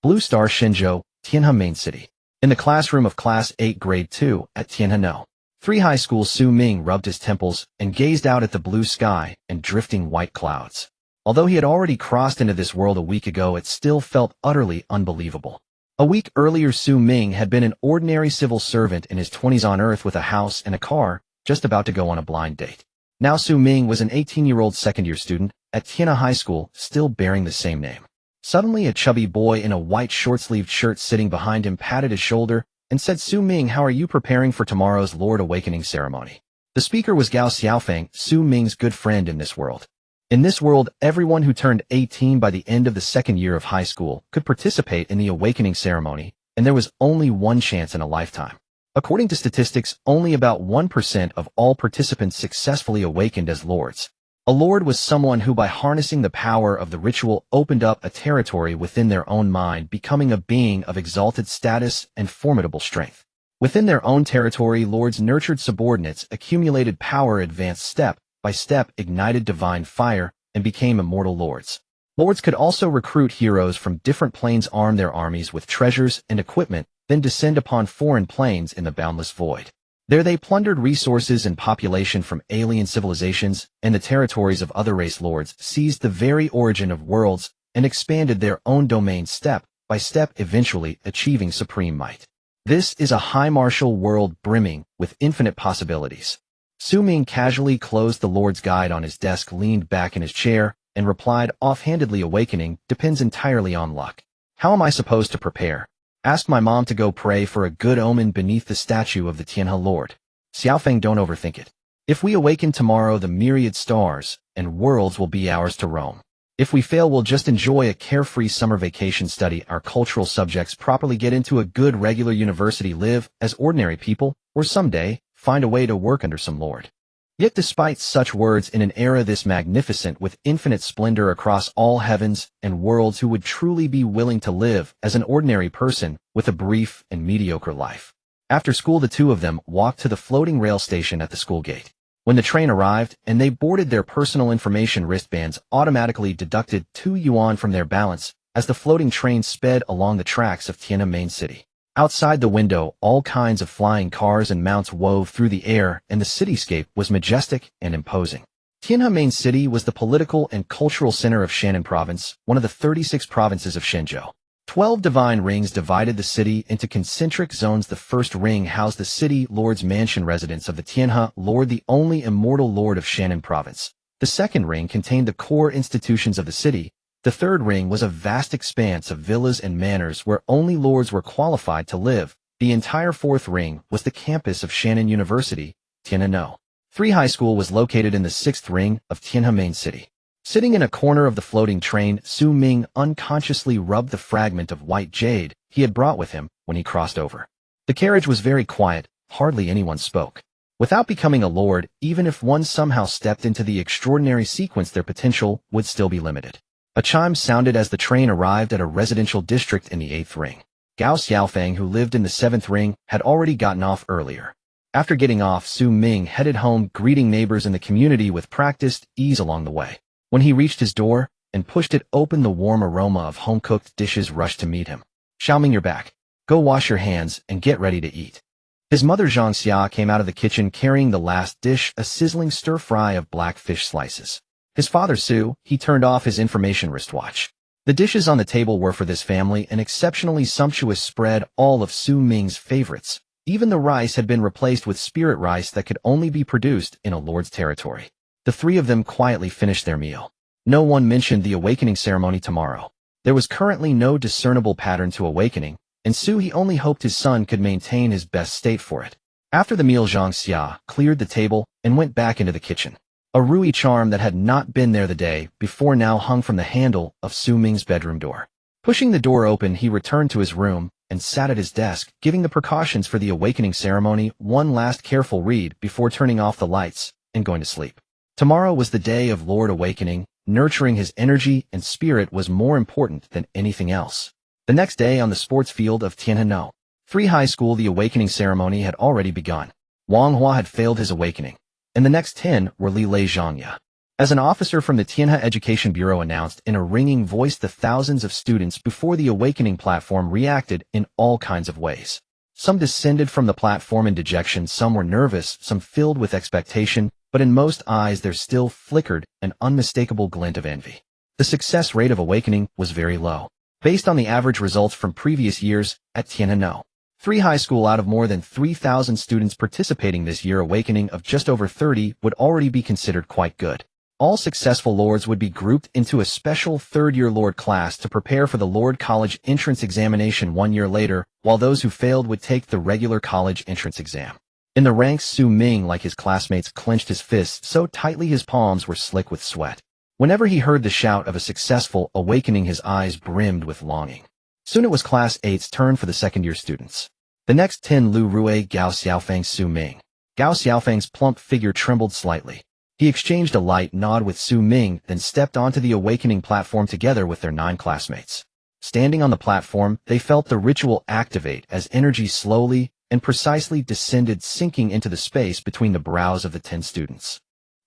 Blue Star Shenzhou, Tianhe Main City. In the classroom of Class 8 Grade 2 at Tianhe No. 3 High School, Xu Ming rubbed his temples and gazed out at the blue sky and drifting white clouds. Although he had already crossed into this world a week ago, it still felt utterly unbelievable. A week earlier, Xu Ming had been an ordinary civil servant in his 20s on Earth with a house and a car, just about to go on a blind date. Now Xu Ming was an 18-year-old second-year student at Tianhe High School, still bearing the same name. Suddenly, a chubby boy in a white short-sleeved shirt sitting behind him patted his shoulder and said, "Xu Ming, how are you preparing for tomorrow's Lord Awakening ceremony?" The speaker was Gao Xiaofeng, Xu Ming's good friend in this world. In this world, everyone who turned 18 by the end of the second year of high school could participate in the awakening ceremony, and there was only one chance in a lifetime. According to statistics, only about 1% of all participants successfully awakened as lords. A lord was someone who, by harnessing the power of the ritual, opened up a territory within their own mind, becoming a being of exalted status and formidable strength. Within their own territory, lords nurtured subordinates, accumulated power, advanced step by step, ignited divine fire, and became immortal lords. Lords could also recruit heroes from different planes, arm their armies with treasures and equipment, then descend upon foreign planes in the boundless void. There they plundered resources and population from alien civilizations, and the territories of other race lords seized the very origin of worlds and expanded their own domain step by step, eventually achieving supreme might. This is a high martial world brimming with infinite possibilities. Xu Ming casually closed the Lord's Guide on his desk, leaned back in his chair, and replied offhandedly, "Awakening depends entirely on luck. How am I supposed to prepare? Ask my mom to go pray for a good omen beneath the statue of the Tianhe Lord. Xiaofeng, don't overthink it. If we awaken tomorrow, the myriad stars and worlds will be ours to roam. If we fail, we'll just enjoy a carefree summer vacation, study our cultural subjects properly, get into a good regular university, live as ordinary people, or someday find a way to work under some lord." Yet despite such words, in an era this magnificent with infinite splendor across all heavens and worlds, who would truly be willing to live as an ordinary person with a brief and mediocre life? After school, the two of them walked to the floating rail station at the school gate. When the train arrived and they boarded, their personal information wristbands automatically deducted 2 yuan from their balance as the floating train sped along the tracks of Tianhe Main City. Outside the window, all kinds of flying cars and mounts wove through the air, and the cityscape was majestic and imposing. Tianhe Main City was the political and cultural center of Shannan Province, one of the 36 provinces of Shenzhou. 12 divine rings divided the city into concentric zones. The first ring housed the city lord's mansion, residence of the Tianhe Lord, the only immortal lord of Shannan Province. The second ring contained the core institutions of the city. The third ring was a vast expanse of villas and manors where only lords were qualified to live. The entire fourth ring was the campus of Shannan University. Tianhe No. 3 High School was located in the sixth ring of Tianhe Main City. Sitting in a corner of the floating train, Xu Ming unconsciously rubbed the fragment of white jade he had brought with him when he crossed over. The carriage was very quiet, hardly anyone spoke. Without becoming a lord, even if one somehow stepped into the extraordinary sequence, their potential would still be limited. A chime sounded as the train arrived at a residential district in the 8th ring. Gao Xiaofeng, who lived in the 7th ring, had already gotten off earlier. After getting off, Xu Ming headed home, greeting neighbors in the community with practiced ease along the way. When he reached his door and pushed it open, the warm aroma of home-cooked dishes rushed to meet him. "Xu Ming, you're back. Go wash your hands and get ready to eat." His mother Zhang Xia came out of the kitchen carrying the last dish, a sizzling stir-fry of black fish slices. His father Su, he turned off his information wristwatch. The dishes on the table were for this family an exceptionally sumptuous spread, all of Xu Ming's favorites. Even the rice had been replaced with spirit rice that could only be produced in a lord's territory. The three of them quietly finished their meal. No one mentioned the awakening ceremony tomorrow. There was currently no discernible pattern to awakening, and Su, he only hoped his son could maintain his best state for it. After the meal, Zhang Xia cleared the table and went back into the kitchen. A ruby charm that had not been there the day before now hung from the handle of Xu Ming's bedroom door. Pushing the door open, he returned to his room and sat at his desk, giving the precautions for the awakening ceremony one last careful read before turning off the lights and going to sleep. Tomorrow was the day of Lord Awakening. Nurturing his energy and spirit was more important than anything else. The next day, on the sports field of Tianhe No. 3 High School, the awakening ceremony had already begun. Wang Hua had failed his awakening, and the next 10 were Li Lei Zhangya. As an officer from the Tianhe Education Bureau announced in a ringing voice, the thousands of students before the awakening platform reacted in all kinds of ways. Some descended from the platform in dejection, some were nervous, some filled with expectation, but in most eyes there still flickered an unmistakable glint of envy. The success rate of awakening was very low. Based on the average results from previous years at Tianhe 3 high school, out of more than 3,000 students participating this year, awakening of just over 30 would already be considered quite good. All successful lords would be grouped into a special third-year lord class to prepare for the Lord College entrance examination 1 year later, while those who failed would take the regular college entrance exam. In the ranks, Xu Ming, like his classmates, clenched his fists so tightly his palms were slick with sweat. Whenever he heard the shout of a successful awakening, his eyes brimmed with longing. Soon it was Class 8's turn for the second-year students. The next 10, Lu Rui, Gao Xiaofeng, Xu Ming. Gao Xiaofeng's plump figure trembled slightly. He exchanged a light nod with Xu Ming, then stepped onto the awakening platform together with their 9 classmates. Standing on the platform, they felt the ritual activate as energy slowly and precisely descended, sinking into the space between the brows of the 10 students.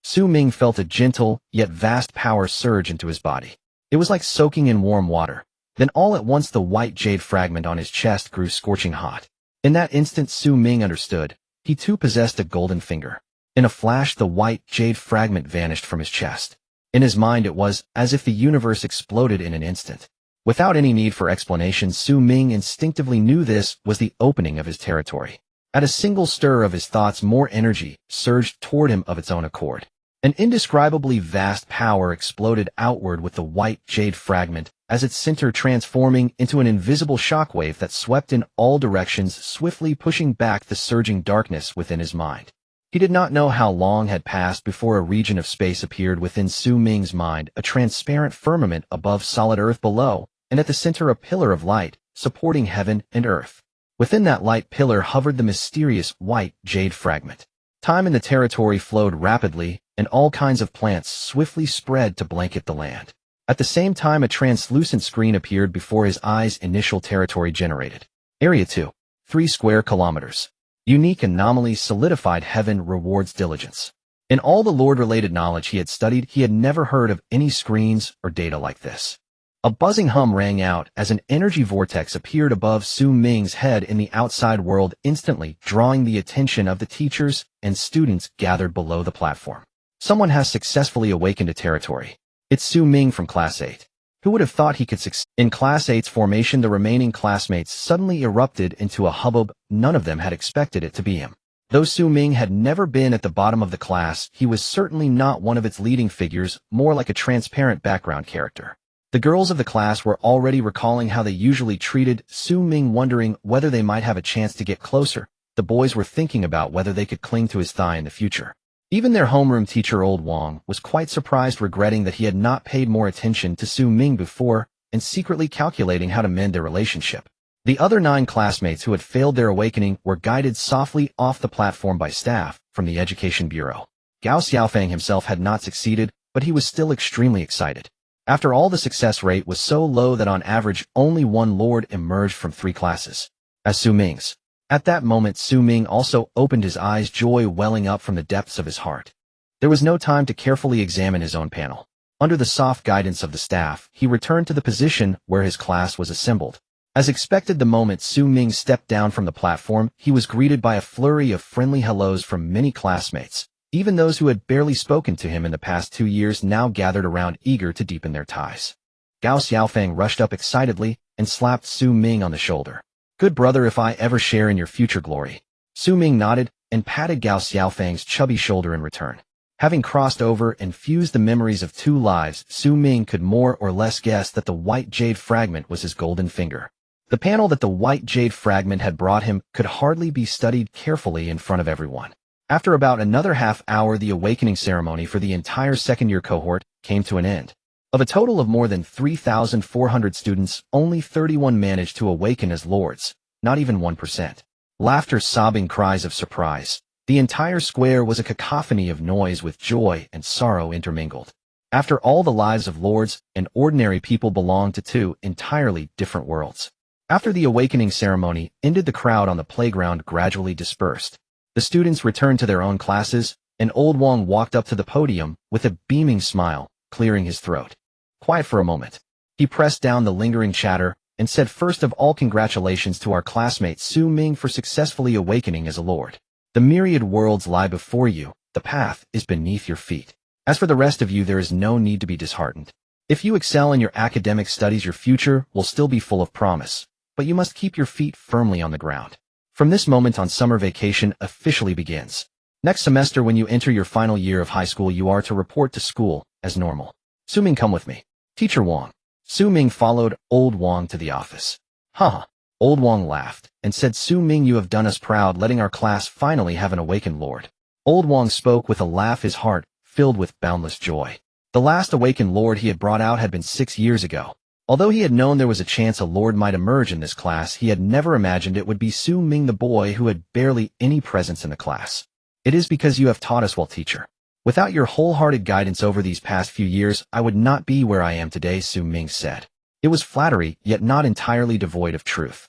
Xu Ming felt a gentle, yet vast power surge into his body. It was like soaking in warm water. Then all at once the white jade fragment on his chest grew scorching hot. In that instant Xu Ming understood. He too possessed a golden finger. In a flash the white jade fragment vanished from his chest. In his mind it was as if the universe exploded in an instant. Without any need for explanation, Xu Ming instinctively knew this was the opening of his territory. At a single stir of his thoughts, more energy surged toward him of its own accord. An indescribably vast power exploded outward with the white jade fragment as its center, transforming into an invisible shockwave that swept in all directions, swiftly pushing back the surging darkness within his mind. He did not know how long had passed before a region of space appeared within Xu Ming's mind, a transparent firmament above, solid earth below, and at the center a pillar of light, supporting heaven and earth. Within that light pillar hovered the mysterious white jade fragment. Time in the territory flowed rapidly, and all kinds of plants swiftly spread to blanket the land. At the same time, a translucent screen appeared before his eyes. Initial territory generated. Area 2. 3 square kilometers. Unique anomaly solidified. Heaven rewards diligence. In all the Lord-related knowledge he had studied, he had never heard of any screens or data like this. A buzzing hum rang out as an energy vortex appeared above Xu Ming's head in the outside world, instantly drawing the attention of the teachers and students gathered below the platform. Someone has successfully awakened a territory. It's Xu Ming from Class 8. Who would have thought he could succeed? In Class 8's formation, the remaining classmates suddenly erupted into a hubbub. None of them had expected it to be him. Though Xu Ming had never been at the bottom of the class, he was certainly not one of its leading figures, more like a transparent background character. The girls of the class were already recalling how they usually treated Xu Ming, wondering whether they might have a chance to get closer. The boys were thinking about whether they could cling to his thigh in the future. Even their homeroom teacher, Old Wang, was quite surprised, regretting that he had not paid more attention to Xu Ming before, and secretly calculating how to mend their relationship. The other 9 classmates who had failed their awakening were guided softly off the platform by staff from the Education Bureau. Gao Xiaofeng himself had not succeeded, but he was still extremely excited. After all, the success rate was so low that on average only 1 lord emerged from 3 classes. As Xu Ming's. At that moment, Xu Ming also opened his eyes, joy welling up from the depths of his heart. There was no time to carefully examine his own panel. Under the soft guidance of the staff, he returned to the position where his class was assembled. As expected, the moment Xu Ming stepped down from the platform, he was greeted by a flurry of friendly hellos from many classmates. Even those who had barely spoken to him in the past 2 years now gathered around, eager to deepen their ties. Gao Xiaofeng rushed up excitedly and slapped Xu Ming on the shoulder. Good brother, if I ever share in your future glory. Xu Ming nodded and patted Gao Xiaofeng's chubby shoulder in return. Having crossed over and fused the memories of 2 lives, Xu Ming could more or less guess that the white jade fragment was his golden finger. The panel that the white jade fragment had brought him could hardly be studied carefully in front of everyone. After about another half hour, the awakening ceremony for the entire second-year cohort came to an end. Of a total of more than 3,400 students, only 31 managed to awaken as lords, not even 1%. Laughter, sobbing, cries of surprise. The entire square was a cacophony of noise with joy and sorrow intermingled. After all, the lives of lords and ordinary people belonged to 2 entirely different worlds. After the awakening ceremony ended, the crowd on the playground gradually dispersed. The students returned to their own classes, and Old Wang walked up to the podium with a beaming smile, clearing his throat. Quiet for a moment. He pressed down the lingering chatter and said, "First of all, congratulations to our classmate Xu Ming for successfully awakening as a lord. The myriad worlds lie before you, the path is beneath your feet. As for the rest of you, there is no need to be disheartened. If you excel in your academic studies, your future will still be full of promise, but you must keep your feet firmly on the ground. From this moment on, summer vacation officially begins. Next semester, when you enter your final year of high school, you are to report to school as normal. Xu Ming, come with me." "Teacher Wang." Xu Ming followed Old Wang to the office. "Haha." Old Wang laughed and said, "Xu Ming, you have done us proud, letting our class finally have an awakened lord." Old Wang spoke with a laugh, his heart filled with boundless joy. The last awakened lord he had brought out had been 6 years ago. Although he had known there was a chance a lord might emerge in this class, he had never imagined it would be Xu Ming, the boy who had barely any presence in the class. "It is because you have taught us well, teacher. Without your wholehearted guidance over these past few years, I would not be where I am today," Xu Ming said. It was flattery, yet not entirely devoid of truth.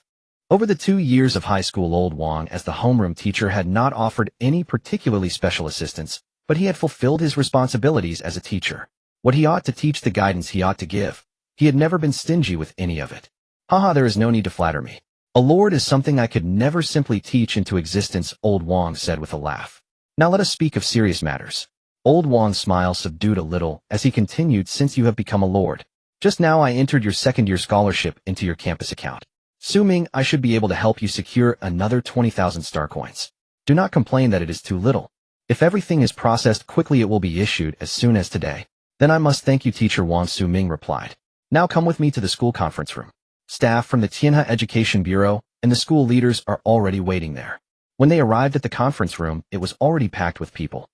Over the 2 years of high school, Old Wang, as the homeroom teacher, had not offered any particularly special assistance, but he had fulfilled his responsibilities as a teacher. What he ought to teach, the guidance he ought to give. He had never been stingy with any of it. "Haha, there is no need to flatter me. A lord is something I could never simply teach into existence," Old Wang said with a laugh. "Now let us speak of serious matters." Old Wang's smile subdued a little as he continued, "Since you have become a lord, just now I entered your second-year scholarship into your campus account. Xu Ming, I should be able to help you secure another 20,000 star coins. Do not complain that it is too little. If everything is processed quickly, it will be issued as soon as today." "Then I must thank you, Teacher Wang," Xu Ming replied. "Now come with me to the school conference room. Staff from the Tianhe Education Bureau and the school leaders are already waiting there." When they arrived at the conference room, it was already packed with people.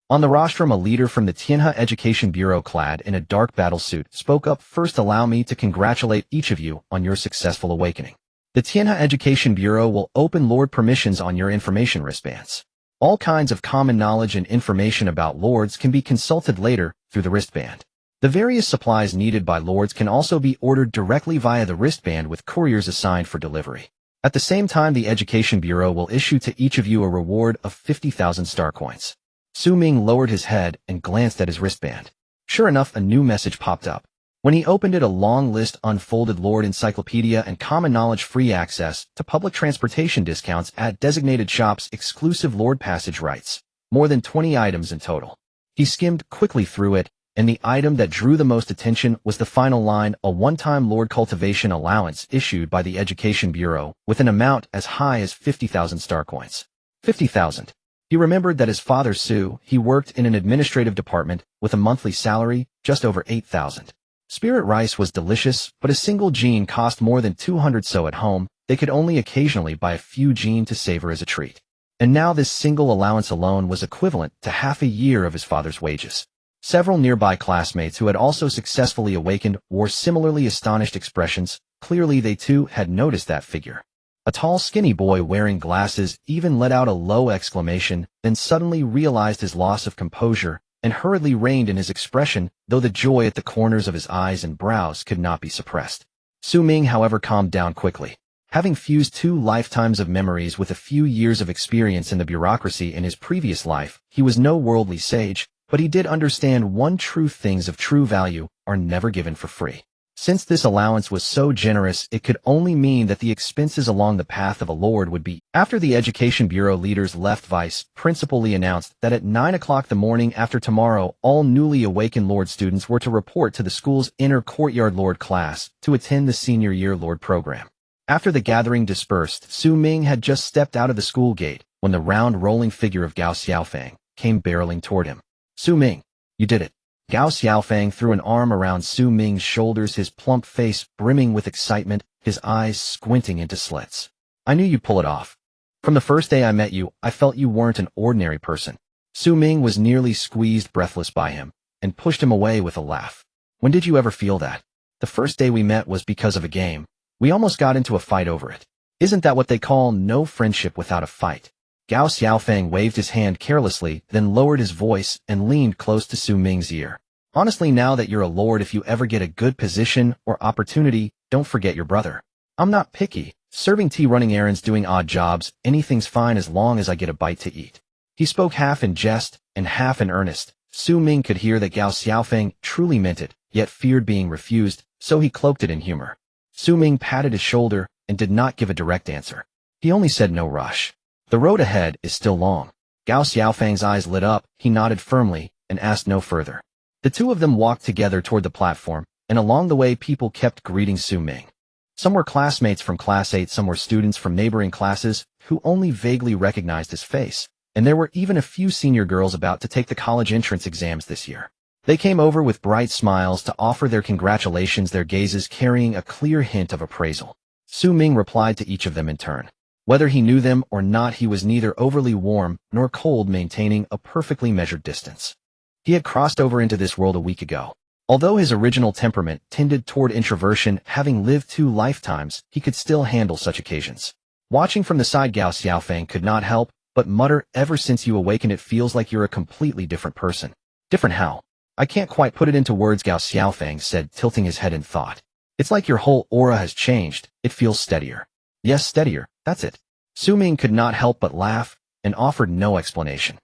On the rostrum, a leader from the Tianhe Education Bureau, clad in a dark battle suit, spoke up. "First, allow me to congratulate each of you on your successful awakening. The Tianhe Education Bureau will open Lord permissions on your information wristbands. All kinds of common knowledge and information about lords can be consulted later through the wristband. The various supplies needed by lords can also be ordered directly via the wristband, with couriers assigned for delivery. At the same time, the Education Bureau will issue to each of you a reward of 50,000 star coins." Xu Ming lowered his head and glanced at his wristband. Sure enough, a new message popped up. When he opened it, a long list unfolded: Lord Encyclopedia and Common Knowledge, free access to public transportation discounts at designated shops, exclusive Lord passage rights. More than 20 items in total. He skimmed quickly through it, and the item that drew the most attention was the final line: a one-time Lord cultivation allowance issued by the Education Bureau with an amount as high as 50,000 star coins. 50,000. He remembered that his father, Xu, he worked in an administrative department with a monthly salary just over 8,000. Spirit rice was delicious, but a single jean cost more than 200, so at home, they could only occasionally buy a few jean to savor as a treat. And now this single allowance alone was equivalent to half a year of his father's wages. Several nearby classmates who had also successfully awakened wore similarly astonished expressions. Clearly they too had noticed that figure. A tall, skinny boy wearing glasses even let out a low exclamation, then suddenly realized his loss of composure and hurriedly reined in his expression, though the joy at the corners of his eyes and brows could not be suppressed. Xu Ming, however, calmed down quickly. Having fused 2 lifetimes of memories with a few years of experience in the bureaucracy in his previous life, he was no worldly sage, but he did understand one truth: things of true value are never given for free. Since this allowance was so generous, it could only mean that the expenses along the path of a lord would be. After the Education Bureau leaders left, Vice Principal Lee announced that at 9 o'clock the morning after tomorrow, all newly awakened Lord students were to report to the school's inner courtyard Lord class to attend the senior year Lord program. After the gathering dispersed, Xu Ming had just stepped out of the school gate when the round, rolling figure of Gao Xiaofang came barreling toward him. "Xu Ming, you did it." Gao Xiaofang threw an arm around Xu Ming's shoulders, his plump face brimming with excitement, his eyes squinting into slits. "I knew you'd pull it off. From the first day I met you, I felt you weren't an ordinary person." Xu Ming was nearly squeezed breathless by him and pushed him away with a laugh. "When did you ever feel that? The first day we met was because of a game. We almost got into a fight over it. Isn't that what they call no friendship without a fight?" Gao Xiaofang waved his hand carelessly, then lowered his voice and leaned close to Xu Ming's ear. "Honestly, now that you're a lord, if you ever get a good position or opportunity, don't forget your brother. I'm not picky. Serving tea, running errands, doing odd jobs, anything's fine as long as I get a bite to eat." He spoke half in jest and half in earnest. Xu Ming could hear that Gao Xiaofeng truly meant it, yet feared being refused, so he cloaked it in humor. Xu Ming patted his shoulder and did not give a direct answer. He only said no rush. The road ahead is still long. Gao Xiaofeng's eyes lit up, he nodded firmly, and asked no further. The two of them walked together toward the platform, and along the way people kept greeting Xu Ming. Some were classmates from Class 8, some were students from neighboring classes who only vaguely recognized his face, and there were even a few senior girls about to take the college entrance exams this year. They came over with bright smiles to offer their congratulations, their gazes carrying a clear hint of appraisal. Xu Ming replied to each of them in turn. Whether he knew them or not, he was neither overly warm nor cold, maintaining a perfectly measured distance. He had crossed over into this world a week ago. Although his original temperament tended toward introversion, having lived 2 lifetimes, he could still handle such occasions. Watching from the side, Gao Xiaofeng could not help but mutter, "Ever since you awakened it feels like you're a completely different person." "Different how?" "I can't quite put it into words," Gao Xiaofeng said, tilting his head in thought. "It's like your whole aura has changed. It feels steadier." "Yes, steadier, that's it." Xu Ming could not help but laugh and offered no explanation.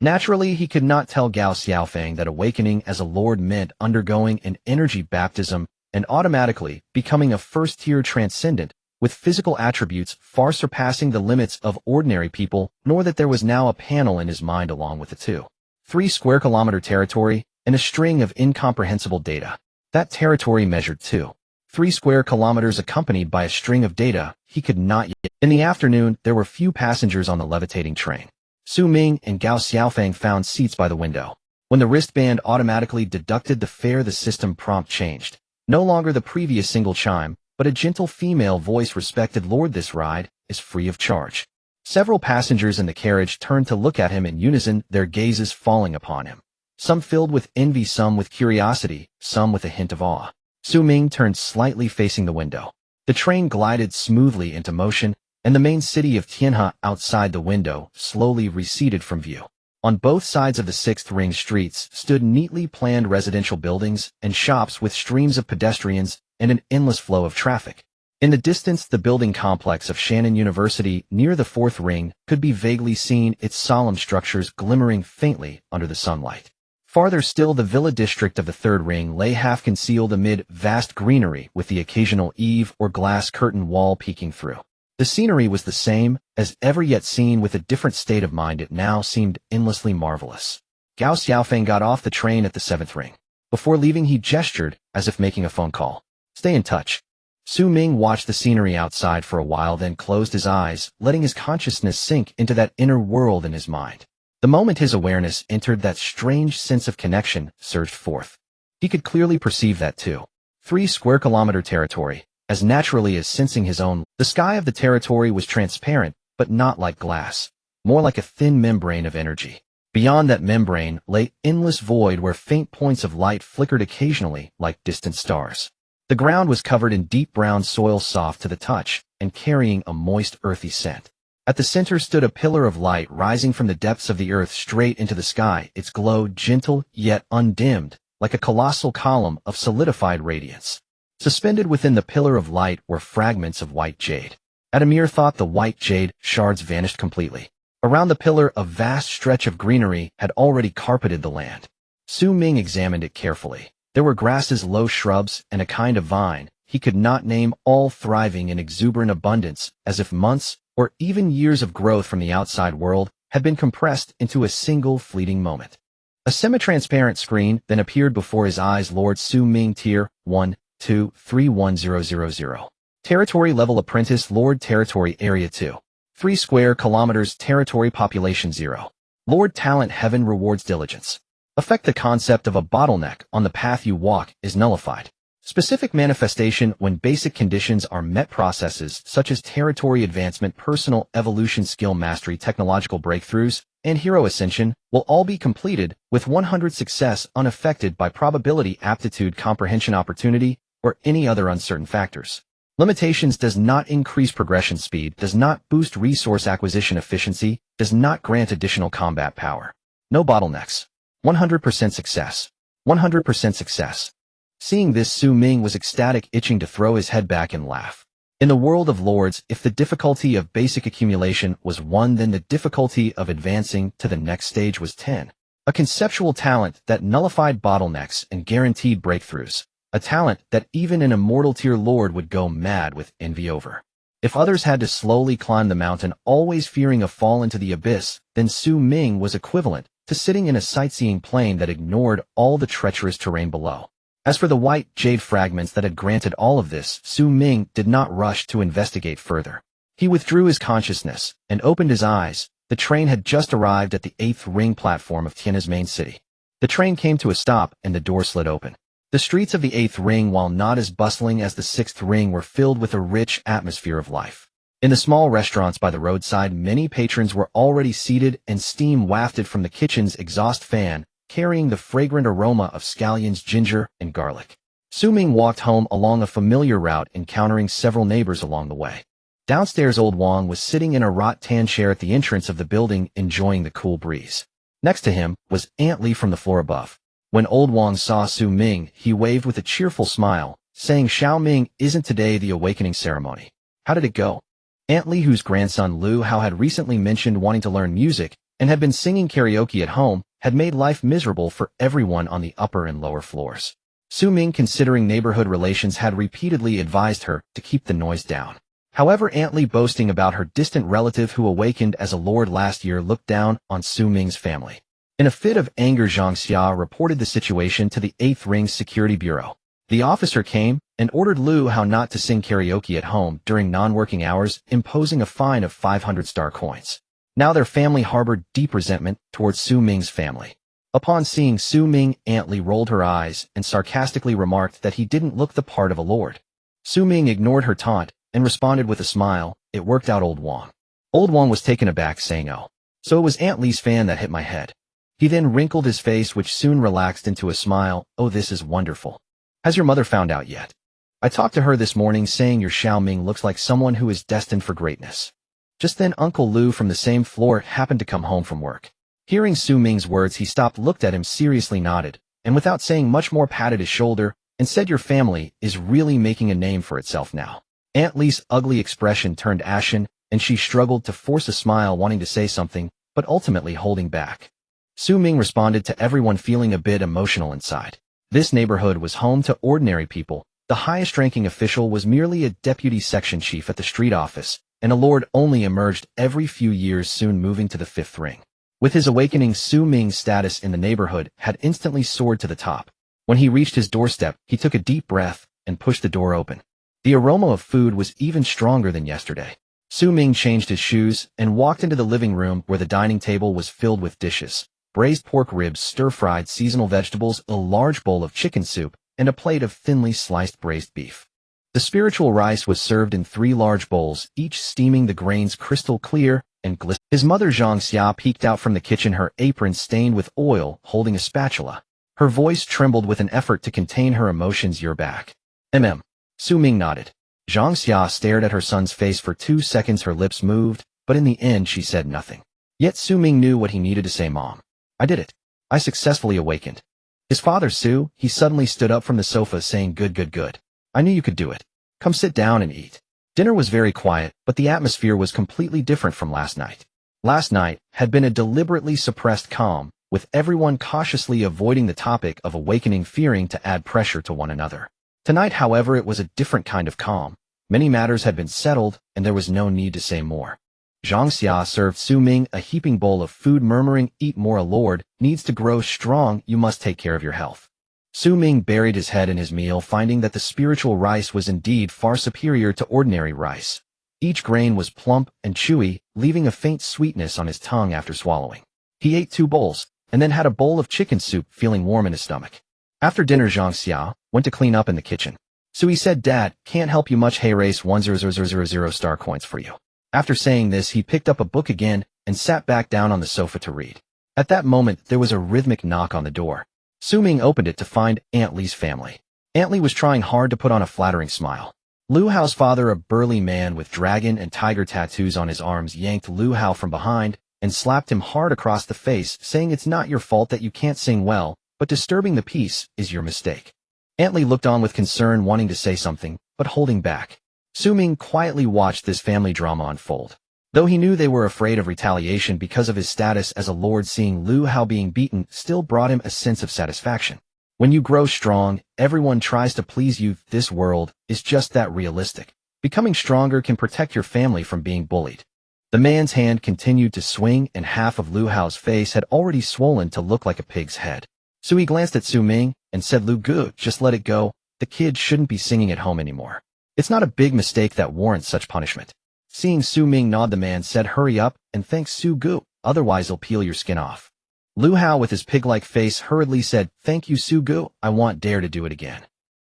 Naturally, he could not tell Gao Xiaofeng that awakening as a lord meant undergoing an energy baptism and automatically becoming a first-tier transcendent with physical attributes far surpassing the limits of ordinary people, nor that there was now a panel in his mind along with the 2.3 square kilometer territory and a string of incomprehensible data. That territory measured 2.3 square kilometers accompanied by a string of data he could not yet. In the afternoon, there were few passengers on the levitating train. Xu Ming and Gao Xiaofeng found seats by the window. When the wristband automatically deducted the fare, the system prompt changed. No longer the previous single chime, but a gentle female voice, "Respected Lord, this ride is free of charge." Several passengers in the carriage turned to look at him in unison, their gazes falling upon him. Some filled with envy, some with curiosity, some with a hint of awe. Xu Ming turned slightly facing the window. The train glided smoothly into motion, and the main city of Tianhe outside the window slowly receded from view. On both sides of the 6th ring streets stood neatly planned residential buildings and shops with streams of pedestrians and an endless flow of traffic. In the distance, the building complex of Shannon University near the 4th ring could be vaguely seen, its solemn structures glimmering faintly under the sunlight. Farther still, the villa district of the 3rd ring lay half concealed amid vast greenery with the occasional eave or glass curtain wall peeking through. The scenery was the same as ever, yet seen with a different state of mind it now seemed endlessly marvelous. Gao Xiaofeng got off the train at the 7th ring. Before leaving, he gestured as if making a phone call. "Stay in touch." Xu Ming watched the scenery outside for a while, then closed his eyes, letting his consciousness sink into that inner world in his mind. The moment his awareness entered, that strange sense of connection surged forth. He could clearly perceive that 2.3 square kilometer territory, as naturally as sensing his own. The sky of the territory was transparent, but not like glass, more like a thin membrane of energy. Beyond that membrane lay endless void where faint points of light flickered occasionally like distant stars. The ground was covered in deep brown soil, soft to the touch, and carrying a moist, earthy scent. At the center stood a pillar of light rising from the depths of the earth straight into the sky, its glow gentle yet undimmed, like a colossal column of solidified radiance. Suspended within the pillar of light were fragments of white jade. At a mere thought, the white jade shards vanished completely. Around the pillar, a vast stretch of greenery had already carpeted the land. Xu Ming examined it carefully. There were grasses, low shrubs, and a kind of vine he could not name, all thriving in exuberant abundance, as if months or even years of growth from the outside world had been compressed into a single fleeting moment. A semi-transparent screen then appeared before his eyes. Lord Xu Ming, Tier 1, 2, 31000. Territory level apprentice, Lord. Territory area 2.3 square kilometers. Territory population 0. Lord. Talent, heaven rewards diligence. Effect: the concept of a bottleneck on the path you walk is nullified. Specific manifestation: when basic conditions are met, processes such as territory advancement, personal evolution, skill mastery, technological breakthroughs, and hero ascension will all be completed with 100 success, unaffected by probability, aptitude, comprehension, opportunity, or any other uncertain factors. Limitations: does not increase progression speed, does not boost resource acquisition efficiency, does not grant additional combat power. No bottlenecks. 100% success. 100% success. Seeing this, Xu Ming was ecstatic, itching to throw his head back and laugh. In the world of lords, if the difficulty of basic accumulation was 1, then the difficulty of advancing to the next stage was 10. A conceptual talent that nullified bottlenecks and guaranteed breakthroughs. A talent that even an immortal tier lord would go mad with envy over. If others had to slowly climb the mountain, always fearing a fall into the abyss, then Xu Ming was equivalent to sitting in a sightseeing plane that ignored all the treacherous terrain below. As for the white jade fragments that had granted all of this, Xu Ming did not rush to investigate further. He withdrew his consciousness and opened his eyes. The train had just arrived at the 8th ring platform of Tianhe's main city. The train came to a stop and the door slid open. The streets of the 8th ring, while not as bustling as the 6th ring, were filled with a rich atmosphere of life. In the small restaurants by the roadside, many patrons were already seated and steam wafted from the kitchen's exhaust fan, carrying the fragrant aroma of scallions, ginger, and garlic. Xu Ming walked home along a familiar route, encountering several neighbors along the way. Downstairs, old Wang was sitting in a rattan chair at the entrance of the building, enjoying the cool breeze. Next to him was Aunt Li from the floor above. When old Wang saw Xu Ming, he waved with a cheerful smile, saying, "Xiao Ming, isn't today the awakening ceremony? How did it go?" Aunt Li, whose grandson Lu Hao had recently mentioned wanting to learn music and had been singing karaoke at home, had made life miserable for everyone on the upper and lower floors. Xu Ming, considering neighborhood relations, had repeatedly advised her to keep the noise down. However, Aunt Li, boasting about her distant relative who awakened as a lord last year, looked down on Xu Ming's family. In a fit of anger, Zhang Xia reported the situation to the 8th Ring's Security Bureau. The officer came and ordered Lu Hao not to sing karaoke at home during non-working hours, imposing a fine of 500 star coins. Now their family harbored deep resentment towards Xu Ming's family. Upon seeing Xu Ming, Aunt Li rolled her eyes and sarcastically remarked that he didn't look the part of a lord. Xu Ming ignored her taunt and responded with a smile, "It worked out, old Wang." Old Wang was taken aback, saying, "Oh, so it was Aunt Li's fan that hit my head." He then wrinkled his face, which soon relaxed into a smile. "Oh, this is wonderful. Has your mother found out yet? I talked to her this morning, saying your Xiao Ming looks like someone who is destined for greatness." Just then Uncle Lu from the same floor happened to come home from work. Hearing Xu Ming's words, he stopped, looked at him, seriously nodded, and without saying much more patted his shoulder and said, "Your family is really making a name for itself now." Aunt Li's ugly expression turned ashen, and she struggled to force a smile, wanting to say something, but ultimately holding back. Xu Ming responded to everyone, feeling a bit emotional inside. This neighborhood was home to ordinary people. The highest-ranking official was merely a deputy section chief at the street office, and a lord only emerged every few years, soon moving to the 5th ring. With his awakening, Xu Ming's status in the neighborhood had instantly soared to the top. When he reached his doorstep, he took a deep breath and pushed the door open. The aroma of food was even stronger than yesterday. Xu Ming changed his shoes and walked into the living room, where the dining table was filled with dishes: braised pork ribs, stir-fried seasonal vegetables, a large bowl of chicken soup, and a plate of thinly sliced braised beef. The spiritual rice was served in 3 large bowls, each steaming, the grains crystal clear and glistening. His mother Zhang Xia peeked out from the kitchen, her apron stained with oil, holding a spatula. Her voice trembled with an effort to contain her emotions. "You're back." Xu Ming nodded. Zhang Xia stared at her son's face for 2 seconds. Her lips moved, but in the end she said nothing. Yet Xu Ming knew what he needed to say. "Mom, I did it. I successfully awakened." His father, Xu, he suddenly stood up from the sofa, saying, Good. I knew you could do it. Come sit down and eat." Dinner was very quiet, but the atmosphere was completely different from last night. Last night had been a deliberately suppressed calm, with everyone cautiously avoiding the topic of awakening, fearing to add pressure to one another. Tonight, however, it was a different kind of calm. Many matters had been settled, and there was no need to say more. Zhang Xia served Xu Ming a heaping bowl of food, murmuring, "Eat more, a lord needs to grow strong. You must take care of your health." Xu Ming buried his head in his meal, finding that the spiritual rice was indeed far superior to ordinary rice. Each grain was plump and chewy, leaving a faint sweetness on his tongue after swallowing. He ate 2 bowls, and then had a bowl of chicken soup, feeling warm in his stomach. After dinner, Zhang Xia went to clean up in the kitchen. So he said, "Dad, can't help you much. Hey, race 100,000 star coins for you." After saying this, he picked up a book again and sat back down on the sofa to read. At that moment, there was a rhythmic knock on the door. Xu Ming opened it to find Aunt Li's family. Aunt Li was trying hard to put on a flattering smile. Lu Hao's father, a burly man with dragon and tiger tattoos on his arms, yanked Lu Hao from behind and slapped him hard across the face, saying, "It's not your fault that you can't sing well, but disturbing the peace is your mistake." Aunt Li looked on with concern, wanting to say something, but holding back. Xu Ming quietly watched this family drama unfold. Though he knew they were afraid of retaliation because of his status as a lord, seeing Lu Hao being beaten still brought him a sense of satisfaction. When you grow strong, everyone tries to please you. This world is just that realistic. Becoming stronger can protect your family from being bullied. The man's hand continued to swing, and half of Lu Hao's face had already swollen to look like a pig's head. So he glanced at Xu Ming and said, "Lu Gu, just let it go. The kid shouldn't be singing at home anymore. It's not a big mistake that warrants such punishment." Seeing Xu Ming nod, the man said, "Hurry up and thank Xu Gu, otherwise he'll peel your skin off." Lu Hao, with his pig-like face, hurriedly said, "Thank you, Xu Gu, I won't dare to do it again."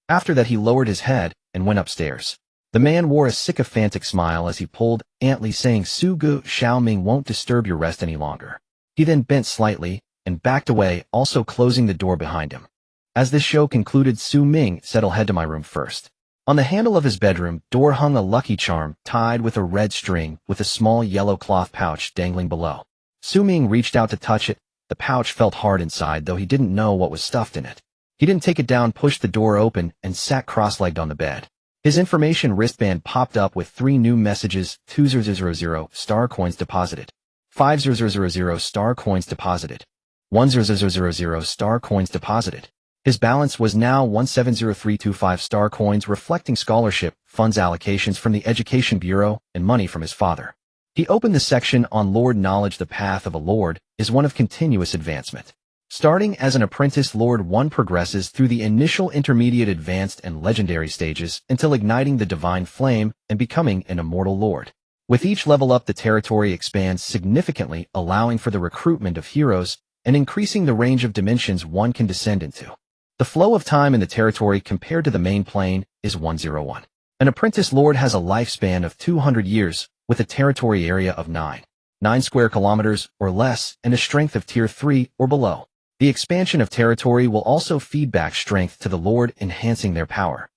After that, he lowered his head and went upstairs. The man wore a sycophantic smile as he pulled Antly, saying, "Xu Gu, Xiao Ming won't disturb your rest any longer." He then bent slightly and backed away, also closing the door behind him. As this show concluded, Xu Ming said, "I'll head to my room first." On the handle of his bedroom door hung a lucky charm tied with a red string with a small yellow cloth pouch dangling below. Xu Ming reached out to touch it. The pouch felt hard inside, though he didn't know what was stuffed in it. He didn't take it down, pushed the door open, and sat cross-legged on the bed. His information wristband popped up with 3 new messages: 2000 star coins deposited, 5000 star coins deposited, 1000 star coins deposited. His balance was now 170325 star coins, reflecting scholarship, funds allocations from the Education Bureau, and money from his father. He opened the section on Lord Knowledge. The path of a Lord is one of continuous advancement. Starting as an apprentice Lord, one progresses through the initial, intermediate, advanced, and legendary stages until igniting the divine flame and becoming an immortal Lord. With each level up, the territory expands significantly, allowing for the recruitment of heroes and increasing the range of dimensions one can descend into. The flow of time in the territory compared to the main plane is 101. An apprentice Lord has a lifespan of 200 years, with a territory area of 9 square kilometers or less, and a strength of tier 3 or below. The expansion of territory will also feed back strength to the Lord, enhancing their power.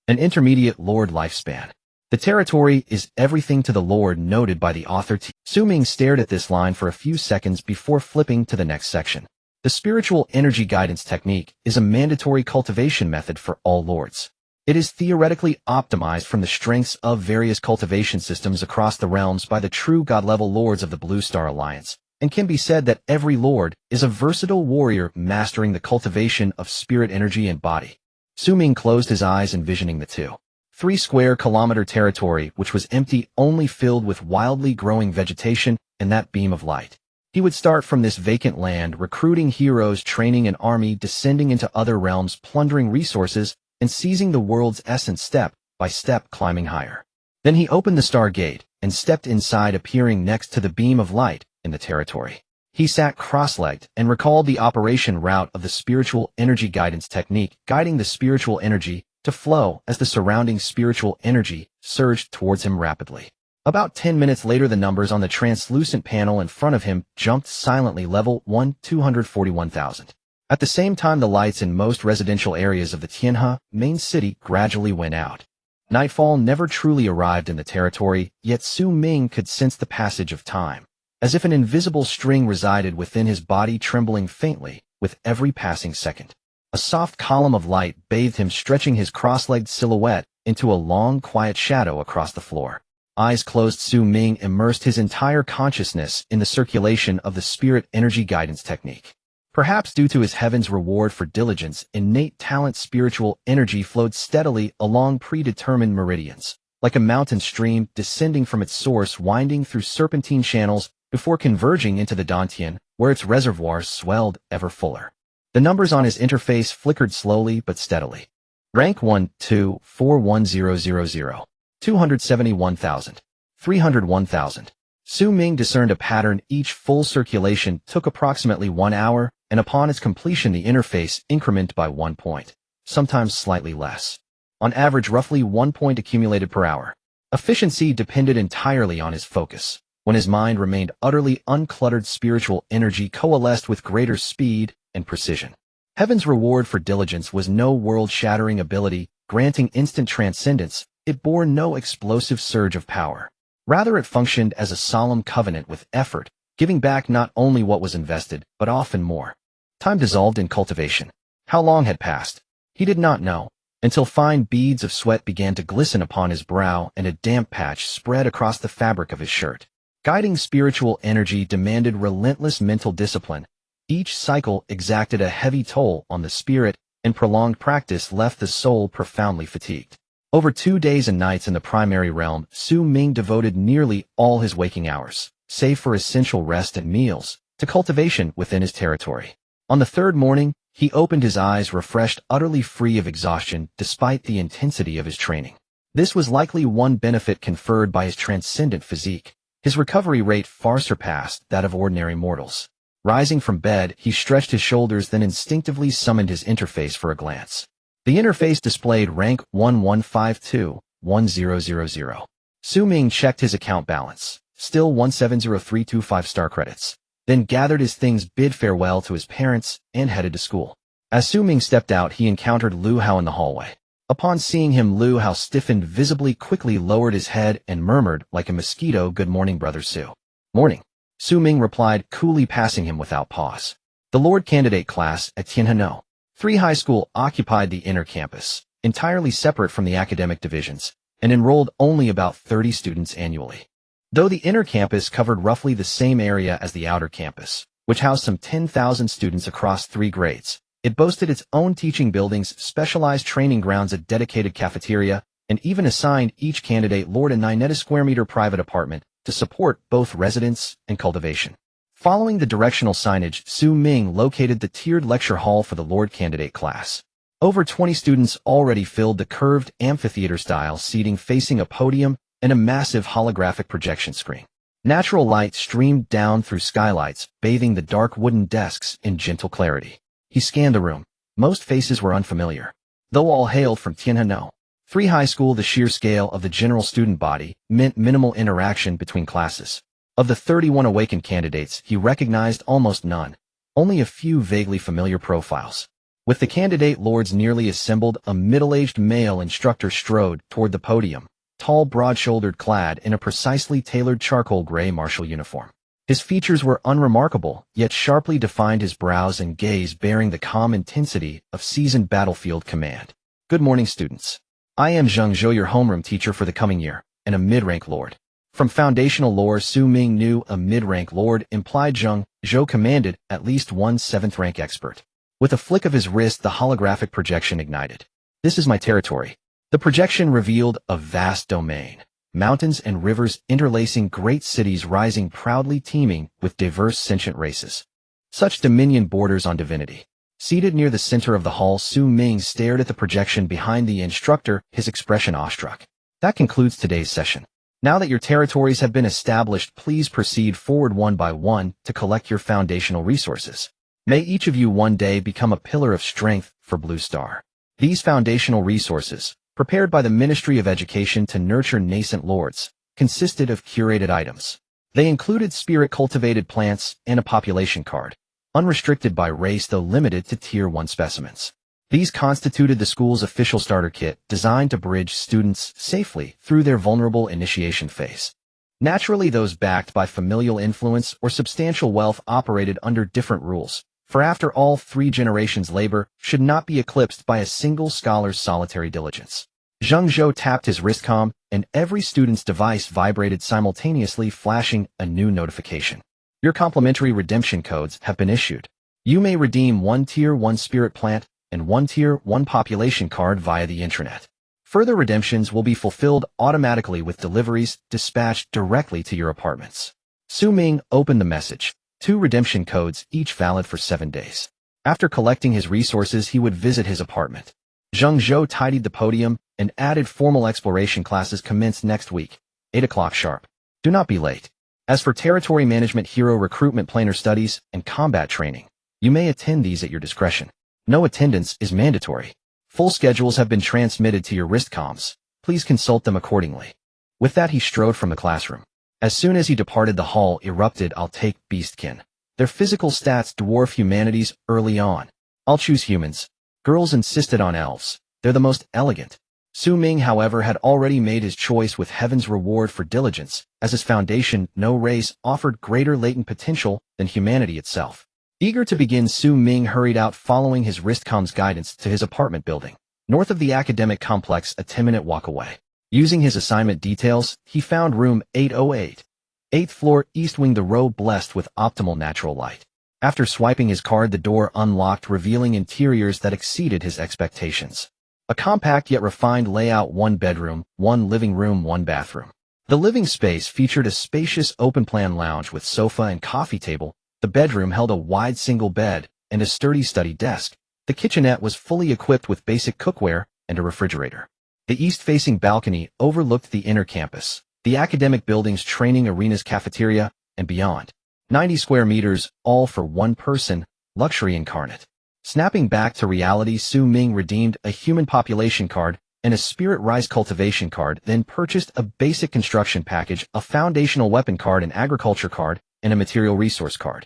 An intermediate Lord lifespan. The territory is everything to the Lord, noted by the author. Xu Ming stared at this line for a few seconds before flipping to the next section. The spiritual energy guidance technique is a mandatory cultivation method for all lords. It is theoretically optimized from the strengths of various cultivation systems across the realms by the true god-level lords of the Blue Star Alliance, and can be said that every lord is a versatile warrior mastering the cultivation of spirit energy and body. Xu Ming closed his eyes, envisioning the 2-3 square kilometer territory, which was empty, only filled with wildly growing vegetation and that beam of light. He would start from this vacant land, recruiting heroes, training an army, descending into other realms, plundering resources, and seizing the world's essence, step by step, climbing higher. Then he opened the star gate and stepped inside, appearing next to the beam of light in the territory. He sat cross-legged and recalled the operation route of the spiritual energy guidance technique, guiding the spiritual energy to flow as the surrounding spiritual energy surged towards him rapidly. About 10 minutes later, the numbers on the translucent panel in front of him jumped silently. Level 1, 241,000. At the same time, the lights in most residential areas of the Tianhe main city gradually went out. Nightfall never truly arrived in the territory, yet Xu Ming could sense the passage of time, as if an invisible string resided within his body, trembling faintly with every passing second. A soft column of light bathed him, stretching his cross-legged silhouette into a long, quiet shadow across the floor. Eyes closed, Xu Ming immersed his entire consciousness in the circulation of the spirit energy guidance technique. Perhaps due to his heaven's reward for diligence, innate talent, spiritual energy flowed steadily along predetermined meridians, like a mountain stream descending from its source, winding through serpentine channels before converging into the Dantian, where its reservoirs swelled ever fuller. The numbers on his interface flickered slowly but steadily. Rank 1, 2, 41000. 271,000. 301,000. Xu Ming discerned a pattern. Each full circulation took approximately 1 hour, and upon its completion the interface incremented by 1 point, sometimes slightly less. On average, roughly 1 point accumulated per hour. Efficiency depended entirely on his focus. When his mind remained utterly uncluttered, spiritual energy coalesced with greater speed and precision. Heaven's reward for diligence was no world-shattering ability, granting instant transcendence. It bore no explosive surge of power. Rather, it functioned as a solemn covenant with effort, giving back not only what was invested, but often more. Time dissolved in cultivation. How long had passed? He did not know. until fine beads of sweat began to glisten upon his brow and a damp patch spread across the fabric of his shirt. Guiding spiritual energy demanded relentless mental discipline. Each cycle exacted a heavy toll on the spirit, and prolonged practice left the soul profoundly fatigued. Over 2 days and nights in the primary realm, Xu Ming devoted nearly all his waking hours, save for essential rest and meals, to cultivation within his territory. On the third morning, he opened his eyes refreshed, utterly free of exhaustion despite the intensity of his training. This was likely one benefit conferred by his transcendent physique. His recovery rate far surpassed that of ordinary mortals. Rising from bed, he stretched his shoulders, then instinctively summoned his interface for a glance. The interface displayed rank 1152-1000. Xu Ming checked his account balance, still 170325 star credits, then gathered his things, bid farewell to his parents, and headed to school. As Xu Ming stepped out, he encountered Lu Hao in the hallway. Upon seeing him, Lu Hao stiffened visibly, quickly lowered his head, and murmured like a mosquito, "Good morning, Brother Xu." "Morning," Xu Ming replied, coolly passing him without pause. The Lord Candidate class at Tianhe 3 High School occupied the inner campus, entirely separate from the academic divisions, and enrolled only about 30 students annually. Though the inner campus covered roughly the same area as the outer campus, which housed some 10,000 students across 3 grades, it boasted its own teaching buildings, specialized training grounds, a dedicated cafeteria, and even assigned each candidate lord a 9 square meter private apartment to support both residence and cultivation. Following the directional signage, Xu Ming located the tiered lecture hall for the Lord Candidate class. Over 20 students already filled the curved amphitheater-style seating facing a podium and a massive holographic projection screen. Natural light streamed down through skylights, bathing the dark wooden desks in gentle clarity. He scanned the room. Most faces were unfamiliar. Though all hailed from Tianhe 3 High School, the sheer scale of the general student body meant minimal interaction between classes. Of the 31 awakened candidates, he recognized almost none, only a few vaguely familiar profiles. With the candidate lords nearly assembled, a middle-aged male instructor strode toward the podium, tall, broad-shouldered, clad in a precisely tailored charcoal gray martial uniform. His features were unremarkable, yet sharply defined, his brows and gaze bearing the calm intensity of seasoned battlefield command. "Good morning, students. I am Zheng Zhou, your homeroom teacher for the coming year, and a mid-rank lord." From foundational lore, Xu Ming knew a mid-rank lord implied Zheng Zhou commanded at least one 7th-rank expert. With a flick of his wrist, the holographic projection ignited. "This is my territory." The projection revealed a vast domain. Mountains and rivers interlacing, great cities rising proudly, teeming with diverse sentient races. Such dominion borders on divinity. Seated near the center of the hall, Xu Ming stared at the projection behind the instructor, his expression awestruck. "That concludes today's session. Now that your territories have been established, please proceed forward one by one to collect your foundational resources. May each of you one day become a pillar of strength for Blue Star." These foundational resources, prepared by the Ministry of Education to nurture nascent lords, consisted of curated items. They included spirit-cultivated plants and a population card, unrestricted by race though limited to Tier 1 specimens. These constituted the school's official starter kit, designed to bridge students safely through their vulnerable initiation phase. Naturally, those backed by familial influence or substantial wealth operated under different rules, for after all, 3 generations' labor should not be eclipsed by a single scholar's solitary diligence. Zheng Zhou tapped his wristcom, and every student's device vibrated simultaneously, flashing a new notification. "Your complimentary redemption codes have been issued. You may redeem 1 Tier 1 spirit plant and 1 Tier 1 population card via the intranet. Further redemptions will be fulfilled automatically with deliveries dispatched directly to your apartments." Xu Ming opened the message. 2 redemption codes, each valid for 7 days. After collecting his resources, he would visit his apartment. Zheng Zhou tidied the podium and added formal exploration classes commence next week, 8 o'clock sharp. Do not be late. As for territory management, hero recruitment, planar studies, and combat training, you may attend these at your discretion. No attendance is mandatory. Full schedules have been transmitted to your wristcoms. Please consult them accordingly. With that, he strode from the classroom. As soon as he departed, the hall erupted. "I'll take beastkin. Their physical stats dwarf humanity's early on. I'll choose humans." Girls insisted on elves. "They're the most elegant." Xu Ming, however, had already made his choice with heaven's reward for diligence, as his foundation, no race, offered greater latent potential than humanity itself. Eager to begin, Xu Ming hurried out, following his wristcom's guidance to his apartment building. north of the academic complex, a 10-minute walk away. Using his assignment details, he found room 808. 8th floor, east wing, the row blessed with optimal natural light. After swiping his card, the door unlocked, revealing interiors that exceeded his expectations. A compact yet refined layout, 1 bedroom, 1 living room, 1 bathroom. The living space featured a spacious open-plan lounge with sofa and coffee table. The bedroom held a wide single bed and a sturdy study desk. The kitchenette was fully equipped with basic cookware and a refrigerator. The east-facing balcony overlooked the inner campus, the academic buildings, training arenas, cafeteria, and beyond. 90 square meters, all for one person, luxury incarnate. Snapping back to reality, Xu Ming redeemed a human population card and a spirit rise cultivation card, then purchased a basic construction package, a foundational weapon card, an agriculture card, and a material resource card.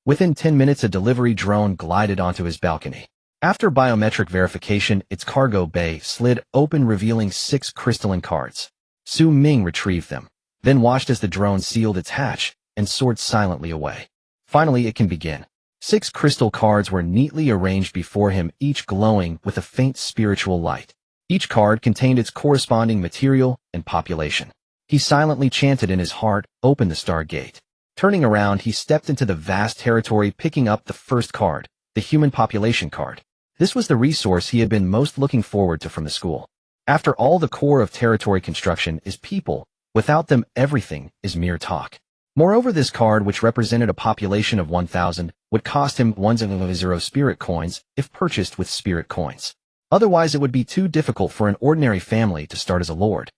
Within 10 minutes, a delivery drone glided onto his balcony. After biometric verification, its cargo bay slid open, revealing 6 crystalline cards. Xu Ming retrieved them, then watched as the drone sealed its hatch and soared silently away. Finally, it can begin. 6 crystal cards were neatly arranged before him, each glowing with a faint spiritual light. Each card contained its corresponding material and population. He silently chanted in his heart, "Open the Stargate." Turning around, he stepped into the vast territory, picking up the first card, the human population card. This was the resource he had been most looking forward to from the school. After all, the core of territory construction is people. Without them, everything is mere talk. Moreover, this card, which represented a population of 1,000, would cost him 100 spirit coins if purchased with spirit coins. Otherwise, it would be too difficult for an ordinary family to start as a lord.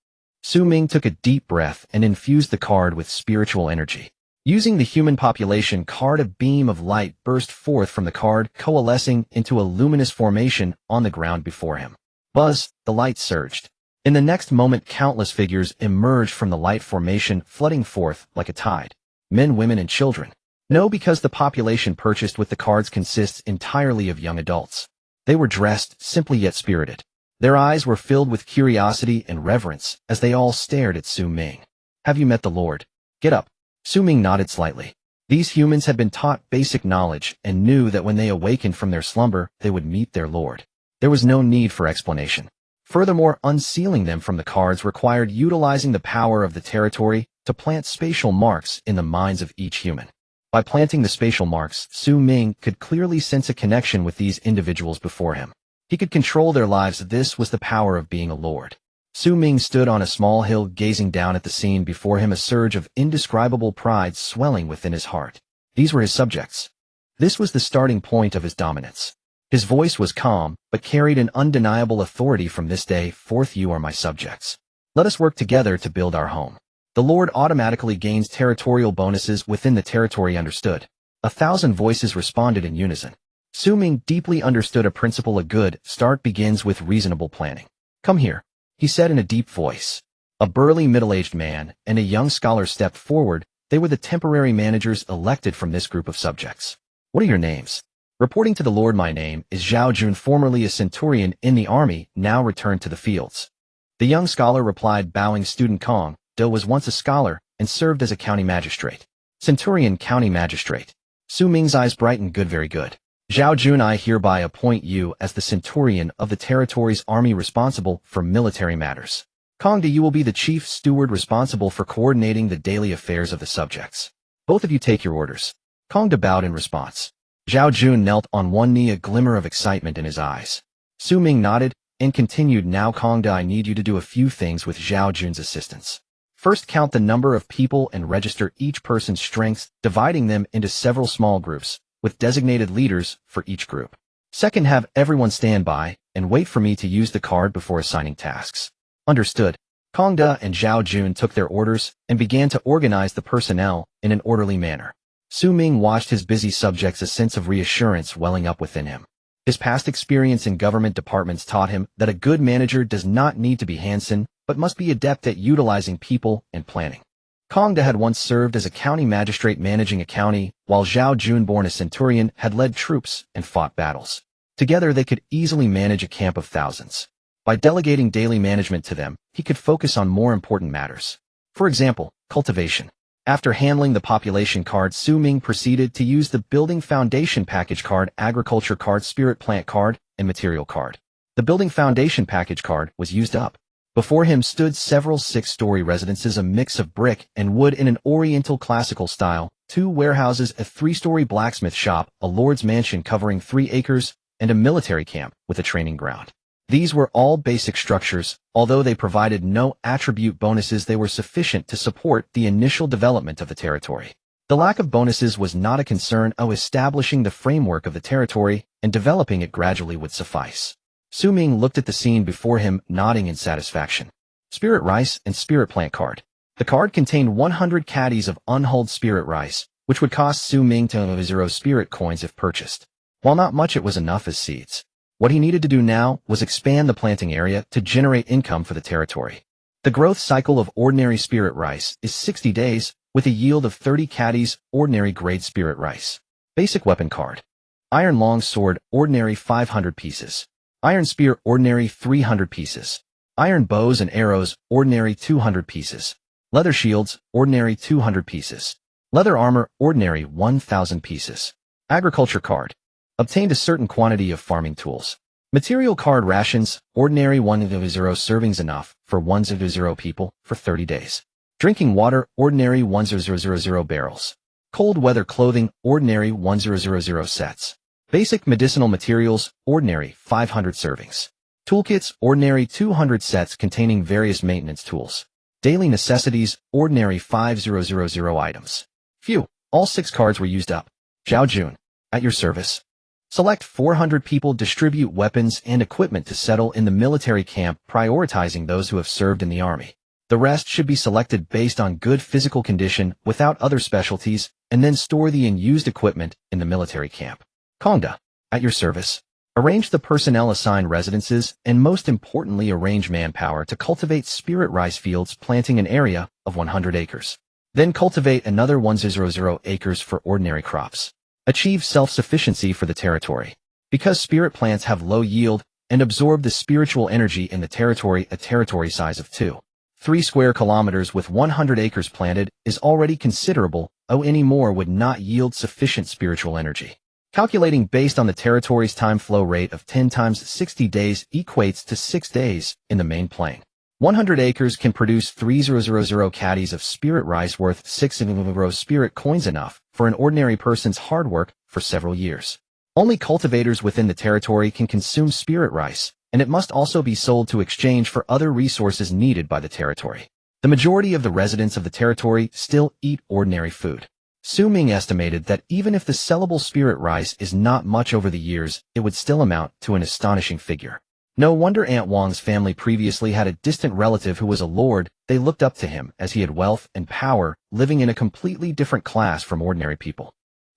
Xu Ming took a deep breath and infused the card with spiritual energy. Using the human population card, a beam of light burst forth from the card, coalescing into a luminous formation on the ground before him. Buzz, the light surged. In the next moment, countless figures emerged from the light formation, flooding forth like a tide. Men, women, and children. No, because the population purchased with the cards consists entirely of young adults. They were dressed simply yet spirited. Their eyes were filled with curiosity and reverence as they all stared at Xu Ming. "Have you met the Lord? Get up." Xu Ming nodded slightly. These humans had been taught basic knowledge and knew that when they awakened from their slumber, they would meet their Lord. There was no need for explanation. Furthermore, unsealing them from the cards required utilizing the power of the territory to plant spatial marks in the minds of each human. By planting the spatial marks, Xu Ming could clearly sense a connection with these individuals before him. He could control their lives. This was the power of being a lord. Xu Ming stood on a small hill, gazing down at the scene before him, a surge of indescribable pride swelling within his heart. These were his subjects. This was the starting point of his dominance. His voice was calm, but carried an undeniable authority. "From this day forth, you are my subjects. Let us work together to build our home." The Lord automatically gains territorial bonuses within the territory. Understood. 1,000 voices responded in unison. Xu Ming deeply understood a principle: a good start begins with reasonable planning. "Come here," he said in a deep voice. A burly middle-aged man and a young scholar stepped forward. They were the temporary managers elected from this group of subjects. "What are your names?" Reporting to the Lord, "My name is Zhao Jun, formerly a centurion in the army, now returned to the fields." The young scholar replied, bowing. "Student Kong Do was once a scholar and served as a county magistrate." "Centurion, county magistrate." Xu Ming's eyes brightened. "Good, very good. Zhao Jun, I hereby appoint you as the centurion of the territory's army, responsible for military matters. Kong Do, you will be the chief steward, responsible for coordinating the daily affairs of the subjects. Both of you take your orders." Kong Do bowed in response. Zhao Jun knelt on one knee, a glimmer of excitement in his eyes. Xu Ming nodded and continued, "Now Kong Do, I need you to do a few things with Zhao Jun's assistance. First, count the number of people and register each person's strengths, dividing them into several small groups, with designated leaders for each group. Second, have everyone stand by and wait for me to use the card before assigning tasks." Understood. Kong Do and Zhao Jun took their orders and began to organize the personnel in an orderly manner. Xu Ming watched his busy subjects, a sense of reassurance welling up within him. His past experience in government departments taught him that a good manager does not need to be handsome, but must be adept at utilizing people and planning. Kong Do had once served as a county magistrate managing a county, while Zhao Jun, born a centurion, had led troops and fought battles. Together they could easily manage a camp of thousands. By delegating daily management to them, he could focus on more important matters. For example, cultivation. After handling the population card, Xu Ming proceeded to use the building foundation package card, agriculture card, spirit plant card, and material card. The building foundation package card was used up. Before him stood several 6-story residences, a mix of brick and wood in an Oriental classical style, 2 warehouses, a 3-story blacksmith shop, a lord's mansion covering 3 acres, and a military camp with a training ground. These were all basic structures. Although they provided no attribute bonuses, they were sufficient to support the initial development of the territory. The lack of bonuses was not a concern. Establishing the framework of the territory and developing it gradually would suffice. Xu Ming looked at the scene before him, nodding in satisfaction. Spirit rice and spirit plant card. The card contained 100 caddies of unhulled spirit rice, which would cost Xu Ming 0 spirit coins if purchased. While not much, it was enough as seeds. What he needed to do now was expand the planting area to generate income for the territory. The growth cycle of ordinary spirit rice is 60 days, with a yield of 30 caddies, ordinary grade spirit rice. Basic weapon card. Iron long sword, ordinary 500 pieces. Iron spear, ordinary 300 pieces. Iron bows and arrows, ordinary 200 pieces. Leather shields, ordinary 200 pieces. Leather armor, ordinary 1,000 pieces. Agriculture card. Obtained a certain quantity of farming tools. Material card rations, ordinary 100 servings, enough for 100 people for 30 days. Drinking water, ordinary 1000 barrels. Cold weather clothing, ordinary 1000 sets. Basic medicinal materials, ordinary 500 servings. Toolkits, ordinary 200 sets containing various maintenance tools. Daily necessities, ordinary 5000 items. Phew, all 6 cards were used up. Zhao Jun, at your service. Select 400 people, distribute weapons and equipment to settle in the military camp, prioritizing those who have served in the army. The rest should be selected based on good physical condition without other specialties, and then store the unused equipment in the military camp. Kongda, at your service. Arrange the personnel, assign residences, and most importantly, arrange manpower to cultivate spirit rice fields, planting an area of 100 acres. Then cultivate another 100 acres for ordinary crops. Achieve self-sufficiency for the territory. Because spirit plants have low yield and absorb the spiritual energy in the territory, a territory size of 2.3 square kilometers with 100 acres planted is already considerable. Any more would not yield sufficient spiritual energy. Calculating based on the territory's time flow rate of 10 times 60 days equates to 6 days in the main plain. 100 acres can produce 300 caddies of spirit rice worth 600 spirit coins, enough for an ordinary person's hard work for several years. Only cultivators within the territory can consume spirit rice, and it must also be sold to exchange for other resources needed by the territory. The majority of the residents of the territory still eat ordinary food. Xu Ming estimated that even if the sellable spirit rice is not much over the years, it would still amount to an astonishing figure. No wonder Aunt Wang's family previously had a distant relative who was a lord. They looked up to him as he had wealth and power, living in a completely different class from ordinary people.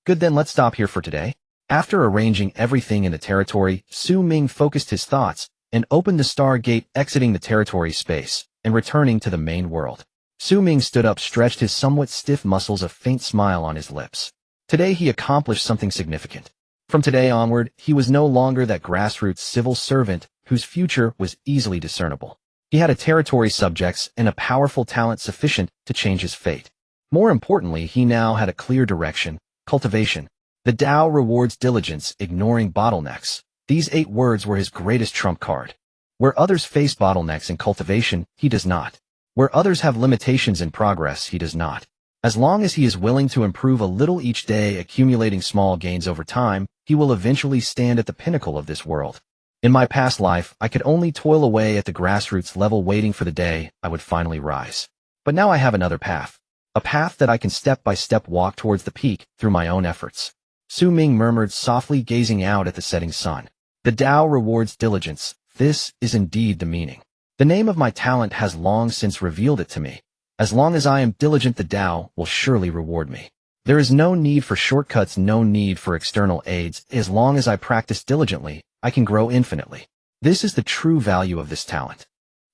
Good, then let's stop here for today. After arranging everything in the territory, Xu Ming focused his thoughts and opened the star gate, exiting the territory space and returning to the main world. Xu Ming stood up, stretched his somewhat stiff muscles, a faint smile on his lips. Today he accomplished something significant. From today onward, he was no longer that grassroots civil servant whose future was easily discernible. He had a territory, subjects, and a powerful talent sufficient to change his fate. More importantly, he now had a clear direction: cultivation. The Tao rewards diligence, ignoring bottlenecks. These 8 words were his greatest trump card. Where others face bottlenecks in cultivation, he does not. Where others have limitations in progress, he does not. As long as he is willing to improve a little each day, accumulating small gains over time, he will eventually stand at the pinnacle of this world. In my past life, I could only toil away at the grassroots level, waiting for the day I would finally rise. But now I have another path. A path that I can step by step walk towards the peak through my own efforts. Xu Ming murmured softly, gazing out at the setting sun. The Tao rewards diligence. This is indeed the meaning. The name of my talent has long since revealed it to me. As long as I am diligent, the Tao will surely reward me. There is no need for shortcuts, no need for external aids. As long as I practice diligently, I can grow infinitely. This is the true value of this talent.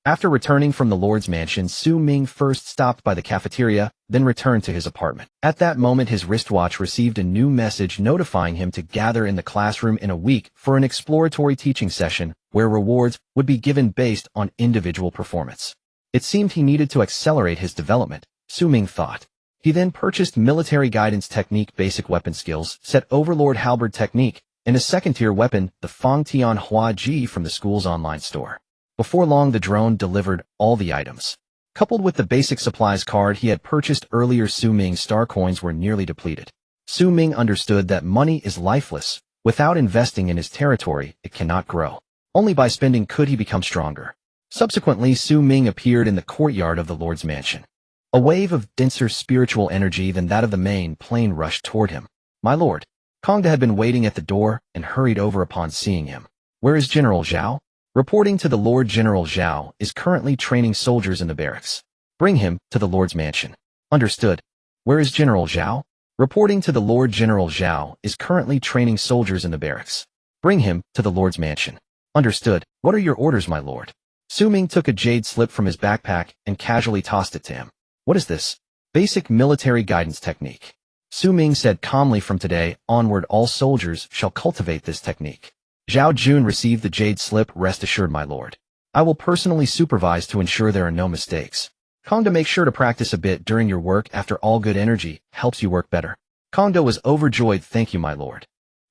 After returning from the Lord's mansion, Xu Ming first stopped by the cafeteria, then returned to his apartment. At that moment, his wristwatch received a new message notifying him to gather in the classroom in a week for an exploratory teaching session where rewards would be given based on individual performance. It seemed he needed to accelerate his development, Xu Ming thought. He then purchased military guidance technique, basic weapon skills, set overlord halberd technique, and a second-tier weapon, the Fang Tian Hua Ji from the school's online store. Before long, the drone delivered all the items. Coupled with the basic supplies card he had purchased earlier, Xu Ming's star coins were nearly depleted. Xu Ming understood that money is lifeless. Without investing in his territory, it cannot grow. Only by spending could he become stronger. Subsequently, Xu Ming appeared in the courtyard of the Lord's mansion. A wave of denser spiritual energy than that of the main plane rushed toward him. "My lord." Kongda had been waiting at the door and hurried over upon seeing him. "Where is General Zhao?" Reporting to the Lord. General Zhao is currently training soldiers in the barracks. Bring him to the Lord's mansion. Understood. Where is General Zhao? Reporting to the Lord. General Zhao is currently training soldiers in the barracks. Bring him to the Lord's mansion. Understood. What are your orders, my lord? Xu Ming took a jade slip from his backpack and casually tossed it to him. What is this? Basic military guidance technique. Xu Ming said calmly, from today onward all soldiers shall cultivate this technique. Zhao Jun received the jade slip. Rest assured, my lord. I will personally supervise to ensure there are no mistakes. Kongda, make sure to practice a bit during your work. After all, good energy helps you work better. Kongda was overjoyed. Thank you, my lord.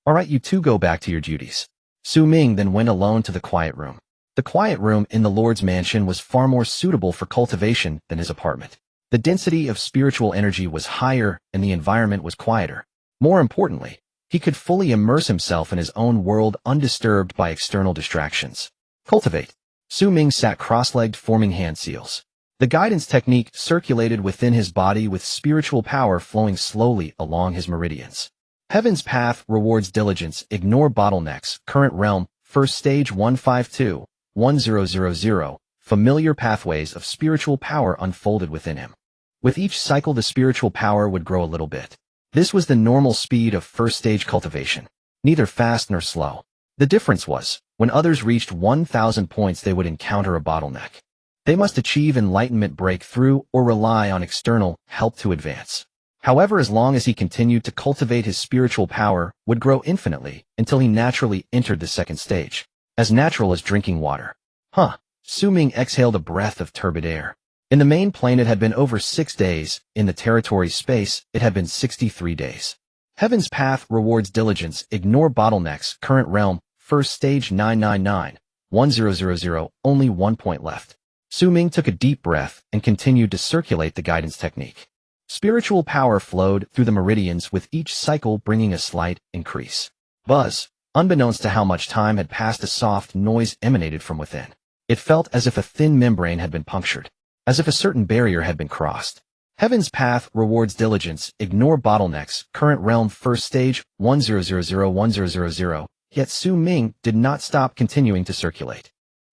All right, you two go back to your duties. Xu Ming then went alone to the quiet room. The quiet room in the Lord's mansion was far more suitable for cultivation than his apartment. The density of spiritual energy was higher and the environment was quieter. More importantly, he could fully immerse himself in his own world undisturbed by external distractions. Cultivate. Xu Ming sat cross-legged, forming hand seals. The guidance technique circulated within his body with spiritual power flowing slowly along his meridians. Heaven's path rewards diligence. Ignore bottlenecks. Current realm, first stage 152-1000. Familiar pathways of spiritual power unfolded within him. With each cycle, the spiritual power would grow a little bit. This was the normal speed of first-stage cultivation, neither fast nor slow. The difference was, when others reached 1,000 points, they would encounter a bottleneck. They must achieve enlightenment breakthrough or rely on external help to advance. However, as long as he continued to cultivate, his spiritual power would grow infinitely until he naturally entered the second stage, as natural as drinking water. Xu Ming exhaled a breath of turbid air. In the main plane it had been over 6 days, in the territory space it had been 63 days. Heaven's path rewards diligence. Ignore bottlenecks. Current realm, first stage 999-1000. Only 1 point left. Xu Ming took a deep breath and continued to circulate the guidance technique. Spiritual power flowed through the meridians with each cycle, bringing a slight increase. Buzz. Unbeknownst to how much time had passed, a soft noise emanated from within. It felt as if a thin membrane had been punctured, as if a certain barrier had been crossed. Heaven's path rewards diligence. Ignore bottlenecks. Current realm, first stage 1000-1000. Yet Xu Ming did not stop continuing to circulate.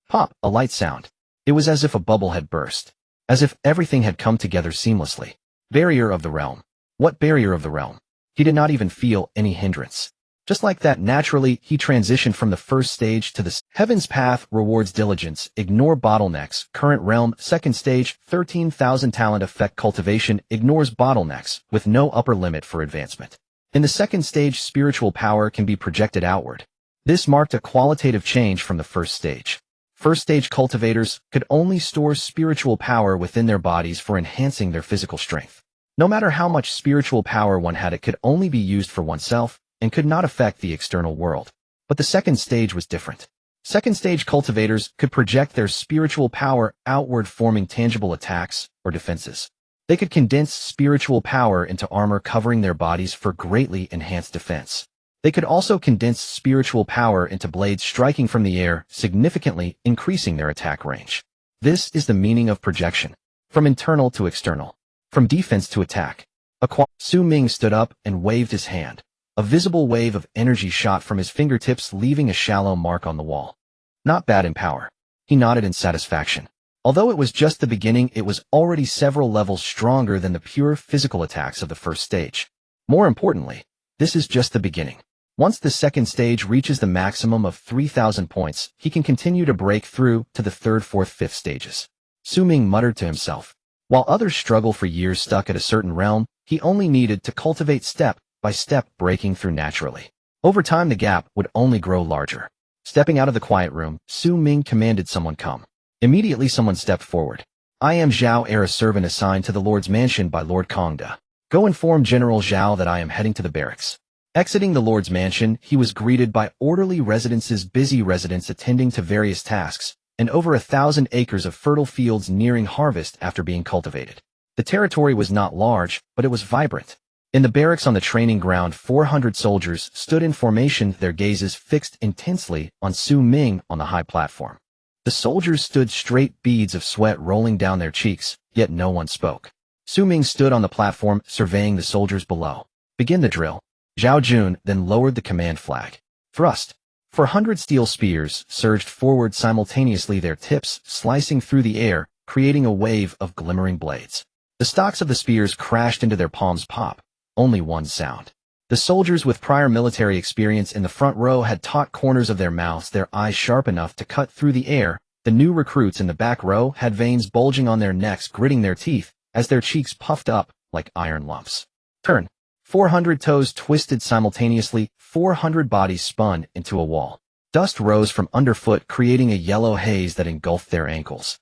Pop, a light sound. It was as if a bubble had burst, as if everything had come together seamlessly. Barrier of the realm. What barrier of the realm? He did not even feel any hindrance. Just like that, naturally, he transitioned from the first stage to the Heaven's path rewards diligence. Ignore bottlenecks. Current realm, second stage, 13,000 talent effect. Cultivation ignores bottlenecks, with no upper limit for advancement. In the second stage, spiritual power can be projected outward. This marked a qualitative change from the first stage. First stage cultivators could only store spiritual power within their bodies for enhancing their physical strength. No matter how much spiritual power one had, it could only be used for oneself and could not affect the external world. But the second stage was different. Second stage cultivators could project their spiritual power outward, forming tangible attacks or defenses. They could condense spiritual power into armor, covering their bodies for greatly enhanced defense. They could also condense spiritual power into blades striking from the air, significantly increasing their attack range. This is the meaning of projection. From internal to external. From defense to attack. Xu Ming stood up and waved his hand. A visible wave of energy shot from his fingertips, leaving a shallow mark on the wall. Not bad in power. He nodded in satisfaction. Although it was just the beginning, it was already several levels stronger than the pure physical attacks of the first stage. More importantly, this is just the beginning. Once the second stage reaches the maximum of 3,000 points, he can continue to break through to the third, fourth, fifth stages. Xu Ming muttered to himself. While others struggle for years stuck at a certain realm, he only needed to cultivate step by step, breaking through naturally. Over time, the gap would only grow larger. Stepping out of the quiet room, Xu Ming commanded someone come. Immediately someone stepped forward. I am Zhao, heir, a servant assigned to the Lord's mansion by Lord Kongda. Go inform General Zhao that I am heading to the barracks. Exiting the Lord's mansion, he was greeted by orderly busy residents attending to various tasks, and over 1,000 acres of fertile fields nearing harvest after being cultivated. The territory was not large, but it was vibrant. In the barracks on the training ground, 400 soldiers stood in formation, their gazes fixed intensely on Xu Ming on the high platform. The soldiers stood straight, beads of sweat rolling down their cheeks, yet no one spoke. Xu Ming stood on the platform, surveying the soldiers below. "Begin the drill." Zhao Jun then lowered the command flag. "Thrust." 400 steel spears surged forward simultaneously, their tips slicing through the air, creating a wave of glimmering blades. The stocks of the spears crashed into their palms. Pop. Only one sound. The soldiers with prior military experience in the front row had taut corners of their mouths, their eyes sharp enough to cut through the air. The new recruits in the back row had veins bulging on their necks, gritting their teeth as their cheeks puffed up like iron lumps. Turn. 400 toes twisted simultaneously, 400 bodies spun into a wall. Dust rose from underfoot, creating a yellow haze that engulfed their ankles.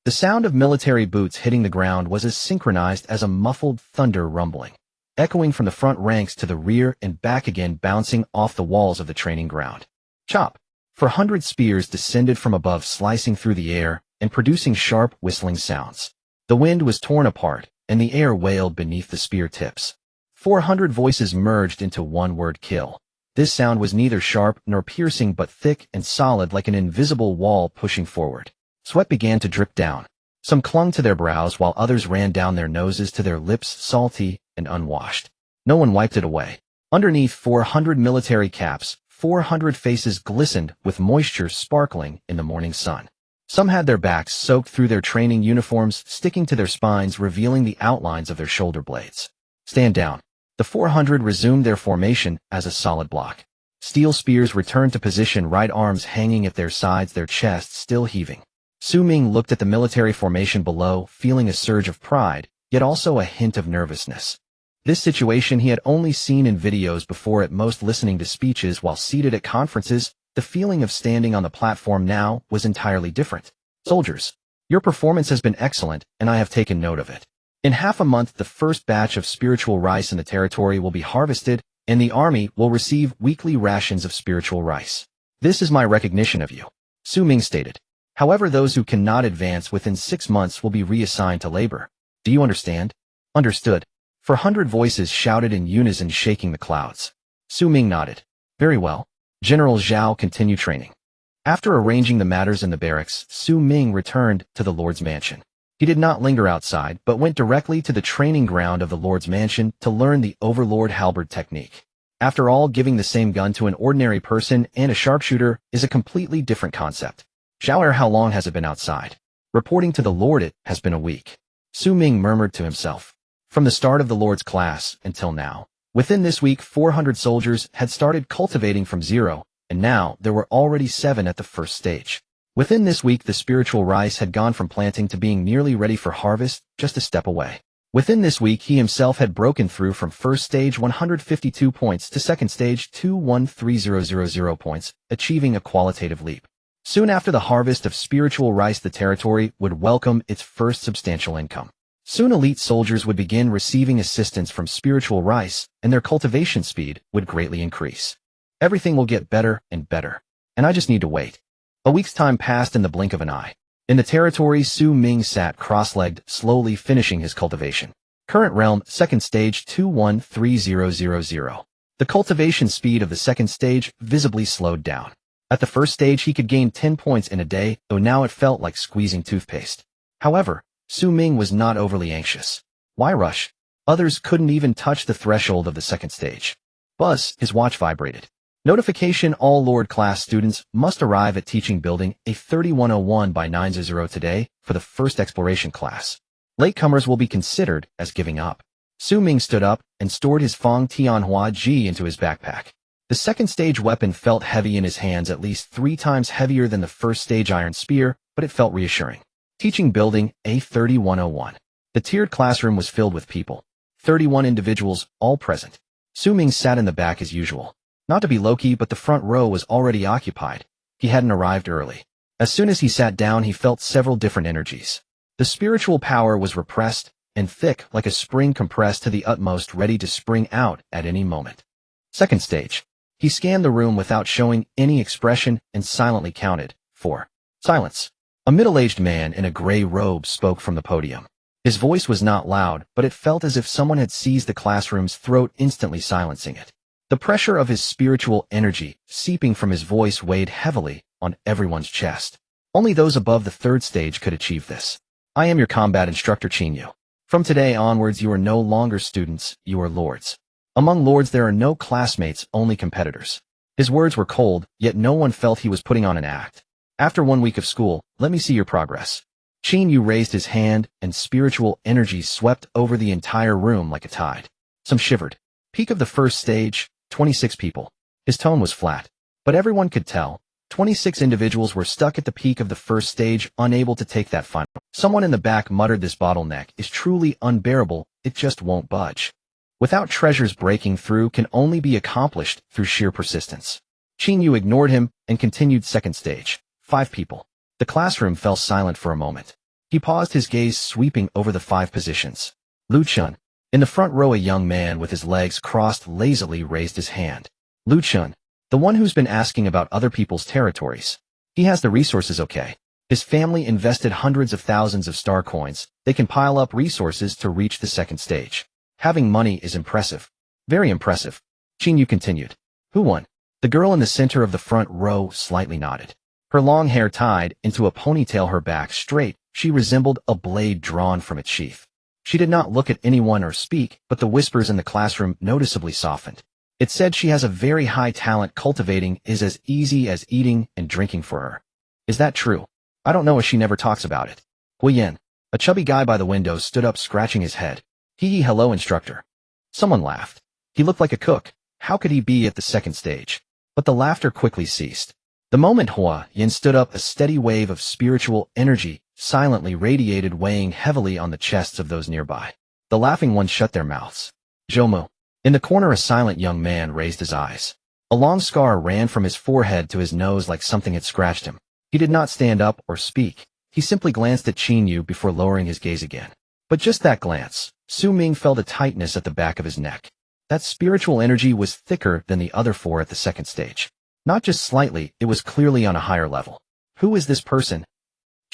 The sound of military boots hitting the ground was as synchronized as a muffled thunder rumbling, echoing from the front ranks to the rear and back again, bouncing off the walls of the training ground. Chop. 400 spears descended from above, slicing through the air and producing sharp, whistling sounds. The wind was torn apart, and the air wailed beneath the spear tips. 400 voices merged into one word: kill. This sound was neither sharp nor piercing, but thick and solid, like an invisible wall pushing forward. Sweat began to drip down. Some clung to their brows, while others ran down their noses to their lips, salty and unwashed. No one wiped it away. Underneath 400 military caps, 400 faces glistened with moisture, sparkling in the morning sun. Some had their backs soaked through their training uniforms, sticking to their spines, revealing the outlines of their shoulder blades. "Stand down." The 400 resumed their formation as a solid block. Steel spears returned to position, right arms hanging at their sides, their chests still heaving. Xu Ming looked at the military formation below, feeling a surge of pride, yet also a hint of nervousness. This situation he had only seen in videos before, at most listening to speeches while seated at conferences. The feeling of standing on the platform now was entirely different. "Soldiers, your performance has been excellent, and I have taken note of it. In half a month, the first batch of spiritual rice in the territory will be harvested, and the army will receive weekly rations of spiritual rice. This is my recognition of you," Xu Ming stated. "However, those who cannot advance within 6 months will be reassigned to labor. Do you understand?" "Understood." 400 voices shouted in unison, shaking the clouds. Xu Ming nodded. "Very well. General Zhao, continue training." After arranging the matters in the barracks, Xu Ming returned to the Lord's mansion. He did not linger outside, but went directly to the training ground of the Lord's mansion to learn the overlord halberd technique. After all, giving the same gun to an ordinary person and a sharpshooter is a completely different concept. "Zhao, how long has it been outside?" "Reporting to the Lord, it has been a week." Xu Ming murmured to himself. From the start of the Lord's class until now, within this week, 400 soldiers had started cultivating from zero, and now there were already 7 at the first stage. Within this week, the spiritual rice had gone from planting to being nearly ready for harvest, just a step away. Within this week, he himself had broken through from first stage 152 points to second stage 213,000 points, achieving a qualitative leap. Soon after the harvest of spiritual rice, the territory would welcome its first substantial income. Soon elite soldiers would begin receiving assistance from spiritual rice, and their cultivation speed would greatly increase. Everything will get better and better, and I just need to wait. A week's time passed in the blink of an eye. In the territory, Xu Ming sat cross-legged, slowly finishing his cultivation. Current realm, second stage 213,000. The cultivation speed of the second stage visibly slowed down. At the first stage, he could gain 10 points in a day, though now it felt like squeezing toothpaste. However, Xu Ming was not overly anxious. Why rush? Others couldn't even touch the threshold of the second stage. Buzz, his watch vibrated. Notification: all Lord class students must arrive at Teaching Building A3101 by 9:00 today for the first exploration class. Latecomers will be considered as giving up. Xu Ming stood up and stored his Feng Tianhua Ji into his backpack. The second stage weapon felt heavy in his hands, at least 3 times heavier than the first stage iron spear, but it felt reassuring. Teaching Building A3101. The tiered classroom was filled with people. 31 individuals, all present. Xu Ming sat in the back as usual. Not to be low-key, but the front row was already occupied. He hadn't arrived early. As soon as he sat down, he felt several different energies. The spiritual power was repressed and thick, like a spring compressed to the utmost, ready to spring out at any moment. Second stage. He scanned the room without showing any expression and silently counted. 4. Silence. A middle-aged man in a gray robe spoke from the podium. His voice was not loud, but it felt as if someone had seized the classroom's throat, instantly silencing it. The pressure of his spiritual energy seeping from his voice weighed heavily on everyone's chest. Only those above the third stage could achieve this. I am your combat instructor, Xu. From today onwards, you are no longer students, you are lords. Among lords there are no classmates, only competitors. His words were cold, yet no one felt he was putting on an act. After 1 week of school, let me see your progress. Xu raised his hand, and spiritual energy swept over the entire room like a tide. Some shivered. Peak of the first stage, 26 people. His tone was flat, but everyone could tell. 26 individuals were stuck at the peak of the first stage, unable to take that final. Someone in the back muttered, "This bottleneck is truly unbearable, it just won't budge." Without treasures, breaking through can only be accomplished through sheer persistence. Xu ignored him and continued. Second stage. 5 people. The classroom fell silent for a moment. He paused, his gaze sweeping over the 5 positions. Lu Chun. In the front row, a young man with his legs crossed lazily raised his hand. Lu Chun. The one who's been asking about other people's territories. He has the resources, okay. His family invested hundreds of thousands of star coins. They can pile up resources to reach the second stage. Having money is impressive. Very impressive. Xu continued. Who won? The girl in the center of the front row slightly nodded. Her long hair tied into a ponytail, her back straight, she resembled a blade drawn from its sheath. She did not look at anyone or speak, but the whispers in the classroom noticeably softened. It said she has a very high talent. Cultivating is as easy as eating and drinking for her. Is that true? I don't know, as she never talks about it. Guiyan, a chubby guy by the window, stood up, scratching his head. Hee, hello, instructor. Someone laughed. He looked like a cook. How could he be at the second stage? But the laughter quickly ceased. The moment Hua Yin stood up, a steady wave of spiritual energy silently radiated, weighing heavily on the chests of those nearby. The laughing ones shut their mouths. Zhou. In the corner, a silent young man raised his eyes. A long scar ran from his forehead to his nose like something had scratched him. He did not stand up or speak. He simply glanced at Xu before lowering his gaze again. But just that glance, Xu Ming felt a tightness at the back of his neck. That spiritual energy was thicker than the other 4 at the second stage. Not just slightly, it was clearly on a higher level. Who is this person?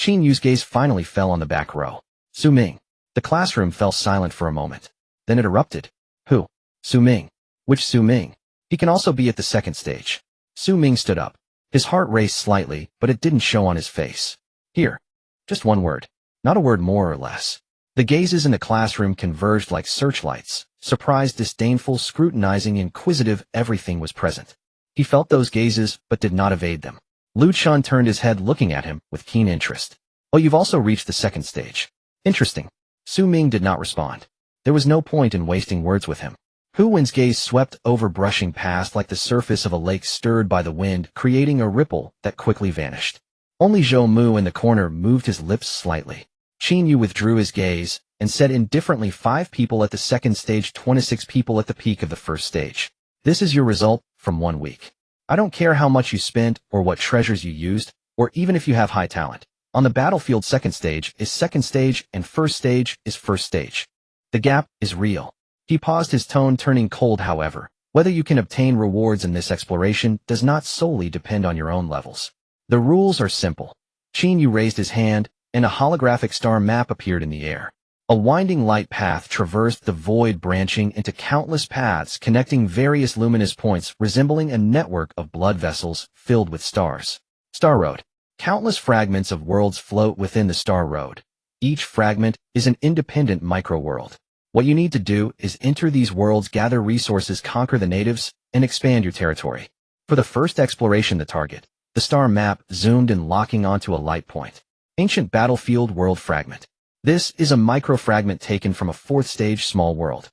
Xu's gaze finally fell on the back row. Xu Ming. The classroom fell silent for a moment. Then it erupted. Who? Xu Ming. Which Xu Ming? He can also be at the second stage. Xu Ming stood up. His heart raced slightly, but it didn't show on his face. Here. Just one word. Not a word more or less. The gazes in the classroom converged like searchlights. Surprised, disdainful, scrutinizing, inquisitive, everything was present. He felt those gazes, but did not evade them. Lu Chun turned his head, looking at him with keen interest. Oh, you've also reached the second stage. Interesting. Xu Ming did not respond. There was no point in wasting words with him. Hu Wen's gaze swept over, brushing past like the surface of a lake stirred by the wind, creating a ripple that quickly vanished. Only Zhou Mu in the corner moved his lips slightly. Xu withdrew his gaze and said indifferently, 5 people at the second stage, 26 people at the peak of the first stage. This is your result from 1 week. I don't care how much you spent or what treasures you used, or even if you have high talent. On the battlefield, second stage is second stage and first stage is first stage. The gap is real. He paused, his tone turning cold. However, whether you can obtain rewards in this exploration does not solely depend on your own levels. The rules are simple. Xu raised his hand, and a holographic star map appeared in the air. A winding light path traversed the void, branching into countless paths connecting various luminous points, resembling a network of blood vessels filled with stars. Star Road. Countless fragments of worlds float within the Star Road. Each fragment is an independent micro-world. What you need to do is enter these worlds, gather resources, conquer the natives, and expand your territory. For the first exploration, the target, the star map, zoomed in, locking onto a light point. Ancient battlefield world fragment. This is a microfragment taken from a 4th stage small world.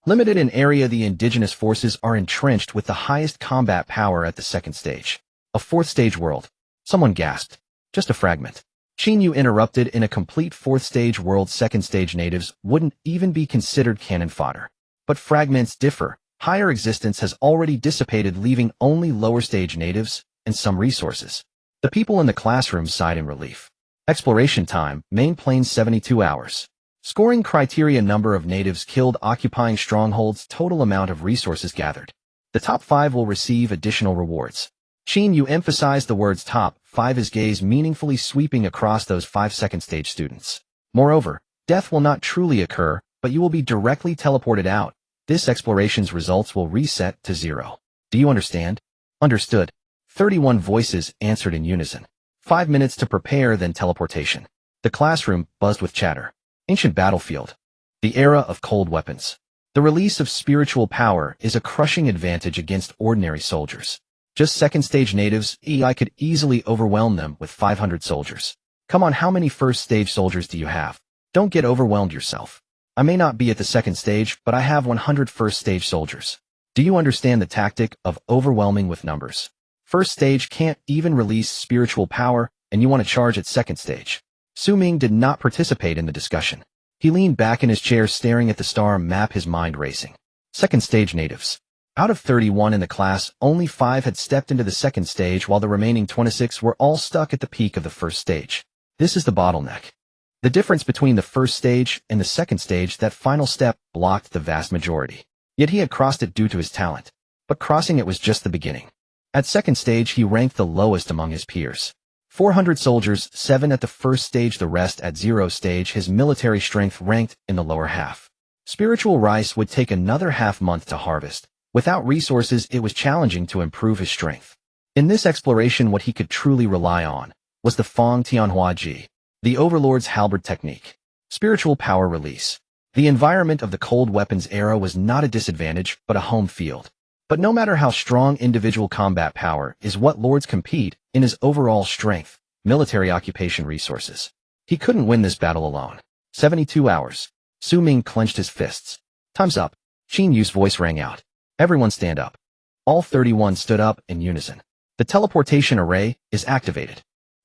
Limited in area, the indigenous forces are entrenched with the highest combat power at the second stage. A 4th stage world. Someone gasped. Just a fragment. Xu interrupted. In a complete 4th stage world, second stage natives wouldn't even be considered cannon fodder. But fragments differ. Higher existence has already dissipated, leaving only lower stage natives and some resources. The people in the classroom sighed in relief. Exploration time, main plane 72 hours. Scoring criteria, number of natives killed occupying strongholds, total amount of resources gathered. The top 5 will receive additional rewards. Qin, you emphasize the words top 5 as gaze meaningfully sweeping across those 5 second stage students. Moreover, death will not truly occur, but you will be directly teleported out. This exploration's results will reset to 0. Do you understand? Understood. 31 voices answered in unison. 5 minutes to prepare, then teleportation. The classroom buzzed with chatter. Ancient battlefield. The era of cold weapons. The release of spiritual power is a crushing advantage against ordinary soldiers. Just second stage natives, I could easily overwhelm them with 500 soldiers. Come on, how many first stage soldiers do you have? Don't get overwhelmed yourself. I may not be at the second stage, but I have 100 first stage soldiers. Do you understand the tactic of overwhelming with numbers? First stage can't even release spiritual power, and you want to charge at second stage. Xu Ming did not participate in the discussion. He leaned back in his chair staring at the star map, his mind racing. Second stage natives. Out of 31 in the class, only 5 had stepped into the second stage while the remaining 26 were all stuck at the peak of the first stage. This is the bottleneck. The difference between the first stage and the second stage, that final step, blocked the vast majority. Yet he had crossed it due to his talent. But crossing it was just the beginning. At second stage, he ranked the lowest among his peers. 400 soldiers, 7 at the first stage, the rest at 0 stage. His military strength ranked in the lower half. Spiritual rice would take another half-month to harvest. Without resources, it was challenging to improve his strength. In this exploration, what he could truly rely on was the Fong Tianhua Ji, the Overlord's halberd technique. Spiritual power release. The environment of the cold weapons era was not a disadvantage, but a home field. But no matter how strong individual combat power is, what lords compete in is overall strength, military occupation resources. He couldn't win this battle alone. 72 hours. Xu Ming clenched his fists. Time's up. Qin Yu's voice rang out. Everyone stand up. All 31 stood up in unison. The teleportation array is activated.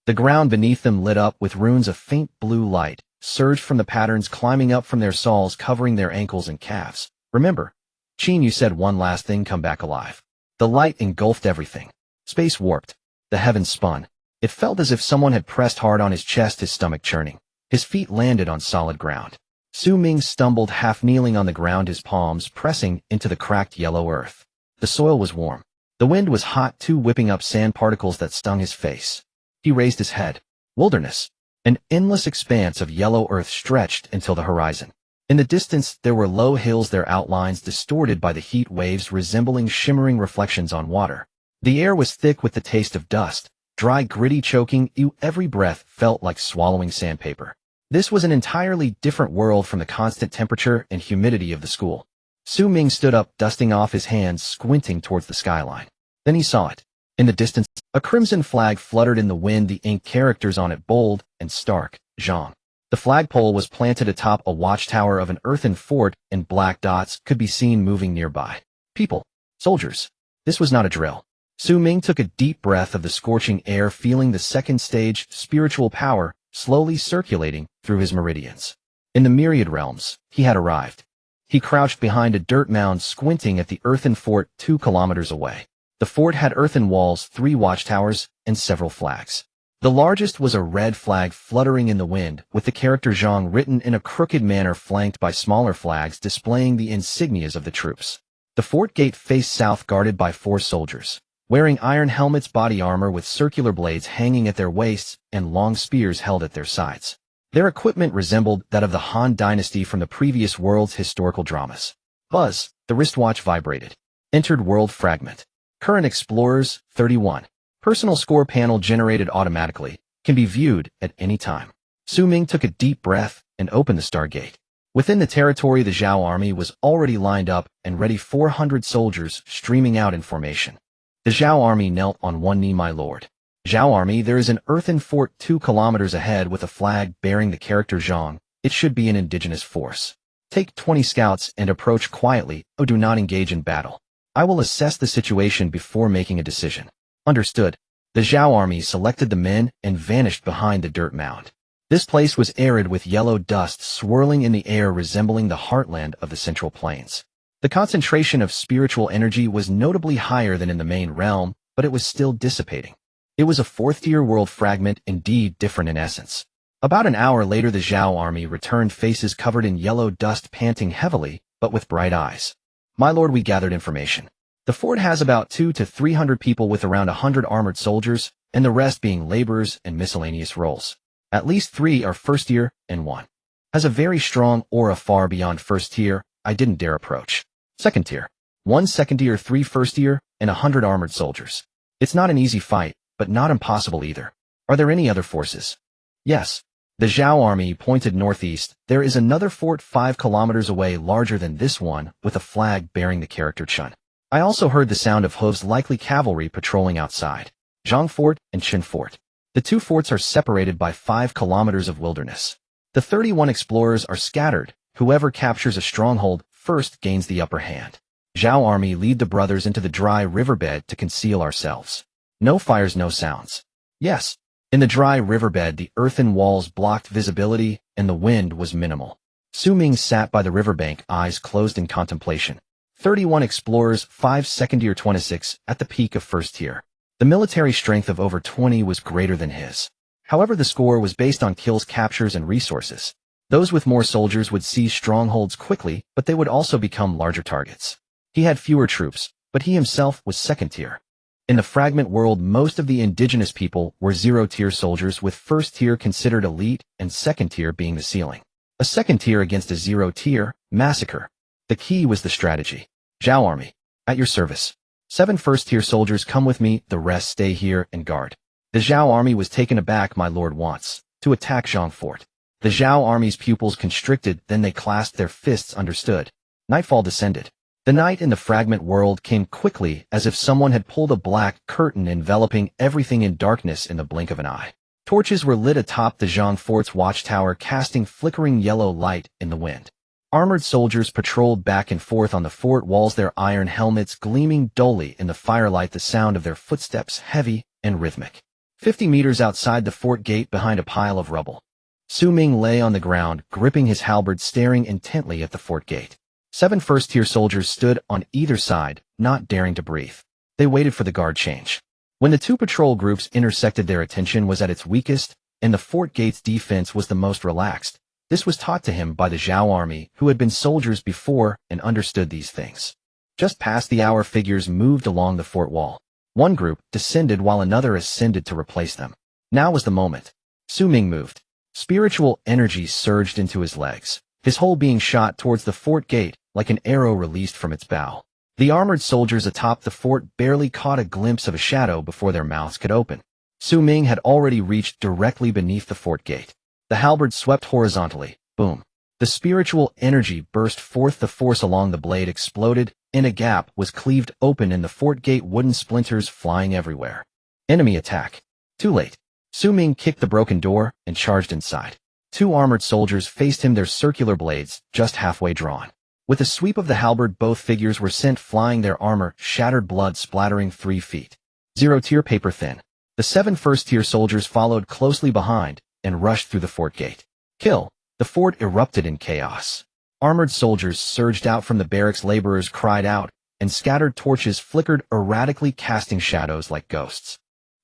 The ground beneath them lit up with runes of faint blue light, surged from the patterns climbing up from their soles, covering their ankles and calves. Remember, Qin Yu said one last thing, come back alive. The light engulfed everything. Space warped. The heavens spun. It felt as if someone had pressed hard on his chest, his stomach churning. His feet landed on solid ground. Xu Ming stumbled, half kneeling on the ground, his palms pressing into the cracked yellow earth. The soil was warm. The wind was hot too, whipping up sand particles that stung his face. He raised his head. Wilderness. An endless expanse of yellow earth stretched until the horizon. In the distance, there were low hills, their outlines distorted by the heat waves, resembling shimmering reflections on water. The air was thick with the taste of dust, dry, gritty, choking. Every breath felt like swallowing sandpaper. This was an entirely different world from the constant temperature and humidity of the school. Xu Ming stood up, dusting off his hands, squinting towards the skyline. Then he saw it. In the distance, a crimson flag fluttered in the wind, the ink characters on it bold and stark, Zhang. The flagpole was planted atop a watchtower of an earthen fort, and black dots could be seen moving nearby. People. Soldiers. This was not a drill. Xu Ming took a deep breath of the scorching air, feeling the second stage spiritual power slowly circulating through his meridians. In the myriad realms, he had arrived. He crouched behind a dirt mound, squinting at the earthen fort 2 kilometers away. The fort had earthen walls, 3 watchtowers, and several flags. The largest was a red flag fluttering in the wind, with the character Zhang written in a crooked manner, flanked by smaller flags displaying the insignias of the troops. The fort gate faced south, guarded by 4 soldiers, wearing iron helmets, body armor with circular blades hanging at their waists, and long spears held at their sides. Their equipment resembled that of the Han Dynasty from the previous world's historical dramas. Buzz, the wristwatch vibrated. Entered world fragment. Current explorers, 31. Personal score panel generated automatically, can be viewed at any time. Xu Ming took a deep breath and opened the Stargate. Within the territory, the Zhao army was already lined up and ready, 400 soldiers streaming out in formation. The Zhao army knelt on one knee. My lord. Zhao army, there is an earthen fort 2 kilometers ahead with a flag bearing the character Zhang. It should be an indigenous force. Take 20 scouts and approach quietly. Do not engage in battle. I will assess the situation before making a decision. Understood. The Zhao army selected the men and vanished behind the dirt mound. This place was arid with yellow dust swirling in the air, resembling the heartland of the Central Plains. The concentration of spiritual energy was notably higher than in the main realm, but it was still dissipating. It was a 4th-tier world fragment, indeed different in essence. About an hour later, the Zhao army returned, faces covered in yellow dust, panting heavily, but with bright eyes. My lord, we gathered information. The fort has about 200 to 300 people with around 100 armored soldiers, and the rest being laborers and miscellaneous roles. At least 3 are first tier, and 1 has a very strong aura far beyond first tier. I didn't dare approach. Second tier. 1 second tier, 3 first tier, and 100 armored soldiers. It's not an easy fight, but not impossible either. Are there any other forces? Yes. The Zhao army pointed northeast. There is another fort 5 kilometers away larger than this one, with a flag bearing the character Chun. I also heard the sound of hooves, likely cavalry patrolling outside. Zhang Fort and Qin Fort. The 2 forts are separated by 5 kilometers of wilderness. The 31 explorers are scattered. Whoever captures a stronghold first gains the upper hand. Zhao army lead the brothers into the dry riverbed to conceal ourselves. No fires, no sounds. Yes. In the dry riverbed, the earthen walls blocked visibility, and the wind was minimal. Xu Ming sat by the riverbank, eyes closed in contemplation. 31 explorers, 5 second tier, 26, at the peak of first tier. The military strength of over 20 was greater than his. However, the score was based on kills, captures, and resources. Those with more soldiers would seize strongholds quickly, but they would also become larger targets. He had fewer troops, but he himself was second tier. In the fragment world, most of the indigenous people were 0-tier soldiers, with first tier considered elite and second tier being the ceiling. A second tier against a 0-tier, massacre. The key was the strategy. Zhao army, at your service. 7 first-tier soldiers come with me, the rest stay here and guard. The Zhao army was taken aback. My lord wants to attack Zhang Fort. The Zhao army's pupils constricted, then they clasped their fists. Understood. Nightfall descended. The night in the fragment world came quickly, as if someone had pulled a black curtain enveloping everything in darkness in the blink of an eye. Torches were lit atop the Zhang Fort's watchtower, casting flickering yellow light in the wind. Armored soldiers patrolled back and forth on the fort walls, their iron helmets gleaming dully in the firelight, the sound of their footsteps heavy and rhythmic. 50 meters outside the fort gate, behind a pile of rubble, Xu Ming lay on the ground, gripping his halberd, staring intently at the fort gate. 7 first-tier soldiers stood on either side, not daring to breathe. They waited for the guard change. When the 2 patrol groups intersected, their attention was at its weakest, and the fort gate's defense was the most relaxed. This was taught to him by the Zhao army, who had been soldiers before and understood these things. Just past the hour, figures moved along the fort wall. One group descended while another ascended to replace them. Now was the moment. Xu Ming moved. Spiritual energy surged into his legs. His whole being shot towards the fort gate, like an arrow released from its bow. The armored soldiers atop the fort barely caught a glimpse of a shadow before their mouths could open. Xu Ming had already reached directly beneath the fort gate. The halberd swept horizontally. Boom. The spiritual energy burst forth. The force along the blade exploded, and a gap was cleaved open in the fort gate, wooden splinters flying everywhere. Enemy attack. Too late. Xu Ming kicked the broken door and charged inside. 2 armored soldiers faced him, their circular blades just halfway drawn. With a sweep of the halberd, both figures were sent flying, their armor shattered, blood splattering 3 feet. 0-tier, paper thin. The 7 first-tier soldiers followed closely behind and rushed through the fort gate. Kill. The fort erupted in chaos. Armored soldiers surged out from the barracks, laborers cried out, and scattered torches flickered erratically, casting shadows like ghosts.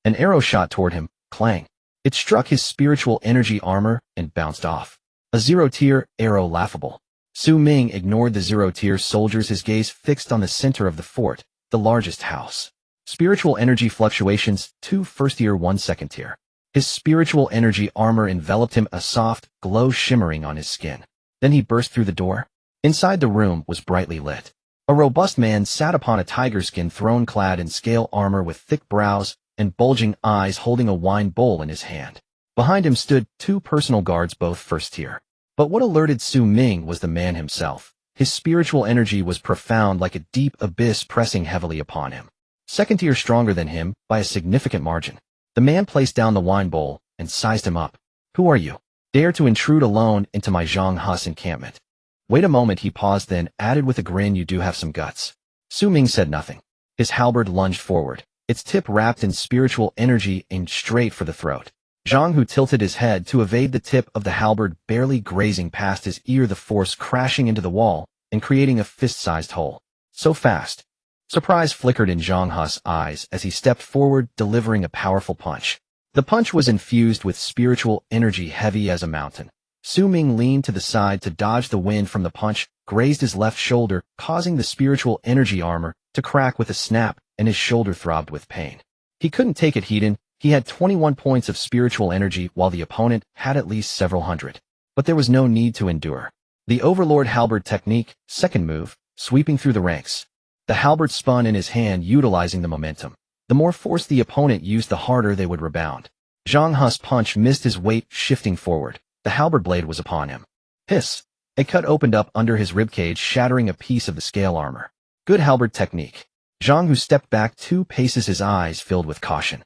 An arrow shot toward him, clang. It struck his spiritual energy armor and bounced off. A 0-tier arrow, laughable. Xu Ming ignored the 0-tier soldiers, his gaze fixed on the center of the fort, the largest house. Spiritual energy fluctuations, 2 first-tier, 1 second-tier. His spiritual energy armor enveloped him, a soft glow shimmering on his skin. Then he burst through the door. Inside, the room was brightly lit. A robust man sat upon a tiger skin throne, clad in scale armor with thick brows and bulging eyes, holding a wine bowl in his hand. Behind him stood 2 personal guards, both first tier. But what alerted Xu Ming was the man himself. His spiritual energy was profound, like a deep abyss pressing heavily upon him. Second tier, stronger than him by a significant margin. The man placed down the wine bowl and sized him up. Who are you? Dare to intrude alone into my Zhang Hus encampment? Wait a moment, he paused, then added with a grin, you do have some guts. Xu Ming said nothing. His halberd lunged forward, its tip wrapped in spiritual energy, aimed straight for the throat. Zhang Hu tilted his head to evade the tip of the halberd, barely grazing past his ear, the force crashing into the wall and creating a fist-sized hole. So fast. Surprise flickered in Zhang Hu's eyes as he stepped forward, delivering a powerful punch. The punch was infused with spiritual energy, heavy as a mountain. Xu Ming leaned to the side to dodge the wind from the punch, grazed his left shoulder, causing the spiritual energy armor to crack with a snap, and his shoulder throbbed with pain. He couldn't take it, Hedon. He had 21 points of spiritual energy while the opponent had at least several hundred. But there was no need to endure. The Overlord halberd technique, second move, sweeping through the ranks. The halberd spun in his hand, utilizing the momentum. The more force the opponent used, the harder they would rebound. Zhang He's punch missed his weight, shifting forward. The halberd blade was upon him. Hiss! A cut opened up under his ribcage, shattering a piece of the scale armor. Good halberd technique. Zhang He stepped back 2 paces, his eyes filled with caution.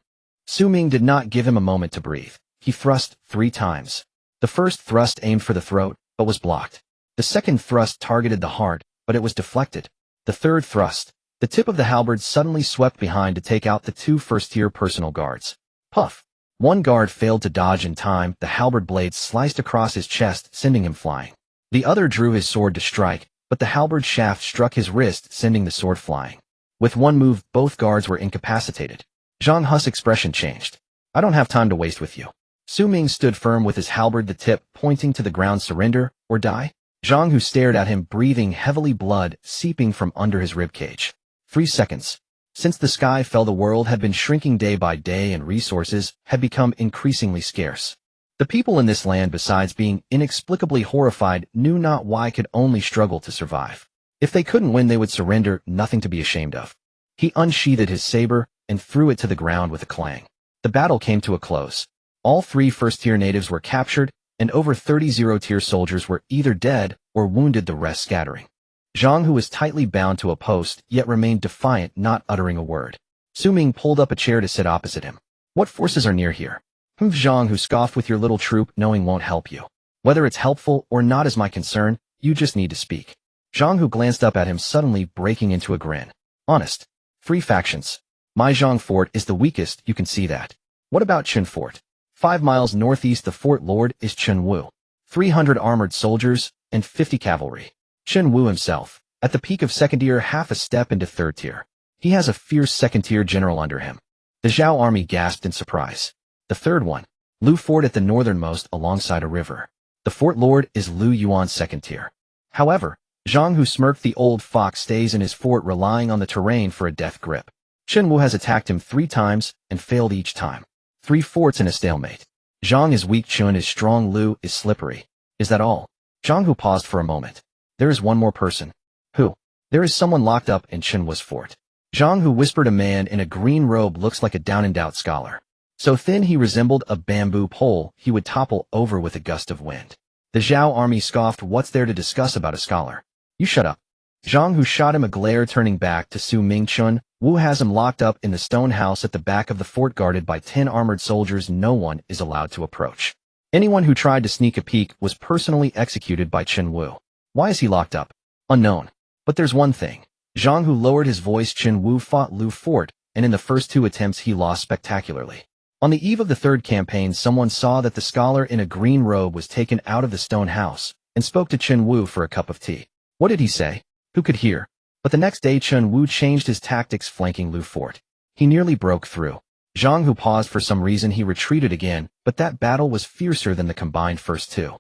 Xu Ming did not give him a moment to breathe. He thrust 3 times. The first thrust aimed for the throat, but was blocked. The second thrust targeted the heart, but it was deflected. The third thrust, the tip of the halberd suddenly swept behind to take out the 2 first-tier personal guards. Puff! One guard failed to dodge in time. The halberd blade sliced across his chest, sending him flying. The other drew his sword to strike, but the halberd shaft struck his wrist, sending the sword flying. With one move, both guards were incapacitated. Zhang He's expression changed. I don't have time to waste with you. Xu Ming stood firm with his halberd, the tip pointing to the ground. Surrender or die? Zhang He stared at him, breathing heavily, blood seeping from under his ribcage. 3 seconds. Since the sky fell, the world had been shrinking day by day and resources had become increasingly scarce. The people in this land, besides being inexplicably horrified, knew not why, could only struggle to survive. If they couldn't win, they would surrender, nothing to be ashamed of. He unsheathed his saber and threw it to the ground with a clang. The battle came to a close. All 3 first-tier natives were captured, and over 30 zero-tier soldiers were either dead or wounded, the rest scattering. Zhang He was tightly bound to a post, yet remained defiant, not uttering a word. Xu Ming pulled up a chair to sit opposite him. What forces are near here? Zhang He scoffed. With your little troop, knowing won't help you. Whether it's helpful or not is my concern, you just need to speak. Zhang He glanced up at him, suddenly breaking into a grin. Honest. 3 factions. Maizhong Fort is the weakest, you can see that. What about Chen Fort? 5 miles northeast, the fort lord is Chen Wu. 300 armored soldiers and 50 cavalry. Chen Wu himself, at the peak of 2nd tier, half a step into 3rd tier. He has a fierce 2nd tier general under him. The Zhao army gasped in surprise. The 3rd one, Lu Fort at the northernmost alongside a river. The fort lord is Lu Yuan 2nd tier. However, Zhang He smirked. The old fox stays in his fort, relying on the terrain for a death grip. Chen Wu has attacked him 3 times and failed each time. 3 forts in a stalemate. Zhang is weak, Chun is strong, Lu is slippery. Is that all? Zhang He paused for a moment. There is one more person. Who? There is someone locked up in Chen Wu's fort. Zhang He whispered. A man in a green robe, looks like a down-and-out scholar. So thin he resembled a bamboo pole, he would topple over with a gust of wind. The Zhao army scoffed. What's there to discuss about a scholar? You shut up. Zhang He shot him a glare, turning back to Xu Ming. Chun Wu has him locked up in the stone house at the back of the fort, guarded by 10 armored soldiers. No one is allowed to approach. Anyone who tried to sneak a peek was personally executed by Chen Wu. Why is he locked up? Unknown. But there's one thing. Zhang He lowered his voice. Chen Wu fought Lu Fort, and in the first 2 attempts he lost spectacularly. On the eve of the 3rd campaign, someone saw that the scholar in a green robe was taken out of the stone house and spoke to Chen Wu for a cup of tea. What did he say? Who could hear? But the next day Chen Wu changed his tactics, flanking Lu Fort. He nearly broke through. Zhang He paused. For some reason he retreated again, but that battle was fiercer than the combined first 2.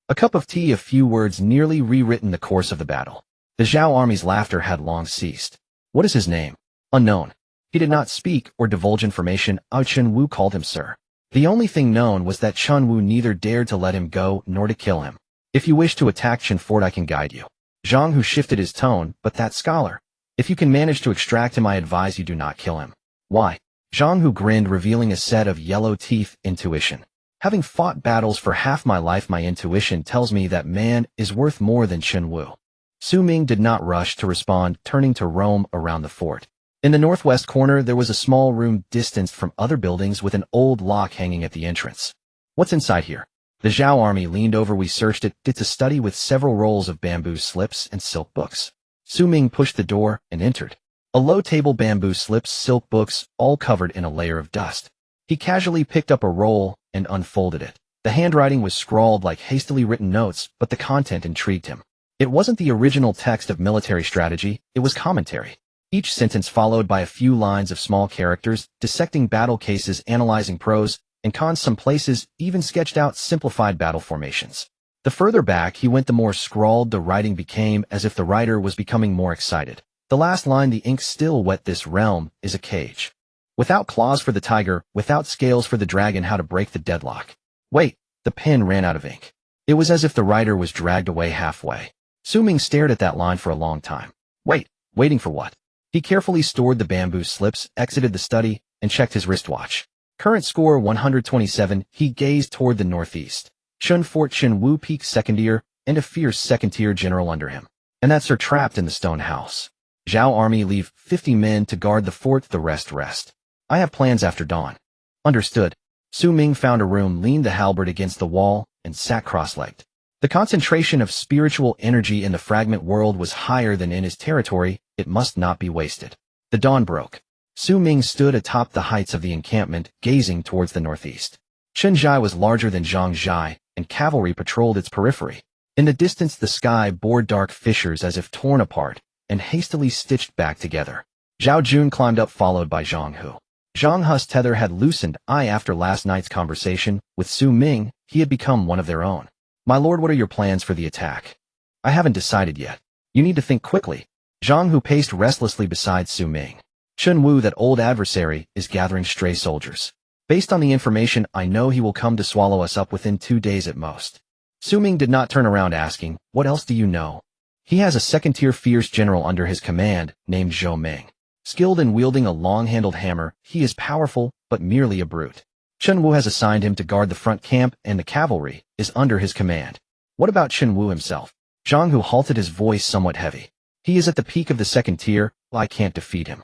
A cup of tea, a few words, nearly rewritten the course of the battle. The Zhao army's laughter had long ceased. What is his name? Unknown. He did not speak or divulge information. Chen Wu called him sir. The only thing known was that Chen Wu neither dared to let him go nor to kill him. If you wish to attack Chen Fort, I can guide you. Zhang He shifted his tone. But that scholar. If you can manage to extract him, I advise you do not kill him. Why? Zhang He grinned, revealing a set of yellow teeth. Intuition. Having fought battles for half my life, my intuition tells me that man is worth more than Chen Wu. Xu Ming did not rush to respond, turning to roam around the fort. In the northwest corner there was a small room distanced from other buildings with an old lock hanging at the entrance. What's inside here? The Zhao army leaned over. We searched it. It's a study with several rolls of bamboo slips and silk books. Xu Ming pushed the door and entered. A low table, bamboo slips, silk books, all covered in a layer of dust. He casually picked up a roll and unfolded it. The handwriting was scrawled like hastily written notes, but the content intrigued him. It wasn't the original text of military strategy, it was commentary. Each sentence followed by a few lines of small characters, dissecting battle cases, analyzing pros and cons. Some places even sketched out simplified battle formations. The further back he went, the more scrawled the writing became, as if the writer was becoming more excited. The last line, the ink still wet. This realm is a cage. Without claws for the tiger, without scales for the dragon, how to break the deadlock. Wait, the pen ran out of ink. It was as if the writer was dragged away halfway. Xu Ming stared at that line for a long time. Waiting for what? He carefully stored the bamboo slips, exited the study, and checked his wristwatch. Current score 127. He gazed toward the northeast. Chun Fort Chin Wu Peak second-tier, and a fierce second-tier general under him. And that's her trapped in the stone house. Zhao army leave 50 men to guard the fort, the rest. I have plans after dawn. Understood. Xu Ming found a room, leaned the halberd against the wall, and sat cross-legged. The concentration of spiritual energy in the fragment world was higher than in his territory. It must not be wasted. The dawn broke. Xu Ming stood atop the heights of the encampment, gazing towards the northeast. Chunjai was larger than Zhangzhai, and cavalry patrolled its periphery. In the distance, the sky bore dark fissures as if torn apart, and hastily stitched back together. Zhao Jun climbed up, followed by Zhang Hu. Zhang Hu's tether had loosened. After last night's conversation with Xu Ming, he had become one of their own. My lord, what are your plans for the attack? I haven't decided yet. You need to think quickly. Zhang Hu paced restlessly beside Xu Ming. Chun Wu, that old adversary, is gathering stray soldiers. Based on the information I know, he will come to swallow us up within 2 days at most. Xu Ming did not turn around, asking, what else do you know? He has a second-tier fierce general under his command, named Xu Ming. Skilled in wielding a long-handled hammer, he is powerful, but merely a brute. Chun Wu has assigned him to guard the front camp, and the cavalry is under his command. What about Chun Wu himself? Zhang Hu halted, his voice somewhat heavy. He is at the peak of the second tier. I can't defeat him.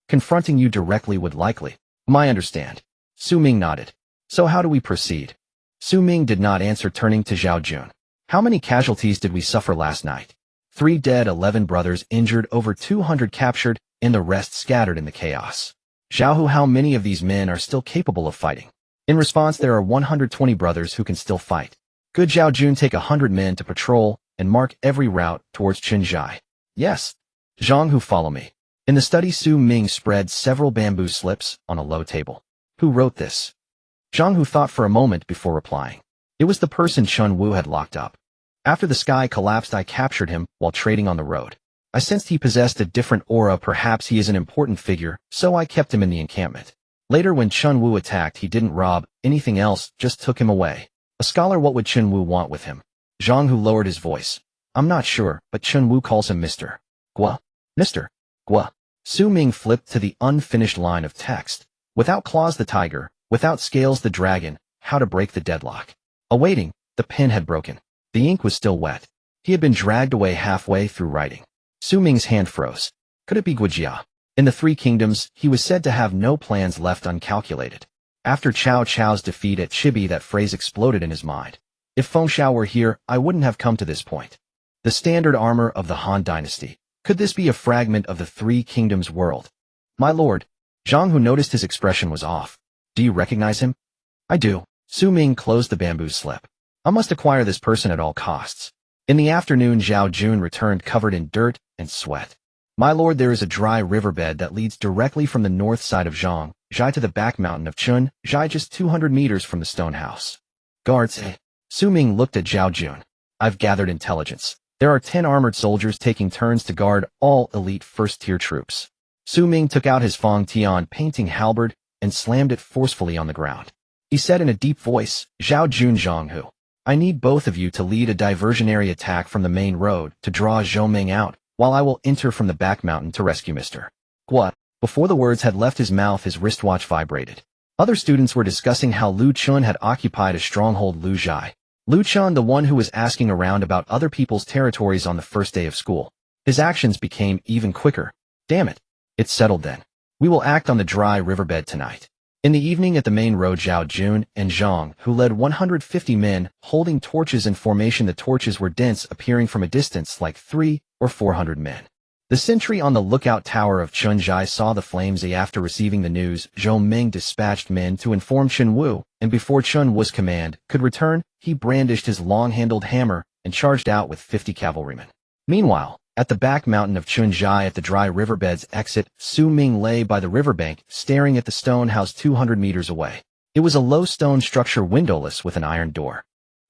Confronting you directly would likely. I understand. Xu Ming nodded. So how do we proceed? Xu Ming did not answer, turning to Zhao Jun. How many casualties did we suffer last night? 3 dead, 11 brothers injured, over 200 captured, and the rest scattered in the chaos. Zhao Hu, how many of these men are still capable of fighting? In response, there are 120 brothers who can still fight. Good. Zhao Jun, take 100 men to patrol and mark every route towards Qinzhai. Yes. Zhang Hu, follow me. In the study, Xu Ming spread several bamboo slips on a low table. Who wrote this? Zhang Hu thought for a moment before replying. It was the person Chun Wu had locked up. After the sky collapsed, I captured him while trading on the road. I sensed he possessed a different aura. Perhaps he is an important figure, so I kept him in the encampment. Later, when Chun Wu attacked, he didn't rob anything else, just took him away. A scholar, what would Chun Wu want with him? Zhang Hu lowered his voice. I'm not sure, but Chun Wu calls him Mr. Gua. Mr. Gua. Xu Ming flipped to the unfinished line of text. Without claws the tiger, without scales the dragon, how to break the deadlock. Awaiting, the pen had broken. The ink was still wet. He had been dragged away halfway through writing. Xu Ming's hand froze. Could it be Guijia? In the 3 kingdoms, he was said to have no plans left uncalculated. After Cao Cao's defeat at Chibi, that phrase exploded in his mind. If Feng Xiao were here, I wouldn't have come to this point. The standard armor of the Han dynasty. Could this be a fragment of the 3 kingdoms world? My lord. Zhang Hu noticed his expression was off. Do you recognize him? I do. Xu Ming closed the bamboo slip. I must acquire this person at all costs. In the afternoon, Zhao Jun returned covered in dirt and sweat. My lord, there is a dry riverbed that leads directly from the north side of Zhangzhai to the back mountain of Chunzhai, just 200 meters from the stone house. Guards. Xu Ming looked at Zhao Jun. I've gathered intelligence. There are 10 armored soldiers taking turns to guard all elite first-tier troops. Xu Ming took out his Fong Tian painting halberd and slammed it forcefully on the ground. He said in a deep voice, Zhao Jun, Zhang Hu, I need both of you to lead a diversionary attack from the main road to draw Xu Ming out, while I will enter from the back mountain to rescue Mr. Gua. Before the words had left his mouth, his wristwatch vibrated. Other students were discussing how Lu Chun had occupied a stronghold. Lu Zhai. Lu Chun, the one who was asking around about other people's territories on the first day of school. His actions became even quicker. Damn it. It's settled then. We will act on the dry riverbed tonight. In the evening at the main road, Zhao Jun and Zhang, who led 150 men, holding torches in formation. The torches were dense, appearing from a distance like 300 or 400 men. The sentry on the lookout tower of Chunzhai saw the flames. After receiving the news, Xu Ming dispatched men to inform Chun Wu, and before Chun Wu's command could return, he brandished his long-handled hammer and charged out with 50 cavalrymen. Meanwhile, at the back mountain of Chunzhai at the dry riverbed's exit, Xu Ming lay by the riverbank, staring at the stone house 200 meters away. It was a low stone structure, windowless, with an iron door.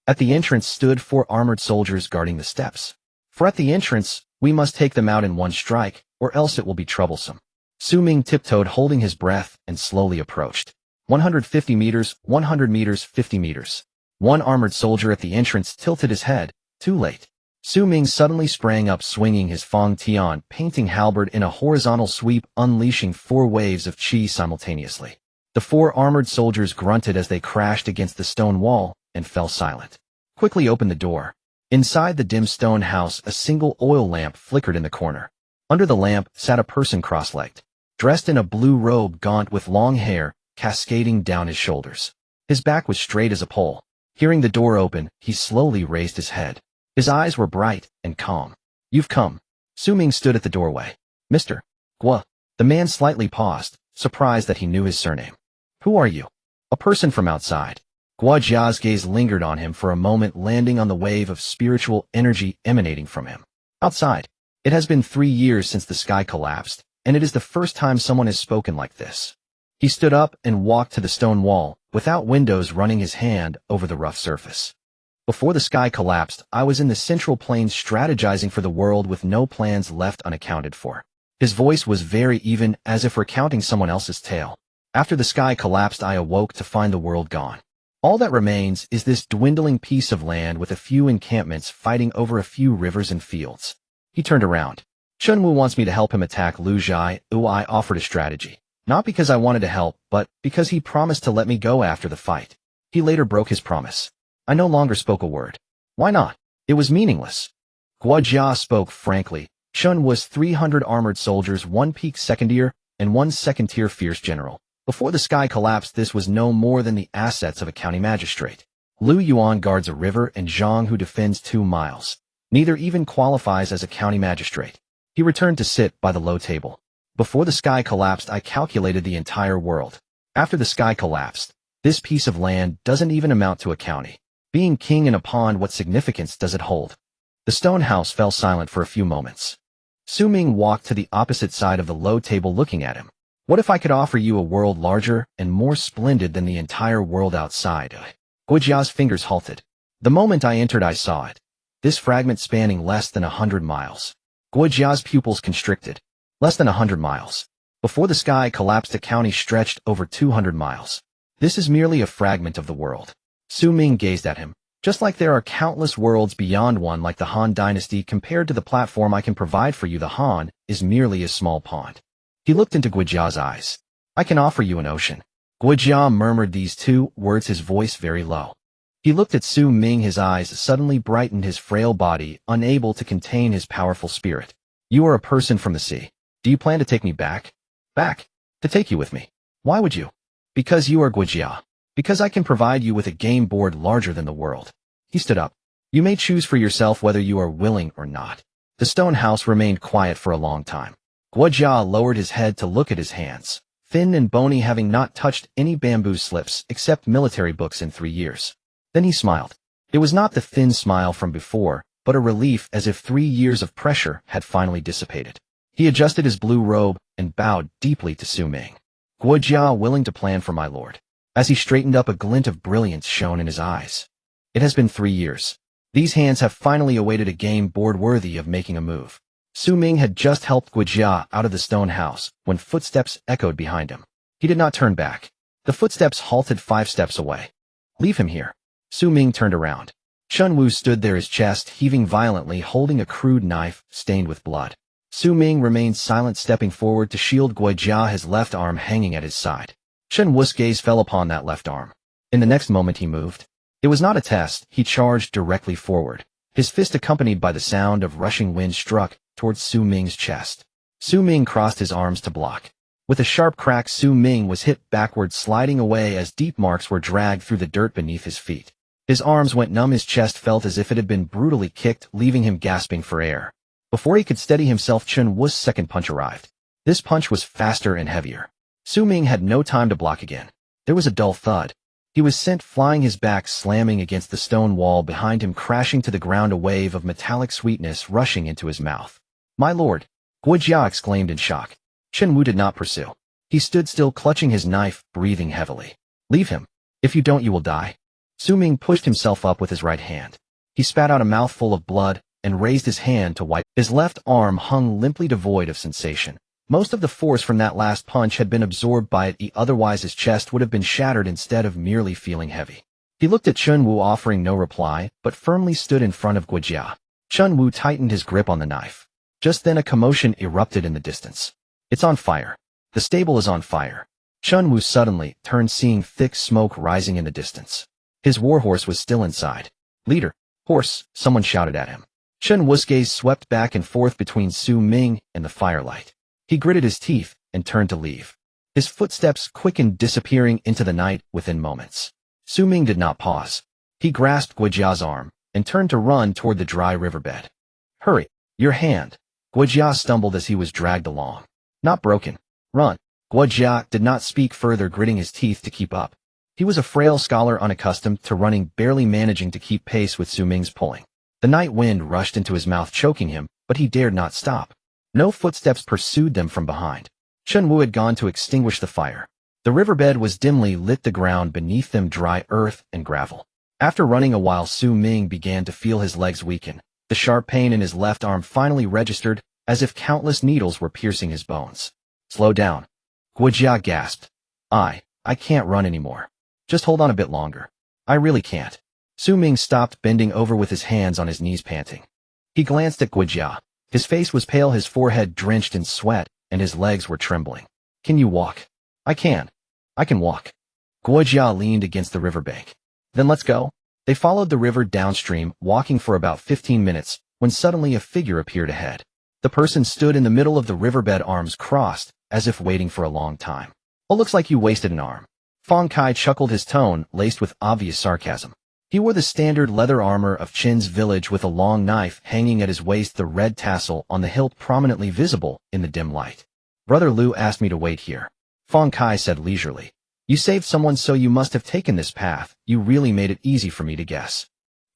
At the entrance stood 4 armored soldiers guarding the steps. For at the entrance, we must take them out in one strike, or else it will be troublesome. Xu Ming tiptoed holding his breath and slowly approached. 150 meters, 100 meters, 50 meters. One armored soldier at the entrance tilted his head. Too late. Xu Ming suddenly sprang up swinging his Fong Tian painting halberd in a horizontal sweep unleashing 4 waves of qi simultaneously. The 4 armored soldiers grunted as they crashed against the stone wall and fell silent. Quickly opened the door. Inside the dim stone house a single oil lamp flickered in the corner. Under the lamp sat a person cross-legged, dressed in a blue robe gaunt with long hair cascading down his shoulders. His back was straight as a pole. Hearing the door open, he slowly raised his head. His eyes were bright and calm. You've come. Xu Ming stood at the doorway. Mr. Guo. The man slightly paused, surprised that he knew his surname. Who are you? A person from outside. Guo Jia's gaze lingered on him for a moment, landing on the wave of spiritual energy emanating from him. Outside. It has been 3 years since the sky collapsed, and it is the first time someone has spoken like this. He stood up and walked to the stone wall, without windows, running his hand over the rough surface. Before the sky collapsed, I was in the central plains strategizing for the world with no plans left unaccounted for. His voice was very even, as if recounting someone else's tale. After the sky collapsed, I awoke to find the world gone. All that remains is this dwindling piece of land with a few encampments fighting over a few rivers and fields. He turned around. Chun Wu wants me to help him attack Lu Zhai. I offered a strategy. Not because I wanted to help, but because he promised to let me go after the fight. He later broke his promise. I no longer spoke a word. Why not? It was meaningless. Guo Jia spoke frankly. Chun was 300 armored soldiers, 1 peak second-tier, and 1 second-tier fierce general. Before the sky collapsed, this was no more than the assets of a county magistrate. Lu Yuan guards a river and Zhang Hu defends 2 miles. Neither even qualifies as a county magistrate. He returned to sit by the low table. Before the sky collapsed, I calculated the entire world. After the sky collapsed, this piece of land doesn't even amount to a county. Being king in a pond, what significance does it hold? The stone house fell silent for a few moments. Xu Ming walked to the opposite side of the low table looking at him. What if I could offer you a world larger and more splendid than the entire world outside? Guo Jia's fingers halted. The moment I entered, I saw it. This fragment spanning less than 100 miles. Guo Jia's pupils constricted. Less than 100 miles. Before the sky collapsed, the county stretched over 200 miles. This is merely a fragment of the world. Xu Ming gazed at him. Just like there are countless worlds beyond one, like the Han dynasty, compared to the platform I can provide for you, the Han is merely a small pond. He looked into Guo Jia's eyes. I can offer you an ocean. Guo Jia murmured these 2 words, his voice very low. He looked at Xu Ming, his eyes suddenly brightened, his frail body unable to contain his powerful spirit. You are a person from the sea. Do you plan to take me back? Back? To take you with me. Why would you? Because you are Guo Jia. Because I can provide you with a game board larger than the world. He stood up. You may choose for yourself whether you are willing or not. The stone house remained quiet for a long time. Guo Jia lowered his head to look at his hands, thin and bony, having not touched any bamboo slips except military books in 3 years. Then he smiled. It was not the thin smile from before, but a relief, as if 3 years of pressure had finally dissipated. He adjusted his blue robe and bowed deeply to Xu Ming. Guo Jia, willing to plan for my lord. As he straightened up, a glint of brilliance shone in his eyes. It has been 3 years. These hands have finally awaited a game board worthy of making a move. Xu Ming had just helped Guo Jia out of the stone house when footsteps echoed behind him. He did not turn back. The footsteps halted 5 steps away. Leave him here. Xu Ming turned around. Chun Wu stood there, his chest heaving violently, holding a crude knife stained with blood. Xu Ming remained silent, stepping forward to shield Guo Jia, his left arm hanging at his side. Chun Wu's gaze fell upon that left arm. In the next moment he moved. It was not a test, he charged directly forward. His fist, accompanied by the sound of rushing wind, struck towards Xu Ming's chest. Xu Ming crossed his arms to block. With a sharp crack, Xu Ming was hit backward, sliding away as deep marks were dragged through the dirt beneath his feet. His arms went numb, his chest felt as if it had been brutally kicked, leaving him gasping for air. Before he could steady himself, Chun Wu's second punch arrived. This punch was faster and heavier. Xu Ming had no time to block again. There was a dull thud. He was sent flying, his back slamming against the stone wall behind him, crashing to the ground, a wave of metallic sweetness rushing into his mouth. My lord! Guo Jia exclaimed in shock. Chun Wu did not pursue. He stood still, clutching his knife, breathing heavily. Leave him. If you don't, you will die. Xu Ming pushed himself up with his right hand. He spat out a mouthful of blood and raised his hand to wipe. His left arm hung limply devoid of sensation. Most of the force from that last punch had been absorbed by it, otherwise his chest would have been shattered instead of merely feeling heavy. He looked at Chun Wu, offering no reply, but firmly stood in front of Guojia. Chun Wu tightened his grip on the knife. Just then a commotion erupted in the distance. It's on fire. The stable is on fire. Chun Wu suddenly turned, seeing thick smoke rising in the distance. His warhorse was still inside. Leader, horse, someone shouted at him. Chun Wu's gaze swept back and forth between Xu Ming and the firelight. He gritted his teeth and turned to leave. His footsteps quickened, disappearing into the night within moments. Xu Ming did not pause. He grasped Guojia's arm and turned to run toward the dry riverbed. Hurry, your hand. Guojia stumbled as he was dragged along. Not broken. Run. Guojia did not speak further, gritting his teeth to keep up. He was a frail scholar unaccustomed to running, barely managing to keep pace with Xu Ming's pulling. The night wind rushed into his mouth, choking him, but he dared not stop. No footsteps pursued them from behind. Chun Wu had gone to extinguish the fire. The riverbed was dimly lit, the ground beneath them dry earth and gravel. After running a while, Xu Ming began to feel his legs weaken. The sharp pain in his left arm finally registered, as if countless needles were piercing his bones. Slow down. Guojia gasped. I can't run anymore. Just hold on a bit longer. I really can't. Xu Ming stopped, bending over with his hands on his knees, panting. He glanced at Guojia. His face was pale, his forehead drenched in sweat, and his legs were trembling. Can you walk? I can walk. Guojia leaned against the riverbank. Then let's go. They followed the river downstream, walking for about 15 minutes, when suddenly a figure appeared ahead. The person stood in the middle of the riverbed, arms crossed, as if waiting for a long time. Oh, looks like you wasted an arm. Fang Kai chuckled, his tone laced with obvious sarcasm. He wore the standard leather armor of Qin's village, with a long knife hanging at his waist, the red tassel on the hilt prominently visible in the dim light. Brother Lu asked me to wait here. Fang Kai said leisurely. You saved someone, so you must have taken this path. You really made it easy for me to guess.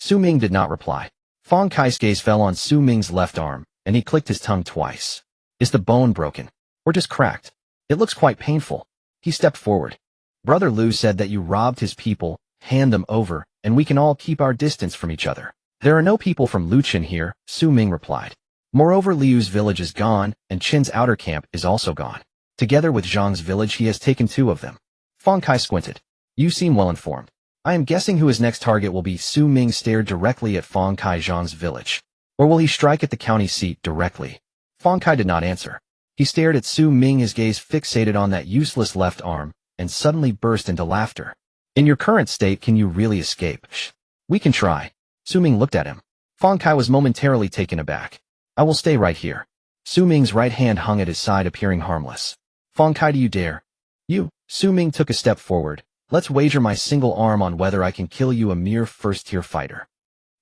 Xu Ming did not reply. Fang Kai's gaze fell on Xu Ming's left arm, and he clicked his tongue twice. Is the bone broken? Or just cracked? It looks quite painful. He stepped forward. Brother Lu said that you robbed his people. Hand them over, and we can all keep our distance from each other. There are no people from Luchin here, Xu Ming replied. Moreover, Liu's village is gone, and Qin's outer camp is also gone. Together with Zhang's village, he has taken 2 of them. Fang Kai squinted. You seem well informed. I am guessing who his next target will be. Xu Ming stared directly at Fang Kai. Zhang's village. Or will he strike at the county seat directly? Fang Kai did not answer. He stared at Xu Ming, his gaze fixated on that useless left arm, and suddenly burst into laughter. In your current state, can you really escape? Shh. We can try. Xu Ming looked at him. Fang Kai was momentarily taken aback. I will stay right here. Xu Ming's right hand hung at his side, appearing harmless. Fang Kai, do you dare? You. Xu Ming took a step forward. Let's wager my single arm on whether I can kill you, a mere first-tier fighter.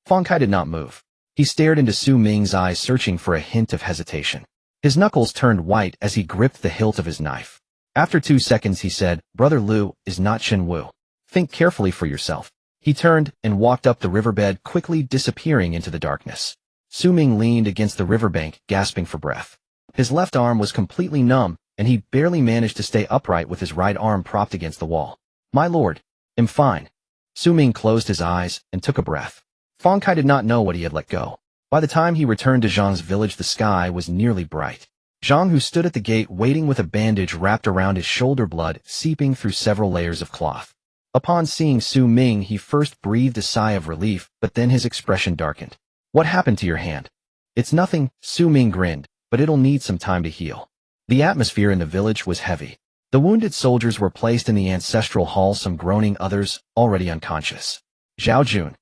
Fang Kai did not move. He stared into Xu Ming's eyes, searching for a hint of hesitation. His knuckles turned white as he gripped the hilt of his knife. After 2 seconds, he said, Brother Lu is not Qin Wu. Think carefully for yourself. He turned and walked up the riverbed, quickly disappearing into the darkness. Xu Ming leaned against the riverbank, gasping for breath. His left arm was completely numb, and he barely managed to stay upright with his right arm propped against the wall. My lord, I'm fine. Xu Ming closed his eyes and took a breath. Fang Kai did not know what he had let go. By the time he returned to Zhang's village, the sky was nearly bright. Zhang, who stood at the gate waiting with a bandage wrapped around his shoulder, blood seeping through several layers of cloth. Upon seeing Xu Ming, he first breathed a sigh of relief, but then his expression darkened. What happened to your hand? It's nothing, Xu Ming grinned, but it'll need some time to heal. The atmosphere in the village was heavy. The wounded soldiers were placed in the ancestral hall, some groaning, others already unconscious. Zhao Jun.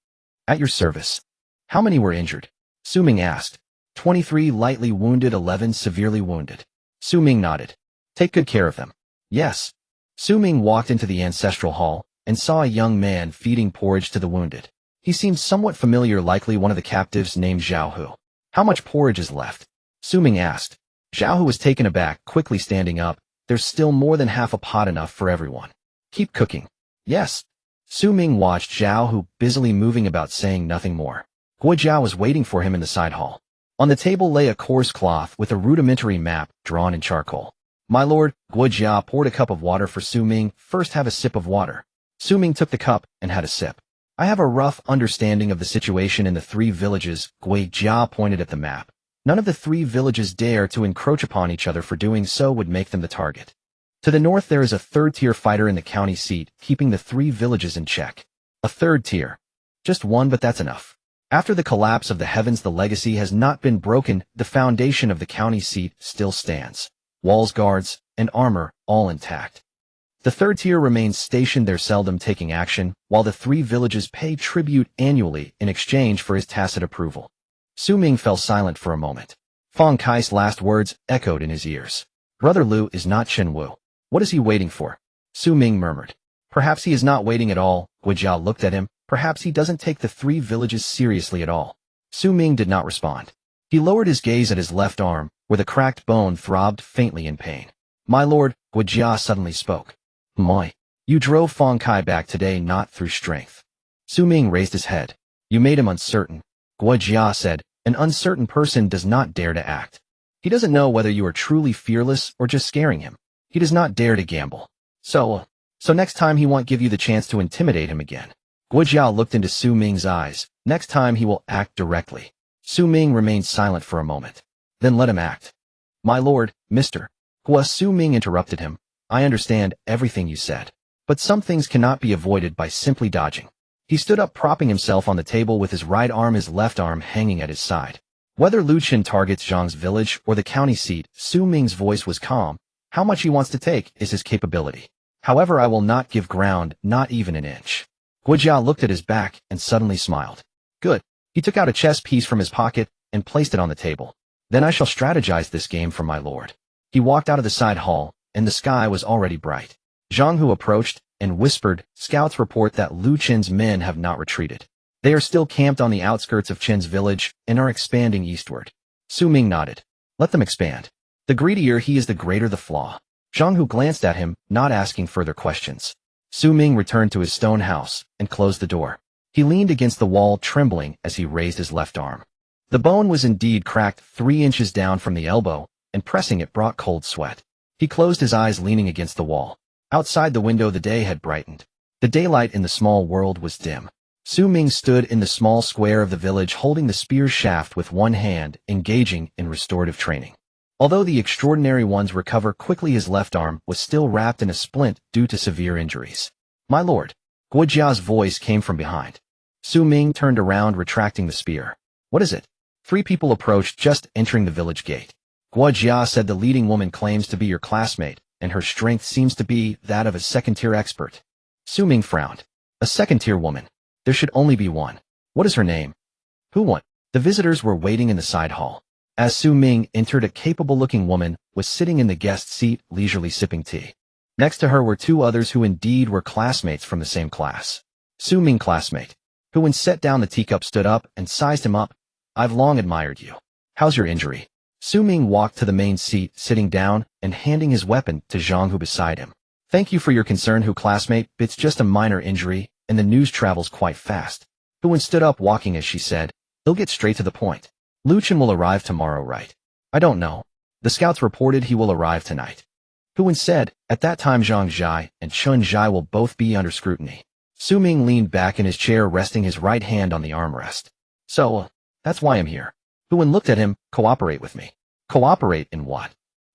At your service. How many were injured? Xu Ming asked. 23 lightly wounded, 11 severely wounded. Xu Ming nodded. Take good care of them. Yes. Xu Ming walked into the ancestral hall and saw a young man feeding porridge to the wounded. He seemed somewhat familiar, likely one of the captives named Zhao Hu. How much porridge is left? Xu Ming asked. Zhao Hu was taken aback, quickly standing up. There's still more than half a pot, enough for everyone. Keep cooking. Yes. Xu Ming watched Zhao Hu busily moving about, saying nothing more. Guojia was waiting for him in the side hall. On the table lay a coarse cloth with a rudimentary map drawn in charcoal. My lord, Guojia poured a cup of water for Xu Ming. First, have a sip of water. Xu Ming took the cup and had a sip. I have a rough understanding of the situation in the three villages. Gui Jia pointed at the map. None of the three villages dare to encroach upon each other, for doing so would make them the target. To the north there is a third-tier fighter in the county seat, keeping the three villages in check. A third tier. Just one, but that's enough. After the collapse of the heavens, the legacy has not been broken. The foundation of the county seat still stands. Walls, guards, and armor, all intact. The third tier remains stationed there, seldom taking action, while the three villages pay tribute annually in exchange for his tacit approval. Xu Ming fell silent for a moment. Fang Kai's last words echoed in his ears. Brother Liu is not Chen Wu. What is he waiting for? Xu Ming murmured. Perhaps he is not waiting at all. Gui Jia looked at him. Perhaps he doesn't take the three villages seriously at all. Xu Ming did not respond. He lowered his gaze at his left arm, where the cracked bone throbbed faintly in pain. My lord, Gui Jia suddenly spoke. Moi. You drove Fang Kai back today not through strength. Xu Ming raised his head. You made him uncertain. Gui Jia said, an uncertain person does not dare to act. He doesn't know whether you are truly fearless or just scaring him. He does not dare to gamble. So next time he won't give you the chance to intimidate him again. Gui Jia looked into Xu Ming's eyes. Next time he will act directly. Xu Ming remained silent for a moment. Then let him act. My lord, Mr. Gua. Xu Ming interrupted him. I understand everything you said. But some things cannot be avoided by simply dodging. He stood up, propping himself on the table with his right arm, his left arm hanging at his side. Whether Lu Chen targets Zhang's village or the county seat, Xu Ming's voice was calm. How much he wants to take is his capability. However, I will not give ground, not even an inch. Gui Jia looked at his back and suddenly smiled. Good. He took out a chess piece from his pocket and placed it on the table. Then I shall strategize this game for my lord. He walked out of the side hall, and the sky was already bright. Zhang Hu approached and whispered, Scouts report that Lu Chen's men have not retreated. They are still camped on the outskirts of Chen's village and are expanding eastward. Xu Ming nodded. Let them expand. The greedier he is, the greater the flaw. Zhang Hu glanced at him, not asking further questions. Xu Ming returned to his stone house and closed the door. He leaned against the wall, trembling as he raised his left arm. The bone was indeed cracked 3 inches down from the elbow, and pressing it brought cold sweat. He closed his eyes, leaning against the wall. Outside the window the day had brightened. The daylight in the small world was dim. Xu Ming stood in the small square of the village, holding the spear shaft with one hand, engaging in restorative training. Although the extraordinary ones recover quickly, his left arm was still wrapped in a splint due to severe injuries. My lord. Gui Jia's voice came from behind. Xu Ming turned around, retracting the spear. What is it? 3 people approached, just entering the village gate. Gui Jia said, the leading woman claims to be your classmate, and her strength seems to be that of a second-tier expert. Xu Ming frowned. A second-tier woman. There should only be one. What is her name? Who won? The visitors were waiting in the side hall. As Xu Ming entered, a capable-looking woman was sitting in the guest seat, leisurely sipping tea. Next to her were 2 others who indeed were classmates from the same class. Xu Ming classmate. Who, when set down the teacup, stood up and sized him up. I've long admired you. How's your injury? Xu Ming walked to the main seat, sitting down and handing his weapon to Zhang Hu beside him. Thank you for your concern, Hu classmate. It's just a minor injury, and the news travels quite fast. Hu stood up, walking as she said. They'll get straight to the point. Lu Chen will arrive tomorrow, right? I don't know. The scouts reported he will arrive tonight. Hu said, at that time Zhang Zhai and Chun Zhai will both be under scrutiny. Xu Ming leaned back in his chair, resting his right hand on the armrest. So, that's why I'm here. Hu looked at him. Cooperate with me. Cooperate in what?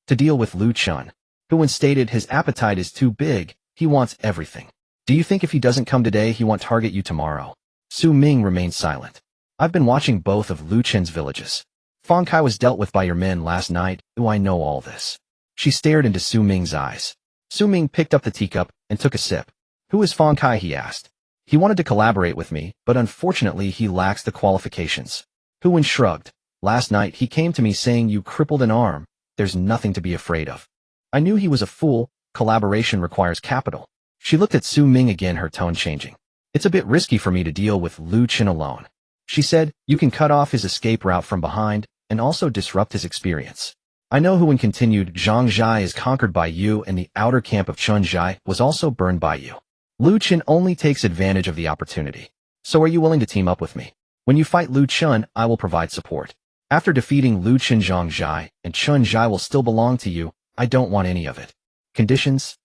To deal with Lu Chen. Hu stated his appetite is too big. He wants everything. Do you think if he doesn't come today, he won't target you tomorrow? Xu Ming remained silent. I've been watching both of Lu Chen's villages. Fang Kai was dealt with by your men last night. I know all this. She stared into Xu Ming's eyes. Xu Ming picked up the teacup and took a sip. Who is Fang Kai? He asked. He wanted to collaborate with me, but unfortunately he lacks the qualifications. Hu shrugged. Last night he came to me saying you crippled an arm. There's nothing to be afraid of. I knew he was a fool. Collaboration requires capital. She looked at Xu Ming again, her tone changing. It's a bit risky for me to deal with Lu Chen alone. She said, you can cut off his escape route from behind and also disrupt his experience. I know Hu continued. Zhang Zhai is conquered by you, and the outer camp of Chun Zhai was also burned by you. Lu Chen only takes advantage of the opportunity. So are you willing to team up with me? When you fight Lu Chen, I will provide support. After defeating Lu Chen, Zhang Zhai and Chun Zhai will still belong to you. I don't want any of it. Conditions?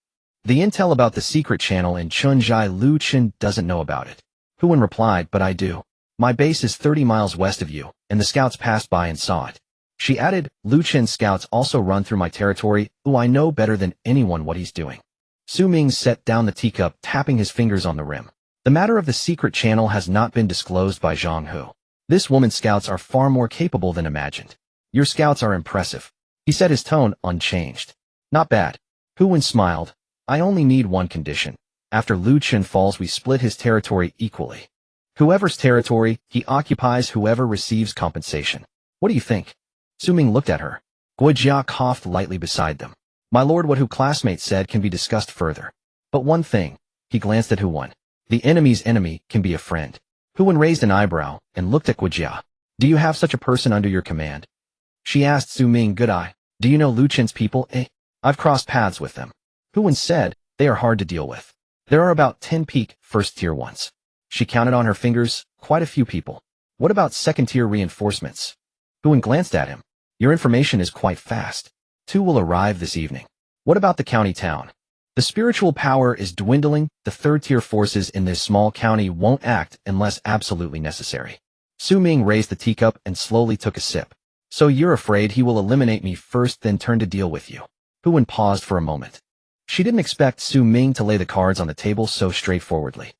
The intel about the secret channel in Chun Zhai, Lu Chen doesn't know about it. Huan replied, but I do. My base is 30 miles west of you, and the scouts passed by and saw it. She added, Lu Chen's scouts also run through my territory. I know better than anyone what he's doing. Xu Ming set down the teacup, tapping his fingers on the rim. The matter of the secret channel has not been disclosed by Zhang Hu. This woman's scouts are far more capable than imagined. Your scouts are impressive. He said, his tone unchanged. Not bad. Huan smiled. I only need one condition. After Lu Chen falls, we split his territory equally. Whoever's territory he occupies, whoever receives compensation. What do you think? Xu Ming looked at her. Guojia coughed lightly beside them. My lord, what Hu classmate said can be discussed further. But one thing. He glanced at Huan. The enemy's enemy can be a friend. Huan raised an eyebrow and looked at Guojia. Do you have such a person under your command? She asked Xu Ming, good eye. Do you know Lu Chen's people? I've crossed paths with them. Huan said, they are hard to deal with. There are about 10 peak, first-tier ones. She counted on her fingers, quite a few people. What about second-tier reinforcements? Huan glanced at him. Your information is quite fast. 2 will arrive this evening. What about the county town? The spiritual power is dwindling. The third-tier forces in this small county won't act unless absolutely necessary. Xu Ming raised the teacup and slowly took a sip. So you're afraid he will eliminate me first, then turn to deal with you? Huan paused for a moment. She didn't expect Xu Ming to lay the cards on the table so straightforwardly.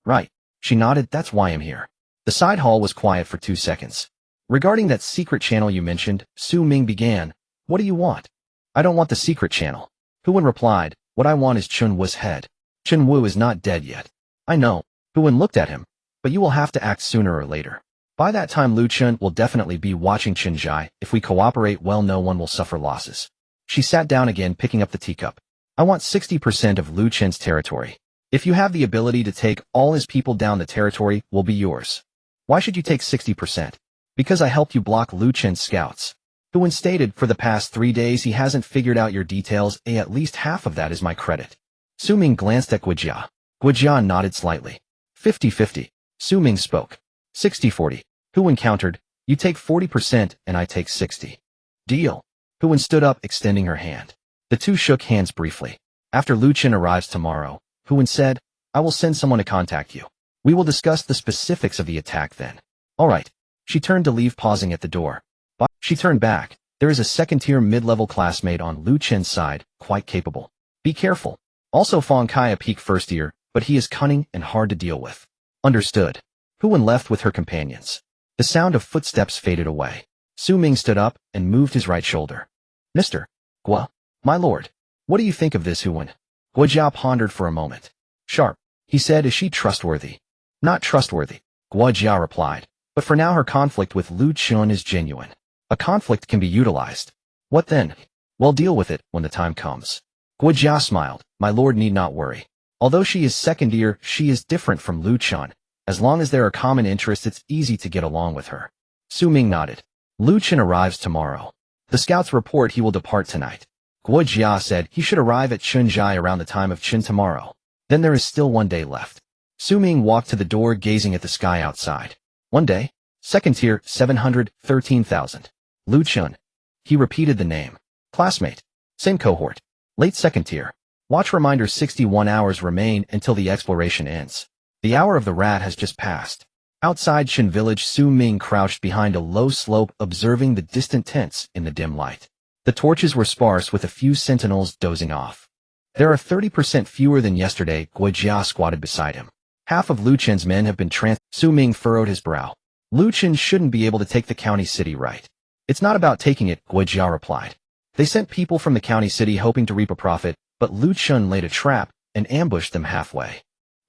Right. She nodded, that's why I'm here. The side hall was quiet for 2 seconds. Regarding that secret channel you mentioned, Xu Ming began. What do you want? I don't want the secret channel. Huan replied, what I want is Chun Wu's head. Chun Wu is not dead yet. I know. Huan looked at him. But you will have to act sooner or later. By that time Lu Chen will definitely be watching Qinzhai. If we cooperate well, no one will suffer losses. She sat down again, picking up the teacup. I want 60% of Lu Chen's territory. If you have the ability to take all his people down, the territory will be yours. Why should you take 60%? Because I helped you block Lu Chen's scouts. Huan stated, for the past 3 days he hasn't figured out your details. At least half of that is my credit. Xu Ming glanced at Guojia. Guojia nodded slightly. 50-50. Xu Ming spoke. 60-40. Huan countered, you take 40% and I take 60. Deal. Huan stood up, extending her hand. The two shook hands briefly. After Lu Chen arrives tomorrow, Huan said, I will send someone to contact you. We will discuss the specifics of the attack then. All right. She turned to leave, pausing at the door. But she turned back. There is a second-tier mid-level classmate on Lu Chen's side, quite capable. Be careful. Also Fong Kai, a peak first year, but he is cunning and hard to deal with. Understood. Huan left with her companions. The sound of footsteps faded away. Xu Ming stood up and moved his right shoulder. Mr. Gua, my lord, what do you think of this, Huan? Guojia pondered for a moment. Sharp, he said, is she trustworthy? Not trustworthy, Guojia replied, but for now her conflict with Lu Chen is genuine. A conflict can be utilized. What then? We'll deal with it when the time comes. Guojia smiled. My lord need not worry. Although she is second year, she is different from Lu Chen. As long as there are common interests, it's easy to get along with her. Xu Ming nodded. Lu Chen arrives tomorrow. The scouts report he will depart tonight. Guojia said he should arrive at Qinzhai around the time of Qin tomorrow. Then there is still 1 day left. Xu Ming walked to the door, gazing at the sky outside. 1 day? Second tier, 713,000. Lu Chen. He repeated the name. Classmate. Same cohort. Late second tier. Watch reminder, 61 hours remain until the exploration ends. The hour of the rat has just passed. Outside Qin village, Xu Ming crouched behind a low slope, observing the distant tents in the dim light. The torches were sparse, with a few sentinels dozing off. There are 30% fewer than yesterday. Guojia squatted beside him. Half of Lu Chen's men have been Xu Ming furrowed his brow. Lu Chen shouldn't be able to take the county city, right? It's not about taking it, Guojia replied. They sent people from the county city hoping to reap a profit, but Lu Chen laid a trap and ambushed them halfway.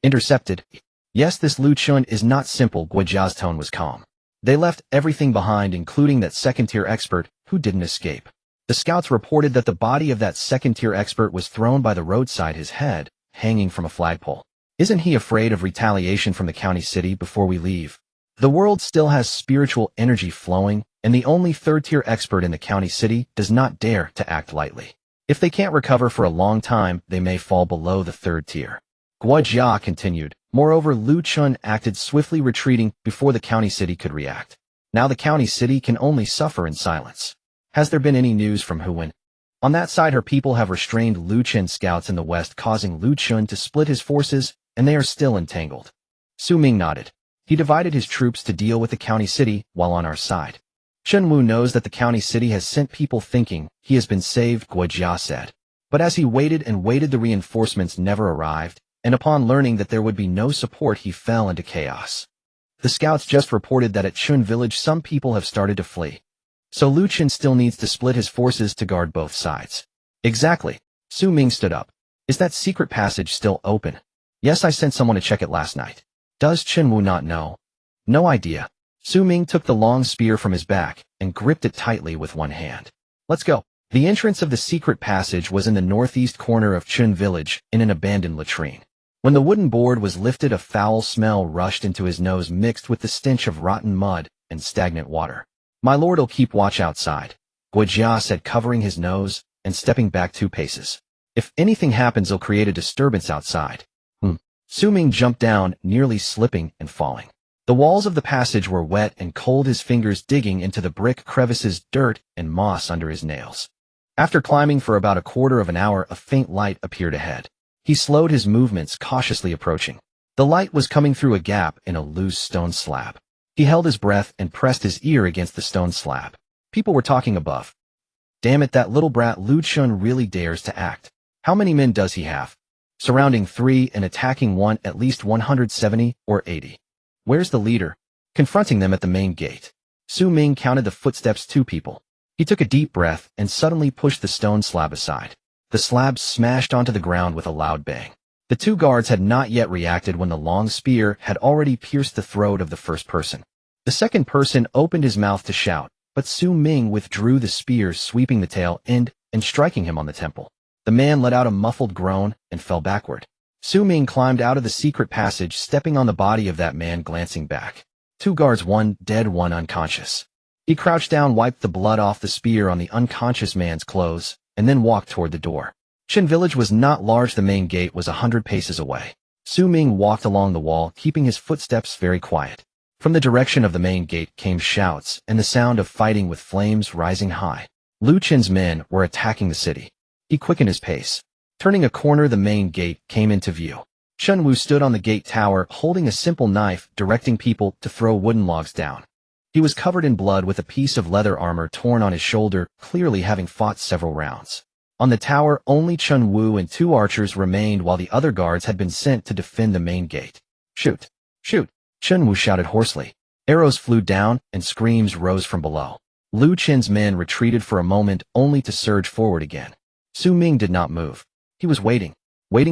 Intercepted. Yes, this Lu Chen is not simple. Guojia's tone was calm. They left everything behind, including that second-tier expert who didn't escape. The scouts reported that the body of that second-tier expert was thrown by the roadside, his head hanging from a flagpole. Isn't he afraid of retaliation from the county city before we leave? The world still has spiritual energy flowing, and the only third-tier expert in the county city does not dare to act lightly. If they can't recover for a long time, they may fall below the third tier. Guojia continued. Moreover, Lu Chen acted swiftly, retreating before the county city could react. Now the county city can only suffer in silence. Has there been any news from Huan? On that side, her people have restrained Lu Chen's scouts in the west, causing Lu Chen to split his forces, and they are still entangled. Xu Ming nodded. He divided his troops to deal with the county city while on our side. Chen Wu knows that the county city has sent people thinking he has been saved, Guojia said. But as he waited and waited, the reinforcements never arrived, and upon learning that there would be no support, he fell into chaos. The scouts just reported that at Chun village some people have started to flee. So Lu Chen still needs to split his forces to guard both sides. Exactly. Xu Ming stood up. Is that secret passage still open? Yes, I sent someone to check it last night. Does Chen Wu not know? No idea. Xu Ming took the long spear from his back and gripped it tightly with one hand. Let's go. The entrance of the secret passage was in the northeast corner of Chun village in an abandoned latrine. When the wooden board was lifted, a foul smell rushed into his nose mixed with the stench of rotten mud and stagnant water. My lord'll keep watch outside, Guojia said, covering his nose and stepping back 2 paces. If anything happens, he'll create a disturbance outside. Xu Ming jumped down, nearly slipping and falling. The walls of the passage were wet and cold, his fingers digging into the brick crevices, dirt and moss under his nails. After climbing for about a quarter of an hour, a faint light appeared ahead. He slowed his movements, cautiously approaching. The light was coming through a gap in a loose stone slab. He held his breath and pressed his ear against the stone slab. People were talking above. Damn it, that little brat Lu Chun really dares to act. How many men does he have? Surrounding 3 and attacking 1, at least 170 or 80. Where's the leader? Confronting them at the main gate. Xu Ming counted the footsteps, 2 people. He took a deep breath and suddenly pushed the stone slab aside. The slab smashed onto the ground with a loud bang. The 2 guards had not yet reacted when the long spear had already pierced the throat of the first person. The second person opened his mouth to shout, but Xu Ming withdrew the spear, sweeping the tail end and striking him on the temple. The man let out a muffled groan and fell backward. Xu Ming climbed out of the secret passage, stepping on the body of that man, glancing back. 2 guards, 1 dead, 1 unconscious. He crouched down, wiped the blood off the spear on the unconscious man's clothes, and then walked toward the door. Chun village was not large. The main gate was 100 paces away. Xu Ming walked along the wall, keeping his footsteps very quiet. From the direction of the main gate came shouts and the sound of fighting with flames rising high. Lu Chen's men were attacking the city. He quickened his pace. Turning a corner, the main gate came into view. Chen Wu stood on the gate tower, holding a simple knife, directing people to throw wooden logs down. He was covered in blood, with a piece of leather armor torn on his shoulder, clearly having fought several rounds. On the tower, only Chen Wu and 2 archers remained, while the other guards had been sent to defend the main gate. Shoot! Shoot! Chen Wu shouted hoarsely. Arrows flew down, and screams rose from below. Lu Chen's men retreated for a moment, only to surge forward again. Xu Ming did not move. He was waiting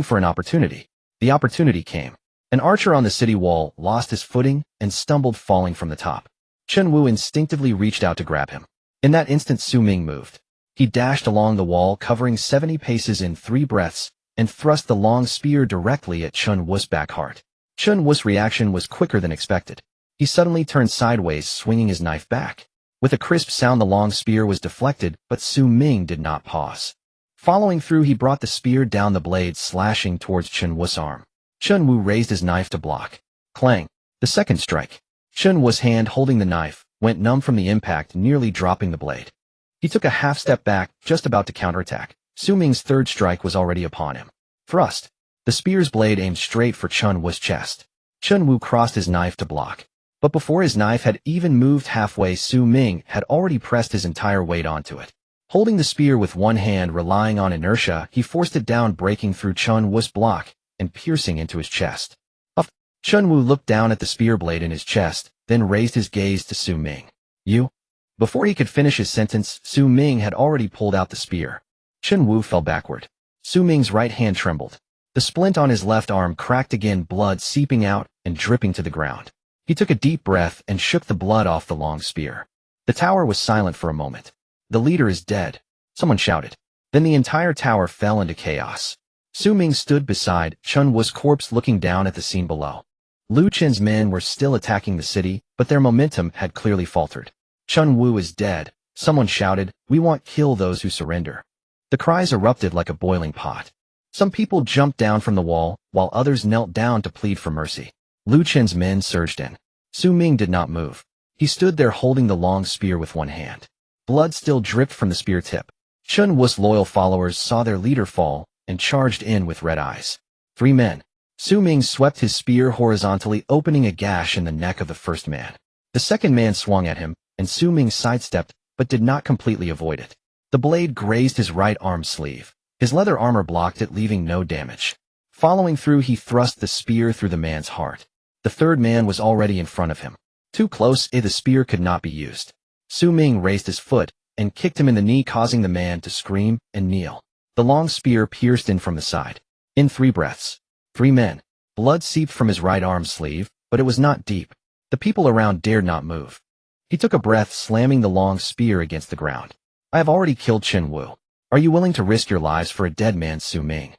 for an opportunity. The opportunity came. An archer on the city wall lost his footing and stumbled, falling from the top. Chen Wu instinctively reached out to grab him. In that instant, Xu Ming moved. He dashed along the wall, covering 70 paces in 3 breaths, and thrust the long spear directly at Chen Wu's back heart. Chen Wu's reaction was quicker than expected. He suddenly turned sideways, swinging his knife back. With a crisp sound, the long spear was deflected, but Xu Ming did not pause. Following through, he brought the spear down, the blade slashing towards Chen Wu's arm. Chen Wu raised his knife to block. Clang! The second strike. Chen Wu's hand holding the knife went numb from the impact, nearly dropping the blade. He took a half step back, just about to counterattack. Xu Ming's third strike was already upon him. Thrust. The spear's blade aimed straight for Chen Wu's chest. Chen Wu crossed his knife to block. But before his knife had even moved halfway, Xu Ming had already pressed his entire weight onto it. Holding the spear with one hand, relying on inertia, he forced it down, breaking through Chen Wu's block and piercing into his chest. Huff! Chen Wu looked down at the spear blade in his chest, then raised his gaze to Xu Ming. You? Before he could finish his sentence, Xu Ming had already pulled out the spear. Chen Wu fell backward. Xu Ming's right hand trembled. The splint on his left arm cracked again, blood seeping out and dripping to the ground. He took a deep breath and shook the blood off the long spear. The tower was silent for a moment. The leader is dead, someone shouted. Then the entire tower fell into chaos. Xu Ming stood beside Chen Wu's corpse, looking down at the scene below. Lu Chen's men were still attacking the city, but their momentum had clearly faltered. Chen Wu is dead, someone shouted. We want kill those who surrender. The cries erupted like a boiling pot. Some people jumped down from the wall, while others knelt down to plead for mercy. Lu Chen's men surged in. Xu Ming did not move. He stood there holding the long spear with one hand. Blood still dripped from the spear tip. Chen Wu's loyal followers saw their leader fall and charged in with red eyes. 3 men. Xu Ming swept his spear horizontally, opening a gash in the neck of the first man. The second man swung at him, and Xu Ming sidestepped, but did not completely avoid it. The blade grazed his right arm sleeve. His leather armor blocked it, leaving no damage. Following through, he thrust the spear through the man's heart. The third man was already in front of him. Too close, the spear could not be used. Xu Ming raised his foot and kicked him in the knee, causing the man to scream and kneel. The long spear pierced in from the side. In 3 breaths. 3 men. Blood seeped from his right arm sleeve, but it was not deep. The people around dared not move. He took a breath, slamming the long spear against the ground. I have already killed Chen Wu. Are you willing to risk your lives for a dead man, Xu Ming?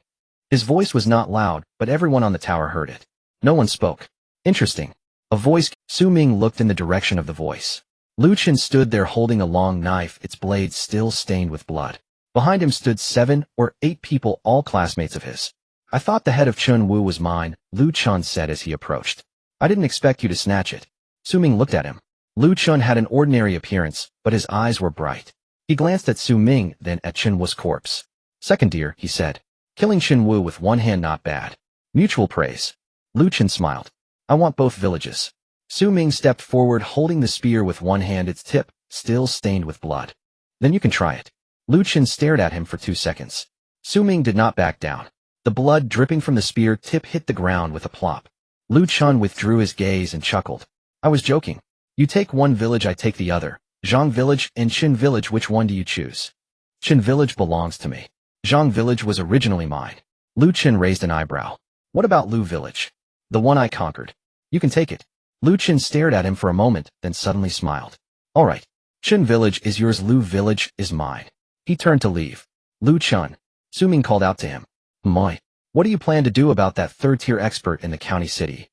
His voice was not loud, but everyone on the tower heard it. No one spoke. Interesting. A voice. Xu Ming looked in the direction of the voice. Lu Chen stood there holding a long knife, its blade still stained with blood. Behind him stood 7 or 8 people, all classmates of his. I thought the head of Chen Wu was mine, Lu Chen said as he approached. I didn't expect you to snatch it. Xu Ming looked at him. Lu Chen had an ordinary appearance, but his eyes were bright. He glanced at Xu Ming, then at Chen Wu's corpse. Second dear, he said. Killing Chen Wu with one hand, not bad. Mutual praise. Lu Chen smiled. I want both villages. Xu Ming stepped forward, holding the spear with one hand, its tip still stained with blood. Then you can try it. Lu Chen stared at him for 2 seconds. Xu Ming did not back down. The blood dripping from the spear tip hit the ground with a plop. Lu Chen withdrew his gaze and chuckled. I was joking. You take one village, I take the other. Zhang village and Qin village, which one do you choose? Qin village belongs to me. Zhang village was originally mine. Lu Chen raised an eyebrow. What about Lu village? The one I conquered. You can take it. Lu Chen stared at him for a moment, then suddenly smiled. All right. Qin village is yours, Lu village is mine. He turned to leave. Lu Chen. Xu Ming called out to him. Moi. What do you plan to do about that third-tier expert in the county city?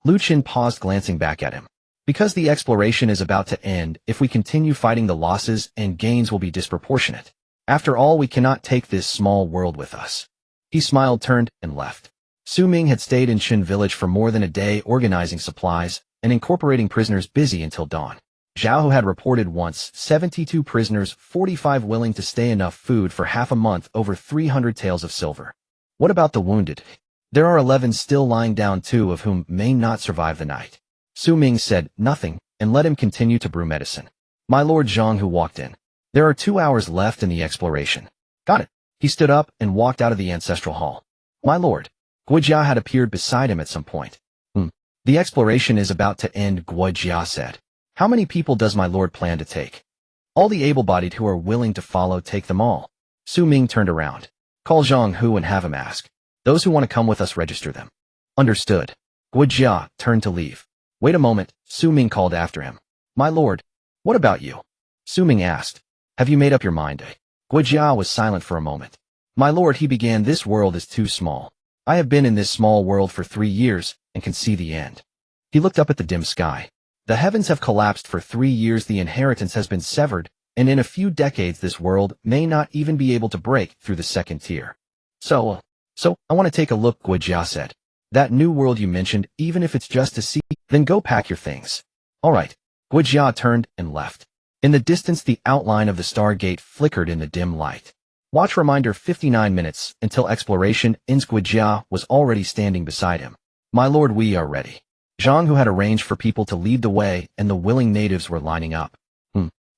Lu Chen paused, glancing back at him. Because the exploration is about to end, if we continue fighting, the losses and gains will be disproportionate. After all, we cannot take this small world with us. He smiled, turned, and left. Xu Ming had stayed in Qin village for more than a day, organizing supplies and incorporating prisoners, busy until dawn. Zhao had reported once 72 prisoners, 45 willing to stay, enough food for half a month, over 300 taels of silver. What about the wounded? There are 11 still lying down, 2 of whom may not survive the night. Xu Ming said nothing and let him continue to brew medicine. My lord Zhang, who walked in. There are 2 hours left in the exploration. Got it. He stood up and walked out of the ancestral hall. My lord. Guojia had appeared beside him at some point. The exploration is about to end, Guojia said. How many people does my lord plan to take? All the able-bodied who are willing to follow, take them all. Xu Ming turned around. Call Zhang Hu and have him ask. Those who want to come with us, register them. Understood. Guojia turned to leave. Wait a moment, Xu Ming called after him. My lord. What about you? Xu Ming asked. Have you made up your mind? Guojia was silent for a moment. My lord, he began, this world is too small. I have been in this small world for 3 years and can see the end. He looked up at the dim sky. The heavens have collapsed for 3 years, the inheritance has been severed, and in a few decades this world may not even be able to break through the 2nd tier. So I want to take a look, Guojia said. That new world you mentioned, even if it's just to see, then go pack your things. All right. Guojia turned and left. In the distance, the outline of the Stargate flickered in the dim light. Watch reminder 59 minutes until exploration ends. Guojia was already standing beside him. My lord, we are ready. Zhang, who had arranged for people to lead the way, and the willing natives were lining up.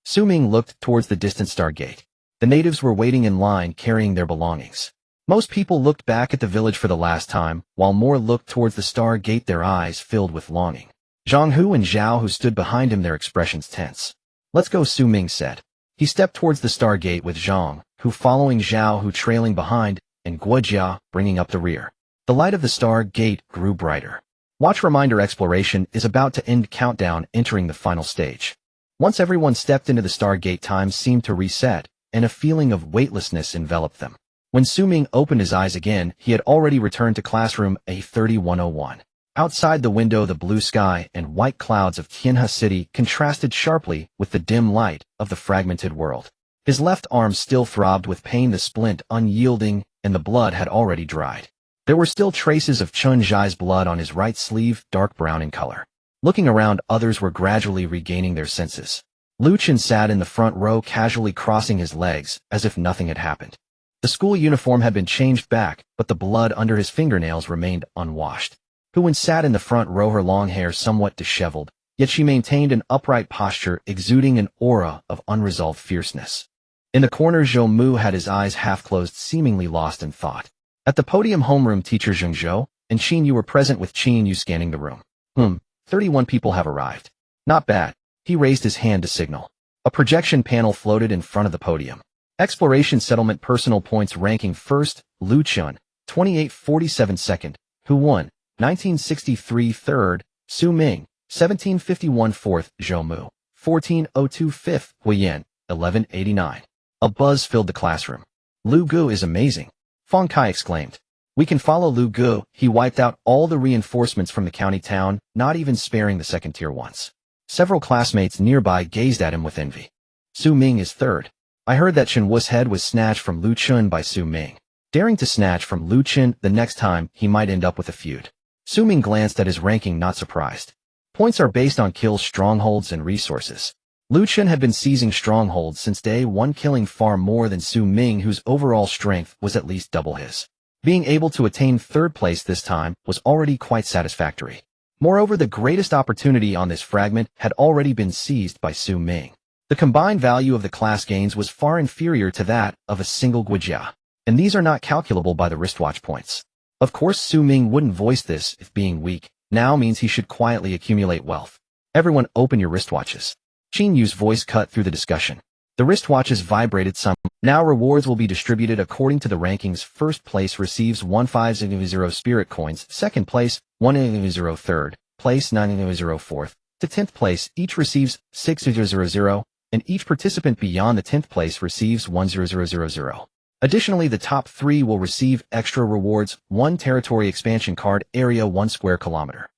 Xu Ming looked towards the distant Stargate. The natives were waiting in line, carrying their belongings. Most people looked back at the village for the last time, while more looked towards the Stargate, their eyes filled with longing. Zhang Hu and Zhao, who stood behind him, their expressions tense. Let's go, Xu Ming said. He stepped towards the Stargate with Zhang Hu following, Zhao Hu trailing behind, and Guojia bringing up the rear. The light of the Stargate grew brighter. Watch reminder exploration is about to end, countdown entering the final stage. Once everyone stepped into the Stargate, time seemed to reset, and a feeling of weightlessness enveloped them. When Xu Ming opened his eyes again, he had already returned to classroom A3101. Outside the window, the blue sky and white clouds of Tianhe City contrasted sharply with the dim light of the fragmented world. His left arm still throbbed with pain, the splint unyielding, and the blood had already dried. There were still traces of Chun Zhai's blood on his right sleeve, dark brown in color. Looking around, others were gradually regaining their senses. Lu Chen sat in the front row, casually crossing his legs, as if nothing had happened. The school uniform had been changed back, but the blood under his fingernails remained unwashed. Hu sat in the front row, her long hair somewhat disheveled, yet she maintained an upright posture exuding an aura of unresolved fierceness. In the corner, Zhou Mu had his eyes half-closed, seemingly lost in thought. At the podium, homeroom teacher Zheng Zhou and Qin Yu were present, with Qin Yu scanning the room. 31 people have arrived. Not bad. He raised his hand to signal. A projection panel floated in front of the podium. Exploration settlement personal points ranking first, Lu Chun, 2847 second, Hu 1963 third, Xu Ming, 1751 fourth, Zhou Mu, 1402 fifth, Hui Yan, 1189. A buzz filled the classroom. Lu Gu is amazing, Feng Kai exclaimed. We can follow Lu Gu. He wiped out all the reinforcements from the county town, not even sparing the second-tier ones. Several classmates nearby gazed at him with envy. Xu Ming is third. I heard that Chen Wu's head was snatched from Lu Chun by Xu Ming. Daring to snatch from Lu Chun the next time, he might end up with a feud. Xu Ming glanced at his ranking, not surprised. Points are based on kills, strongholds, and resources. Lu Chun had been seizing strongholds since day one, killing far more than Xu Ming, whose overall strength was at least double his. Being able to attain third place this time was already quite satisfactory. Moreover, the greatest opportunity on this fragment had already been seized by Xu Ming. The combined value of the class gains was far inferior to that of a single Guijia, and these are not calculable by the wristwatch points. Of course, Xu Ming wouldn't voice this if being weak now means he should quietly accumulate wealth. Everyone open your wristwatches. Qin Yu's voice cut through the discussion. The wristwatches vibrated some. Now rewards will be distributed according to the rankings. First place receives 1500 spirit coins, second place 100, third place 900, fourth to 10th place each receives 600, and each participant beyond the 10th place receives 1000. Additionally, the top 3 will receive extra rewards: 1 territory expansion card, area 1 square kilometer.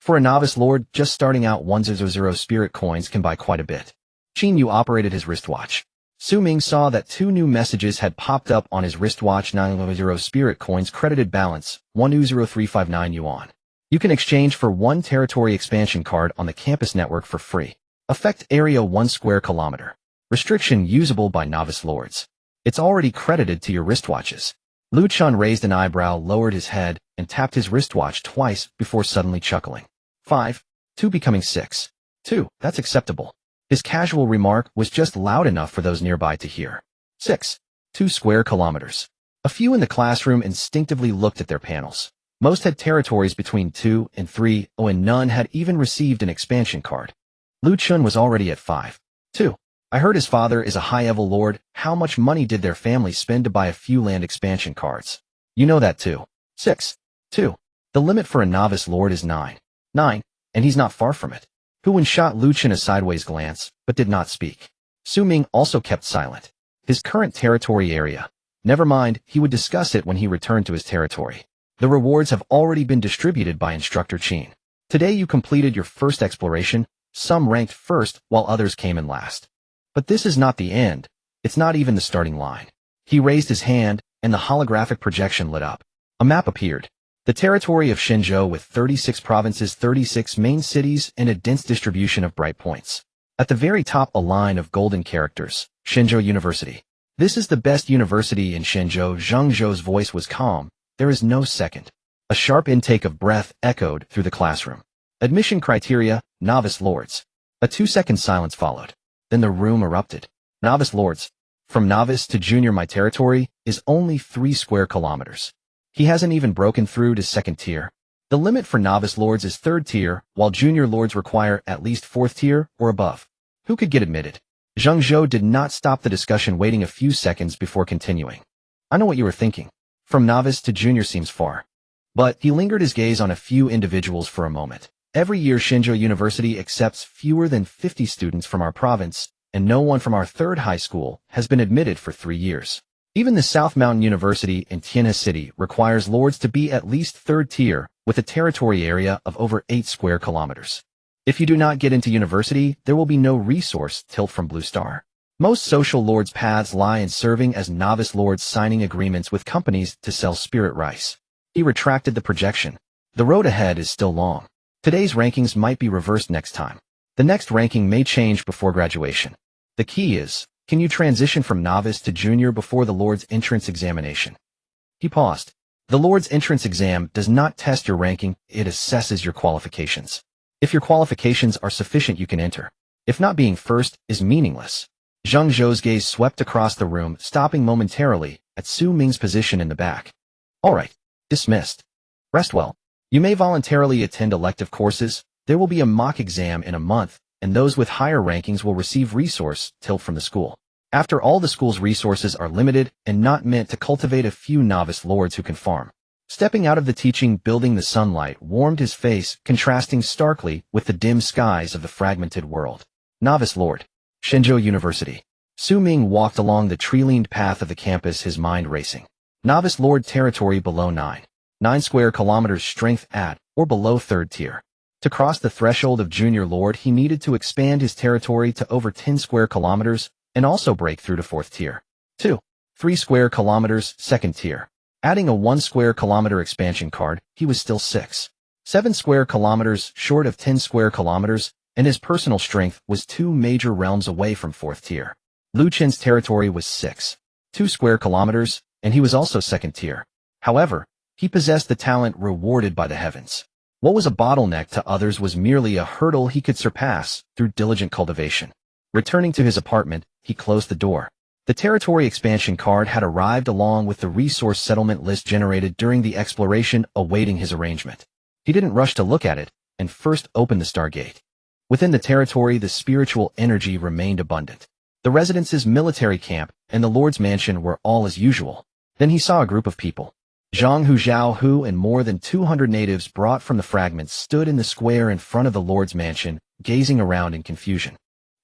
For a novice lord, just starting out, 100 spirit coins can buy quite a bit. Qin Yu operated his wristwatch. Xu Ming saw that 2 new messages had popped up on his wristwatch: 900 spirit coins credited, balance 10359 yuan. You can exchange for 1 territory expansion card on the campus network for free. Effect: area 1 square kilometer. Restriction: usable by novice lords. It's already credited to your wristwatches. Lu Chun raised an eyebrow, lowered his head, and tapped his wristwatch twice before suddenly chuckling. 5, 2 becoming 6. 2, that's acceptable. His casual remark was just loud enough for those nearby to hear. 6, 2 square kilometers. A few in the classroom instinctively looked at their panels. Most had territories between 2 and 3, and none had even received an expansion card. Lu Chun was already at 5, 2. I heard his father is a high-level lord. How much money did their family spend to buy a few land expansion cards? You know that too. 6, 2. The limit for a novice lord is 9, and he's not far from it. Hu shot Lu Chun a sideways glance, but did not speak. Xu Ming also kept silent. His current territory area. Never mind, he would discuss it when he returned to his territory. The rewards have already been distributed by Instructor Qin. Today you completed your first exploration. Some ranked first, while others came in last. But this is not the end. It's not even the starting line. He raised his hand, and the holographic projection lit up. A map appeared. The territory of Shenzhou, with 36 provinces, 36 main cities, and a dense distribution of bright points. At the very top, a line of golden characters. Shenzhou University. This is the best university in Shenzhou. Zheng Zhou's voice was calm. There is no second. A sharp intake of breath echoed through the classroom. Admission criteria: novice lords. A 2-second silence followed. Then the room erupted. Novice lords. From novice to junior, my territory is only 3 square kilometers. He hasn't even broken through to second tier. The limit for novice lords is third tier, while junior lords require at least 4th tier or above. Who could get admitted? Zheng Zhou did not stop the discussion, waiting a few seconds before continuing. I know what you were thinking. From novice to junior seems far. But he lingered his gaze on a few individuals for a moment. Every year, Shenzhou University accepts fewer than 50 students from our province, and no one from our third high school has been admitted for 3 years. Even the South Mountain University in Tianhe City requires lords to be at least 3rd tier, with a territory area of over 8 square kilometers. If you do not get into university, there will be no resource tilt from Blue Star. Most social lords' paths lie in serving as novice lords, signing agreements with companies to sell spirit rice. He retracted the projection. The road ahead is still long. Today's rankings might be reversed next time. The next ranking may change before graduation. The key is, Can you transition from novice to junior before the Lord's entrance examination? He paused. The Lord's entrance exam does not test your ranking, it assesses your qualifications. If your qualifications are sufficient, you can enter. If not, being first is meaningless. Zhang Zhou's gaze swept across the room, stopping momentarily at Xu Ming's position in the back. All right. Dismissed. Rest well. You may voluntarily attend elective courses. There will be a mock exam in a month, and those with higher rankings will receive resource tilt from the school. After all, the school's resources are limited and not meant to cultivate a few novice lords who can farm. Stepping out of the teaching building, the sunlight warmed his face, contrasting starkly with the dim skies of the fragmented world. Novice Lord. Shenzhou University. Xu Ming walked along the tree-lined path of the campus, his mind racing. Novice Lord territory below 9 square kilometers, strength at or below 3rd tier. To cross the threshold of Junior Lord, he needed to expand his territory to over 10 square kilometers and also break through to 4th tier. 3 square kilometers, 2nd tier. Adding a 1 square kilometer expansion card, he was still 7 square kilometers short of 10 square kilometers, and his personal strength was 2 major realms away from 4th tier. Lu Chen's territory was 2 square kilometers, and he was also 2nd tier. However, he possessed the talent rewarded by the heavens. What was a bottleneck to others was merely a hurdle he could surpass through diligent cultivation. Returning to his apartment, he closed the door. The territory expansion card had arrived along with the resource settlement list generated during the exploration, awaiting his arrangement. He didn't rush to look at it, and first opened the Stargate. Within the territory, the spiritual energy remained abundant. The residence's military camp and the Lord's mansion were all as usual. Then he saw a group of people. Zhang Hu, Zhao Hu, and more than 200 natives brought from the fragments stood in the square in front of the Lord's mansion, gazing around in confusion.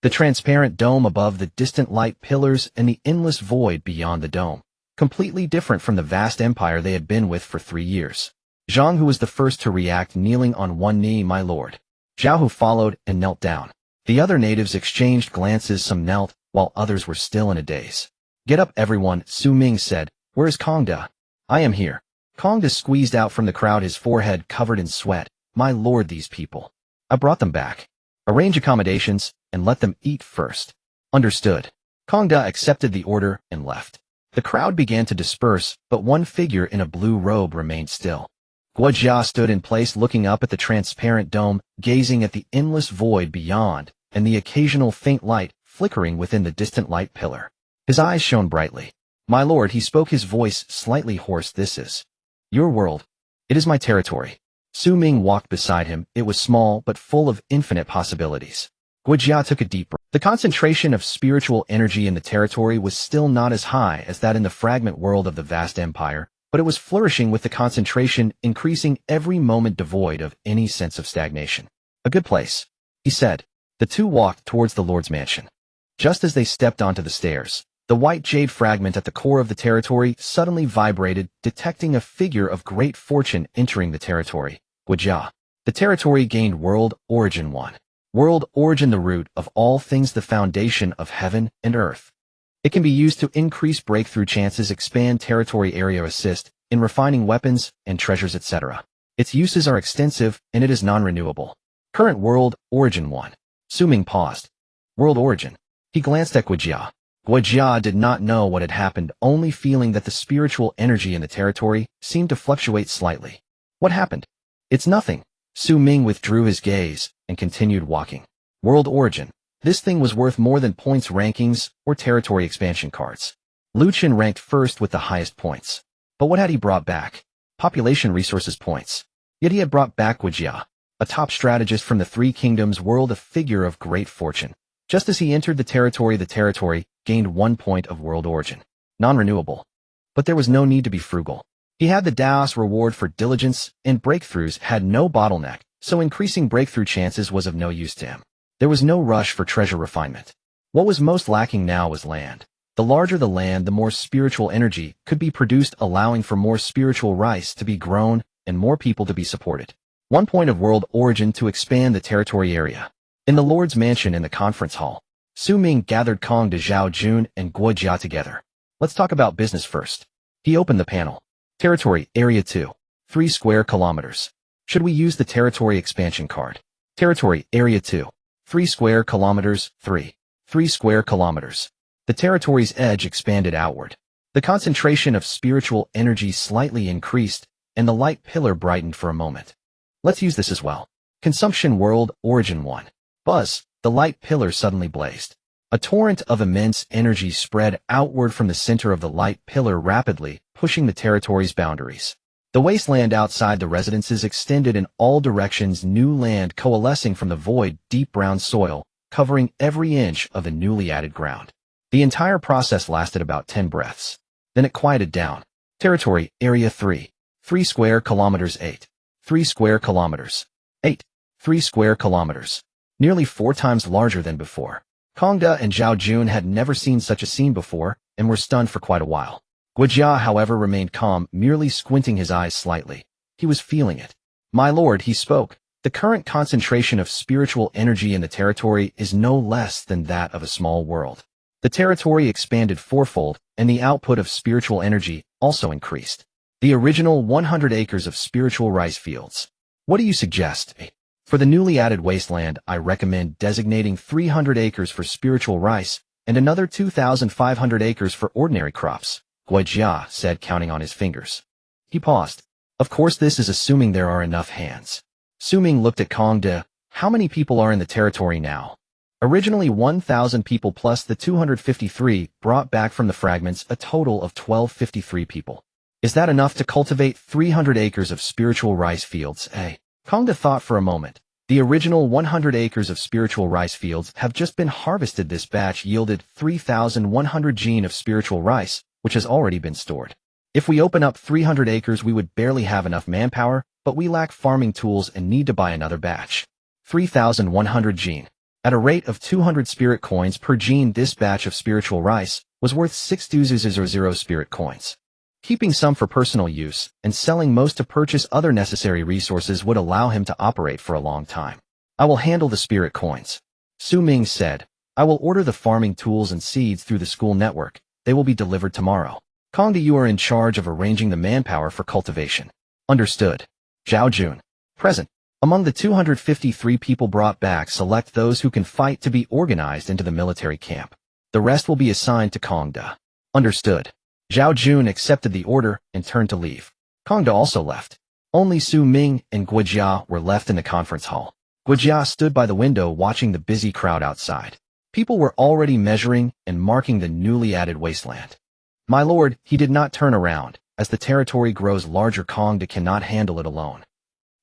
The transparent dome above, the distant light pillars, and the endless void beyond the dome, completely different from the vast empire they had been with for 3 years. Zhang Hu was the first to react, kneeling on one knee. My lord. Zhao Hu followed and knelt down. The other natives exchanged glances, some knelt, while others were still in a daze. Get up, everyone, Xu Ming said. Where is Kongda? I am here. Kongda squeezed out from the crowd, his forehead covered in sweat. My lord, these people. I brought them back. Arrange accommodations, and let them eat first. Understood. Kongda accepted the order and left. The crowd began to disperse, but one figure in a blue robe remained still. Guojia stood in place, looking up at the transparent dome, gazing at the endless void beyond, and the occasional faint light flickering within the distant light pillar. His eyes shone brightly. My lord, he spoke, his voice slightly hoarse. This is your world. It is my territory. Xu Ming walked beside him. It was small, but full of infinite possibilities. Guojia took a deep breath. The concentration of spiritual energy in the territory was still not as high as that in the fragment world of the vast empire, but it was flourishing, with the concentration increasing every moment, devoid of any sense of stagnation. A good place, he said. The two walked towards the Lord's mansion. Just as they stepped onto the stairs, the white jade fragment at the core of the territory suddenly vibrated, detecting a figure of great fortune entering the territory. Guojia. The territory gained World Origin 1. World Origin, the root of all things, the foundation of heaven and earth. It can be used to increase breakthrough chances, expand territory area, assist in refining weapons and treasures, etc. Its uses are extensive, and it is non-renewable. Current World Origin 1. Xu Ming paused. World Origin. He glanced at Guojia. Guojia did not know what had happened, only feeling that the spiritual energy in the territory seemed to fluctuate slightly. What happened? It's nothing. Xu Ming withdrew his gaze and continued walking. World Origin. This thing was worth more than points rankings or territory expansion cards. Lu Chen ranked first with the highest points. But what had he brought back? Population resources points. Yet he had brought back Guojia, a top strategist from the Three Kingdoms world, a figure of great fortune. Just as he entered the territory gained 1 point of World Origin. Non-renewable. But there was no need to be frugal. He had the Daos reward for diligence, and breakthroughs had no bottleneck, so increasing breakthrough chances was of no use to him. There was no rush for treasure refinement. What was most lacking now was land. The larger the land, the more spiritual energy could be produced, allowing for more spiritual rice to be grown and more people to be supported. 1 point of World Origin to expand the territory area. In the Lord's mansion in the conference hall, Xu Ming gathered Kong de Zhao Jun and Guojia together. Let's talk about business first. He opened the panel. Territory, Area 2. 3 square kilometers. Should we use the territory expansion card? Territory, Area 2. 3 square kilometers, 3 square kilometers. The territory's edge expanded outward. The concentration of spiritual energy slightly increased, and the light pillar brightened for a moment. Let's use this as well. Consumption World Origin 1. Buzz, the light pillar suddenly blazed. A torrent of immense energy spread outward from the center of the light pillar rapidly, pushing the territory's boundaries. The wasteland outside the residences extended in all directions, new land coalescing from the void, deep brown soil, covering every inch of the newly added ground. The entire process lasted about 10 breaths. Then it quieted down. Territory, Area 3. 3 square kilometers 8. 3 square kilometers. 8. 3 square kilometers. Nearly 4 times larger than before. Kongda and Zhao Jun had never seen such a scene before, and were stunned for quite a while. Guojia, however, remained calm, merely squinting his eyes slightly. He was feeling it. My lord, he spoke. The current concentration of spiritual energy in the territory is no less than that of a small world. The territory expanded fourfold, and the output of spiritual energy also increased. The original 100 acres of spiritual rice fields. What do you suggest? For the newly added wasteland, I recommend designating 300 acres for spiritual rice, and another 2,500 acres for ordinary crops, Guojia said, counting on his fingers. He paused. Of course, this is assuming there are enough hands. Xu Ming looked at Kongda. How many people are in the territory now? Originally 1,000 people plus the 253 brought back from the fragments, a total of 1,253 people. Is that enough to cultivate 300 acres of spiritual rice fields? Kongda thought for a moment. The original 100 acres of spiritual rice fields have just been harvested. This batch yielded 3,100 gene of spiritual rice, which has already been stored. If we open up 300 acres, we would barely have enough manpower, but we lack farming tools and need to buy another batch. 3,100 gene. At a rate of 200 spirit coins per gene, this batch of spiritual rice was worth 6,000 spirit coins. Keeping some for personal use and selling most to purchase other necessary resources would allow him to operate for a long time. I will handle the spirit coins. Xu Ming said. I will order the farming tools and seeds through the school network. They will be delivered tomorrow. Kongda, you are in charge of arranging the manpower for cultivation. Understood. Zhao Jun. Present. Among the 253 people brought back, select those who can fight to be organized into the military camp. The rest will be assigned to Kongda. Understood. Zhao Jun accepted the order and turned to leave. Kongda also left. Only Xu Ming and Guojia were left in the conference hall. Guojia stood by the window watching the busy crowd outside. People were already measuring and marking the newly added wasteland. My lord, he did not turn around. As the territory grows larger, Kongda cannot handle it alone.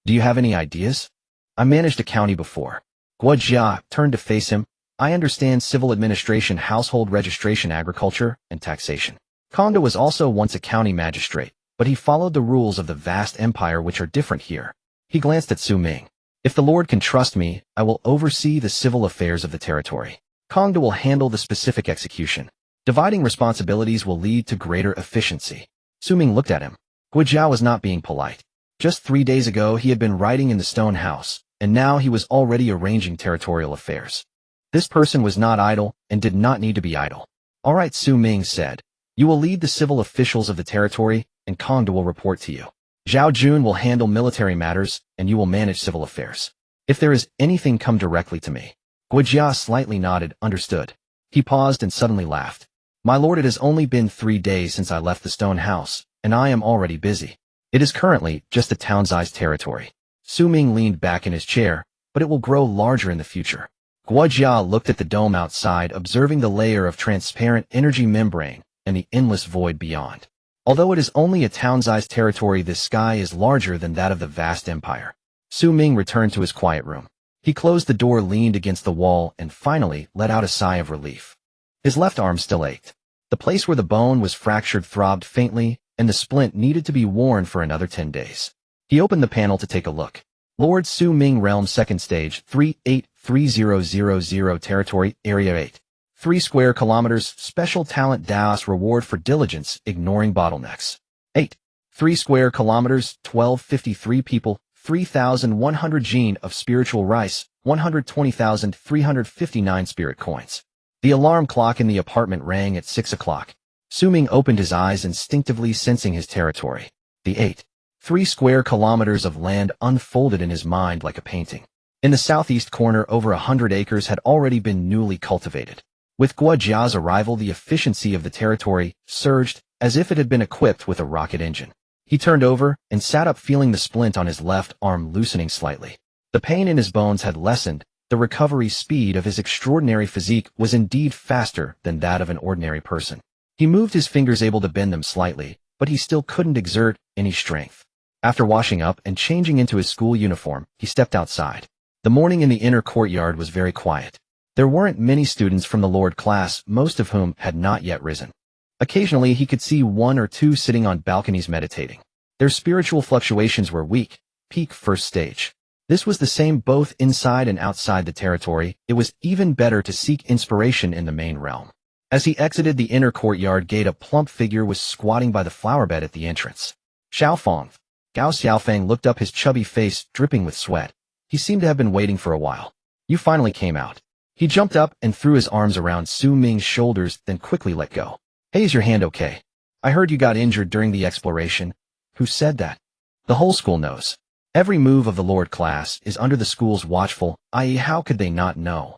Do you have any ideas? I managed a county before. Guojia turned to face him. I understand civil administration, household registration, agriculture, and taxation. Kongda was also once a county magistrate, but he followed the rules of the vast empire, which are different here. He glanced at Xu Ming. If the lord can trust me, I will oversee the civil affairs of the territory. Kongda will handle the specific execution. Dividing responsibilities will lead to greater efficiency. Xu Ming looked at him. Guojia was not being polite. Just 3 days ago, he had been writing in the stone house, and now he was already arranging territorial affairs. This person was not idle and did not need to be idle. All right, Xu Ming said. You will lead the civil officials of the territory, and Kongda will report to you. Zhao Jun will handle military matters, and you will manage civil affairs. If there is anything, come directly to me. Guojia slightly nodded. Understood. He paused and suddenly laughed. My lord, it has only been 3 days since I left the stone house, and I am already busy. It is currently just a town-sized territory. Xu Ming leaned back in his chair, but it will grow larger in the future. Guojia looked at the dome outside, observing the layer of transparent energy membrane and the endless void beyond. Although it is only a town-sized territory, the sky is larger than that of the vast empire. Xu Ming returned to his quiet room. He closed the door, leaned against the wall, and finally let out a sigh of relief. His left arm still ached. The place where the bone was fractured throbbed faintly, and the splint needed to be worn for another 10 days. He opened the panel to take a look. Lord Xu Ming Realm, Second Stage, 383000 Territory, Area 8. 3 square kilometers, Special Talent Daos, Reward for Diligence, Ignoring Bottlenecks. 8. 3 square kilometers, 1253 people, 3,100 gene of spiritual rice, 120,359 spirit coins. The alarm clock in the apartment rang at 6 o'clock. Xu Ming opened his eyes, instinctively sensing his territory. The 8. 3 square kilometers of land unfolded in his mind like a painting. In the southeast corner, over 100 acres had already been newly cultivated. With Guo Jia's arrival, the efficiency of the territory surged as if it had been equipped with a rocket engine. He turned over and sat up, feeling the splint on his left arm loosening slightly. The pain in his bones had lessened. The recovery speed of his extraordinary physique was indeed faster than that of an ordinary person. He moved his fingers, able to bend them slightly, but he still couldn't exert any strength. After washing up and changing into his school uniform, he stepped outside. The morning in the inner courtyard was very quiet. There weren't many students from the Lord class, most of whom had not yet risen. Occasionally he could see one or two sitting on balconies meditating. Their spiritual fluctuations were weak, peak first stage. This was the same both inside and outside the territory. It was even better to seek inspiration in the main realm. As he exited the inner courtyard gate, a plump figure was squatting by the flower bed at the entrance. Xiaofeng. Gao Xiaofeng looked up, his chubby face dripping with sweat. He seemed to have been waiting for a while. You finally came out. He jumped up and threw his arms around Xu Ming's shoulders, then quickly let go. Hey, is your hand okay? I heard you got injured during the exploration. Who said that? The whole school knows. Every move of the Lord class is under the school's watchful eye. How could they not know?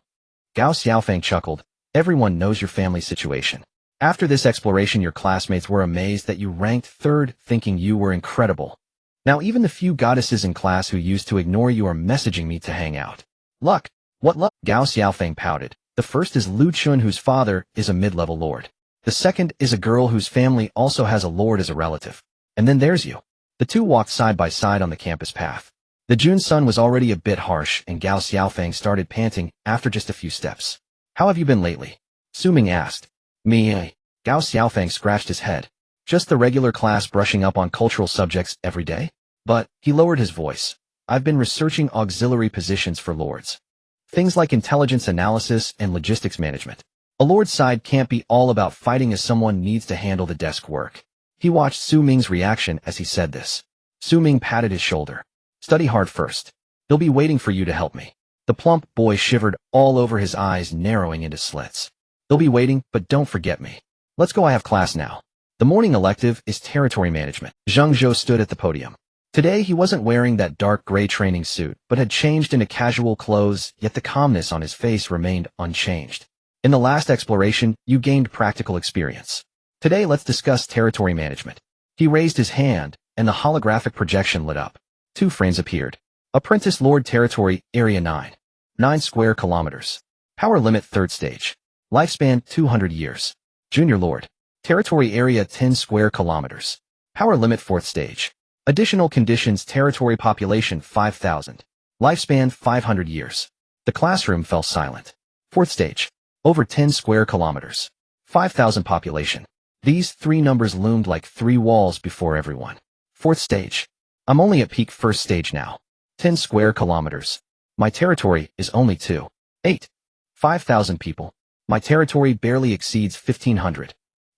Gao Xiaofeng chuckled. Everyone knows your family situation. After this exploration, your classmates were amazed that you ranked third, thinking you were incredible. Now even the few goddesses in class who used to ignore you are messaging me to hang out. Luck. What luck? Gao Xiaofeng pouted. The first is Lu Chun, whose father is a mid-level lord. The second is a girl whose family also has a lord as a relative. And then there's you. The two walked side by side on the campus path. The June sun was already a bit harsh, and Gao Xiaofeng started panting after just a few steps. How have you been lately? Xu Ming asked. Me. Gao Xiaofeng scratched his head. Just the regular class, brushing up on cultural subjects every day? But, he lowered his voice. I've been researching auxiliary positions for lords. Things like intelligence analysis and logistics management. A lord's side can't be all about fighting, as someone needs to handle the desk work. He watched Xu Ming's reaction as he said this. Xu Ming patted his shoulder. Study hard first. They'll be waiting for you to help me. The plump boy shivered all over, his eyes narrowing into slits. They'll be waiting, but don't forget me. Let's go, I have class now. The morning elective is territory management. Zheng Zhou stood at the podium. Today he wasn't wearing that dark gray training suit, but had changed into casual clothes, yet the calmness on his face remained unchanged. In the last exploration, you gained practical experience. Today let's discuss territory management. He raised his hand, and the holographic projection lit up. 2 frames appeared. Apprentice Lord Territory, Area 9. 9 square kilometers. Power limit 3rd stage. Lifespan 200 years. Junior Lord. Territory area 10 square kilometers. Power limit 4th stage. Additional conditions: territory population 5,000. Lifespan 500 years. The classroom fell silent. 4th stage. Over 10 square kilometers. 5,000 population. These 3 numbers loomed like 3 walls before everyone. 4th stage. I'm only at peak 1st stage now. 10 square kilometers. My territory is only 2. 8. 5,000 people. My territory barely exceeds 1,500.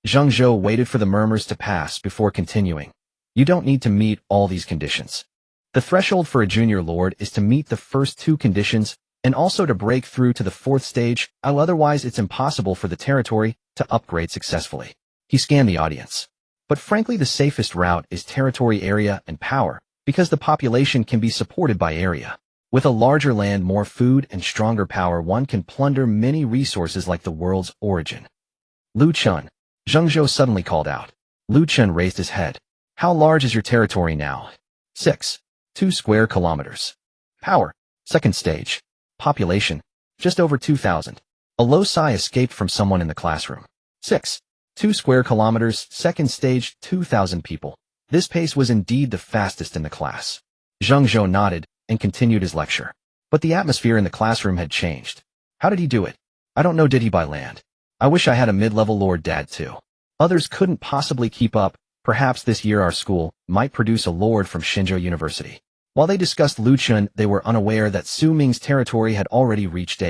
Zheng Zhou waited for the murmurs to pass before continuing. You don't need to meet all these conditions. The threshold for a junior lord is to meet the first 2 conditions, and also to break through to the 4th stage, otherwise it's impossible for the territory to upgrade successfully. He scanned the audience. But frankly, the safest route is territory area and power, because the population can be supported by area. With a larger land, more food, and stronger power, one can plunder many resources like the world's origin. Lu Chun. Zheng Zhou suddenly called out. Lu Chun raised his head. How large is your territory now? 6. 2 square kilometers. Power. 2nd stage. Population. Just over 2,000. A low sigh escaped from someone in the classroom. 6. 2 square kilometers, 2nd stage, 2,000 people. This pace was indeed the fastest in the class. Zheng Zhou nodded and continued his lecture. But the atmosphere in the classroom had changed. How did he do it? I don't know. Did he by land? I wish I had a mid-level lord dad too. Others couldn't possibly keep up. Perhaps this year our school might produce a lord from Shenzhou University. While they discussed Lu Chun, they were unaware that Xu Ming's territory had already reached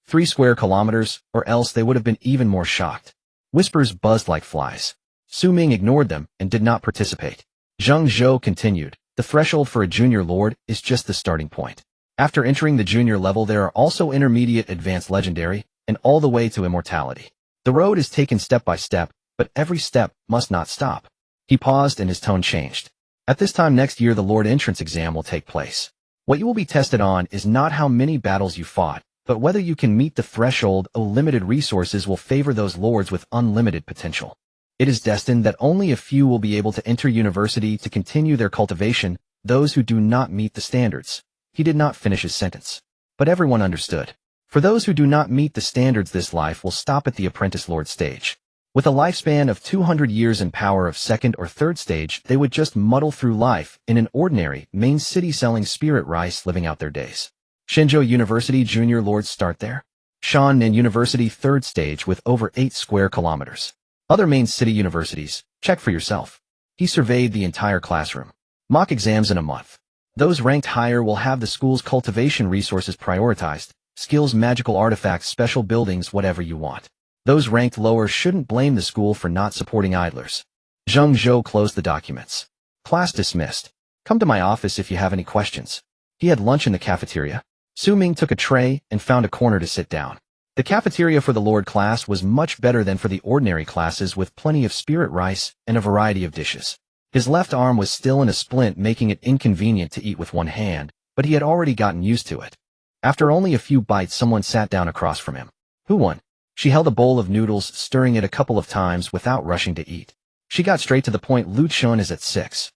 3 square kilometers, or else they would have been even more shocked. Whispers buzzed like flies. Xu Ming ignored them and did not participate. Zheng Zhou continued. The threshold for a junior lord is just the starting point. After entering the junior level, there are also intermediate, advanced, legendary, and all the way to immortality. The road is taken step by step, but every step must not stop. He paused and his tone changed. At this time next year, the Lord entrance exam will take place. What you will be tested on is not how many battles you fought, But whether you can meet the threshold of limited resources will favor those lords with unlimited potential. It is destined that only a few will be able to enter university to continue their cultivation, those who do not meet the standards. He did not finish his sentence. But everyone understood. For those who do not meet the standards, this life will stop at the apprentice lord stage. With a lifespan of 200 years and power of second or third stage, they would just muddle through life in an ordinary main city selling spirit rice, living out their days. Shenzhou University junior lords start there. Shannan University third stage with over 8 square kilometers. Other main city universities, check for yourself. He surveyed the entire classroom. Mock exams in a month. Those ranked higher will have the school's cultivation resources prioritized, skills, magical artifacts, special buildings, whatever you want. Those ranked lower shouldn't blame the school for not supporting idlers. Zheng Zhou closed the documents. Class dismissed. Come to my office if you have any questions. He had lunch in the cafeteria. Xu Ming took a tray and found a corner to sit down. The cafeteria for the Lord class was much better than for the ordinary classes, with plenty of spirit rice and a variety of dishes. His left arm was still in a splint, making it inconvenient to eat with one hand, but he had already gotten used to it. After only a few bites, someone sat down across from him. Who won? She held a bowl of noodles, stirring it a couple of times without rushing to eat. She got straight to the point. Lu Chun is at 6'2",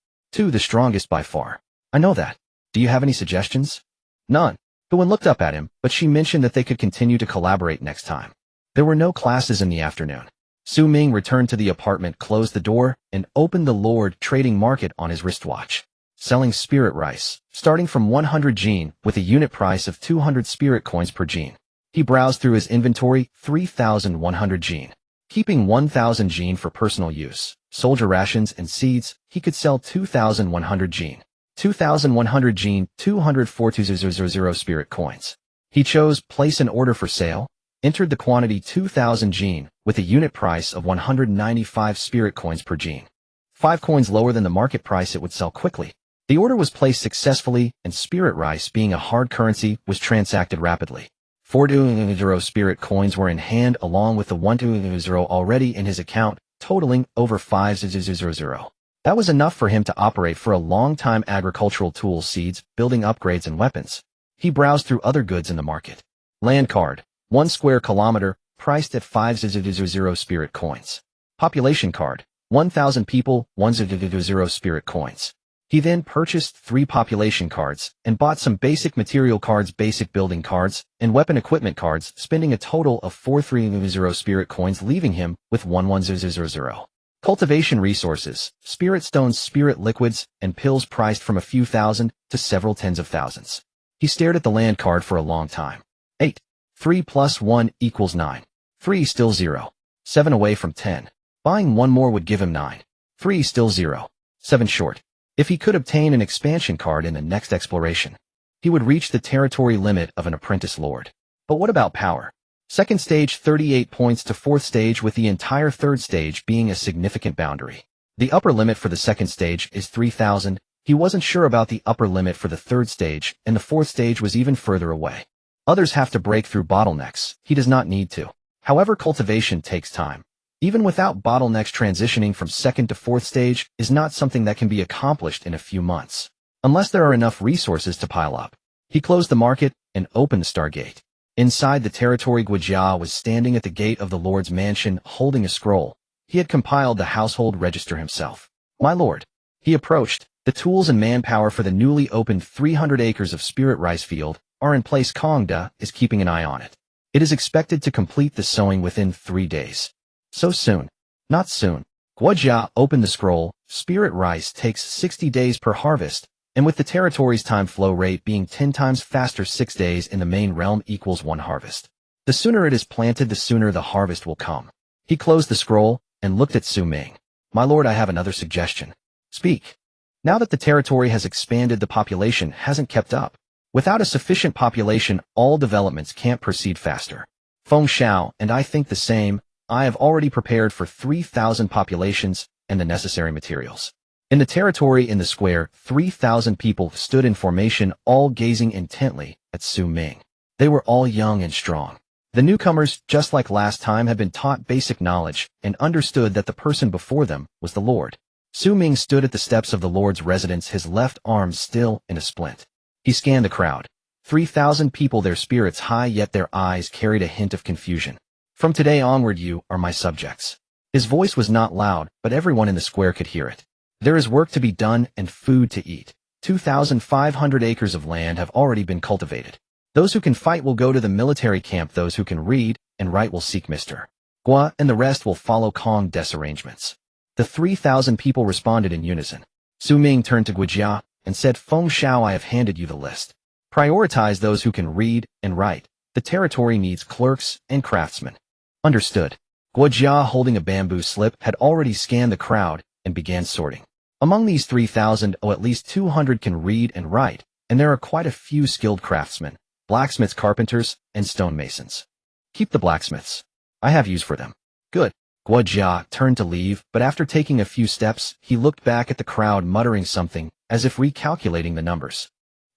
the strongest by far. I know that. Do you have any suggestions? None. Huan looked up at him, but she mentioned that they could continue to collaborate next time. There were no classes in the afternoon. Xu Ming returned to the apartment, closed the door, and opened the Lord trading market on his wristwatch. Selling spirit rice, starting from 100 gene, with a unit price of 200 spirit coins per gene. He browsed through his inventory, 3,100 gene. Keeping 1,000 gene for personal use, soldier rations and seeds, he could sell 2,100 gene. 2,100 gene, 204,200 spirit coins. He chose place an order for sale, entered the quantity 2,000 gene, with a unit price of 195 spirit coins per gene. 5 coins lower than the market price, it would sell quickly. The order was placed successfully, and spirit rice, being a hard currency, was transacted rapidly. 4,000 spirit coins were in hand, along with the 1,000 already in his account, totaling over 5,000. That was enough for him to operate for a long time. Agricultural tools, seeds, building upgrades, and weapons. He browsed through other goods in the market. Land card, 1 square kilometer, priced at 5,000 spirit coins. Population card, 1,000 people, 1,000 spirit coins. He then purchased 3 population cards and bought some basic material cards, basic building cards, and weapon equipment cards, spending a total of 4,000 spirit coins, leaving him with 1,100. Cultivation resources, spirit stones, spirit liquids, and pills priced from a few thousand to several tens of thousands. He stared at the land card for a long time. 8. 3 plus 1 equals 9. 3 still 0. 7 away from 10. Buying one more would give him 9. 3 still 0. 7 short. If he could obtain an expansion card in the next exploration, he would reach the territory limit of an apprentice lord. But what about power? Second stage 38 points to fourth stage, with the entire third stage being a significant boundary. The upper limit for the second stage is 3,000. He wasn't sure about the upper limit for the third stage, and the fourth stage was even further away. Others have to break through bottlenecks. He does not need to. However, cultivation takes time. Even without bottlenecks, transitioning from second to fourth stage is not something that can be accomplished in a few months, unless there are enough resources to pile up. He closed the market and opened the Stargate. Inside the territory, Guijia was standing at the gate of the Lord's mansion, holding a scroll. He had compiled the household register himself. My lord. He approached. The tools and manpower for the newly opened 300 acres of spirit rice field are in place. Kongda is keeping an eye on it. It is expected to complete the sowing within 3 days. So soon. Not soon. Guijia opened the scroll. Spirit rice takes 60 days per harvest, and with the territory's time flow rate being 10 times faster, 6 days in the main realm equals 1 harvest. The sooner it is planted, the sooner the harvest will come. He closed the scroll and looked at Xu Ming. My lord, I have another suggestion. Speak. Now that the territory has expanded, the population hasn't kept up. Without a sufficient population, all developments can't proceed faster. Feng Xiao and I think the same. I have already prepared for 3,000 populations and the necessary materials. In the territory in the square, 3,000 people stood in formation, all gazing intently at Xu Ming. They were all young and strong. The newcomers, just like last time, had been taught basic knowledge and understood that the person before them was the Lord. Xu Ming stood at the steps of the Lord's residence, his left arm still in a splint. He scanned the crowd. 3,000 people, their spirits high, yet their eyes carried a hint of confusion. From today onward you are my subjects. His voice was not loud, but everyone in the square could hear it. There is work to be done and food to eat. 2,500 acres of land have already been cultivated. Those who can fight will go to the military camp. Those who can read and write will seek Mr. Gua, and the rest will follow Kong Des arrangements. The 3,000 people responded in unison. Xu Ming turned to Guojia and said, Feng Shao, I have handed you the list. Prioritize those who can read and write. The territory needs clerks and craftsmen. Understood. Guojia, holding a bamboo slip, had already scanned the crowd and began sorting. Among these 3,000, at least 200 can read and write, and there are quite a few skilled craftsmen, blacksmiths, carpenters, and stonemasons. Keep the blacksmiths. I have use for them. Good. Guojia turned to leave, but after taking a few steps, he looked back at the crowd, muttering something, as if recalculating the numbers.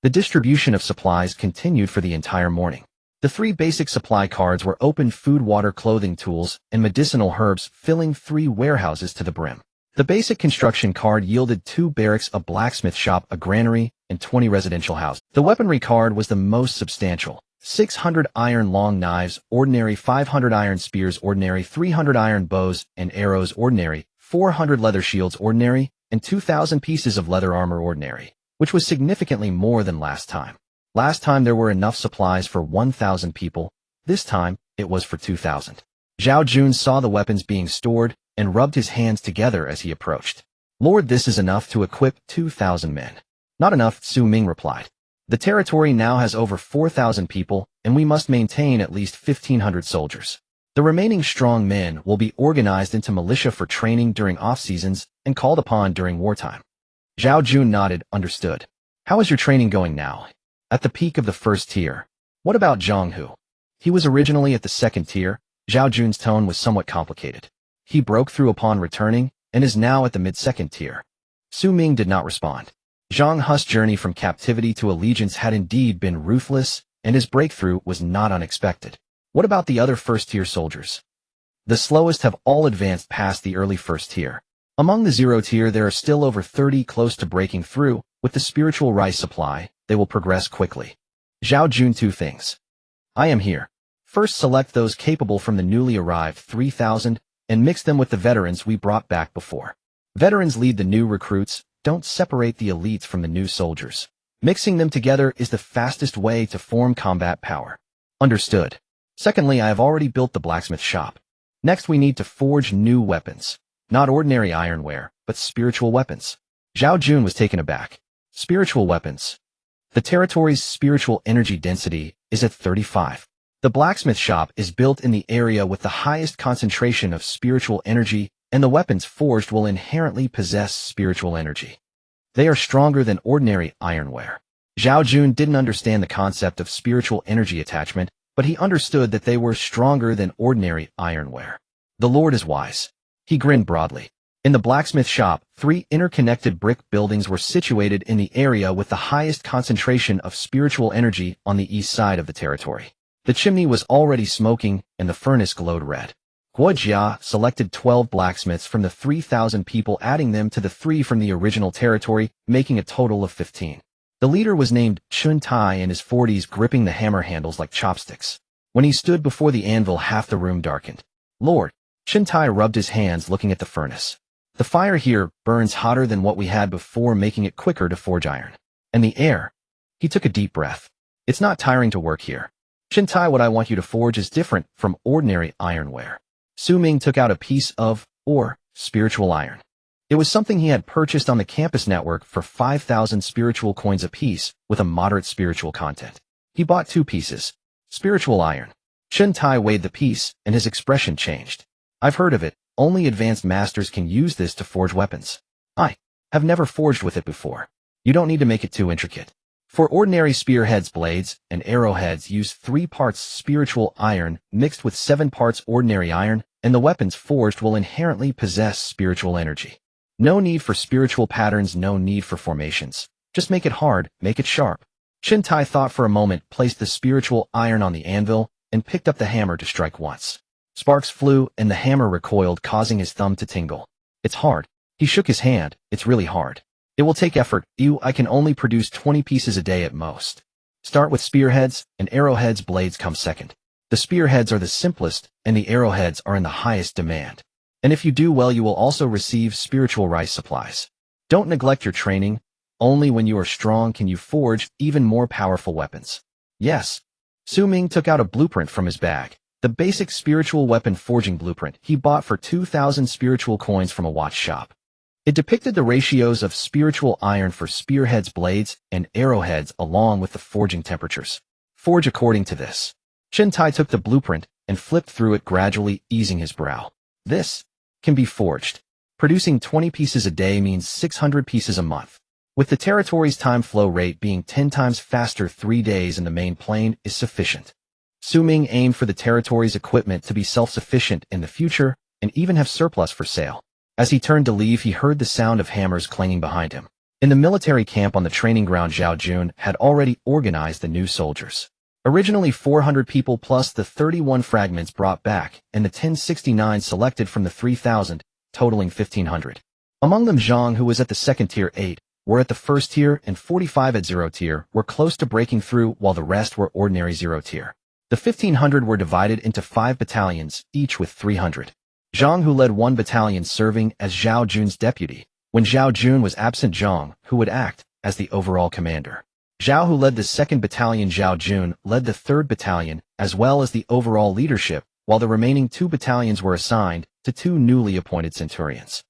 The distribution of supplies continued for the entire morning. The 3 basic supply cards were opened: food, water, clothing, tools, and medicinal herbs, filling 3 warehouses to the brim. The basic construction card yielded 2 barracks, a blacksmith shop, a granary, and 20 residential houses. The weaponry card was the most substantial. 600 iron long knives, ordinary; 500 iron spears, ordinary; 300 iron bows and arrows, ordinary; 400 leather shields, ordinary; and 2,000 pieces of leather armor, ordinary, which was significantly more than last time. Last time there were enough supplies for 1,000 people. This time, it was for 2,000. Zhao Jun saw the weapons being stored and rubbed his hands together as he approached. Lord, this is enough to equip 2,000 men. Not enough, Xu Ming replied. The territory now has over 4,000 people, and we must maintain at least 1,500 soldiers. The remaining strong men will be organized into militia for training during off-seasons and called upon during wartime. Zhao Jun nodded, understood. How is your training going now? At the peak of the 1st tier. What about Zhang Hu? He was originally at the 2nd tier. Zhao Jun's tone was somewhat complicated. He broke through upon returning and is now at the mid-2nd tier. Xu Ming did not respond. Zhang Hu's journey from captivity to allegiance had indeed been ruthless, and his breakthrough was not unexpected. What about the other 1st-tier soldiers? The slowest have all advanced past the early 1st tier. Among the 0 tier, there are still over 30 close to breaking through. With the spiritual rice supply, they will progress quickly. Zhao Jun, 2 things. I am here. First, select those capable from the newly arrived 3,000 and mix them with the veterans we brought back before. Veterans lead the new recruits. Don't separate the elites from the new soldiers. Mixing them together is the fastest way to form combat power. Understood. Secondly, I have already built the blacksmith shop. Next, we need to forge new weapons. Not ordinary ironware, but spiritual weapons. Zhao Jun was taken aback. Spiritual weapons. The territory's spiritual energy density is at 35. The blacksmith shop is built in the area with the highest concentration of spiritual energy, and the weapons forged will inherently possess spiritual energy. They are stronger than ordinary ironware. Zhao Jun didn't understand the concept of spiritual energy attachment, but he understood that they were stronger than ordinary ironware. The Lord is wise. He grinned broadly. In the blacksmith shop, 3 interconnected brick buildings were situated in the area with the highest concentration of spiritual energy on the east side of the territory. The chimney was already smoking, and the furnace glowed red. Guojia selected 12 blacksmiths from the 3,000 people, adding them to the 3 from the original territory, making a total of 15. The leader was named Chun Tai, in his 40s, gripping the hammer handles like chopsticks. When he stood before the anvil, half the room darkened. Lord, Chun Tai rubbed his hands, looking at the furnace. The fire here burns hotter than what we had before, making it quicker to forge iron. And the air. He took a deep breath. It's not tiring to work here. Chun Tai, what I want you to forge is different from ordinary ironware. Xu Ming took out a piece of, spiritual iron. It was something he had purchased on the campus network for 5,000 spiritual coins apiece, with a moderate spiritual content. He bought 2 pieces. Spiritual iron. Chun Tai weighed the piece, and his expression changed. I've heard of it. Only advanced masters can use this to forge weapons. I have never forged with it before. You don't need to make it too intricate. For ordinary spearheads, blades, and arrowheads, use 3 parts spiritual iron mixed with 7 parts ordinary iron, and the weapons forged will inherently possess spiritual energy. No need for spiritual patterns, no need for formations. Just make it hard, make it sharp. Chun Tai thought for a moment, placed the spiritual iron on the anvil, and picked up the hammer to strike once. Sparks flew, and the hammer recoiled, causing his thumb to tingle. It's hard. He shook his hand. It's really hard. It will take effort. I can only produce 20 pieces a day at most. Start with spearheads, and arrowheads blades come second. The spearheads are the simplest, and the arrowheads are in the highest demand. And if you do well, you will also receive spiritual rice supplies. Don't neglect your training. Only when you are strong can you forge even more powerful weapons. Yes. Xu Ming took out a blueprint from his bag. The basic spiritual weapon forging blueprint he bought for 2,000 spiritual coins from a watch shop. It depicted the ratios of spiritual iron for spearheads, blades, and arrowheads along with the forging temperatures. Forge according to this. Chen Tai took the blueprint and flipped through it, gradually easing his brow. This can be forged. Producing 20 pieces a day means 600 pieces a month. With the territory's time flow rate being 10 times faster, 3 days in the main plane is sufficient. Xu Ming aimed for the territory's equipment to be self-sufficient in the future and even have surplus for sale. As he turned to leave, he heard the sound of hammers clanging behind him. In the military camp on the training ground, Zhao Jun had already organized the new soldiers. Originally 400 people plus the 31 fragments brought back and the 1069 selected from the 3,000, totaling 1,500. Among them, Zhang, who was at the second tier, 8 were at the first tier, and 45 at 0 tier were close to breaking through, while the rest were ordinary 0 tier. The 1,500 were divided into 5 battalions, each with 300. Zhang, who led one battalion, serving as Zhao Jun's deputy. When Zhao Jun was absent, Zhang, who would act as the overall commander. Zhao, who led the 2nd battalion, Zhao Jun led the 3rd battalion, as well as the overall leadership, while the remaining 2 battalions were assigned to 2 newly appointed centurions.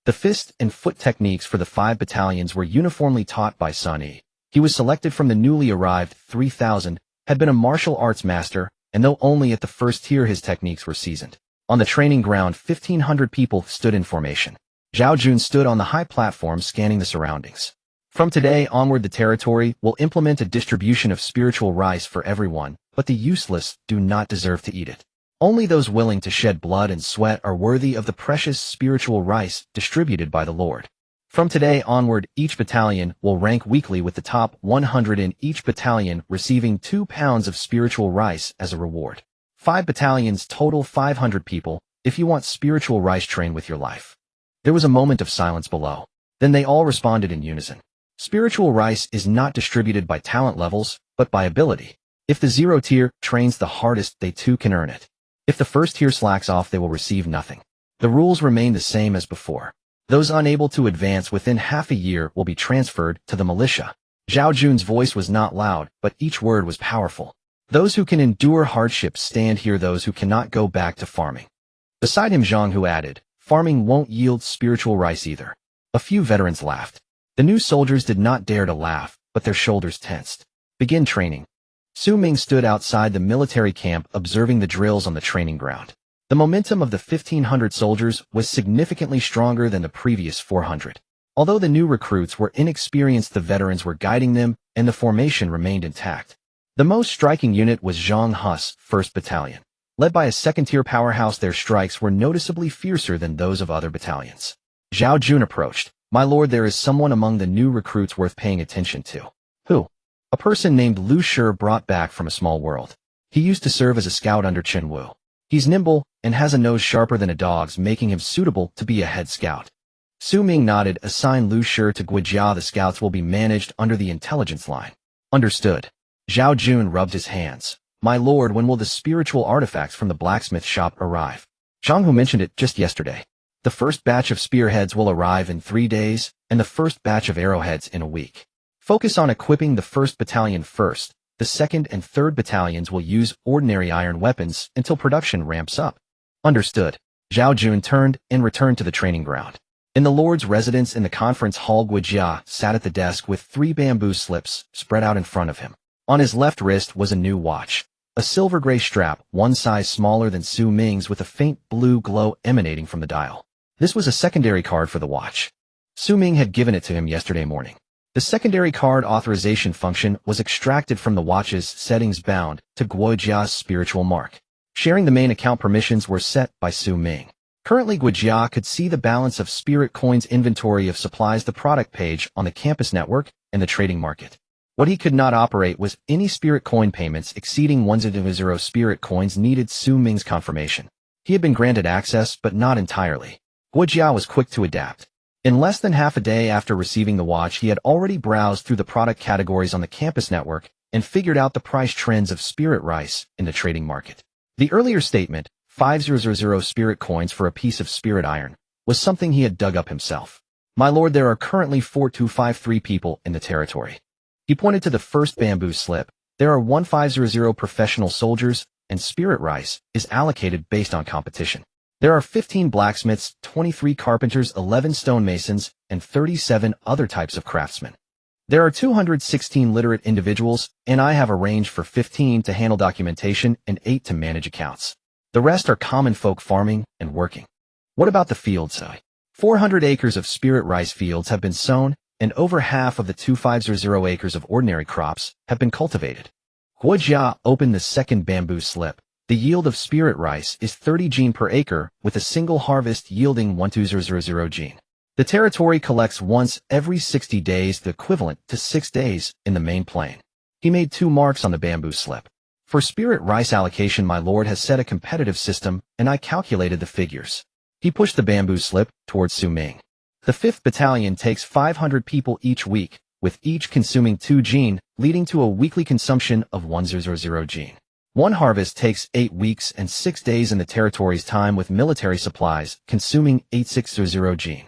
The fist and foot techniques for the 5 battalions were uniformly taught by Sun Yi. He was selected from the newly arrived 3,000, had been a martial arts master, and though only at the first tier, his techniques were seasoned. On the training ground, 1,500 people stood in formation. Zhao Jun stood on the high platform, scanning the surroundings. From today onward, the territory will implement a distribution of spiritual rice for everyone, but the useless do not deserve to eat it. Only those willing to shed blood and sweat are worthy of the precious spiritual rice distributed by the Lord. From today onward, each battalion will rank weekly with the top 100 in each battalion receiving 2 pounds of spiritual rice as a reward. 5 battalions total 500 people. If you want spiritual rice, train with your life. There was a moment of silence below. Then they all responded in unison. Spiritual rice is not distributed by talent levels, but by ability. If the 0 tier trains the hardest, they too can earn it. If the first tier slacks off, they will receive nothing. The rules remain the same as before. Those unable to advance within half a year will be transferred to the militia. Zhao Jun's voice was not loud, but each word was powerful. Those who can endure hardships stand here, those who cannot go back to farming. Beside him, Zhang, who added, farming won't yield spiritual rice either. A few veterans laughed. The new soldiers did not dare to laugh, but their shoulders tensed. Begin training. Xu Ming stood outside the military camp, observing the drills on the training ground. The momentum of the 1,500 soldiers was significantly stronger than the previous 400. Although the new recruits were inexperienced, the veterans were guiding them, and the formation remained intact. The most striking unit was Zhang Hu's 1st Battalion. Led by a 2nd-tier powerhouse, their strikes were noticeably fiercer than those of other battalions. Zhao Jun approached. My lord, there is someone among the new recruits worth paying attention to. Who? A person named Lu Shi, brought back from a small world. He used to serve as a scout under Chen Wu. He's nimble and has a nose sharper than a dog's, making him suitable to be a head scout. Xu Ming nodded. Assign Lu Shi to Guijia. The scouts will be managed under the intelligence line. Understood. Zhao Jun rubbed his hands. My lord, when will the spiritual artifacts from the blacksmith shop arrive? Zhang Hu mentioned it just yesterday. The first batch of spearheads will arrive in 3 days, and the first batch of arrowheads in a week. Focus on equipping the 1st Battalion first. The 2nd and 3rd Battalions will use ordinary iron weapons until production ramps up. Understood. Zhao Jun turned and returned to the training ground. In the Lord's residence in the conference hall, Guijia sat at the desk with 3 bamboo slips spread out in front of him. On his left wrist was a new watch. A silver-gray strap, one size smaller than Xu Ming's, with a faint blue glow emanating from the dial. This was a secondary card for the watch. Xu Ming had given it to him yesterday morning. The secondary card authorization function was extracted from the watch's settings, bound to Guijia's spiritual mark. Sharing the main account permissions were set by Xu Ming. Currently, Guijia could see the balance of spirit coins inventory of supplies, the product page on the campus network, and the trading market. What he could not operate was any spirit coin payments exceeding 100 spirit coins. Needed Xu Ming's confirmation. He had been granted access, but not entirely. Guijia was quick to adapt. In less than half a day after receiving the watch, he had already browsed through the product categories on the campus network and figured out the price trends of spirit rice in the trading market. The earlier statement, 5000 spirit coins for a piece of spirit iron, was something he had dug up himself. My lord, there are currently 4253 people in the territory. He pointed to the first bamboo slip. There are 1500 professional soldiers, and spirit rice is allocated based on competition. There are 15 blacksmiths, 23 carpenters, 11 stonemasons, and 37 other types of craftsmen. There are 216 literate individuals, and I have arranged for 15 to handle documentation and 8 to manage accounts. The rest are common folk farming and working. What about the fields? 400 acres of spirit rice fields have been sown, and over half of the 2500 acres of ordinary crops have been cultivated. Guojia opened the second bamboo slip. The yield of spirit rice is 30 gene per acre, with a single harvest yielding 1200 gene. The territory collects once every 60 days, the equivalent to 6 days in the main plain. He made 2 marks on the bamboo slip. For spirit rice allocation, my lord has set a competitive system, and I calculated the figures. He pushed the bamboo slip towards Xu Ming. The 5th Battalion takes 500 people each week, with each consuming 2 gene, leading to a weekly consumption of 100 gene. One harvest takes 8 weeks and 6 days in the territory's time, with military supplies consuming 860 gene.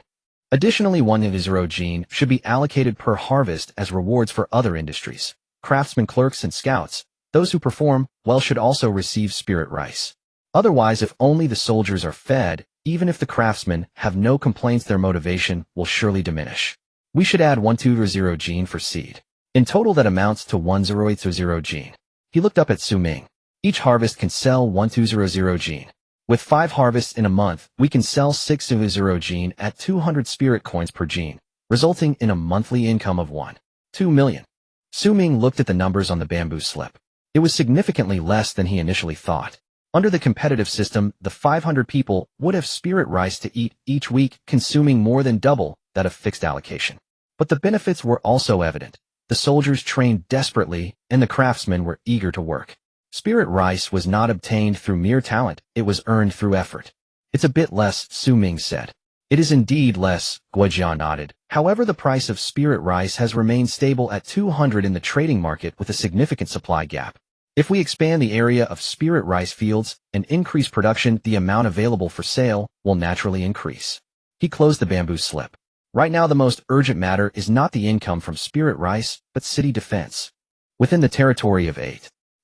Additionally, 100 gene should be allocated per harvest as rewards for other industries. Craftsmen, clerks, and scouts, those who perform well, should also receive spirit rice. Otherwise, if only the soldiers are fed, even if the craftsmen have no complaints, their motivation will surely diminish. We should add 120 gene for seed. In total, that amounts to 1080 gene. He looked up at Xu Ming. Each harvest can sell 1200 gene. With 5 harvests in a month, we can sell 600 gene at 200 spirit coins per gene, resulting in a monthly income of 1.2 million. Xu Ming looked at the numbers on the bamboo slip. It was significantly less than he initially thought. Under the competitive system, the 500 people would have spirit rice to eat each week, consuming more than double that of fixed allocation. But the benefits were also evident. The soldiers trained desperately, and the craftsmen were eager to work. Spirit rice was not obtained through mere talent, it was earned through effort. It's a bit less, Xu Ming said. It is indeed less, Guojia nodded. However, the price of spirit rice has remained stable at 200 in the trading market, with a significant supply gap. If we expand the area of spirit rice fields and increase production, the amount available for sale will naturally increase. He closed the bamboo slip. Right now, the most urgent matter is not the income from spirit rice, but city defense. Within the territory of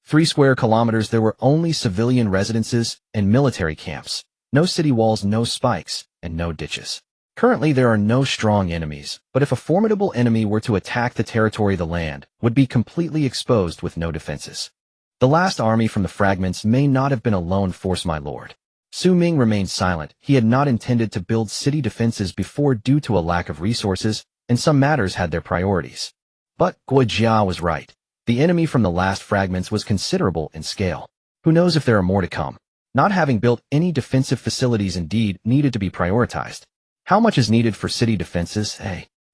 3 square kilometers, there were only civilian residences and military camps. No city walls, no spikes, and no ditches. Currently, there are no strong enemies, but if a formidable enemy were to attack the territory, the land would be completely exposed with no defenses. The last army from the fragments may not have been a lone force, my lord. Xu Ming remained silent. He had not intended to build city defenses before due to a lack of resources, and some matters had their priorities. But Guojia was right. The enemy from the last fragments was considerable in scale. Who knows if there are more to come? Not having built any defensive facilities indeed needed to be prioritized. How much is needed for city defenses?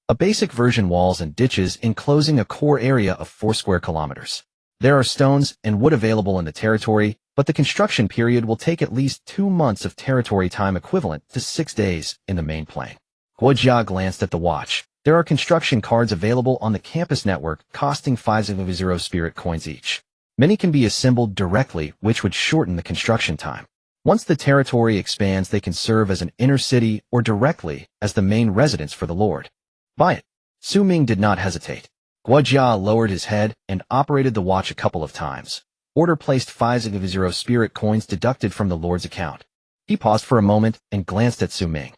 A basic version: walls and ditches enclosing a core area of 4 square kilometers. There are stones and wood available in the territory, but the construction period will take at least 2 months of territory time, equivalent to 6 days in the main plain. Guojia glanced at the watch. There are construction cards available on the campus network, costing 500 spirit coins each. Many can be assembled directly, which would shorten the construction time. Once the territory expands, they can serve as an inner city or directly as the main residence for the lord. Buy it. Xu Ming did not hesitate. Guojia lowered his head and operated the watch a couple of times. Order placed, 500 spirit coins deducted from the lord's account. He paused for a moment and glanced at Xu Ming.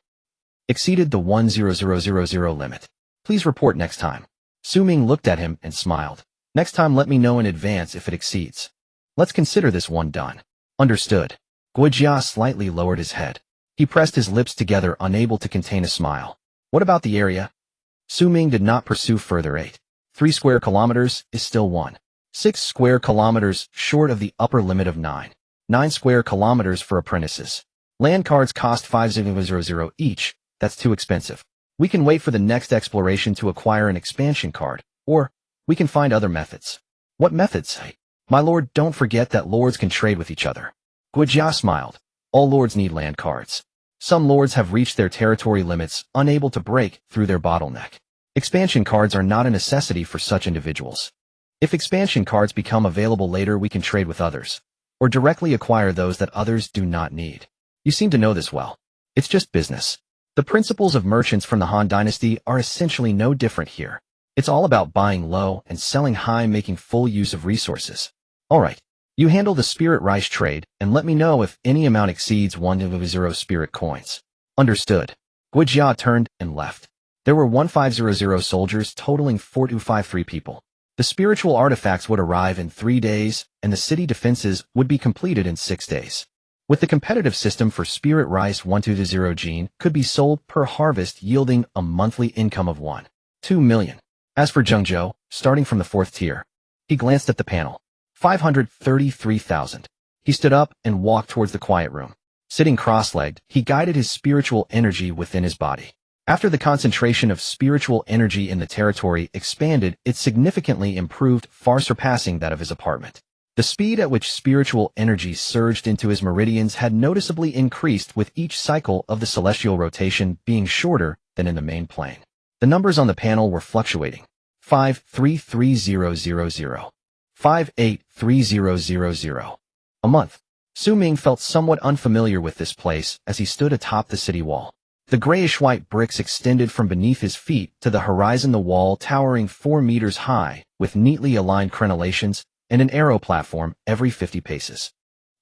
Exceeded the 10000 limit. Please report next time. Xu Ming looked at him and smiled. Next time, let me know in advance if it exceeds. Let's consider this one done. Understood. Guojia slightly lowered his head. He pressed his lips together, unable to contain a smile. What about the area? Xu Ming did not pursue further. 3 square kilometers is still 1.6 square kilometers short of the upper limit of 9 square kilometers for apprentices. Land cards cost 500 each. That's too expensive. We can wait for the next exploration to acquire an expansion card, or we can find other methods. What methods? My lord, don't forget that lords can trade with each other. Guojia smiled. All lords need land cards. Some lords have reached their territory limits, unable to break through their bottleneck. Expansion cards are not a necessity for such individuals. If expansion cards become available later, we can trade with others, or directly acquire those that others do not need. You seem to know this well. It's just business. The principles of merchants from the Han Dynasty are essentially no different here. It's all about buying low and selling high, making full use of resources. Alright, you handle the spirit rice trade, and let me know if any amount exceeds 100 spirit coins. Understood. Guijia turned and left. There were 1500 soldiers totaling 4253 people. The spiritual artifacts would arrive in 3 days, and the city defenses would be completed in 6 days. With the competitive system for spirit rice 120 gene could be sold per harvest, yielding a monthly income of 1.2 million. As for Zhengzhou, starting from the 4th tier, he glanced at the panel. 533,000. He stood up and walked towards the quiet room. Sitting cross-legged, he guided his spiritual energy within his body. After the concentration of spiritual energy in the territory expanded, it significantly improved, far surpassing that of his apartment. The speed at which spiritual energy surged into his meridians had noticeably increased, with each cycle of the celestial rotation being shorter than in the main plane. The numbers on the panel were fluctuating. 533000. 583000. A month. Xu Ming felt somewhat unfamiliar with this place as he stood atop the city wall. The grayish-white bricks extended from beneath his feet to the horizon, the wall towering 4 meters high, with neatly aligned crenellations and an arrow platform every 50 paces.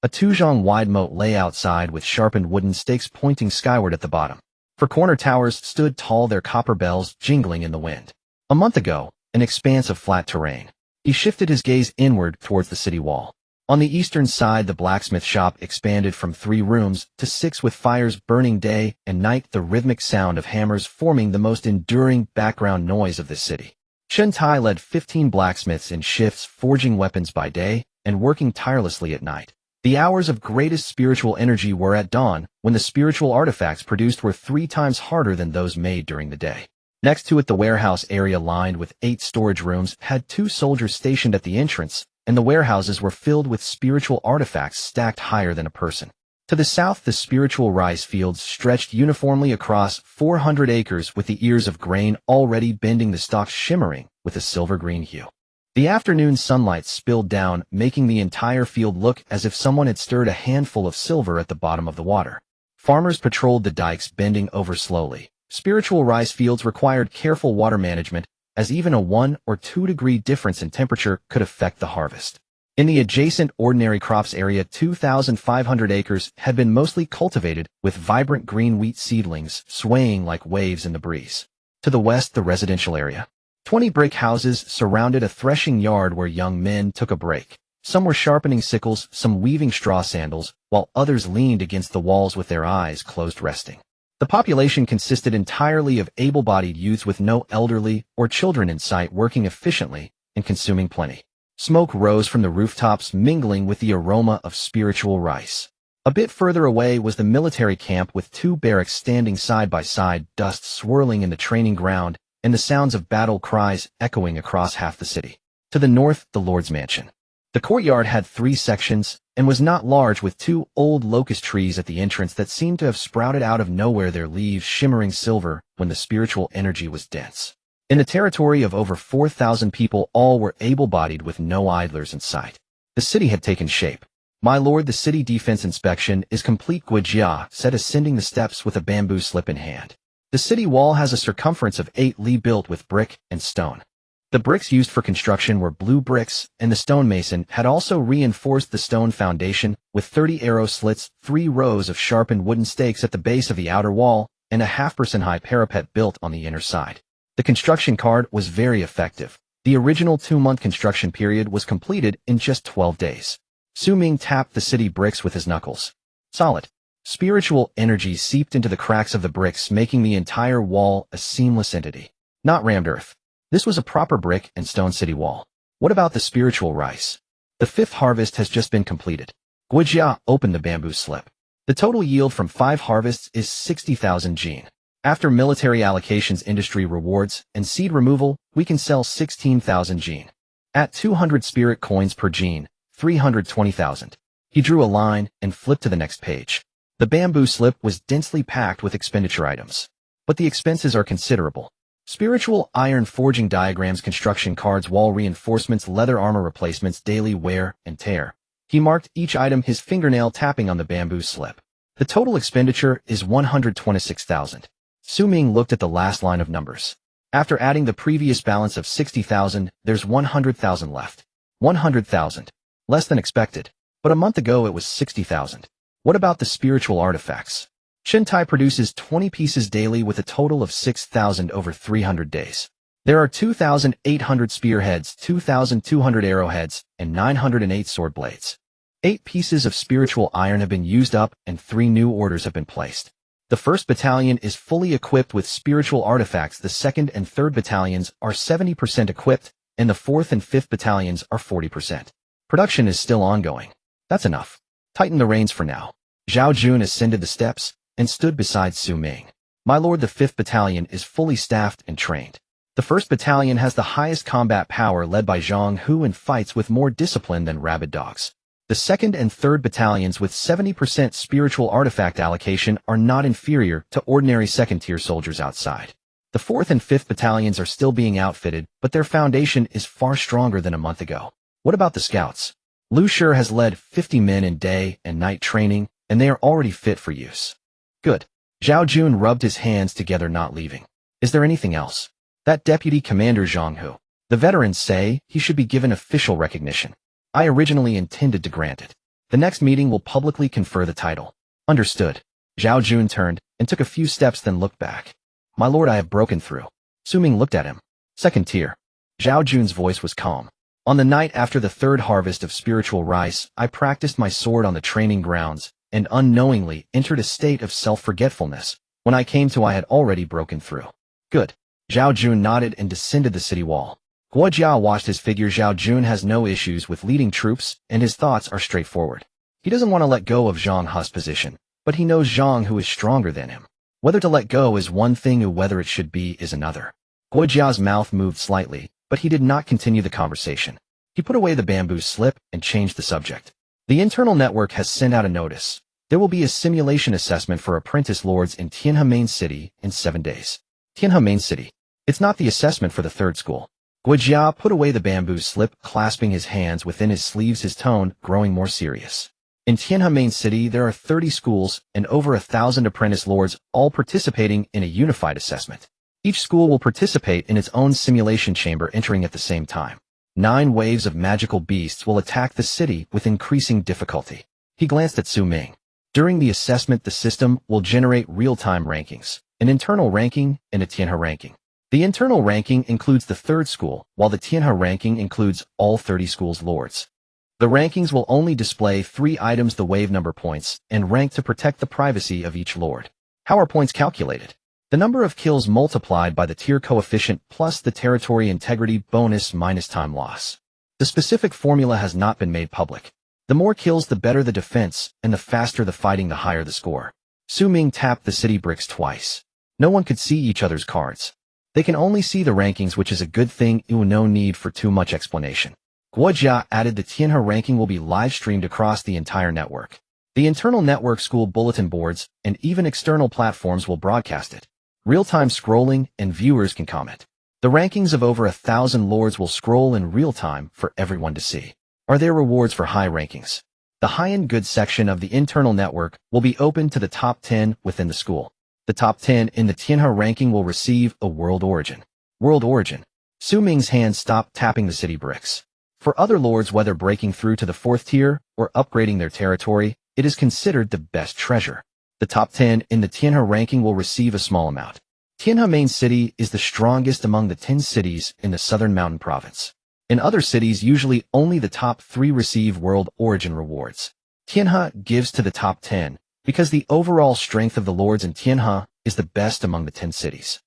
A 2-zhang-wide moat lay outside with sharpened wooden stakes pointing skyward at the bottom. 4 corner towers stood tall, their copper bells jingling in the wind. A month ago, an expanse of flat terrain. He shifted his gaze inward towards the city wall. On the eastern side, the blacksmith shop expanded from 3 rooms to 6, with fires burning day and night, the rhythmic sound of hammers forming the most enduring background noise of the city. Chen Tai led 15 blacksmiths in shifts, forging weapons by day and working tirelessly at night. The hours of greatest spiritual energy were at dawn, when the spiritual artifacts produced were 3 times harder than those made during the day. Next to it, the warehouse area, lined with 8 storage rooms, had 2 soldiers stationed at the entrance, and the warehouses were filled with spiritual artifacts stacked higher than a person. To the south, the spiritual rice fields stretched uniformly across 400 acres, with the ears of grain already bending, the stalks shimmering with a silver-green hue. The afternoon sunlight spilled down, making the entire field look as if someone had stirred a handful of silver at the bottom of the water. Farmers patrolled the dikes, bending over slowly. Spiritual rice fields required careful water management, as even a 1 or 2 degree difference in temperature could affect the harvest. In the adjacent ordinary crops area, 2,500 acres had been mostly cultivated, with vibrant green wheat seedlings swaying like waves in the breeze. To the west, the residential area. 20 brick houses surrounded a threshing yard where young men took a break. Some were sharpening sickles, some weaving straw sandals, while others leaned against the walls with their eyes closed, resting. The population consisted entirely of able-bodied youths, with no elderly or children in sight, working efficiently and consuming plenty. Smoke rose from the rooftops, mingling with the aroma of spiritual rice. A bit further away was the military camp, with 2 barracks standing side by side, dust swirling in the training ground and the sounds of battle cries echoing across half the city. To the north, the Lord's mansion. The courtyard had 3 sections and was not large, with 2 old locust trees at the entrance that seemed to have sprouted out of nowhere, their leaves shimmering silver when the spiritual energy was dense. In the territory of over 4,000 people, all were able-bodied, with no idlers in sight. The city had taken shape. "My lord, the city defense inspection is complete," Guijia said, ascending the steps with a bamboo slip in hand. The city wall has a circumference of 8 li, built with brick and stone. The bricks used for construction were blue bricks, and the stonemason had also reinforced the stone foundation with 30 arrow slits, 3 rows of sharpened wooden stakes at the base of the outer wall, and a 0.5% high parapet built on the inner side. The construction card was very effective. The original 2-month construction period was completed in just 12 days. Xu Ming tapped the city bricks with his knuckles. Solid. Spiritual energy seeped into the cracks of the bricks, making the entire wall a seamless entity. Not rammed earth. This was a proper brick and stone city wall. What about the spiritual rice? The 5th harvest has just been completed. Guijia opened the bamboo slip. The total yield from 5 harvests is 60,000 gene. After military allocations, industry rewards, and seed removal, we can sell 16,000 gene. At 200 spirit coins per gene, 320,000. He drew a line and flipped to the next page. The bamboo slip was densely packed with expenditure items. But the expenses are considerable. Spiritual iron forging diagrams, construction cards, wall reinforcements, leather armor replacements, daily wear and tear. He marked each item, his fingernail tapping on the bamboo slip. The total expenditure is 126,000. Xu Ming looked at the last line of numbers. After adding the previous balance of 60,000, there's 100,000 left. 100,000. Less than expected. But a month ago it was 60,000. What about the spiritual artifacts? Shintai produces 20 pieces daily with a total of 6,000 over 300 days. There are 2,800 spearheads, 2,200 arrowheads, and 908 sword blades. 8 pieces of spiritual iron have been used up and 3 new orders have been placed. The 1st battalion is fully equipped with spiritual artifacts, the 2nd and 3rd battalions are 70% equipped, and the 4th and 5th battalions are 40%. Production is still ongoing. That's enough. Tighten the reins for now. Zhao Jun ascended the steps and stood beside Xu Ming. My lord, the 5th battalion is fully staffed and trained. The 1st battalion has the highest combat power led by Zhang Hu and fights with more discipline than rabid dogs. The 2nd and 3rd battalions with 70% spiritual artifact allocation are not inferior to ordinary 2nd-tier soldiers outside. The 4th and 5th battalions are still being outfitted, but their foundation is far stronger than a month ago. What about the scouts? Lu Shi has led 50 men in day and night training, and they are already fit for use. Good. Zhao Jun rubbed his hands together, not leaving. Is there anything else? That Deputy Commander Zhang Hu. The veterans say he should be given official recognition. I originally intended to grant it. The next meeting will publicly confer the title. Understood. Zhao Jun turned and took a few steps, then looked back. My lord, I have broken through. Xu Ming looked at him. 2nd tier. Zhao Jun's voice was calm. On the night after the 3rd harvest of spiritual rice, I practiced my sword on the training grounds and unknowingly entered a state of self-forgetfulness. When I came to, I had already broken through. Good. Zhao Jun nodded and descended the city wall. Guo Jia watched his figure. Zhao Jun has no issues with leading troops, and his thoughts are straightforward. He doesn't want to let go of Zhang He's position, but he knows Zhang Hu is stronger than him. Whether to let go is one thing, or whether it should be is another. Guo Jia's mouth moved slightly, but he did not continue the conversation. He put away the bamboo slip and changed the subject. The internal network has sent out a notice. There will be a simulation assessment for apprentice lords in Tianhe Main City in 7 days. Tianhe Main City. It's not the assessment for the 3rd school. Guo Jia put away the bamboo slip, clasping his hands within his sleeves, his tone growing more serious. In Tianhe Main City, there are 30 schools and over 1,000 apprentice lords, all participating in a unified assessment. Each school will participate in its own simulation chamber, entering at the same time. 9 waves of magical beasts will attack the city with increasing difficulty. He glanced at Xu Ming. During the assessment, the system will generate real-time rankings, an internal ranking and a Tianhe ranking. The internal ranking includes the 3rd school, while the Tianhe ranking includes all 30 schools' lords. The rankings will only display 3 items, the wave number points, and rank to protect the privacy of each lord. How are points calculated? The number of kills multiplied by the tier coefficient plus the territory integrity bonus minus time loss. The specific formula has not been made public. The more kills, the better the defense, and the faster the fighting, the higher the score. Xu Ming tapped the city bricks twice. No one could see each other's cards. They can only see the rankings, which is a good thing. No need for too much explanation. Guo Jia added the Tianhe ranking will be live-streamed across the entire network. The internal network, school bulletin boards, and even external platforms will broadcast it. Real-time scrolling, and viewers can comment. The rankings of over 1,000 lords will scroll in real time for everyone to see. Are there rewards for high rankings? The high-end goods section of the internal network will be open to the top 10 within the school. The top 10 in the Tianhe ranking will receive a world origin. World origin. Xu Ming's hand stopped tapping the city bricks. For other lords, whether breaking through to the 4th tier or upgrading their territory, it is considered the best treasure. The top 10 in the Tianhe ranking will receive a small amount. Tianhe Main City is the strongest among the 10 cities in the Southern Mountain Province. In other cities, usually only the top 3 receive world origin rewards. Tianhe gives to the top 10 because the overall strength of the lords in Tianhe is the best among the 10 cities.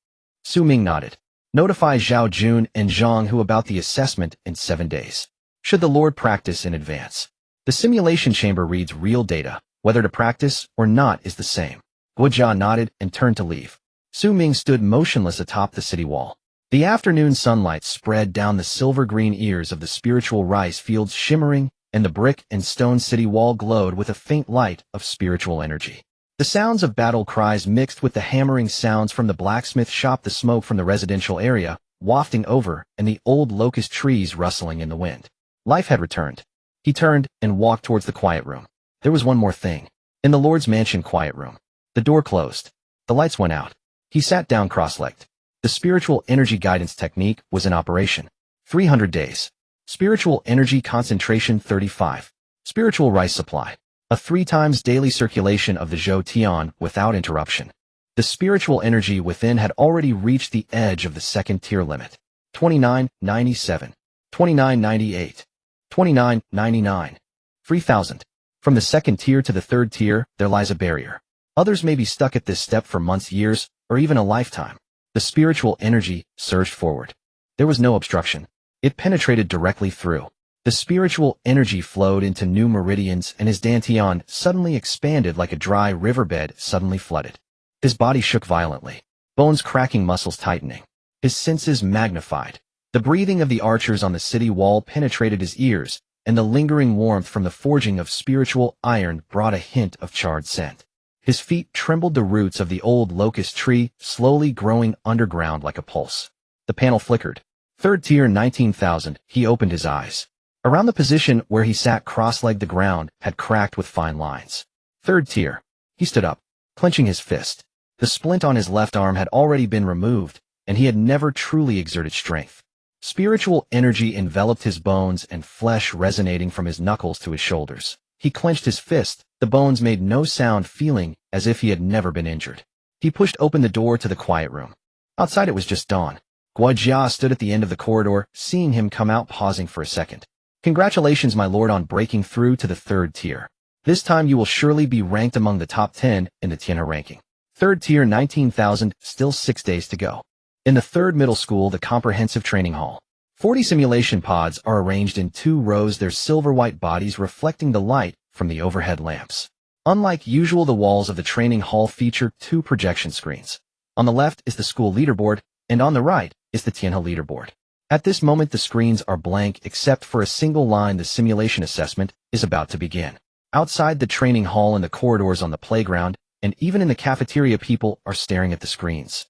Xu Ming nodded. Notify Zhao Jun and Zhang Hu about the assessment in 7 days. Should the lord practice in advance? The simulation chamber reads real data. Whether to practice or not is the same. Guo Jia nodded and turned to leave. Xu Ming stood motionless atop the city wall. The afternoon sunlight spread down the silver-green ears of the spiritual rice fields, shimmering, and the brick and stone city wall glowed with a faint light of spiritual energy. The sounds of battle cries mixed with the hammering sounds from the blacksmith shop, the smoke from the residential area wafting over, and the old locust trees rustling in the wind. Life had returned. He turned and walked towards the quiet room. There was one more thing. In the Lord's mansion quiet room. The door closed. The lights went out. He sat down cross-legged. The spiritual energy guidance technique was in operation. 300 days. Spiritual energy concentration 35. Spiritual rice supply. A 3 times daily circulation of the Zhou Tian without interruption. The spiritual energy within had already reached the edge of the second tier limit. 2997. 2998. 2999. 3000. From the second tier to the third tier, there lies a barrier. Others may be stuck at this step for months, years, or even a lifetime. The spiritual energy surged forward. There was no obstruction. It penetrated directly through. The spiritual energy flowed into new meridians, and his dantian suddenly expanded like a dry riverbed suddenly flooded. His body shook violently, bones cracking, muscles tightening. His senses magnified. The breathing of the archers on the city wall penetrated his ears, and the lingering warmth from the forging of spiritual iron brought a hint of charred scent. His feet trembled, the roots of the old locust tree slowly growing underground like a pulse. The panel flickered. Third tier 19,000, he opened his eyes. Around the position where he sat cross-legged, the ground had cracked with fine lines. Third tier. He stood up, clenching his fist. The splint on his left arm had already been removed, and he had never truly exerted strength. Spiritual energy enveloped his bones and flesh, resonating from his knuckles to his shoulders. He clenched his fist. The bones made no sound, feeling as if he had never been injured. He pushed open the door to the quiet room. Outside it was just dawn. Guojia stood at the end of the corridor, seeing him come out, pausing for a second. Congratulations, my lord, on breaking through to the third tier. This time you will surely be ranked among the top 10 in the Tianhe ranking. Third tier 19,000, still 6 days to go. In the third middle school, the comprehensive training hall. 40 simulation pods are arranged in 2 rows, their silver-white bodies reflecting the light from the overhead lamps. Unlike usual, the walls of the training hall feature 2 projection screens. On the left is the school leaderboard, and on the right is the Tianhe leaderboard. At this moment, the screens are blank except for a single line. The simulation assessment is about to begin. Outside the training hall, in the corridors, on the playground, and even in the cafeteria, people are staring at the screens.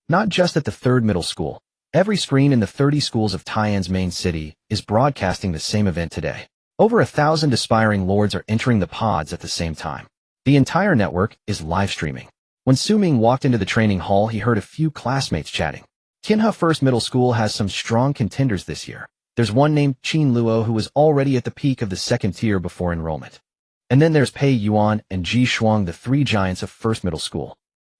Not just at the third middle school. Every screen in the 30 schools of Taiyan's main city is broadcasting the same event today. Over 1,000 aspiring lords are entering the pods at the same time. The entire network is live streaming. When Xu Ming walked into the training hall, he heard a few classmates chatting. Tianhe First Middle School has some strong contenders this year. There's one named Qin Luo who was already at the peak of the second tier before enrollment. And then there's Pei Yuan and Ji Shuang, the 3 giants of First Middle School.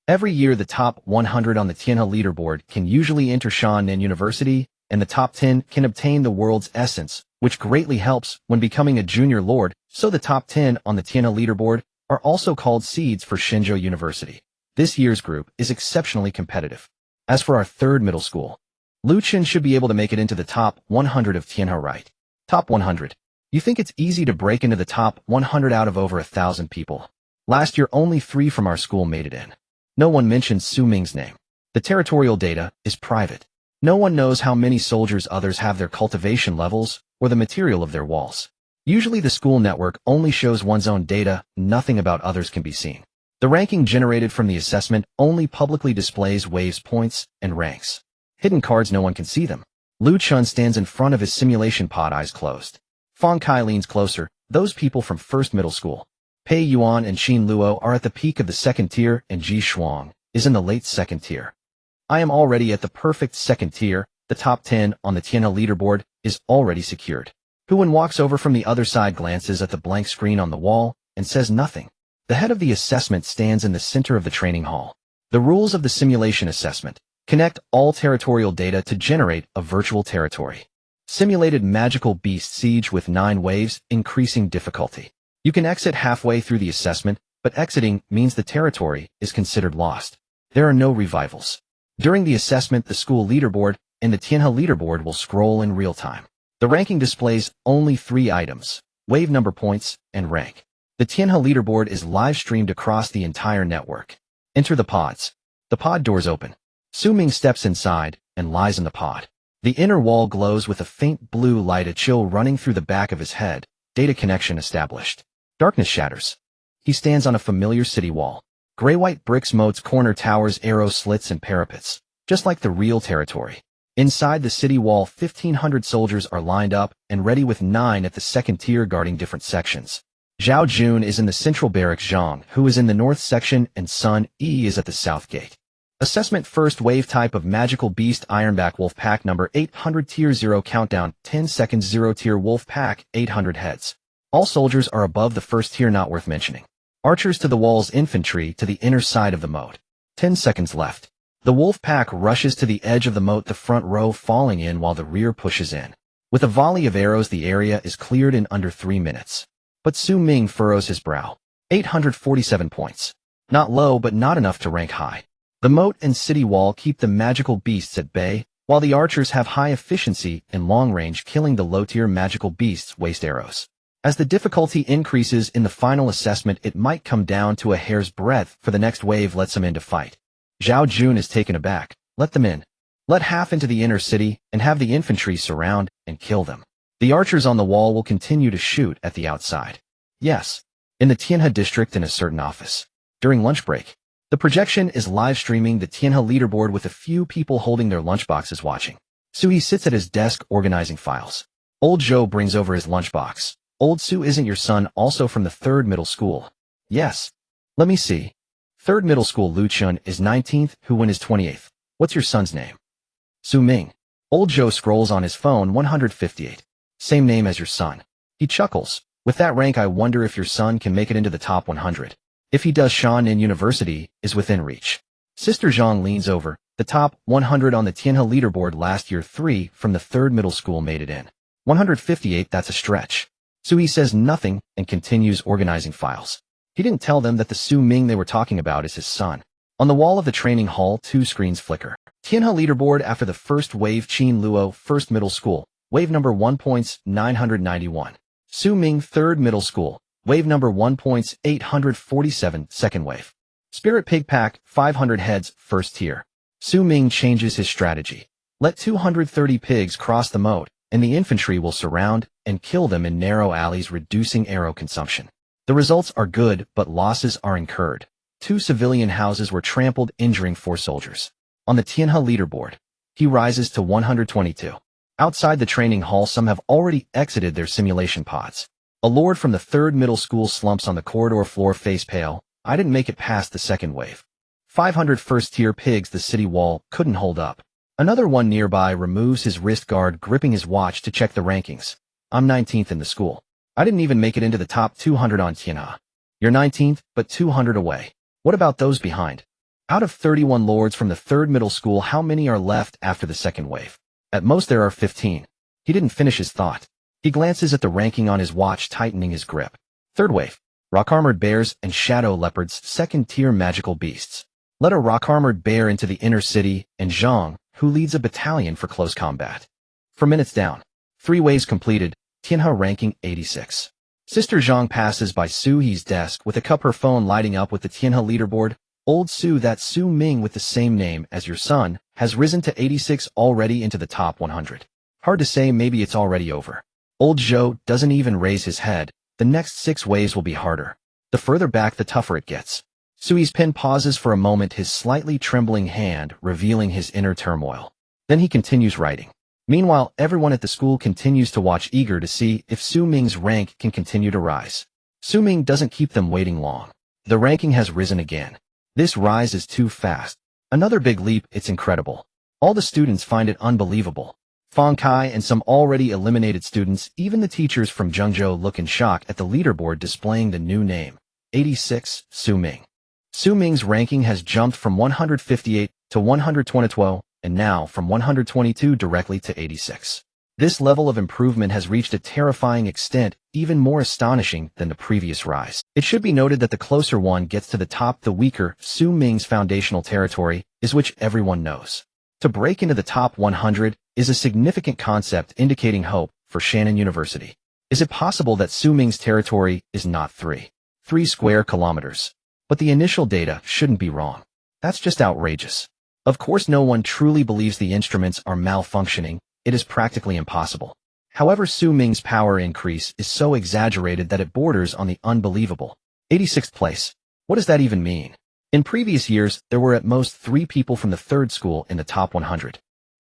Every year, the top 100 on the Tianhe leaderboard can usually enter Shannan University, and the top 10 can obtain the world's essence, which greatly helps when becoming a junior lord. So the top 10 on the Tianhe leaderboard are also called seeds for Shenzhou University. This year's group is exceptionally competitive. As for our third middle school, Lu Chen should be able to make it into the top 100 of Tianhe, right? Top 100. You think it's easy to break into the top 100 out of over 1,000 people? Last year, only 3 from our school made it in. No one mentioned Xu Ming's name. The territorial data is private. No one knows how many soldiers others have, their cultivation levels, or the material of their walls. Usually the school network only shows one's own data, nothing about others can be seen. The ranking generated from the assessment only publicly displays waves, points, and ranks. Hidden cards, no one can see them. Lu Chun stands in front of his simulation pod, eyes closed. Fang Kai leans closer. Those people from first middle school. Pei Yuan and Qin Luo are at the peak of the second tier, and Ji Shuang is in the late second tier. I am already at the perfect second tier. The top 10 on the Tianhe leaderboard is already secured. Huan walks over from the other side, glances at the blank screen on the wall, and says nothing. The head of the assessment stands in the center of the training hall. The rules of the simulation assessment. Connect all territorial data to generate a virtual territory. Simulated magical beast siege with 9 waves, increasing difficulty. You can exit halfway through the assessment, but exiting means the territory is considered lost. There are no revivals. During the assessment, the school leaderboard and the Tianhe leaderboard will scroll in real time. The ranking displays only 3 items: wave number, points, and rank. The Tianhe leaderboard is live streamed across the entire network. Enter the pods. The pod doors open. Xu Ming steps inside and lies in the pod. The inner wall glows with a faint blue light, a chill running through the back of his head. Data connection established. Darkness shatters. He stands on a familiar city wall. Gray-white bricks, moats, corner towers, arrow slits, and parapets, just like the real territory. Inside the city wall, 1,500 soldiers are lined up and ready with 9 at the second tier guarding different sections. Zhao Jun is in the central barracks, Zhang, who is in the north section, and Sun Yi is at the south gate. Assessment: first wave, type of magical beast, Ironback Wolf Pack, number 800, tier 0, countdown, 10 seconds, 0, tier Wolf Pack, 800 heads. All soldiers are above the first tier, not worth mentioning. Archers to the walls, infantry to the inner side of the moat. 10 seconds left. The wolf pack rushes to the edge of the moat, the front row falling in while the rear pushes in. With a volley of arrows, the area is cleared in under 3 minutes. But Xu Ming furrows his brow. 847 points. Not low, but not enough to rank high. The moat and city wall keep the magical beasts at bay, while the archers have high efficiency in long range, killing the low-tier magical beasts' waste arrows. As the difficulty increases in the final assessment, it might come down to a hair's breadth for the next wave lets them in to fight. Zhao Jun is taken aback. Let them in. Let half into the inner city and have the infantry surround and kill them. The archers on the wall will continue to shoot at the outside. Yes. In the Tianhe district, in a certain office. During lunch break. The projection is live streaming the Tianhe leaderboard with a few people holding their lunchboxes watching. Sui sits at his desk organizing files. Old Zhou brings over his lunchbox. Old Su, isn't your son also from the 3rd middle school? Yes. Let me see. 3rd middle school. Lu Chun is 19th, Hu Wen is 28th. What's your son's name? Xu Ming. Old Zhou scrolls on his phone. 158. Same name as your son. He chuckles. With that rank, I wonder if your son can make it into the top 100. If he does, Shan'an University is within reach. Sister Zhang leans over. The top 100 on the Tianhe leaderboard last year, 3 from the 3rd middle school made it in. 158, that's a stretch. Sui says nothing and continues organizing files. He didn't tell them that the Xu Ming they were talking about is his son. On the wall of the training hall, 2 screens flicker. Tianhe leaderboard after the first wave: Qin Luo, 1st middle school, wave number 1 points 991. Xu Ming, 3rd middle school, wave number 1 points 847, 2nd wave. Spirit Pig Pack, 500 heads, 1st tier. Xu Ming changes his strategy. Let 230 pigs cross the moat, and the infantry will surround and kill them in narrow alleys, reducing arrow consumption. The results are good, but losses are incurred. 2 civilian houses were trampled, injuring 4 soldiers. On the Tianhe leaderboard, he rises to 122. Outside the training hall, some have already exited their simulation pods. A lord from the 3rd middle school slumps on the corridor floor, face pale. I didn't make it past the 2nd wave. 500 first-tier pigs. The city wall couldn't hold up. Another one nearby removes his wrist guard, gripping his watch to check the rankings. I'm 19th in the school. I didn't even make it into the top 200 on Tianhe. You're 19th, but 200 away. What about those behind? Out of 31 lords from the 3rd middle school, how many are left after the 2nd wave? At most there are 15. He didn't finish his thought. He glances at the ranking on his watch, tightening his grip. 3rd wave. Rock-armored bears and shadow leopards, 2nd-tier magical beasts. Let a rock-armored bear into the inner city, and Zhang, who leads a battalion for close combat. 4 minutes down. 3 waves completed. Tianhe ranking 86. Sister Zhang passes by Su Yi's desk with a cup, her phone lighting up with the Tianhe leaderboard. Old Su, that Xu Ming with the same name as your son, has risen to 86, already into the top 100. Hard to say, maybe it's already over. Old Zhou doesn't even raise his head. The next 6 waves will be harder. The further back, the tougher it gets. Su Yi's pen pauses for a moment, his slightly trembling hand revealing his inner turmoil. Then he continues writing. Meanwhile, everyone at the school continues to watch, eager to see if Xu Ming's rank can continue to rise. Xu Ming doesn't keep them waiting long. The ranking has risen again. This rise is too fast. Another big leap, it's incredible. All the students find it unbelievable. Fang Kai and some already eliminated students, even the teachers from Zhengzhou, look in shock at the leaderboard displaying the new name. 86, Xu Ming. Xu Ming's ranking has jumped from 158 to 122, and now from 122 directly to 86. This level of improvement has reached a terrifying extent, even more astonishing than the previous rise. It should be noted that the closer one gets to the top, the weaker Xu Ming's foundational territory is, which everyone knows. To break into the top 100 is a significant concept, indicating hope for Shan'an University. Is it possible that Xu Ming's territory is not 3 square kilometers? But the initial data shouldn't be wrong. That's just outrageous. Of course, no one truly believes the instruments are malfunctioning. It is practically impossible. However, Xu Ming's power increase is so exaggerated that it borders on the unbelievable. 86th place. What does that even mean? In previous years, there were at most 3 people from the third school in the top 100.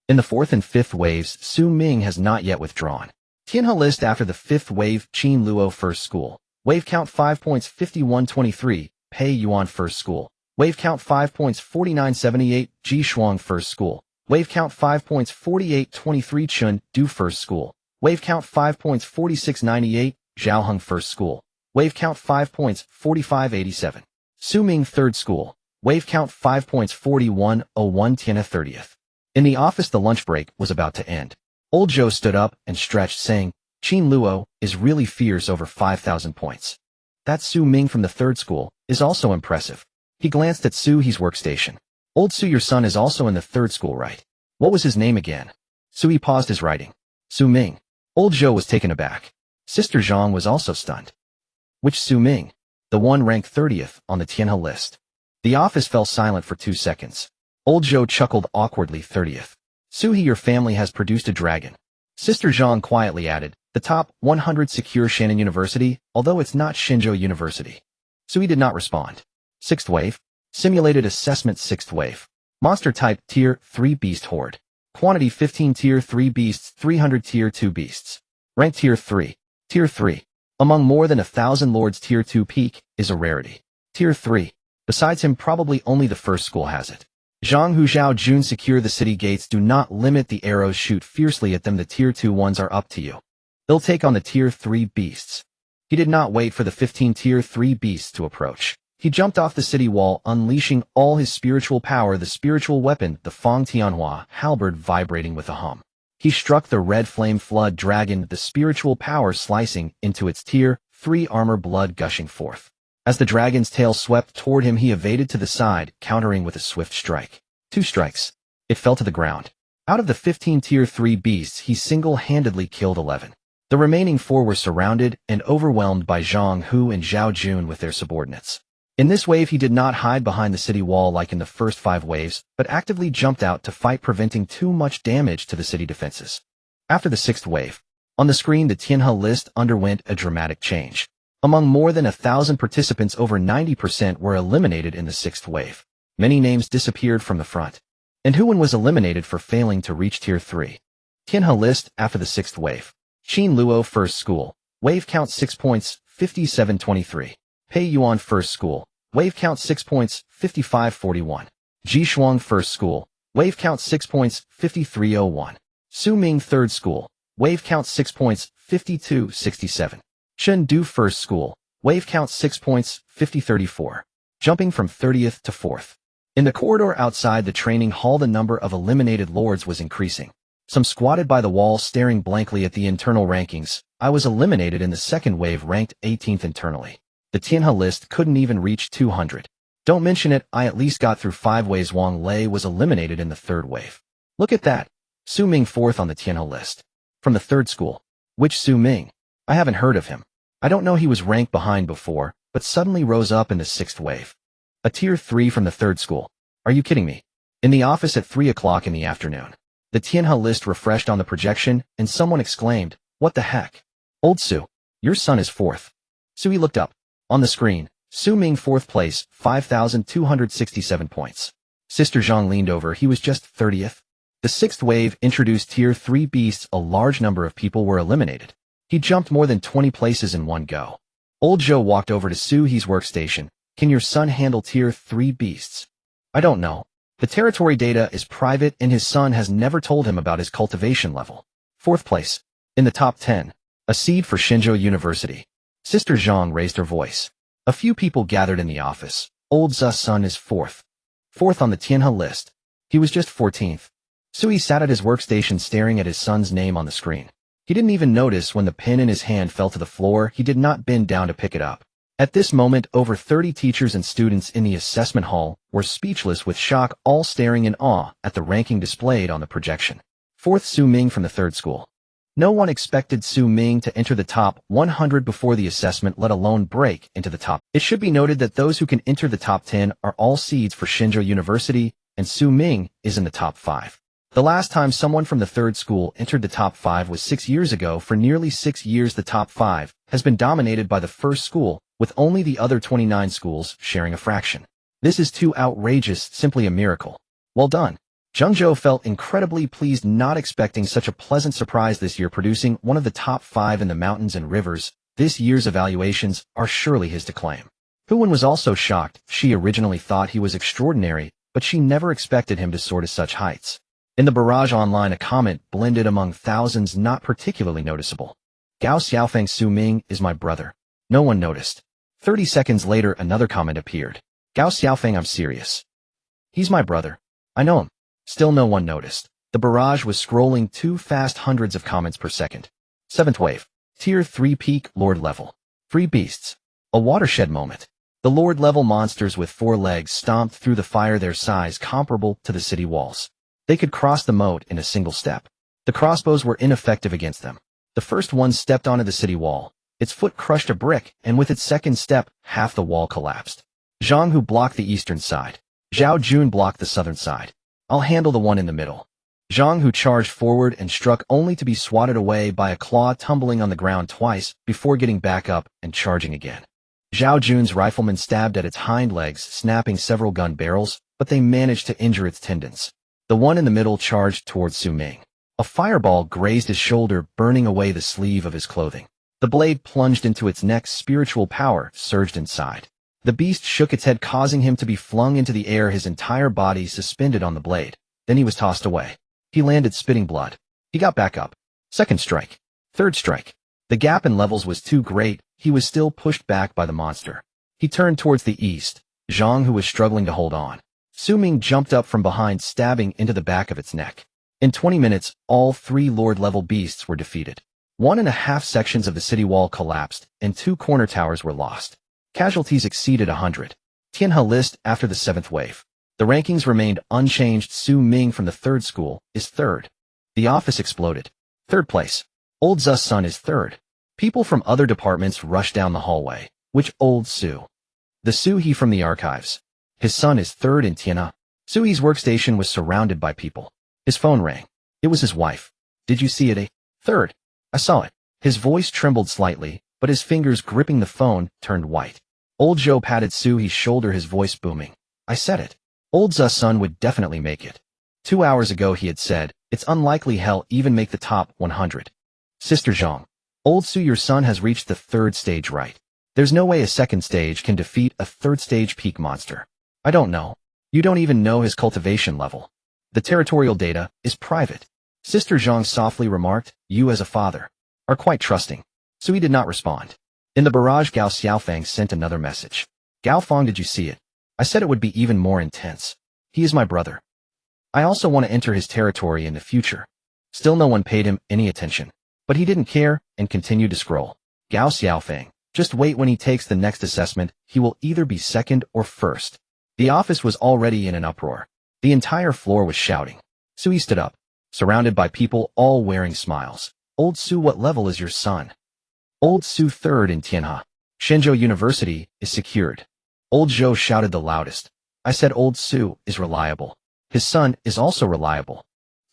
In the 4th and 5th waves, Xu Ming has not yet withdrawn. Tianhe list after the 5th wave, Qin Luo first school. Wave count 5 points 5123, Pei Yuan first school. Wave count 5 points 4978, Ji Shuang first school. Wave count 5 points 4823, Chun Du first school. Wave count 5 points 4698, Zhaoheng first school. Wave count 5 points 4587. Xu Ming third school. Wave count 5 points 4101, Tianhe 30th. In the office, the lunch break was about to end. Old Zhou stood up and stretched, saying, Qin Luo is really fierce over 5,000 points. That Xu Ming from the third school is also impressive. He glanced at Su He's workstation. Old Su, your son is also in the third school, right? What was his name again? Su He paused his writing. Xu Ming. Old Zhou was taken aback. Sister Zhang was also stunned. Which Xu Ming? The one ranked 30th on the Tianhe list. The office fell silent for 2 seconds. Old Zhou chuckled awkwardly. 30th. Su He, your family has produced a dragon. Sister Zhang quietly added, the top 100 secure Shannon University, although it's not Xinzhou University. Su He did not respond. 6th wave. Simulated assessment 6th wave. Monster type Tier 3 Beast Horde. Quantity 15 Tier 3 Beasts, 300 Tier 2 Beasts. Rank Tier 3. Tier 3. Among more than 1,000 lords, Tier 2 peak is a rarity. Tier 3. Besides him, probably only the first school has it. Zhang Hu Zhao Jun, secure the city gates. Do not limit the arrows, shoot fiercely at them. The Tier 2 ones are up to you. They'll take on the Tier 3 beasts. He did not wait for the 15 Tier 3 beasts to approach. He jumped off the city wall, unleashing all his spiritual power, the spiritual weapon, the Fang Tianhua halberd vibrating with a hum. He struck the red flame flood dragon, the spiritual power slicing into its Tier 3 armor, blood gushing forth. As the dragon's tail swept toward him, he evaded to the side, countering with a swift strike. 2 strikes. It fell to the ground. Out of the 15 Tier 3 beasts, he single-handedly killed 11. The remaining 4 were surrounded and overwhelmed by Zhang Hu and Zhao Jun with their subordinates. In this wave, he did not hide behind the city wall like in the first 5 waves, but actively jumped out to fight, preventing too much damage to the city defenses. After the 6th wave, on the screen, the Tianhe list underwent a dramatic change. Among more than 1,000 participants, over 90% were eliminated in the 6th wave. Many names disappeared from the front. And Huan was eliminated for failing to reach Tier 3. Tianhe list after the 6th wave. Qin Luo first school. Wave count 6 points, 5723. Pei Yuan first school. Wave count 6 points, 5541. Ji Shuang first school. Wave count 6 points, 5301. Xu Ming third school. Wave count 6 points, 5267. Chun Du first school. Wave count 6 points, 5034. Jumping from 30th to 4th. In the corridor outside the training hall, the number of eliminated lords was increasing. Some squatted by the wall, staring blankly at the internal rankings. I was eliminated in the 2nd wave, ranked 18th internally. The Tianhe list couldn't even reach 200. Don't mention it, I at least got through 5 waves. Wang Lei was eliminated in the 3rd wave. Look at that. Xu Ming 4th on the Tianhe list. From the 3rd school. Which Xu Ming? I haven't heard of him. I don't know, he was ranked behind before, but suddenly rose up in the 6th wave. A Tier 3 from the 3rd school. Are you kidding me? In the office at 3 o'clock in the afternoon. The Tianhe list refreshed on the projection, and someone exclaimed, what the heck? Old Su, your son is 4th. Sui looked up. On the screen, Xu Ming 4th place, 5,267 points. Sister Zhang leaned over, he was just 30th. The 6th wave introduced Tier 3 beasts, a large number of people were eliminated. He jumped more than 20 places in one go. Old Zhou walked over to Su He's workstation. Can your son handle Tier 3 beasts? I don't know. The territory data is private and his son has never told him about his cultivation level. 4th place. In the top 10. A seed for Xinzhou University. Sister Zhang raised her voice. A few people gathered in the office. Old Zhu's son is 4th. 4th on the Tianhe list. He was just 14th. Sui sat at his workstation staring at his son's name on the screen. He didn't even notice when the pen in his hand fell to the floor. He did not bend down to pick it up. At this moment, over 30 teachers and students in the assessment hall were speechless with shock, all staring in awe at the ranking displayed on the projection. 4th Xu Ming from the 3rd school. No one expected Xu Ming to enter the top 100 before the assessment, let alone break into the top. It should be noted that those who can enter the top 10 are all seeds for Xinzhou University, and Xu Ming is in the top 5. The last time someone from the 3rd school entered the top 5 was 6 years ago. For nearly 6 years, the top 5 has been dominated by the 1st school, with only the other 29 schools sharing a fraction. This is too outrageous, simply a miracle. Well done. Zheng Zhou felt incredibly pleased, not expecting such a pleasant surprise this year, producing one of the top 5 in the mountains and rivers. This year's evaluations are surely his to claim. Hu Wen was also shocked. She originally thought he was extraordinary, but she never expected him to soar to such heights. In the barrage online, a comment blended among thousands not particularly noticeable. Gao Xiaofeng Xu Ming is my brother. No one noticed. 30 seconds later, another comment appeared. Gao Xiaofeng, I'm serious. He's my brother. I know him. Still no one noticed. The barrage was scrolling too fast, hundreds of comments per second. 7th wave. Tier 3 peak, Lord level. 3 beasts. A watershed moment. The Lord level monsters with 4 legs stomped through the fire, their size comparable to the city walls. They could cross the moat in a single step. The crossbows were ineffective against them. The first one stepped onto the city wall. Its foot crushed a brick, and with its second step, half the wall collapsed. Zhang Hu blocked the eastern side. Zhao Jun blocked the southern side. I'll handle the one in the middle. Zhang Hu charged forward and struck, only to be swatted away by a claw, tumbling on the ground twice before getting back up and charging again. Zhao Jun's rifleman stabbed at its hind legs, snapping several gun barrels, but they managed to injure its tendons. The one in the middle charged towards Xu Ming. A fireball grazed his shoulder, burning away the sleeve of his clothing. The blade plunged into its neck. Spiritual power surged inside. The beast shook its head, causing him to be flung into the air, his entire body suspended on the blade. Then he was tossed away. He landed, spitting blood. He got back up. Second strike. Third strike. The gap in levels was too great. He was still pushed back by the monster. He turned towards the east. Zhang, who was struggling to hold on. Xu Ming jumped up from behind, stabbing into the back of its neck. In 20 minutes, all 3 Lord-level beasts were defeated. 1.5 sections of the city wall collapsed, and 2 corner towers were lost. Casualties exceeded 100. Tianhe list after the 7th wave. The rankings remained unchanged. Xu Ming from the 3rd school is 3rd. The office exploded. 3rd place. Old Zu's son is 3rd. People from other departments rushed down the hallway. Which old Su? The Su He from the archives. His son is 3rd in Tianhe. Su He's workstation was surrounded by people. His phone rang. It was his wife. Did you see it? 3rd. I saw it. His voice trembled slightly, but his fingers gripping the phone turned white. Old Zhou patted Su He's shoulder, his voice booming. I said it. Old Zu's son would definitely make it. 2 hours ago he had said, it's unlikely he'll even make the top 100. Sister Zhang. Old Su, your son has reached the 3rd stage, right? There's no way a 2nd stage can defeat a 3rd stage peak monster. I don't know. You don't even know his cultivation level. The territorial data is private. Sister Zhang softly remarked, you as a father are quite trusting. Sui did not respond. In the barrage, Gao Xiaofeng sent another message. Gao Feng, did you see it? I said it would be even more intense. He is my brother. I also want to enter his territory in the future. Still no one paid him any attention. But he didn't care and continued to scroll. Gao Xiaofeng, just wait, when he takes the next assessment, he will either be 2nd or 1st. The office was already in an uproar. The entire floor was shouting. Sui stood up, surrounded by people all wearing smiles. Old Su, what level is your son? Old Su, 3rd in Tianhe. Shenzhou University is secured. Old Zhou shouted the loudest. I said Old Su is reliable. His son is also reliable.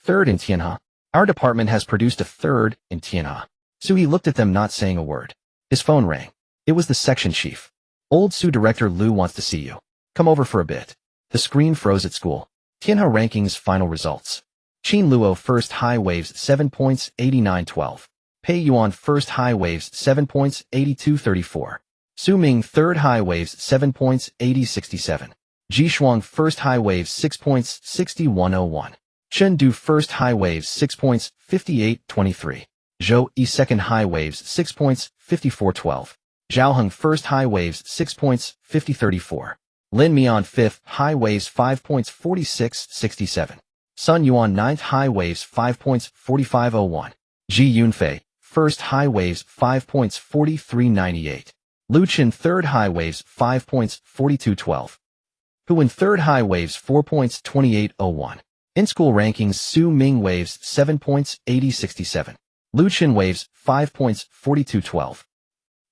3rd in Tianhe. Our department has produced a 3rd in Tianhe. Sui looked at them, not saying a word. His phone rang. It was the section chief. Old Su, Director Liu wants to see you. Come over for a bit. The screen froze at school. Tianhe rankings final results. Qin Luo first high waves 7 points 89-12. Pei Yuan first high waves 7 points 82-34. Xu Ming third high waves 7 points 80-67. Ji Shuang first high waves 6 points 61-01. Chen Du first high waves 6 points 58-23. Zhou Yi second high waves 6 points 54-12. Zhao Heng first high waves 6 points 50-34. Lin Mian 5th high waves 5 points 46-67. Sun Yuan 9th high waves 5 points 45-01. Ji Yunfei 1st high waves 5 points 43-98. Lu Chen 3rd high waves 5 points 42-12. Hu Wen 3rd high waves 4 points 28-01. In-school rankings: Xu Ming waves 7 points 80-67. Lu Chen waves 5 points 42-12.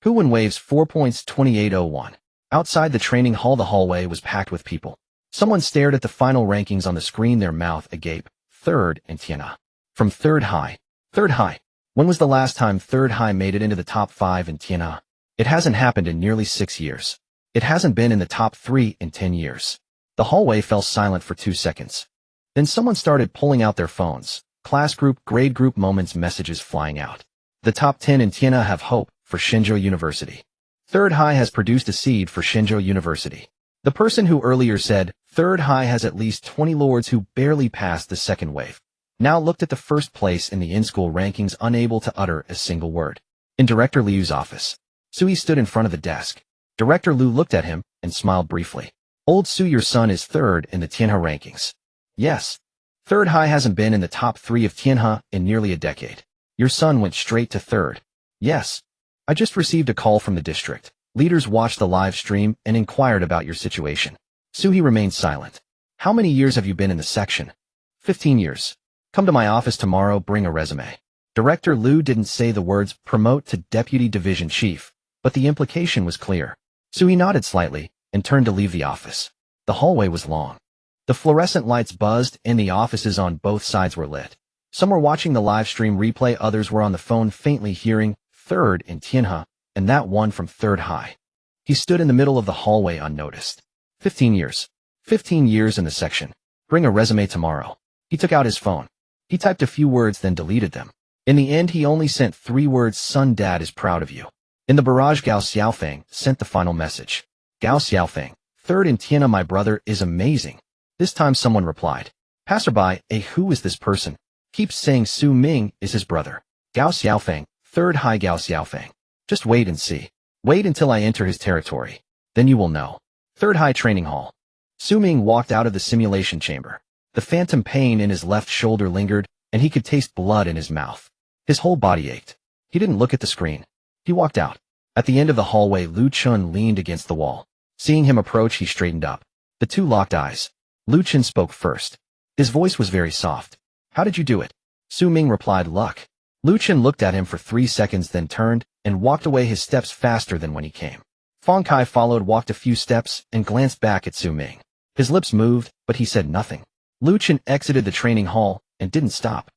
Hu Wen waves 4 points 28-01. Outside the training hall, the hallway was packed with people. Someone stared at the final rankings on the screen, their mouth agape. 3rd in Tianhe. From 3rd high. 3rd high. When was the last time 3rd high made it into the top 5 in Tianhe? It hasn't happened in nearly 6 years. It hasn't been in the top 3 in 10 years. The hallway fell silent for 2 seconds. Then someone started pulling out their phones. Class group, grade group moments, messages flying out. The top 10 in Tianhe have hope for Shenzhou University. Third High has produced a seed for Shenzhou University. The person who earlier said, Third High has at least 20 lords who barely passed the second wave, now looked at the first place in the in-school rankings, unable to utter a single word. In Director Liu's office, Sui stood in front of the desk. Director Liu looked at him and smiled briefly. Old Su, your son is third in the Tianhe rankings. Yes. Third High hasn't been in the top 3 of Tianhe in nearly a decade. Your son went straight to third. Yes. I just received a call from the district. Leaders watched the live stream and inquired about your situation. Suhi remained silent. How many years have you been in the section? 15 years. Come to my office tomorrow, bring a resume. Director Liu didn't say the words promote to deputy division chief, but the implication was clear. Suhi nodded slightly and turned to leave the office. The hallway was long. The fluorescent lights buzzed and the offices on both sides were lit. Some were watching the live stream replay, others were on the phone faintly hearing third in Tianhe, and that one from Third High. He stood in the middle of the hallway unnoticed. 15 years. 15 years in the section. Bring a resume tomorrow. He took out his phone. He typed a few words then deleted them. In the end, he only sent 3 words: son, dad is proud of you. In the barrage, Gao Xiaofeng sent the final message. Gao Xiaofeng, third in Tianhe, my brother is amazing. This time someone replied. Passerby, who is this person? Keeps saying Xu Ming is his brother. Gao Xiaofeng, Third High. Gao Xiaofeng. Just wait and see. Wait until I enter his territory. Then you will know. Third High Training Hall. Xu Ming walked out of the simulation chamber. The phantom pain in his left shoulder lingered, and he could taste blood in his mouth. His whole body ached. He didn't look at the screen. He walked out. At the end of the hallway, Lu Chun leaned against the wall. Seeing him approach, he straightened up. The two locked eyes. Lu Chun spoke first. His voice was very soft. How did you do it? Xu Ming replied, luck. Lu Chun looked at him for 3 seconds, then turned and walked away, his steps faster than when he came. Fong Kai followed, walked a few steps, and glanced back at Xu Ming. His lips moved, but he said nothing. Lu Chun exited the training hall and didn't stop.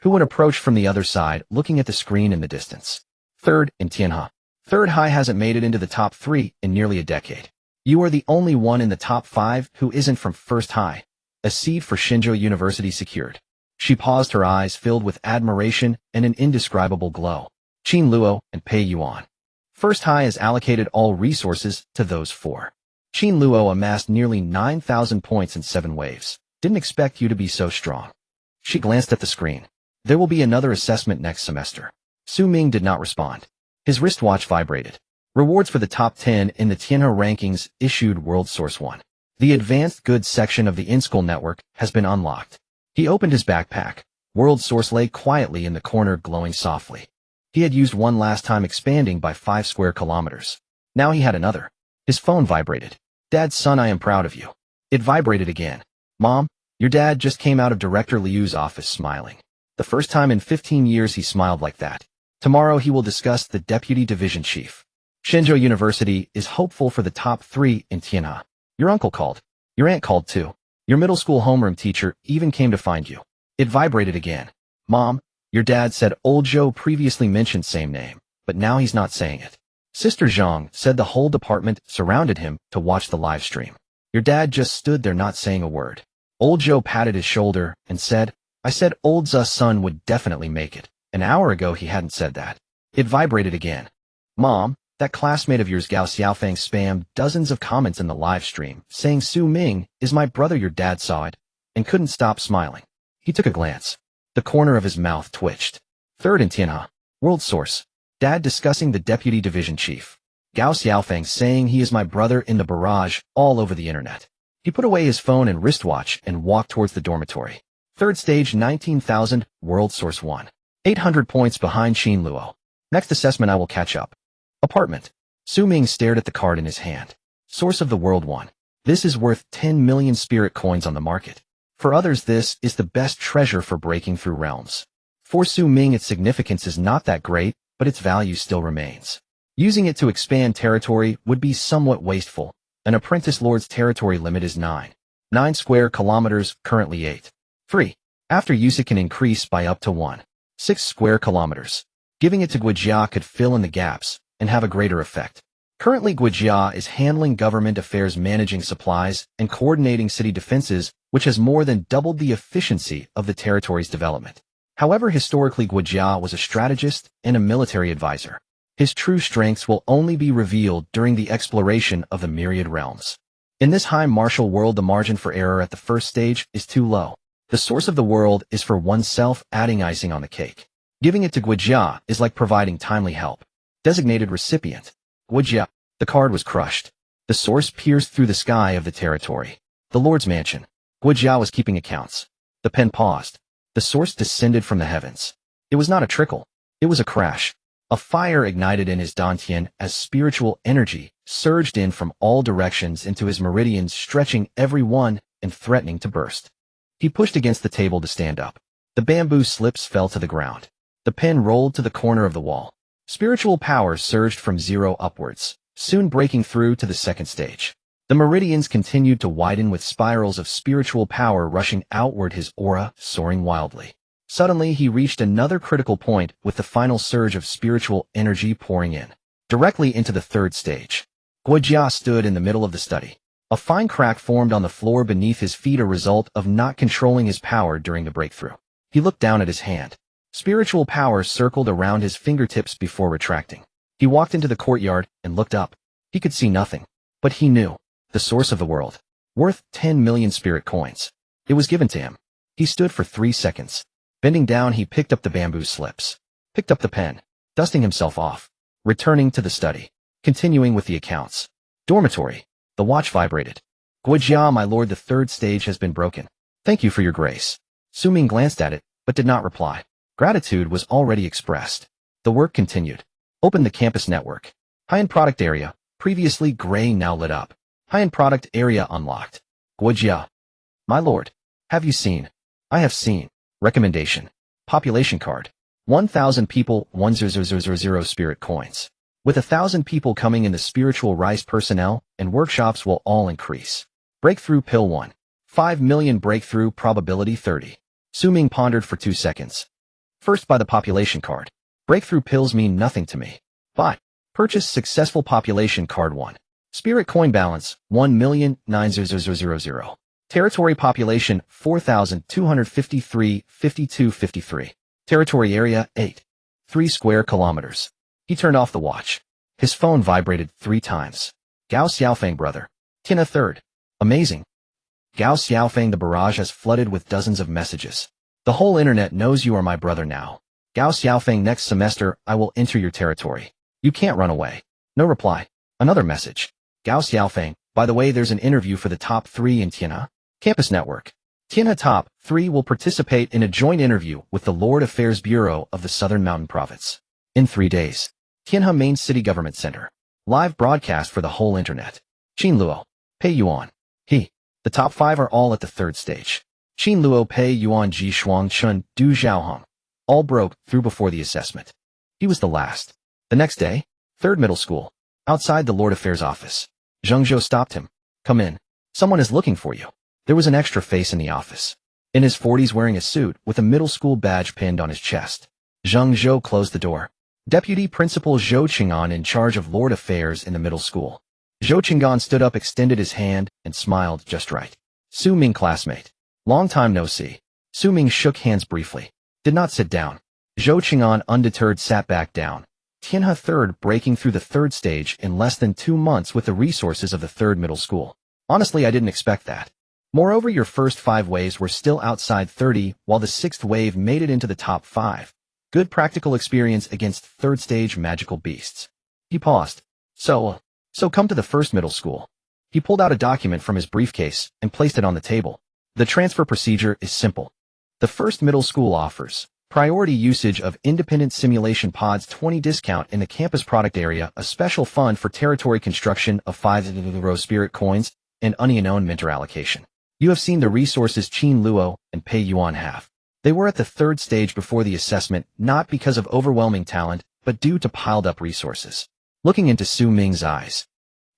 Hu Wen approached from the other side, looking at the screen in the distance. Third in Tianhe. Third High hasn't made it into the top 3 in nearly a decade. You are the only one in the top 5 who isn't from First High. A seed for Shenzhou University secured. She paused, her eyes filled with admiration and an indescribable glow. Qin Luo and Pei Yuan. First High has allocated all resources to those 4. Qin Luo amassed nearly 9,000 points in 7 waves. Didn't expect you to be so strong. She glanced at the screen. There will be another assessment next semester. Xu Ming did not respond. His wristwatch vibrated. Rewards for the top 10 in the Tianhe rankings issued. World Source 1. The advanced goods section of the in-school network has been unlocked. He opened his backpack. World Source lay quietly in the corner, glowing softly. He had used one last time, expanding by 5 square kilometers. Now he had another. His phone vibrated. Dad, son, I am proud of you. It vibrated again. Mom, your dad just came out of Director Liu's office, smiling. The first time in 15 years he smiled like that. Tomorrow he will discuss the deputy division chief. Shenzhou University is hopeful for the top 3 in Tianhe. Your uncle called. Your aunt called too. Your middle school homeroom teacher even came to find you. It vibrated again. Mom, your dad said old Zhou previously mentioned same name, but now he's not saying it. Sister Zhang said the whole department surrounded him to watch the live stream. Your dad just stood there not saying a word. Old Zhou patted his shoulder and said, I said old Zhu's son would definitely make it. An hour ago he hadn't said that. It vibrated again. Mom, that classmate of yours Gao Xiaofeng spammed dozens of comments in the live stream saying Xu Ming is my brother. Your dad saw it and couldn't stop smiling. He took a glance. The corner of his mouth twitched. Third in Tianhe. World Source. Dad discussing the deputy division chief. Gao Xiaofeng saying he is my brother in the barrage all over the internet. He put away his phone and wristwatch and walked towards the dormitory. Third stage, 19,000, World Source 1. 800 points behind Qin Luo. Next assessment I will catch up. Apartment. Xu Ming stared at the card in his hand. Source of the World 1. This is worth 10 million spirit coins on the market. For others this is the best treasure for breaking through realms. For Xu Ming its significance is not that great, but its value still remains. Using it to expand territory would be somewhat wasteful. An apprentice lord's territory limit is 9 square kilometers, currently 8. 3. After use it can increase by up to 6 square kilometers. Giving it to Guijia could fill in the gaps and have a greater effect. Currently, Guijia is handling government affairs, managing supplies, and coordinating city defenses, which has more than doubled the efficiency of the territory's development. However, historically, Guijia was a strategist and a military advisor. His true strengths will only be revealed during the exploration of the myriad realms. In this high martial world, the margin for error at the first stage is too low. The source of the world is for oneself, adding icing on the cake. Giving it to Guijia is like providing timely help. Designated recipient. Guijia. The card was crushed. The source pierced through the sky of the territory. The Lord's mansion. Guijia was keeping accounts. The pen paused. The source descended from the heavens. It was not a trickle. It was a crash. A fire ignited in his dantian as spiritual energy surged in from all directions into his meridians, stretching every one and threatening to burst. He pushed against the table to stand up. The bamboo slips fell to the ground. The pen rolled to the corner of the wall. Spiritual power surged from 0 upwards, soon breaking through to the second stage. The meridians continued to widen with spirals of spiritual power rushing outward, his aura soaring wildly. Suddenly, he reached another critical point with the final surge of spiritual energy pouring in, directly into the third stage. Guijia stood in the middle of the study. A fine crack formed on the floor beneath his feet, a result of not controlling his power during the breakthrough. He looked down at his hand. Spiritual power circled around his fingertips before retracting. He walked into the courtyard and looked up. He could see nothing, but he knew. The source of the world. Worth 10 million spirit coins. It was given to him. He stood for 3 seconds. Bending down, he picked up the bamboo slips. Picked up the pen. Dusting himself off. Returning to the study. Continuing with the accounts. Dormitory. The watch vibrated. Guijia, my lord, the third stage has been broken. Thank you for your grace. Xu Ming glanced at it, but did not reply. Gratitude was already expressed. The work continued. Open the campus network. High-end product area. Previously gray, now lit up. High-end product area unlocked. Guijia. My lord. Have you seen? I have seen. Recommendation. Population card. 1,000 people, 1,000 spirit coins. With 1,000 people coming in, the spiritual rise personnel and workshops will all increase. Breakthrough pill 1. 5 million breakthrough probability 30. Xu Ming pondered for 2 seconds. First, buy the population card. Breakthrough pills mean nothing to me. Buy. Purchase successful population card 1. Spirit coin balance, 1,900,000. Territory population, 4,253, 5253. Territory area, 8. 3 square kilometers. He turned off the watch. His phone vibrated 3 times. Gao Xiaofeng, brother. Tina third. Amazing. Gao Xiaofeng, the barrage has flooded with dozens of messages. The whole internet knows you are my brother now. Gao Xiaofeng, next semester, I will enter your territory. You can't run away. No reply. Another message. Gao Xiaofeng, by the way, there's an interview for the top 3 in Tianhe Campus Network. Tianhe top 3 will participate in a joint interview with the Lord Affairs Bureau of the Southern Mountain Province. In 3 days. Tianhe Main City Government Center. Live broadcast for the whole internet. Qin Luo. Pei Yuan. He. The top 5 are all at the third stage. Qin Luo, Pei Yuan, Ji Shuang Chun, Du Xiaohong. All broke through before the assessment. He was the last. The next day, third middle school. Outside the Lord Affairs office. Zheng Zhou stopped him. Come in. Someone is looking for you. There was an extra face in the office. In his 40s, wearing a suit with a middle school badge pinned on his chest. Zheng Zhou closed the door. Deputy Principal Zhou Qing'an in charge of Lord Affairs in the middle school. Zhou Qing'an stood up, extended his hand, and smiled just right. Xu Ming, classmate. Long time no see. Xu Ming shook hands briefly. Did not sit down. Zhou Qing'an, undeterred, sat back down. Tianhe third, breaking through the third stage in less than 2 months with the resources of the third middle school. Honestly, I didn't expect that. Moreover, your first 5 waves were still outside 30, while the 6th wave made it into the top 5. Good practical experience against third stage magical beasts. He paused. So come to the first middle school. He pulled out a document from his briefcase and placed it on the table. The transfer procedure is simple. The first middle school offers priority usage of independent simulation pods, 20 discount in the campus product area, a special fund for territory construction of 5 spirit coins, and unknown mentor allocation. You have seen the resources Qin Luo and Pei Yuan have. They were at the third stage before the assessment, not because of overwhelming talent, but due to piled up resources. Looking into Xu Ming's eyes.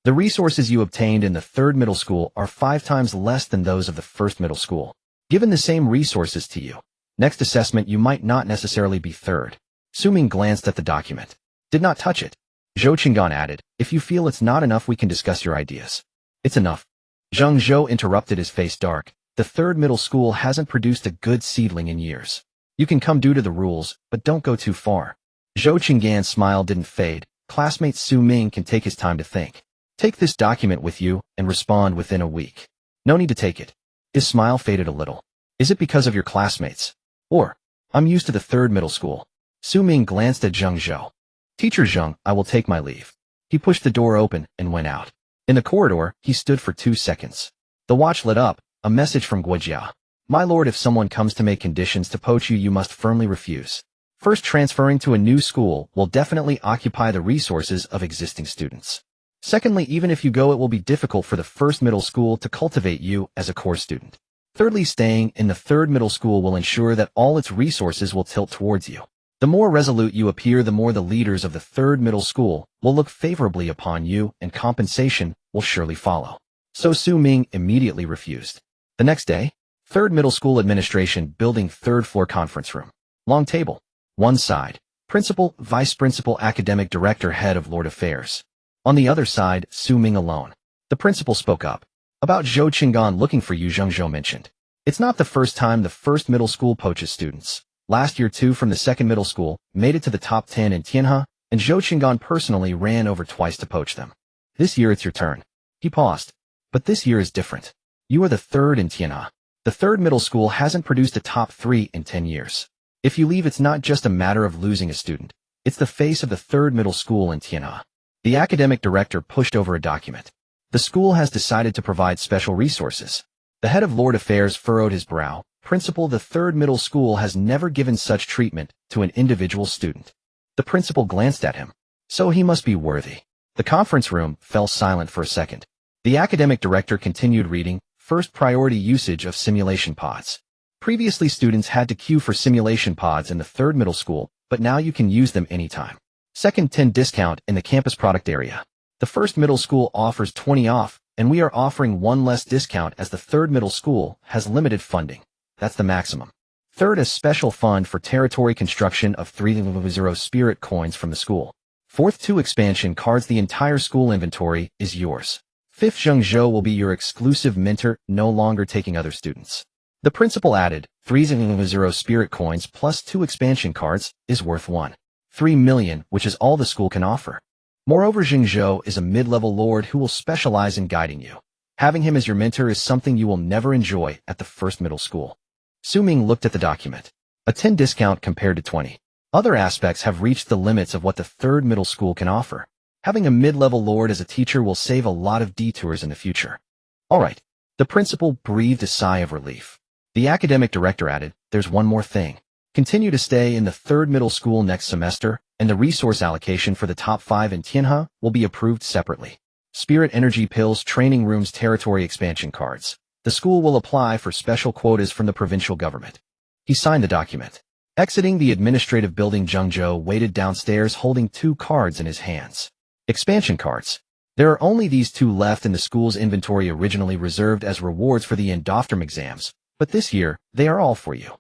The resources you obtained in the third middle school are 5 times less than those of the first middle school. Given the same resources to you, next assessment you might not necessarily be third. Xu Ming glanced at the document. Did not touch it. Zhou Qinggan added, if you feel it's not enough, we can discuss your ideas. It's enough. Zheng Zhou interrupted, his face dark. The third middle school hasn't produced a good seedling in years. You can come due to the rules, but don't go too far. Zhou Qinggan's smile didn't fade. Classmate Xu Ming can take his time to think. Take this document with you and respond within a week. No need to take it. His smile faded a little. Is it because of your classmates? Or, I'm used to the third middle school. Xu Ming glanced at Zheng Zhou. Teacher Zheng, I will take my leave. He pushed the door open and went out. In the corridor, he stood for 2 seconds. The watch lit up, a message from Guojia. My lord, if someone comes to make conditions to poach you, you must firmly refuse. First, transferring to a new school will definitely occupy the resources of existing students. Secondly, even if you go, it will be difficult for the first middle school to cultivate you as a core student. Thirdly, staying in the third middle school will ensure that all its resources will tilt towards you. The more resolute you appear, the more the leaders of the third middle school will look favorably upon you, and compensation will surely follow. So Xu Ming immediately refused. The next day, third middle school administration building, third floor conference room. Long table. One side, principal, vice principal, academic director, head of Lord Affairs. On the other side, Xu Ming alone. The principal spoke up. About Zhou Qinggan looking for you, Zheng Zhou mentioned. It's not the first time the first middle school poaches students. Last year, 2 from the second middle school made it to the top 10 in Tianhe, and Zhou Qinggan personally ran over twice to poach them. This year it's your turn. He paused. But this year is different. You are the third in Tianhe. The third middle school hasn't produced a top 3 in 10 years. If you leave, it's not just a matter of losing a student. It's the face of the third middle school in Tianhe. The academic director pushed over a document. The school has decided to provide special resources. The head of Lord Affairs furrowed his brow. Principal, the third middle school has never given such treatment to an individual student. The principal glanced at him. So he must be worthy. The conference room fell silent for a second. The academic director continued reading. First, priority usage of simulation pods. Previously, students had to queue for simulation pods in the third middle school, but now you can use them anytime. Second, 10 discount in the campus product area. The first middle school offers 20 off, and we are offering 1 less discount as the third middle school has limited funding. That's the maximum. Third, a special fund for territory construction of 300 spirit coins from the school. Fourth, 2 expansion cards. The entire school inventory is yours. Fifth, Zheng Zhou will be your exclusive mentor, no longer taking other students. The principal added, 300 spirit coins plus 2 expansion cards is worth 1.3 million, which is all the school can offer. Moreover, Zheng Zhou is a mid-level lord who will specialize in guiding you. Having him as your mentor is something you will never enjoy at the first middle school. Xu Ming looked at the document. A 10 discount compared to 20. Other aspects have reached the limits of what the third middle school can offer. Having a mid-level lord as a teacher will save a lot of detours in the future. All right. The principal breathed a sigh of relief. The academic director added, there's one more thing. Continue to stay in the third middle school next semester, and the resource allocation for the top 5 in Tianhe will be approved separately. Spirit energy pills, training rooms, territory expansion cards. The school will apply for special quotas from the provincial government. He signed the document. Exiting the administrative building, Zheng Zhou waited downstairs holding 2 cards in his hands. Expansion cards. There are only these 2 left in the school's inventory, originally reserved as rewards for the Endofterm exams, but this year, they are all for you.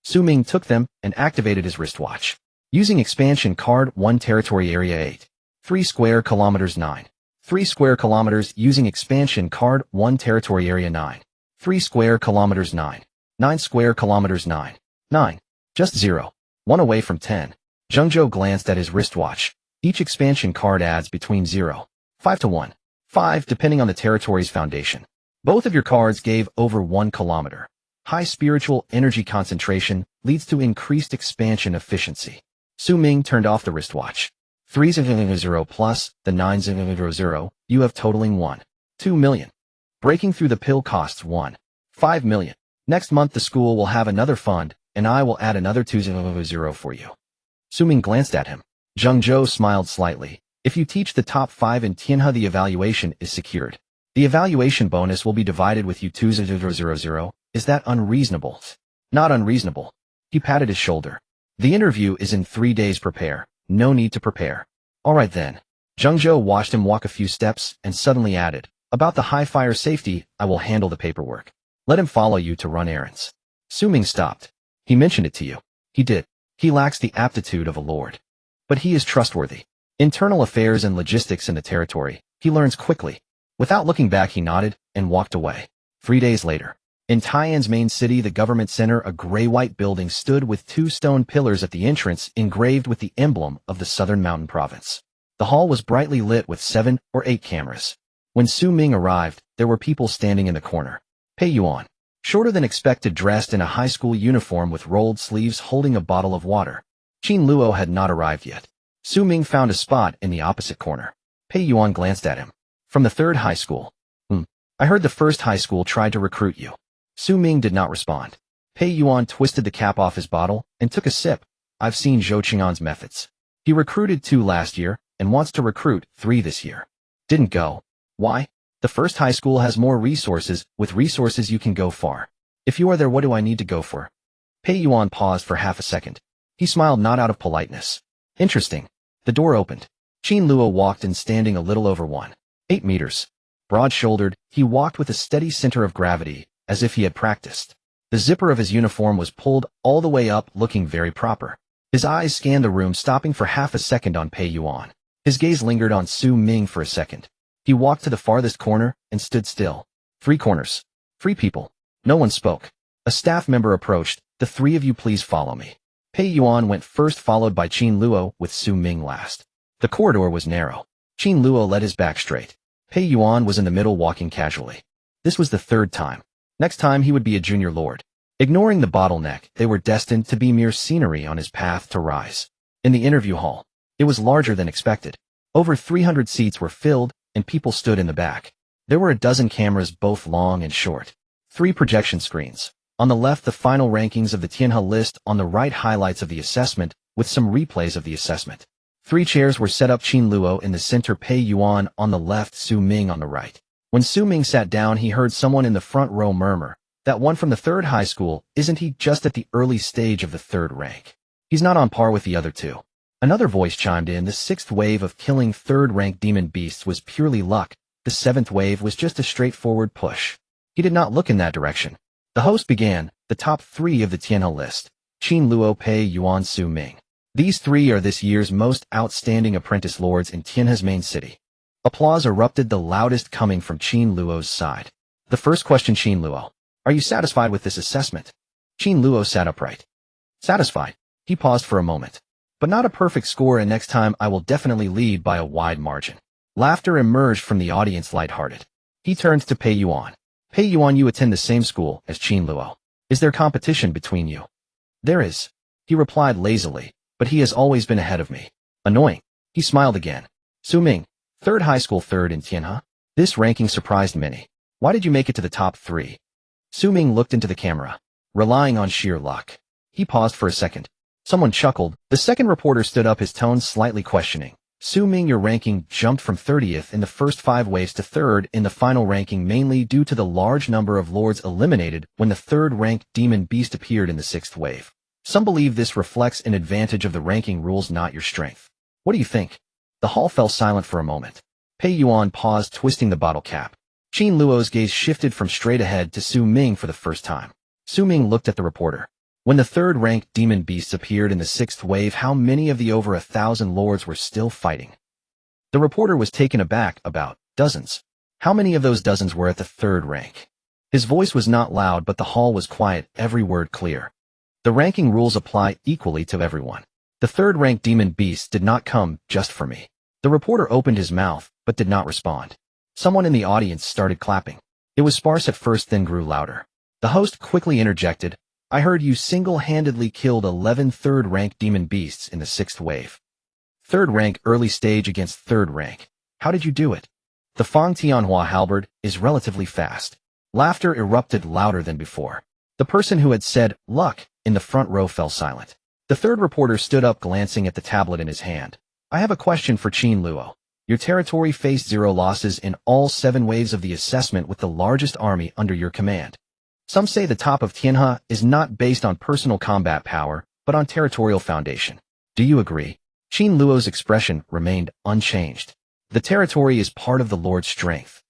Xu Ming took them and activated his wristwatch. Using expansion card 1, territory area 8. 3 square kilometers 9. 3 square kilometers. Using expansion card 1, territory area 9. 3 square kilometers 9. 9 square kilometers 9. 9. Just 0. 1 away from 10. Zheng Zhou glanced at his wristwatch. Each expansion card adds between 0.5 to 1.5 depending on the territory's foundation. Both of your cards gave over 1 kilometer. High spiritual energy concentration leads to increased expansion efficiency. Xu Ming turned off the wristwatch. 300 plus the 900, you have totaling 1.2 million. Breaking through the pill costs 1.5 million. Next month the school will have another fund, and I will add another 200 for you. Xu Ming glanced at him. Zheng Zhou smiled slightly. If you teach the top 5 in Tianhe, the evaluation is secured. The evaluation bonus will be divided with you 200. Is that unreasonable? Not unreasonable. He patted his shoulder. The interview is in 3 days. Prepare. No need to prepare. All right then. Zheng Zhou watched him walk a few steps and suddenly added, about the high fire safety, I will handle the paperwork. Let him follow you to run errands. Xu Ming stopped. He mentioned it to you. He did. He lacks the aptitude of a lord. But he is trustworthy. Internal affairs and logistics in the territory, he learns quickly. Without looking back, he nodded and walked away. 3 days later, in Taiyan's main city, the government center, a gray-white building stood with 2 stone pillars at the entrance engraved with the emblem of the Southern Mountain Province. The hall was brightly lit with 7 or 8 cameras. When Xu Ming arrived, there were people standing in the corner. Pei Yuan, shorter than expected, dressed in a high school uniform with rolled sleeves, holding a bottle of water. Qin Luo had not arrived yet. Xu Ming found a spot in the opposite corner. Pei Yuan glanced at him. From the 3rd high school. I heard the 1st high school tried to recruit you. Xu Ming did not respond. Pei Yuan twisted the cap off his bottle and took a sip. I've seen Zhou Qing'an's methods. He recruited 2 last year and wants to recruit 3 this year. Didn't go. Why? The 1st high school has more resources. With resources you can go far. If you are there, what do I need to go for? Pei Yuan paused for half a second. He smiled, not out of politeness. Interesting. The door opened. Qin Luo walked in, standing a little over 1.8 meters. Broad-shouldered, he walked with a steady center of gravity, as if he had practiced. The zipper of his uniform was pulled all the way up, looking very proper. His eyes scanned the room, stopping for half a second on Pei Yuan. His gaze lingered on Xu Ming for a second. He walked to the farthest corner and stood still. 3 corners. 3 people. No one spoke. A staff member approached. The 3 of you, please follow me. Pei Yuan went first, followed by Qin Luo, with Xu Ming last. The corridor was narrow. Qin Luo led his back straight. Pei Yuan was in the middle, walking casually. This was the 3rd time. Next time he would be a junior lord. Ignoring the bottleneck, they were destined to be mere scenery on his path to rise. In the interview hall, it was larger than expected. Over 300 seats were filled, and people stood in the back. There were a dozen cameras, both long and short. 3 projection screens. On the left, the final rankings of the Tianhe list. On the right, highlights of the assessment, with some replays of the assessment. 3 chairs were set up, Qin Luo in the center, Pei Yuan on the left, Xu Ming on the right. When Xu Ming sat down, he heard someone in the front row murmur, "That one from the 3rd high school, isn't he just at the early stage of the 3rd rank? He's not on par with the other 2. Another voice chimed in, "The 6th wave of killing 3rd-rank demon beasts was purely luck. The 7th wave was just a straightforward push." He did not look in that direction. The host began, "The top 3 of the Tianhe list. Qin Luo, Pei Yuan, Xu Ming. These 3 are this year's most outstanding apprentice lords in Tianhe's main city." Applause erupted, the loudest coming from Qin Luo's side. The first question, Qin Luo. "Are you satisfied with this assessment?" Qin Luo sat upright. "Satisfied." He paused for a moment. "But not a perfect score, and next time I will definitely lead by a wide margin." Laughter emerged from the audience, lighthearted. He turned to Pei Yuan. "Pei Yuan, you attend the same school as Qin Luo. Is there competition between you?" "There is," he replied lazily, "but he has always been ahead of me." "Annoying." He smiled again. "Xu Ming, 3rd high school, 3rd in Tianhe? This ranking surprised many. Why did you make it to the top 3? Xu Ming looked into the camera. "Relying on sheer luck." He paused for a second. Someone chuckled. The second reporter stood up, his tone slightly questioning. "Xu Ming, your ranking jumped from 30th in the first 5 waves to 3rd in the final ranking, mainly due to the large number of lords eliminated when the 3rd-ranked demon beast appeared in the 6th wave. Some believe this reflects an advantage of the ranking rules, not your strength. What do you think?" The hall fell silent for a moment. Pei Yuan paused, twisting the bottle cap. Qin Luo's gaze shifted from straight ahead to Xu Ming for the first time. Xu Ming looked at the reporter. "When the 3rd-ranked demon beasts appeared in the 6th wave, how many of the over 1,000 lords were still fighting?" The reporter was taken aback. "About dozens." "How many of those dozens were at the 3rd rank?" His voice was not loud, but the hall was quiet, every word clear. "The ranking rules apply equally to everyone. The 3rd-ranked demon beasts did not come just for me." The reporter opened his mouth, but did not respond. Someone in the audience started clapping. It was sparse at first, then grew louder. The host quickly interjected, "I heard you single-handedly killed 11 3rd-ranked demon beasts in the 6th wave. 3rd rank early stage against 3rd rank. How did you do it?" "The Fang Tianhua halberd is relatively fast." Laughter erupted louder than before. The person who had said, "luck," in the front row fell silent. The 3rd reporter stood up, glancing at the tablet in his hand. "I have a question for Qin Luo. Your territory faced 0 losses in all 7 waves of the assessment with the largest army under your command. Some say the top of Tianhe is not based on personal combat power, but on territorial foundation. Do you agree?" Qin Luo's expression remained unchanged. "The territory is part of the Lord's strength."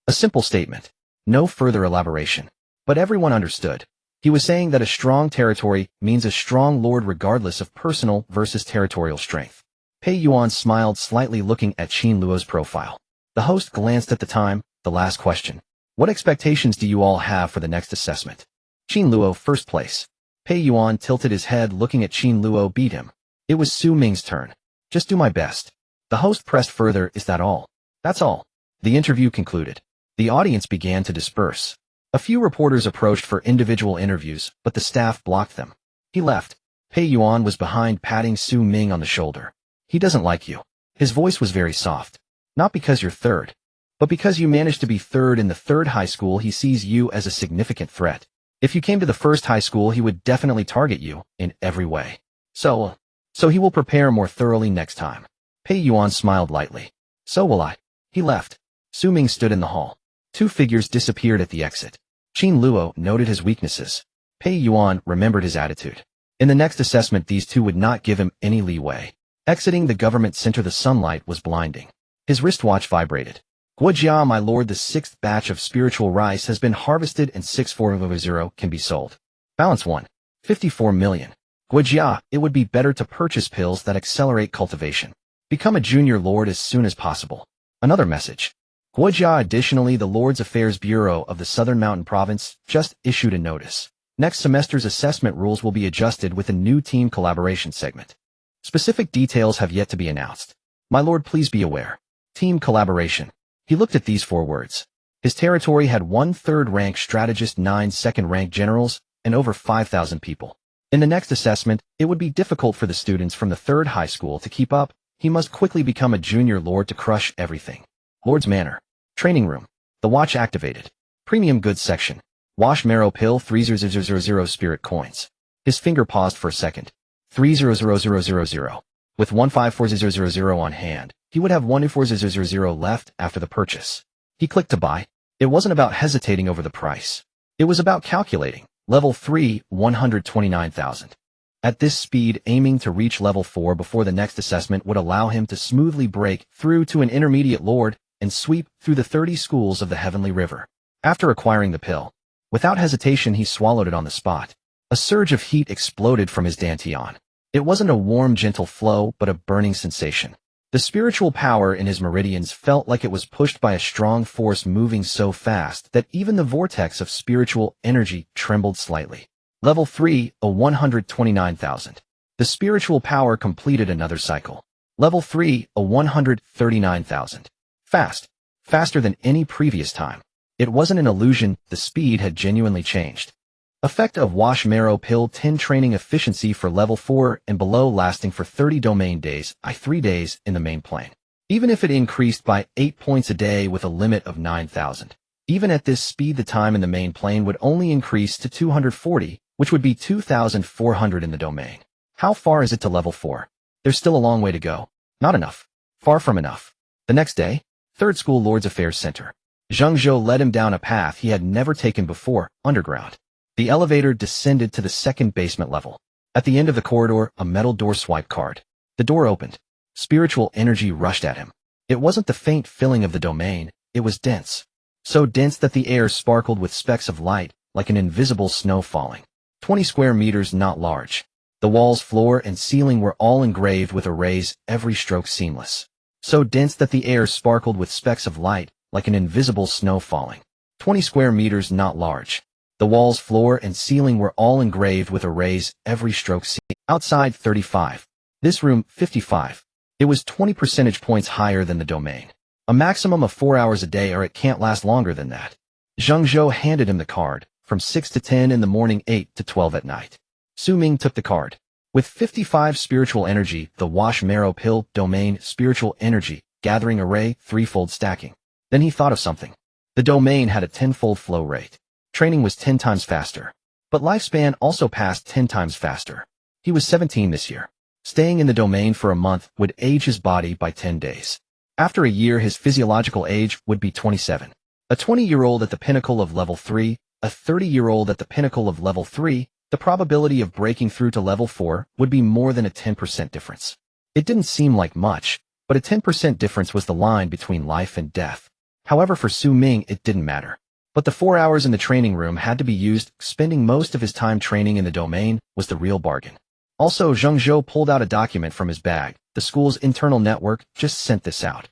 A simple statement. No further elaboration. But everyone understood. He was saying that a strong territory means a strong lord regardless of personal versus territorial strength. Pei Yuan smiled slightly looking at Qin Luo's profile. The host glanced at the time, the last question. What expectations do you all have for the next assessment? Qin Luo, first place. Pei Yuan tilted his head looking at Qin Luo beat him. It was Xu Ming's turn. Just do my best. The host pressed further, is that all? That's all. The interview concluded. The audience began to disperse. A few reporters approached for individual interviews, but the staff blocked them. He left. Pei Yuan was behind patting Xu Ming on the shoulder. He doesn't like you. His voice was very soft. Not because you're third, but because you managed to be third in the third high school, he sees you as a significant threat. If you came to the first high school, he would definitely target you in every way. So he will prepare more thoroughly next time. Pei Yuan smiled lightly. So will I. He left. Xu Ming stood in the hall. Two figures disappeared at the exit. Qin Luo noted his weaknesses. Pei Yuan remembered his attitude. In the next assessment, these two would not give him any leeway. Exiting the government center, the sunlight was blinding. His wristwatch vibrated. Guojia, my lord, the 6th batch of spiritual rice has been harvested and 6400 can be sold. Balance 1. 54 million. Guojia, it would be better to purchase pills that accelerate cultivation. Become a junior lord as soon as possible. Another message. Guojia, additionally, the Lord's Affairs Bureau of the Southern Mountain Province just issued a notice. Next semester's assessment rules will be adjusted with a new team collaboration segment. Specific details have yet to be announced. My lord, please be aware. Team collaboration. He looked at these 4 words. His territory had 1 third-rank strategist, 9 second-rank generals, and over 5,000 people. In the next assessment, it would be difficult for the students from the 3rd high school to keep up. He must quickly become a junior lord to crush everything. Lord's Manor. Training room. The watch activated. Premium goods section. Wash marrow pill 30000 spirit coins. His finger paused for a second. 300000. With 154000 on hand, he would have 14000 left after the purchase. He clicked to buy. It wasn't about hesitating over the price. It was about calculating. Level 3, 129,000. At this speed, aiming to reach level 4 before the next assessment would allow him to smoothly break through to an intermediate lord and sweep through the 30 schools of the Heavenly River. After acquiring the pill, without hesitation he swallowed it on the spot. A surge of heat exploded from his dantian. It wasn't a warm, gentle flow, but a burning sensation. The spiritual power in his meridians felt like it was pushed by a strong force moving so fast that even the vortex of spiritual energy trembled slightly. Level 3, a 129,000. The spiritual power completed another cycle. Level 3, a 139,000. Fast. Faster than any previous time. It wasn't an illusion, the speed had genuinely changed. Effect of Wash Marrow Pill 10 training efficiency for level 4 and below lasting for 30 domain days, 3 days in the main plane. Even if it increased by 8 points a day with a limit of 9,000. Even at this speed the time in the main plane would only increase to 240, which would be 2,400 in the domain. How far is it to level 4? There's still a long way to go. Not enough. Far from enough. The next day, 3rd School Lord's Affairs Center. Zhang Zhou led him down a path he had never taken before, underground. The elevator descended to the 2nd basement level. At the end of the corridor, a metal door swipe card. The door opened. Spiritual energy rushed at him. It wasn't the faint filling of the domain, it was dense. So dense that the air sparkled with specks of light, like an invisible snow falling. 20 square meters, not large. The walls, floor, and ceiling were all engraved with arrays, every stroke seamless. So dense that the air sparkled with specks of light, like an invisible snow falling. 20 square meters, not large. The walls, floor, and ceiling were all engraved with arrays, every stroke outside 35. This room, 55. It was 20 percentage points higher than the domain. A maximum of 4 hours a day or it can't last longer than that. Zhang Zhou handed him the card, from 6 to 10 in the morning, 8 to 12 at night. Xu Ming took the card. With 55 spiritual energy, the Wash Marrow Pill, domain, spiritual energy, gathering array, 3-fold stacking. Then he thought of something. The domain had a 10-fold flow rate. Training was 10 times faster. But lifespan also passed 10 times faster. He was 17 this year. Staying in the domain for a month would age his body by 10 days. After a year, his physiological age would be 27. A 20-year-old at the pinnacle of level 3, a 30-year-old at the pinnacle of level 3, the probability of breaking through to level 4 would be more than a 10% difference. It didn't seem like much, but a 10% difference was the line between life and death. However, for Xu Ming, it didn't matter. But the 4 hours in the training room had to be used. Spending most of his time training in the domain was the real bargain. Also, Zhengzhou pulled out a document from his bag. The school's internal network just sent this out.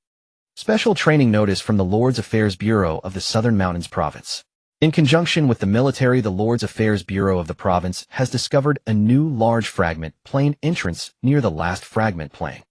Special training notice from the Lord's Affairs Bureau of the Southern Mountains Province. In conjunction with the military, the Lord's Affairs Bureau of the province has discovered a new large fragment plane entrance near the last fragment plane.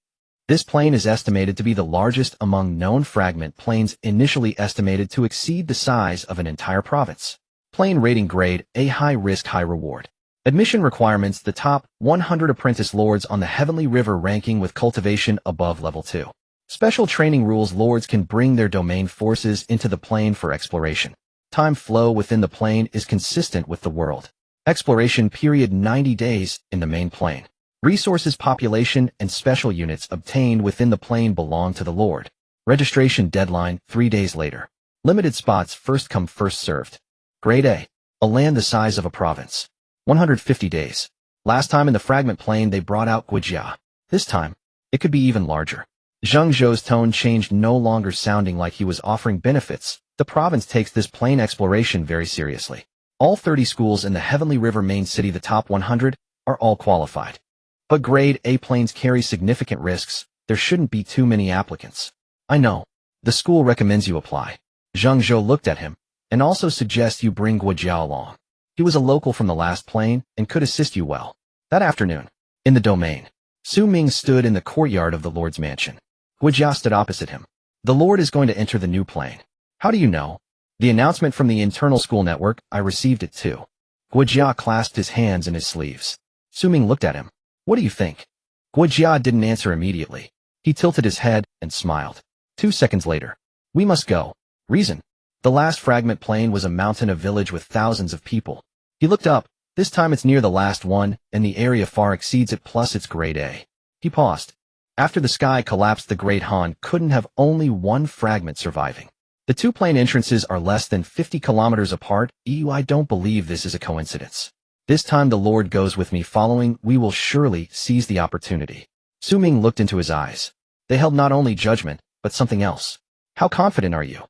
This plane is estimated to be the largest among known fragment planes, initially estimated to exceed the size of an entire province. Plane rating grade A, high risk, high reward. Admission requirements: the top 100 apprentice lords on the Heavenly River ranking with cultivation above level 2. Special training rules: lords can bring their domain forces into the plane for exploration. Time flow within the plane is consistent with the world. Exploration period 90 days in the main plane. Resources, population, and special units obtained within the plane belong to the Lord. Registration deadline 3 days later. Limited spots, first come first served. Grade A land the size of a province. 150 days. Last time in the fragment plane they brought out Guijia. This time, it could be even larger. Zhengzhou's tone changed, no longer sounding like he was offering benefits. The province takes this plane exploration very seriously. All 30 schools in the Heavenly River main city, the top 100, are all qualified. But grade A planes carry significant risks. There shouldn't be too many applicants. I know. The school recommends you apply. Zhengzhou looked at him, and also suggests you bring Guijia along. He was a local from the last plane and could assist you well. That afternoon, in the domain, Xu Ming stood in the courtyard of the Lord's mansion. Guijia stood opposite him. The Lord is going to enter the new plane. How do you know? The announcement from the internal school network, I received it too. Guijia clasped his hands in his sleeves. Xu Ming looked at him. What do you think? Guijia didn't answer immediately. He tilted his head and smiled. 2 seconds later. We must go. Reason. The last fragment plane was a mountain, a village with thousands of people. He looked up. This time it's near the last one, and the area far exceeds it, plus it's grade A. He paused. After the sky collapsed, the Great Han couldn't have only one fragment surviving. The 2 plane entrances are less than 50 kilometers apart. I don't believe this is a coincidence. This time the Lord goes with me. Following, we will surely seize the opportunity. Xu Ming looked into his eyes. They held not only judgment, but something else. How confident are you?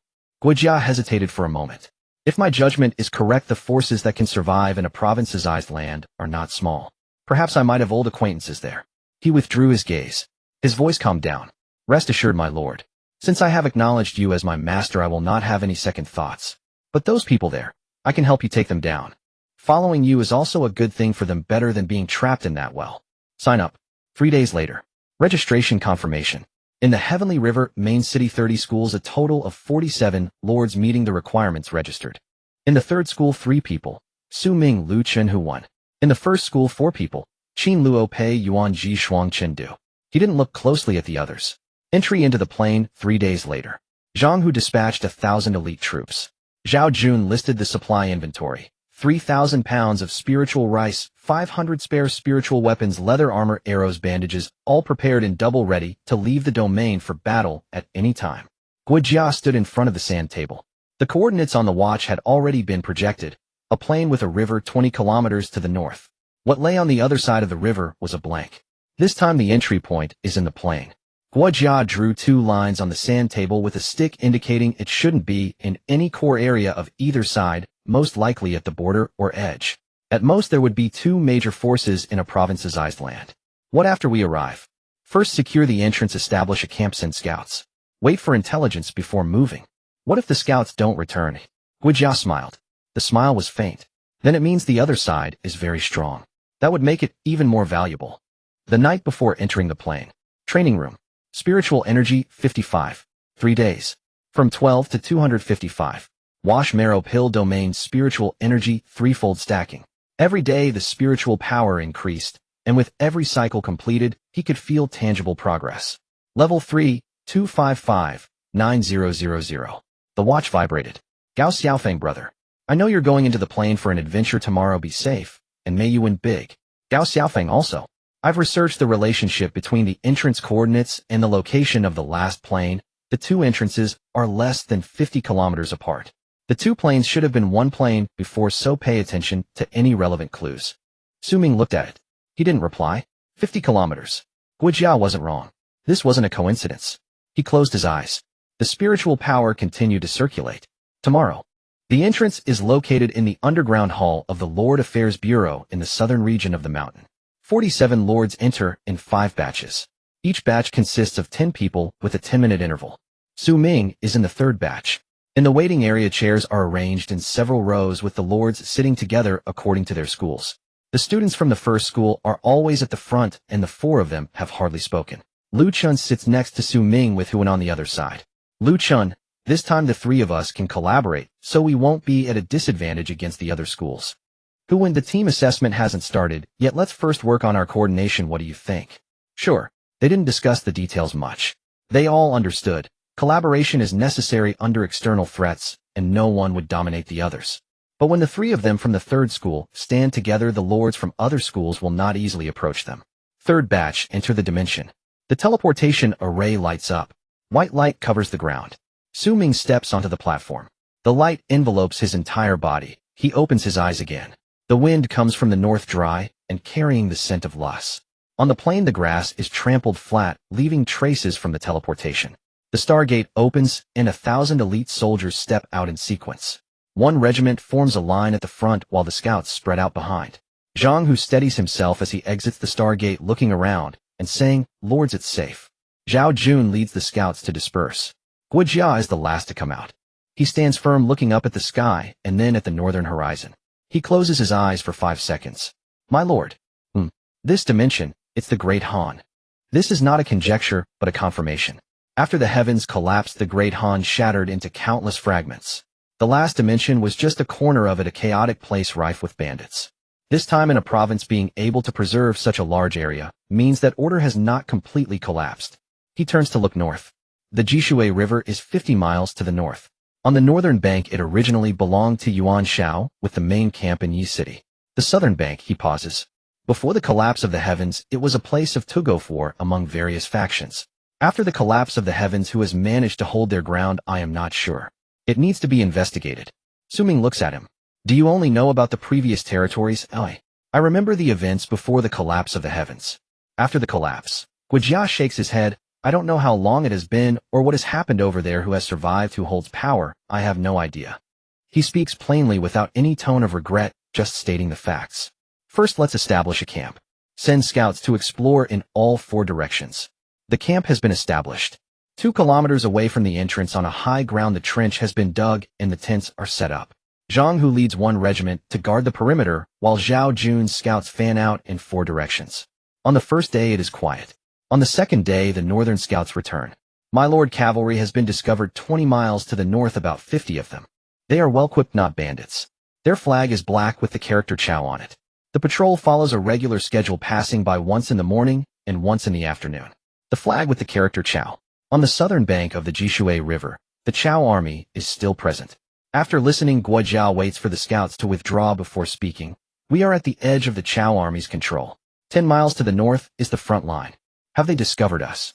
Guijia hesitated for a moment. If my judgment is correct, the forces that can survive in a province-sized land are not small. Perhaps I might have old acquaintances there. He withdrew his gaze. His voice calmed down. Rest assured, my lord. Since I have acknowledged you as my master, I will not have any second thoughts. But those people there, I can help you take them down. Following you is also a good thing for them, better than being trapped in that well. Sign up. 3 days later. Registration confirmation. In the Heavenly River main city, 30 schools, a total of 47 lords meeting the requirements registered. In the third school, 3 people. Xu Ming, Lu Chenhu 1. In the first school, 4 people. Qin Luo Pei, Yuan Ji Shuang Chendu. He didn't look closely at the others. Entry into the plane 3 days later. Zhang Hu dispatched 1,000 elite troops. Zhao Jun listed the supply inventory. 3,000 pounds of spiritual rice, 500 spare spiritual weapons, leather armor, arrows, bandages, all prepared and double ready to leave the domain for battle at any time. Guijia stood in front of the sand table. The coordinates on the watch had already been projected. A plain with a river 20 kilometers to the north. What lay on the other side of the river was a blank. This time the entry point is in the plain. Guijia drew 2 lines on the sand table with a stick, indicating it shouldn't be in any core area of either side, most likely at the border or edge. At most there would be 2 major forces in a province-sized land. What after we arrive? First, secure the entrance, establish a camp, send scouts. Wait for intelligence before moving. What if the scouts don't return? Guijia smiled. The smile was faint. Then it means the other side is very strong. That would make it even more valuable. The night before entering the plane. Training room. Spiritual energy 55. 3 days. From 12 to 255. Wash marrow pill domain, spiritual energy 3-fold stacking. Every day the spiritual power increased, and with every cycle completed, he could feel tangible progress. Level 3, 255, 9000. The watch vibrated. Gao Xiaofeng, brother. I know you're going into the plane for an adventure tomorrow. Be safe, and may you win big. Gao Xiaofeng also. I've researched the relationship between the entrance coordinates and the location of the last plane. The 2 entrances are less than 50 kilometers apart. The 2 planes should have been one plane before, so pay attention to any relevant clues. Xu Ming looked at it. He didn't reply. 50 kilometers. Guijia wasn't wrong. This wasn't a coincidence. He closed his eyes. The spiritual power continued to circulate. Tomorrow. The entrance is located in the underground hall of the Lord Affairs Bureau in the southern region of the mountain. 47 lords enter in 5 batches. Each batch consists of 10 people with a 10-minute interval. Xu Ming is in the 3rd batch. In the waiting area, chairs are arranged in several rows with the lords sitting together according to their schools. The students from the first school are always at the front, and the 4 of them have hardly spoken. Lu Chun sits next to Xu Ming with Huan on the other side. Lu Chun, this time the 3 of us can collaborate, so we won't be at a disadvantage against the other schools. Huan, the team assessment hasn't started, yet let's first work on our coordination. What do you think? Sure. They didn't discuss the details much. They all understood. Collaboration is necessary under external threats, and no one would dominate the others. But when the 3 of them from the 3rd school stand together, the lords from other schools will not easily approach them. 3rd batch enter the dimension. The teleportation array lights up. White light covers the ground. Xu Ming steps onto the platform. The light envelopes his entire body. He opens his eyes again. The wind comes from the north, dry and carrying the scent of loss. On the plain, the grass is trampled flat, leaving traces from the teleportation. The Stargate opens, and 1,000 elite soldiers step out in sequence. 1 regiment forms a line at the front while the scouts spread out behind. Zhang, who steadies himself as he exits the Stargate, looking around and saying, "Lords, it's safe." Zhao Jun leads the scouts to disperse. Guojia is the last to come out. He stands firm, looking up at the sky and then at the northern horizon. He closes his eyes for 5 seconds. "My lord. This dimension, it's the Great Han." This is not a conjecture, but a confirmation. After the heavens collapsed, the Great Han shattered into countless fragments. The last dimension was just a corner of it, a chaotic place rife with bandits. This time in a province, being able to preserve such a large area means that order has not completely collapsed. He turns to look north. The Jishui River is 50 miles to the north. On the northern bank, it originally belonged to Yuan Shao, with the main camp in Yi City. The southern bank, he pauses. Before the collapse of the heavens, it was a place of tug-of war among various factions. After the collapse of the heavens, who has managed to hold their ground, I am not sure. It needs to be investigated. Xu Ming looks at him. Do you only know about the previous territories? I remember the events before the collapse of the heavens. After the collapse. Guojia shakes his head. I don't know how long it has been or what has happened over there, who has survived, who holds power. I have no idea. He speaks plainly without any tone of regret, just stating the facts. First, let's establish a camp. Send scouts to explore in all 4 directions. The camp has been established. 2 kilometers away from the entrance on a high ground, the trench has been dug and the tents are set up. Zhang, who leads 1 regiment to guard the perimeter, while Zhao Jun's scouts fan out in 4 directions. On the first day, it is quiet. On the second day, the northern scouts return. My lord, cavalry has been discovered 20 miles to the north, about 50 of them. They are well-equipped, not bandits. Their flag is black with the character Chao on it. The patrol follows a regular schedule, passing by once in the morning and once in the afternoon. The flag with the character Chao. On the southern bank of the Jishui River, the Chao army is still present. After listening, Guojia waits for the scouts to withdraw before speaking. We are at the edge of the Chao army's control. 10 miles to the north is the front line. Have they discovered us?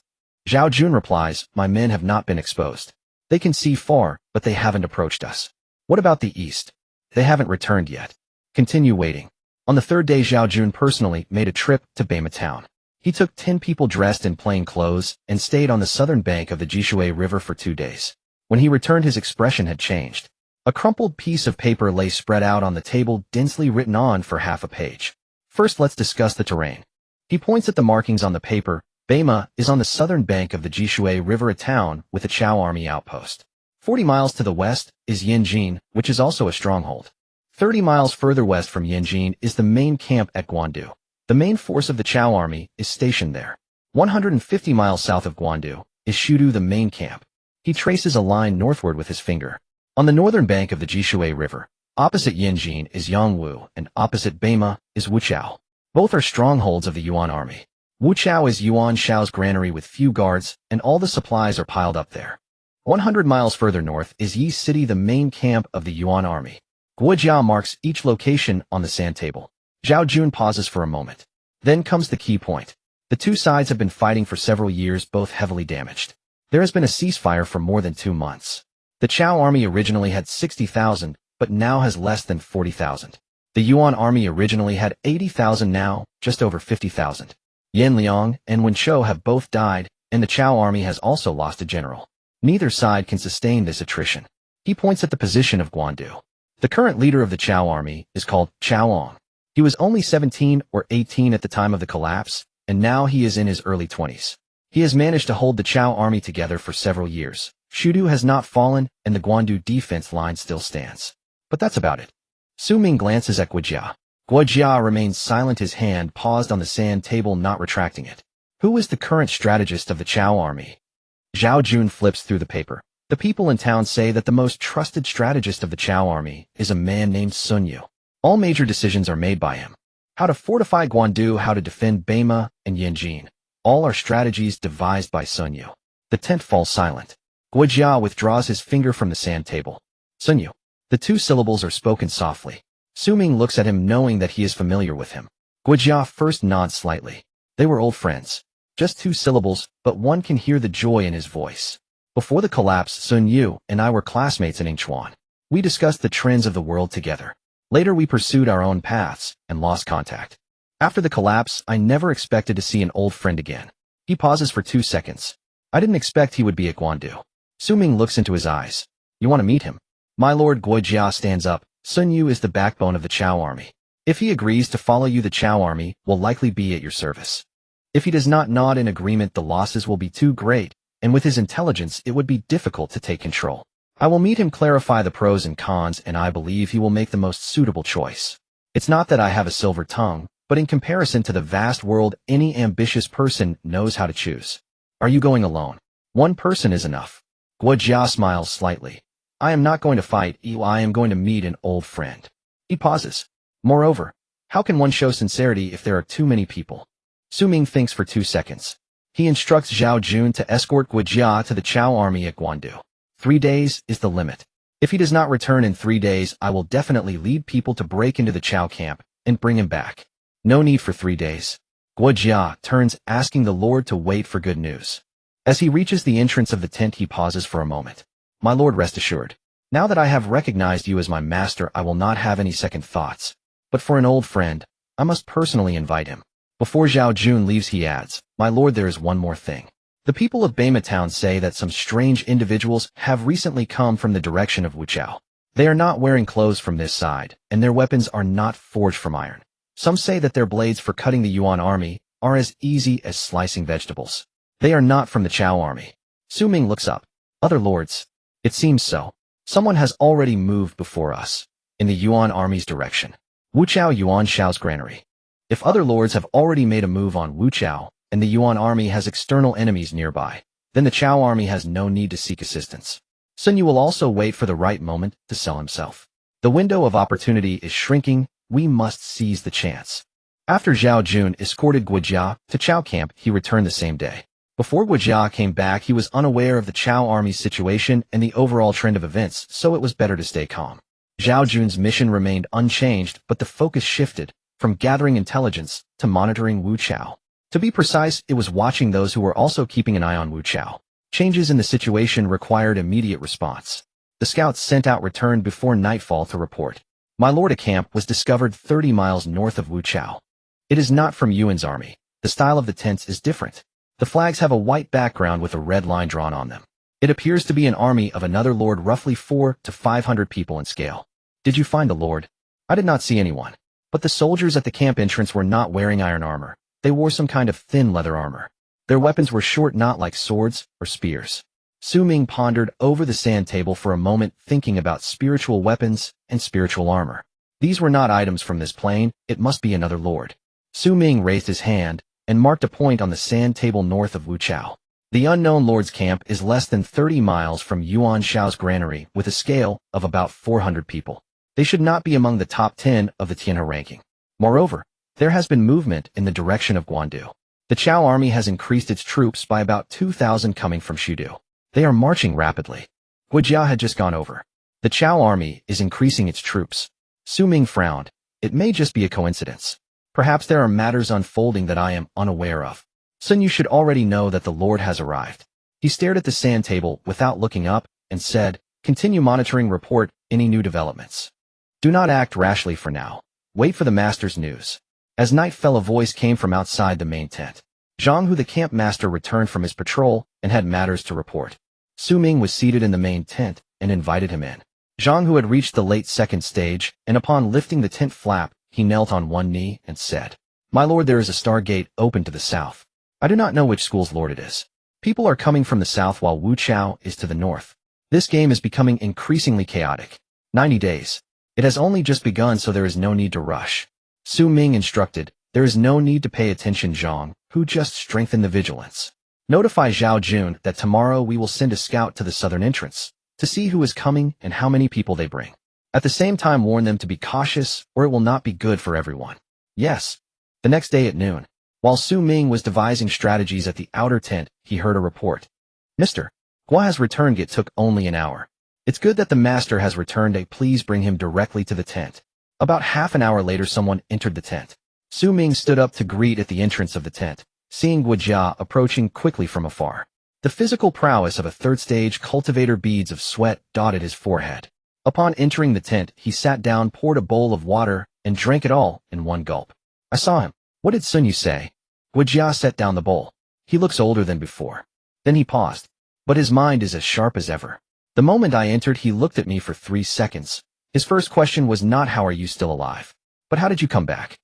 Zhao Jun replies, my men have not been exposed. They can see far, but they haven't approached us. What about the east? They haven't returned yet. Continue waiting. On the 3rd day, Zhao Jun personally made a trip to Bema town. He took 10 people dressed in plain clothes and stayed on the southern bank of the Jishui River for 2 days. When he returned, his expression had changed. A crumpled piece of paper lay spread out on the table, densely written on for half a page. First, let's discuss the terrain. He points at the markings on the paper. Bema is on the southern bank of the Jishui River, a town with a Chao army outpost. 40 miles to the west is Yanjin, which is also a stronghold. 30 miles further west from Yanjin is the main camp at Guandu. The main force of the Chao army is stationed there. 150 miles south of Guandu is Shudu, the main camp. He traces a line northward with his finger. On the northern bank of the Jishui River, opposite Yanjin is Yangwu, and opposite Bema is Wuchao. Both are strongholds of the Yuan army. Wuchao is Yuan Shao's granary with few guards, and all the supplies are piled up there. 100 miles further north is Yi City, the main camp of the Yuan army. Guojia marks each location on the sand table. Zhao Jun pauses for a moment. Then comes the key point. The 2 sides have been fighting for several years, both heavily damaged. There has been a ceasefire for more than 2 months. The Chao army originally had 60,000, but now has less than 40,000. The Yuan army originally had 80,000, now just over 50,000. Yan Liang and Wen Shou have both died, and the Chao army has also lost a general. Neither side can sustain this attrition. He points at the position of Guandu. The current leader of the Chao army is called Chao Ong. He was only 17 or 18 at the time of the collapse, and now he is in his early 20s. He has managed to hold the Chao army together for several years. Shudu has not fallen, and the Guandu defense line still stands. But that's about it. Xu Ming glances at Guojia. Guojia remains silent, his hand paused on the sand table, not retracting it. Who is the current strategist of the Chao army? Zhao Jun flips through the paper. The people in town say that the most trusted strategist of the Chao army is a man named Sun Yu. All major decisions are made by him. How to fortify Guandu, how to defend Beima and Yanjin. All are strategies devised by Sun Yu. The tent falls silent. Guojia withdraws his finger from the sand table. Sun Yu. The two syllables are spoken softly. Xu Ming looks at him, knowing that he is familiar with him. Guojia first nods slightly. They were old friends. Just two syllables, but one can hear the joy in his voice. Before the collapse, Sun Yu and I were classmates in Yingchuan. We discussed the trends of the world together. Later we pursued our own paths and lost contact. After the collapse, I never expected to see an old friend again. He pauses for 2 seconds. I didn't expect he would be at Guandu. Xu Ming looks into his eyes. You want to meet him? My lord. Guojia stands up. Sun Yu is the backbone of the Chao army. If he agrees to follow you, the Chao army will likely be at your service. If he does not nod in agreement, the losses will be too great, and with his intelligence, it would be difficult to take control. I will meet him, clarify the pros and cons, and I believe he will make the most suitable choice. It's not that I have a silver tongue, but in comparison to the vast world, any ambitious person knows how to choose. Are you going alone? One person is enough. Guojia smiles slightly. I am not going to fight you, I am going to meet an old friend. He pauses. Moreover, how can one show sincerity if there are too many people? Xu Ming thinks for 2 seconds. He instructs Zhao Jun to escort Guojia to the Chao army at Guandu. 3 days is the limit. If he does not return in 3 days, I will definitely lead people to break into the Chao camp and bring him back. No need for 3 days. Guojia turns, asking the Lord to wait for good news. As he reaches the entrance of the tent, he pauses for a moment. My lord, rest assured. Now that I have recognized you as my master, I will not have any second thoughts. But for an old friend, I must personally invite him. Before Zhao Jun leaves, he adds, My lord, there is one more thing. The people of Beima town say that some strange individuals have recently come from the direction of Wuchao. They are not wearing clothes from this side, and their weapons are not forged from iron. Some say that their blades for cutting the Yuan army are as easy as slicing vegetables. They are not from the Chao army. Xu Ming looks up. Other lords? It seems so. Someone has already moved before us, in the Yuan army's direction. Wuchao Yuan Shao's granary. If other lords have already made a move on Wuchao, and the Yuan army has external enemies nearby, then the Chao army has no need to seek assistance. Sun Yu will also wait for the right moment to sell himself. The window of opportunity is shrinking, we must seize the chance. After Zhao Jun escorted Guojia to Chao camp, he returned the same day. Before Guojia came back, he was unaware of the Chao army's situation and the overall trend of events, so it was better to stay calm. Zhao Jun's mission remained unchanged, but the focus shifted from gathering intelligence to monitoring Wuchao. To be precise, it was watching those who were also keeping an eye on Wuchao. Changes in the situation required immediate response. The scouts sent out returned before nightfall to report. My lord, a camp was discovered 30 miles north of Wuchao. It is not from Yuan's army. The style of the tents is different. The flags have a white background with a red line drawn on them. It appears to be an army of another lord, roughly 400 to 500 people in scale. Did you find a lord? I did not see anyone. But the soldiers at the camp entrance were not wearing iron armor. They wore some kind of thin leather armor. Their weapons were short, not like swords or spears. Xu Ming pondered over the sand table for a moment, thinking about spiritual weapons and spiritual armor. These were not items from this plane, it must be another lord. Xu Ming raised his hand and marked a point on the sand table north of Wuchao. The unknown lord's camp is less than 30 miles from Yuan Shao's granary with a scale of about 400 people. They should not be among the top 10 of the Tianhe ranking. Moreover, there has been movement in the direction of Guandu. The Chao army has increased its troops by about 2,000 coming from Shudu. They are marching rapidly. Guojia had just gone over. The Chao army is increasing its troops. Xu Ming frowned. It may just be a coincidence. Perhaps there are matters unfolding that I am unaware of. Sun Yu should already know that the Lord has arrived. He stared at the sand table without looking up and said, Continue monitoring, report any new developments. Do not act rashly for now. Wait for the master's news. As night fell, a voice came from outside the main tent. Zhang Hu, the camp master, returned from his patrol and had matters to report. Xu Ming was seated in the main tent and invited him in. Zhang Hu had reached the late second stage, and upon lifting the tent flap, he knelt on one knee and said, "My lord, there is a star gate open to the south. I do not know which school's lord it is. People are coming from the south while Wu Chao is to the north. This game is becoming increasingly chaotic. 90 days. It has only just begun, so there is no need to rush." Xu Ming instructed, "There is no need to pay attention, Zhang, who just strengthened the vigilance. Notify Zhao Jun that tomorrow we will send a scout to the southern entrance to see who is coming and how many people they bring. At the same time, warn them to be cautious or it will not be good for everyone." Yes. The next day at noon, while Xu Ming was devising strategies at the outer tent, he heard a report. "Mr. Gua has returned. It took only an hour. It's good that the master has returned. Please bring him directly to the tent." About half an hour later, someone entered the tent. Xu Ming stood up to greet at the entrance of the tent, seeing Guojia approaching quickly from afar. The physical prowess of a third-stage cultivator, beads of sweat dotted his forehead. Upon entering the tent, he sat down, poured a bowl of water, and drank it all in one gulp. "I saw him. What did Sun Yu say?" Guojia set down the bowl. "He looks older than before." Then he paused. "But his mind is as sharp as ever. The moment I entered, he looked at me for 3 seconds. His first question was not 'How are you still alive?' but 'How did you come back?'"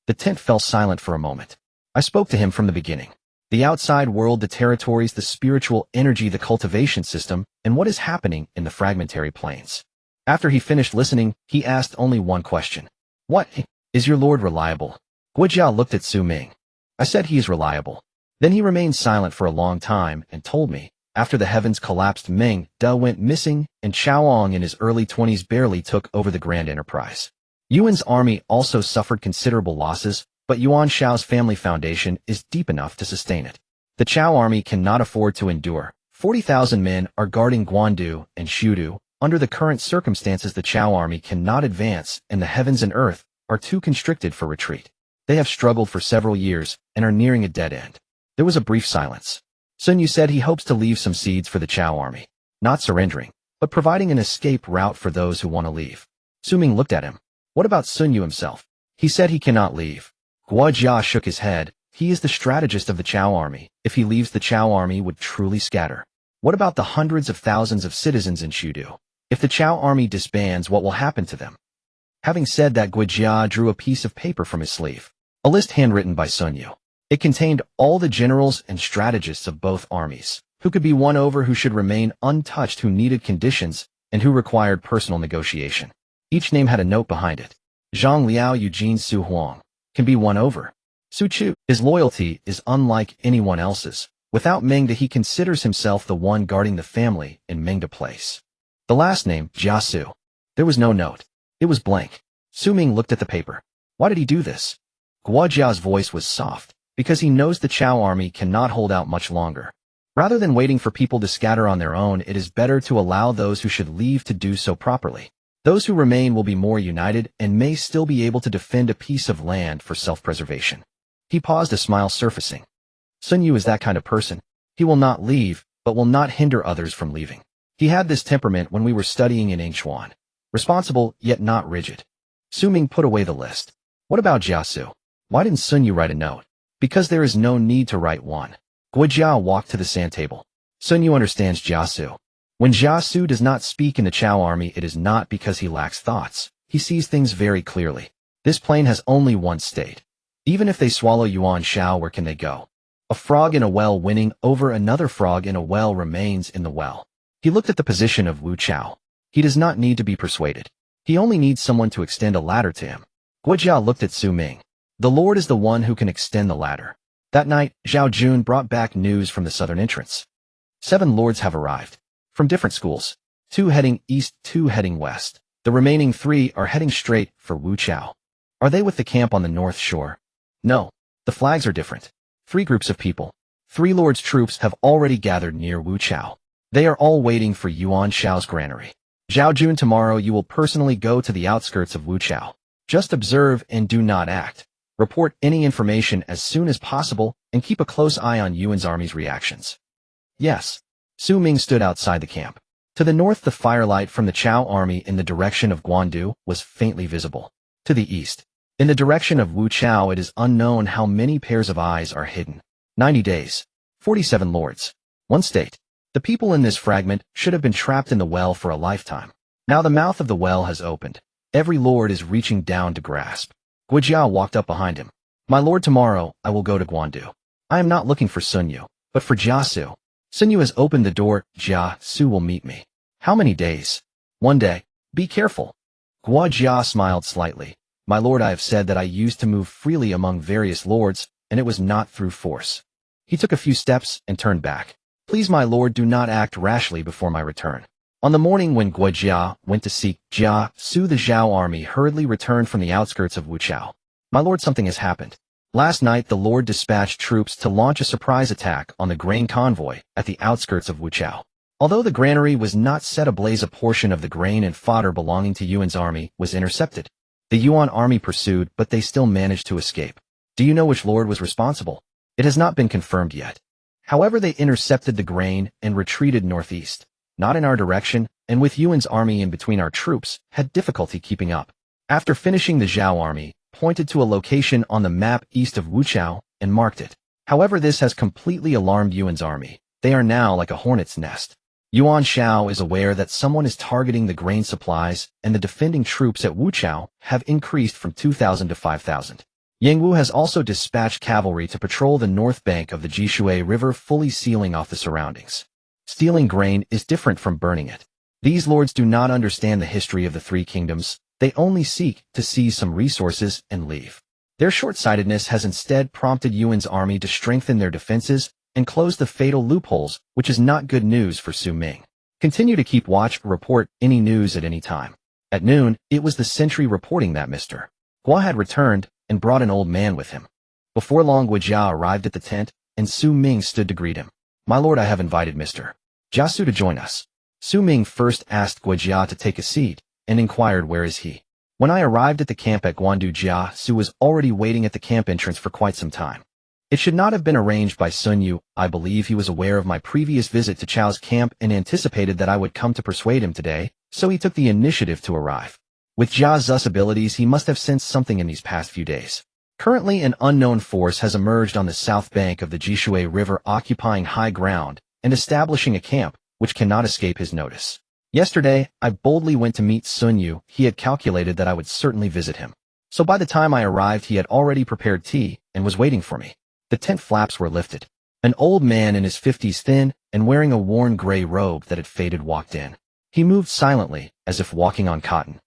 The tent fell silent for a moment. I spoke to him from the beginning. The outside world, the territories, the spiritual energy, the cultivation system, and what is happening in the fragmentary planes. After he finished listening, he asked only one question. "What? Is your lord reliable?" Guojia looked at Xu Ming. "I said he is reliable." Then he remained silent for a long time and told me, after the heavens collapsed, Meng Da went missing, and Chaoong in his early 20s barely took over the grand enterprise. Yuan's army also suffered considerable losses, but Yuan Shao's family foundation is deep enough to sustain it. The Chao army cannot afford to endure. 40,000 men are guarding Guandu and Shudu. Under the current circumstances, the Chao army cannot advance, and the heavens and earth are too constricted for retreat. They have struggled for several years and are nearing a dead end. There was a brief silence. Sun Yu said he hopes to leave some seeds for the Chao army, not surrendering, but providing an escape route for those who want to leave. Xu Ming looked at him. "What about Sun Yu himself?" "He said he cannot leave." Guojia shook his head. "He is the strategist of the Chao army. If he leaves, the Chao army would truly scatter." "What about the hundreds of thousands of citizens in Shudu? If the Chao army disbands, what will happen to them?" Having said that, Guojia drew a piece of paper from his sleeve. A list handwritten by Sun Yu. It contained all the generals and strategists of both armies, who could be won over, who should remain untouched, who needed conditions, and who required personal negotiation. Each name had a note behind it. Zhang Liao Eugene Su Huang can be won over. Su Chu, his loyalty is unlike anyone else's. Without Mengda, he considers himself the one guarding the family in Mengda place. The last name, Jiasu. There was no note. It was blank. Xu Ming looked at the paper. Why did he do this? Guojia's voice was soft. Because he knows the Chao army cannot hold out much longer. Rather than waiting for people to scatter on their own, it is better to allow those who should leave to do so properly. Those who remain will be more united and may still be able to defend a piece of land for self-preservation. He paused, a smile surfacing. Sun Yu is that kind of person. He will not leave, but will not hinder others from leaving. He had this temperament when we were studying in Yingchuan. Responsible, yet not rigid. Xu Ming put away the list. What about Jiasu? Why didn't Sun Yu write a note? Because there is no need to write one. Guojia walked to the sand table. Sun Yu understands Jiasu. When Jiasu does not speak in the Chao army, it is not because he lacks thoughts. He sees things very clearly. This plane has only one state. Even if they swallow Yuan Shao, where can they go? A frog in a well winning over another frog in a well remains in the well. He looked at the position of Wu Chao. He does not need to be persuaded. He only needs someone to extend a ladder to him. Guojia looked at Xu Ming. The Lord is the one who can extend the ladder. That night, Zhao Jun brought back news from the southern entrance. 7 lords have arrived. From different schools. 2 heading east, 2 heading west. The remaining 3 are heading straight for Wu Chao. Are they with the camp on the north shore? No. The flags are different. 3 groups of people. 3 lords' troops have already gathered near Wu Chao. They are all waiting for Yuan Shao's granary. Zhao Jun, tomorrow you will personally go to the outskirts of Wu Chao. Just observe and do not act. Report any information as soon as possible, and keep a close eye on Yuan's army's reactions. Yes. Xu Ming stood outside the camp. To the north, the firelight from the Chao army in the direction of Guandu was faintly visible. To the east, in the direction of Wu Chao, it is unknown how many pairs of eyes are hidden. 90 days. 47 lords. 1 state. The people in this fragment should have been trapped in the well for a lifetime. Now the mouth of the well has opened. Every lord is reaching down to grasp. Guijiao walked up behind him. My lord, tomorrow I will go to Guandu. I am not looking for Sun Yu, but for Jia Su. Sun Yu has opened the door. Jia Su will meet me. How many days? 1 day. Be careful. Guo smiled slightly. My lord, I have said that I used to move freely among various lords, and it was not through force. He took a few steps and turned back. Please, my lord, do not act rashly before my return. On the morning when Guo went to seek Jia Su, the Zhao army hurriedly returned from the outskirts of Wuchao. My lord, something has happened. Last night the lord dispatched troops to launch a surprise attack on the grain convoy at the outskirts of Wuchao. Although the granary was not set ablaze, a portion of the grain and fodder belonging to Yuan's army was intercepted. The Yuan army pursued, but they still managed to escape. Do you know which lord was responsible? It has not been confirmed yet. However, they intercepted the grain and retreated northeast, not in our direction, and with Yuan's army in between, our troops had difficulty keeping up. After finishing, the Zhao army pointed to a location on the map east of Wuchao and marked it. However, this has completely alarmed Yuan's army. They are now like a hornet's nest. Yuan Shao is aware that someone is targeting the grain supplies, and the defending troops at Wuchao have increased from 2,000 to 5,000. Yangwu has also dispatched cavalry to patrol the north bank of the Jishui River, fully sealing off the surroundings. Stealing grain is different from burning it. These lords do not understand the history of the three kingdoms. They only seek to seize some resources and leave. Their short-sightedness has instead prompted Yuan's army to strengthen their defenses and close the fatal loopholes, which is not good news for Xu Ming. Continue to keep watch, report any news at any time. At noon, it was the sentry reporting that Mr. Guo had returned and brought an old man with him. Before long, Guijia arrived at the tent, and Xu Ming stood to greet him. My lord, I have invited Mr. Jia Su to join us. Xu Ming first asked Guijia to take a seat and inquired, where is he? When I arrived at the camp at Guandu, Jia Su was already waiting at the camp entrance for quite some time. It should not have been arranged by Sun Yu. I believe he was aware of my previous visit to Chao's camp and anticipated that I would come to persuade him today, so he took the initiative to arrive. With Jia Zu's abilities, he must have sensed something in these past few days. Currently, an unknown force has emerged on the south bank of the Jishui River, occupying high ground and establishing a camp, which cannot escape his notice. Yesterday, I boldly went to meet Sun Yu. He had calculated that I would certainly visit him. So by the time I arrived, he had already prepared tea and was waiting for me. The tent flaps were lifted. An old man in his 50s, thin and wearing a worn gray robe that had faded, walked in. He moved silently, as if walking on cotton.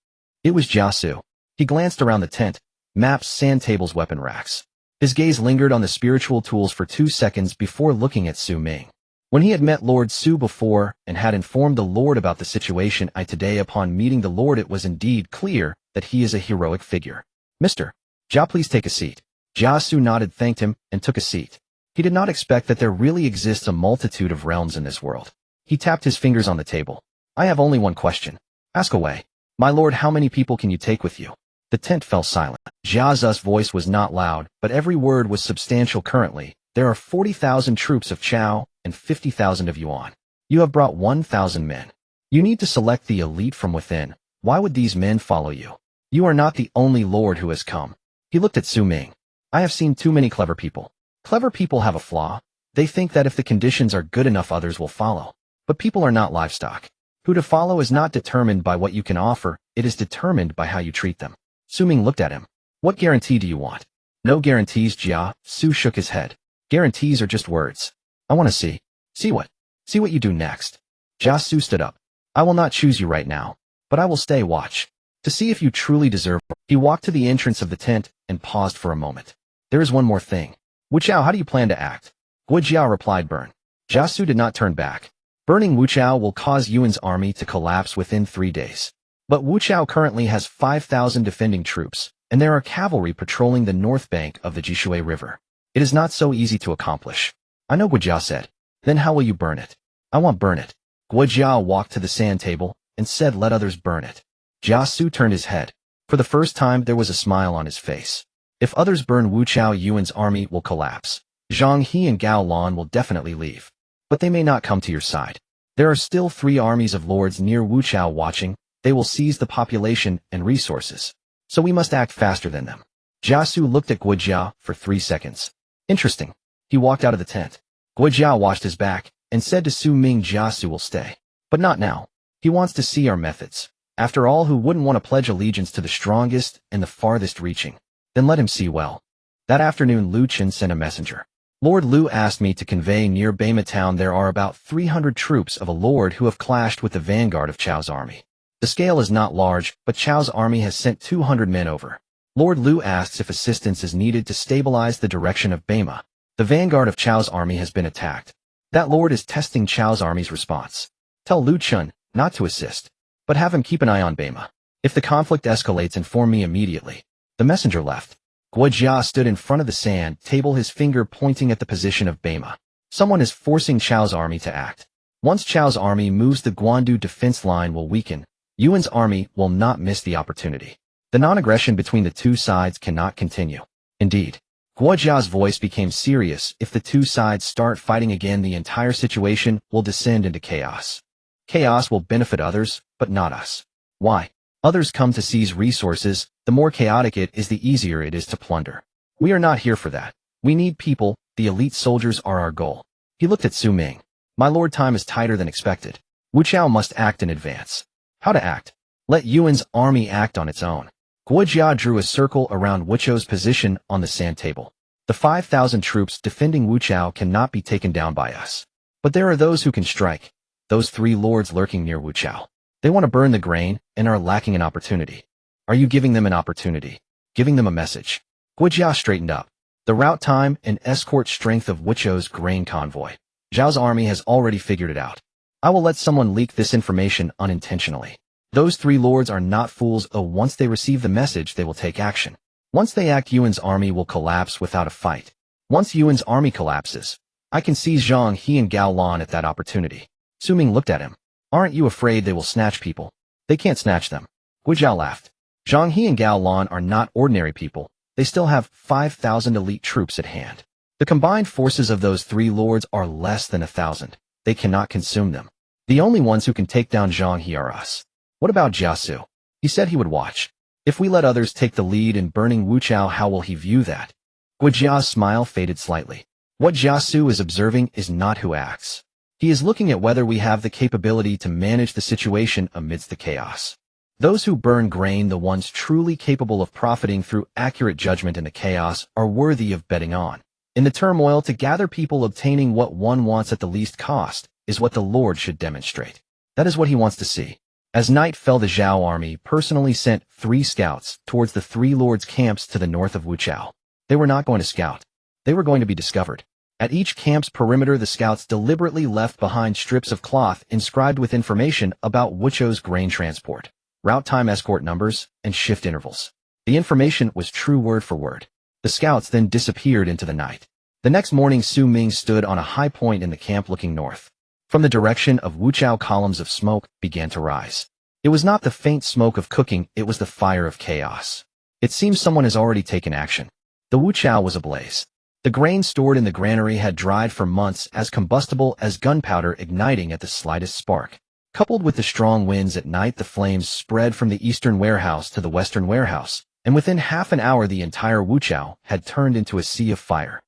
It was Jia Su. He glanced around the tent, maps, sand tables, weapon racks. His gaze lingered on the spiritual tools for 2 seconds before looking at Xu Ming. When he had met Lord Su before and had informed the Lord about the situation, today upon meeting the Lord, it was indeed clear that he is a heroic figure. Mr. Jia, please take a seat. Jia Su nodded, thanked him, and took a seat. He did not expect that there really exists a multitude of realms in this world. He tapped his fingers on the table. I have only one question. Ask away. My lord, how many people can you take with you? The tent fell silent. Jia Zu's voice was not loud, but every word was substantial. Currently, there are 40,000 troops of Chao and 50,000 of Yuan. You have brought 1,000 men. You need to select the elite from within. Why would these men follow you? You are not the only lord who has come. He looked at Xu Ming. I have seen too many clever people. Clever people have a flaw. They think that if the conditions are good enough, others will follow. But people are not livestock. Who to follow is not determined by what you can offer, it is determined by how you treat them. Xu Ming looked at him. What guarantee do you want? No guarantees, Jia. Su shook his head. Guarantees are just words. I want to see. See what? See what you do next. Jia Su stood up. I will not choose you right now, but I will stay watch. To see if you truly deserve. He walked to the entrance of the tent and paused for a moment. There is one more thing. Wuchao, how do you plan to act? Guijia replied, burn. Jia Su did not turn back. Burning Wuchao will cause Yuan's army to collapse within 3 days. But Wuchao currently has 5,000 defending troops, and there are cavalry patrolling the north bank of the Jishui River. It is not so easy to accomplish. I know, Guijia said. Then how will you burn it? I won't burn it. Guijia walked to the sand table and said, let others burn it. Jia Su turned his head. For the first time, there was a smile on his face. If others burn Wuchao, Yuan's army will collapse. Zhang He and Gao Lan will definitely leave. But they may not come to your side. There are still 3 armies of lords near Wuchao watching. They will seize the population and resources. So we must act faster than them. Jia Su looked at Guijia for 3 seconds. Interesting. He walked out of the tent. Guijia washed his back and said to Xu Ming, Jia Su will stay. But not now. He wants to see our methods. After all, who wouldn't want to pledge allegiance to the strongest and the farthest reaching? Then let him see well. That afternoon Lu Chen sent a messenger. Lord Lu asked me to convey near Bema town there are about 300 troops of a lord who have clashed with the vanguard of Chao's army. The scale is not large, but Chao's army has sent 200 men over. Lord Lu asks if assistance is needed to stabilize the direction of Bema. The vanguard of Chao's army has been attacked. That lord is testing Chao's army's response. Tell Lu Chen not to assist, but have him keep an eye on Bema. If the conflict escalates, inform me immediately. The messenger left. Guojia stood in front of the sand table, his finger pointing at the position of Bema. Someone is forcing Chao's army to act. Once Chao's army moves, the Guandu defense line will weaken. Yuan's army will not miss the opportunity. The non-aggression between the two sides cannot continue. Indeed, Guojia's voice became serious. If the two sides start fighting again, the entire situation will descend into chaos. Chaos will benefit others, but not us. Why? Others come to seize resources. The more chaotic it is, the easier it is to plunder. We are not here for that. We need people. The elite soldiers are our goal. He looked at Xu Ming. My lord, time is tighter than expected. Wu Chao must act in advance. How to act? Let Yuan's army act on its own. Guojia drew a circle around Wu Chao's position on the sand table. The 5,000 troops defending Wu Chao cannot be taken down by us. But there are those who can strike. Those 3 lords lurking near Wu Chao. They want to burn the grain and are lacking an opportunity. Are you giving them an opportunity? Giving them a message? Guojia straightened up. The route time and escort strength of Wu Chao's grain convoy. Zhao's army has already figured it out. I will let someone leak this information unintentionally. Those 3 lords are not fools. Once they receive the message, they will take action. Once they act, Yuan's army will collapse without a fight. Once Yuan's army collapses, I can seize Zhang He and Gao Lan at that opportunity. Xu Ming looked at him. Aren't you afraid they will snatch people? They can't snatch them. Guojia laughed. Zhang He and Gao Lan are not ordinary people. They still have 5,000 elite troops at hand. The combined forces of those 3 lords are less than 1,000. They cannot consume them. The only ones who can take down Zhang He are us. What about Jiasu? He said he would watch. If we let others take the lead in burning Wu Chao, how will he view that? Guojia's smile faded slightly. What Jiasu is observing is not who acts. He is looking at whether we have the capability to manage the situation amidst the chaos. Those who burn grain, the ones truly capable of profiting through accurate judgment in the chaos, are worthy of betting on. In the turmoil, to gather people, obtaining what one wants at the least cost is what the Lord should demonstrate. That is what he wants to see. As night fell, the Zhao army personally sent 3 scouts towards the 3 lords' camps to the north of Wu Chao. They were not going to scout. They were going to be discovered. At each camp's perimeter, the scouts deliberately left behind strips of cloth inscribed with information about Wu Chao's grain transport, route time, escort numbers, and shift intervals. The information was true word for word. The scouts then disappeared into the night. The next morning, Xu Ming stood on a high point in the camp looking north. From the direction of Wu Chao, columns of smoke began to rise. It was not the faint smoke of cooking, it was the fire of chaos. It seems someone has already taken action. The Wu Chao was ablaze. The grain stored in the granary had dried for months, as combustible as gunpowder, igniting at the slightest spark. Coupled with the strong winds at night, the flames spread from the eastern warehouse to the western warehouse, and within half an hour the entire Wu Chao had turned into a sea of fire.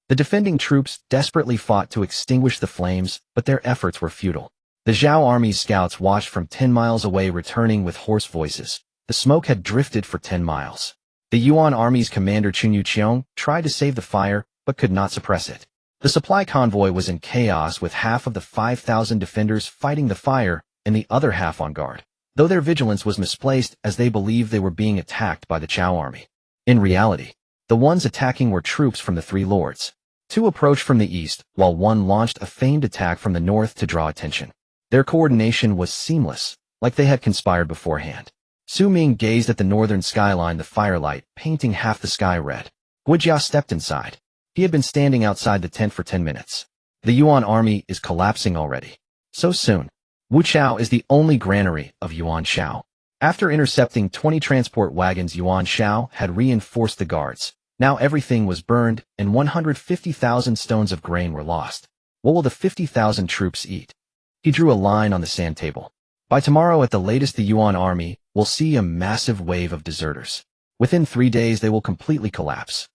The defending troops desperately fought to extinguish the flames, but their efforts were futile. The Zhao army's scouts watched from 10 miles away, returning with hoarse voices. The smoke had drifted for 10 miles. The Yuan army's commander Chun Yuqiong tried to save the fire, but could not suppress it. The supply convoy was in chaos, with half of the 5,000 defenders fighting the fire and the other half on guard, though their vigilance was misplaced as they believed they were being attacked by the Chao army. In reality, the ones attacking were troops from the 3 lords. 2 approached from the east, while 1 launched a feigned attack from the north to draw attention. Their coordination was seamless, like they had conspired beforehand. Xu Ming gazed at the northern skyline, the firelight painting half the sky red. Guojia stepped inside. He had been standing outside the tent for 10 minutes. The Yuan army is collapsing already. So soon. Wu Chao is the only granary of Yuan Shao. After intercepting 20 transport wagons, Yuan Shao had reinforced the guards. Now everything was burned, and 150,000 stones of grain were lost. What will the 50,000 troops eat? He drew a line on the sand table. By tomorrow at the latest, the Yuan army will see a massive wave of deserters. Within 3 days, they will completely collapse.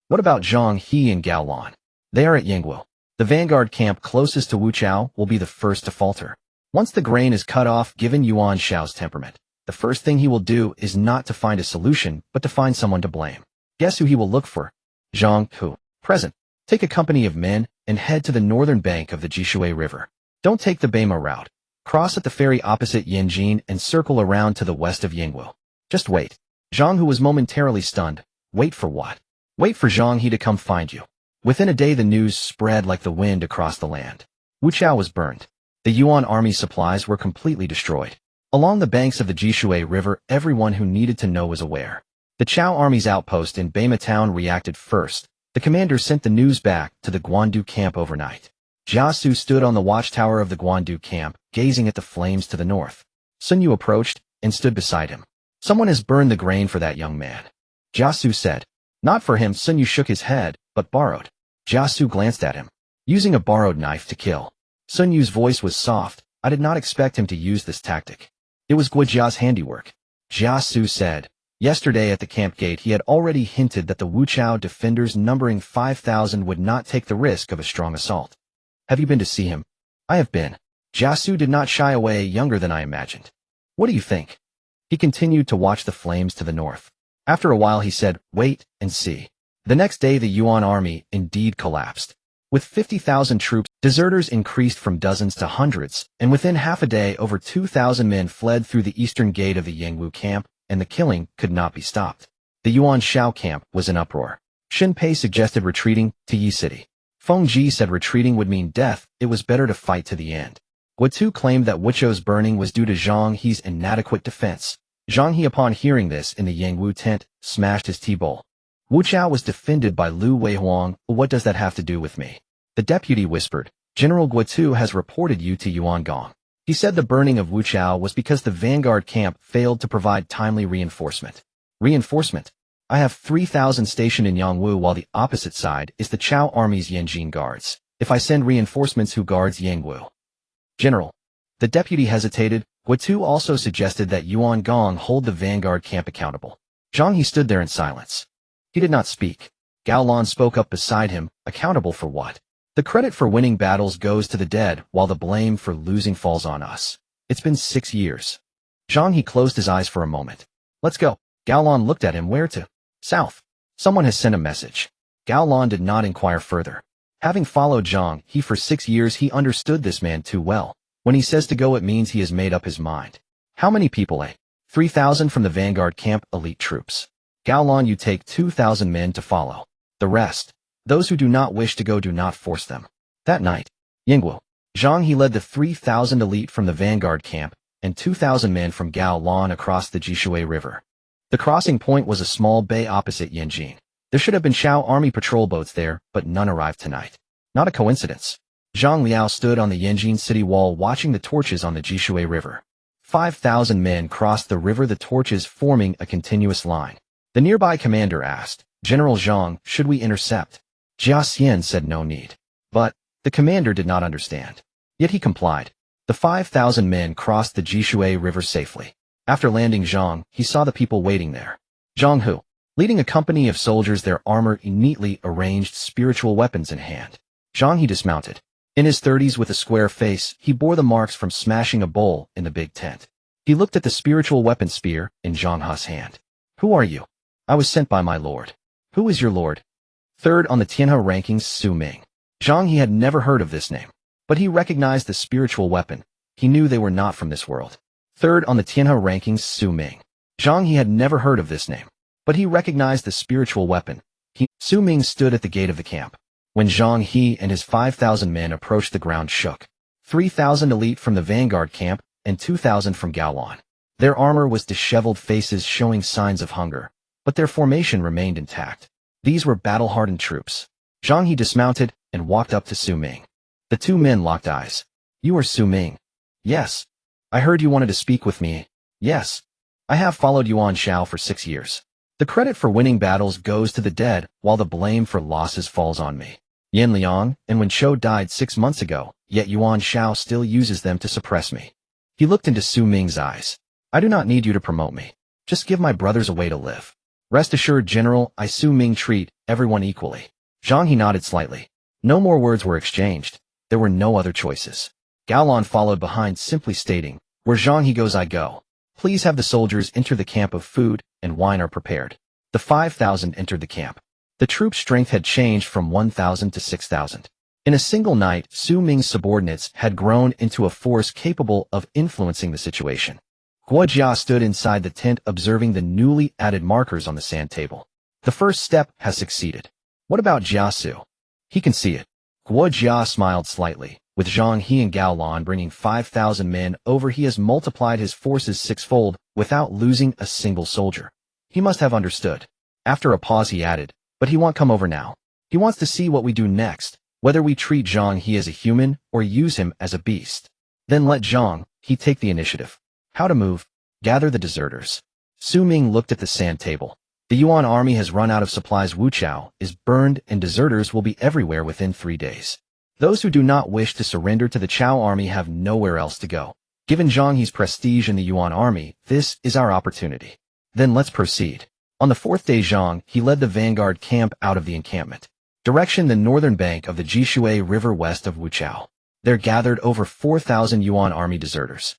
What about Zhang He and Gao Lan? They are at Yingguo. The vanguard camp closest to Wu Chao will be the first to falter. Once the grain is cut off, given Yuan Shao's temperament, the first thing he will do is not to find a solution, but to find someone to blame. Guess who he will look for? Zhang Hu. Present. Take a company of men and head to the northern bank of the Jishui River. Don't take the Beima route. Cross at the ferry opposite Yanjin and circle around to the west of Yingwu. Just wait. Zhang Hu was momentarily stunned. Wait for what? Wait for Zhang He to come find you. Within a day the news spread like the wind across the land. Wuchao was burned. The Yuan army's supplies were completely destroyed. Along the banks of the Jishui River, everyone who needed to know was aware. The Chao army's outpost in Beima town reacted first. The commander sent the news back to the Guandu camp overnight. Jiasu stood on the watchtower of the Guandu camp, gazing at the flames to the north. Sun Yu approached and stood beside him. Someone has burned the grain for that young man. Jiasu said. Not for him. Sun Yu shook his head, but borrowed. Jiasu glanced at him. Using a borrowed knife to kill. Sun Yu's voice was soft. I did not expect him to use this tactic. It was Guojia's handiwork. Jiasu said. Yesterday at the camp gate he had already hinted that the Wuchao defenders numbering 5,000 would not take the risk of a strong assault. Have you been to see him? I have been. Jiasu did not shy away, younger than I imagined. What do you think? He continued to watch the flames to the north. After a while he said, wait and see. The next day the Yuan army indeed collapsed. With 50,000 troops, deserters increased from dozens to hundreds, and within half a day over 2,000 men fled through the eastern gate of the Yingwu camp, and the killing could not be stopped. The Yuan Shao camp was in uproar. Xin Pei suggested retreating to Yi City. Feng Ji said retreating would mean death, it was better to fight to the end. Guotu claimed that Wuchou's burning was due to Zhang He's inadequate defense. Zhang He, upon hearing this in the Yangwu tent, smashed his tea bowl. Wuchao was defended by Lu Weihuang. What does that have to do with me? The deputy whispered. General Guotu has reported you to Yuan Gong. He said the burning of Wuchao was because the vanguard camp failed to provide timely reinforcement. Reinforcement? I have 3,000 stationed in Yangwu while the opposite side is the Chao army's Yanjin guards. If I send reinforcements, who guards Yangwu? General. The deputy hesitated. Guotu also suggested that Yuan Gong hold the vanguard camp accountable. Zhang He stood there in silence. He did not speak. Gao Lan spoke up beside him. Accountable for what? The credit for winning battles goes to the dead, while the blame for losing falls on us. It's been 6 years. Zhang He closed his eyes for a moment. Let's go. Gao Lan looked at him. Where to? South. Someone has sent a message. Gao Lan did not inquire further. Having followed Zhang He for 6 years, he understood this man too well. When he says to go, it means he has made up his mind. How many people? 3,000 from the vanguard camp, elite troops. Gao Lan, you take 2,000 men to follow. The rest. Those who do not wish to go, do not force them. That night, Yingwu. Zhang He led the 3,000 elite from the vanguard camp and 2,000 men from Gao Lan across the Jishui River. The crossing point was a small bay opposite Yanjin. There should have been Chao army patrol boats there, but none arrived tonight. Not a coincidence. Zhang Liao stood on the Yanjin city wall watching the torches on the Jishui River. 5,000 men crossed the river, the torches forming a continuous line. The nearby commander asked, General Zhang, should we intercept? Jia Xian said no need. But the commander did not understand. Yet he complied. The 5,000 men crossed the Jishui River safely. After landing Zhang, he saw the people waiting there. Zhang Hu, leading a company of soldiers, their armor neatly arranged, spiritual weapons in hand. Zhang He dismounted. In his 30s with a square face, he bore the marks from smashing a bowl in the big tent. He looked at the spiritual weapon spear in Zhang He's hand. Who are you? I was sent by my lord. Who is your lord? Third on the Tianhe rankings, Xu Ming. Zhang He had never heard of this name, but he recognized the spiritual weapon. He knew they were not from this world. Third on the Tianhe rankings, Xu Ming. Zhang He had never heard of this name, but he recognized the spiritual weapon. Xu Ming stood at the gate of the camp. When Zhang He and his 5,000 men approached, the ground shook. 3,000 elite from the vanguard camp and 2,000 from Gao Lan. Their armor was disheveled, faces showing signs of hunger, but their formation remained intact. These were battle-hardened troops. Zhang He dismounted and walked up to Xu Ming. The two men locked eyes. You are Xu Ming? Yes. I heard you wanted to speak with me. Yes. I have followed Yuan Shao for 6 years. The credit for winning battles goes to the dead, while the blame for losses falls on me. Yan Liang and Wen Chou died 6 months ago, yet Yuan Shao still uses them to suppress me. He looked into Xu Ming's eyes. I do not need you to promote me. Just give my brothers a way to live. Rest assured, General, I Xu Ming treat everyone equally. Zhang He nodded slightly. No more words were exchanged. There were no other choices. Gao Lan followed behind, simply stating, where Zhang He goes, I go. Please have the soldiers enter the camp of food and wine are prepared. The 5,000 entered the camp. The troop's strength had changed from 1,000 to 6,000. In a single night, Xu Ming's subordinates had grown into a force capable of influencing the situation. Guo Jia stood inside the tent observing the newly added markers on the sand table. The first step has succeeded. What about Jiasu? He can see it. Guo Jia smiled slightly. With Zhang He and Gao Lan bringing 5,000 men over, he has multiplied his forces sixfold without losing a single soldier. He must have understood. After a pause he added, but he won't come over now. He wants to see what we do next, whether we treat Zhang He as a human or use him as a beast. Then let Zhang He take the initiative. How to move? Gather the deserters. Xu Ming looked at the sand table. The Yuan army has run out of supplies. Wuchao is burned and deserters will be everywhere within 3 days. Those who do not wish to surrender to the Chao army have nowhere else to go. Given Zhang He's prestige in the Yuan army, this is our opportunity. Then let's proceed. On the 4th day, Zhang He led the vanguard camp out of the encampment. Direction the northern bank of the Jishui River west of Wuchao. There gathered over 4,000 Yuan army deserters.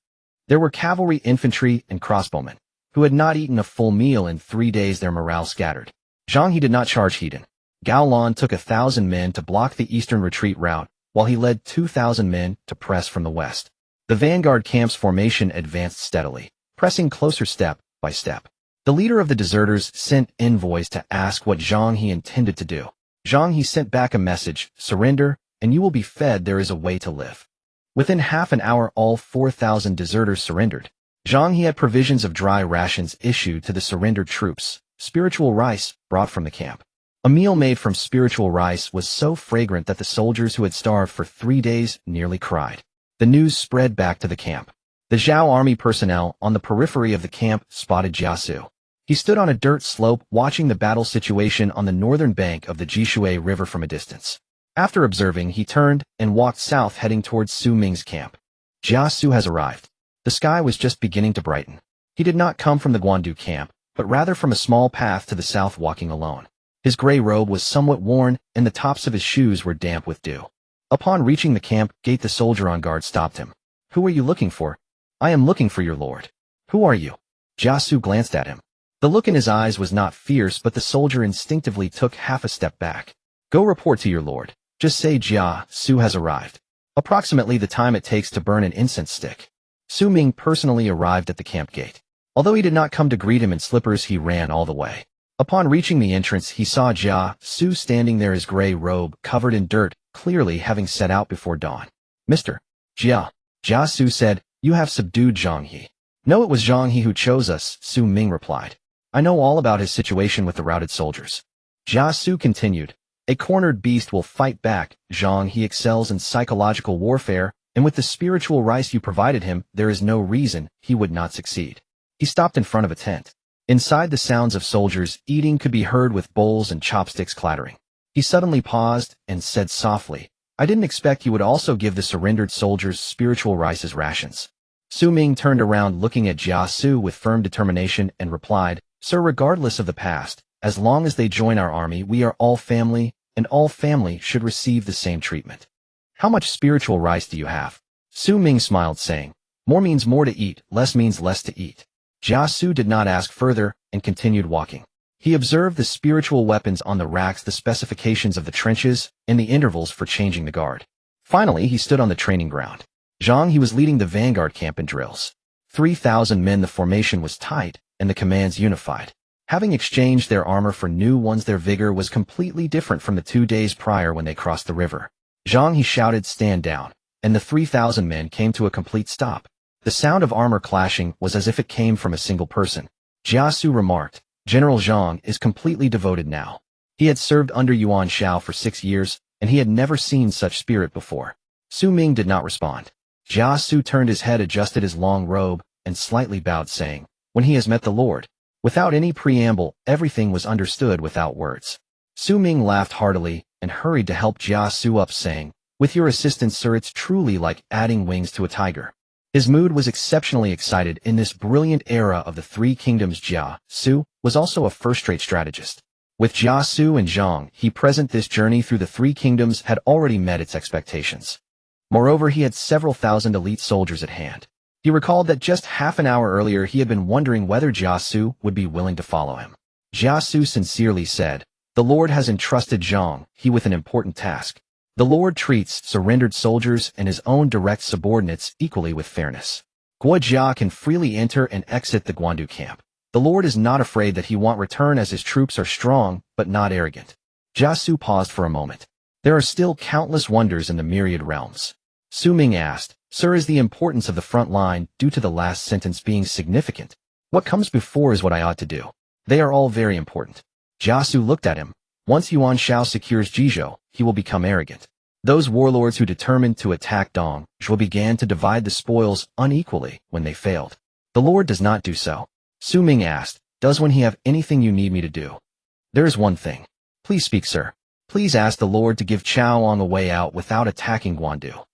There were cavalry, infantry, and crossbowmen, who had not eaten a full meal in 3 days. Their morale scattered. Zhang He did not charge Heaton. Gao Lan took 1,000 men to block the eastern retreat route, while he led 2,000 men to press from the west. The vanguard camp's formation advanced steadily, pressing closer step by step. The leader of the deserters sent envoys to ask what Zhang He intended to do. Zhang He sent back a message: surrender, and you will be fed. There is a way to live. Within half an hour, all 4,000 deserters surrendered. Zhang He had provisions of dry rations issued to the surrendered troops, spiritual rice brought from the camp. A meal made from spiritual rice was so fragrant that the soldiers who had starved for 3 days nearly cried. The news spread back to the camp. The Zhao army personnel on the periphery of the camp spotted Jiasu. He stood on a dirt slope watching the battle situation on the northern bank of the Jishui River from a distance. After observing, he turned and walked south heading towards Xu Ming's camp. Jiasu has arrived. The sky was just beginning to brighten. He did not come from the Guandu camp, but rather from a small path to the south, walking alone. His gray robe was somewhat worn, and the tops of his shoes were damp with dew. Upon reaching the camp gate, the soldier on guard stopped him. "Who are you looking for?" "I am looking for your lord." "Who are you?" Jiasu glanced at him. The look in his eyes was not fierce, but the soldier instinctively took half a step back. "Go report to your lord. Just say Jiasu has arrived." Approximately the time it takes to burn an incense stick. Xu Ming personally arrived at the camp gate. Although he did not come to greet him in slippers, he ran all the way. Upon reaching the entrance, he saw Jiasu standing there, his gray robe covered in dirt, clearly having set out before dawn. "Mr. Jiasu said, you have subdued Zhang He." "No, it was Zhang He who chose us," Xu Ming replied. "I know all about his situation with the routed soldiers." Jiasu continued, "A cornered beast will fight back. Zhang He excels in psychological warfare, and with the spiritual rice you provided him, there is no reason he would not succeed." He stopped in front of a tent. Inside, the sounds of soldiers eating could be heard, with bowls and chopsticks clattering. He suddenly paused and said softly, "I didn't expect you would also give the surrendered soldiers spiritual rice as rations." Xu Ming turned around looking at Jiasu with firm determination and replied, "Sir, regardless of the past, as long as they join our army, we are all family, and all family should receive the same treatment." "How much spiritual rice do you have?" Xu Ming smiled, saying, "More means more to eat, less means less to eat." Jiasu did not ask further and continued walking. He observed the spiritual weapons on the racks, the specifications of the trenches, and the intervals for changing the guard. Finally, he stood on the training ground. Zhang He was leading the vanguard camp in drills. 3,000 men, the formation was tight, and the commands unified. Having exchanged their armor for new ones, their vigor was completely different from the 2 days prior when they crossed the river. Zhang He shouted, "Stand down," and the 3,000 men came to a complete stop. The sound of armor clashing was as if it came from a single person. Jiasu remarked, "General Zhang is completely devoted now." He had served under Yuan Shao for 6 years, and he had never seen such spirit before. Xu Ming did not respond. Jiasu turned his head, adjusted his long robe, and slightly bowed, saying, "When he has met the Lord." Without any preamble, everything was understood without words. Xu Ming laughed heartily and hurried to help Jiasu up, saying, "With your assistance, sir, it's truly like adding wings to a tiger." His mood was exceptionally excited in this brilliant era of the Three Kingdoms. Jiasu was also a first-rate strategist. With Jiasu and Zhang He present, this journey through the Three Kingdoms had already met its expectations. Moreover, he had several thousand elite soldiers at hand. He recalled that just half an hour earlier he had been wondering whether Jiasu would be willing to follow him. Jiasu sincerely said, "The Lord has entrusted Zhang He with an important task. The Lord treats surrendered soldiers and his own direct subordinates equally with fairness. Guo Jia can freely enter and exit the Guandu camp. The Lord is not afraid that he won't return as his troops are strong, but not arrogant." Jiasu paused for a moment. There are still countless wonders in the myriad realms. Xu Ming asked, "Sir, is the importance of the front line due to the last sentence being significant? What comes before is what I ought to do. They are all very important." Jiasu looked at him. Once Yuan Shao secures Jizhou, he will become arrogant. Those warlords who determined to attack Dongzhuo began to divide the spoils unequally when they failed. The Lord does not do so. Xu Ming asked, "Does when he have anything you need me to do?" "There is one thing." "Please speak, sir." "Please ask the Lord to give Chaoang a way out without attacking Guandu."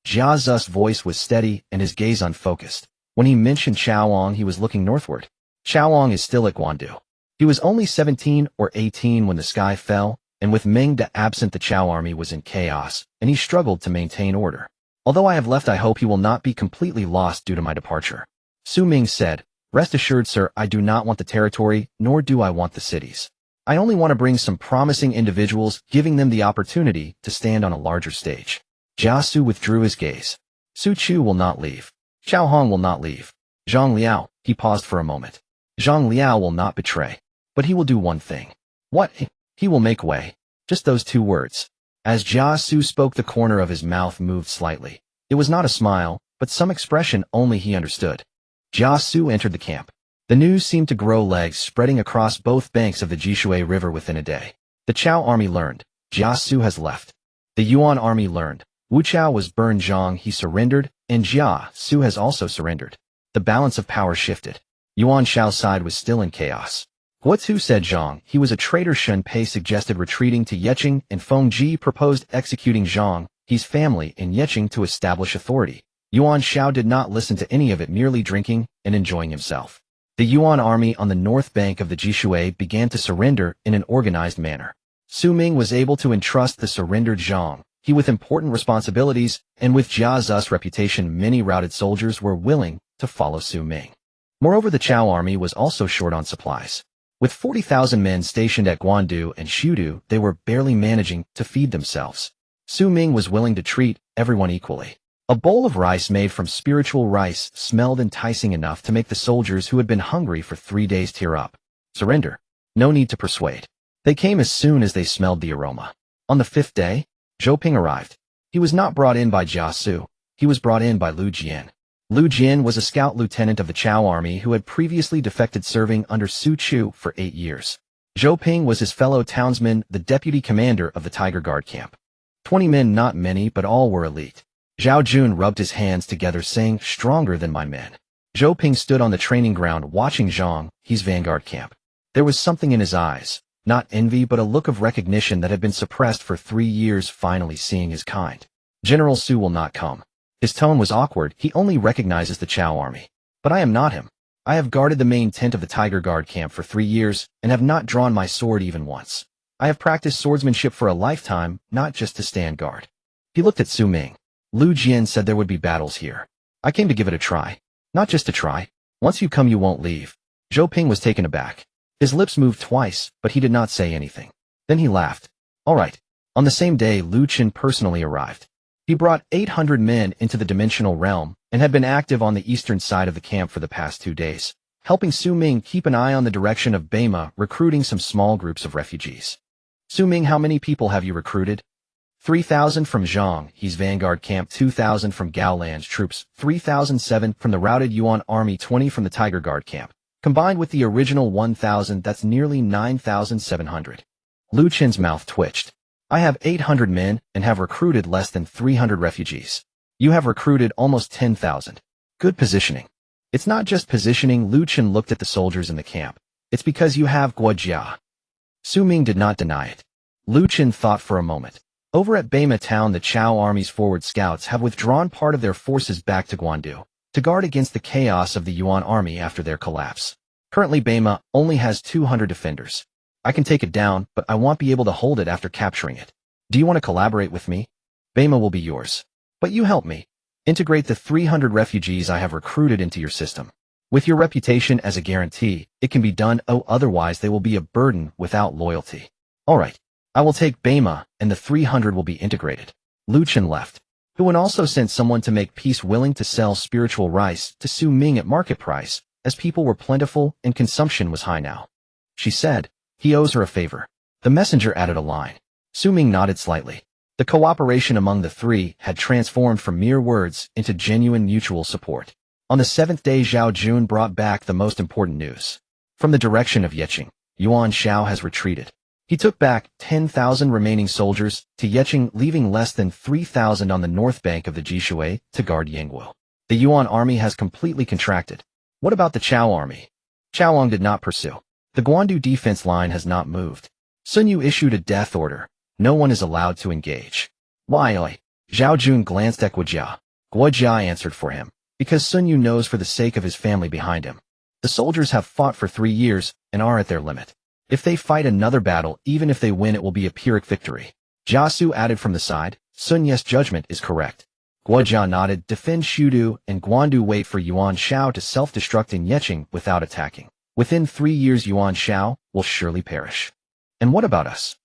Jia Zu's voice was steady and his gaze unfocused. When he mentioned Chaoang, he was looking northward. Chaoang is still at Guandu. He was only 17 or 18 when the sky fell, and with Ming De absent, the Chao army was in chaos, and he struggled to maintain order. "Although I have left, I hope he will not be completely lost due to my departure." Xu Ming said, "Rest assured, sir, I do not want the territory, nor do I want the cities. I only want to bring some promising individuals, giving them the opportunity to stand on a larger stage." Jiasu withdrew his gaze. "Su Chu will not leave. Chao Hong will not leave. Zhang Liao," he paused for a moment. "Zhang Liao will not betray. But he will do one thing." "What?" "He will make way." Just those two words. As Jiasu spoke, the corner of his mouth moved slightly. It was not a smile, but some expression only he understood. Jiasu entered the camp. The news seemed to grow legs, spreading across both banks of the Jishui River within a day. The Chao army learned. Jiasu has left. The Yuan army learned. Wu Chao was burned. Zhang He surrendered, and Jiasu has also surrendered. The balance of power shifted. Yuan Shao's side was still in chaos. Guozu said Zhang He was a traitor. Shen Pei suggested retreating to Yeqing, and Feng Ji proposed executing Zhang He's family in Yeqing to establish authority. Yuan Shao did not listen to any of it, merely drinking and enjoying himself. The Yuan army on the north bank of the Jishui began to surrender in an organized manner. Xu Ming was able to entrust the surrendered Zhang He with important responsibilities, and with Jia Zu's reputation, many routed soldiers were willing to follow Xu Ming. Moreover, the Chao army was also short on supplies. With 40,000 men stationed at Guandu and Shudu, they were barely managing to feed themselves. Xu Ming was willing to treat everyone equally. A bowl of rice made from spiritual rice smelled enticing enough to make the soldiers who had been hungry for 3 days tear up. Surrender. No need to persuade. They came as soon as they smelled the aroma. On the 5th day, Zhou Ping arrived. He was not brought in by Jiasu. He was brought in by Lu Jian. Lu Jian was a scout lieutenant of the Chao army who had previously defected, serving under Su Chu for 8 years. Zhou Ping was his fellow townsman, the deputy commander of the Tiger Guard camp. 20 men, not many, but all were elite. Zhao Jun rubbed his hands together, saying, "Stronger than my men." Zhou Ping stood on the training ground watching Zhang He's vanguard camp. There was something in his eyes, not envy but a look of recognition that had been suppressed for 3 years, finally seeing his kind. "General Su will not come." His tone was awkward. "He only recognizes the Chao army. But I am not him. I have guarded the main tent of the Tiger Guard camp for 3 years and have not drawn my sword even once. I have practiced swordsmanship for a lifetime, not just to stand guard." He looked at Xu Ming. Lu Jian said there would be battles here. "I came to give it a try. Not just to try. Once you come, you won't leave." Zhou Ping was taken aback. His lips moved twice, but he did not say anything. Then he laughed. "All right." On the same day, Lu Qin personally arrived. He brought 800 men into the dimensional realm and had been active on the eastern side of the camp for the past 2 days, helping Xu Ming keep an eye on the direction of Bema, recruiting some small groups of refugees. "Xu Ming, how many people have you recruited?" 3,000 from Zhang He's vanguard camp, 2,000 from Gao Lan's troops, 3,007 from the routed Yuan army, 20 from the Tiger Guard camp. Combined with the original 1,000, that's nearly 9,700. Lu Qin's mouth twitched. "I have 800 men and have recruited less than 300 refugees. You have recruited almost 10,000. Good positioning." "It's not just positioning," Lu Qin looked at the soldiers in the camp. "It's because you have Guo Jia." Xu Ming did not deny it. Lu Qin thought for a moment. Over at Bema town, the Chao army's forward scouts have withdrawn part of their forces back to Guandu to guard against the chaos of the Yuan army after their collapse. Currently, Bema only has 200 defenders. I can take it down, but I won't be able to hold it after capturing it. Do you want to collaborate with me? Bema will be yours. But you help me. Integrate the 300 refugees I have recruited into your system. With your reputation as a guarantee, it can be done, otherwise they will be a burden without loyalty. Alright, I will take Bema, and the 300 will be integrated. Lu Chen left. Huan also sent someone to make peace, willing to sell spiritual rice to Xu Ming at market price, as people were plentiful and consumption was high now. She said, he owes her a favor. The messenger added a line. Xu Ming nodded slightly. The cooperation among the three had transformed from mere words into genuine mutual support. On the 7th day, Zhao Jun brought back the most important news. From the direction of Yeqing, Yuan Shao has retreated. He took back 10,000 remaining soldiers to Yeqing, leaving less than 3,000 on the north bank of the Jishui to guard Yangwu. The Yuan army has completely contracted. What about the Chao army? Chaoyang did not pursue. The Guandu defense line has not moved. Sun Yu issued a death order. No one is allowed to engage. Why? Zhao Jun glanced at Guojia. Guojia answered for him, because Sun Yu knows for the sake of his family behind him. The soldiers have fought for 3 years and are at their limit. If they fight another battle, even if they win, it will be a Pyrrhic victory. Jiasu added from the side, Sun Ye's judgment is correct. Guojia nodded, defend Shudu, and Guandu wait for Yuan Shao to self-destruct in Yeqing without attacking. Within 3 years, Yuan Shao will surely perish. And what about us?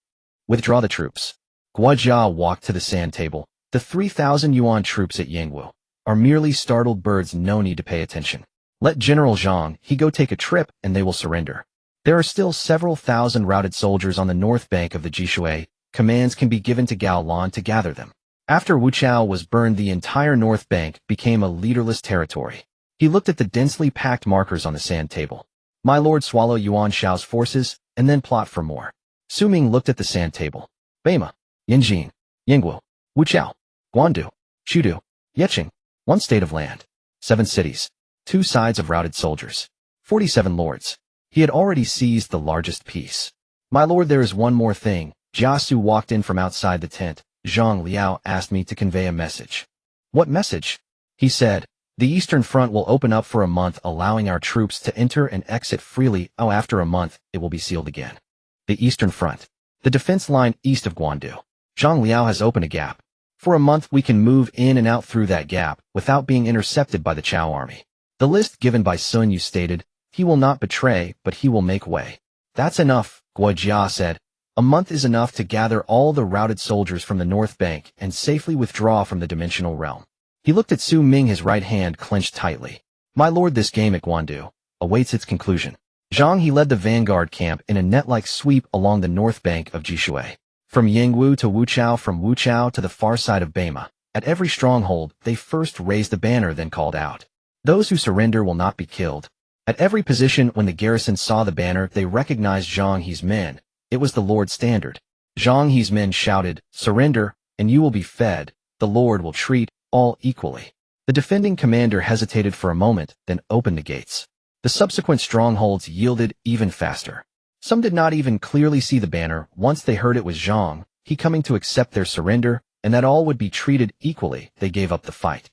Withdraw the troops. Guojia walked to the sand table. The 3,000 Yuan troops at Yangwu are merely startled birds, no need to pay attention. Let General Zhang he go take a trip and they will surrender. There are still several thousand routed soldiers on the north bank of the Jishui. Commands can be given to Gao Lan to gather them. After Wuchao was burned, the entire north bank became a leaderless territory. He looked at the densely packed markers on the sand table. My lord, swallow Yuan Shao's forces and then plot for more. Xu Ming looked at the sand table. Bema, Yanjin, Yangwu, Wuchao, Guandu, Shudu, Yeqing. 1 state of land. 7 cities. 2 sides of routed soldiers. 47 lords. He had already seized the largest piece. My lord, there is one more thing. Jiasu walked in from outside the tent. Zhang Liao asked me to convey a message. What message? He said, the Eastern Front will open up for a month, allowing our troops to enter and exit freely. After a month, it will be sealed again. The Eastern Front. The defense line east of Guandu. Zhang Liao has opened a gap. For a month, we can move in and out through that gap without being intercepted by the Chao army. The list given by Sun Yu stated, he will not betray, but he will make way. That's enough, Guojia said. A month is enough to gather all the routed soldiers from the north bank and safely withdraw from the dimensional realm. He looked at Xu Ming, his right hand clenched tightly. My lord, this game at Guandu awaits its conclusion. Zhang he led the vanguard camp in a net-like sweep along the north bank of Jishui. From Yangwu to Wuchao, from Wuchao to the far side of Bema. At every stronghold, they first raised the banner, then called out. Those who surrender will not be killed. At every position, when the garrison saw the banner, they recognized Zhang He's men. It was the Lord's standard. Zhang He's men shouted, surrender, and you will be fed. The Lord will treat all equally. The defending commander hesitated for a moment, then opened the gates. The subsequent strongholds yielded even faster. Some did not even clearly see the banner. Once they heard it was Zhang He coming to accept their surrender, and that all would be treated equally, they gave up the fight.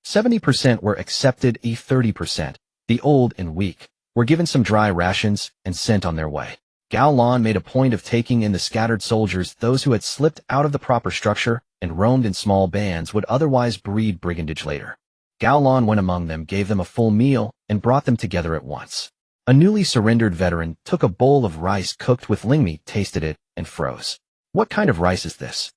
70% were accepted, 30%. The old and weak were given some dry rations and sent on their way. Gao Lan made a point of taking in the scattered soldiers. Those who had slipped out of the proper structure and roamed in small bands would otherwise breed brigandage later. Gao Lan went among them, gave them a full meal, and brought them together at once. A newly surrendered veteran took a bowl of rice cooked with lingmi, tasted it, and froze. What kind of rice is this?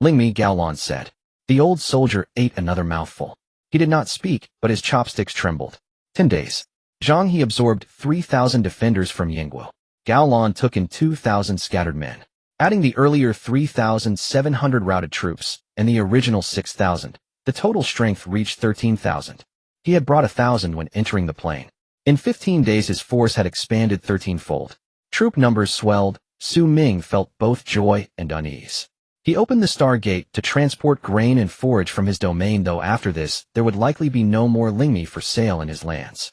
Lingmi, Gao Lan said. The old soldier ate another mouthful. He did not speak, but his chopsticks trembled. 10 days. Zhang He absorbed 3,000 defenders from Yangwu. Gao Lan took in 2,000 scattered men. Adding the earlier 3,700 routed troops and the original 6,000, the total strength reached 13,000. He had brought 1,000 when entering the plain. In 15 days his force had expanded 13-fold. Troop numbers swelled. Xu Ming felt both joy and unease. He opened the Star Gate to transport grain and forage from his domain, though after this, there would likely be no more lingmi for sale in his lands.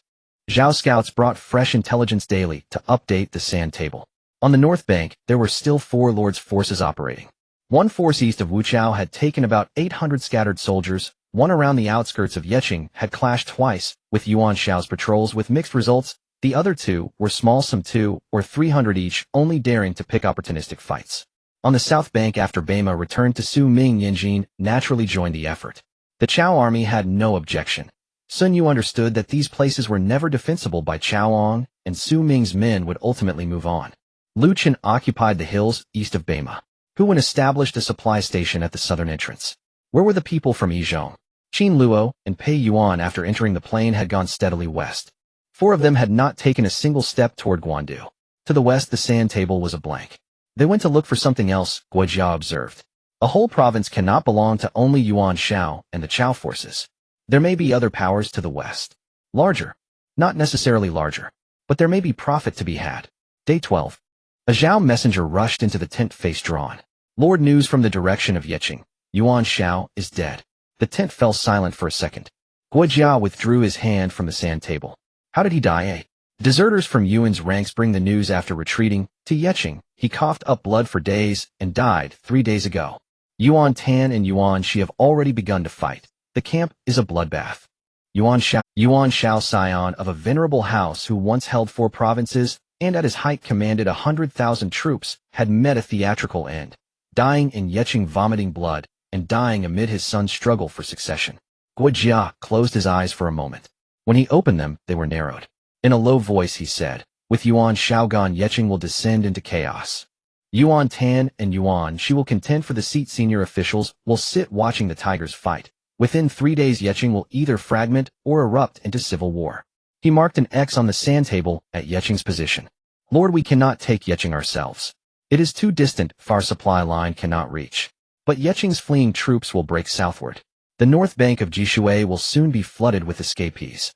Zhao scouts brought fresh intelligence daily to update the sand table. On the north bank, there were still 4 lords' forces operating. One force east of Wuchao had taken about 800 scattered soldiers. One around the outskirts of Yeqing had clashed twice with Yuan Shao's patrols with mixed results. The other 2 were small, some 2 or 300 each, only daring to pick opportunistic fights. On the south bank, after Bema returned to Xu Ming, Yanjin naturally joined the effort. The Chao army had no objection. Sun Yu understood that these places were never defensible by Chaoong, and Xu Ming's men would ultimately move on. Lu Chen occupied the hills east of Beima. Hu Wen established a supply station at the southern entrance. Where were the people from Yizhong? Qin Luo and Pei Yuan, after entering the plain, had gone steadily west. 4 of them had not taken a single step toward Guandu. To the west, the sand table was a blank. They went to look for something else, Guojia observed. A whole province cannot belong to only Yuan Shao and the Chao forces. There may be other powers to the west. Larger. Not necessarily larger. But there may be profit to be had. Day 12. A Zhao messenger rushed into the tent, face drawn. Lord, news from the direction of Yeqing. Yuan Shao is dead. The tent fell silent for a second. Guojia withdrew his hand from the sand table. How did he die, eh? Deserters from Yuan's ranks bring the news after retreating to Yeqing. He coughed up blood for days and died 3 days ago. Yuan Tan and Yuan Shi have already begun to fight. The camp is a bloodbath. Yuan Shao, scion of a venerable house who once held 4 provinces and at his height commanded 100,000 troops, had met a theatrical end, dying in Yeqing, vomiting blood, and dying amid his son's struggle for succession. Guojia closed his eyes for a moment. When he opened them, they were narrowed. In a low voice he said, with Yuan Shao gone, Yeqing will descend into chaos. Yuan Tan and Yuan Shi will contend for the seat. Senior officials will sit watching the tigers fight. Within 3 days, Yeqing will either fragment or erupt into civil war. He marked an X on the sand table at Yeqing's position. Lord, we cannot take Yeqing ourselves. It is too distant, far supply line cannot reach. But Yeqing's fleeing troops will break southward. The north bank of Jishui will soon be flooded with escapees.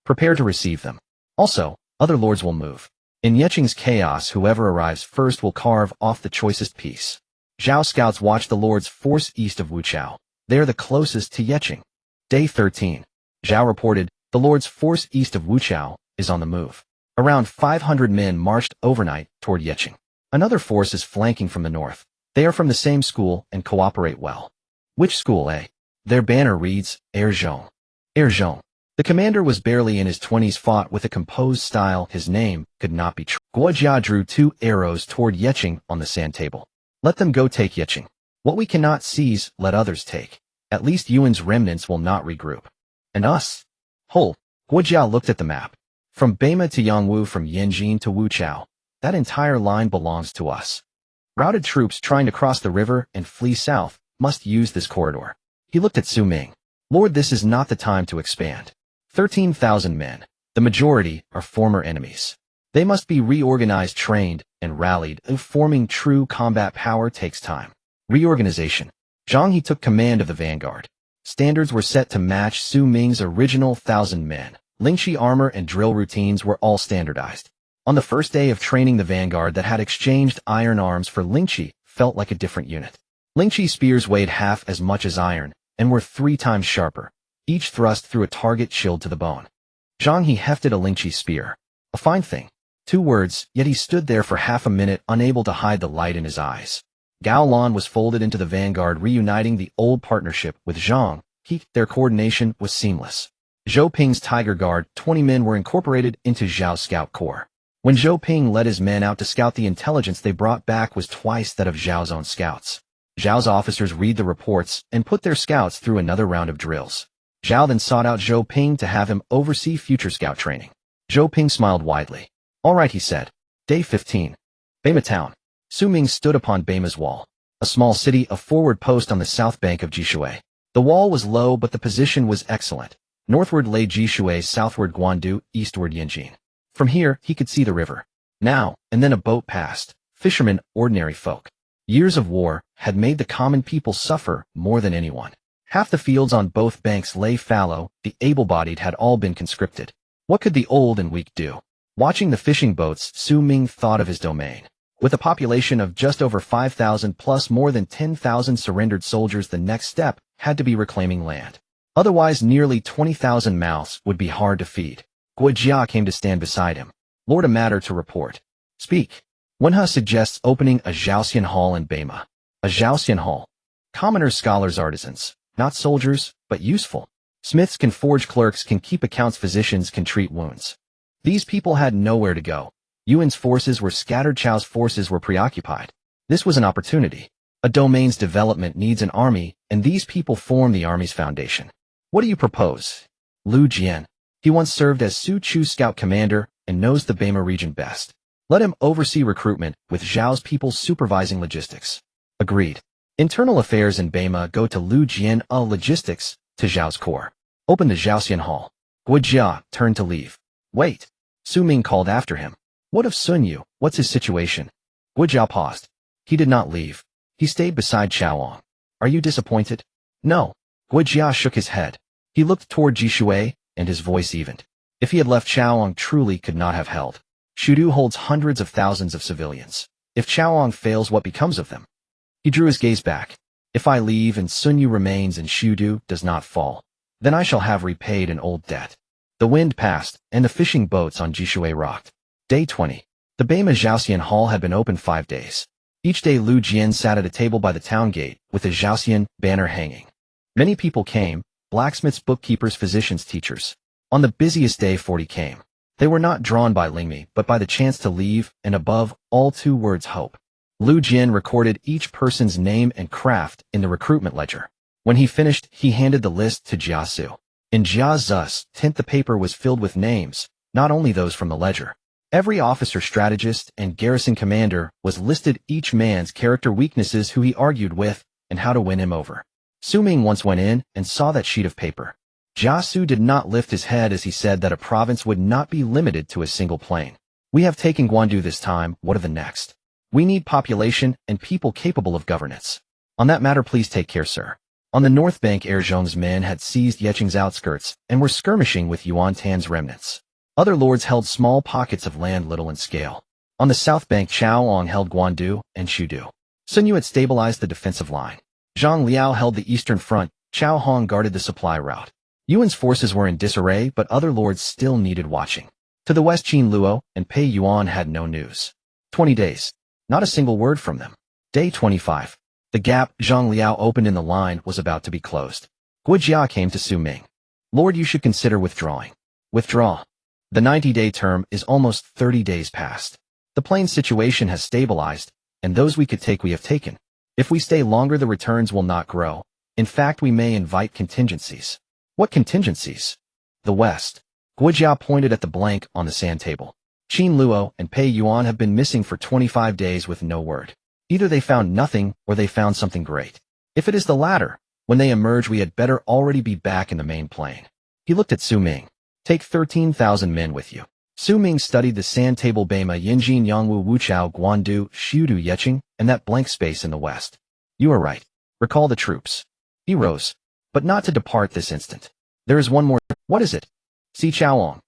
Prepare to receive them. Also, other lords will move. In Yeqing's chaos, whoever arrives first will carve off the choicest piece. Zhao scouts watch the lord's force east of Wuchao. They are the closest to Yeqing. Day 13. Zhao reported, the lord's force east of Wuchao is on the move. Around 500 men marched overnight toward Yeqing. Another force is flanking from the north. They are from the same school and cooperate well. Which school, eh? Their banner reads, Air Zhong. Air Zhong. The commander was barely in his 20s, fought with a composed style. His name could not be true. Guojia drew 2 arrows toward Yeqing on the sand table. Let them go take Yeqing. What we cannot seize, let others take. At least Yuan's remnants will not regroup. And us? Whole. Guojia looked at the map. From Beima to Yangwu, from Yanjin to Wuchao, that entire line belongs to us. Routed troops trying to cross the river and flee south must use this corridor. He looked at Xu Ming. Lord, this is not the time to expand. 13,000 men. The majority are former enemies. They must be reorganized, trained, and rallied. Forming true combat power takes time. Reorganization. Zhang He took command of the vanguard. Standards were set to match Xu Ming's original 1,000 men. Lingqi armor and drill routines were all standardized. On the first day of training, the vanguard that had exchanged iron arms for Lingqi felt like a different unit. Lingqi spears weighed half as much as iron and were 3 times sharper. Each thrust through a target chilled to the bone. Zhang He hefted a Lingqi spear. A fine thing. 2 words, yet he stood there for half a minute, unable to hide the light in his eyes. Gao Lan was folded into the vanguard, reuniting the old partnership with Zhang He. Their coordination was seamless. Zhou Ping's Tiger Guard, 20 men were incorporated into Zhao's Scout Corps. When Zhou Ping led his men out to scout, the intelligence they brought back was twice that of Zhao's own scouts. Zhao's officers read the reports and put their scouts through another round of drills. Zhao then sought out Zhou Ping to have him oversee future scout training. Zhou Ping smiled widely. All right, he said. Day 15. Beima Town. Xu Ming stood upon Beima's wall, a small city, a forward post on the south bank of Jishui. The wall was low, but the position was excellent. Northward lay Jishui, southward Guandu, eastward Yanjin. From here, he could see the river. Now and then a boat passed. Fishermen, ordinary folk. Years of war had made the common people suffer more than anyone. Half the fields on both banks lay fallow. The able-bodied had all been conscripted. What could the old and weak do? Watching the fishing boats, Xu Ming thought of his domain. With a population of just over 5,000 plus more than 10,000 surrendered soldiers, the next step had to be reclaiming land. Otherwise, nearly 20,000 mouths would be hard to feed. Guojia came to stand beside him. Lord, a matter to report. Speak. Wenhe suggests opening a Zhaoxian Hall in Beima. A Zhaoxian Hall. Commoners, scholars, artisans. Not soldiers, but useful. Smiths can forge, clerks can keep accounts, physicians can treat wounds. These people had nowhere to go. Yuan's forces were scattered, Chao's forces were preoccupied. This was an opportunity. A domain's development needs an army, and these people form the army's foundation. What do you propose? Lu Jian. He once served as Su Chu's scout commander and knows the Bema region best. Let him oversee recruitment, with Zhao's people supervising logistics. Agreed. Internal affairs in Bema go to Lu Jian, logistics to Zhao's corps. Open the Zhaoxian Hall. Guojia turned to leave. Wait. Xu Ming called after him. What of Sun Yu? What's his situation? Guojia paused. He did not leave. He stayed beside Chaoang. Are you disappointed? No. Guojia shook his head. He looked toward Jishui, and his voice evened. If he had left, Chaoang truly could not have held. Shudu holds hundreds of thousands of civilians. If Chaoang fails, what becomes of them? He drew his gaze back. If I leave and Sun Yu remains and Shudu does not fall, then I shall have repaid an old debt. The wind passed, and the fishing boats on Jishui rocked. Day 20. The Bema Zhaoxian Hall had been open 5 days. Each day Lu Jian sat at a table by the town gate, with a Zhaoxian banner hanging. Many people came: blacksmiths, bookkeepers, physicians, teachers. On the busiest day 40 came. They were not drawn by Lingmi, but by the chance to leave, and above all 2 words: hope. Lu Jian recorded each person's name and craft in the recruitment ledger. When he finished, he handed the list to Jia Su. In Jia Zu's tent, the paper was filled with names, not only those from the ledger. Every officer, strategist, and garrison commander was listed, each man's character, weaknesses, who he argued with, and how to win him over. Xu Ming once went in and saw that sheet of paper. Jia Su did not lift his head as he said that a province would not be limited to a single plain. We have taken Guandu this time, what of the next? We need population and people capable of governance. On that matter, please take care, sir. On the north bank, Erzhong's men had seized Yecheng's outskirts and were skirmishing with Yuan Tan's remnants. Other lords held small pockets of land little in scale. On the south bank, Chaoang held Guandu and Shudu. Sun Yu had stabilized the defensive line. Zhang Liao held the eastern front. Chao Hong guarded the supply route. Yuan's forces were in disarray, but other lords still needed watching. To the west, Qin Luo and Pei Yuan had no news. 20 days. Not a single word from them. Day 25. The gap Zhang Liao opened in the line was about to be closed. Guojia came to Xu Ming. Lord, you should consider withdrawing. Withdraw. The 90-day term is almost 30 days past. The plain situation has stabilized, and those we could take we have taken. If we stay longer, the returns will not grow. In fact, we may invite contingencies. What contingencies? The West. Guojia pointed at the blank on the sand table. Qin Luo and Pei Yuan have been missing for 25 days with no word. Either they found nothing, or they found something great. If it is the latter, when they emerge, we had better already be back in the main plain. He looked at Xu Ming. Take 13,000 men with you. Xu Ming studied the sand table: Bema, Yinjin, Yangwu, Wuchao, Guandu, Shudu, Yecheng, and that blank space in the west. You are right. Recall the troops. He rose. But not to depart this instant. There is one more. What is it? See Chaoang.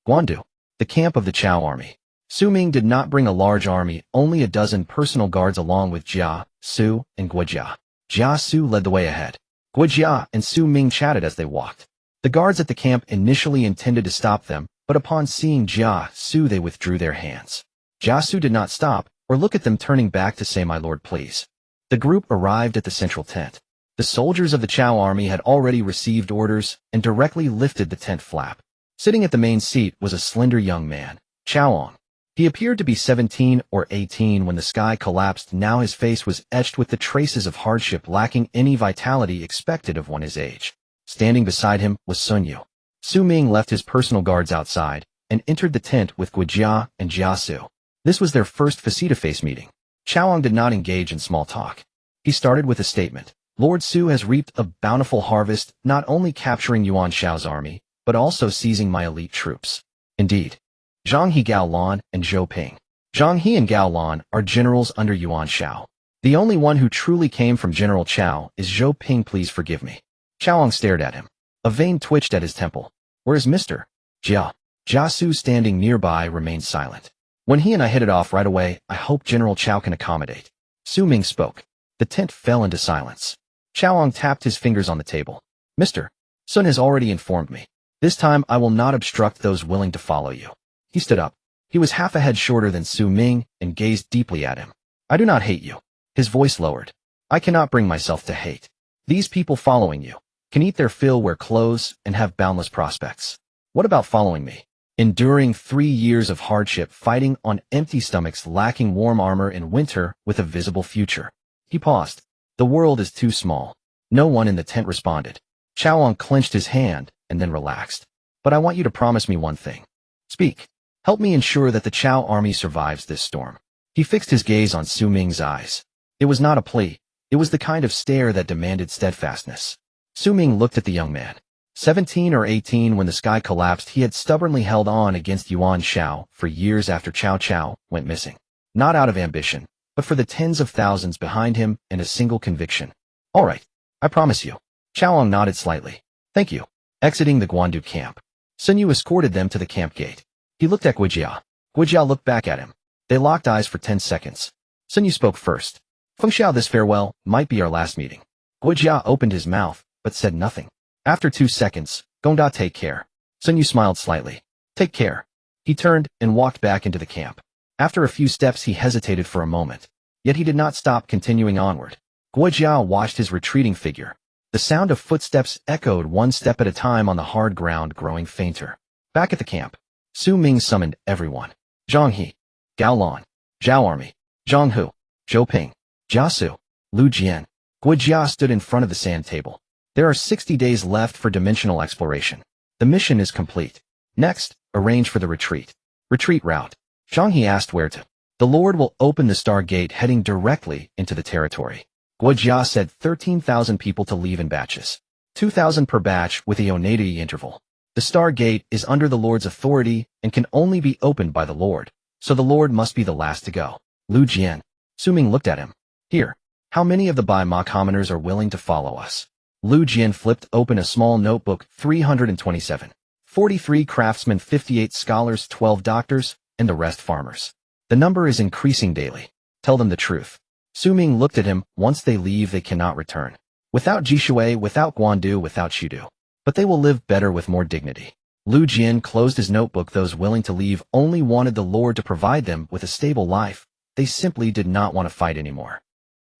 Guandu. The camp of the Chao army. Xu Ming did not bring a large army, only a dozen personal guards along with Jia, Su, and Guojia. Jia Su led the way ahead. Guojia and Xu Ming chatted as they walked. The guards at the camp initially intended to stop them, but upon seeing Jia Su they withdrew their hands. Jia Su did not stop, or look at them, turning back to say, "My lord, please." The group arrived at the central tent. The soldiers of the Chao army had already received orders and directly lifted the tent flap. Sitting at the main seat was a slender young man, Chaoang. He appeared to be 17 or 18 when the sky collapsed. Now his face was etched with the traces of hardship, lacking any vitality expected of one his age. Standing beside him was Sun Yu. Xu Ming left his personal guards outside and entered the tent with Guojia and Jia Su. This was their first face-to-face meeting. Chaoang did not engage in small talk. He started with a statement. Lord Su has reaped a bountiful harvest, not only capturing Yuan Shao's army, but also seizing my elite troops. Indeed. Zhang He, Gao Lan, and Zhou Ping. Zhang He and Gao Lan are generals under Yuan Shao. The only one who truly came from General Chao is Zhou Ping. Please forgive me. Chaoang stared at him. A vein twitched at his temple. Where is Mr. Jia? Jia Su, standing nearby, remained silent. When he and I hit it off right away, I hope General Chao can accommodate. Xu Ming spoke. The tent fell into silence. Chaoang tapped his fingers on the table. Mr. Sun has already informed me. This time I will not obstruct those willing to follow you. He stood up. He was half a head shorter than Xu Ming and gazed deeply at him. I do not hate you. His voice lowered. I cannot bring myself to hate. These people following you can eat their fill, wear clothes, and have boundless prospects. What about following me? Enduring 3 years of hardship, fighting on empty stomachs, lacking warm armor in winter, with a visible future. He paused. The world is too small. No one in the tent responded. Chaoang clenched his hand, and then relaxed. But I want you to promise me one thing. Speak. Help me ensure that the Chao army survives this storm. He fixed his gaze on Xu Ming's eyes. It was not a plea. It was the kind of stare that demanded steadfastness. Xu Ming looked at the young man. 17 or 18 when the sky collapsed, he had stubbornly held on against Yuan Shao for years after Cao Cao went missing. Not out of ambition, but for the tens of thousands behind him and a single conviction. All right, I promise you. Chaoang nodded slightly. Thank you. Exiting the Guandu camp, Sun Yu escorted them to the camp gate. He looked at Guijia. Guijia looked back at him. They locked eyes for 10 seconds. Sun Yu spoke first. Fengxiao, this farewell might be our last meeting. Guijia opened his mouth, but said nothing. After 2 seconds, Gongda, take care. Sun Yu smiled slightly. Take care. He turned and walked back into the camp. After a few steps he hesitated for a moment. Yet he did not stop, continuing onward. Guijia watched his retreating figure. The sound of footsteps echoed one step at a time on the hard ground, growing fainter. Back at the camp, Xu Ming summoned everyone. Zhang He, Gao Lan, Zhao Army, Zhang Hu, Zhou Ping, Jia Su, Lu Jian. Guijia stood in front of the sand table. There are 60 days left for dimensional exploration. The mission is complete. Next, arrange for the retreat. Retreat route. Zhang He asked where to. The Lord will open the Star Gate heading directly into the territory. Guijia said 13,000 people to leave in batches. 2,000 per batch with a onady interval. The Star Gate is under the Lord's authority and can only be opened by the Lord, so the Lord must be the last to go. Lu Jian. Xu Ming looked at him. Here. How many of the Bai-Ma commoners are willing to follow us? Lu Jian flipped open a small notebook. 327. 43 craftsmen, 58 scholars, 12 doctors, and the rest farmers. The number is increasing daily. Tell them the truth. Xu Ming looked at him. Once they leave, they cannot return. Without Jishui, without Guandu, without Shudu. But they will live better with more dignity. Lu Jian closed his notebook. Those willing to leave only wanted the Lord to provide them with a stable life. They simply did not want to fight anymore.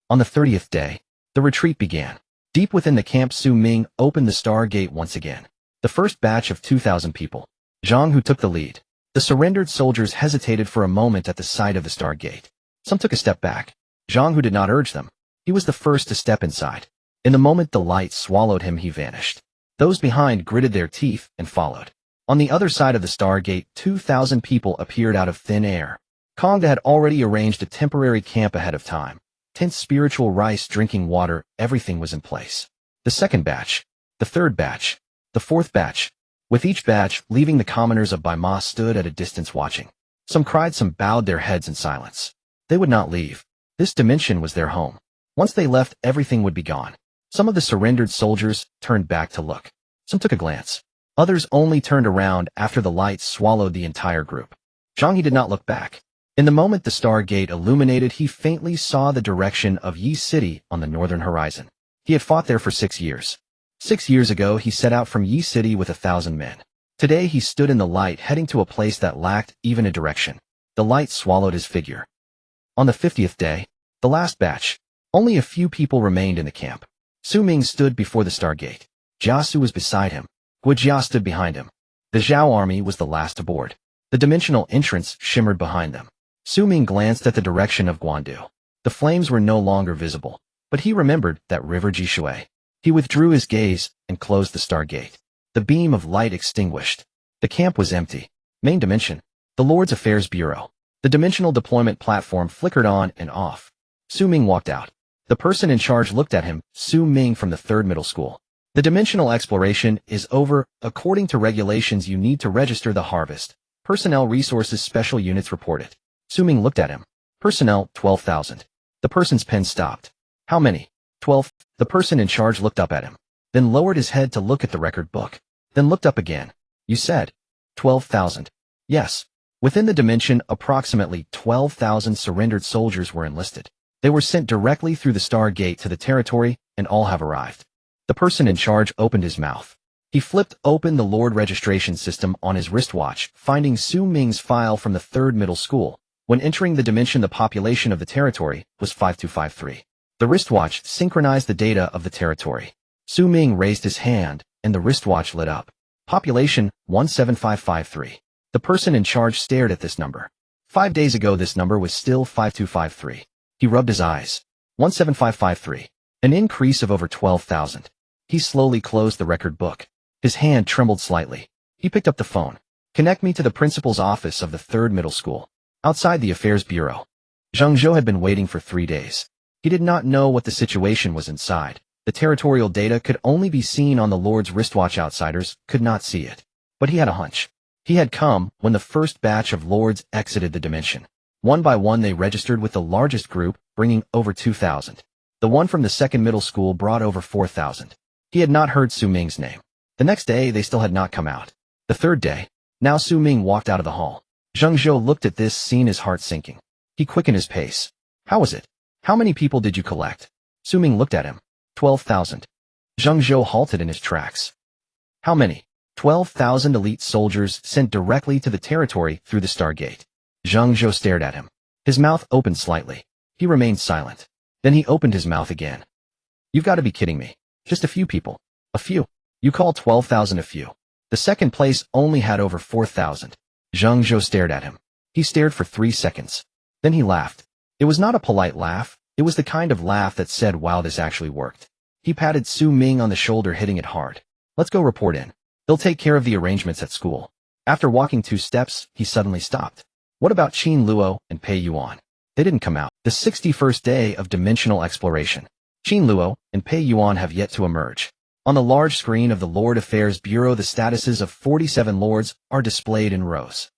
On the 30th day, the retreat began. Deep within the camp, Xu Ming opened the Star Gate once again. The first batch of 2,000 people. Zhang Hu took the lead. The surrendered soldiers hesitated for a moment at the sight of the Star Gate. Some took a step back. Zhang Hu did not urge them. He was the first to step inside. In the moment the light swallowed him, he vanished. Those behind gritted their teeth and followed. On the other side of the Star Gate, 2,000 people appeared out of thin air. Kongda had already arranged a temporary camp ahead of time. Tents, spiritual rice, drinking water, everything was in place. The second batch, the third batch, the fourth batch. With each batch, leaving the commoners of Bai-Ma stood at a distance watching. Some cried, some bowed their heads in silence. They would not leave. This dimension was their home. Once they left, everything would be gone. Some of the surrendered soldiers turned back to look. Some took a glance. Others only turned around after the light swallowed the entire group. Zhang He did not look back. In the moment the Star Gate illuminated, he faintly saw the direction of Yi City on the northern horizon. He had fought there for 6 years. 6 years ago, he set out from Yi City with 1,000 men. Today, he stood in the light, heading to a place that lacked even a direction. The light swallowed his figure. On the 50th day, the last batch, only a few people remained in the camp. Xu Ming stood before the Star Gate. Jia Su was beside him. Guijia stood behind him. The Zhao army was the last to board. The dimensional entrance shimmered behind them. Xu Ming glanced at the direction of Guandu. The flames were no longer visible, but he remembered that river Jishui. He withdrew his gaze and closed the Star Gate. The beam of light extinguished. The camp was empty. Main dimension. The Lord's Affairs Bureau. The dimensional deployment platform flickered on and off. Xu Ming walked out. The person in charge looked at him. Xu Ming from the 3rd middle school. The dimensional exploration is over. According to regulations, you need to register the harvest. Personnel Resources Special Units reported. Xu Ming looked at him. Personnel, 12,000. The person's pen stopped. How many? 12. The person in charge looked up at him, then lowered his head to look at the record book, then looked up again. You said 12,000. Yes. Within the dimension, approximately 12,000 surrendered soldiers were enlisted. They were sent directly through the Star Gate to the territory, and all have arrived. The person in charge opened his mouth. He flipped open the Lord registration system on his wristwatch, finding Xu Ming's file from the 3rd middle school. When entering the dimension, the population of the territory was 5253. The wristwatch synchronized the data of the territory. Xu Ming raised his hand, and the wristwatch lit up. Population, 17553. The person in charge stared at this number. 5 days ago this number was still 5253. He rubbed his eyes. 17553. An increase of over 12,000. He slowly closed the record book. His hand trembled slightly. He picked up the phone. Connect me to the principal's office of the 3rd middle school. Outside the affairs bureau. Zhang Zhou had been waiting for 3 days. He did not know what the situation was inside. The territorial data could only be seen on the Lord's wristwatch. Outsiders could not see it. But he had a hunch. He had come when the first batch of Lords exited the dimension. One by one they registered with the largest group, bringing over 2,000. The one from the 2nd middle school brought over 4,000. He had not heard Xu Ming's name. The next day they still had not come out. The 3rd day. Now Xu Ming walked out of the hall. Zhang Zhou looked at this scene, his heart sinking. He quickened his pace. How was it? How many people did you collect? Xu Ming looked at him. 12,000. Zhang Zhou halted in his tracks. How many? 12,000 elite soldiers sent directly to the territory through the Stargate. Zhang Zhou stared at him. His mouth opened slightly. He remained silent. Then he opened his mouth again. You've got to be kidding me. Just a few people. A few. You call 12,000 a few. The 2nd place only had over 4,000. Zhang Zhou stared at him. He stared for 3 seconds. Then he laughed. It was not a polite laugh. It was the kind of laugh that said, wow, this actually worked. He patted Xu Ming on the shoulder, hitting it hard. Let's go report in. They'll take care of the arrangements at school. After walking 2 steps, he suddenly stopped. What about Qin Luo and Pei Yuan? They didn't come out. The 61st day of dimensional exploration. Qin Luo and Pei Yuan have yet to emerge. On the large screen of the Lord Affairs Bureau, the statuses of 47 lords are displayed in rows.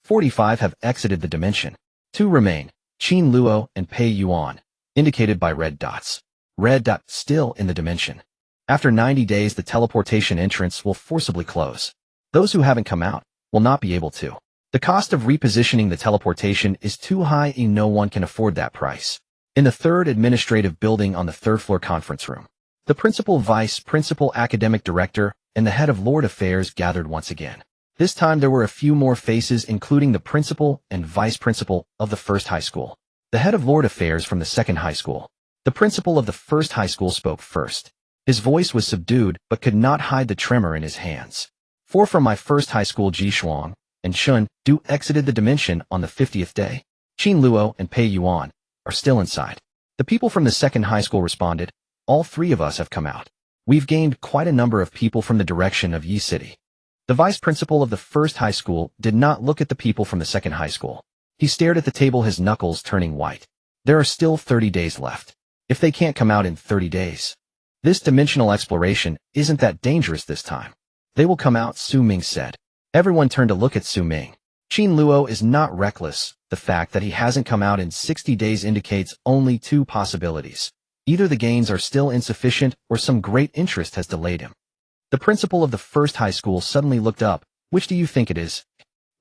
45 have exited the dimension. 2 remain, Qin Luo and Pei Yuan, indicated by red dots. Red dot still in the dimension. After 90 days, the teleportation entrance will forcibly close. Those who haven't come out will not be able to. The cost of repositioning the teleportation is too high and no one can afford that price. In the 3rd administrative building on the 3rd floor conference room, the principal, vice principal, academic director, and the head of Lord Affairs gathered once again. This time there were a few more faces, including the principal and vice principal of the 1st high school, the head of Lord Affairs from the 2nd high school. The principal of the 1st high school spoke first. His voice was subdued but could not hide the tremor in his hands. 4 from my 1st high school, Ji Shuang and Shun Du, exited the dimension on the 50th day. Qin Luo and Pei Yuan are still inside. The people from the 2nd high school responded. All 3 of us have come out. We've gained quite a number of people from the direction of Yi City. The vice principal of the 1st high school did not look at the people from the 2nd high school. He stared at the table, his knuckles turning white. There are still 30 days left. If they can't come out in 30 days, this dimensional exploration isn't that dangerous this time. They will come out, Xu Ming said. Everyone turned to look at Xu Ming. Qin Luo is not reckless. The fact that he hasn't come out in 60 days indicates only 2 possibilities. Either the gains are still insufficient or some great interest has delayed him. The principal of the 1st high school suddenly looked up. Which do you think it is?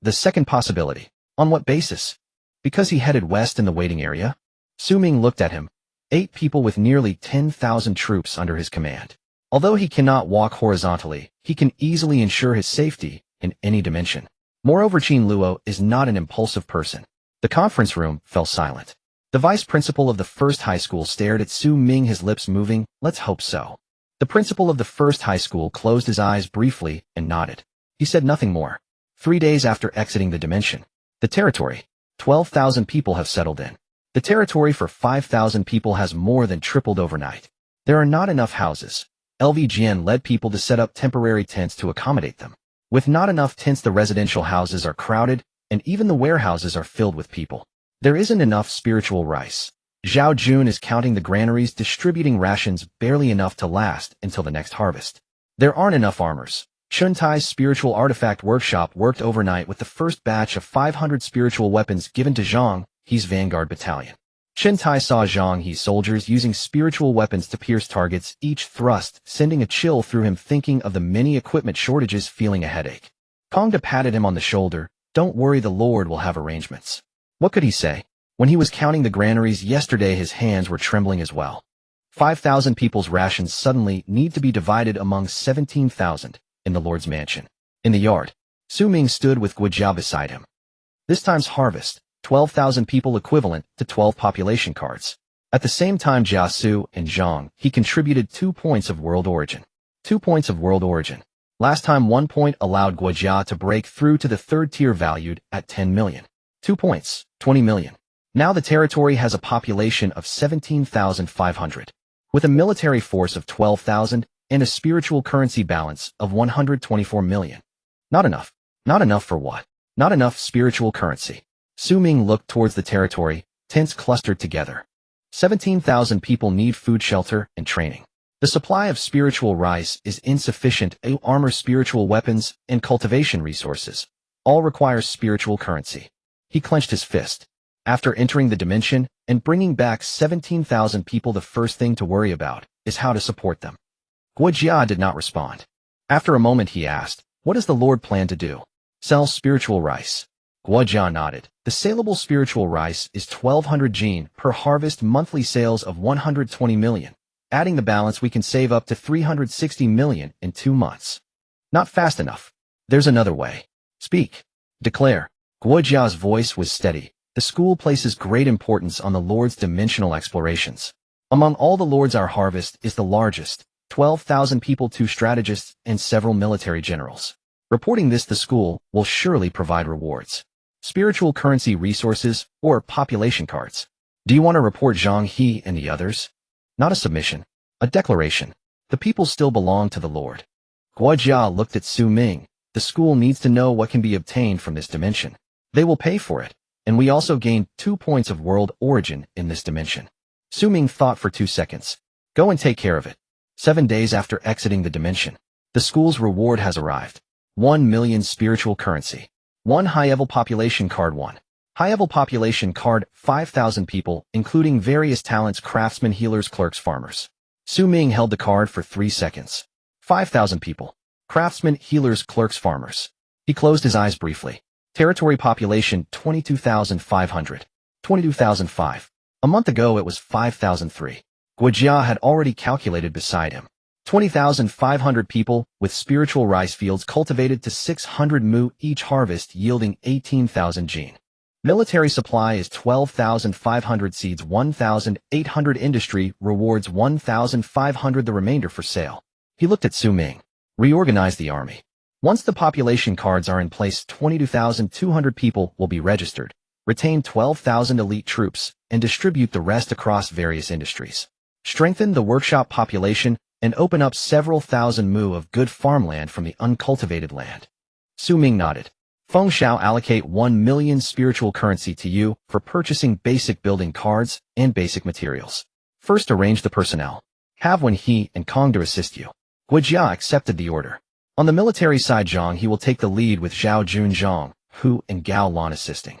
The 2nd possibility. On what basis? Because he headed west in the waiting area? Xu Ming looked at him. 8 people with nearly 10,000 troops under his command. Although he cannot walk horizontally, he can easily ensure his safety in any dimension. Moreover, Qin Luo is not an impulsive person. The conference room fell silent. The vice principal of the 1st high school stared at Xu Ming, his lips moving. Let's hope so. The principal of the 1st high school closed his eyes briefly and nodded. He said nothing more. 3 days after exiting the dimension, the territory, 12,000 people have settled in. The territory for 5,000 people has more than tripled overnight. There are not enough houses. LVGN led people to set up temporary tents to accommodate them. With not enough tents, the residential houses are crowded, and even the warehouses are filled with people. There isn't enough spiritual rice. Zhao Jun is counting the granaries, distributing rations barely enough to last until the next harvest. There aren't enough armors. Chun Tai's spiritual artifact workshop worked overnight with the first batch of 500 spiritual weapons given to Zhang He's vanguard battalion. Chun Tai saw Zhang He's soldiers using spiritual weapons to pierce targets, each thrust sending a chill through him, thinking of the many equipment shortages, feeling a headache. Kongda patted him on the shoulder. Don't worry, the Lord will have arrangements. What could he say? When he was counting the granaries yesterday, his hands were trembling as well. 5,000 people's rations suddenly need to be divided among 17,000 in the Lord's mansion. In the yard, Xu Ming stood with Guijia beside him. This time's harvest, 12,000 people, equivalent to 12 population cards. At the same time, Jiasu and Zhang He contributed 2 points of world origin. 2 points of world origin. Last time 1 point allowed Guijia to break through to the 3rd tier, valued at 10 million. 2 points, 20 million. Now the territory has a population of 17,500. With a military force of 12,000 and a spiritual currency balance of 124 million. Not enough. Not enough for what? Not enough spiritual currency. Xu Ming looked towards the territory, tents clustered together. 17,000 people need food, shelter, and training. The supply of spiritual rice is insufficient. Armor, spiritual weapons, and cultivation resources all require spiritual currency. He clenched his fist. After entering the dimension and bringing back 17,000 people, the first thing to worry about is how to support them. Guojia did not respond. After a moment he asked, "What does the Lord plan to do?" "Sell spiritual rice." Guojia nodded. The saleable spiritual rice is 1,200 jin per harvest, monthly sales of 120 million. Adding the balance, we can save up to 360 million in 2 months. Not fast enough. There's another way. Speak. Declare. Guojia's voice was steady. The school places great importance on the Lord's dimensional explorations. Among all the Lords, our harvest is the largest. 12,000 people, 2 strategists, and several military generals. Reporting this, the school will surely provide rewards. Spiritual currency resources or population cards. Do you want to report Zhang He and the others? Not a submission. A declaration. The people still belong to the Lord. Guojia looked at Xu Ming. The school needs to know what can be obtained from this dimension. They will pay for it. And we also gained 2 points of world origin in this dimension. Xu Ming thought for 2 seconds. Go and take care of it. 7 days after exiting the dimension, the school's reward has arrived. 1 million spiritual currency. 1 high-level population card. 1 high-level population card, 5,000 people, including various talents: craftsmen, healers, clerks, farmers. Xu Ming held the card for 3 seconds. 5,000 people. Craftsmen, healers, clerks, farmers. He closed his eyes briefly. Territory population 22,500. 22,005. A month ago it was 5,003. Guojia had already calculated beside him. 20,500 people, with spiritual rice fields cultivated to 600 mu each harvest, yielding 18,000 jin. Military supply is 12,500 seeds, 1,800 industry rewards, 1,500 the remainder for sale. He looked at Xu Ming. Reorganize the army. Once the population cards are in place, 22,200 people will be registered. Retain 12,000 elite troops and distribute the rest across various industries. Strengthen the workshop population and open up several thousand mu of good farmland from the uncultivated land. Xu Ming nodded. Feng Shao allocate 1 million spiritual currency to you for purchasing basic building cards and basic materials. First, arrange the personnel. Have Wen He and Kong to assist you. Guojia accepted the order. On the military side, Zhang He will take the lead with Zhao Jun Zhang, Hu, and Gao Lan assisting.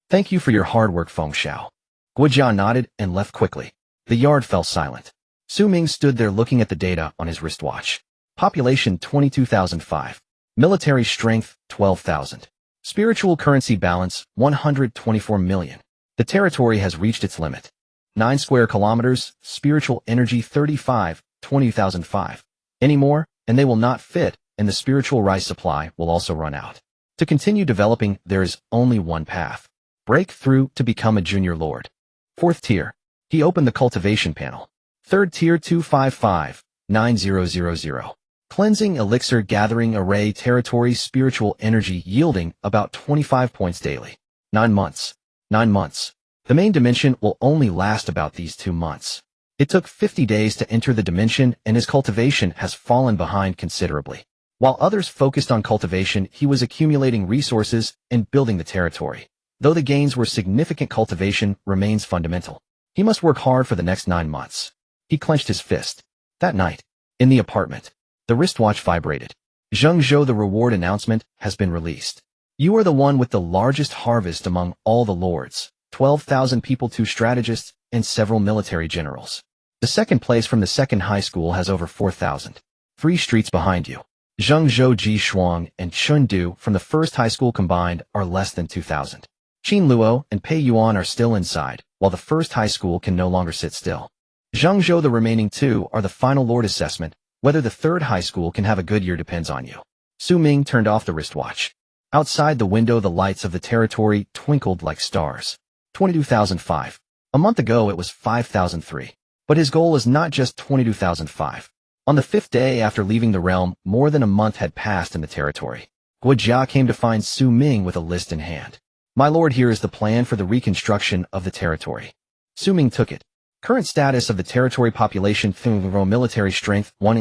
Thank you for your hard work, Feng Shao. Guojia nodded and left quickly. The yard fell silent. Xu Ming stood there looking at the data on his wristwatch. Population 22,005. Military strength 12,000. Spiritual currency balance 124 million. The territory has reached its limit. 9 square kilometers, spiritual energy 20,005. Any more, and they will not fit, and the spiritual rice supply will also run out. To continue developing, there is only one path. Break through to become a junior lord. 4th tier. He opened the cultivation panel. 3rd tier 255-9000. Cleansing elixir gathering array territory spiritual energy yielding about 25 points daily. 9 months. 9 months. The main dimension will only last about these 2 months. It took 50 days to enter the dimension and his cultivation has fallen behind considerably. While others focused on cultivation, he was accumulating resources and building the territory. Though the gains were significant, cultivation remains fundamental. He must work hard for the next 9 months. He clenched his fist. That night, in the apartment, the wristwatch vibrated. Zheng Zhou, the reward announcement has been released. You are the one with the largest harvest among all the lords. 12,000 people, 2 strategists, and several military generals. The second place from the second high school has over 4,000. 3 streets behind you. Zheng Zhou, Ji Shuang, and Chun Du from the first high school combined are less than 2,000. Qin Luo and Pei Yuan are still inside, while the first high school can no longer sit still. Zheng Zhou, the remaining 2 are the final lord assessment. Whether the third high school can have a good year depends on you. Xu Ming turned off the wristwatch. Outside the window, the lights of the territory twinkled like stars. 22,005. A month ago it was 5,003. But his goal is not just 22,005. On the 5th day after leaving the realm, more than a month had passed in the territory. Guojia came to find Xu Ming with a list in hand. My lord, here is the plan for the reconstruction of the territory. Xu Ming took it. Current status of the territory population: military strength 1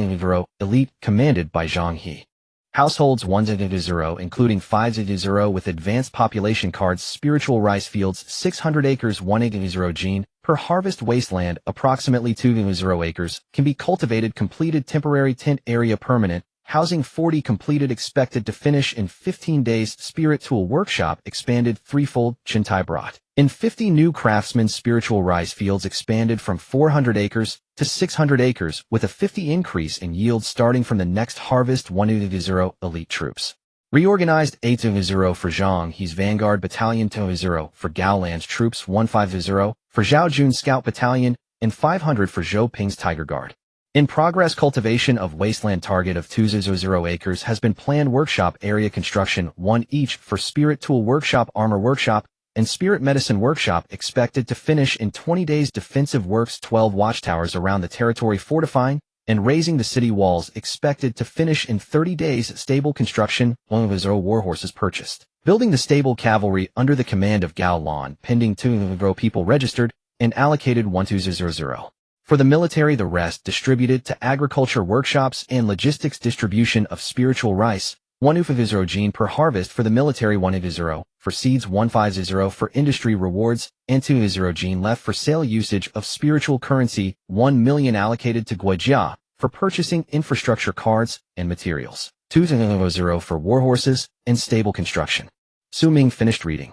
elite, commanded by Zhang He. Households 1-0, including 5-0 with advanced population cards. Spiritual rice fields 600 acres 1-0 gene per harvest. Wasteland approximately 2-0 acres can be cultivated. Completed temporary tent area permanent housing 40 completed, expected to finish in 15 days. Spirit tool workshop expanded threefold. Chintai brought in 50 new craftsmen. Spiritual rice fields expanded from 400 acres to 600 acres with a 50 increase in yield starting from the next harvest. 1-0 elite troops reorganized. 8-0 for Zhang He's Vanguard Battalion, 2-0 for Gaolan's troops, 1-5-0 for Zhao Jun's Scout Battalion, and 500 for Zhou Ping's Tiger Guard. In progress. Cultivation of Wasteland target of 2-0 acres has been planned. Workshop area construction 1 each for Spirit Tool Workshop, Armor Workshop, and Spirit Medicine Workshop expected to finish in 20 days. Defensive works 12 watchtowers around the territory fortifying and raising the city walls expected to finish in 30 days. Stable construction 1-0 warhorses purchased. Building the stable cavalry under the command of Gao Lan pending. 2-0 people registered and allocated 1-2-0. For the military, the rest distributed to agriculture workshops and logistics. Distribution of spiritual rice 1-0 gene per harvest for the military, 1-0 for seeds, 1-5-0 for industry rewards, and 2-0 gene left for sale. Usage of spiritual currency 1 million allocated to Guojia for purchasing infrastructure cards and materials. 2-0 for warhorses and stable construction. Xu Ming finished reading.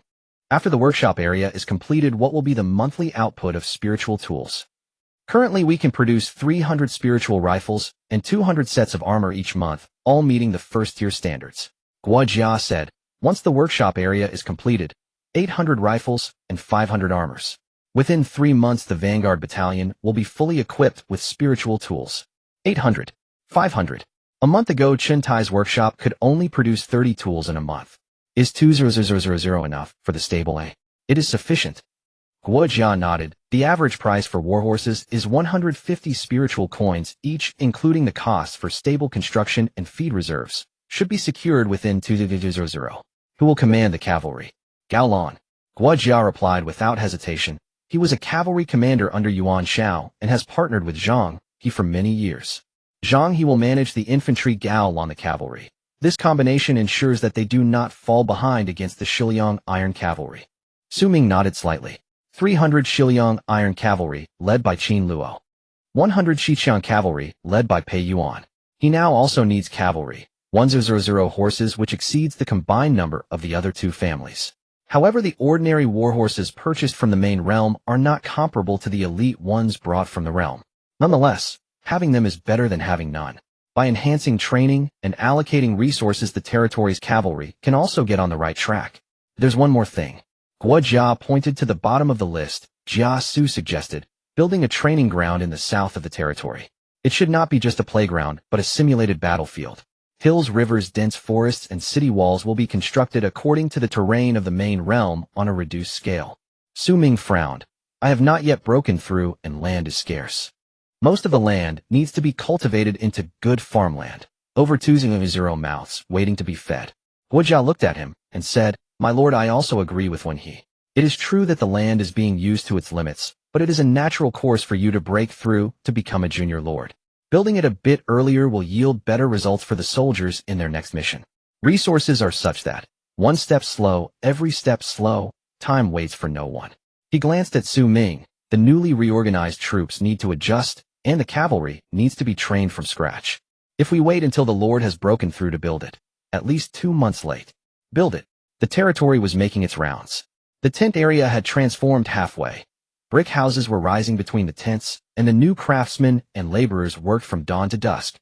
After the workshop area is completed, what will be the monthly output of spiritual tools? Currently, we can produce 300 spiritual rifles and 200 sets of armor each month, all meeting the first-tier standards. Guojia said, once the workshop area is completed, 800 rifles and 500 armors. Within 3 months, the Vanguard Battalion will be fully equipped with spiritual tools. 800, 500. A month ago, Chintai's workshop could only produce 30 tools in a month. Is 20000 enough for the stable A? It is sufficient. Guojia nodded. The average price for warhorses is 150 spiritual coins each, including the costs for stable construction and feed reserves, should be secured within 200. Who will command the cavalry? Gao Lan. Guojia replied without hesitation. He was a cavalry commander under Yuan Shao and has partnered with Zhang He for many years. Zhang He will manage the infantry, Gao Lan the cavalry. This combination ensures that they do not fall behind against the Shiliang Iron Cavalry. Xu Ming nodded slightly. 300 Shiliang Iron Cavalry, led by Qin Luo. 100 Xiqiang Cavalry, led by Pei Yuan. He now also needs cavalry, 100 horses, which exceeds the combined number of the other two families. However, the ordinary warhorses purchased from the main realm are not comparable to the elite ones brought from the realm. Nonetheless, having them is better than having none. By enhancing training and allocating resources, the territory's cavalry can also get on the right track. There's one more thing. Guojia pointed to the bottom of the list. Jia Su suggested, building a training ground in the south of the territory. It should not be just a playground, but a simulated battlefield. Hills, rivers, dense forests, and city walls will be constructed according to the terrain of the main realm on a reduced scale. Xu Ming frowned. I have not yet broken through, and land is scarce. Most of the land needs to be cultivated into good farmland. Over 200 mouths waiting to be fed. Guojia looked at him and said, My lord, I also agree with He. It is true that the land is being used to its limits, but it is a natural course for you to break through to become a junior lord. Building it a bit earlier will yield better results for the soldiers in their next mission. Resources are such that, one step slow, every step slow, time waits for no one. He glanced at Xu Ming. The newly reorganized troops need to adjust, and the cavalry needs to be trained from scratch. If we wait until the lord has broken through to build it, at least 2 months late. Build it. The territory was making its rounds. The tent area had transformed halfway. Brick houses were rising between the tents, and the new craftsmen and laborers worked from dawn to dusk.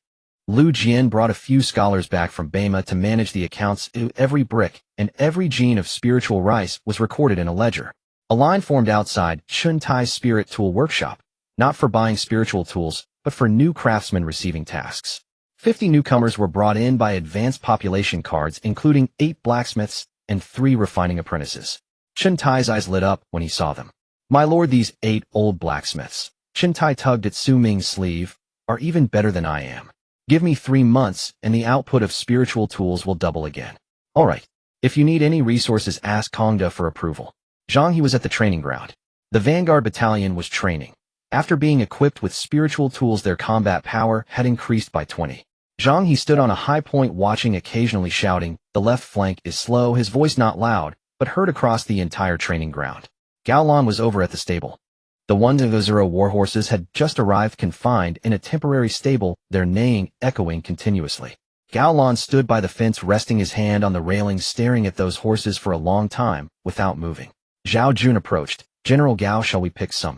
Lu Jian brought a few scholars back from Bama to manage the accounts. Every brick and every gene of spiritual rice was recorded in a ledger. A line formed outside Chun Tai's spirit tool workshop, not for buying spiritual tools, but for new craftsmen receiving tasks. 50 newcomers were brought in by advanced population cards, including 8 blacksmiths and 3 refining apprentices. Chun Tai's eyes lit up when he saw them. My lord, these 8 old blacksmiths, Chun Tai tugged at Xu Ming's sleeve, are even better than I am. Give me 3 months and the output of spiritual tools will double again. All right. If you need any resources, ask Kongda for approval. Zhang He was at the training ground. The Vanguard Battalion was training. After being equipped with spiritual tools, their combat power had increased by 20. Zhang He stood on a high point watching, occasionally shouting. The left flank is slow, his voice not loud, but heard across the entire training ground. Gao Lan was over at the stable. The 100 warhorses had just arrived, confined in a temporary stable, their neighing echoing continuously. Gao Lan stood by the fence, resting his hand on the railing, staring at those horses for a long time, without moving. Zhao Jun approached. General Gao, shall we pick some?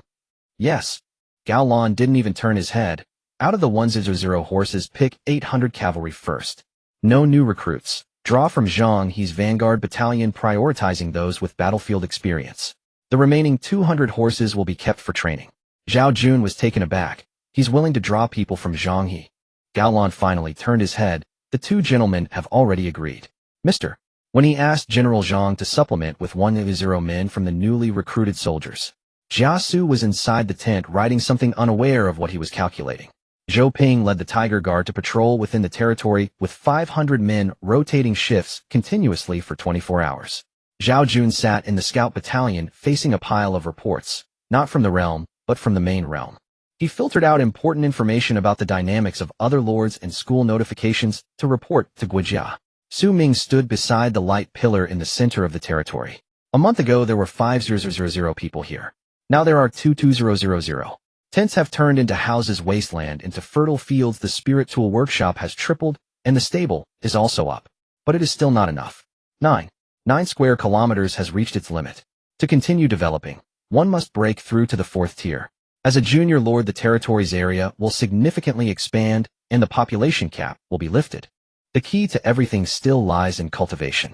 Yes. Gao Lan didn't even turn his head. Out of the 100 horses, pick 800 cavalry first. No new recruits. Draw from Zhang He's vanguard battalion, prioritizing those with battlefield experience. The remaining 200 horses will be kept for training. Zhao Jun was taken aback. He's willing to draw people from Zhang He. Gao Lan finally turned his head. The two gentlemen have already agreed. Mr. When he asked General Zhang to supplement with 100 men from the newly recruited soldiers. Jia Su was inside the tent writing something, unaware of what he was calculating. Zhou Ping led the Tiger Guard to patrol within the territory with 500 men rotating shifts continuously for 24 hours. Zhao Jun sat in the scout battalion facing a pile of reports, not from the realm, but from the main realm. He filtered out important information about the dynamics of other lords and school notifications to report to Guijia. Xu Ming stood beside the light pillar in the center of the territory. A month ago there were 5,000 people here. Now there are 2,200. Tents have turned into houses, wasteland into fertile fields. The spirit tool workshop has tripled, and the stable is also up. But it is still not enough. 9 square kilometers has reached its limit. To continue developing, one must break through to the 4th tier. As a junior lord, the territory's area will significantly expand, and the population cap will be lifted. The key to everything still lies in cultivation.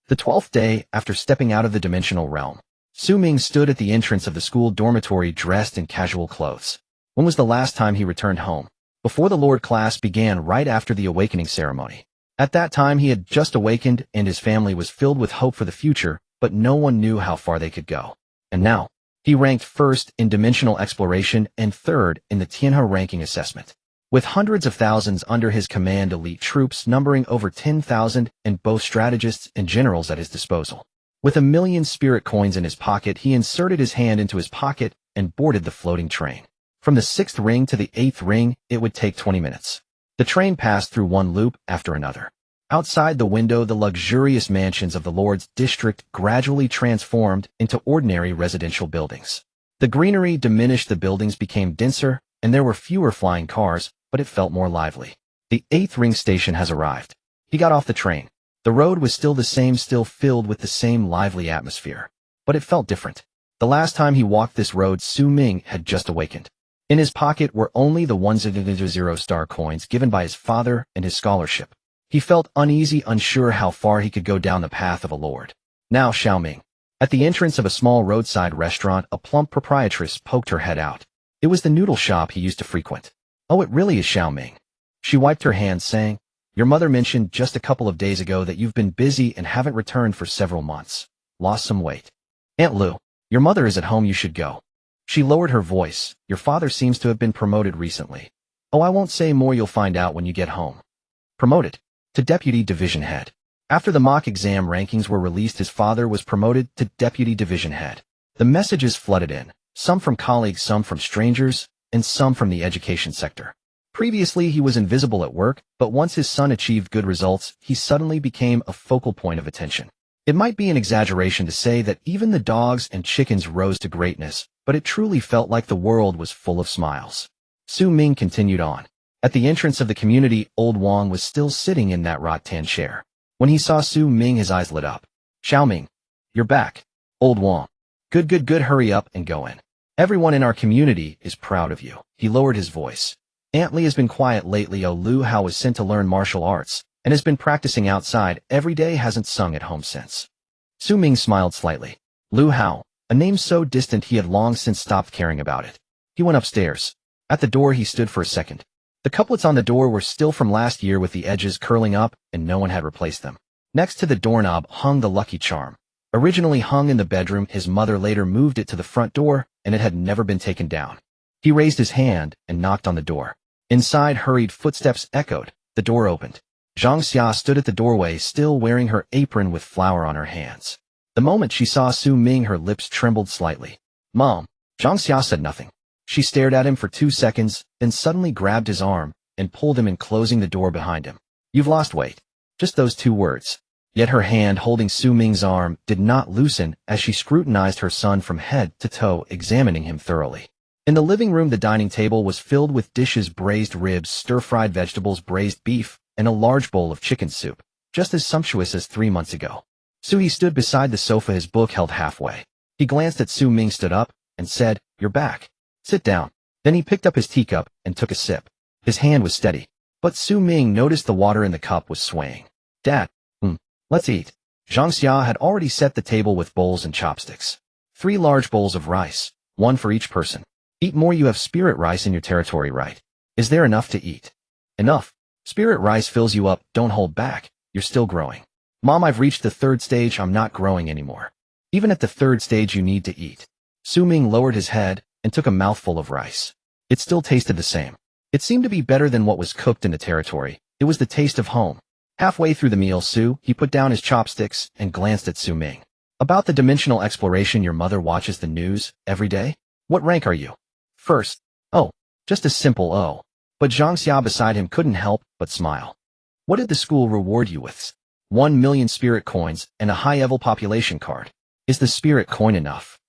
The 12th day after stepping out of the dimensional realm, Xu Ming stood at the entrance of the school dormitory dressed in casual clothes. When was the last time he returned home? Before the Lord class began, right after the awakening ceremony. At that time he had just awakened and his family was filled with hope for the future, but no one knew how far they could go. And now, he ranked 1st in dimensional exploration and 3rd in the Tianhe ranking assessment. With hundreds of thousands under his command, elite troops numbering over 10,000, and both strategists and generals at his disposal. With 1 million spirit coins in his pocket, he inserted his hand into his pocket and boarded the floating train. From the 6th ring to the 8th ring, it would take 20 minutes. The train passed through one loop after another. Outside the window, the luxurious mansions of the Lord's district gradually transformed into ordinary residential buildings. The greenery diminished, the buildings became denser, and there were fewer flying cars, but it felt more lively. The 8th ring station has arrived. He got off the train. The road was still the same, still filled with the same lively atmosphere. But it felt different. The last time he walked this road, Xu Ming had just awakened. In his pocket were only the 100 star coins given by his father and his scholarship. He felt uneasy, unsure how far he could go down the path of a lord. Now Xiao Ming. At the entrance of a small roadside restaurant, a plump proprietress poked her head out. It was the noodle shop he used to frequent. Oh, it really is Xiao Ming. She wiped her hands, saying, Your mother mentioned just a couple of days ago that you've been busy and haven't returned for several months. Lost some weight. Aunt Lu, your mother is at home, you should go. She lowered her voice. Your father seems to have been promoted recently. Oh, I won't say more, you'll find out when you get home. Promoted to deputy division head. After the mock exam rankings were released, his father was promoted to deputy division head. The messages flooded in, some from colleagues, some from strangers, and some from the education sector. Previously, he was invisible at work, but once his son achieved good results, he suddenly became a focal point of attention. It might be an exaggeration to say that even the dogs and chickens rose to greatness, but it truly felt like the world was full of smiles. Xu Ming continued on. At the entrance of the community, old Wang was still sitting in that rattan chair. When he saw Xu Ming, his eyes lit up. Xiao Ming, you're back. Old Wang. Good, hurry up and go in. Everyone in our community is proud of you. He lowered his voice. Aunt Li has been quiet lately. Lu Hao was sent to learn martial arts, and has been practicing outside every day, hasn't sung at home since. Xu Ming smiled slightly. Lu Hao, a name so distant he had long since stopped caring about it. He went upstairs. At the door he stood for a second. The couplets on the door were still from last year with the edges curling up, and no one had replaced them. Next to the doorknob hung the lucky charm. Originally hung in the bedroom, his mother later moved it to the front door, and it had never been taken down. He raised his hand and knocked on the door. Inside, hurried footsteps echoed. The door opened. Zhang Xia stood at the doorway, still wearing her apron with flour on her hands. The moment she saw Xu Ming, her lips trembled slightly. Mom. Zhang Xia said nothing. She stared at him for 2 seconds, then suddenly grabbed his arm and pulled him in, closing the door behind him. You've lost weight. Just those 2 words. Yet her hand holding Xu Ming's arm did not loosen as she scrutinized her son from head to toe, examining him thoroughly. In the living room, the dining table was filled with dishes: braised ribs, stir-fried vegetables, braised beef, and a large bowl of chicken soup, just as sumptuous as 3 months ago. He stood beside the sofa, his book held halfway. He glanced at Xu Ming, stood up, and said, "You're back. Sit down." Then he picked up his teacup and took a sip. His hand was steady, but Xu Ming noticed the water in the cup was swaying. "Dad, let's eat." Zhang Xia had already set the table with bowls and chopsticks. 3 large bowls of rice, 1 for each person. "Eat more, you have spirit rice in your territory, right? Is there enough to eat?" "Enough. Spirit rice fills you up, don't hold back, you're still growing." "Mom, I've reached the 3rd stage, I'm not growing anymore." "Even at the 3rd stage you need to eat." Xu Ming lowered his head and took a mouthful of rice. It still tasted the same. It seemed to be better than what was cooked in the territory. It was the taste of home. Halfway through the meal, he put down his chopsticks and glanced at Xu Ming. "About the dimensional exploration, your mother watches the news every day? What rank are you?" "First." "Oh, just a simple O." But Zhang Xia beside him couldn't help but smile. "What did the school reward you with?" 1 million spirit coins and a high-level population card. "Is the spirit coin enough?"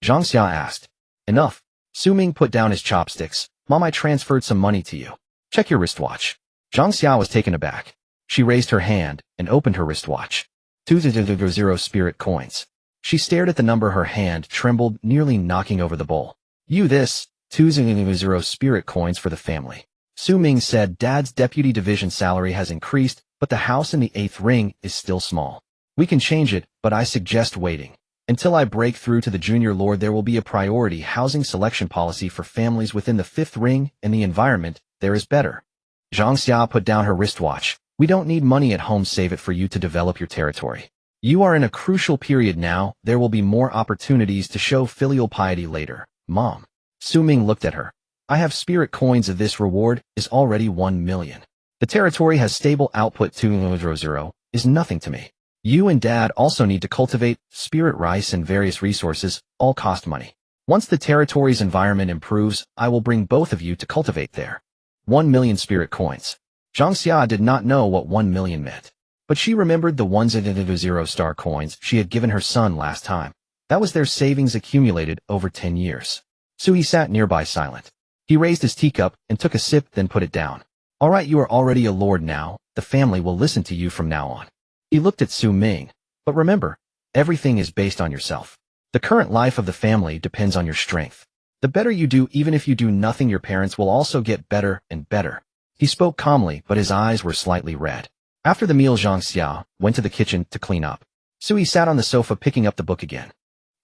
Zhang Xia asked. "Enough." Xu Ming put down his chopsticks. "Mom, I transferred some money to you. Check your wristwatch." Zhang Xia was taken aback. She raised her hand and opened her wristwatch. 200 spirit coins. She stared at the number. Her hand trembled, nearly knocking over the bowl. This, 200 spirit coins for the family." Xu Ming said, "Dad's deputy division salary has increased, but the house in the 8th ring is still small. We can change it, but I suggest waiting. Until I break through to the junior lord, there will be a priority housing selection policy for families within the 5th ring, and the environment there is better." Zhang Xia put down her wristwatch. "We don't need money at home, save it for you to develop your territory. You are in a crucial period now, there will be more opportunities to show filial piety later, Mom." Xu Ming looked at her. "I have spirit coins of this reward is already 1 million. The territory has stable output. 200 is nothing to me. You and Dad also need to cultivate spirit rice and various resources, all cost money. Once the territory's environment improves, I will bring both of you to cultivate there." 1 million spirit coins. Zhang Xia did not know what 1 million meant, but she remembered the 100 star coins she had given her son last time. That was their savings accumulated over 10 years. He sat nearby silent. He raised his teacup and took a sip, then put it down. "All right, you are already a lord now. The family will listen to you from now on." He looked at Xu Ming. "But remember, everything is based on yourself. The current life of the family depends on your strength. The better you do, even if you do nothing, your parents will also get better and better." He spoke calmly, but his eyes were slightly red. After the meal, Zhang Xia went to the kitchen to clean up. He sat on the sofa picking up the book again.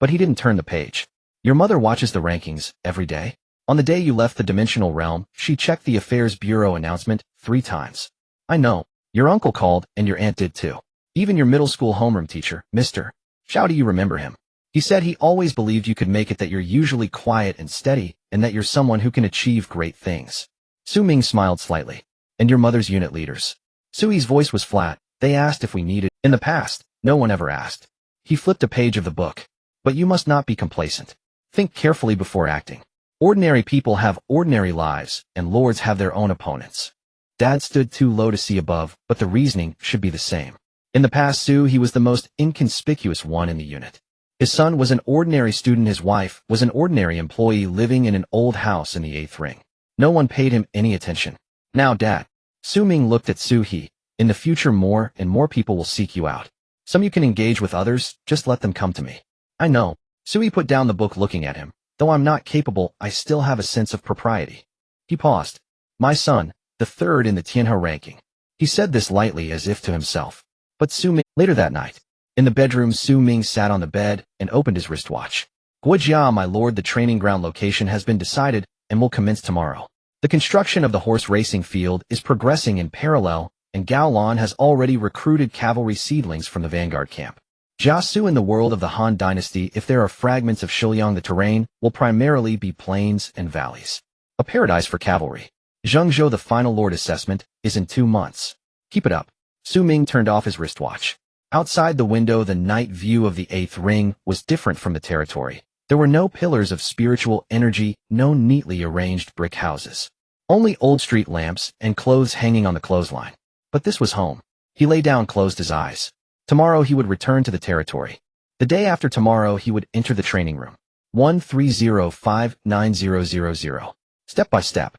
But he didn't turn the page. "Your mother watches the rankings every day? On the day you left the dimensional realm, she checked the Affairs Bureau announcement 3 times. I know. Your uncle called, and your aunt did too. Even your middle school homeroom teacher, Mr. Xiao, do you remember him? He said he always believed you could make it, that you're usually quiet and steady, and that you're someone who can achieve great things." Xu Ming smiled slightly. "And your mother's unit leaders?" Sui's voice was flat. "They asked if we needed. In the past, no one ever asked." He flipped a page of the book. "But you must not be complacent. Think carefully before acting. Ordinary people have ordinary lives, and lords have their own opponents." Dad stood too low to see above, but the reasoning should be the same. In the past, he was the most inconspicuous one in the unit. His son was an ordinary student, his wife was an ordinary employee living in an old house in the 8th ring. No one paid him any attention. "Now, Dad." Xu Ming looked at Xu He. "In the future, more and more people will seek you out. Some you can engage with, others, just let them come to me." "I know." Xu He put down the book, looking at him. "Though I'm not capable, I still have a sense of propriety." He paused. "My son, the 3rd in the Tianhe ranking." He said this lightly, as if to himself. But Xu Ming. Later that night, in the bedroom, Xu Ming sat on the bed and opened his wristwatch. "Guojia, my lord, the training ground location has been decided and will commence tomorrow. The construction of the horse racing field is progressing in parallel, and Gao Lan has already recruited cavalry seedlings from the vanguard camp. Jiasu, in the world of the Han dynasty, if there are fragments of Shiliang, the terrain will primarily be plains and valleys. A paradise for cavalry. Zhengzhou, the final lord assessment, is in 2 months. Keep it up." Xu Ming turned off his wristwatch. Outside the window, the night view of the 8th ring was different from the territory. There were no pillars of spiritual energy, no neatly arranged brick houses. Only old street lamps and clothes hanging on the clothesline. But this was home. He lay down, closed his eyes. Tomorrow he would return to the territory. The day after tomorrow he would enter the training room. 13059000. Step by step.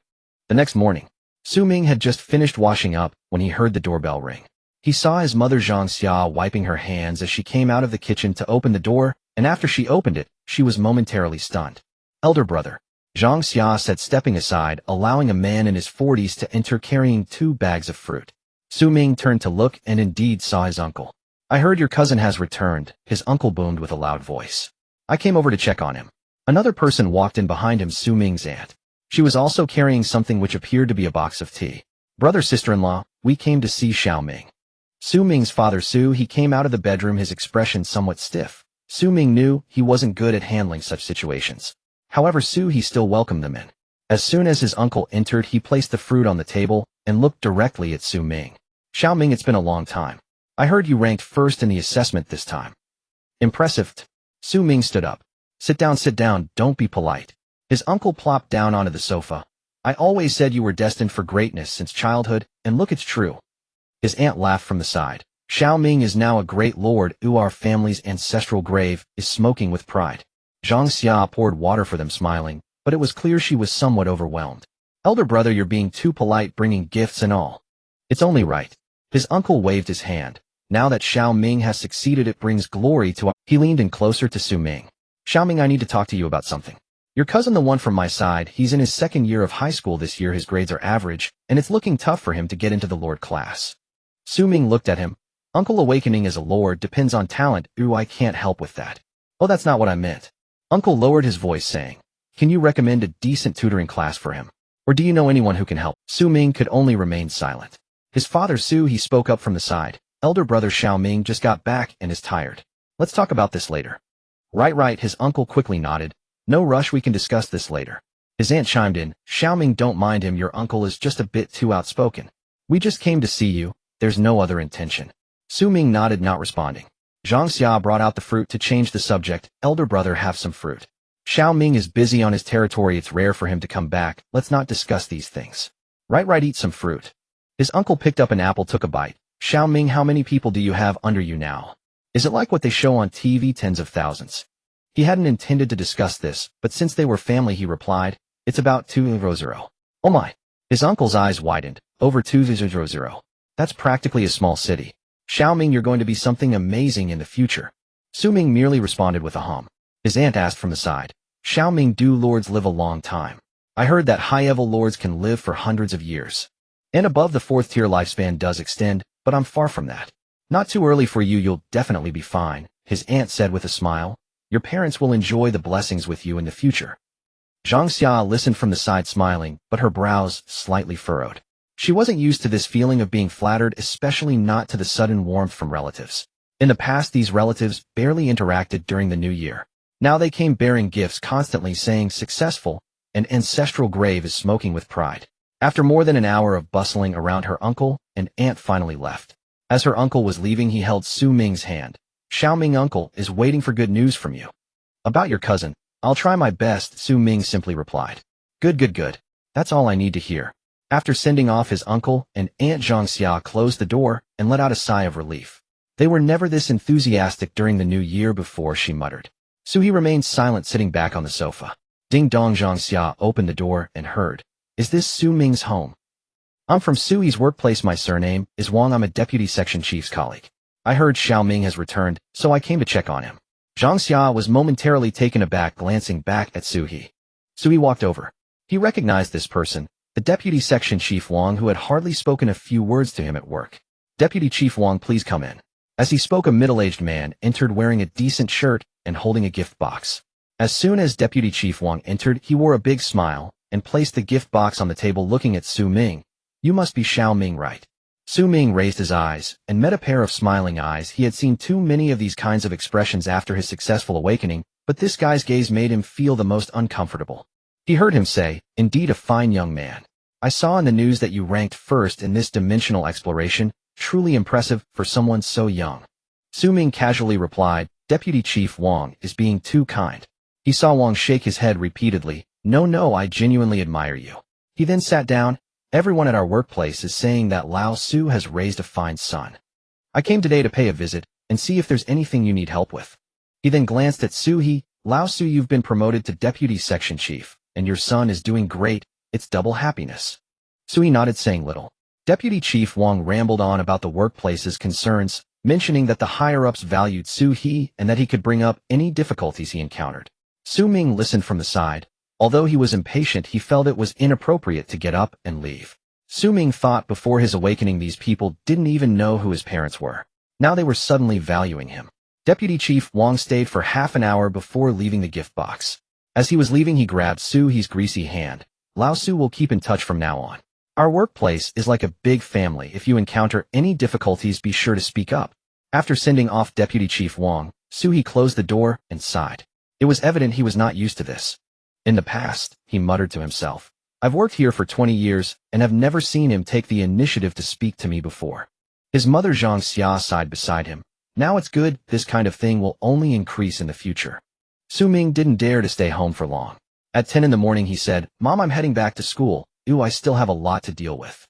The next morning, Xu Ming had just finished washing up when he heard the doorbell ring. He saw his mother Zhang Xia wiping her hands as she came out of the kitchen to open the door, and after she opened it, she was momentarily stunned. Elder brother, Zhang Xia said, stepping aside, allowing a man in his 40s to enter carrying 2 bags of fruit. Xu Ming turned to look and indeed saw his uncle. I heard your cousin has returned, his uncle boomed with a loud voice. I came over to check on him. Another person walked in behind him, Xu Ming's aunt. She was also carrying something which appeared to be a box of tea. Brother, sister-in-law, we came to see Xu Ming. Xu Ming's father Xu, he came out of the bedroom, his expression somewhat stiff. Xu Ming knew he wasn't good at handling such situations. However, he still welcomed them in. As soon as his uncle entered, he placed the fruit on the table and looked directly at Xu Ming. Xu Ming, it's been a long time. I heard you ranked first in the assessment this time. Impressive. Xu Ming stood up. Sit down, don't be polite. His uncle plopped down onto the sofa. I always said you were destined for greatness since childhood, and look, it's true. His aunt laughed from the side. Xu Ming is now a great lord. Our family's ancestral grave is smoking with pride. Zhang Xia poured water for them, smiling, but it was clear she was somewhat overwhelmed. Elder brother, you're being too polite, bringing gifts and all. It's only right. His uncle waved his hand. Now that Xu Ming has succeeded, it brings glory to our... He leaned in closer to Xu Ming. Xu Ming, I need to talk to you about something. Your cousin, the one from my side, he's in his 2nd year of high school this year. His grades are average, and it's looking tough for him to get into the Lord class. Xu Ming looked at him. Uncle, awakening as a Lord depends on talent. I can't help with that. Oh, that's not what I meant. Uncle lowered his voice, saying, can you recommend a decent tutoring class for him? Or do you know anyone who can help? Xu Ming could only remain silent. His father Xu, he spoke up from the side. Elder brother, Xu Ming just got back and is tired. Let's talk about this later. Right, his uncle quickly nodded. No rush, we can discuss this later. His aunt chimed in. Xu Ming, don't mind him, your uncle is just a bit too outspoken. We just came to see you. There's no other intention. Xu Ming nodded, not responding. Zhang Xia brought out the fruit to change the subject. Elder brother, have some fruit. Xu Ming is busy on his territory. It's rare for him to come back. Let's not discuss these things. Right, eat some fruit. His uncle picked up an apple, took a bite. Xu Ming, how many people do you have under you now? Is it like what they show on TV, tens of thousands? He hadn't intended to discuss this, but since they were family, he replied, it's about 200. Oh my. His uncle's eyes widened. Over 200. That's practically a small city. Xu Ming, you're going to be something amazing in the future. Xu Ming merely responded with a hum. His aunt asked from the side, Xu Ming, do lords live a long time? I heard that high-level lords can live for hundreds of years. And above the 4th tier lifespan does extend, but I'm far from that. Not too early for you, you'll definitely be fine, his aunt said with a smile. Your parents will enjoy the blessings with you in the future. Zhang Xia listened from the side, smiling, but her brows slightly furrowed. She wasn't used to this feeling of being flattered, especially not to the sudden warmth from relatives. In the past, these relatives barely interacted during the new year. Now they came bearing gifts, constantly saying successful, and ancestral grave is smoking with pride. After more than an hour of bustling around, her uncle and aunt finally left. As her uncle was leaving, he held Xu Ming's hand. Xu Ming, uncle is waiting for good news from you. About your cousin. I'll try my best, Xu Ming simply replied. Good. That's all I need to hear. After sending off his uncle and Aunt Zhang Xia closed the door and let out a sigh of relief. They were never this enthusiastic during the new year before, she muttered. He remained silent, sitting back on the sofa. Ding dong, Zhang Xia opened the door and heard. Is this Xu Ming's home? I'm from Sui's workplace. My surname is Wang. I'm a deputy section chief's colleague. I heard Xu Ming has returned, so I came to check on him. Zhang Xia was momentarily taken aback, glancing back at Sui. Sui walked over. He recognized this person, the deputy section chief Wang, who had hardly spoken a few words to him at work. Deputy Chief Wang, please come in. As he spoke, a middle-aged man entered wearing a decent shirt and holding a gift box. As soon as Deputy Chief Wang entered, he wore a big smile and placed the gift box on the table, looking at Xu Ming. You must be Xu Ming, right? Xu Ming raised his eyes and met a pair of smiling eyes. He had seen too many of these kinds of expressions after his successful awakening, but this guy's gaze made him feel the most uncomfortable. He heard him say, indeed a fine young man. I saw in the news that you ranked first in this dimensional exploration. Truly impressive for someone so young. Xu Ming casually replied, Deputy Chief Wang is being too kind. He saw Wang shake his head repeatedly. No, I genuinely admire you. He then sat down. Everyone at our workplace is saying that Lao Su has raised a fine son. I came today to pay a visit and see if there's anything you need help with. He then glanced at Su. Lao Su, you've been promoted to deputy section chief, and your son is doing great. It's double happiness. Sui nodded, saying little. Deputy Chief Wang rambled on about the workplace's concerns, mentioning that the higher-ups valued Su and that he could bring up any difficulties he encountered. Xu Ming listened from the side. Although he was impatient, he felt it was inappropriate to get up and leave. Xu Ming thought before his awakening these people didn't even know who his parents were. Now they were suddenly valuing him. Deputy Chief Wang stayed for half an hour before leaving the gift box. As he was leaving, he grabbed Su's greasy hand. Lao Su will keep in touch from now on. Our workplace is like a big family. If you encounter any difficulties, be sure to speak up. After sending off Deputy Chief Wang, Su closed the door and sighed. It was evident he was not used to this. In the past, he muttered to himself, I've worked here for 20 years and have never seen him take the initiative to speak to me before. His mother Zhang Xia sighed beside him. Now it's good, this kind of thing will only increase in the future. Xu Ming didn't dare to stay home for long. At 10 in the morning he said, Mom, I'm heading back to school. I still have a lot to deal with.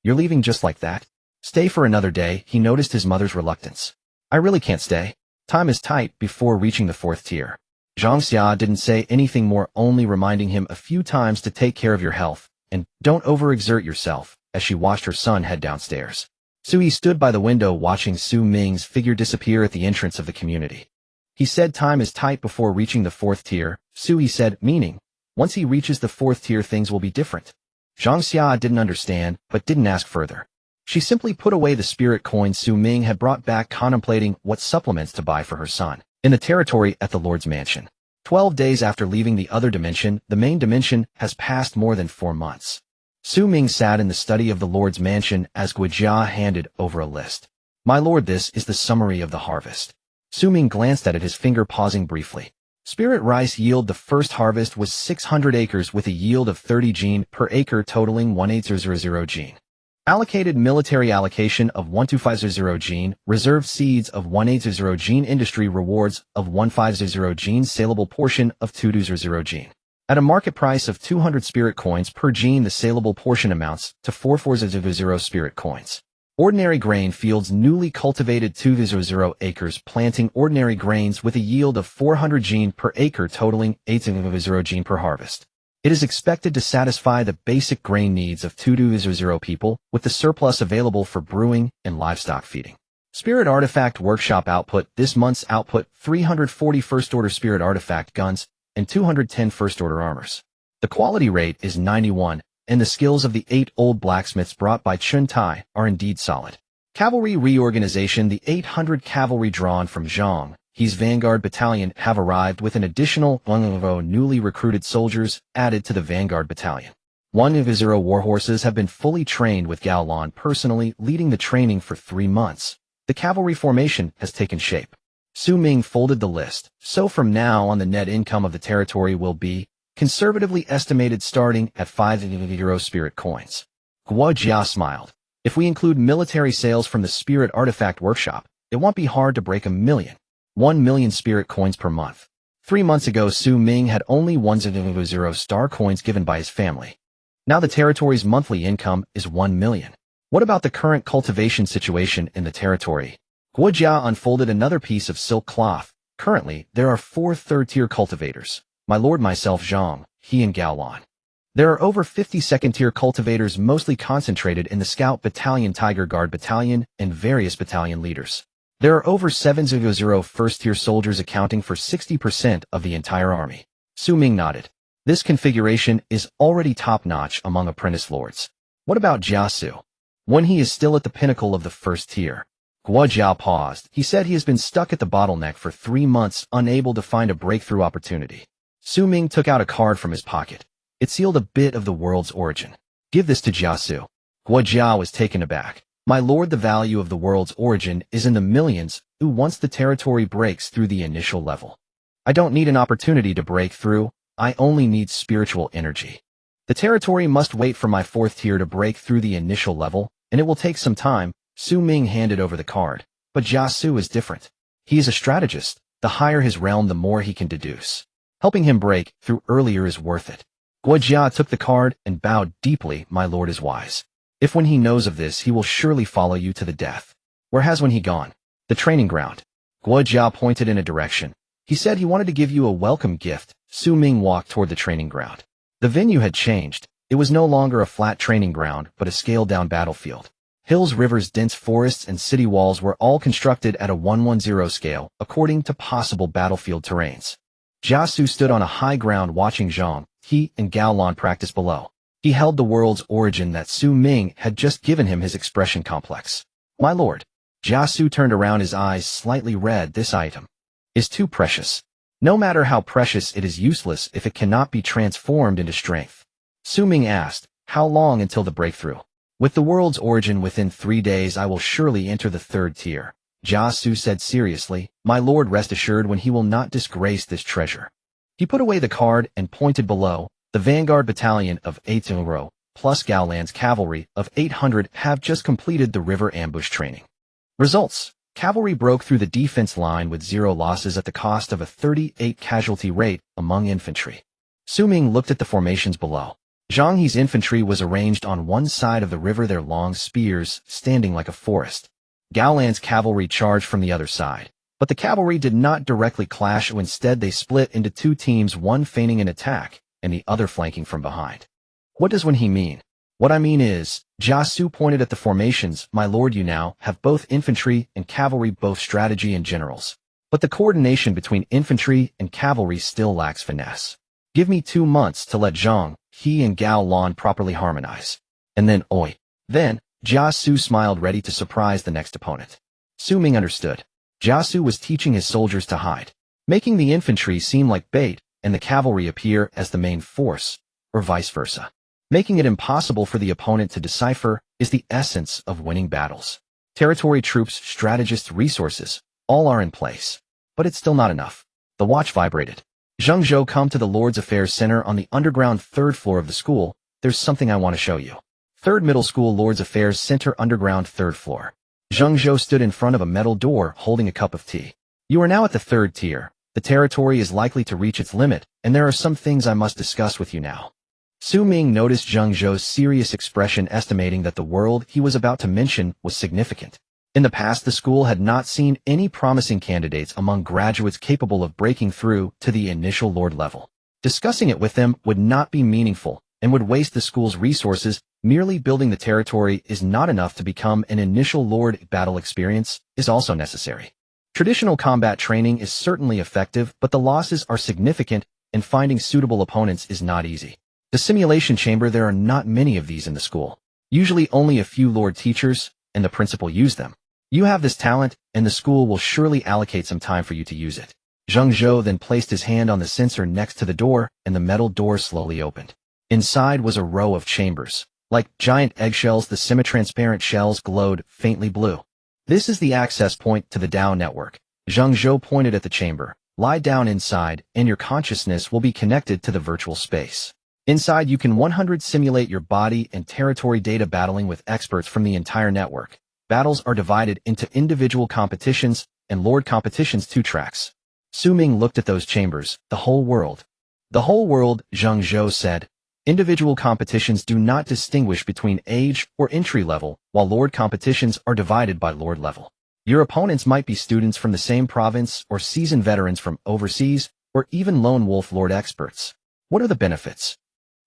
You're leaving just like that? Stay for another day. He noticed his mother's reluctance. I really can't stay. Time is tight. Before reaching the 4th tier. Zhang Xia didn't say anything more, only reminding him a few times to take care of your health, and don't overexert yourself, as she watched her son head downstairs. Sui stood by the window watching Xu Ming's figure disappear at the entrance of the community. He said time is tight before reaching the 4th tier. Sui said, meaning, once he reaches the 4th tier things will be different. Zhang Xia didn't understand, but didn't ask further. She simply put away the spirit coin Xu Ming had brought back, contemplating what supplements to buy for her son. In the territory at the Lord's mansion. 12 days after leaving the other dimension, the main dimension has passed more than 4 months. Xu Ming sat in the study of the Lord's mansion as Guijia handed over a list. My lord, this is the summary of the harvest. Xu Ming glanced at it, his finger pausing briefly. Spirit rice yield. The first harvest was 600 acres with a yield of 30 gene per acre, totaling 18000 gene. Allocated military allocation of 12500 gene, reserved seeds of 180 gene, industry rewards of 150 gene, saleable portion of 220 gene. At a market price of 200 spirit coins per gene, the saleable portion amounts to 4400 spirit coins. Ordinary grain fields, newly cultivated 200 acres, planting ordinary grains with a yield of 400 gene per acre, totaling 800 gene per harvest. It is expected to satisfy the basic grain needs of 220 people, with the surplus available for brewing and livestock feeding. Spirit Artifact Workshop output. This month's output, 340 first-order Spirit Artifact guns and 210 first-order armors. The quality rate is 91, and the skills of the 8 old blacksmiths brought by Chun Tai are indeed solid. Cavalry reorganization. The 800 cavalry drawn from Zhang He's Vanguard Battalion have arrived with an additional 100 newly recruited soldiers added to the Vanguard Battalion. 100 warhorses have been fully trained with Gao Lan personally leading the training for 3 months. The cavalry formation has taken shape. Xu Ming folded the list, so from now on the net income of the territory will be conservatively estimated starting at 5 spirit coins. Guo Jia smiled. If we include military sales from the Spirit Artifact Workshop, it won't be hard to break 1 million spirit coins per month. 3 months ago, Xu Ming had only 100 star coins given by his family. Now the territory's monthly income is 1 million. What about the current cultivation situation in the territory? Guo Jia unfolded another piece of silk cloth. Currently, there are 4 third-tier cultivators. My lord, myself, Zhang, he and Gao Lan. There are over 50 second-tier cultivators, mostly concentrated in the Scout Battalion, Tiger Guard Battalion, and various battalion leaders. There are over 700 first-tier soldiers, accounting for 60% of the entire army. Xu Ming nodded. This configuration is already top-notch among apprentice lords. What about Jiasu? When he is still at the pinnacle of the first tier. Guo Jiao paused. He said he has been stuck at the bottleneck for 3 months, unable to find a breakthrough opportunity. Xu Ming took out a card from his pocket. It sealed a bit of the world's origin. Give this to Jiasu. Guo Jiao was taken aback. My lord, the value of the world's origin is in the millions, once the territory breaks through the initial level. I don't need an opportunity to break through, I only need spiritual energy. The territory must wait for my 4th tier to break through the initial level, and it will take some time. Xu Ming handed over the card. But Jiasu is different. He is a strategist. The higher his realm, the more he can deduce. Helping him break through earlier is worth it. Guojia took the card and bowed deeply. My lord is wise. If when he knows of this, he will surely follow you to the death. Where has when he gone? The training ground. Guojia pointed in a direction. He said he wanted to give you a welcome gift. Xu Ming walked toward the training ground. The venue had changed. It was no longer a flat training ground, but a scaled-down battlefield. Hills, rivers, dense forests, and city walls were all constructed at a 1:10 scale, according to possible battlefield terrains. Jiasu stood on a high ground watching Zhang, he, and Gao Lan practice below. He held the world's origin that Xu Ming had just given him his expression complex. My lord. Jiasu turned around, his eyes slightly red. This item is too precious. No matter how precious, it is useless if it cannot be transformed into strength. Xu Ming asked, how long until the breakthrough? With the world's origin within 3 days, I will surely enter the 3rd tier. Jiasu said seriously, my lord, rest assured when he will not disgrace this treasure. He put away the card and pointed below. The Vanguard Battalion of 800 plus Gaolan's cavalry of 800 have just completed the river ambush training. Results. Cavalry broke through the defense line with 0 losses at the cost of a 38 casualty rate among infantry. Xu Ming looked at the formations below. Zhang He's infantry was arranged on one side of the river, their long spears standing like a forest. Gaolan's cavalry charged from the other side. But the cavalry did not directly clash. Instead, they split into 2 teams, one feigning an attack and the other flanking from behind. What does when he mean? What I mean is, Jiasu pointed at the formations, my lord, you now have both infantry and cavalry, both strategy and generals. But the coordination between infantry and cavalry still lacks finesse. Give me 2 months to let Zhang, he, and Gao Lan properly harmonize. And then, oi. Then, Jiasu smiled, ready to surprise the next opponent. Xu Ming understood. Jiasu was teaching his soldiers to hide, making the infantry seem like bait and the cavalry appear as the main force, or vice versa. Making it impossible for the opponent to decipher is the essence of winning battles. Territory, troops, strategists, resources, all are in place. But it's still not enough. The watch vibrated. Zheng Zhou, come to the Lord's Affairs Center on the underground 3rd floor of the school. There's something I want to show you. 3rd Middle School, Lord's Affairs Center, underground 3rd floor. Zheng Zhou stood in front of a metal door holding a cup of tea. You are now at the 3rd tier. The territory is likely to reach its limit, and there are some things I must discuss with you now. Xu Ming noticed Zheng Zhou's serious expression, estimating that the world he was about to mention was significant. In the past, the school had not seen any promising candidates among graduates capable of breaking through to the initial lord level. Discussing it with them would not be meaningful and would waste the school's resources. Merely building the territory is not enough to become an initial lord. Battle experience is also necessary. Traditional combat training is certainly effective, but the losses are significant, and finding suitable opponents is not easy. The simulation chamber, there are not many of these in the school. Usually only a few lord teachers, and the principal use them. You have this talent, and the school will surely allocate some time for you to use it. Zheng Zhou then placed his hand on the sensor next to the door, and the metal door slowly opened. Inside was a row of chambers. Like giant eggshells, the semi-transparent shells glowed faintly blue. This is the access point to the Dao network. Zheng Zhou pointed at the chamber. Lie down inside, and your consciousness will be connected to the virtual space. Inside, you can 100 simulate your body and territory data, battling with experts from the entire network. Battles are divided into individual competitions and lord competitions, 2 tracks. Xu Ming looked at those chambers. The whole world. The whole world, Zheng Zhou said. Individual competitions do not distinguish between age or entry level, while lord competitions are divided by lord level. Your opponents might be students from the same province, or seasoned veterans from overseas, or even lone wolf lord experts. What are the benefits?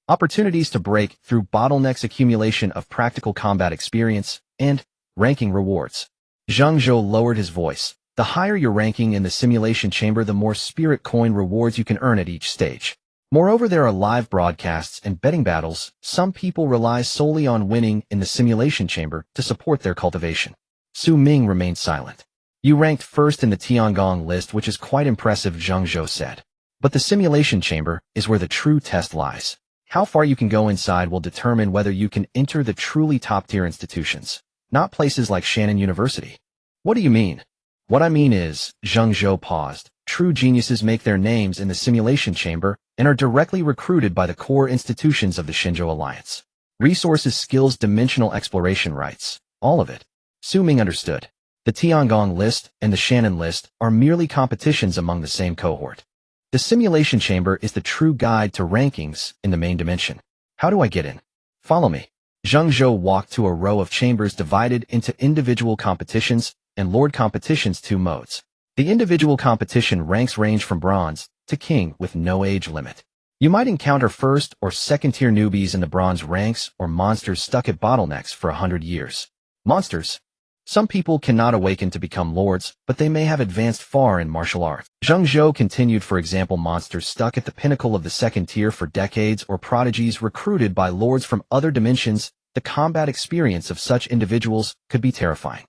Opportunities to break through bottlenecks, accumulation of practical combat experience, and ranking rewards. Zheng Zhou lowered his voice. The higher your ranking in the simulation chamber, the more spirit coin rewards you can earn at each stage. Moreover, there are live broadcasts and betting battles. Some people rely solely on winning in the simulation chamber to support their cultivation. Xu Ming remained silent. You ranked first in the Tiangong list, which is quite impressive, Zheng Zhou said. But the simulation chamber is where the true test lies. How far you can go inside will determine whether you can enter the truly top-tier institutions, not places like Shannon University. What do you mean? What I mean is, Zheng Zhou paused. True geniuses make their names in the simulation chamber and are directly recruited by the core institutions of the Shenzhou Alliance. Resources, skills, dimensional exploration rights, all of it. Xu Ming understood. The Tiangong list and the Shannon list are merely competitions among the same cohort. The simulation chamber is the true guide to rankings in the main dimension. How do I get in? Follow me. Zheng Zhou walked to a row of chambers divided into individual competitions and Lord competitions 2 modes. The individual competition ranks range from bronze to king with no age limit. You might encounter first or second tier newbies in the bronze ranks or monsters stuck at bottlenecks for 100 years. Monsters. Some people cannot awaken to become lords, but they may have advanced far in martial arts. Zheng Zhou continued, for example, monsters stuck at the pinnacle of the second tier for decades or prodigies recruited by lords from other dimensions. The combat experience of such individuals could be terrifying.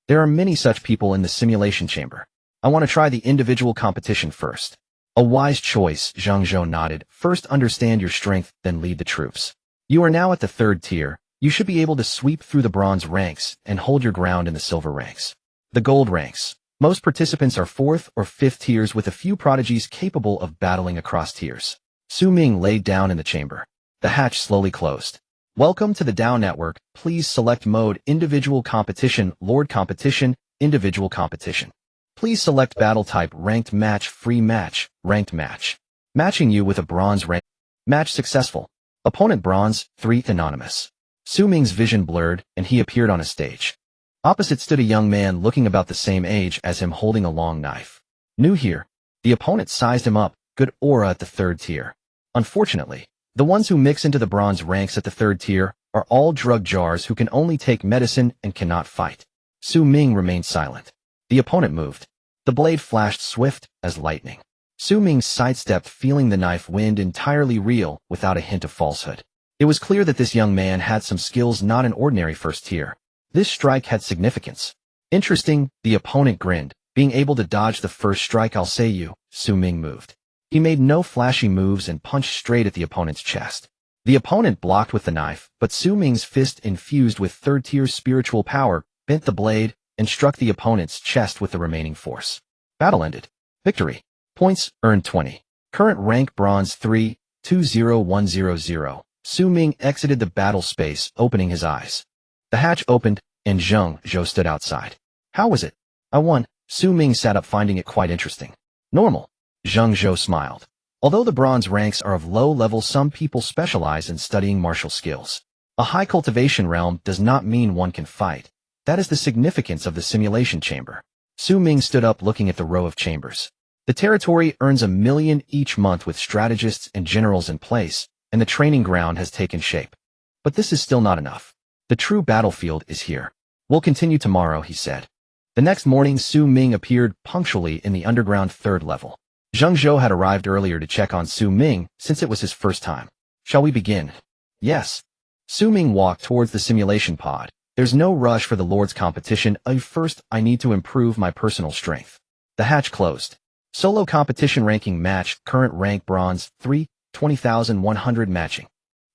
There are many such people in the simulation chamber. I want to try the individual competition first. A wise choice, Zheng Zhou nodded. First understand your strength, then lead the troops. You are now at the 3rd tier. You should be able to sweep through the bronze ranks and hold your ground in the silver ranks. The gold ranks. Most participants are 4th or 5th tiers with a few prodigies capable of battling across tiers. Xu Ming laid down in the chamber. The hatch slowly closed. Welcome to the DAO network. Please select mode individual competition, Lord competition, individual competition. Please select battle type ranked match, free match, ranked match. Matching you with a bronze rank. Match successful. Opponent bronze, 3 anonymous. Xu Ming's vision blurred, and he appeared on a stage. Opposite stood a young man looking about the same age as him holding a long knife. New here. The opponent sized him up, good aura at the 3rd tier. Unfortunately, the ones who mix into the bronze ranks at the 3rd tier are all drug jars who can only take medicine and cannot fight. Xu Ming remained silent. The opponent moved. The blade flashed swift as lightning. Xu Ming sidestepped, feeling the knife wind entirely real without a hint of falsehood. It was clear that this young man had some skills not an ordinary 1st tier. This strike had significance. Interesting, the opponent grinned. Being able to dodge the first strike, I'll say you. Xu Ming moved. He made no flashy moves and punched straight at the opponent's chest. The opponent blocked with the knife, but Xu Ming's fist, infused with 3rd tier spiritual power, bent the blade and struck the opponent's chest with the remaining force. Battle ended. Victory. Points earned 20. Current rank bronze 3, 20100. Xu Ming exited the battle space, opening his eyes. The hatch opened, and Zheng Zhou stood outside. How was it? I won. Xu Ming sat up, finding it quite interesting. Normal. Zheng Zhou smiled. Although the bronze ranks are of low level, some people specialize in studying martial skills. A high cultivation realm does not mean one can fight. That is the significance of the simulation chamber. Xu Ming stood up, looking at the row of chambers. The territory earns $1 million each month with strategists and generals in place, and the training ground has taken shape. But this is still not enough. The true battlefield is here. We'll continue tomorrow, he said. The next morning, Xu Ming appeared punctually in the underground 3rd level. Zheng Zhou had arrived earlier to check on Xu Ming since it was his first time. Shall we begin? Yes. Xu Ming walked towards the simulation pod. There's no rush for the Lord's competition. First, I need to improve my personal strength. The hatch closed. Solo competition ranking match, current rank bronze 3, 20,100 matching.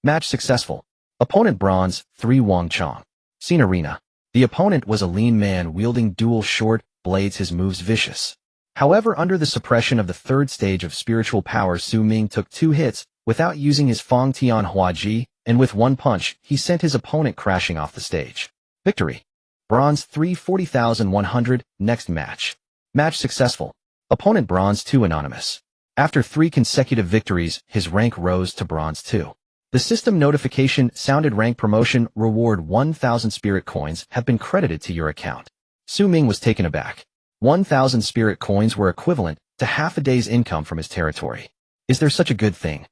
Match successful. Opponent bronze 3 Wang Chong. Scene arena. The opponent was a lean man wielding dual short blades, his moves vicious. However, under the suppression of the 3rd stage of spiritual power, Xu Ming took 2 hits without using his Fang Tian Hua Ji, and with 1 punch, he sent his opponent crashing off the stage. Victory. Bronze 3, 40,100. Next match. Match successful. Opponent bronze 2 anonymous. After 3 consecutive victories, his rank rose to bronze 2. The system notification sounded: rank promotion, reward 1,000 spirit coins have been credited to your account. Xu Ming was taken aback. 1,000 spirit coins were equivalent to half a day's income from his territory. Is there such a good thing?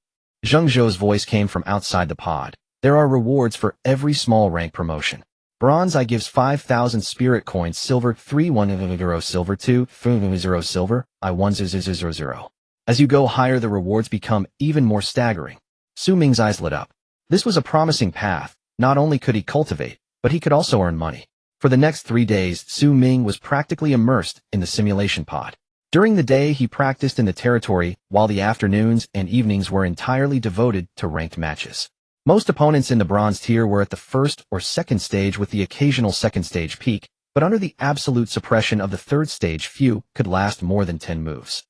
Zheng Zhou's voice came from outside the pod. There are rewards for every small rank promotion. Bronze I gives 5,000 spirit coins, silver 3 100, silver 2 0 silver I 100. As you go higher, the rewards become even more staggering. Xu Ming's eyes lit up. This was a promising path. Not only could he cultivate, but he could also earn money. For the next 3 days, Xu Ming was practically immersed in the simulation pod. During the day, he practiced in the territory, while the afternoons and evenings were entirely devoted to ranked matches. Most opponents in the bronze tier were at the 1st or 2nd stage, with the occasional 2nd stage peak, but under the absolute suppression of the 3rd stage, few could last more than 10 moves.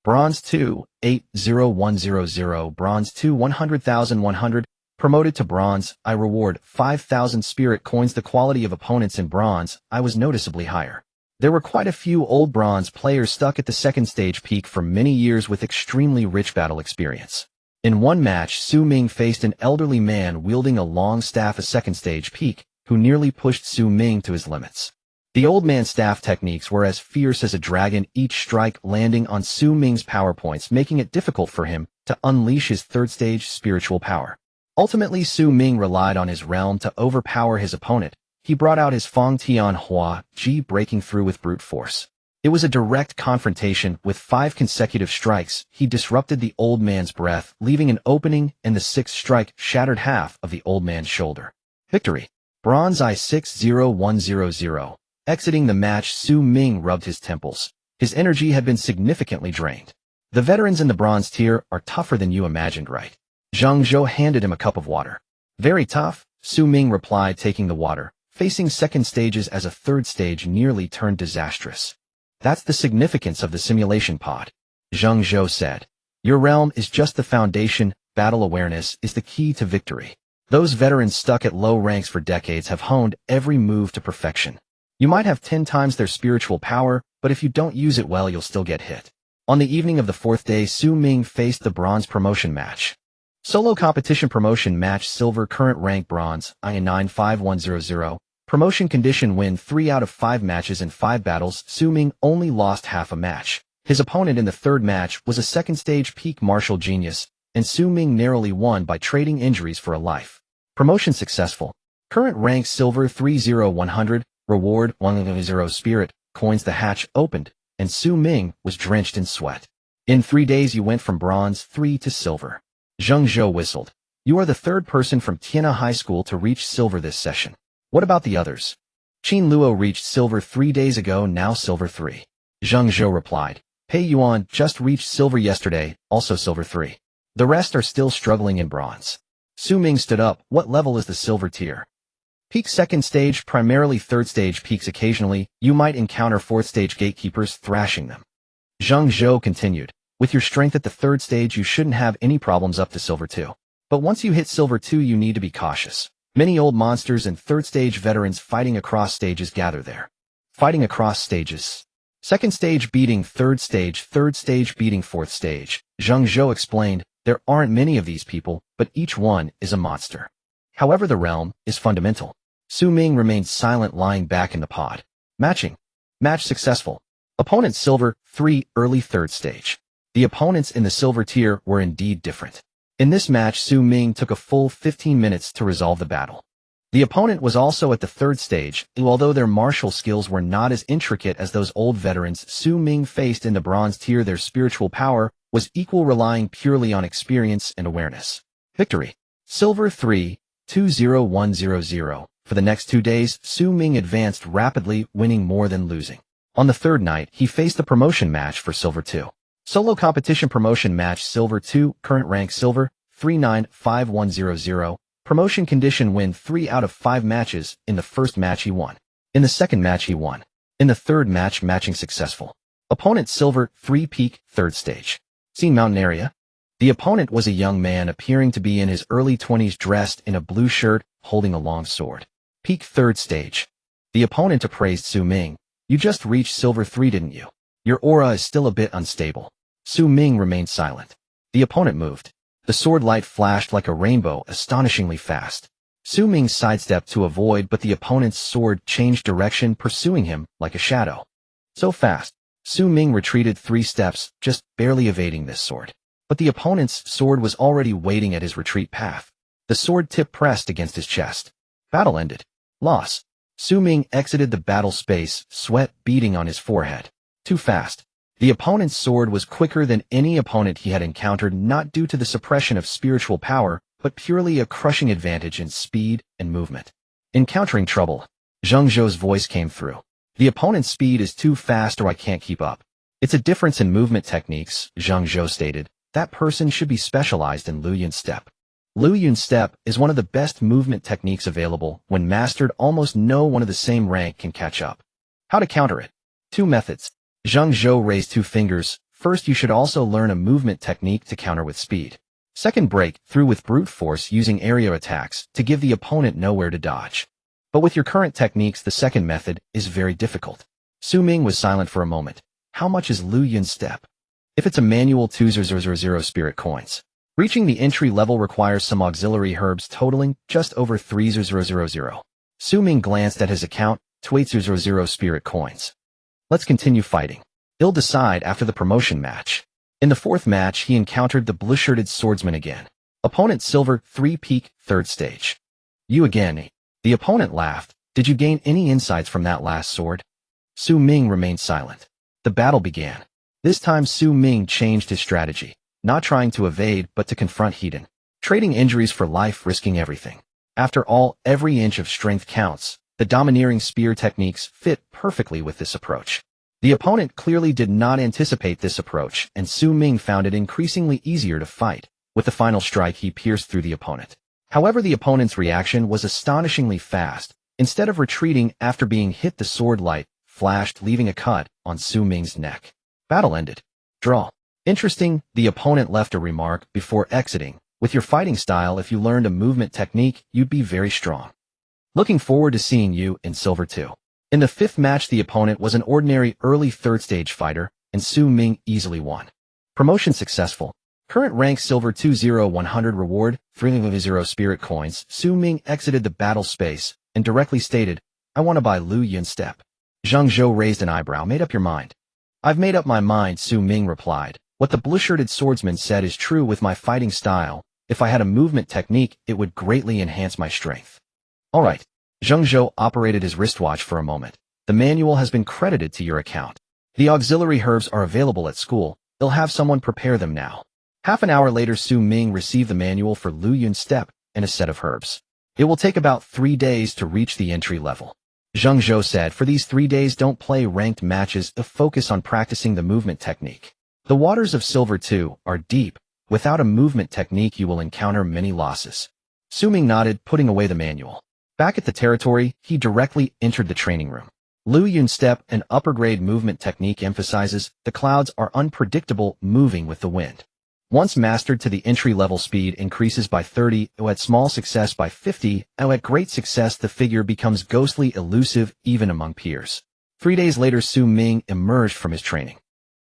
Bronze 2, 80100, Bronze 2, 100,100, promoted to bronze, I reward 5,000 spirit coins. The quality of opponents in bronze, I was noticeably higher. There were quite a few old bronze players stuck at the second stage peak for many years with extremely rich battle experience. In one match, Xu Ming faced an elderly man wielding a long staff at second stage peak, who nearly pushed Xu Ming to his limits. The old man's staff techniques were as fierce as a dragon, each strike landing on Xu Ming's power points, making it difficult for him to unleash his third stage spiritual power. Ultimately, Xu Ming relied on his realm to overpower his opponent. He brought out his Feng Tian Hua Ji, breaking through with brute force. It was a direct confrontation. With 5 consecutive strikes, he disrupted the old man's breath, leaving an opening, and the 6th strike shattered half of the old man's shoulder. Victory. Bronze I 60100. Exiting the match, Xu Ming rubbed his temples. His energy had been significantly drained. The veterans in the bronze tier are tougher than you imagined, right? Zhang Zhou handed him a cup of water. Very tough, Xu Ming replied, taking the water. Facing second stages as a third stage nearly turned disastrous. That's the significance of the simulation pod. Zhang Zhou said. Your realm is just the foundation. Battle awareness is the key to victory. Those veterans stuck at low ranks for decades have honed every move to perfection. You might have 10 times their spiritual power, but if you don't use it well, you'll still get hit. On the evening of the 4th day, Xu Ming faced the bronze promotion match. Solo competition promotion match, silver, current rank bronze, IA 95100. Promotion condition, win 3 out of 5 matches in 5 battles. Xu Ming only lost half a match. His opponent in the third match was a second stage peak martial genius, and Xu Ming narrowly won by trading injuries for a life. Promotion successful. Current rank silver 30100, reward 100. Spirit coins. The hatch opened, and Xu Ming was drenched in sweat. In 3 days you went from bronze 3 to silver. Zhang Zhou whistled. You are the third person from Tianhe High School to reach silver this session. What about the others? Qin Luo reached silver 3 days ago, now silver 3. Zhang Zhou replied. Pei Yuan just reached silver yesterday, also silver 3. The rest are still struggling in bronze. Xu Ming stood up. What level is the silver tier? Peak second stage, primarily third stage peaks. Occasionally, you might encounter fourth stage gatekeepers thrashing them. Zhang Zhou continued. With your strength at the third stage, you shouldn't have any problems up to silver 2. But once you hit silver 2, you need to be cautious. Many old monsters and third stage veterans fighting across stages gather there. Fighting across stages. Second stage beating third stage beating fourth stage. Zhang Zhou explained, there aren't many of these people, but each one is a monster. However, the realm is fundamental. Xu Ming remained silent, lying back in the pod. Matching. Match successful. Opponent silver 3, early third stage. The opponents in the silver tier were indeed different. In this match, Xu Ming took a full 15 minutes to resolve the battle. The opponent was also at the third stage, and although their martial skills were not as intricate as those old veterans Xu Ming faced in the bronze tier, their spiritual power was equal, relying purely on experience and awareness. Victory. Silver 3, 20100. For the next 2 days, Xu Ming advanced rapidly, winning more than losing. On the third night, he faced the promotion match for silver 2. Solo competition promotion match, silver 2, current rank silver 395100. Promotion condition, win 3 out of 5 matches. In the first match he won. In the second match he won. In the third match, matching successful. Opponent silver 3, peak third stage. Seen mountain area. The opponent was a young man appearing to be in his early 20s, dressed in a blue shirt, holding a long sword. Peak third stage. The opponent appraised Xu Ming. You just reached silver 3, didn't you? Your aura is still a bit unstable. Xu Ming remained silent. The opponent moved. The sword light flashed like a rainbow, astonishingly fast. Xu Ming sidestepped to avoid, but the opponent's sword changed direction, pursuing him like a shadow. So fast. Xu Ming retreated 3 steps, just barely evading this sword. But the opponent's sword was already waiting at his retreat path. The sword tip pressed against his chest. Battle ended. Loss. Xu Ming exited the battle space, sweat beading on his forehead. Too fast. The opponent's sword was quicker than any opponent he had encountered, not due to the suppression of spiritual power, but purely a crushing advantage in speed and movement. Encountering trouble. Zhang Zhou's voice came through. The opponent's speed is too fast, or I can't keep up. It's a difference in movement techniques, Zhang Zhou stated. That person should be specialized in Liu Yun's step. Liu Yun's step is one of the best movement techniques available. When mastered, almost no one of the same rank can catch up. How to counter it? 2 methods. Zhang Zhou raised 2 fingers. First, you should also learn a movement technique to counter with speed. Second, break through with brute force using area attacks to give the opponent nowhere to dodge. But with your current techniques, the second method is very difficult. Xu Ming was silent for a moment. How much is Lu Yun's step? If it's a manual 2000 spirit coins. Reaching the entry level requires some auxiliary herbs totaling just over 3000. Xu Ming glanced at his account, 2800 spirit coins. Let's continue fighting. He'll decide after the promotion match. In the fourth match, he encountered the blue-shirted swordsman again. Opponent Silver 3 Peak, 3rd stage. You again. The opponent laughed. Did you gain any insights from that last sword? Xu Ming remained silent. The battle began. This time Xu Ming changed his strategy, not trying to evade but to confront Hedon. Trading injuries for life, risking everything. After all, every inch of strength counts. The domineering spear techniques fit perfectly with this approach. The opponent clearly did not anticipate this approach, and Xu Ming found it increasingly easier to fight. With the final strike, he pierced through the opponent. However, the opponent's reaction was astonishingly fast. Instead of retreating after being hit, the sword light flashed, leaving a cut on Xu Ming's neck. Battle ended. Draw. Interesting, the opponent left a remark before exiting. With your fighting style, if you learned a movement technique, you'd be very strong. Looking forward to seeing you in Silver 2. In the fifth match, the opponent was an ordinary early 3rd stage fighter, and Xu Ming easily won. Promotion successful. Current rank Silver 20100 reward, 300 spirit coins. Xu Ming exited the battle space and directly stated, I want to buy Lu Yun's step. Zhang Zhou raised an eyebrow. Made up your mind. I've made up my mind, Xu Ming replied. What the blue-shirted swordsman said is true with my fighting style. If I had a movement technique, it would greatly enhance my strength. All right. Zhang Zhou operated his wristwatch for a moment. The manual has been credited to your account. The auxiliary herbs are available at school. They'll have someone prepare them now. Half an hour later, Xu Ming received the manual for Lu Yun's step and a set of herbs. It will take about 3 days to reach the entry level. Zhang Zhou said, for these 3 days, don't play ranked matches, focus on practicing the movement technique. The waters of Silver 2 are deep. Without a movement technique, you will encounter many losses. Xu Ming nodded, putting away the manual. Back at the territory, he directly entered the training room. Lu Yun's step, an upper-grade movement technique, emphasizes the clouds are unpredictable, moving with the wind. Once mastered to the entry-level, speed increases by 30, at small success by 50, at great success the figure becomes ghostly, elusive, even among peers. 3 days later, Xu Ming emerged from his training.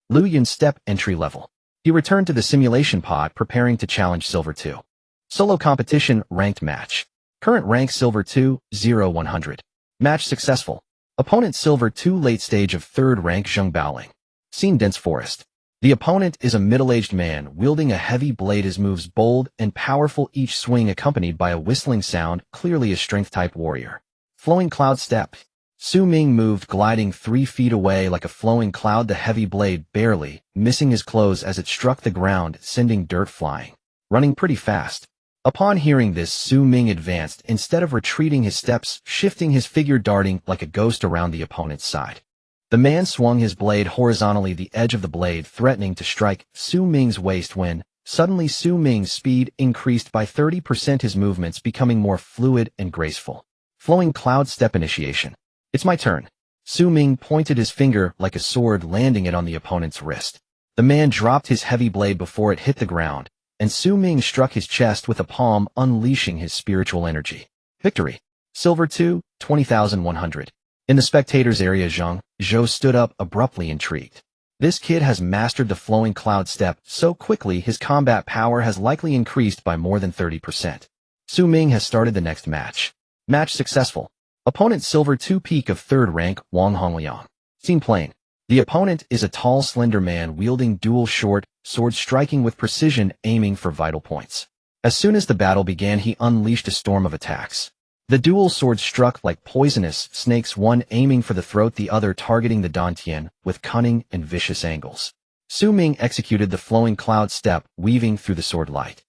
Lu Yun's step, entry-level. He returned to the simulation pod, preparing to challenge Silver 2. Solo competition, ranked match. Current rank Silver 2, 0100. Match successful. Opponent Silver 2, late stage of 3rd rank, Zheng Baoling. Scene, dense forest. The opponent is a middle-aged man wielding a heavy blade. His moves bold and powerful, each swing accompanied by a whistling sound, clearly a strength-type warrior. Flowing cloud step. Xu Ming moved, gliding 3 feet away like a flowing cloud, the heavy blade barely missing his clothes as it struck the ground, sending dirt flying. Running pretty fast. Upon hearing this, Xu Ming advanced, instead of retreating his steps, shifting his figure, darting like a ghost around the opponent's side. The man swung his blade horizontally, the edge of the blade threatening to strike Xu Ming's waist when, suddenly Xu Ming's speed increased by 30%, his movements becoming more fluid and graceful. Flowing cloud step initiation. It's my turn. Xu Ming pointed his finger like a sword, landing it on the opponent's wrist. The man dropped his heavy blade before it hit the ground, and Xu Ming struck his chest with a palm, unleashing his spiritual energy. Victory. Silver 2, 20,100. In the spectators area, Zhang Zhou stood up, abruptly intrigued. This kid has mastered the flowing cloud step so quickly, his combat power has likely increased by more than 30%. Xu Ming has started the next match. Match successful. Opponent Silver 2, peak of 3rd rank, Wang Hongliang. Scene plain. The opponent is a tall, slender man wielding dual short swords, striking with precision, aiming for vital points. As soon as the battle began, he unleashed a storm of attacks. The dual swords struck like poisonous snakes, one aiming for the throat, the other targeting the dantian with cunning and vicious angles. Xu Ming executed the flowing cloud step, weaving through the sword light.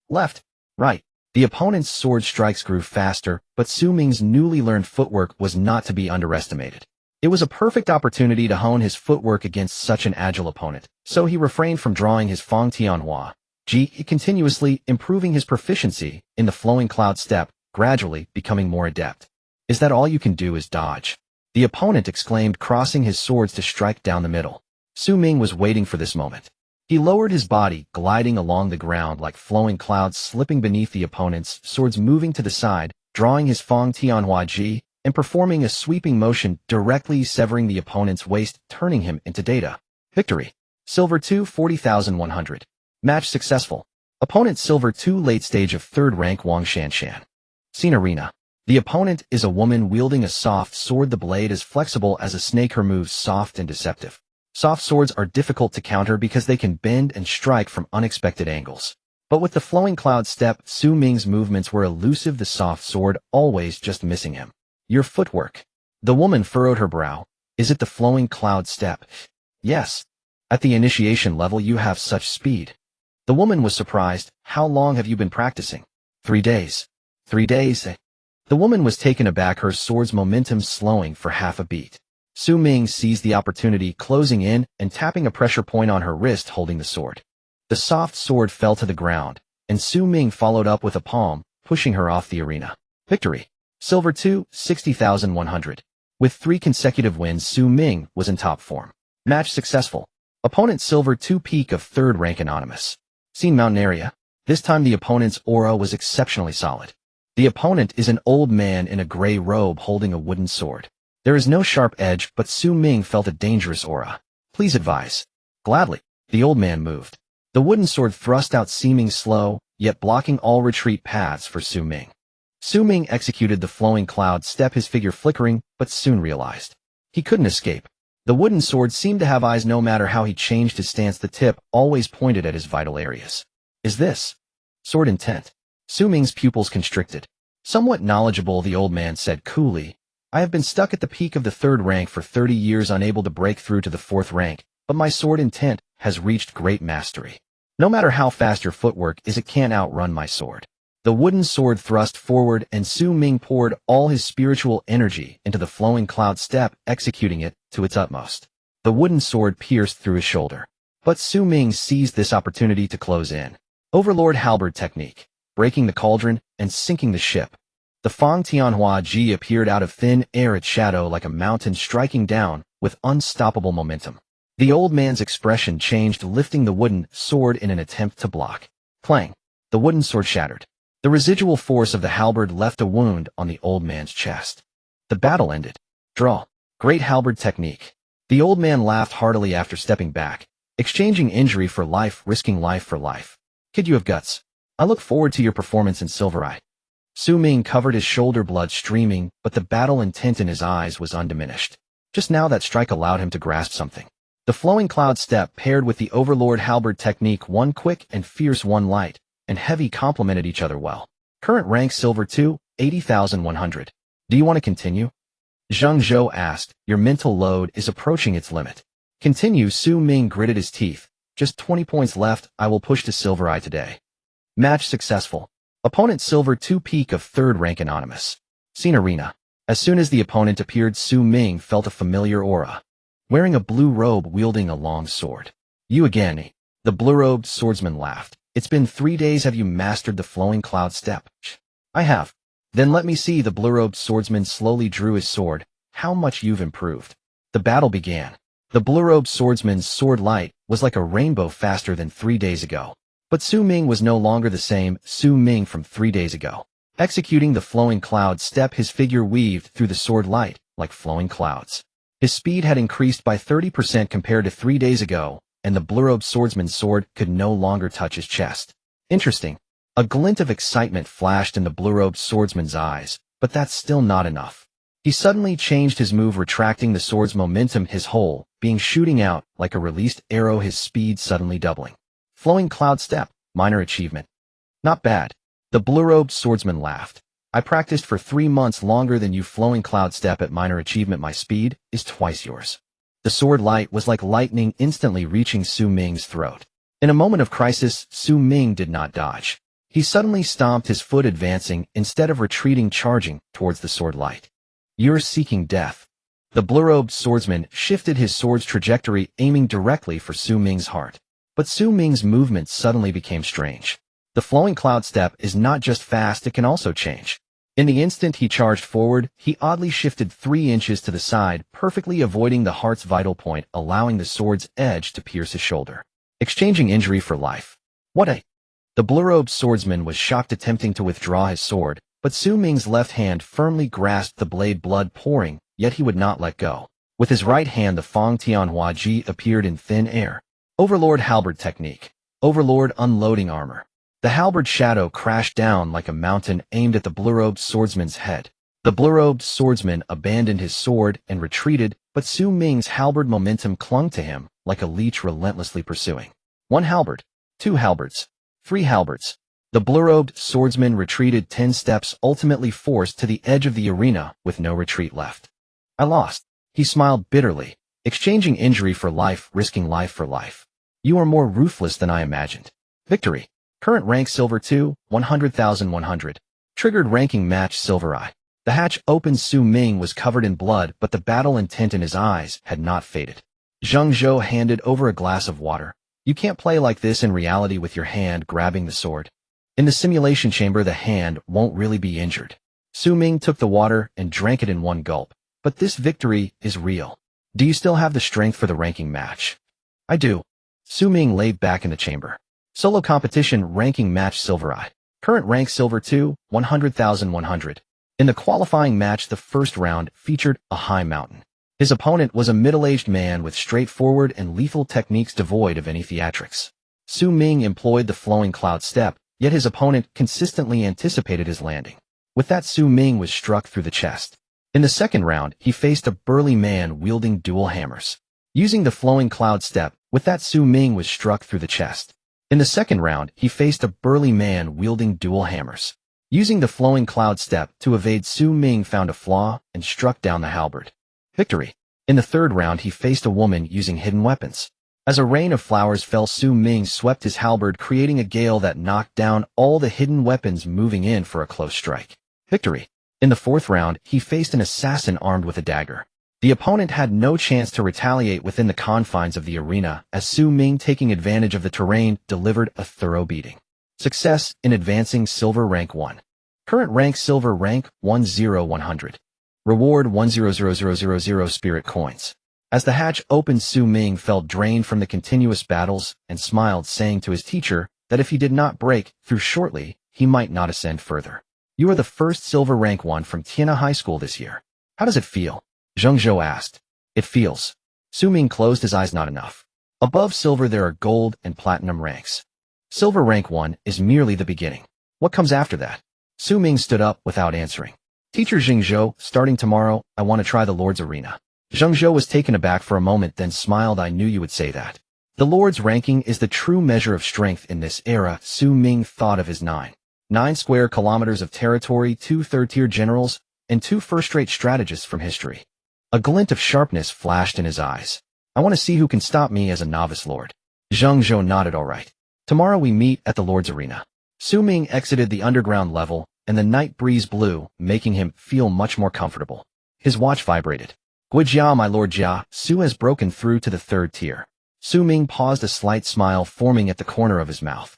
Left, right. The opponent's sword strikes grew faster, but Xu Ming's newly learned footwork was not to be underestimated. It was a perfect opportunity to hone his footwork against such an agile opponent, so he refrained from drawing his Fang Tianhua Ji, continuously improving his proficiency in the flowing cloud step, gradually becoming more adept. Is that all you can do is dodge? The opponent exclaimed, crossing his swords to strike down the middle. Xu Ming was waiting for this moment. He lowered his body, gliding along the ground like flowing clouds, slipping beneath the opponent's swords, moving to the side, drawing his Fang Tianhua Ji, and performing a sweeping motion directly severing the opponent's waist, turning him into data. Victory. Silver 2, 40,100. Match successful. Opponent Silver 2, late stage of 3rd rank Wang Shanshan. Scene Arena. The opponent is a woman wielding a soft sword. The blade is flexible as a snake. Her moves soft and deceptive. Soft swords are difficult to counter because they can bend and strike from unexpected angles. But with the flowing cloud step, Xu Ming's movements were elusive, the soft sword always just missing him. Your footwork. The woman furrowed her brow. Is it the flowing cloud step? Yes. At the initiation level you have such speed. The woman was surprised. How long have you been practicing? 3 days. 3 days? The woman was taken aback, her sword's momentum slowing for half a beat. Xu Ming seized the opportunity, closing in and tapping a pressure point on her wrist, holding the sword. The soft sword fell to the ground, and Xu Ming followed up with a palm, pushing her off the arena. Victory. Silver 2, 60,100. With 3 consecutive wins, Xu Ming was in top form. Match successful. Opponent Silver 2, peak of 3rd rank anonymous. Scene Mountain area. This time the opponent's aura was exceptionally solid. The opponent is an old man in a gray robe holding a wooden sword. There is no sharp edge, but Xu Ming felt a dangerous aura. Please advise. Gladly. The old man moved. The wooden sword thrust out, seeming slow, yet blocking all retreat paths for Xu Ming. Xu Ming executed the flowing cloud step, his figure flickering, but soon realized he couldn't escape. The wooden sword seemed to have eyes no matter how he changed his stance. The tip always pointed at his vital areas. Is this sword intent? Xu Ming's pupils constricted. Somewhat knowledgeable, the old man said coolly, I have been stuck at the peak of the 3rd rank for 30 years, unable to break through to the 4th rank, but my sword intent has reached great mastery. No matter how fast your footwork is, it can't outrun my sword. The wooden sword thrust forward, and Xu Ming poured all his spiritual energy into the flowing cloud step, executing it to its utmost. The wooden sword pierced through his shoulder. But Xu Ming seized this opportunity to close in. Overlord halberd technique, breaking the cauldron and sinking the ship. The Fang Tianhua Ji appeared out of thin air, its shadow like a mountain striking down with unstoppable momentum. The old man's expression changed, lifting the wooden sword in an attempt to block. Clang! The wooden sword shattered. The residual force of the halberd left a wound on the old man's chest. The battle ended. Draw. Great halberd technique. The old man laughed heartily after stepping back, exchanging injury for life, risking life for life. Kid, you have guts. I look forward to your performance in Silver Eye. Xu Ming covered his shoulder, blood streaming, but the battle intent in his eyes was undiminished. Just now that strike allowed him to grasp something. The flowing cloud step paired with the overlord halberd technique, one quick and fierce, one light and heavy, complemented each other well. Current rank Silver 2, 80,100. Do you want to continue? Zheng Zhou asked. Your mental load is approaching its limit. Continue. Xu Ming gritted his teeth. Just 20 points left. I will push to Silver Eye today. Match successful. Opponent Silver 2, peak of 3rd rank anonymous. Scene Arena. As soon as the opponent appeared, Xu Ming felt a familiar aura. Wearing a blue robe, wielding a long sword. You again? The blue-robed swordsman laughed. It's been 3 days. Have you mastered the flowing cloud step? I have. Then let me see. The blue-robed swordsman slowly drew his sword. How much you've improved. The battle began. The blue-robed swordsman's sword light was like a rainbow, faster than 3 days ago. But Xu Ming was no longer the same Xu Ming from 3 days ago. Executing the flowing cloud step, his figure weaved through the sword light like flowing clouds. His speed had increased by 30% compared to 3 days ago, and the blue-robed swordsman's sword could no longer touch his chest. Interesting. A glint of excitement flashed in the blue-robed swordsman's eyes, but that's still not enough. He suddenly changed his move, retracting the sword's momentum, his whole being shooting out like a released arrow, his speed suddenly doubling. Flowing cloud step, minor achievement. Not bad. The blue-robed swordsman laughed. I practiced for 3 months, longer than you. Flowing cloud step at minor achievement. My speed is twice yours. The sword light was like lightning, instantly reaching Xu Ming's throat. In a moment of crisis, Xu Ming did not dodge. He suddenly stomped his foot, advancing instead of retreating, charging towards the sword light. You're seeking death. The blue-robed swordsman shifted his sword's trajectory, aiming directly for Xu Ming's heart. But Xu Ming's movements suddenly became strange. The flowing cloud step is not just fast, it can also change. In the instant he charged forward, he oddly shifted 3 inches to the side, perfectly avoiding the heart's vital point, allowing the sword's edge to pierce his shoulder. Exchanging injury for life. What a... The blue-robed swordsman was shocked, attempting to withdraw his sword, But Xu Ming's left hand firmly grasped the blade, blood pouring, yet he would not let go. With his right hand the Fang Tianhua Ji appeared in thin air. Overlord halberd technique. Overlord unloading armor. The halberd shadow crashed down like a mountain aimed at the blue-robed swordsman's head. The blue-robed swordsman abandoned his sword and retreated, but Xu Ming's halberd momentum clung to him, like a leech relentlessly pursuing. 1 halberd. 2 halberds. 3 halberds. The blue-robed swordsman retreated 10 steps, ultimately forced to the edge of the arena with no retreat left. I lost. He smiled bitterly, exchanging injury for life, risking life for life. You are more ruthless than I imagined. Victory. Current rank Silver 2, 100,100. Triggered ranking match Silver I. The hatch opened. Xu Ming was covered in blood, but the battle intent in his eyes had not faded. Zheng Zhou handed over a glass of water. You can't play like this in reality with your hand grabbing the sword. In the simulation chamber the hand won't really be injured. Xu Ming took the water and drank it in one gulp. But this victory is real. Do you still have the strength for the ranking match? I do. Xu Ming lay back in the chamber. Solo competition ranking match Silver I. Current rank Silver 2, 100,100. In the qualifying match the first round featured a high mountain. His opponent was a middle-aged man with straightforward and lethal techniques devoid of any theatrics. Xu Ming employed the flowing cloud step, yet his opponent consistently anticipated his landing. With that Xu Ming was struck through the chest. In the second round, he faced a burly man wielding dual hammers. Using the flowing cloud step, with that Xu Ming was struck through the chest. In the second round, he faced a burly man wielding dual hammers. Using the flowing cloud step to evade, Xu Ming found a flaw and struck down the halberd. Victory. In the third round, he faced a woman using hidden weapons. As a rain of flowers fell, Xu Ming swept his halberd, creating a gale that knocked down all the hidden weapons, moving in for a close strike. Victory. In the fourth round, he faced an assassin armed with a dagger. The opponent had no chance to retaliate within the confines of the arena, as Xu Ming, taking advantage of the terrain, delivered a thorough beating. Success in advancing Silver rank 1. Current rank Silver rank 10100. Reward 100000 spirit coins. As the hatch opened, Xu Ming felt drained from the continuous battles and smiled, saying to his teacher that if he did not break through shortly, he might not ascend further. You are the first Silver rank 1 from Tianhe High School this year. How does it feel? Zheng Zhou asked. It feels. Xu Ming closed his eyes. Not enough. Above Silver there are gold and platinum ranks. Silver rank 1 is merely the beginning. What comes after that? Xu Ming stood up without answering. Teacher Zheng Zhou, starting tomorrow, I want to try the Lord's Arena. Zheng Zhou was taken aback for a moment, then smiled. I knew you would say that. The Lord's ranking is the true measure of strength in this era. Xu Ming thought of his 9 square kilometers of territory, 2 third-tier generals, and 2 first-rate strategists from history. A glint of sharpness flashed in his eyes. I want to see who can stop me as a novice lord. Zheng Zhou nodded. All right. Tomorrow we meet at the Lord's Arena. Xu Ming exited the underground level, and the night breeze blew, making him feel much more comfortable. His watch vibrated. Guijia, my lord Jia, Xu has broken through to the 3rd tier. Xu Ming paused, a slight smile forming at the corner of his mouth.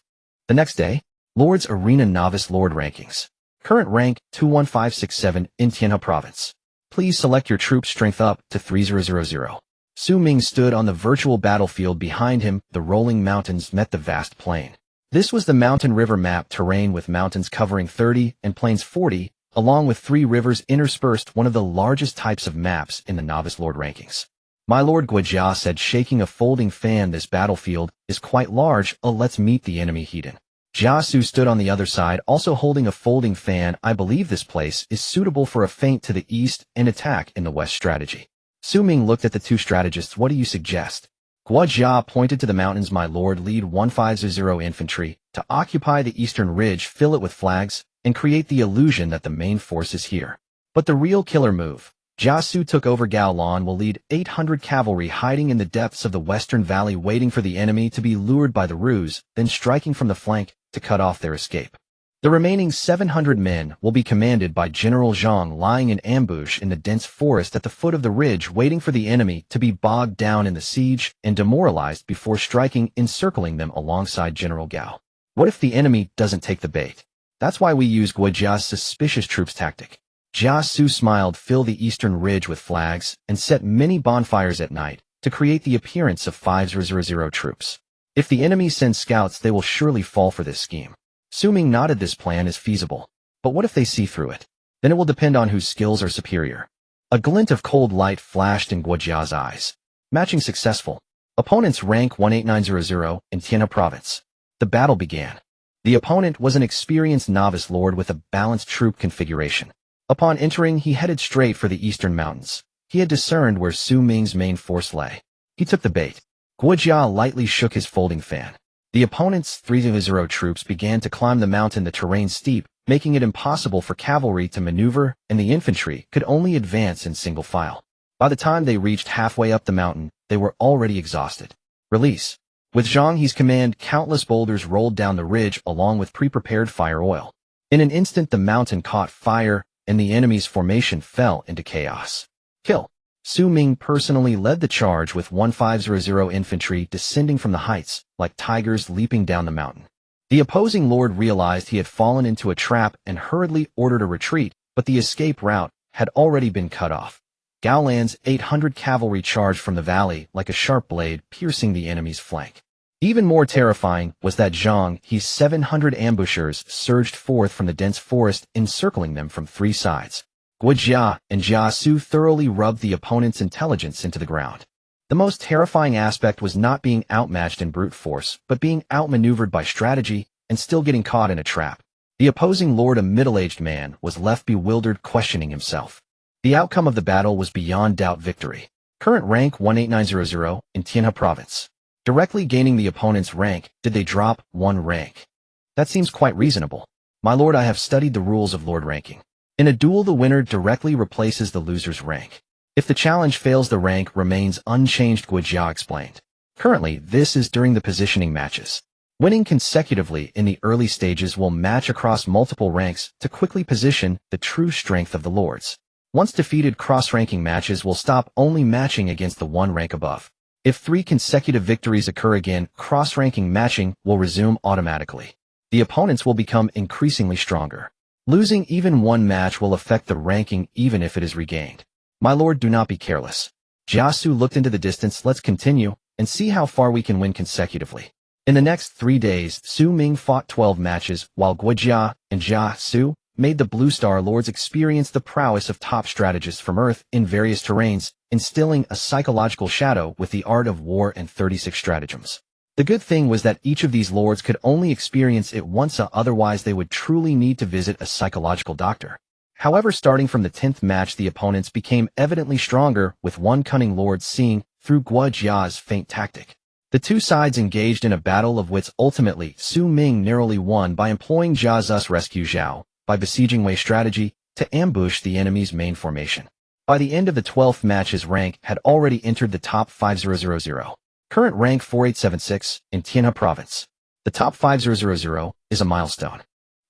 The next day, Lord's Arena Novice Lord Rankings. Current rank 21567 in Tianhe Province. Please select your troop strength up to 3000. Xu Ming stood on the virtual battlefield. Behind him, the rolling mountains met the vast plain. This was the mountain river map terrain, with mountains covering 30 and plains 40, along with 3 rivers interspersed, one of the largest types of maps in the Novice Lord rankings. My lord, Guijia said, shaking a folding fan. This battlefield is quite large. Let's meet the enemy hidden. Jia Su stood on the other side, also holding a folding fan. I believe this place is suitable for a feint to the east and attack in the west strategy. Xu Ming looked at the 2 strategists. What do you suggest? Guijia pointed to the mountains. My lord, lead 150 infantry to occupy the eastern ridge, fill it with flags, and create the illusion that the main force is here. But the real killer move. Jia Su took over. Gao Lan will lead 800 cavalry hiding in the depths of the western valley, waiting for the enemy to be lured by the ruse, then striking from the flank to cut off their escape. The remaining 700 men will be commanded by General Zhang, lying in ambush in the dense forest at the foot of the ridge, waiting for the enemy to be bogged down in the siege and demoralized before striking, encircling them alongside General Gao. What if the enemy doesn't take the bait? That's why we use Guijia's suspicious troops tactic. Jia Su smiled. Fill the eastern ridge with flags and set many bonfires at night to create the appearance of 500 troops. If the enemy sends scouts, they will surely fall for this scheme. Xu Ming nodded. This plan is feasible. But what if they see through it? Then it will depend on whose skills are superior. A glint of cold light flashed in Guojia's eyes. Matching successful. Opponent's rank 18900 in Tianhe Province. The battle began. The opponent was an experienced novice lord with a balanced troop configuration. Upon entering, he headed straight for the eastern mountains. He had discerned where Xu Ming's main force lay. He took the bait. Guojia lightly shook his folding fan. The opponent's 300 troops began to climb the mountain, the terrain steep, making it impossible for cavalry to maneuver, and the infantry could only advance in single file. By the time they reached halfway up the mountain, they were already exhausted. Release. With Zhang He's command, countless boulders rolled down the ridge along with pre-prepared fire oil. In an instant, the mountain caught fire, and the enemy's formation fell into chaos. Kill. Xu Ming personally led the charge with 1500 infantry descending from the heights, like tigers leaping down the mountain. The opposing lord realized he had fallen into a trap and hurriedly ordered a retreat, but the escape route had already been cut off. Gao Lan's 800 cavalry charged from the valley like a sharp blade, piercing the enemy's flank. Even more terrifying was that Zhang He's 700 ambushers surged forth from the dense forest, encircling them from three sides. Guojia and Jia Su thoroughly rubbed the opponent's intelligence into the ground. The most terrifying aspect was not being outmatched in brute force, but being outmaneuvered by strategy and still getting caught in a trap. The opposing lord, a middle-aged man, was left bewildered, questioning himself. The outcome of the battle was beyond doubt victory. Current rank 18900 in Tianhe Province. Directly gaining the opponent's rank, did they drop one rank? That seems quite reasonable. My lord, I have studied the rules of lord ranking. In a duel, the winner directly replaces the loser's rank. If the challenge fails, the rank remains unchanged, Guojia explained. Currently, this is during the positioning matches. Winning consecutively in the early stages will match across multiple ranks to quickly position the true strength of the lords. Once defeated, cross-ranking matches will stop only matching against the one rank above. If 3 consecutive victories occur again, cross-ranking matching will resume automatically. The opponents will become increasingly stronger. Losing even one match will affect the ranking even if it is regained. My lord, do not be careless. Jia Su looked into the distance. Let's continue and see how far we can win consecutively. In the next 3 days, Xu Ming fought 12 matches, while Guojia and Jia Su made the Blue Star Lords experience the prowess of top strategists from Earth in various terrains, instilling a psychological shadow with the art of war and 36 stratagems. The good thing was that each of these lords could only experience it once, otherwise they would truly need to visit a psychological doctor. However, starting from the 10th match, the opponents became evidently stronger, with one cunning lord seeing through Guojia's feint tactic. The two sides engaged in a battle of wits. Ultimately, Xu Ming narrowly won by employing Jia Zu's rescue Zhao, by besieging Wei strategy, to ambush the enemy's main formation. By the end of the 12th match, his rank had already entered the top 5000. Current rank 4876 in Tianhe Province. The top 5000 is a milestone.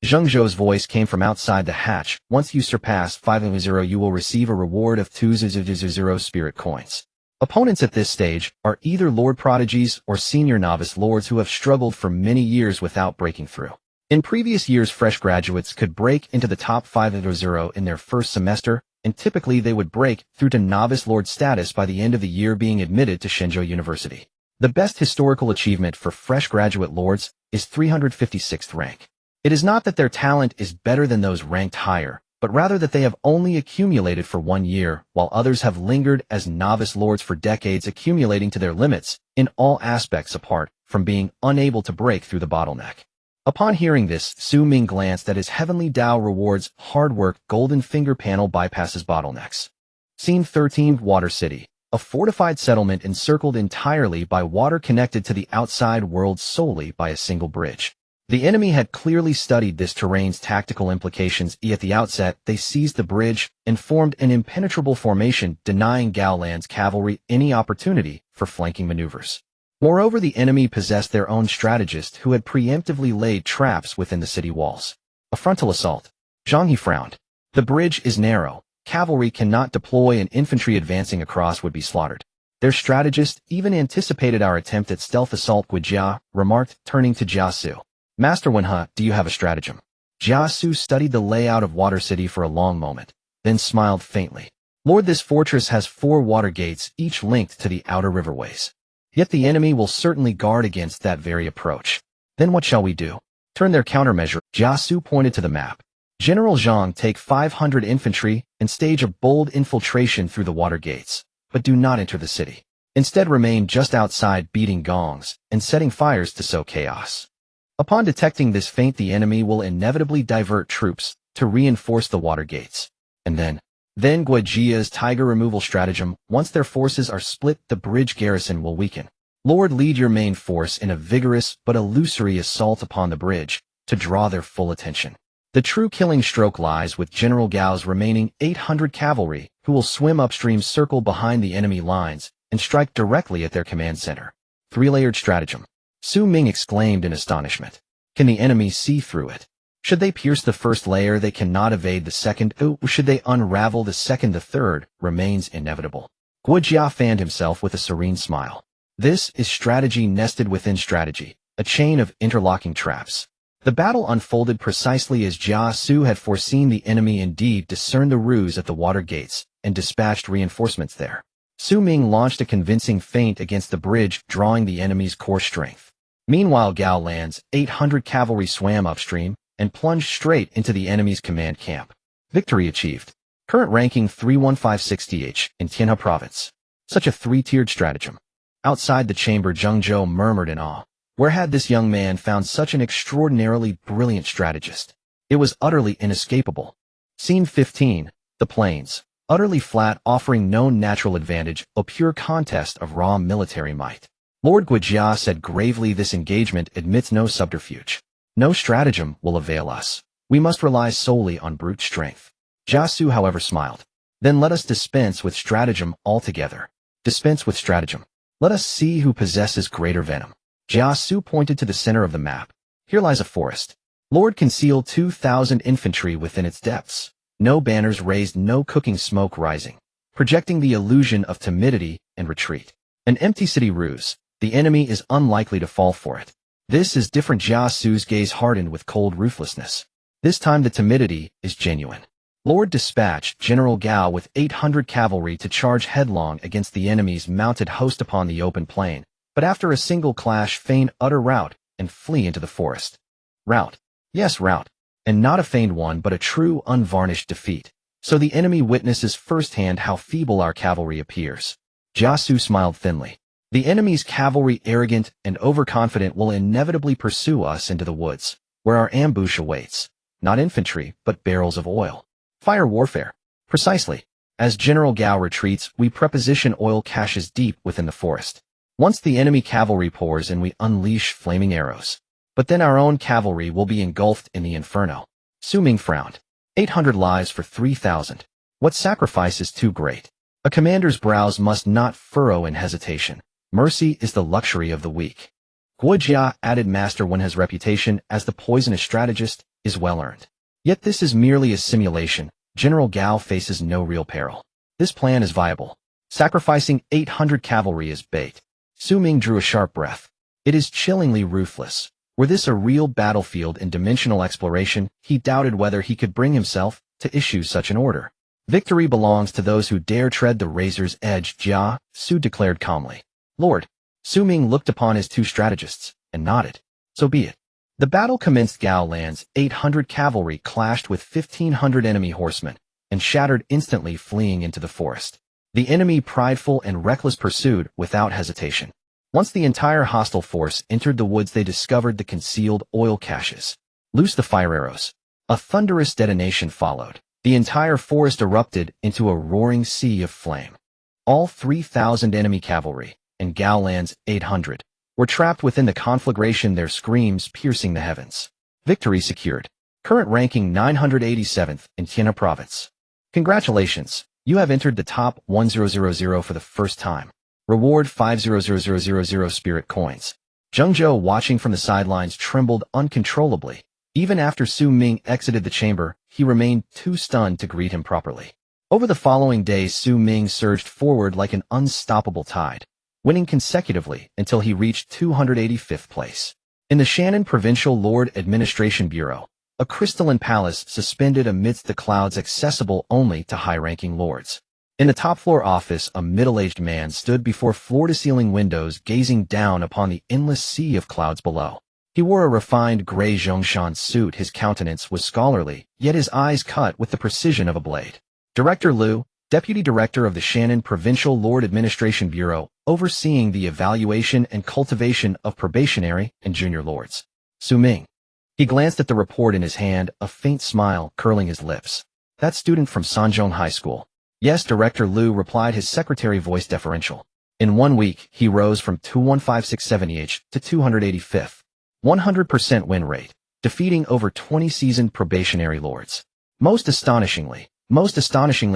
Zheng Zhou's voice came from outside the hatch. Once you surpass 500, you will receive a reward of 200 spirit coins. Opponents at this stage are either lord prodigies or senior novice lords who have struggled for many years without breaking through. In previous years, fresh graduates could break into the top 500 in their first semester, and typically they would break through to novice lord status by the end of the year, being admitted to Shenzhou University. The best historical achievement for fresh graduate lords is 356th rank. It is not that their talent is better than those ranked higher, but rather that they have only accumulated for 1 year, while others have lingered as novice lords for decades, accumulating to their limits in all aspects apart from being unable to break through the bottleneck. Upon hearing this, Xu Ming glanced at his heavenly Dao rewards. Hard work. Golden finger panel bypasses bottlenecks. Scene 13. Water City. A fortified settlement encircled entirely by water, connected to the outside world solely by a single bridge. The enemy had clearly studied this terrain's tactical implications. At the outset, they seized the bridge and formed an impenetrable formation, denying Gao Lan's cavalry any opportunity for flanking maneuvers. Moreover, the enemy possessed their own strategist who had preemptively laid traps within the city walls. A frontal assault. Zhang He frowned. The bridge is narrow. Cavalry cannot deploy, and infantry advancing across would be slaughtered. Their strategist even anticipated our attempt at stealth assault, Guojia remarked, turning to Jia Su. Master Wenhe, do you have a stratagem? Jia Su studied the layout of Water City for a long moment, then smiled faintly. Lord, this fortress has 4 water gates, each linked to the outer riverways. Yet the enemy will certainly guard against that very approach. Then what shall we do? Turn their countermeasure. Jia Su pointed to the map. General Zhang take 500 infantry and stage a bold infiltration through the water gates, but do not enter the city. Instead remain just outside beating gongs and setting fires to sow chaos. Upon detecting this feint, the enemy will inevitably divert troops to reinforce the water gates. And then Guajia's tiger removal stratagem. Once their forces are split, the bridge garrison will weaken. Lord, lead your main force in a vigorous but illusory assault upon the bridge to draw their full attention. The true killing stroke lies with General Gao's remaining 800 cavalry, who will swim upstream, circle behind the enemy lines, and strike directly at their command center. Three-layered stratagem. Xu Ming exclaimed in astonishment. Can the enemy see through it? Should they pierce the first layer, they cannot evade the second. Should they unravel the second, the third remains inevitable. Guojia fanned himself with a serene smile. This is strategy nested within strategy, a chain of interlocking traps. The battle unfolded precisely as Jia Su had foreseen. The enemy indeed discerned the ruse at the water gates and dispatched reinforcements there. Xu Ming launched a convincing feint against the bridge, drawing the enemy's core strength. Meanwhile, Gao Lan's 800 cavalry swam upstream and plunged straight into the enemy's command camp. Victory achieved. Current ranking 31560H in Tianhe province. Such a three-tiered stratagem. Outside the chamber, Zheng Zhou murmured in awe. Where had this young man found such an extraordinarily brilliant strategist? It was utterly inescapable. Scene 15. The plains. Utterly flat, offering no natural advantage, a pure contest of raw military might. Lord Guojia said gravely, this engagement admits no subterfuge. No stratagem will avail us. We must rely solely on brute strength. Jia Su, however, smiled. Then let us dispense with stratagem altogether. Dispense with stratagem. Let us see who possesses greater venom. Jia Su pointed to the center of the map. Here lies a forest. Lord, conceal 2,000 infantry within its depths. No banners raised, no cooking smoke rising, projecting the illusion of timidity and retreat. An empty city ruse. The enemy is unlikely to fall for it. This is different. Jia Su's gaze hardened with cold ruthlessness. This time the timidity is genuine. Lord dispatched General Gao with 800 cavalry to charge headlong against the enemy's mounted host upon the open plain, but after a single clash feign utter rout and flee into the forest. Rout. Yes, rout. And not a feigned one, but a true, unvarnished defeat. So the enemy witnesses firsthand how feeble our cavalry appears. Jia Su smiled thinly. The enemy's cavalry, arrogant and overconfident, will inevitably pursue us into the woods, where our ambush awaits. Not infantry, but barrels of oil. Fire warfare. Precisely. As General Gao retreats, we preposition oil caches deep within the forest. Once the enemy cavalry pours in, we unleash flaming arrows. But then our own cavalry will be engulfed in the inferno. Xu Ming frowned. 800 lives for 3,000. What sacrifice is too great? A commander's brows must not furrow in hesitation. Mercy is the luxury of the weak. Guojia added, master one has reputation as the poisonous strategist is well earned. Yet this is merely a simulation. General Gao faces no real peril. This plan is viable. Sacrificing 800 cavalry is bait. Xu Ming drew a sharp breath. It is chillingly ruthless. Were this a real battlefield in dimensional exploration, he doubted whether he could bring himself to issue such an order. Victory belongs to those who dare tread the razor's edge, Jia Su declared calmly. Lord. Xu Ming looked upon his two strategists and nodded. So be it. The battle commenced. Gao Lan's 800 cavalry clashed with 1,500 enemy horsemen and shattered instantly, fleeing into the forest. The enemy, prideful and reckless, pursued without hesitation. Once the entire hostile force entered the woods, they discovered the concealed oil caches. Loose the fire arrows. A thunderous detonation followed. The entire forest erupted into a roaring sea of flame. All 3,000 enemy cavalry and Gao Lan's 800 were trapped within the conflagration, their screams piercing the heavens. Victory secured. Current ranking 987th in Tianhe province. Congratulations, you have entered the top 1000 for the first time. Reward 500000 spirit coins. Zheng Zhou, watching from the sidelines, trembled uncontrollably. Even after Xu Ming exited the chamber, he remained too stunned to greet him properly. Over the following days, Xu Ming surged forward like an unstoppable tide, winning consecutively until he reached 285th place. In the Shannon Provincial Lord Administration Bureau, a crystalline palace suspended amidst the clouds, accessible only to high-ranking lords. In the top-floor office, a middle-aged man stood before floor-to-ceiling windows, gazing down upon the endless sea of clouds below. He wore a refined gray Zhongshan suit. His countenance was scholarly, yet his eyes cut with the precision of a blade. Director Liu, Deputy Director of the Shannon Provincial Lord Administration Bureau, overseeing the evaluation and cultivation of probationary and junior lords. Xu Ming. He glanced at the report in his hand, a faint smile curling his lips. That student from Sanzhong High School. Yes, Director Liu replied, his secretary voice deferential. In 1 week, he rose from 21567 to 285th. 100% win rate, defeating over 20 seasoned probationary lords. Most astonishingly,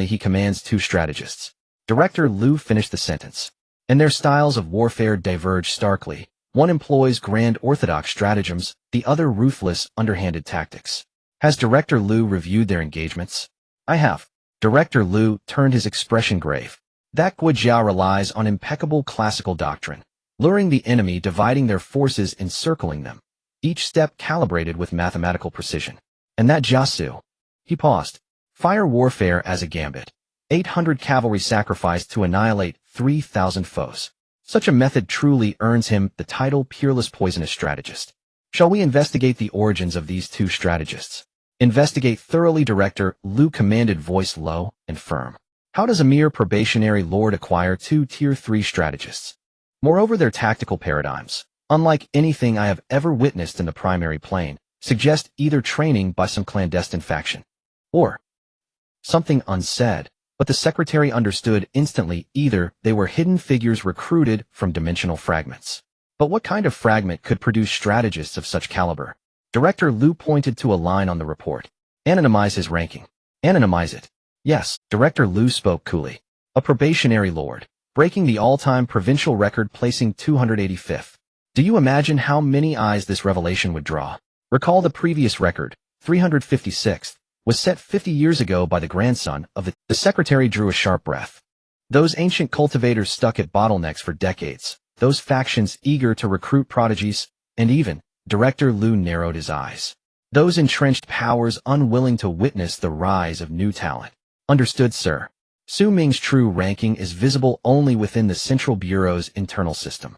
he commands 2 strategists. Director Liu finished the sentence. And their styles of warfare diverge starkly. One employs grand orthodox stratagems, the other ruthless, underhanded tactics. Has Director Liu reviewed their engagements? I have. Director Liu turned his expression grave. That Guojia relies on impeccable classical doctrine, luring the enemy, dividing their forces, encircling them. Each step calibrated with mathematical precision. And that Jiasu. He paused. Fire warfare as a gambit. 800 cavalry sacrificed to annihilate 3,000 foes. Such a method truly earns him the title Peerless Poisonous Strategist. Shall we investigate the origins of these 2 strategists? Investigate thoroughly, Director Liu commanded, voice low and firm. How does a mere probationary lord acquire 2 Tier 3 strategists? Moreover, their tactical paradigms, unlike anything I have ever witnessed in the primary plane, suggest either training by some clandestine faction, or something unsaid, but the secretary understood instantly. Either they were hidden figures recruited from dimensional fragments. But what kind of fragment could produce strategists of such caliber? Director Liu pointed to a line on the report. Anonymize his ranking. Anonymize it. Yes, Director Liu spoke coolly. A probationary lord, breaking the all-time provincial record, placing 285th. Do you imagine how many eyes this revelation would draw? Recall the previous record, 356th, was set 50 years ago by the grandson of the secretary drew a sharp breath. Those ancient cultivators stuck at Bottlenecks for decades, those factions eager to recruit prodigies, and even, Director Liu narrowed his eyes. Those entrenched powers unwilling to witness the rise of new talent. Understood, sir. Xu Ming's true ranking is visible only within the Central Bureau's internal system.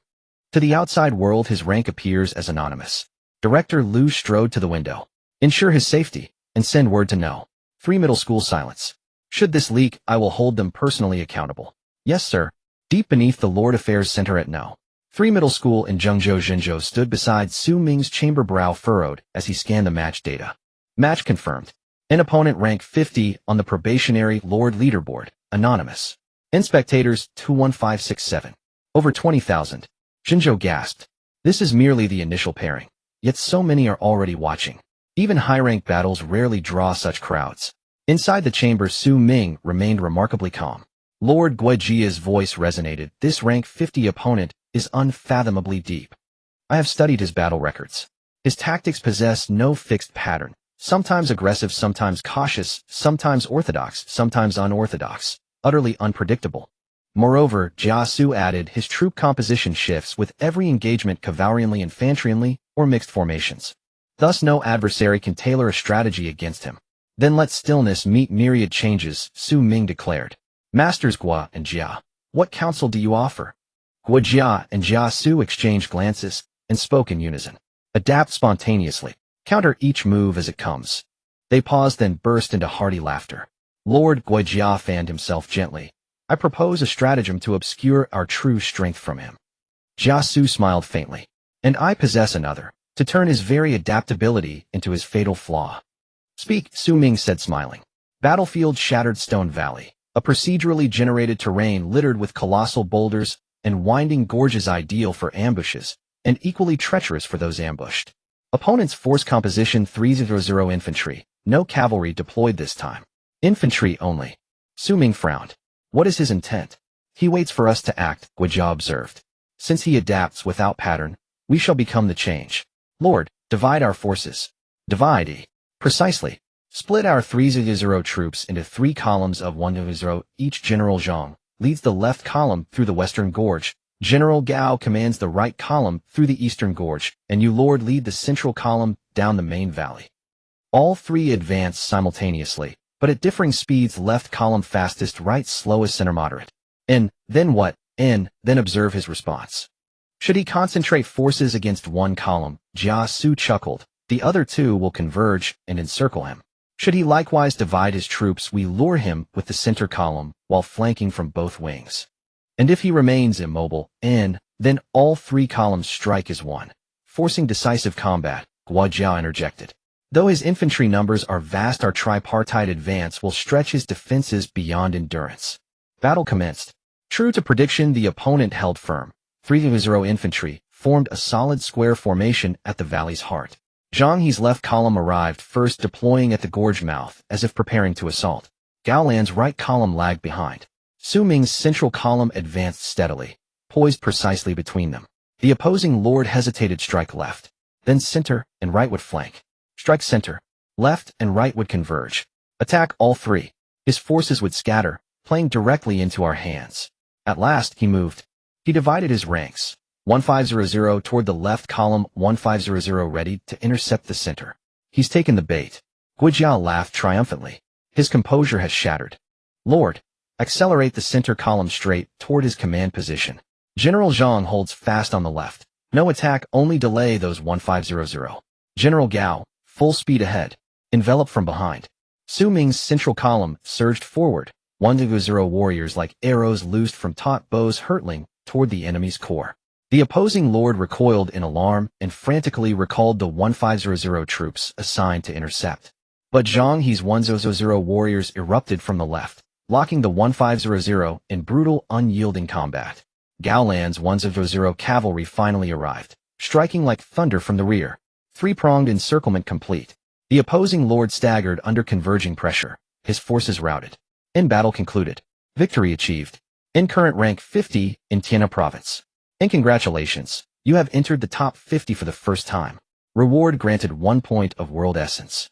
To the outside world, his rank appears as anonymous. Director Liu strode to the window. Ensure his safety, and send word to No. 3 middle school silence. Should this leak, I will hold them personally accountable. Yes, sir. Deep beneath the Lord Affairs Center at No. 3 middle school in Zhengzhou stood beside Xu Ming's chamber, brow furrowed as he scanned the match data. Match confirmed. An opponent ranked 50 on the probationary lord leaderboard, anonymous. In spectators, 21567. Over 20,000. Zhengzhou gasped. This is merely the initial pairing. Yet so many are already watching. Even high-rank battles rarely draw such crowds. Inside the chamber, Xu Ming remained remarkably calm. Lord Guojia's voice resonated. This rank 50 opponent is unfathomably deep. I have studied his battle records. His tactics possess no fixed pattern. Sometimes aggressive, sometimes cautious, sometimes orthodox, sometimes unorthodox, utterly unpredictable. Moreover, Jiasu added, his troop composition shifts with every engagement, cavalryanly, infanteryanly, or mixed formations. Thus no adversary can tailor a strategy against him. Then let stillness meet myriad changes, Xu Ming declared. Masters Guo and Jia, what counsel do you offer? Guojia and Jiasu exchanged glances and spoke in unison. Adapt spontaneously. Counter each move as it comes. They paused, then burst into hearty laughter. Lord Guojia fanned himself gently. I propose a stratagem to obscure our true strength from him. Jiasu smiled faintly. And I possess another, to turn his very adaptability into his fatal flaw. Speak, Xu Ming said, smiling. Battlefield Shattered Stone Valley, a procedurally generated terrain littered with colossal boulders and winding gorges, ideal for ambushes, and equally treacherous for those ambushed. Opponent's force composition 300 infantry, no cavalry deployed this time. Infantry only. Xu Ming frowned. What is his intent? He waits for us to act, Guojia observed. Since he adapts without pattern, we shall become the change. Lord, divide our forces. Divide. Precisely. Split our 300 troops into 3 columns of 100 each. General Zhang leads the left column through the western gorge. General Gao commands the right column through the eastern gorge, and you, Lord, lead the central column down the main valley. All 3 advance simultaneously, but at differing speeds. Left column fastest, right slowest, center moderate. And then what? Then observe his response. Should he concentrate forces against one column, Jia Su chuckled, the other two will converge and encircle him. Should he likewise divide his troops, we lure him with the center column while flanking from both wings. And if he remains immobile, then all three columns strike as one, forcing decisive combat, Guo Jia interjected. Though his infantry numbers are vast, our tripartite advance will stretch his defenses beyond endurance. Battle commenced. True to prediction, the opponent held firm. 3-0 infantry formed a solid square formation at the valley's heart. Zhang He's left column arrived first, deploying at the gorge mouth as if preparing to assault. Gao Lan's right column lagged behind. Xu Ming's central column advanced steadily, poised precisely between them. The opposing lord hesitated. Strike left, then center and right would flank. Strike center, left and right would converge. Attack all three. His forces would scatter, playing directly into our hands. At last he moved. He divided his ranks. 1500 toward the left column, 1500 ready to intercept the center. He's taken the bait. Guo Jia laughed triumphantly. His composure has shattered. Lord, accelerate the center column straight toward his command position. General Zhang holds fast on the left. No attack, only delay those 1500. General Gao, full speed ahead. Envelop from behind. Xu Ming's central column surged forward. 1-0 warriors like arrows loosed from taut bows hurtling toward the enemy's core. The opposing lord recoiled in alarm and frantically recalled the 1500 troops assigned to intercept. But Zhang He's 1-0 warriors erupted from the left, locking the 1500 in brutal, unyielding combat. Gao Lan's 1-0 cavalry finally arrived, striking like thunder from the rear. Three-pronged encirclement complete. The opposing lord staggered under converging pressure. His forces routed. Battle concluded. Victory achieved. Current rank 50 in Tianhe province. And congratulations, you have entered the top 50 for the first time. Reward granted 1 point of world essence.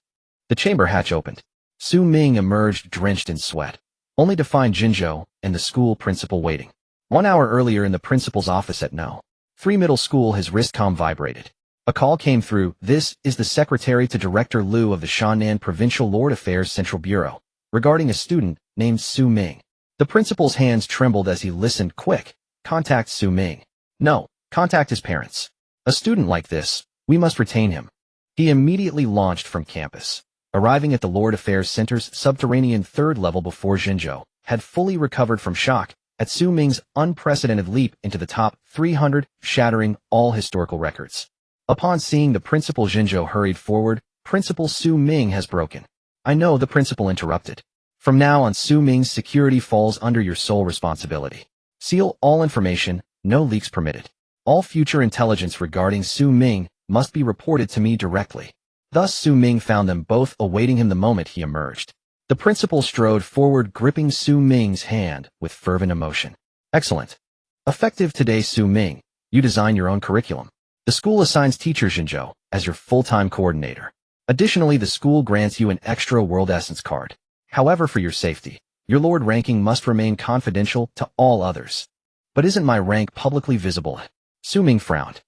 The chamber hatch opened. Xu Ming emerged drenched in sweat, only to find Jinzhou and the school principal waiting. 1 hour earlier in the principal's office at No. 3 Middle School, his wristcom vibrated. A call came through. This is the secretary to Director Liu of the Shannan Provincial Lord Affairs Central Bureau, regarding a student named Xu Ming. The principal's hands trembled as he listened. Quick, contact Xu Ming. No, contact his parents. A student like this, we must retain him. He immediately launched from campus, arriving at the Lord Affairs Center's subterranean third level before Jinzhou had fully recovered from shock at Xu Ming's unprecedented leap into the top 300, shattering all historical records. Upon seeing the principal, Jinzhou hurried forward. Principal, Xu Ming has broken. I know, the principal interrupted. From now on, Xu Ming's security falls under your sole responsibility. Seal all information, no leaks permitted. All future intelligence regarding Xu Ming must be reported to me directly. Thus Xu Ming found them both awaiting him the moment he emerged. The principal strode forward, gripping Xu Ming's hand with fervent emotion. Excellent. Effective today, Xu Ming, you design your own curriculum. The school assigns teacher Jinzhou as your full-time coordinator. Additionally, the school grants you an extra World Essence card. However, for your safety, your lord ranking must remain confidential to all others. But isn't my rank publicly visible? Xu Ming frowned.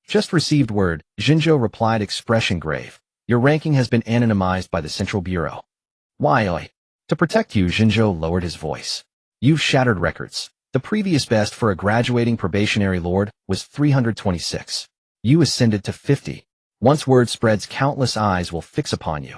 Just received word, Jinzhou replied, expression grave. Your ranking has been anonymized by the Central Bureau. Why? To protect you, Jinzhou lowered his voice. You've shattered records. The previous best for a graduating probationary lord was 326. You ascended to 50. Once word spreads, countless eyes will fix upon you.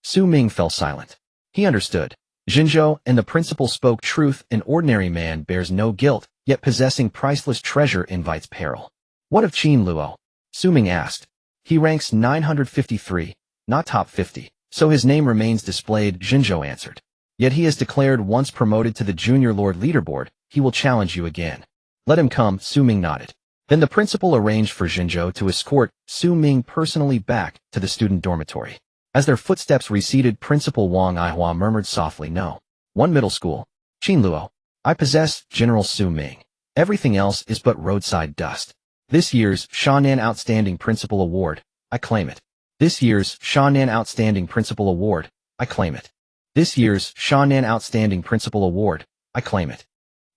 Xu Ming fell silent. He understood. Jinzhou and the principal spoke truth. An ordinary man bears no guilt, yet possessing priceless treasure invites peril. What of Qin Luo? Xu Ming asked. He ranks 953, not top 50, so his name remains displayed, Jinzhou answered. Yet he has declared once promoted to the junior lord leaderboard, he will challenge you again. Let him come, Xu Ming nodded. Then the principal arranged for Jinzhou to escort Xu Ming personally back to the student dormitory. As their footsteps receded, Principal Wang Aihua murmured softly, No. 1 Middle School. Qin Luo. I possess General Xu Ming. Everything else is but roadside dust. This year's Shannan Outstanding Principal Award, I claim it. This year's Shannan Outstanding Principal Award, I claim it. This year's Shannan Outstanding Principal Award, I claim it.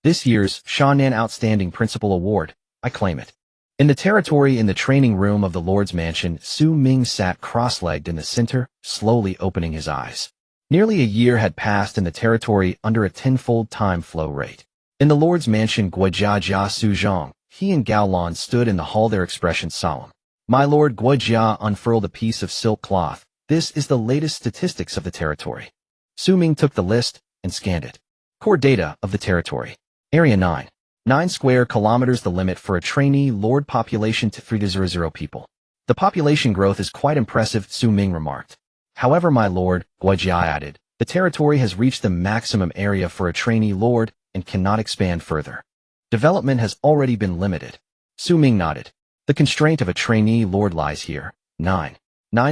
This year's Shannan Outstanding Principal Award, I claim it. In the territory in the training room of the Lord's mansion, Xu Ming sat cross-legged in the center, slowly opening his eyes. Nearly a year had passed in the territory under a tenfold time flow rate. In the Lord's mansion, Guojia Jia Su Zhang, he and Gao Lan stood in the hall, their expressions solemn. My lord Guojia unfurled a piece of silk cloth. This is the latest statistics of the territory. Xu Ming took the list and scanned it. Core data of the territory. Area 9. 9 square kilometers, the limit for a trainee lord, population to 300 people. The population growth is quite impressive, Xu Ming remarked. However, my lord, Guojia added, the territory has reached the maximum area for a trainee lord and cannot expand further. Development has already been limited. Xu Ming nodded. The constraint of a trainee lord lies here. 9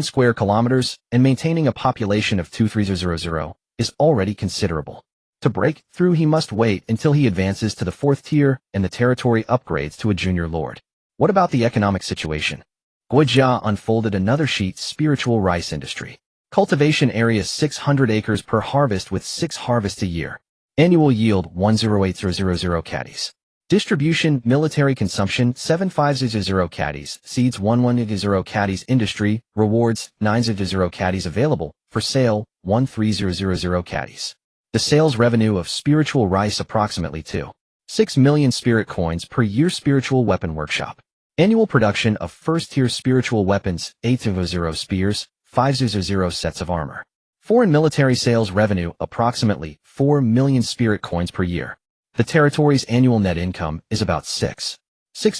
square kilometers, and maintaining a population of 2300 is already considerable. To break through, he must wait until he advances to the 4th tier and the territory upgrades to a junior lord. What about the economic situation? Guojia unfolded another sheet. Spiritual rice industry. Cultivation area 600 acres per harvest with 6 harvests a year. Annual yield 108,000 caddies. Distribution, military consumption 7,500 caddies, seeds 110 caddies, industry, rewards 900 caddies, available for sale 13,000 caddies. The sales revenue of spiritual rice approximately 2.6 million spirit coins per year. Spiritual weapon workshop. Annual production of first-tier spiritual weapons 800 spears, 500 sets of armor. Foreign military sales revenue approximately 4 million spirit coins per year. The territory's annual net income is about 6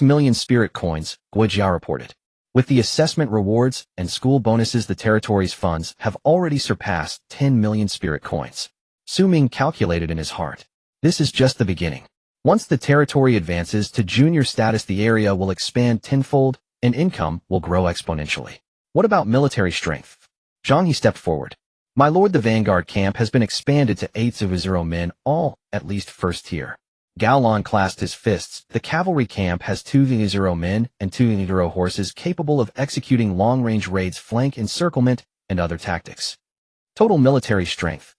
million spirit coins, Guojia reported. With the assessment rewards and school bonuses, the territory's funds have already surpassed 10 million spirit coins. Xu Ming calculated in his heart. This is just the beginning. Once the territory advances to junior status, the area will expand tenfold and income will grow exponentially. What about military strength? Zhang He stepped forward. My lord, the vanguard camp has been expanded to 800 men, all at least first tier. Gao Lan clasped his fists. The cavalry camp has 200 men and 200 horses capable of executing long-range raids, flank encirclement, and other tactics. Total military strength.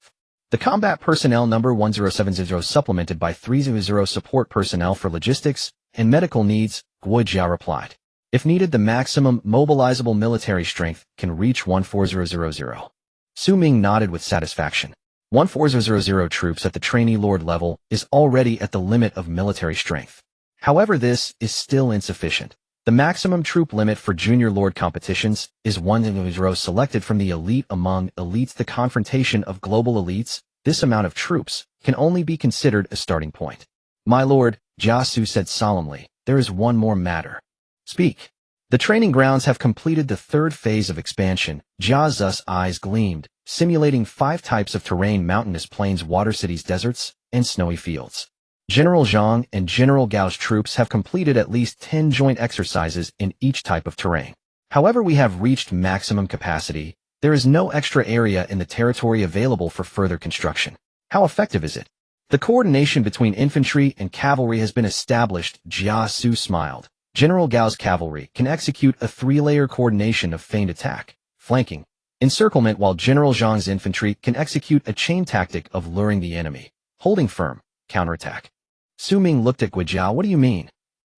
The combat personnel number 1070 supplemented by 300 support personnel for logistics and medical needs, Guojia replied. If needed, the maximum mobilizable military strength can reach 14,000. Xu Ming nodded with satisfaction. 14,000 troops at the trainee lord level is already at the limit of military strength. However, this is still insufficient. The maximum troop limit for junior lord competitions is 1,000 selected from the elite among elites. The confrontation of global elites, this amount of troops, can only be considered a starting point. My lord, Jia Su said solemnly, there is one more matter. Speak. The training grounds have completed the 3rd phase of expansion. Jia Zu's eyes gleamed, simulating 5 types of terrain: mountainous plains, water cities, deserts, and snowy fields. General Zhang and General Gao's troops have completed at least 10 joint exercises in each type of terrain. However, we have reached maximum capacity. There is no extra area in the territory available for further construction. How effective is it? The coordination between infantry and cavalry has been established. Jia Su smiled. General Gao's cavalry can execute a 3-layer coordination of feigned attack, flanking, encirclement, while General Zhang's infantry can execute a chain tactic of luring the enemy, holding firm, counterattack. Xu Ming looked at Guojia. What do you mean?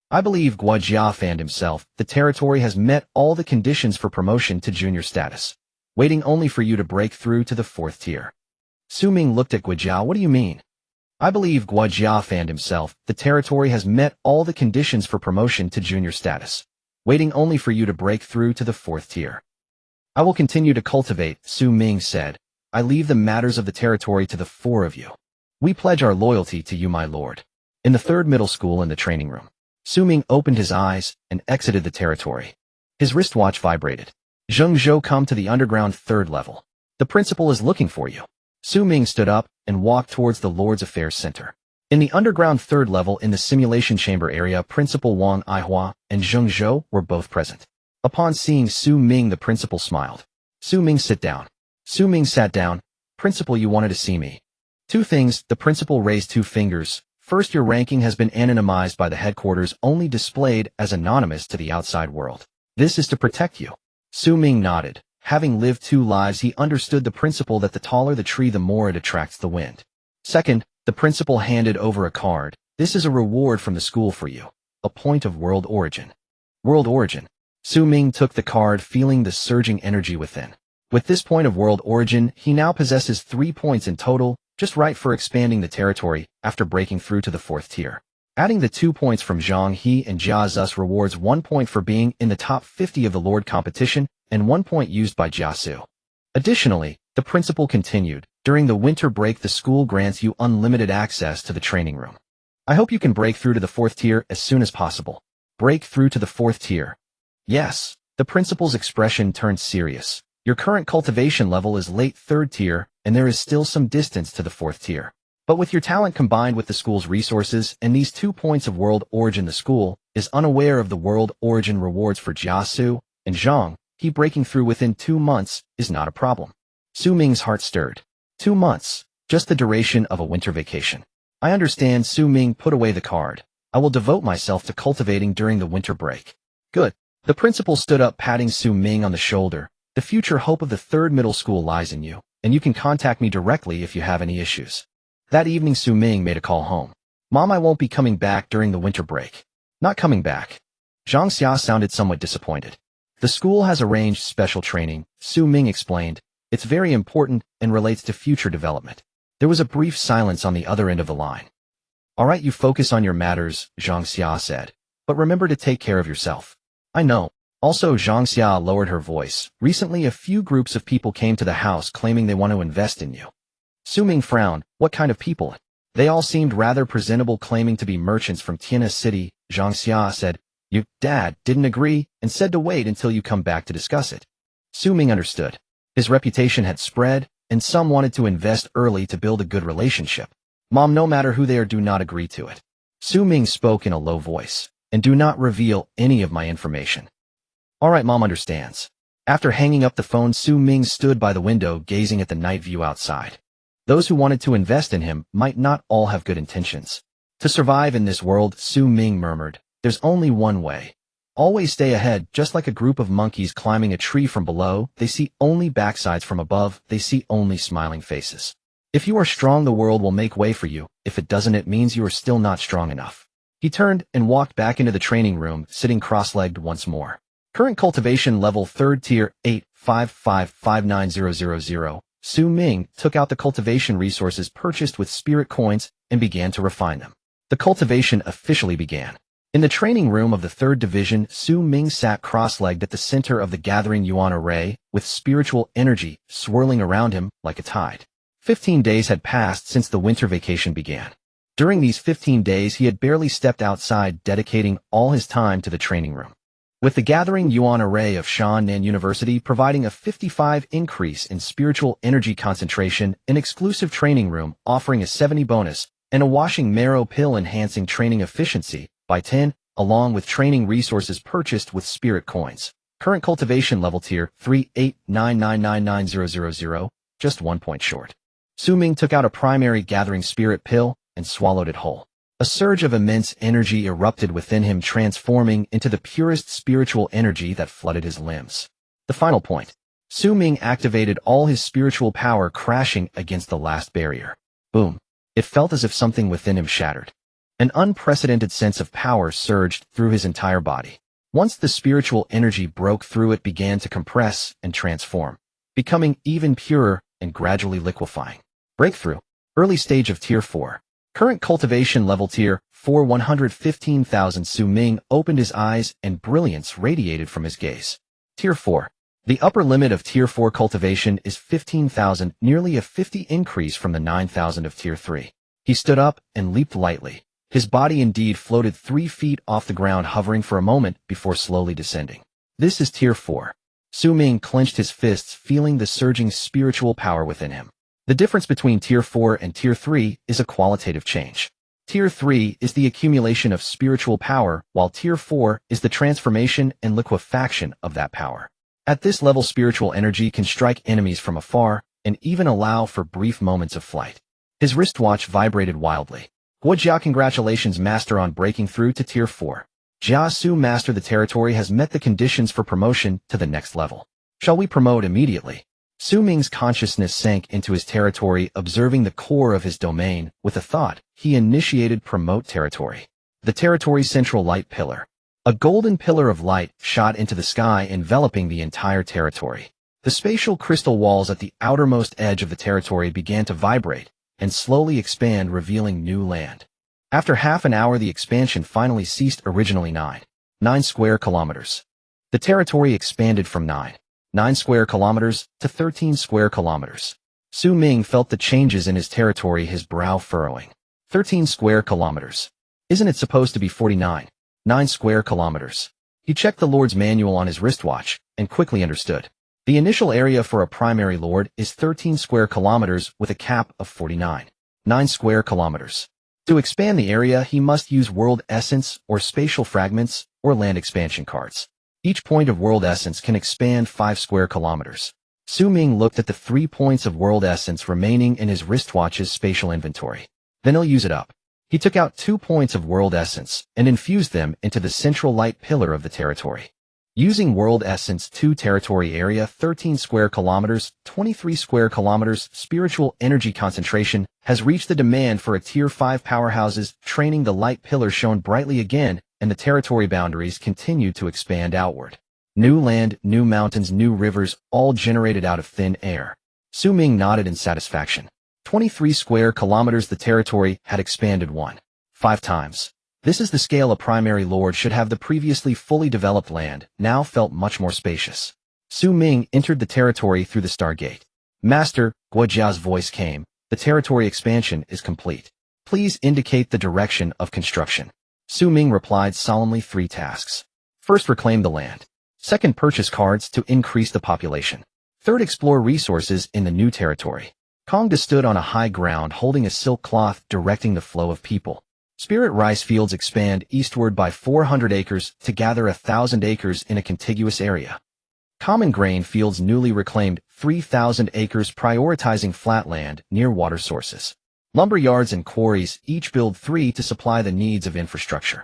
I believe, Guojia fanned himself, the territory has met all the conditions for promotion to junior status, waiting only for you to break through to the 4th tier. Xu Ming looked at Guojia. What do you mean? I believe, Guojia fanned himself, the territory has met all the conditions for promotion to junior status, waiting only for you to break through to the 4th tier. I will continue to cultivate, Xu Ming said. I leave the matters of the territory to the 4 of you. We pledge our loyalty to you, my lord. In the 3rd middle school, in the training room, Xu Ming opened his eyes and exited the territory. His wristwatch vibrated. Zheng Zhou, come to the underground 3rd level. The principal is looking for you. Xu Ming stood up and walked towards the Lord's Affairs Center. In the underground 3rd level, in the simulation chamber area, Principal Wang Aihua and Zheng Zhou were both present. Upon seeing Xu Ming, the principal smiled. Xu Ming, sit down. Xu Ming sat down. Principal, you wanted to see me. 2 things, the principal raised 2 fingers. First, your ranking has been anonymized by the headquarters, only displayed as anonymous to the outside world. This is to protect you. Xu Ming nodded. Having lived 2 lives, he understood the principle that the taller the tree, the more it attracts the wind. Second, the principal handed over a card. This is a reward from the school for you. A point of world origin. World origin. Xu Ming took the card, feeling the surging energy within. With this point of world origin, he now possesses 3 points in total, just right for expanding the territory after breaking through to the 4th tier. Adding the 2 points from Zhang He and Jia Zus rewards 1 point for being in the top 50 of the Lord competition and 1 point used by Jia Su. Additionally, the principal continued, during the winter break the school grants you unlimited access to the training room. I hope you can break through to the 4th tier as soon as possible. Break through to the 4th tier. Yes, the principal's expression turned serious. Your current cultivation level is late 3rd tier, and there is still some distance to the 4th tier. But with your talent combined with the school's resources and these 2 points of world origin, the school is unaware of the world origin rewards for Jia Su and Zhang He. Breaking through within 2 months is not a problem. Xu Ming's heart stirred. 2 months, just the duration of a winter vacation. I understand. Xu Ming put away the card. I will devote myself to cultivating during the winter break. Good. The principal stood up, patting Xu Ming on the shoulder. The future hope of the 3rd middle school lies in you, and you can contact me directly if you have any issues. That evening Xu Ming made a call home. Mom, I won't be coming back during the winter break. Not coming back. Zhang Xia sounded somewhat disappointed. The school has arranged special training, Xu Ming explained. It's very important and relates to future development. There was a brief silence on the other end of the line. All right, you focus on your matters, Zhang Xia said. But remember to take care of yourself. I know. Also, Zhang Xia lowered her voice. Recently, a few groups of people came to the house claiming they want to invest in you. Xu Ming frowned. What kind of people? They all seemed rather presentable, claiming to be merchants from Tianhe City. Zhang Xia said, Your dad didn't agree and said to wait until you come back to discuss it. Xu Ming understood. His reputation had spread, and some wanted to invest early to build a good relationship. Mom, no matter who they are, do not agree to it. Xu Ming spoke in a low voice, and do not reveal any of my information. All right, Mom understands. After hanging up the phone, Xu Ming stood by the window gazing at the night view outside. Those who wanted to invest in him might not all have good intentions. To survive in this world, Xu Ming murmured, there's only one way. Always stay ahead. Just like a group of monkeys climbing a tree from below, they see only backsides. From above, they see only smiling faces. If you are strong, the world will make way for you. If it doesn't, it means you are still not strong enough. He turned and walked back into the training room, sitting cross-legged once more. Current cultivation level 3rd tier 8555900. Xu Ming took out the cultivation resources purchased with spirit coins and began to refine them. The cultivation officially began. In the training room of the 3rd division, Xu Ming sat cross-legged at the center of the gathering yuan array, with spiritual energy swirling around him like a tide. 15 days had passed since the winter vacation began. During these 15 days, he had barely stepped outside, dedicating all his time to the training room. With the gathering yuan array of Shannan University providing a 55 increase in spiritual energy concentration, an exclusive training room offering a 70 bonus, and a washing marrow pill enhancing training efficiency by 10, along with training resources purchased with spirit coins. Current cultivation level tier 389999000, just 1 point short. Xu Ming took out a primary gathering spirit pill and swallowed it whole. A surge of immense energy erupted within him, transforming into the purest spiritual energy that flooded his limbs. The final point. Xu Ming activated all his spiritual power, crashing against the last barrier. Boom. It felt as if something within him shattered. An unprecedented sense of power surged through his entire body. Once the spiritual energy broke through, it began to compress and transform, becoming even purer and gradually liquefying. Breakthrough. Early stage of Tier 4. Current cultivation level Tier 4 115,000. Xu Ming opened his eyes and brilliance radiated from his gaze. Tier 4. The upper limit of Tier 4 cultivation is 15,000, nearly a 50 increase from the 9,000 of Tier 3. He stood up and leaped lightly. His body indeed floated 3 feet off the ground, hovering for a moment before slowly descending. This is Tier 4. Xu Ming clenched his fists, feeling the surging spiritual power within him. The difference between Tier 4 and Tier 3 is a qualitative change. Tier 3 is the accumulation of spiritual power, while Tier 4 is the transformation and liquefaction of that power. At this level, spiritual energy can strike enemies from afar and even allow for brief moments of flight. His wristwatch vibrated wildly. Guo Jia, congratulations, Master, on breaking through to Tier 4. Jia Su, Master, the territory has met the conditions for promotion to the next level. Shall we promote immediately? Xu Ming's consciousness sank into his territory, observing the core of his domain. With a thought, he initiated promote territory. The territory's central light pillar. A golden pillar of light shot into the sky, enveloping the entire territory. The spatial crystal walls at the outermost edge of the territory began to vibrate and slowly expand, revealing new land. After half an hour, the expansion finally ceased, originally 9 square kilometers. The territory expanded from 9 square kilometers to 13 square kilometers. Xu Ming felt the changes in his territory, his brow furrowing. 13 square kilometers. Isn't it supposed to be 9 square kilometers? He checked the Lord's manual on his wristwatch and quickly understood. The initial area for a primary Lord is 13 square kilometers with a cap of 9 square kilometers. To expand the area, he must use World Essence or Spatial Fragments or Land Expansion cards. Each point of World Essence can expand 5 square kilometers. Xu Ming looked at the 3 points of World Essence remaining in his wristwatch's spatial inventory. Then he'll use it up. He took out 2 points of World Essence and infused them into the central light pillar of the territory. Using World Essence 2 territory area 13 square kilometers, 23 square kilometers, spiritual energy concentration has reached the demand for a tier 5 powerhouses, training the light pillar shone brightly again, and the territory boundaries continue to expand outward. New land, new mountains, new rivers, all generated out of thin air. Xu Ming nodded in satisfaction. 23 square kilometers, the territory had expanded 5 times. This is the scale a primary lord should have. The previously fully developed land now felt much more spacious. Xu Ming entered the territory through the Stargate. Master, Guo Jia's voice came. The territory expansion is complete. Please indicate the direction of construction. Xu Ming replied solemnly. 3 tasks. First, reclaim the land. Second, purchase cards to increase the population. Third, explore resources in the new territory. Kongda stood on a high ground holding a silk cloth directing the flow of people. Spirit rice fields expand eastward by 400 acres to gather 1,000 acres in a contiguous area. Common grain fields newly reclaimed 3,000 acres, prioritizing flat land near water sources. Lumber yards and quarries each build 3 to supply the needs of infrastructure.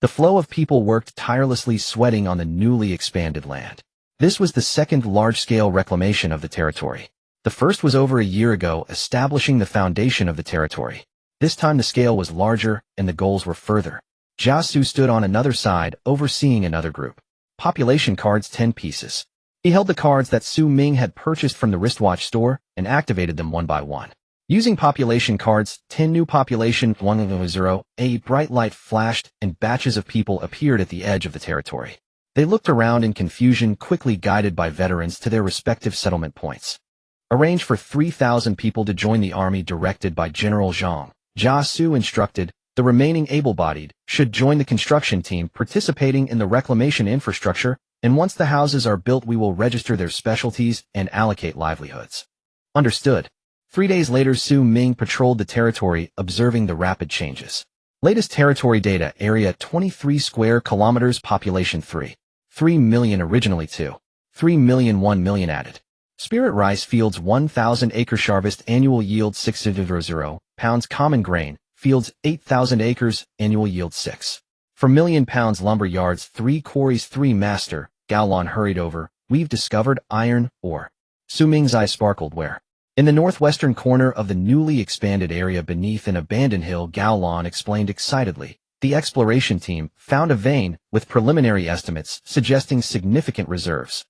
The flow of people worked tirelessly, sweating on the newly expanded land. This was the second large-scale reclamation of the territory. The first was over a year ago, establishing the foundation of the territory. This time the scale was larger and the goals were further. Jiasu stood on another side, overseeing another group. Population cards 10 pieces. He held the cards that Xu Ming had purchased from the wristwatch store and activated them one by one. Using population cards, 10 new population 100, a bright light flashed and batches of people appeared at the edge of the territory. They looked around in confusion, quickly guided by veterans to their respective settlement points. Arrange for 3,000 people to join the army directed by General Zhang. Jiasu instructed. The remaining able-bodied should join the construction team participating in the reclamation infrastructure, and once the houses are built we will register their specialties and allocate livelihoods. Understood. 3 days later, Xu Ming patrolled the territory, observing the rapid changes. Latest territory data: area 23 square kilometers, population 3 million, originally 3 million, 1 million added. Spirit rice fields 1,000 acres, harvest annual yield 600 pounds. Common grain fields 8,000 acres, annual yield 6 per million pounds. Lumber yards 3 quarries 3 master. Gaolon hurried over. We've discovered iron ore. Xu Ming's eyes sparkled. Where? In the northwestern corner of the newly expanded area beneath an abandoned hill, Gaolon explained excitedly. The exploration team found a vein with preliminary estimates suggesting significant reserves.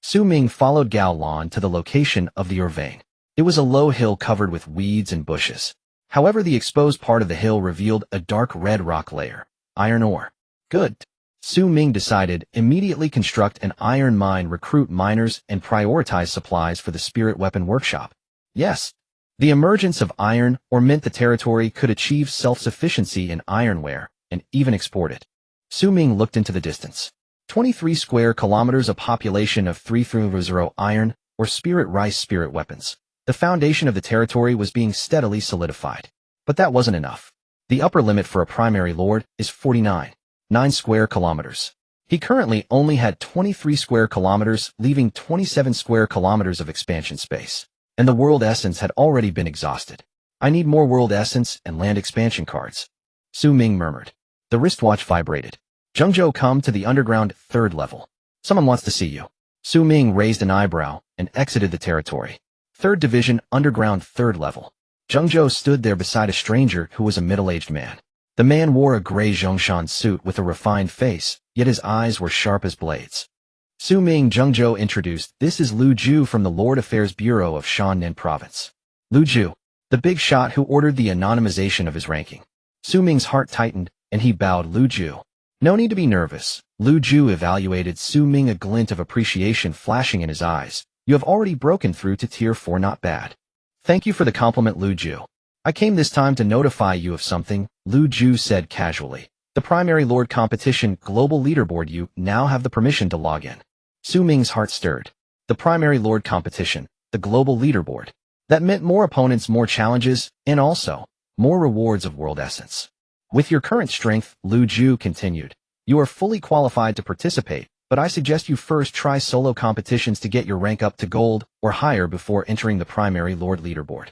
Xu Ming followed Gaolon to the location of the ore vein. It was a low hill covered with weeds and bushes. However, the exposed part of the hill revealed a dark red rock layer. Iron ore. Good. Xu Ming decided. Immediately construct an iron mine, recruit miners, and prioritize supplies for the spirit weapon workshop. Yes. The emergence of iron ore meant the territory could achieve self-sufficiency in ironware and even export it. Xu Ming looked into the distance. 23 square kilometers, a population of 300 iron or spirit rice spirit weapons. The foundation of the territory was being steadily solidified. But that wasn't enough. The upper limit for a primary lord is 9 square kilometers. He currently only had 23 square kilometers, leaving 27 square kilometers of expansion space. And the world essence had already been exhausted. I need more world essence and land expansion cards. Xu Ming murmured. The wristwatch vibrated. Zhengzhou, come to the underground 3rd level. Someone wants to see you. Xu Ming raised an eyebrow and exited the territory. 3rd Division, underground 3rd level. Zhengzhou stood there beside a stranger who was a middle-aged man. The man wore a gray Zhongshan suit with a refined face, yet his eyes were sharp as blades. Xu Ming. Zhengzhou introduced. This is Lu Ju from the Lord Affairs Bureau of Shannan Province. Lu Ju, the big shot who ordered the anonymization of his ranking. Xu Ming's heart tightened, and he bowed Lu Ju. No need to be nervous. Lu Ju evaluated Xu Ming, a glint of appreciation flashing in his eyes. You have already broken through to tier 4, not bad. Thank you for the compliment, Lu Ju. I came this time to notify you of something, Lu Ju said casually. The primary lord competition global leaderboard, you now have the permission to log in. Xu Ming's heart stirred. The primary lord competition, the global leaderboard. That meant more opponents, more challenges, and also more rewards of world essence. With your current strength, Lu Ju continued, you are fully qualified to participate, but I suggest you first try solo competitions to get your rank up to gold or higher before entering the primary lord leaderboard.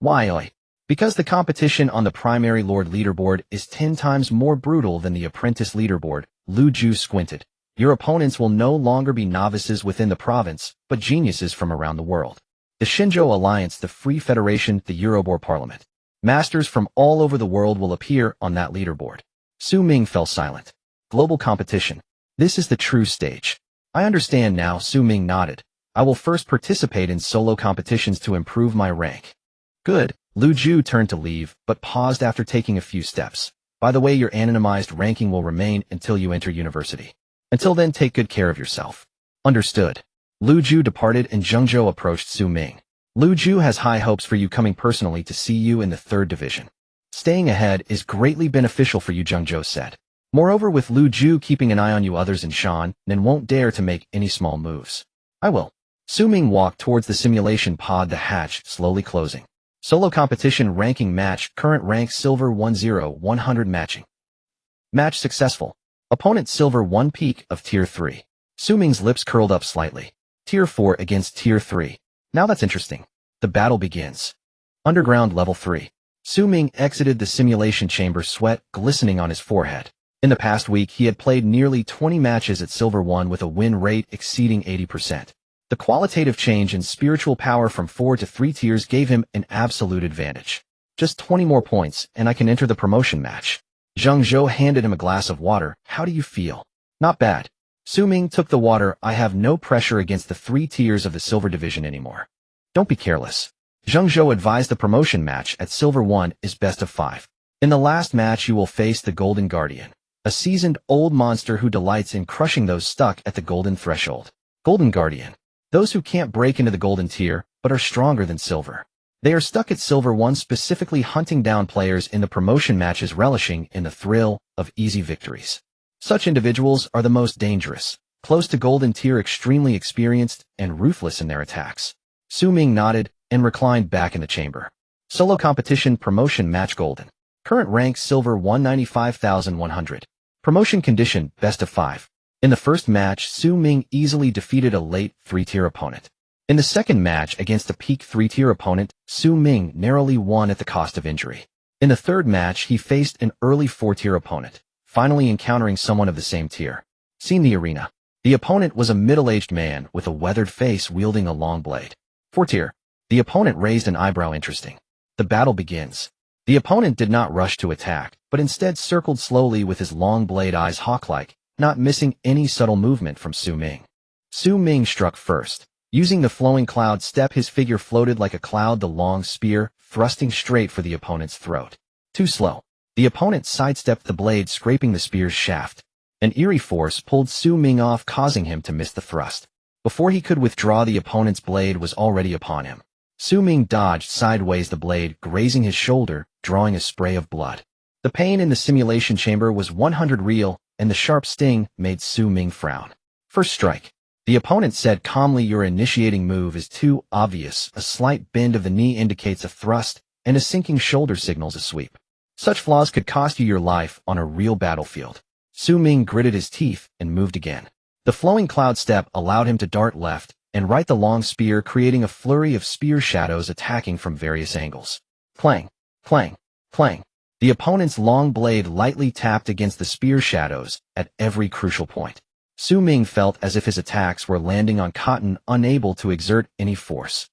Why? Because the competition on the primary lord leaderboard is 10 times more brutal than the apprentice leaderboard, Lu Ju squinted. Your opponents will no longer be novices within the province, but geniuses from around the world. The Shenzhou Alliance, the Free Federation, the Eurobor Parliament. Masters from all over the world will appear on that leaderboard. Xu Ming fell silent. Global competition. This is the true stage. I understand now, Xu Ming nodded. I will first participate in solo competitions to improve my rank. Good. Lu Ju turned to leave, but paused after taking a few steps. By the way, your anonymized ranking will remain until you enter university. Until then, take good care of yourself. Understood. Lu Ju departed and Zhengzhou approached Xu Ming. Lu Ju has high hopes for you, coming personally to see you in the 3rd division. Staying ahead is greatly beneficial for you, Zhengzhou said. Moreover, with Lu Ju keeping an eye on you, others in Shan then won't dare to make any small moves. I will. Xu Ming walked towards the simulation pod, the hatch slowly closing. Solo competition ranking match, current rank silver 1-0-100 matching. Match successful. Opponent silver 1, peak of tier 3. Xu Ming's lips curled up slightly. Tier 4 against tier 3. Now that's interesting. The battle begins. Underground level 3. Xu Ming exited the simulation chamber, sweat glistening on his forehead. In the past week, he had played nearly 20 matches at silver 1 with a win rate exceeding 80%. The qualitative change in spiritual power from 4 to 3 tiers gave him an absolute advantage. Just 20 more points, and I can enter the promotion match. Zhengzhou handed him a glass of water. How do you feel? Not bad. Xu Ming took the water. I have no pressure against the 3 tiers of the silver division anymore. Don't be careless. Zhengzhou advised the promotion match at silver 1 is best of 5. In the last match, you will face the Golden Guardian, a seasoned old monster who delights in crushing those stuck at the golden threshold. Golden Guardian. Those who can't break into the golden tier, but are stronger than silver. They are stuck at silver 1, specifically hunting down players in the promotion matches, relishing in the thrill of easy victories. Such individuals are the most dangerous, close to golden tier, extremely experienced, and ruthless in their attacks. Xu Ming nodded and reclined back in the chamber. Solo competition promotion match golden. Current rank silver 195,100. Promotion condition best of 5. In the first match, Xu Ming easily defeated a late 3-tier opponent. In the second match against a peak 3-tier opponent, Xu Ming narrowly won at the cost of injury. In the third match, he faced an early 4-tier opponent, finally encountering someone of the same tier. Seen the arena. The opponent was a middle-aged man with a weathered face wielding a long blade. 4-tier. The opponent raised an eyebrow. Interesting. The battle begins. The opponent did not rush to attack, but instead circled slowly with his long blade, eyes hawk-like, not missing any subtle movement from Xu Ming. Xu Ming struck first. Using the flowing cloud step, his figure floated like a cloud, the long spear thrusting straight for the opponent's throat. Too slow. The opponent sidestepped the blade, scraping the spear's shaft. An eerie force pulled Xu Ming off, causing him to miss the thrust. Before he could withdraw, the opponent's blade was already upon him. Xu Ming dodged sideways, the blade grazing his shoulder, drawing a spray of blood. The pain in the simulation chamber was 100 real, and the sharp sting made Xu Ming frown. First strike. The opponent said calmly, your initiating move is too obvious. A slight bend of the knee indicates a thrust, and a sinking shoulder signals a sweep. Such flaws could cost you your life on a real battlefield. Xu Ming gritted his teeth and moved again. The flowing cloud step allowed him to dart left and right the long spear, creating a flurry of spear shadows attacking from various angles. Clang, clang, clang. The opponent's long blade lightly tapped against the spear shadows at every crucial point. Xu Ming felt as if his attacks were landing on cotton, unable to exert any force.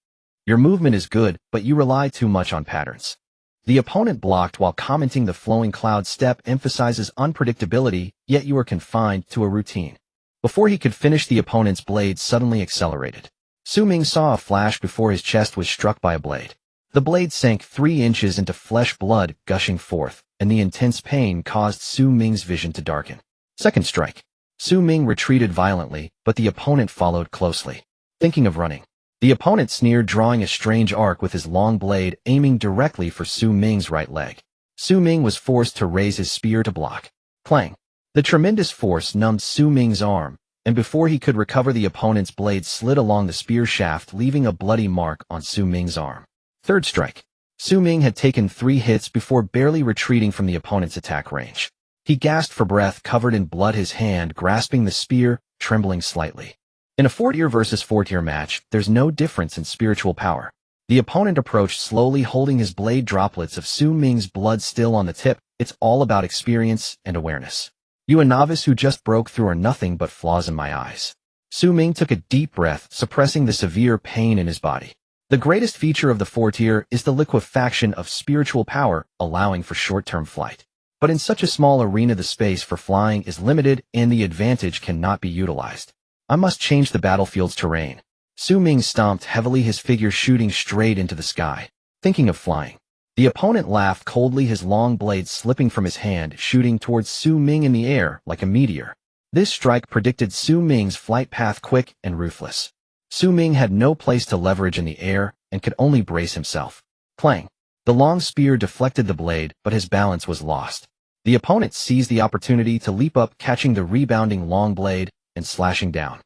Your movement is good, but you rely too much on patterns. The opponent blocked while commenting, the flowing cloud step emphasizes unpredictability, yet you are confined to a routine. Before he could finish, the opponent's blade suddenly accelerated. Xu Ming saw a flash before his chest was struck by a blade. The blade sank 3 inches into flesh, blood gushing forth. and the intense pain caused Xu Ming's vision to darken. Second strike. Xu Ming retreated violently, but the opponent followed closely. Thinking of running. The opponent sneered, drawing a strange arc with his long blade, aiming directly for Xu Ming's right leg. Xu Ming was forced to raise his spear to block. Clang. The tremendous force numbed Xu Ming's arm, and before he could recover, the opponent's blade slid along the spear shaft, leaving a bloody mark on Xu Ming's arm. Third strike. Xu Ming had taken 3 hits before barely retreating from the opponent's attack range. He gasped for breath, covered in blood, his hand grasping the spear, trembling slightly. In a 4-tier versus 4-tier match, there's no difference in spiritual power. The opponent approached slowly, holding his blade, droplets of Xu Ming's blood still on the tip. It's all about experience and awareness. You, a novice who just broke through, are nothing but flaws in my eyes. Xu Ming took a deep breath, suppressing the severe pain in his body. The greatest feature of the 4-tier is the liquefaction of spiritual power, allowing for short-term flight. But in such a small arena, the space for flying is limited and the advantage cannot be utilized. I must change the battlefield's terrain. Xu Ming stomped heavily, his figure shooting straight into the sky. Thinking of flying. The opponent laughed coldly, his long blade slipping from his hand, shooting towards Xu Ming in the air like a meteor. This strike predicted Xu Ming's flight path, quick and ruthless. Xu Ming had no place to leverage in the air and could only brace himself. Clang. The long spear deflected the blade, but his balance was lost. The opponent seized the opportunity to leap up, catching the rebounding long blade and slashing down.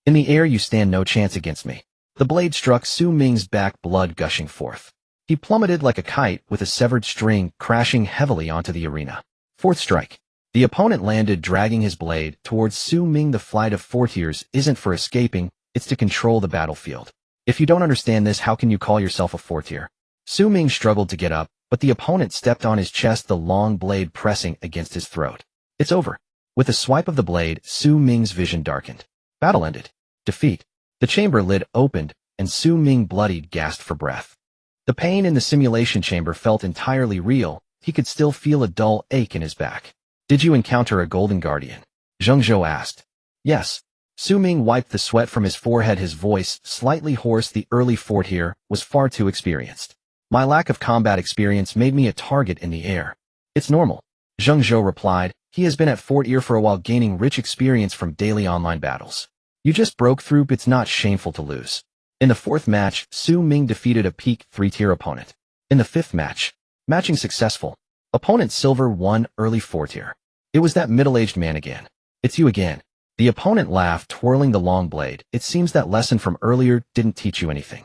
In the air, you stand no chance against me. The blade struck Xu Ming's back, blood gushing forth. He plummeted like a kite with a severed string, crashing heavily onto the arena. Fourth strike. The opponent landed, dragging his blade towards Xu Ming. The flight of 4-tiers isn't for escaping, it's to control the battlefield. If you don't understand this, how can you call yourself a 4-tier? Xu Ming struggled to get up, but the opponent stepped on his chest, the long blade pressing against his throat. It's over. With a swipe of the blade, Xu Ming's vision darkened. Battle ended. Defeat. The chamber lid opened, and Xu Ming, bloodied, gasped for breath. The pain in the simulation chamber felt entirely real. He could still feel a dull ache in his back. Did you encounter a golden guardian? Zheng Zhou asked. Yes. Xu Ming wiped the sweat from his forehead, his voice slightly hoarse. The early 4-tier was far too experienced. My lack of combat experience made me a target in the air. It's normal. Zheng Zhou replied. He has been at 4-tier for a while, gaining rich experience from daily online battles. You just broke through, it's not shameful to lose. In the 4th match, Xu Ming defeated a peak 3-tier opponent. In the 5th match, matching successful. Opponent silver 1, early 4-tier. It was that middle-aged man again. It's you again. The opponent laughed, twirling the long blade. It seems that lesson from earlier didn't teach you anything.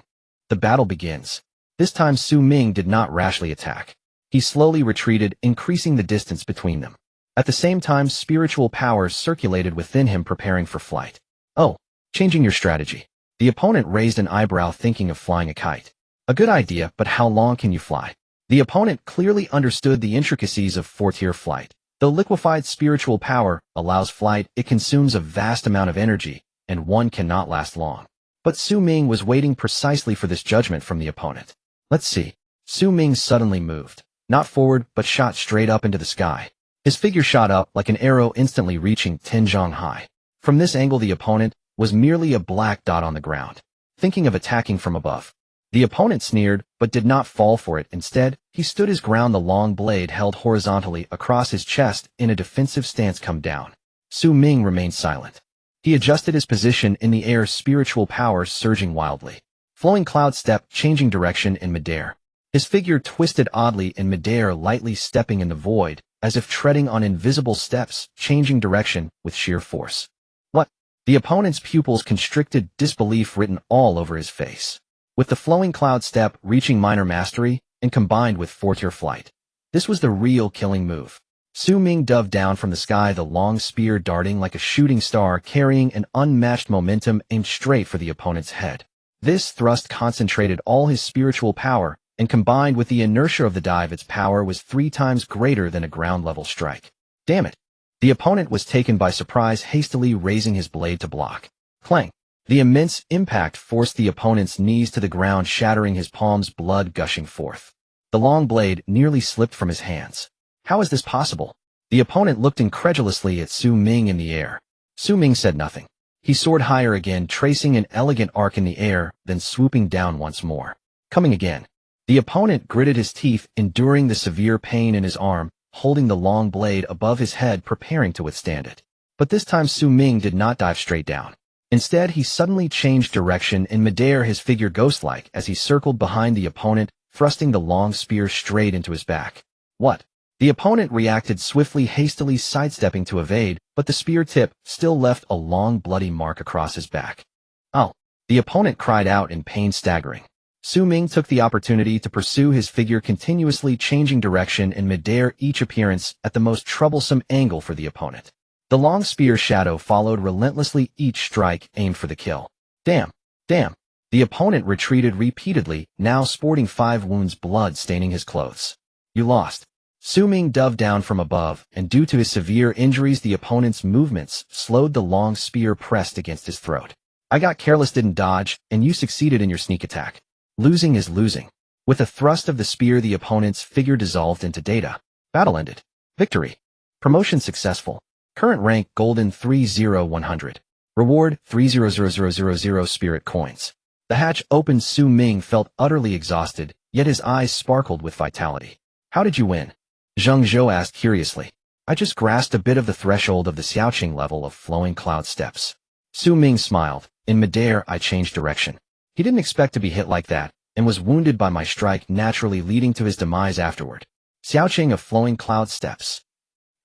The battle begins. This time Xu Ming did not rashly attack. He slowly retreated, increasing the distance between them. At the same time, spiritual power circulated within him, preparing for flight. Oh, changing your strategy. The opponent raised an eyebrow, thinking of flying a kite. A good idea, but how long can you fly? The opponent clearly understood the intricacies of 4-tier flight. Though liquefied spiritual power allows flight, it consumes a vast amount of energy, and one cannot last long. But Xu Ming was waiting precisely for this judgment from the opponent. Let's see. Xu Ming suddenly moved. Not forward, but shot straight up into the sky. His figure shot up like an arrow, instantly reaching Tianzhong high. From this angle, the opponent was merely a black dot on the ground. Thinking of attacking from above. The opponent sneered, but did not fall for it. Instead, he stood his ground, the long blade held horizontally across his chest in a defensive stance. Come down. Xu Ming remained silent. He adjusted his position in the air, spiritual power surging wildly. Flowing cloud step, changing direction in midair. His figure twisted oddly in midair, lightly stepping in the void, as if treading on invisible steps, changing direction with sheer force. What? The opponent's pupils constricted, disbelief written all over his face. With the flowing cloud step reaching minor mastery, and combined with 4-tier flight. This was the real killing move. Xu Ming dove down from the sky, the long spear darting like a shooting star, carrying an unmatched momentum aimed straight for the opponent's head. This thrust concentrated all his spiritual power, and combined with the inertia of the dive, its power was 3 times greater than a ground-level strike. Damn it! The opponent was taken by surprise, hastily raising his blade to block. Clang! The immense impact forced the opponent's knees to the ground, shattering his palms, blood gushing forth. The long blade nearly slipped from his hands. How is this possible? The opponent looked incredulously at Xu Ming in the air. Xu Ming said nothing. He soared higher again, tracing an elegant arc in the air, then swooping down once more. Coming again. The opponent gritted his teeth, enduring the severe pain in his arm, holding the long blade above his head preparing to withstand it. But this time Xu Ming did not dive straight down. Instead, he suddenly changed direction in midair, his figure ghost-like as he circled behind the opponent, thrusting the long spear straight into his back. What? The opponent reacted swiftly, hastily sidestepping to evade, but the spear tip still left a long bloody mark across his back. Oh! The opponent cried out in pain, staggering. Xu Ming took the opportunity to pursue his figure, continuously changing direction in midair, each appearance at the most troublesome angle for the opponent. The long spear shadow followed relentlessly, each strike aimed for the kill. Damn! Damn! The opponent retreated repeatedly, now sporting 5 wounds, blood staining his clothes. You lost. Xu Ming dove down from above, and due to his severe injuries the opponent's movements slowed. The long spear pressed against his throat. I got careless, didn't dodge, and you succeeded in your sneak attack. Losing is losing. With a thrust of the spear the opponent's figure dissolved into data. Battle ended. Victory. Promotion successful. Current rank Golden 30100. Reward 300000 spirit coins. The hatch opened. Xu Ming felt utterly exhausted, yet his eyes sparkled with vitality. How did you win? Zheng Zhou asked curiously. I just grasped a bit of the threshold of the Xiaoqing level of flowing cloud steps. Xu Ming smiled. In midair I changed direction. He didn't expect to be hit like that, and was wounded by my strike, naturally leading to his demise afterward. Xiaoqing of flowing cloud steps.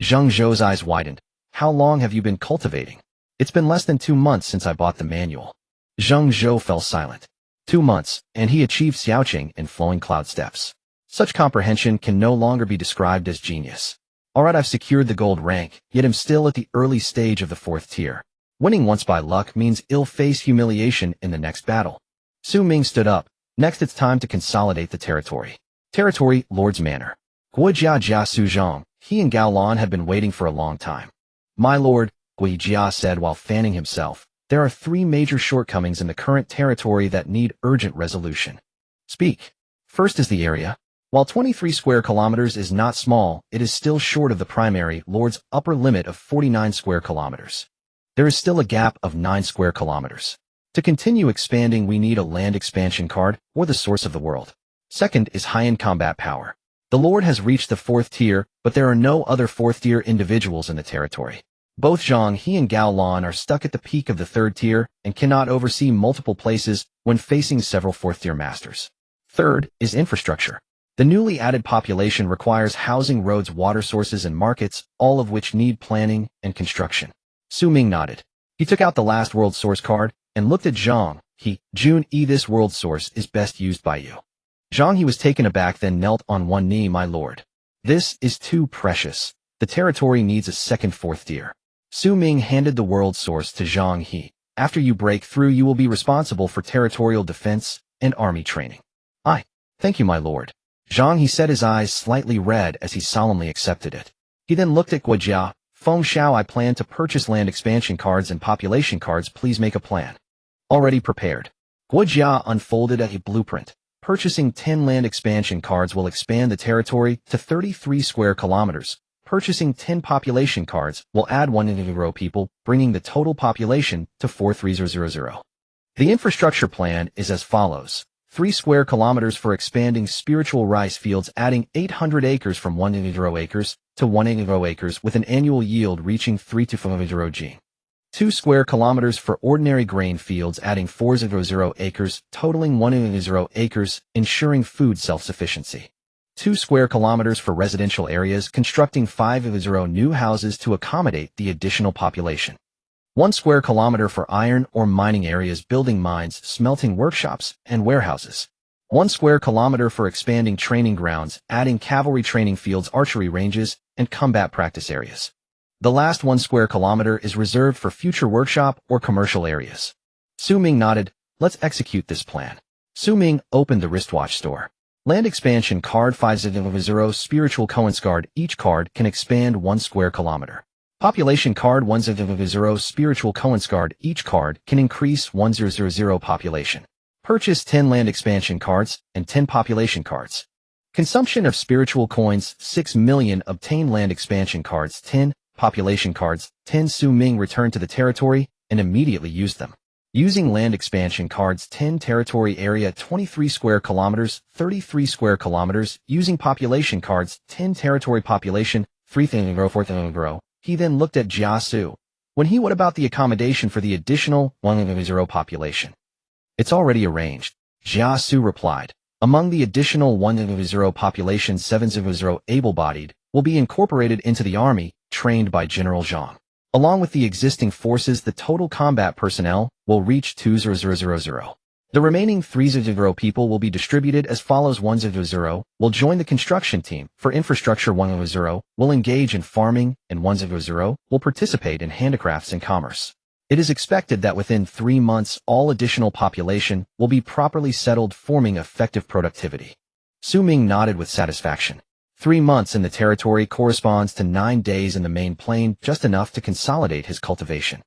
Zheng Zhou's eyes widened. How long have you been cultivating? It's been less than 2 months since I bought the manual. Zheng Zhou fell silent. 2 months, and he achieved Xiaoqing in flowing cloud steps. Such comprehension can no longer be described as genius. Alright, I've secured the gold rank, yet am still at the early stage of the 4th tier. Winning once by luck means ill-face humiliation in the next battle. Xu Ming stood up. Next it's time to consolidate the territory. Territory, Lord's Manor. Guijia Jia Su Zhang, he and Gao Lan had been waiting for a long time. My lord, Guijia said while fanning himself, there are 3 major shortcomings in the current territory that need urgent resolution. Speak. First is the area. While 23 square kilometers is not small, it is still short of the primary lord's upper limit of 49 square kilometers. There is still a gap of 9 square kilometers. To continue expanding we need a land expansion card, or the source of the world. Second is high-end combat power. The lord has reached the 4th tier, but there are no other 4th tier individuals in the territory. Both Zhang He and Gao Lan are stuck at the peak of the 3rd tier, and cannot oversee multiple places when facing several 4th tier masters. Third is infrastructure. The newly added population requires housing, roads, water sources, and markets, all of which need planning and construction. Xu Ming nodded. He took out the last world source card, and looked at Zhang He. June E. This world source is best used by you. Zhang He was taken aback, then knelt on one knee. My lord. This is too precious. The territory needs a second 4th tier. Xu Ming handed the world source to Zhang He. After you break through you will be responsible for territorial defense and army training. Thank you, my lord. Zhang He said, his eyes slightly red as he solemnly accepted it. He then looked at Guijia. Feng Xiao, I plan to purchase land expansion cards and population cards. Please make a plan. Already prepared. Guijia unfolded a blueprint. Purchasing 10 land expansion cards will expand the territory to 33 square kilometers. Purchasing 10 population cards will add 1 individual people, bringing the total population to 43000. The infrastructure plan is as follows. 3 square kilometers for expanding spiritual rice fields, adding 800 acres from 1 individual acres to 1 individual acres with an annual yield reaching 3 to 5 g. 2 square kilometers for ordinary grain fields, adding 400 acres, totaling 1 acres, ensuring food self-sufficiency. 2 square kilometers for residential areas, constructing 5 new houses to accommodate the additional population. 1 square kilometer for iron or mining areas, building mines, smelting workshops, and warehouses. 1 square kilometer for expanding training grounds, adding cavalry training fields, archery ranges, and combat practice areas. The last 1 square kilometer is reserved for future workshop or commercial areas. Xu Ming nodded. Let's execute this plan. Xu Ming opened the wristwatch store. Land expansion card 500 spiritual coins card. Each card can expand 1 square kilometer. Population card 100 spiritual coins card. Each card can increase 100 population. Purchase 10 land expansion cards and 10 population cards. Consumption of spiritual coins 6 million. Obtain land expansion cards 10, population cards 10. Xu Ming returned to the territory and immediately used them. Using land expansion cards 10 territory area 23 square kilometers, 33 square kilometers, using population cards 10 territory population, 3 he then looked at Jiasu. What about the accommodation for the additional 100 population? It's already arranged, Jiasu replied. Among the additional 100 population 700 able-bodied will be incorporated into the army, trained by General Zhang. Along with the existing forces, the total combat personnel will reach 2,000. The remaining 300 people will be distributed as follows. 100 will join the construction team for infrastructure. 100 will engage in farming, and 100 will participate in handicrafts and commerce. It is expected that within 3 months all additional population will be properly settled, forming effective productivity. Xu Ming nodded with satisfaction. 3 months in the territory corresponds to 9 days in the main plain, just enough to consolidate his cultivation.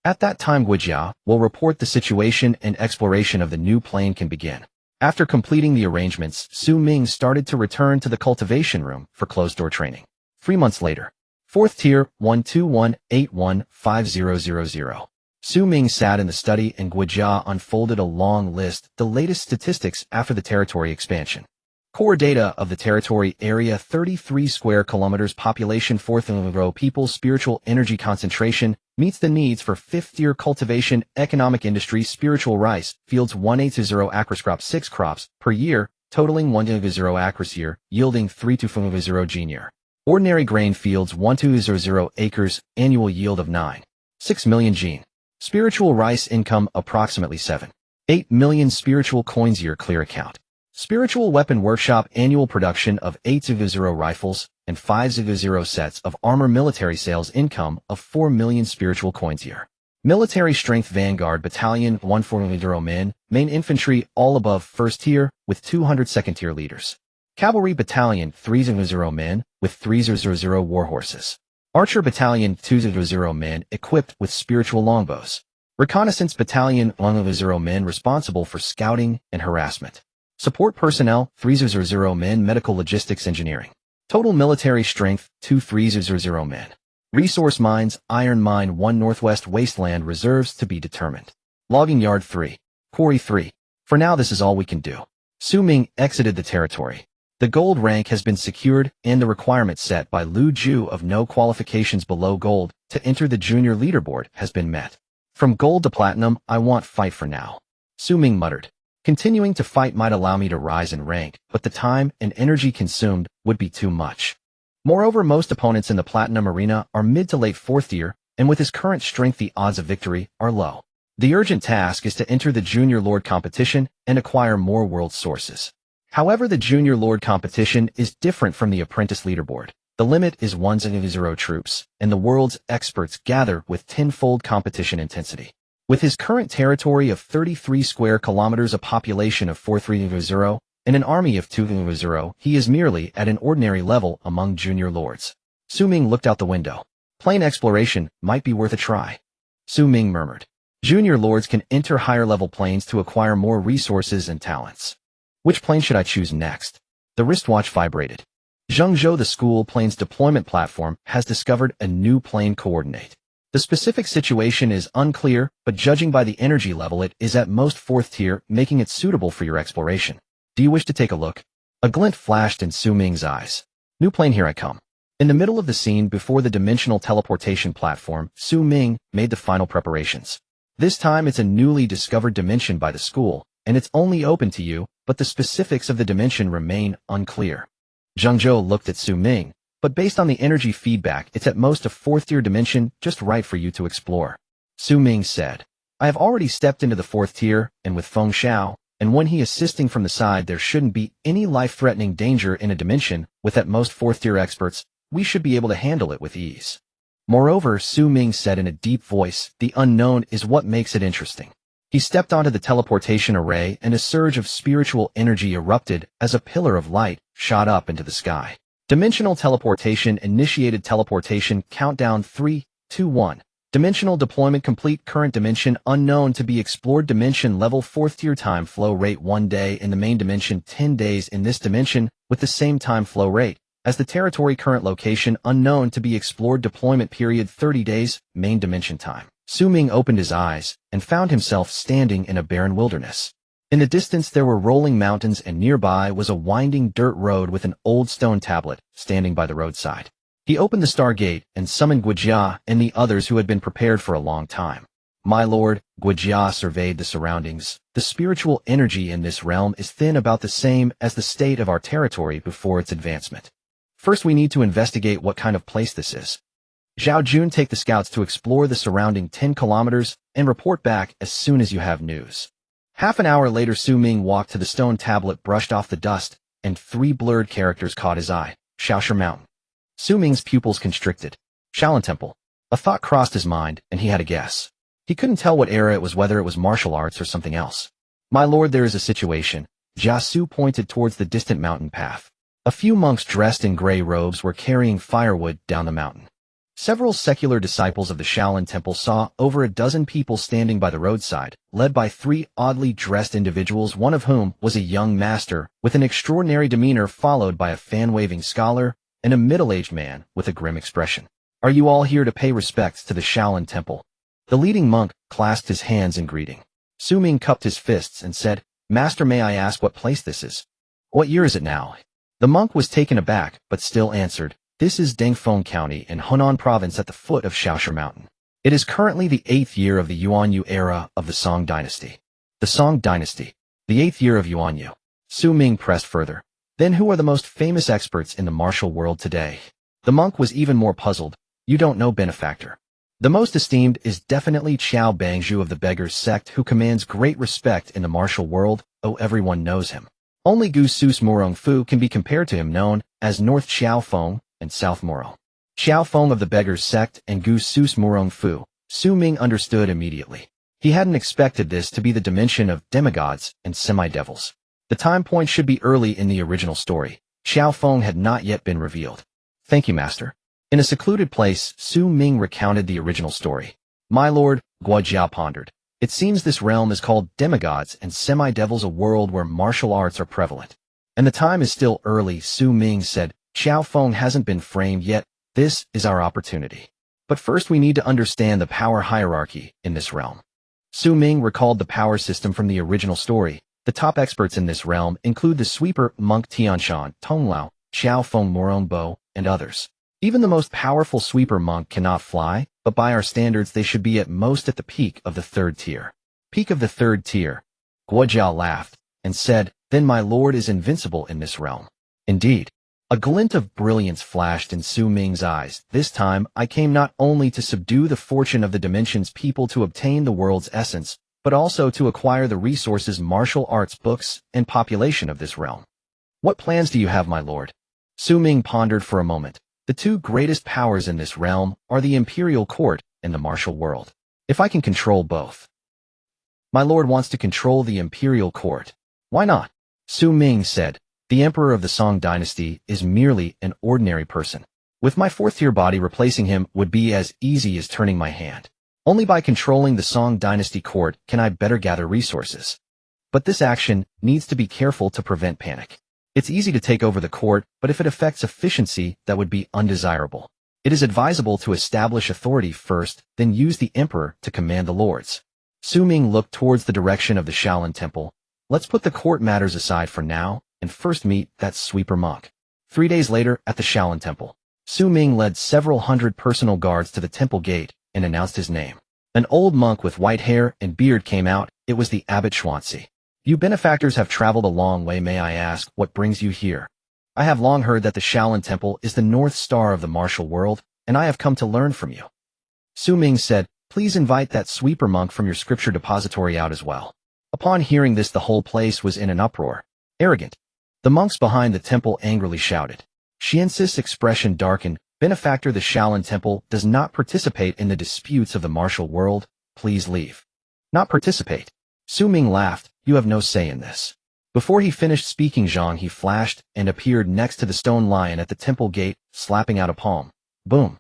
At that time Guijia will report the situation and exploration of the new plain can begin. After completing the arrangements, Xu Ming started to return to the cultivation room for closed-door training. 3 months later. 4th tier, 121815000. Xu Ming sat in the study and Guijia unfolded a long list, the latest statistics after the territory expansion. Core data of the territory area 33 square kilometers, population 4,000 people, spiritual energy concentration, meets the needs for 5th tier cultivation, economic industry, spiritual rice, fields 180 acres, crop 6 crops per year, totaling 100 acres year, yielding 3,200 gene year. Ordinary grain fields 1,200 acres, annual yield of 9.6 million gene. Spiritual rice income approximately 7.8 million spiritual coins year, clear account. Spiritual weapon workshop annual production of 800 rifles and 500 sets of armor, military sales income of 4 million spiritual coins year. Military strength vanguard battalion 140 men, main infantry all above 1st tier with 200 2nd tier leaders. Cavalry battalion 300 men with 300 war horses. Archer battalion 200 men equipped with spiritual longbows. Reconnaissance battalion 100 men responsible for scouting and harassment. Support personnel 300 men, medical logistics engineering. Total military strength 300 men. Resource mines, iron mine 1 northwest wasteland reserves to be determined. Logging yard 3. Quarry 3. For now this is all we can do. Xu Ming exited the territory. The gold rank has been secured and the requirement set by Lu Ju of no qualifications below gold to enter the junior leaderboard has been met. From gold to platinum, I want fight for now. Xu Ming muttered. Continuing to fight might allow me to rise in rank, but the time and energy consumed would be too much. Moreover, most opponents in the platinum arena are mid to late 4th tier, and with his current strength the odds of victory are low. The urgent task is to enter the Junior Lord competition and acquire more world sources. However, the Junior Lord competition is different from the apprentice leaderboard. The limit is 100 troops, and the world's experts gather with 10-fold competition intensity. With his current territory of 33 square kilometers, a population of 430, and an army of 200, he is merely at an ordinary level among junior lords. Xu Ming looked out the window. Plain exploration might be worth a try. Xu Ming murmured. Junior lords can enter higher-level planes to acquire more resources and talents. Which plane should I choose next? The wristwatch vibrated. Zhengzhou, the school plane's deployment platform, has discovered a new plane coordinate. The specific situation is unclear, but judging by the energy level it is at most 4th tier, making it suitable for your exploration. Do you wish to take a look? A glint flashed in Xu Ming's eyes. New plane, here I come. In the middle of the scene before the dimensional teleportation platform, Xu Ming made the final preparations. This time it's a newly discovered dimension by the school, and it's only open to you, but the specifics of the dimension remain unclear. Zhengzhou looked at Xu Ming. But based on the energy feedback, it's at most a 4th tier dimension, just right for you to explore. Xu Ming said. I have already stepped into the 4th tier, and with Feng Xiao, and when he assisting from the side there shouldn't be any life-threatening danger in a dimension, with at most 4th tier experts, we should be able to handle it with ease. Moreover, Xu Ming said in a deep voice, the unknown is what makes it interesting. He stepped onto the teleportation array and a surge of spiritual energy erupted as a pillar of light shot up into the sky. Dimensional teleportation initiated. Teleportation countdown 3, 2, 1. Dimensional deployment complete. Current dimension unknown to be explored. Dimension level 4th tier. Time flow rate 1 day in the main dimension, 10 days in this dimension with the same time flow rate as the territory. Current location unknown to be explored. Deployment period 30 days. Main dimension time Xu Ming opened his eyes and found himself standing in a barren wilderness. In the distance there were rolling mountains, and nearby was a winding dirt road with an old stone tablet standing by the roadside. He opened the star gate and summoned Guijia and the others who had been prepared for a long time. My lord, Guijia surveyed the surroundings. The spiritual energy in this realm is thin, about the same as the state of our territory before its advancement. First we need to investigate what kind of place this is. Zhao Jun, take the scouts to explore the surrounding 10 kilometers and report back as soon as you have news. Half an hour later, Xu Ming walked to the stone tablet, brushed off the dust, and 3 blurred characters caught his eye. Shaosha Mountain. Xu Ming's pupils constricted. Shaolin Temple. A thought crossed his mind, and he had a guess. He couldn't tell what era it was, whether it was martial arts or something else. My lord, there is a situation. Jia Su pointed towards the distant mountain path. A few monks dressed in gray robes were carrying firewood down the mountain. Several secular disciples of the Shaolin Temple saw over a dozen people standing by the roadside, led by 3 oddly dressed individuals, one of whom was a young master with an extraordinary demeanor, followed by a fan-waving scholar and a middle-aged man with a grim expression. Are you all here to pay respects to the Shaolin Temple? The leading monk clasped his hands in greeting. Xu Ming cupped his fists and said, Master, may I ask what place this is? What year is it now? The monk was taken aback, but still answered, This is Dengfeng County in Hunan Province at the foot of Shaosha Mountain. It is currently the 8th year of the Yuanyu era of the Song Dynasty. The Song Dynasty. The 8th year of Yuanyu. Xu Ming pressed further. Then who are the most famous experts in the martial world today? The monk was even more puzzled. You don't know, benefactor. The most esteemed is definitely Qiao Bangzhu of the Beggars sect, who commands great respect in the martial world. Oh, everyone knows him. Only Gu Sus Murong Fu can be compared to him, known as North Xiao Feng and South Muro. Xiao Feng of the Beggars sect and Gu Sus Murong Fu. Xu Ming understood immediately. He hadn't expected this to be the dimension of demigods and semi-devils. The time point should be early in the original story. Xiao Feng had not yet been revealed. Thank you, master. In a secluded place, Xu Ming recounted the original story. My lord, Guijia pondered. It seems this realm is called demigods and semi-devils, a world where martial arts are prevalent. And the time is still early, Xu Ming said. Xiao Feng hasn't been framed yet. This is our opportunity. But first we need to understand the power hierarchy in this realm. Xu Ming recalled the power system from the original story. The top experts in this realm include the sweeper monk Tianshan, Tonglao, Xiao Feng Murong Bo, and others. Even the most powerful sweeper monk cannot fly, but by our standards they should be at most at the peak of the 3rd tier. Peak of the 3rd tier. Guijia laughed and said, Then my lord is invincible in this realm. Indeed. A glint of brilliance flashed in Xu Ming's eyes. This time I came not only to subdue the fortune of the dimension's people to obtain the world's essence, but also to acquire the resources, martial arts books, and population of this realm. What plans do you have, my lord? Xu Ming pondered for a moment. The 2 greatest powers in this realm are the imperial court and the martial world. If I can control both. My lord wants to control the imperial court. Why not? Xu Ming said. The emperor of the Song dynasty is merely an ordinary person. With my 4th-tier body, replacing him would be as easy as turning my hand. Only by controlling the Song dynasty court can I better gather resources. But this action needs to be careful to prevent panic. It's easy to take over the court, but if it affects efficiency, that would be undesirable. It is advisable to establish authority first, then use the emperor to command the lords. Xu Ming looked towards the direction of the Shaolin Temple. Let's put the court matters aside for now, and first meet that sweeper monk. 3 days later, at the Shaolin Temple, Xu Ming led several hundred personal guards to the temple gate and announced his name. An old monk with white hair and beard came out. It was the Abbot Xuanzi. You benefactors have traveled a long way. May I ask what brings you here? I have long heard that the Shaolin Temple is the North Star of the martial world, and I have come to learn from you. Xu Ming said, Please invite that sweeper monk from your scripture depository out as well. Upon hearing this, the whole place was in an uproar. Arrogant. The monks behind the temple angrily shouted. Xiansis' expression darkened. Benefactor, the Shaolin Temple does not participate in the disputes of the martial world. Please leave. Not participate. Xu Ming laughed. You have no say in this. Before he finished speaking, Zhang he flashed and appeared next to the stone lion at the temple gate, slapping out a palm. Boom.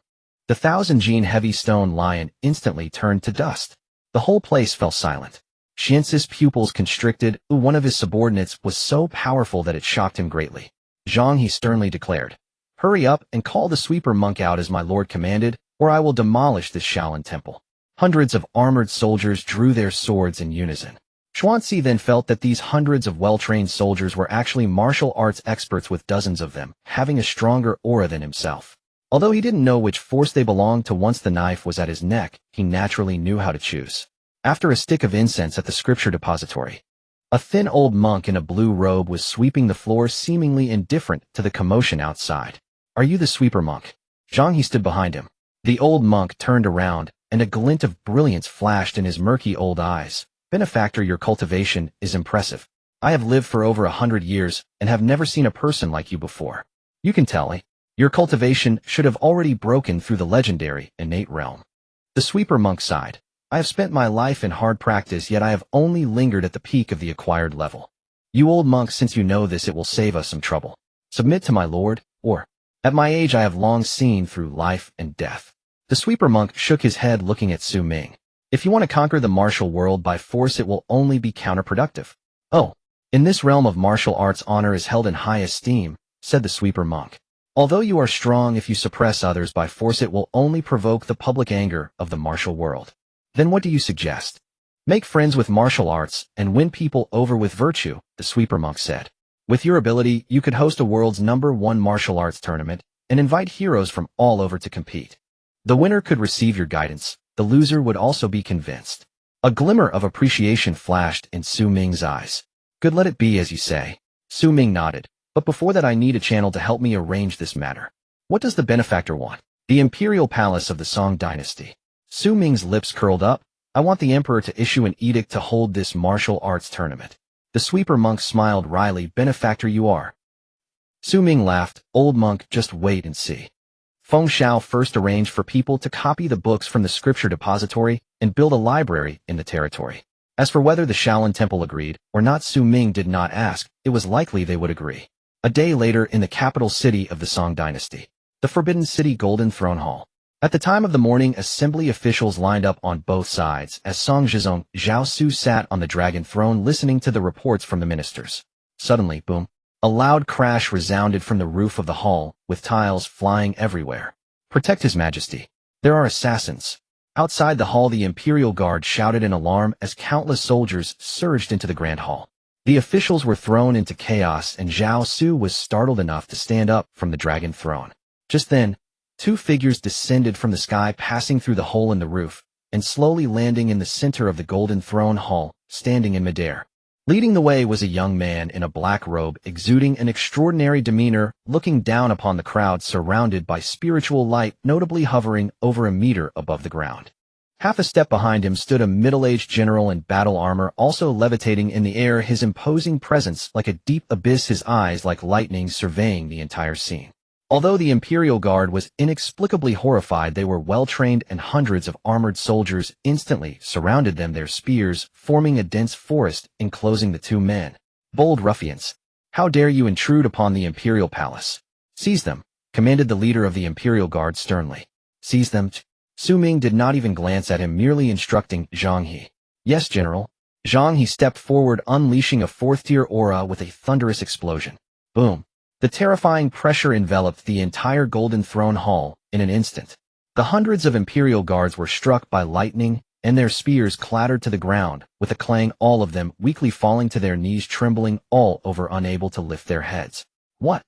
The 1,000-gene heavy stone lion instantly turned to dust. The whole place fell silent. Xiansis' pupils constricted. One of his subordinates was so powerful that it shocked him greatly. Zhang he sternly declared, Hurry up and call the sweeper monk out as my lord commanded, or I will demolish this Shaolin Temple. Hundreds of armored soldiers drew their swords in unison. Xuanzi then felt that these hundreds of well-trained soldiers were actually martial arts experts with dozens of them, having a stronger aura than himself. Although he didn't know which force they belonged to once the knife was at his neck, he naturally knew how to choose. After a stick of incense at the scripture depository, a thin old monk in a blue robe was sweeping the floor, seemingly indifferent to the commotion outside. "Are you the sweeper monk?" Zhang He stood behind him. The old monk turned around, and a glint of brilliance flashed in his murky old eyes. "Benefactor, your cultivation is impressive. I have lived for over 100 years and have never seen a person like you before. You can tell me. Your cultivation should have already broken through the legendary innate realm." The sweeper monk sighed. "I have spent my life in hard practice, yet I have only lingered at the peak of the acquired level. You old monk, since you know this, it will save us some trouble. Submit to my lord, or, at my age I have long seen through life and death." The sweeper monk shook his head, looking at Xu Ming. "If you want to conquer the martial world by force, it will only be counterproductive." "Oh, in this realm of martial arts, honor is held in high esteem," said the sweeper monk. "Although you are strong, if you suppress others by force, it will only provoke the public anger of the martial world. Then what do you suggest?" "Make friends with martial arts and win people over with virtue," the sweeper monk said. "With your ability, you could host a world's #1 martial arts tournament and invite heroes from all over to compete. The winner could receive your guidance. The loser would also be convinced." A glimmer of appreciation flashed in Xu Ming's eyes. "Good, let it be as you say." Xu Ming nodded. "But before that, I need a channel to help me arrange this matter. What does the benefactor want?" "The imperial palace of the Song dynasty." Xu Ming's lips curled up. "I want the emperor to issue an edict to hold this martial arts tournament." The sweeper monk smiled wryly. "Benefactor you are." Xu Ming laughed. "Old monk, just wait and see." Feng Xiao first arranged for people to copy the books from the scripture depository and build a library in the territory. As for whether the Shaolin Temple agreed or not, Xu Ming did not ask. It was likely they would agree. A day later, in the capital city of the Song dynasty, the Forbidden City Golden Throne Hall. At the time of the morning, assembly officials lined up on both sides as Song Zhizong Zhao Su sat on the dragon throne listening to the reports from the ministers. Suddenly, boom. A loud crash resounded from the roof of the hall, with tiles flying everywhere. "Protect His Majesty. There are assassins." Outside the hall, the Imperial Guard shouted in alarm as countless soldiers surged into the Grand Hall. The officials were thrown into chaos, and Zhao Su was startled enough to stand up from the dragon throne. Just then, two figures descended from the sky, passing through the hole in the roof, and slowly landing in the center of the Golden Throne Hall, standing in midair. Leading the way was a young man in a black robe, exuding an extraordinary demeanor, looking down upon the crowd, surrounded by spiritual light, notably hovering over a meter above the ground. Half a step behind him stood a middle-aged general in battle armor, also levitating in the air, his imposing presence like a deep abyss, his eyes like lightning surveying the entire scene. Although the Imperial Guard was inexplicably horrified, they were well-trained, and hundreds of armored soldiers instantly surrounded them, their spears forming a dense forest enclosing the two men. "Bold ruffians! How dare you intrude upon the Imperial Palace? Seize them!" commanded the leader of the Imperial Guard sternly. "Seize them?" Xu Ming did not even glance at him, merely instructing Zhang He. "Yes, General." Zhang He stepped forward, unleashing a fourth-tier aura with a thunderous explosion. Boom! The terrifying pressure enveloped the entire Golden Throne Hall in an instant. The hundreds of Imperial Guards were struck by lightning, and their spears clattered to the ground with a clang, all of them weakly falling to their knees, trembling all over, unable to lift their heads. What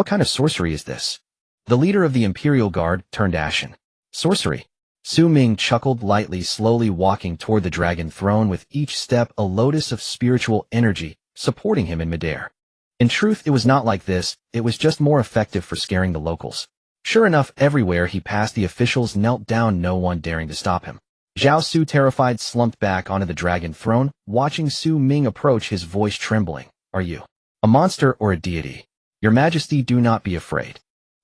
kind of sorcery is this?" The leader of the Imperial Guard turned ashen. "Sorcery?" Xu Ming chuckled lightly, slowly walking toward the dragon throne, with each step a lotus of spiritual energy supporting him in midair. In truth, it was not like this, it was just more effective for scaring the locals. Sure enough, everywhere he passed, the officials knelt down, no one daring to stop him. Zhao Su, terrified, slumped back onto the dragon throne, watching Xu Ming approach, his voice trembling. "Are you a monster or a deity? Your Majesty, do not be afraid."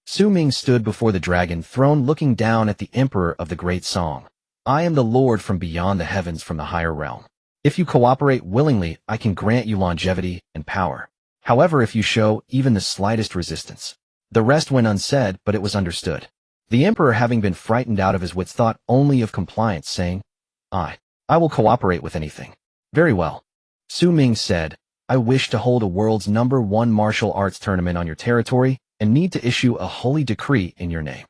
Xu Ming stood before the dragon throne, looking down at the Emperor of the Great Song. "I am the Lord from beyond the heavens, from the higher realm. If you cooperate willingly, I can grant you longevity and power. However, if you show even the slightest resistance..." The rest went unsaid, but it was understood. The Emperor, having been frightened out of his wits, thought only of compliance, saying, I will cooperate with anything." "Very well." Xu Ming said, "I wish to hold a world's #1 martial arts tournament on your territory, and need to issue a holy decree in your name.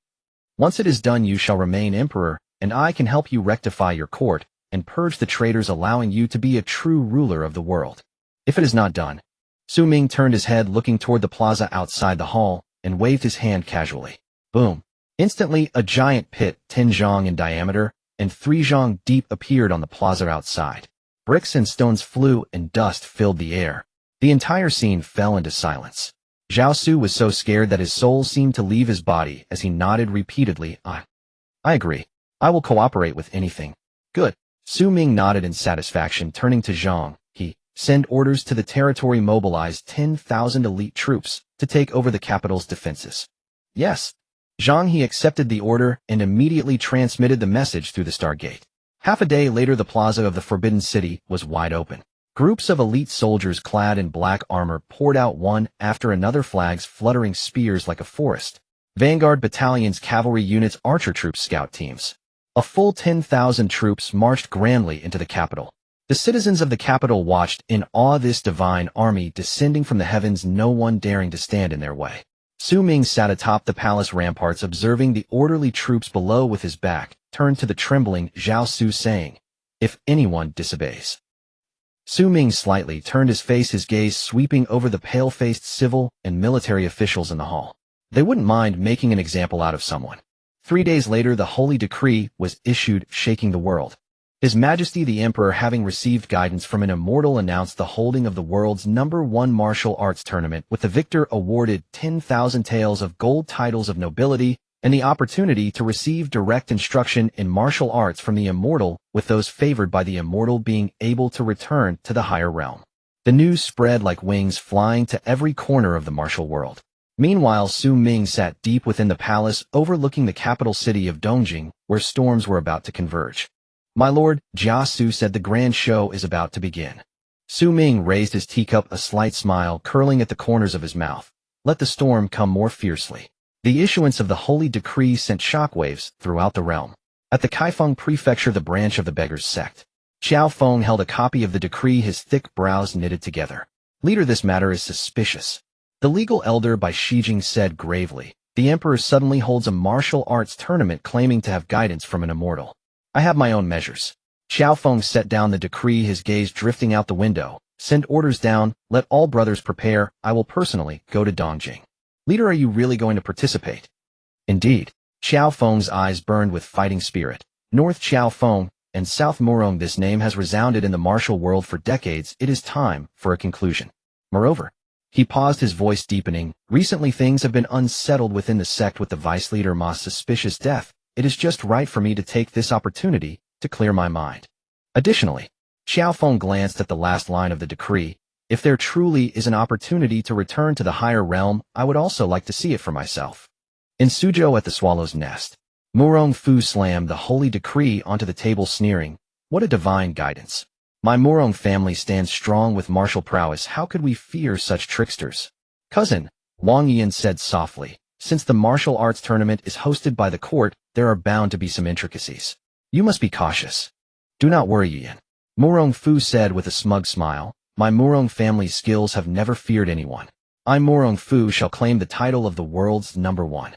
Once it is done, you shall remain emperor and I can help you rectify your court and purge the traitors, allowing you to be a true ruler of the world. If it is not done. Xu Ming turned his head, looking toward the plaza outside the hall, and waved his hand casually. Boom. Instantly, a giant pit, 10 zhang in diameter and 3 zhang deep, appeared on the plaza outside. Bricks and stones flew and dust filled the air. The entire scene fell into silence. Zhao Su was so scared that his soul seemed to leave his body as he nodded repeatedly. I agree. I will cooperate with anything. Good. Xu Ming nodded in satisfaction, turning to Zhang. Send orders to the territory, mobilize 10,000 elite troops to take over the capital's defenses. Yes. Zhang He accepted the order and immediately transmitted the message through the Stargate. Half a day later, the plaza of the Forbidden City was wide open. Groups of elite soldiers clad in black armor poured out one after another, flags fluttering, spears like a forest. Vanguard battalions, cavalry units, archer troops, scout teams. A full 10,000 troops marched grandly into the capital. The citizens of the capital watched in awe this divine army descending from the heavens, no one daring to stand in their way. Xu Ming sat atop the palace ramparts, observing the orderly troops below. With his back turned to the trembling Zhao Su, saying, "If anyone disobeys." Xu Ming slightly turned his face, his gaze sweeping over the pale-faced civil and military officials in the hall. They wouldn't mind making an example out of someone. 3 days later, the holy decree was issued, shaking the world. His Majesty the Emperor, having received guidance from an immortal, announced the holding of the world's #1 martial arts tournament, with the victor awarded 10,000 taels of gold, titles of nobility, and the opportunity to receive direct instruction in martial arts from the immortal, with those favored by the immortal being able to return to the higher realm. The news spread like wings, flying to every corner of the martial world. Meanwhile, Xu Ming sat deep within the palace, overlooking the capital city of Dongjing, where storms were about to converge. "My lord," Jia Su said, "the grand show is about to begin." Xu Ming raised his teacup, a slight smile curling at the corners of his mouth. Let the storm come more fiercely. The issuance of the holy decree sent shockwaves throughout the realm. At the Kaifeng prefecture, the branch of the beggars' sect, Xiao Feng held a copy of the decree, his thick brows knitted together. "Leader, this matter is suspicious." The legal elder by Shijing said gravely. "The emperor suddenly holds a martial arts tournament, claiming to have guidance from an immortal. I have my own measures." Xiao Feng set down the decree, his gaze drifting out the window. "Send orders down, let all brothers prepare. I will personally go to Dongjing." "Leader, are you really going to participate?" "Indeed." Xiao Feng's eyes burned with fighting spirit. North Xiao Feng and South Murong, this name has resounded in the martial world for decades. It is time for a conclusion. Moreover, he paused, his voice deepening. Recently things have been unsettled within the sect with the vice leader Ma's suspicious death. It is just right for me to take this opportunity to clear my mind. Additionally, Xiao Feng glanced at the last line of the decree. If there truly is an opportunity to return to the higher realm, I would also like to see it for myself. In Suzhou at the Swallow's Nest, Murong Fu slammed the holy decree onto the table, sneering, "What a divine guidance. My Murong family stands strong with martial prowess. How could we fear such tricksters?" "Cousin," Wang Yan said softly, "since the martial arts tournament is hosted by the court, there are bound to be some intricacies. You must be cautious." "Do not worry, Yan," Murong Fu said with a smug smile. "My Murong family's skills have never feared anyone. I, Murong Fu, shall claim the title of the world's #1.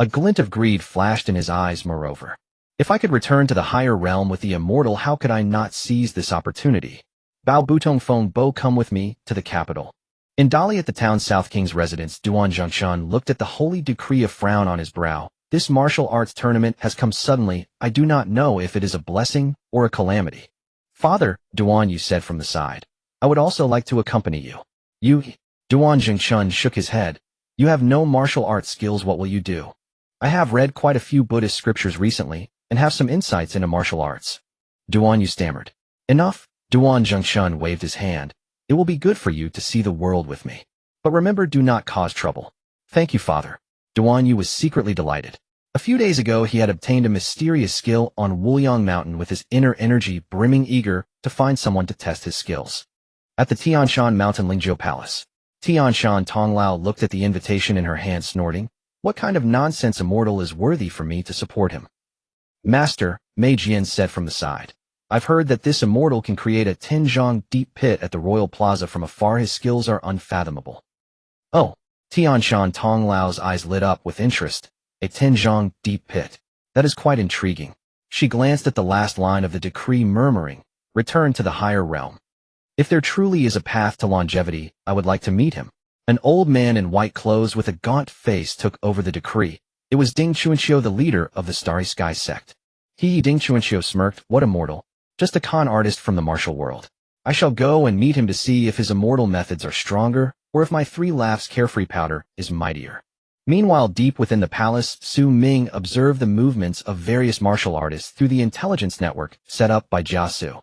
A glint of greed flashed in his eyes. "Moreover, if I could return to the higher realm with the immortal, how could I not seize this opportunity? Bao Butong Feng Bo, come with me to the capital." In Dali, at the town South King's residence, Duan Zhongshan looked at the holy decree, a frown on his brow. "This martial arts tournament has come suddenly. I do not know if it is a blessing or a calamity." "Father," Duan Yu said from the side, "I would also like to accompany you." "You?" Duan Zhongshan shook his head. "You have no martial arts skills. What will you do?" "I have read quite a few Buddhist scriptures recently, and have some insights into martial arts." Duan Yu stammered. "Enough." Duan Zhongshan waved his hand. "It will be good for you to see the world with me. But remember, do not cause trouble." "Thank you, father." Duan Yu was secretly delighted. A few days ago, he had obtained a mysterious skill on Wuliang Mountain, with his inner energy brimming, eager to find someone to test his skills. At the Tianshan Mountain Lingzhou Palace, Tianshan Tonglao looked at the invitation in her hand, snorting. "What kind of nonsense immortal is worthy for me to support him?" "Master," Mei Jian said from the side, "I've heard that this immortal can create a 10 zhang deep pit at the Royal Plaza from afar. His skills are unfathomable." "Oh." Tianshan Tonglao's eyes lit up with interest. "A 10 zhang deep pit. That is quite intriguing. She glanced at the last line of the decree, murmuring, "Return to the higher realm." If there truly is a path to longevity, I would like to meet him. An old man in white clothes with a gaunt face took over the decree. It was Ding Chuanxiu, the leader of the Starry Sky sect. Ding Chuanxiu smirked. What immortal? Just a con artist from the martial world. I shall go and meet him to see if his immortal methods are stronger, or if my 3 laughs carefree powder is mightier. Meanwhile, deep within the palace, Xu Ming observed the movements of various martial artists through the intelligence network set up by Jiasu.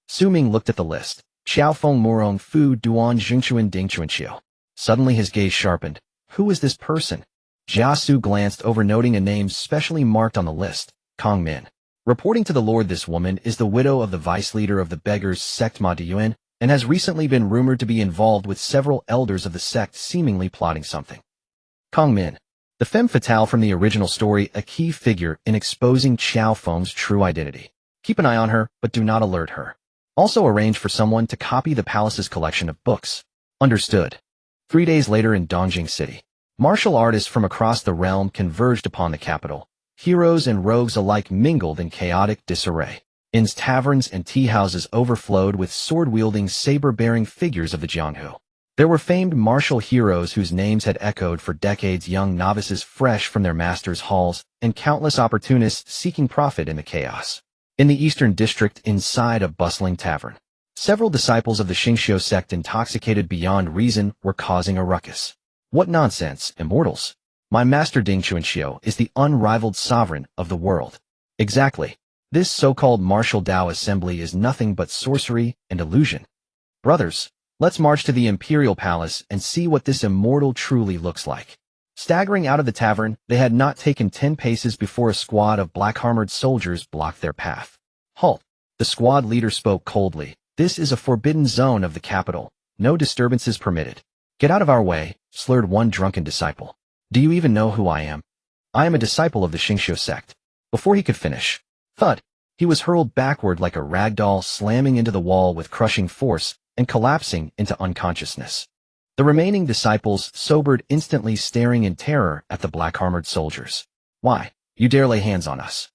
Xu Ming looked at the list. Xiaofeng Murong Fu Duan Jingchuan Ding Chuanxiu. Suddenly his gaze sharpened. Who is this person? Jiasu glanced over, noting a name specially marked on the list, Kong Min. Reporting to the Lord, this woman is the widow of the vice leader of the beggars sect Ma Diyuan, and has recently been rumored to be involved with several elders of the sect, seemingly plotting something. Kong Min, the femme fatale from the original story, a key figure in exposing Xiaofeng's true identity. Keep an eye on her, but do not alert her. Also arrange for someone to copy the palace's collection of books. Understood. 3 days later in Dongjing City, martial artists from across the realm converged upon the capital. Heroes and rogues alike mingled in chaotic disarray. Inns, taverns, and tea-houses overflowed with sword-wielding, saber-bearing figures of the Jianghu. There were famed martial heroes whose names had echoed for decades, young novices fresh from their masters' halls, and countless opportunists seeking profit in the chaos. In the eastern district, inside a bustling tavern, several disciples of the Xingqiu sect, intoxicated beyond reason, were causing a ruckus. What nonsense, immortals! My master Ding Chuanxiu is the unrivaled sovereign of the world. Exactly. This so-called martial Dao assembly is nothing but sorcery and illusion. Brothers, let's march to the imperial palace and see what this immortal truly looks like. Staggering out of the tavern, they had not taken 10 paces before a squad of black-armored soldiers blocked their path. Halt! The squad leader spoke coldly. This is a forbidden zone of the capital. No disturbances permitted. Get out of our way, slurred one drunken disciple. Do you even know who I am? I am a disciple of the Xingqiu sect. Before he could finish, thud, he was hurled backward like a rag doll, slamming into the wall with crushing force and collapsing into unconsciousness. The remaining disciples sobered instantly, staring in terror at the black-armored soldiers. Why, you dare lay hands on us?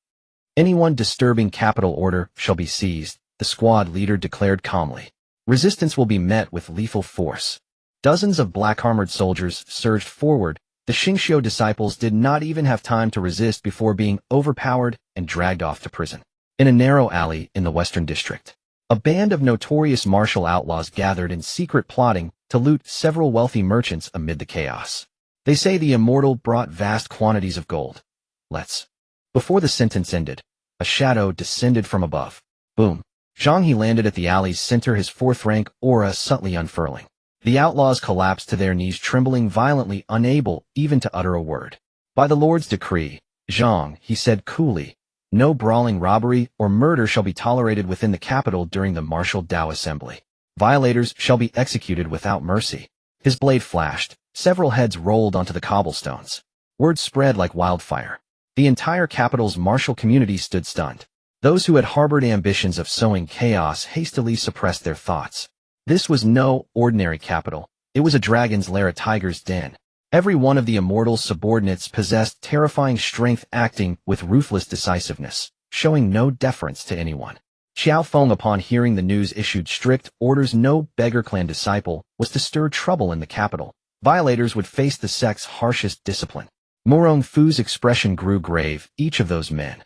Anyone disturbing capital order shall be seized, the squad leader declared calmly. Resistance will be met with lethal force. Dozens of black-armored soldiers surged forward. The Xingqiu disciples did not even have time to resist before being overpowered and dragged off to prison. In a narrow alley in the western district, a band of notorious martial outlaws gathered in secret, plotting to loot several wealthy merchants amid the chaos. They say the immortal brought vast quantities of gold. Let's. Before the sentence ended, a shadow descended from above. Boom. Zhang He landed at the alley's center, his 4th-rank aura subtly unfurling. The outlaws collapsed to their knees, trembling violently, unable even to utter a word. By the Lord's decree, Zhang, he said coolly, no brawling, robbery, or murder shall be tolerated within the capital during the martial Dao assembly. Violators shall be executed without mercy. His blade flashed. Several heads rolled onto the cobblestones. Word spread like wildfire. The entire capital's martial community stood stunned. Those who had harbored ambitions of sowing chaos hastily suppressed their thoughts. This was no ordinary capital. It was a dragon's lair, a tiger's den. Every one of the immortal's subordinates possessed terrifying strength, acting with ruthless decisiveness, showing no deference to anyone. Xiaofeng, upon hearing the news, issued strict orders. No beggar clan disciple was to stir trouble in the capital. Violators would face the sect's harshest discipline. Murong Fu's expression grew grave. Each of those men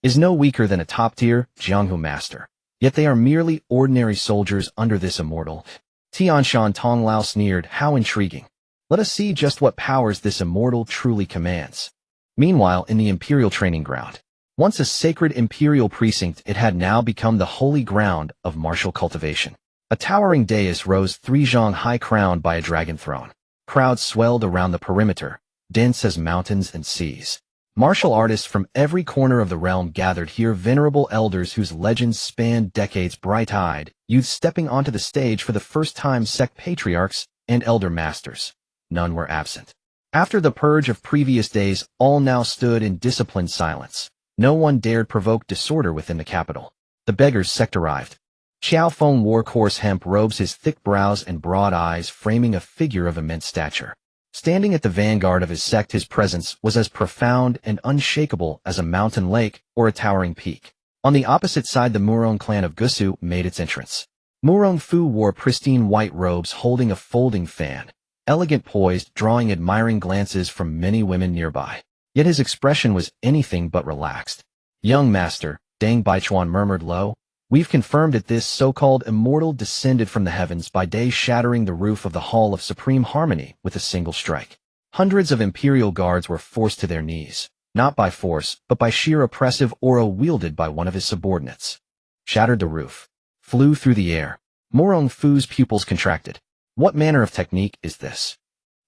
is no weaker than a top-tier Jianghu master. Yet they are merely ordinary soldiers under this immortal. Tianshan Tonglao sneered. How intriguing. Let us see just what powers this immortal truly commands. Meanwhile, in the imperial training ground, once a sacred imperial precinct, it had now become the holy ground of martial cultivation. A towering dais rose 3 zhang high, crowned by a dragon throne. Crowds swelled around the perimeter, dense as mountains and seas. Martial artists from every corner of the realm gathered here, venerable elders whose legends spanned decades, bright-eyed youths stepping onto the stage for the first time, sect patriarchs and elder masters. None were absent. After the purge of previous days, all now stood in disciplined silence. No one dared provoke disorder within the capital. The beggar's sect arrived. Xiaofeng wore coarse hemp robes, his thick brows and broad eyes framing a figure of immense stature. Standing at the vanguard of his sect, his presence was as profound and unshakable as a mountain lake or a towering peak. On the opposite side, the Murong clan of Gusu made its entrance. Murong Fu wore pristine white robes holding a folding fan, elegant poised, drawing admiring glances from many women nearby. Yet his expression was anything but relaxed. "Young master," Deng Baichuan murmured low, "we've confirmed that this so-called immortal descended from the heavens by day, shattering the roof of the Hall of Supreme Harmony with a single strike." Hundreds of imperial guards were forced to their knees, not by force, but by sheer oppressive aura wielded by one of his subordinates. Shattered the roof. Flew through the air. Murong Fu's pupils contracted. "What manner of technique is this?"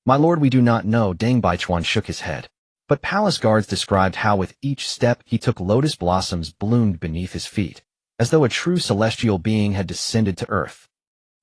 "My lord, we do not know," Deng Baichuan shook his head. But palace guards described how with each step he took, lotus blossoms bloomed beneath his feet, as though a true celestial being had descended to earth.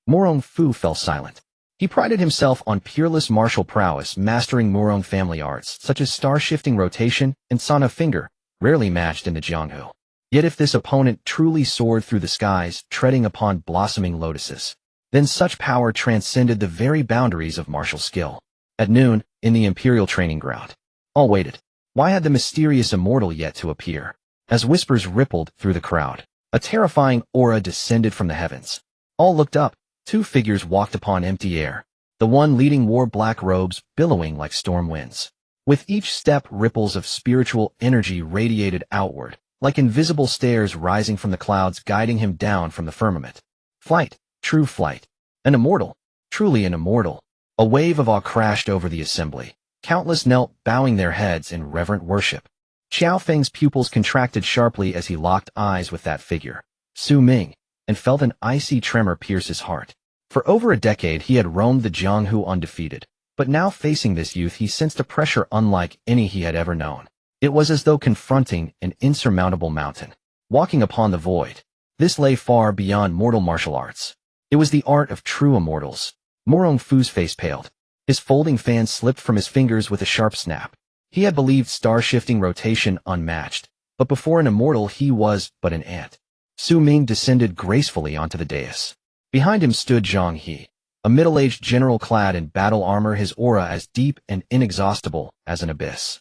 Murong Fu fell silent. He prided himself on peerless martial prowess, mastering Murong family arts, such as star-shifting rotation and Sana finger, rarely matched in the Jianghu. Yet if this opponent truly soared through the skies, treading upon blossoming lotuses, then such power transcended the very boundaries of martial skill. At noon, in the imperial training ground, all waited. Why had the mysterious immortal yet to appear? As whispers rippled through the crowd, a terrifying aura descended from the heavens. All looked up. Two figures walked upon empty air. The one leading wore black robes, billowing like storm winds. With each step, ripples of spiritual energy radiated outward, like invisible stairs rising from the clouds, guiding him down from the firmament. Flight, true flight. An immortal, truly an immortal. A wave of awe crashed over the assembly. Countless knelt, bowing their heads in reverent worship. Xiao Feng's pupils contracted sharply as he locked eyes with that figure, Xu Ming, and felt an icy tremor pierce his heart. For over a decade he had roamed the Jianghu undefeated, but now facing this youth he sensed a pressure unlike any he had ever known. It was as though confronting an insurmountable mountain. Walking upon the void. This lay far beyond mortal martial arts. It was the art of true immortals. Murong Fu's face paled. His folding fan slipped from his fingers with a sharp snap. He had believed star-shifting rotation unmatched, but before an immortal he was but an ant. Xu Ming descended gracefully onto the dais. Behind him stood Zhang He, a middle-aged general clad in battle armor, his aura as deep and inexhaustible as an abyss.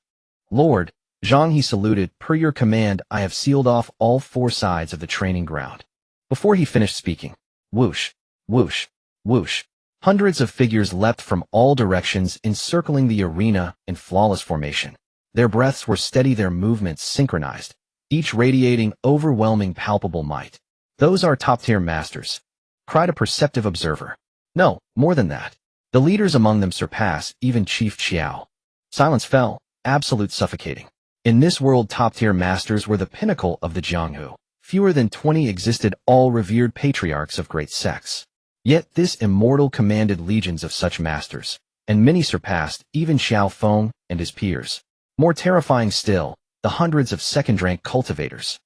"Lord," Zhang He saluted, "per your command I have sealed off all four sides of the training ground." Before he finished speaking, whoosh, whoosh, whoosh, hundreds of figures leapt from all directions, encircling the arena in flawless formation. Their breaths were steady, their movements synchronized, each radiating overwhelming palpable might. "Those are top-tier masters," cried a perceptive observer. "No, more than that. The leaders among them surpass even Chief Qiao." Silence fell, absolute, suffocating. In this world, top-tier masters were the pinnacle of the Jianghu. Fewer than 20 existed, all revered patriarchs of great sects. Yet this immortal commanded legions of such masters, and many surpassed even Xiao Feng and his peers. More terrifying still, the hundreds of second-rank cultivators.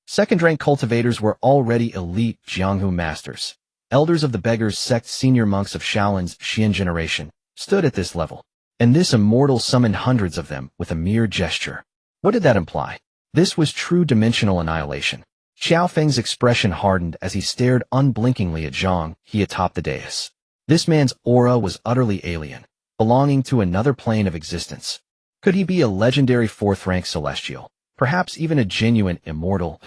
Second-rank cultivators were already elite Jianghu masters. Elders of the Beggars sect, senior monks of Shaolin's Xian generation, stood at this level. And this immortal summoned hundreds of them with a mere gesture. What did that imply? This was true dimensional annihilation. Xiao Feng's expression hardened as he stared unblinkingly at Zhang He atop the dais. This man's aura was utterly alien, belonging to another plane of existence. Could he be a legendary fourth-rank celestial? Perhaps even a genuine immortal?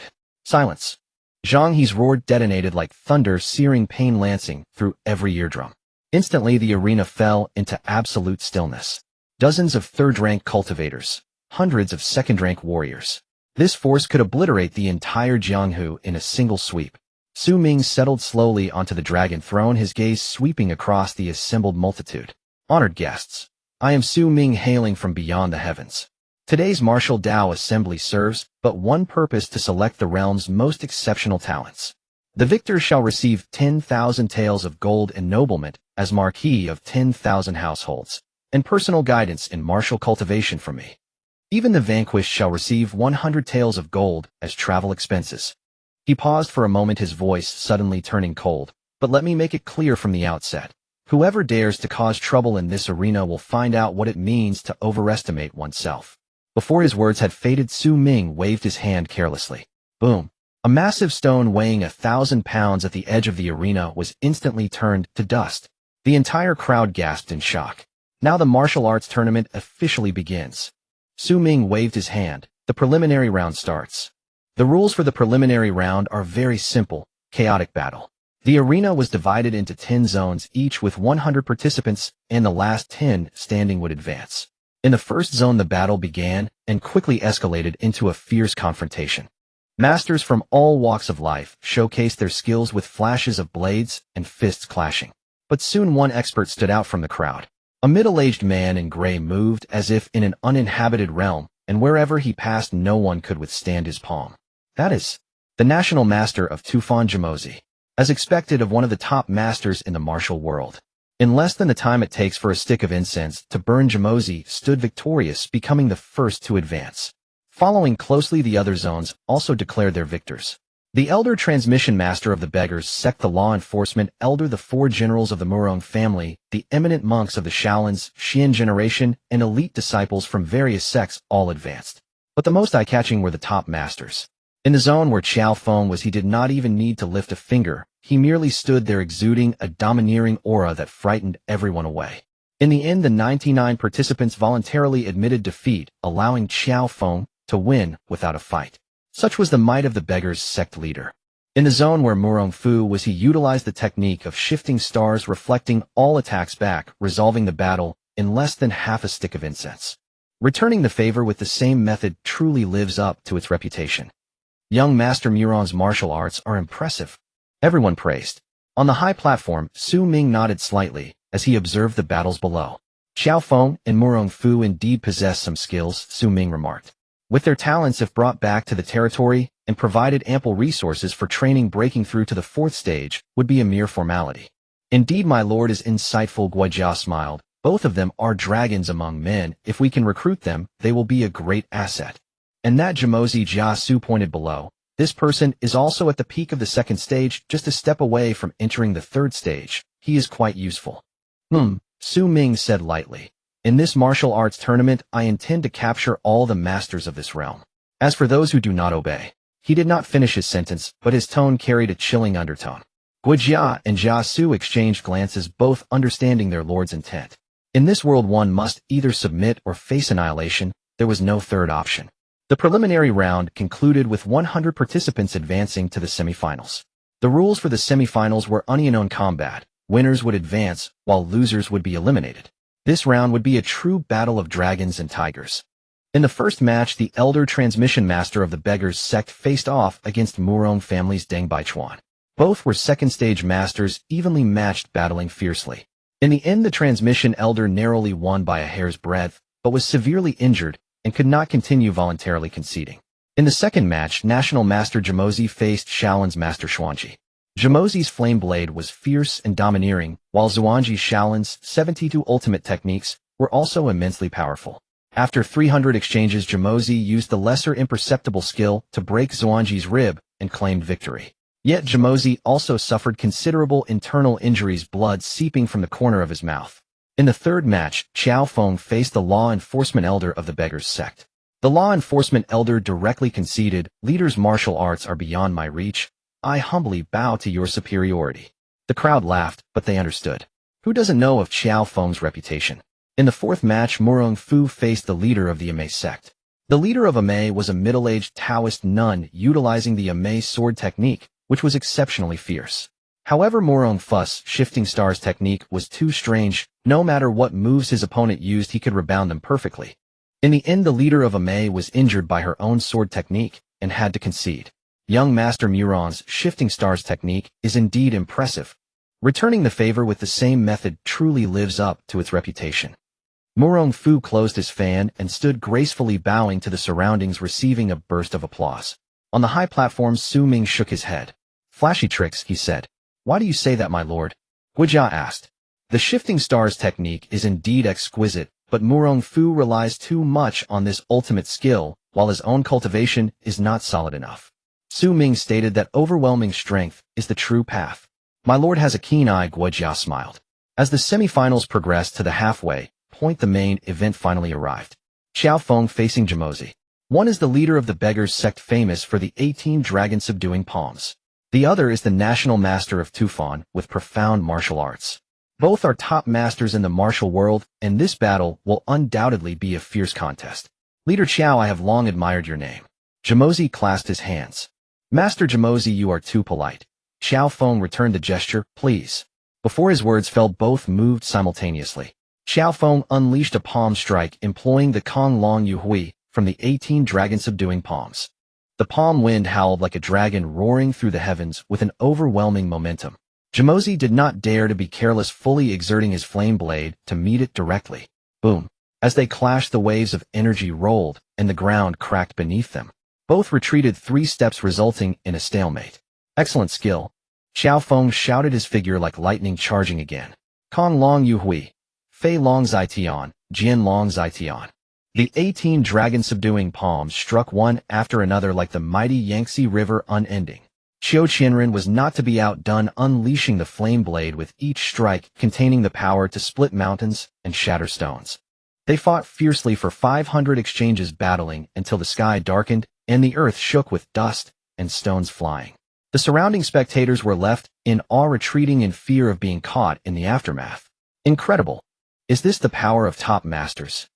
Silence. Zhang He's roar detonated like thunder, searing pain lancing through every eardrum. Instantly the arena fell into absolute stillness. Dozens of third-rank cultivators, hundreds of second-rank warriors. This force could obliterate the entire Jianghu in a single sweep. Xu Ming settled slowly onto the dragon throne, his gaze sweeping across the assembled multitude. "Honored guests, I am Xu Ming, hailing from beyond the heavens. Today's martial Dao assembly serves but one purpose: to select the realm's most exceptional talents. The victor shall receive 10,000 taels of gold ennoblement as Marquis of 10,000 households, and personal guidance in martial cultivation from me. Even the vanquished shall receive 100 taels of gold as travel expenses." He paused for a moment, his voice suddenly turning cold. "But let me make it clear from the outset. Whoever dares to cause trouble in this arena will find out what it means to overestimate oneself." Before his words had faded, Xu Ming waved his hand carelessly. Boom. A massive stone weighing 1,000 pounds at the edge of the arena was instantly turned to dust. The entire crowd gasped in shock. Now the martial arts tournament officially begins. Xu Ming waved his hand. The preliminary round starts. The rules for the preliminary round are very simple: chaotic battle. The arena was divided into 10 zones, each with 100 participants, and the last 10 standing would advance. In the first zone, the battle began and quickly escalated into a fierce confrontation. Masters from all walks of life showcased their skills with flashes of blades and fists clashing. But soon one expert stood out from the crowd. A middle-aged man in gray moved as if in an uninhabited realm, and wherever he passed no one could withstand his palm. That is the national master of Tufan Jamozi, as expected of one of the top masters in the martial world. In less than the time it takes for a stick of incense to burn, Jamozi stood victorious, becoming the first to advance. Following closely, the other zones also declared their victors. The elder transmission master of the beggars sect, the law enforcement elder, the 4 generals of the Murong family, the eminent monks of the Shaolins, Xian generation, and elite disciples from various sects all advanced. But the most eye-catching were the top masters. In the zone where Qiao Feng was, he did not even need to lift a finger. He merely stood there, exuding a domineering aura that frightened everyone away. In the end, the 99 participants voluntarily admitted defeat, allowing Qiao Feng to win without a fight. Such was the might of the beggars' sect leader. In the zone where Murong Fu was, he utilized the technique of shifting stars, reflecting all attacks back, resolving the battle in less than half a stick of incense. Returning the favor with the same method truly lives up to its reputation. Young Master Murong's martial arts are impressive. Everyone praised. On the high platform, Xu Ming nodded slightly as he observed the battles below. Qiao Feng and Murong Fu indeed possess some skills, Xu Ming remarked. With their talents, if brought back to the territory and provided ample resources for training, breaking through to the 4th stage would be a mere formality. Indeed, my lord is insightful, Guijia smiled. Both of them are dragons among men. If we can recruit them, they will be a great asset. And that Jamozi, Jia Su pointed below. This person is also at the peak of the 2nd stage, just a step away from entering the 3rd stage. He is quite useful. Xu Ming said lightly. In this martial arts tournament, I intend to capture all the masters of this realm. As for those who do not obey. He did not finish his sentence, but his tone carried a chilling undertone. Guijia and Jia Su exchanged glances, both understanding their lord's intent. In this world, one must either submit or face annihilation. There was no third option. The preliminary round concluded with 100 participants advancing to the semifinals. The rules for the semifinals were unknown combat. Winners would advance, while losers would be eliminated. This round would be a true battle of dragons and tigers. In the first match, the elder transmission master of the beggars sect faced off against Murong family's Deng Baichuan. Both were 2nd stage masters, evenly matched, battling fiercely. In the end, the transmission elder narrowly won by a hair's breadth, but was severely injured and could not continue, voluntarily conceding. In the second match, National Master Jamozi faced Shaolin's Master Xuanji. Jamozi's flame blade was fierce and domineering, while Xuanji's Shaolin's 72 ultimate techniques were also immensely powerful. After 300 exchanges, Jamozi used the lesser imperceptible skill to break Xuanji's rib and claimed victory. Yet Jamozi also suffered considerable internal injuries, blood seeping from the corner of his mouth. In the third match, Qiao Feng faced the law enforcement elder of the beggars sect. The law enforcement elder directly conceded, "Leader's martial arts are beyond my reach. I humbly bow to your superiority." The crowd laughed, but they understood. Who doesn't know of Qiao Feng's reputation? In the fourth match, Murong Fu faced the leader of the Amei sect. The leader of Amei was a middle-aged Taoist nun utilizing the Amei sword technique, which was exceptionally fierce. However, Murong Fu's shifting stars technique was too strange. No matter what moves his opponent used, he could rebound them perfectly. In the end, the leader of Amei was injured by her own sword technique and had to concede. Young Master Murong's shifting stars technique is indeed impressive. Returning the favor with the same method truly lives up to its reputation. Murong Fu closed his fan and stood gracefully, bowing to the surroundings, receiving a burst of applause. On the high platform, Xu Ming shook his head. "Flashy tricks," he said. "Why do you say that, my lord?" Guijia asked. "The shifting stars technique is indeed exquisite, but Murong Fu relies too much on this ultimate skill, while his own cultivation is not solid enough." Xu Ming stated that overwhelming strength is the true path. "My lord has a keen eye," Guijia smiled. As the semifinals progressed to the halfway point, the main event finally arrived. Qiao Feng facing Jamozi. One is the leader of the beggars sect, famous for the 18 dragon-subduing palms. The other is the national master of Tufan with profound martial arts. Both are top masters in the martial world, and this battle will undoubtedly be a fierce contest. Leader Qiao, I have long admired your name. Jamozi clasped his hands. Master Jamozi, you are too polite. Xiao Feng returned the gesture, please. Before his words fell, both moved simultaneously. Xiao Feng unleashed a palm strike, employing the Kong Long Yu Hui from the 18 dragon-subduing palms. The palm wind howled like a dragon roaring through the heavens with an overwhelming momentum. Jamozi did not dare to be careless, fully exerting his flame blade to meet it directly. Boom. As they clashed, the waves of energy rolled, and the ground cracked beneath them. Both retreated 3 steps, resulting in a stalemate. Excellent skill. Xiao Feng shouted, his figure like lightning charging again. Kong Long Yu Hui. Fei Long Zai Tian, Jian Long Zai Tian. The 18 dragon-subduing palms struck one after another like the mighty Yangtze River, unending. Qiu Qianren was not to be outdone, unleashing the flame blade with each strike containing the power to split mountains and shatter stones. They fought fiercely for 500 exchanges, battling until the sky darkened and the earth shook with dust and stones flying. The surrounding spectators were left in awe, retreating in fear of being caught in the aftermath. Incredible. Is this the power of top masters?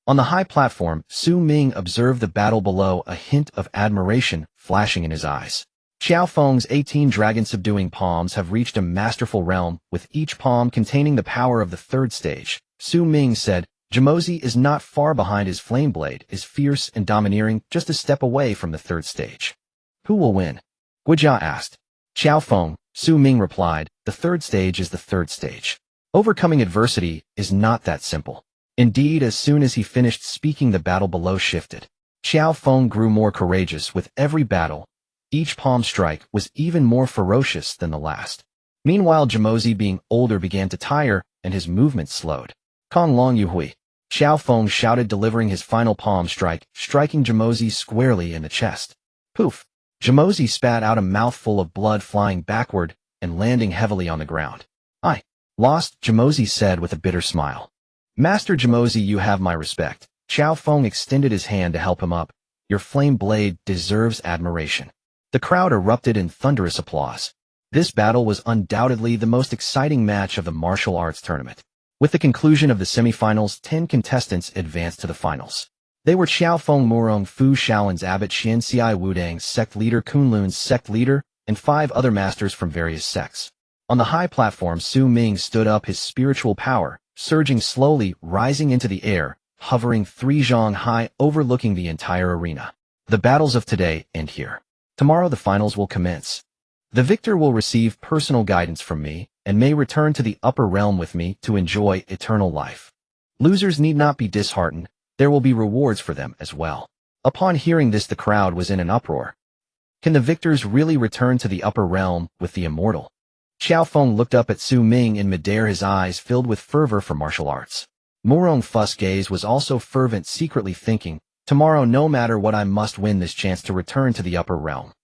On the high platform, Xu Ming observed the battle below, a hint of admiration flashing in his eyes. Xiao Feng's 18 dragon-subduing palms have reached a masterful realm, with each palm containing the power of the 3rd stage. Xu Ming said, Jamozi is not far behind. His flame blade is fierce and domineering, just a step away from the 3rd stage. Who will win? Guijia asked. Xiao Feng, Xu Ming replied, the 3rd stage is the 3rd stage. Overcoming adversity is not that simple. Indeed, as soon as he finished speaking, the battle below shifted. Xiao Feng grew more courageous with every battle. Each palm strike was even more ferocious than the last. Meanwhile, Jamozi, being older, began to tire, and his movements slowed. Kong Long Yu Hui. Xiao Feng shouted, delivering his final palm strike, striking Jamozi squarely in the chest. Poof! Jamozi spat out a mouthful of blood, flying backward and landing heavily on the ground. I lost, Jamozi said with a bitter smile. Master Jamozi, you have my respect. Xiao Feng extended his hand to help him up. Your flame blade deserves admiration. The crowd erupted in thunderous applause. This battle was undoubtedly the most exciting match of the martial arts tournament. With the conclusion of the semifinals, 10 contestants advanced to the finals. They were Xiao Feng, Murong Fu, Shaolin's abbot, Xian Xiai, Wudang's sect leader, Kunlun's sect leader, and 5 other masters from various sects. On the high platform, Xu Ming stood up, his spiritual power surging slowly, rising into the air, hovering 3 zhang high, overlooking the entire arena. The battles of today end here. Tomorrow the finals will commence. The victor will receive personal guidance from me and may return to the upper realm with me to enjoy eternal life. Losers need not be disheartened. There will be rewards for them as well. Upon hearing this, the crowd was in an uproar. Can the victors really return to the upper realm with the immortal? Xiao Feng looked up at Xu Ming in midair, his eyes filled with fervor for martial arts. Murong Fu's gaze was also fervent, secretly thinking, tomorrow, no matter what, I must win this chance to return to the upper realm.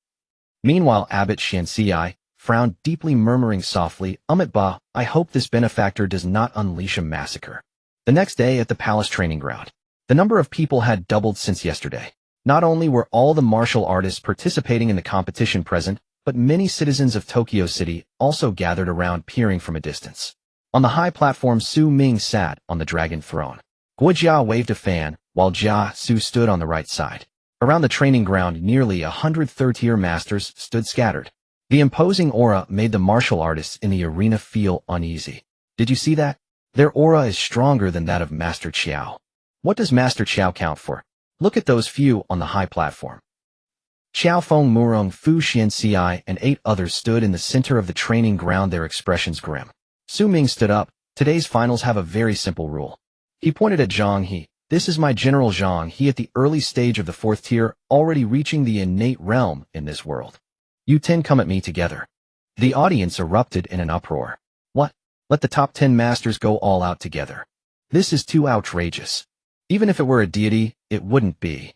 Meanwhile, Abbot Xianxiai frowned deeply, murmuring softly, Amit Ba, I hope this benefactor does not unleash a massacre. The next day at the palace training ground, the number of people had doubled since yesterday. Not only were all the martial artists participating in the competition present, but many citizens of Tokyo City also gathered around, peering from a distance. On the high platform, Xu Ming sat on the dragon throne. Guijia waved a fan, while Jia Su stood on the right side. Around the training ground, nearly 100 third-tier masters stood scattered. The imposing aura made the martial artists in the arena feel uneasy. Did you see that? Their aura is stronger than that of Master Qiao. What does Master Qiao count for? Look at those few on the high platform. Xiao Feng, Murong Fu, Xianxiai, and 8 others stood in the center of the training ground, their expressions grim. Xu Ming stood up. Today's finals have a very simple rule. He pointed at Zhang He. This is my General Zhang He, at the early stage of the 4th tier, already reaching the innate realm in this world. You 10 come at me together. The audience erupted in an uproar. What? Let the top 10 masters go all out together. This is too outrageous. Even if it were a deity, it wouldn't be.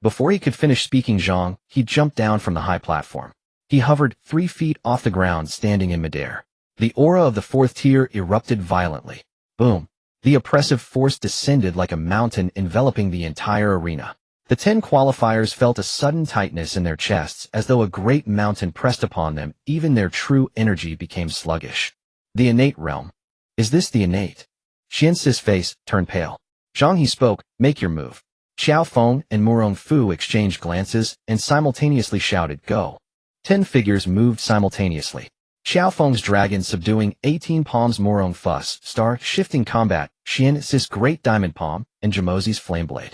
Before he could finish speaking, Zhang He jumped down from the high platform. He hovered 3 feet off the ground, standing in midair. The aura of the 4th tier erupted violently. Boom. The oppressive force descended like a mountain, enveloping the entire arena. The 10 qualifiers felt a sudden tightness in their chests, as though a great mountain pressed upon them. Even their true energy became sluggish. The innate realm. Is this the innate? Xianxi's face turned pale. Zhang He spoke, make your move. Xiao Feng and Murong Fu exchanged glances and simultaneously shouted, go. 10 figures moved simultaneously. Xiao Feng's dragon subduing 18 palms, Murong Fu's star shifting combat, Xianxi's great diamond palm, and Jamozi's flameblade.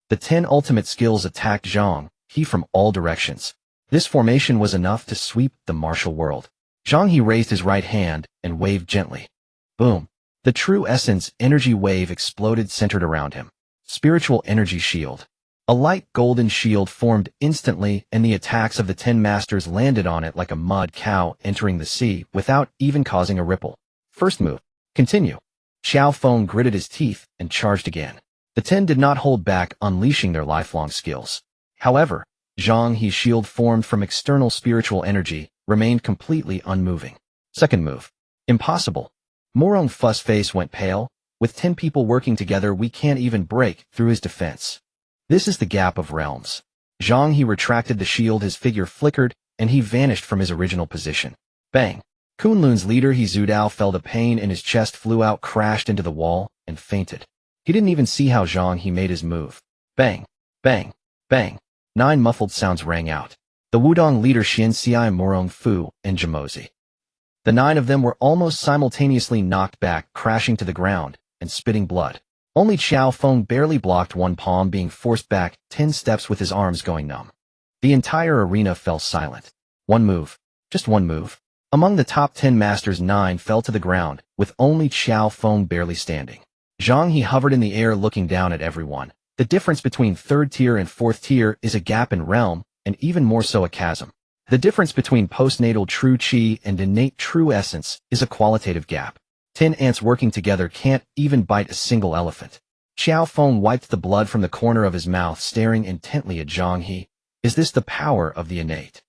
The 10 ultimate skills attacked Zhang He from all directions. This formation was enough to sweep the martial world. Zhang He raised his right hand and waved gently. Boom. The true essence energy wave exploded centered around him. Spiritual energy shield. A light golden shield formed instantly, and the attacks of the 10 masters landed on it like a mud cow entering the sea without even causing a ripple. First move. Continue. Xiao Feng gritted his teeth and charged again. The 10 did not hold back, unleashing their lifelong skills. However, Zhang He's shield formed from external spiritual energy remained completely unmoving. Second move. Impossible. Murong Fu's face went pale. With 10 people working together, we can't even break through his defense. This is the gap of realms. Zhang He retracted the shield, his figure flickered, and he vanished from his original position. Bang. Kunlun's leader He Zudao felt a pain in his chest, flew out, crashed into the wall, and fainted. He didn't even see how Zhang He made his move. Bang. Bang. Bang. 9 muffled sounds rang out. The Wudong leader Xianxi, Murong Fu, and Jamozi. The 9 of them were almost simultaneously knocked back, crashing to the ground and spitting blood. Only Xiao Feng barely blocked, one palm being forced back 10 steps with his arms going numb. The entire arena fell silent. One move. Just one move. Among the top 10 masters, 9 fell to the ground, with only Xiao Feng barely standing. Zhang He hovered in the air looking down at everyone. The difference between 3rd tier and 4th tier is a gap in realm, and even more so a chasm. The difference between postnatal true chi and innate true essence is a qualitative gap. 10 ants working together can't even bite a single elephant. Xiao Feng wiped the blood from the corner of his mouth, staring intently at Zhang He. Is this the power of the innate?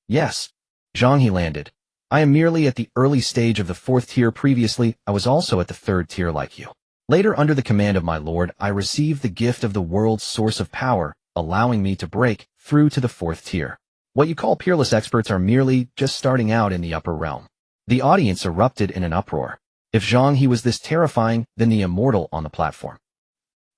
Yes. Zhang He landed. I am merely at the early stage of the 4th tier. Previously, I was also at the 3rd tier like you. Later, under the command of my lord, I received the gift of the world's source of power, allowing me to break through to the 4th tier. What you call peerless experts are merely just starting out in the upper realm. The audience erupted in an uproar. If Zhang He was this terrifying, then the immortal on the platform.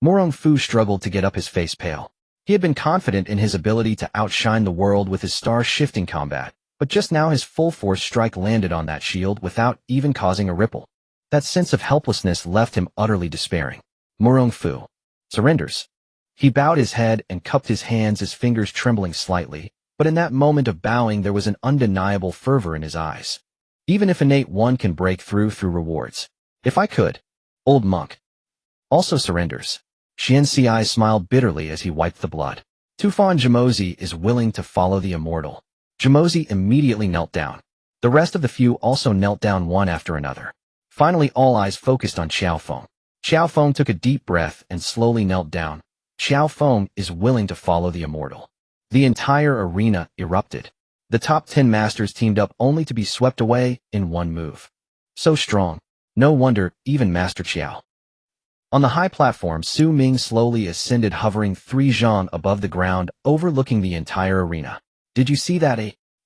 Murong Fu struggled to get up, his face pale. He had been confident in his ability to outshine the world with his star-shifting combat, but just now his full-force strike landed on that shield without even causing a ripple. That sense of helplessness left him utterly despairing. Murong Fu surrenders. He bowed his head and cupped his hands, his fingers trembling slightly, but in that moment of bowing there was an undeniable fervor in his eyes. Even if innate one can break through rewards. If I could. Old monk also surrenders. Xianxi smiled bitterly as he wiped the blood. Tufan Jamozi is willing to follow the immortal. Jamozi immediately knelt down. The rest of the few also knelt down, one after another. Finally, all eyes focused on Xiao Feng. Xiao Feng took a deep breath and slowly knelt down. Xiao Feng is willing to follow the immortal. The entire arena erupted. The top 10 masters teamed up only to be swept away in one move. So strong. No wonder, even Master Qiao. On the high platform, Xu Ming slowly ascended, hovering 3 zhang above the ground, overlooking the entire arena. Did you see that?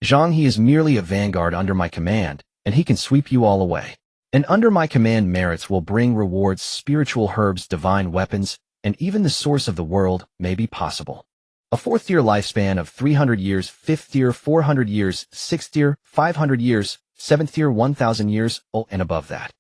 Zhang He is merely a vanguard under my command, and he can sweep you all away. And under my command, merits will bring rewards, spiritual herbs, divine weapons, and even the source of the world may be possible. A 4th tier lifespan of 300 years, 5th tier 400 years, 6th tier 500 years, 7th tier 1000 years, and above that.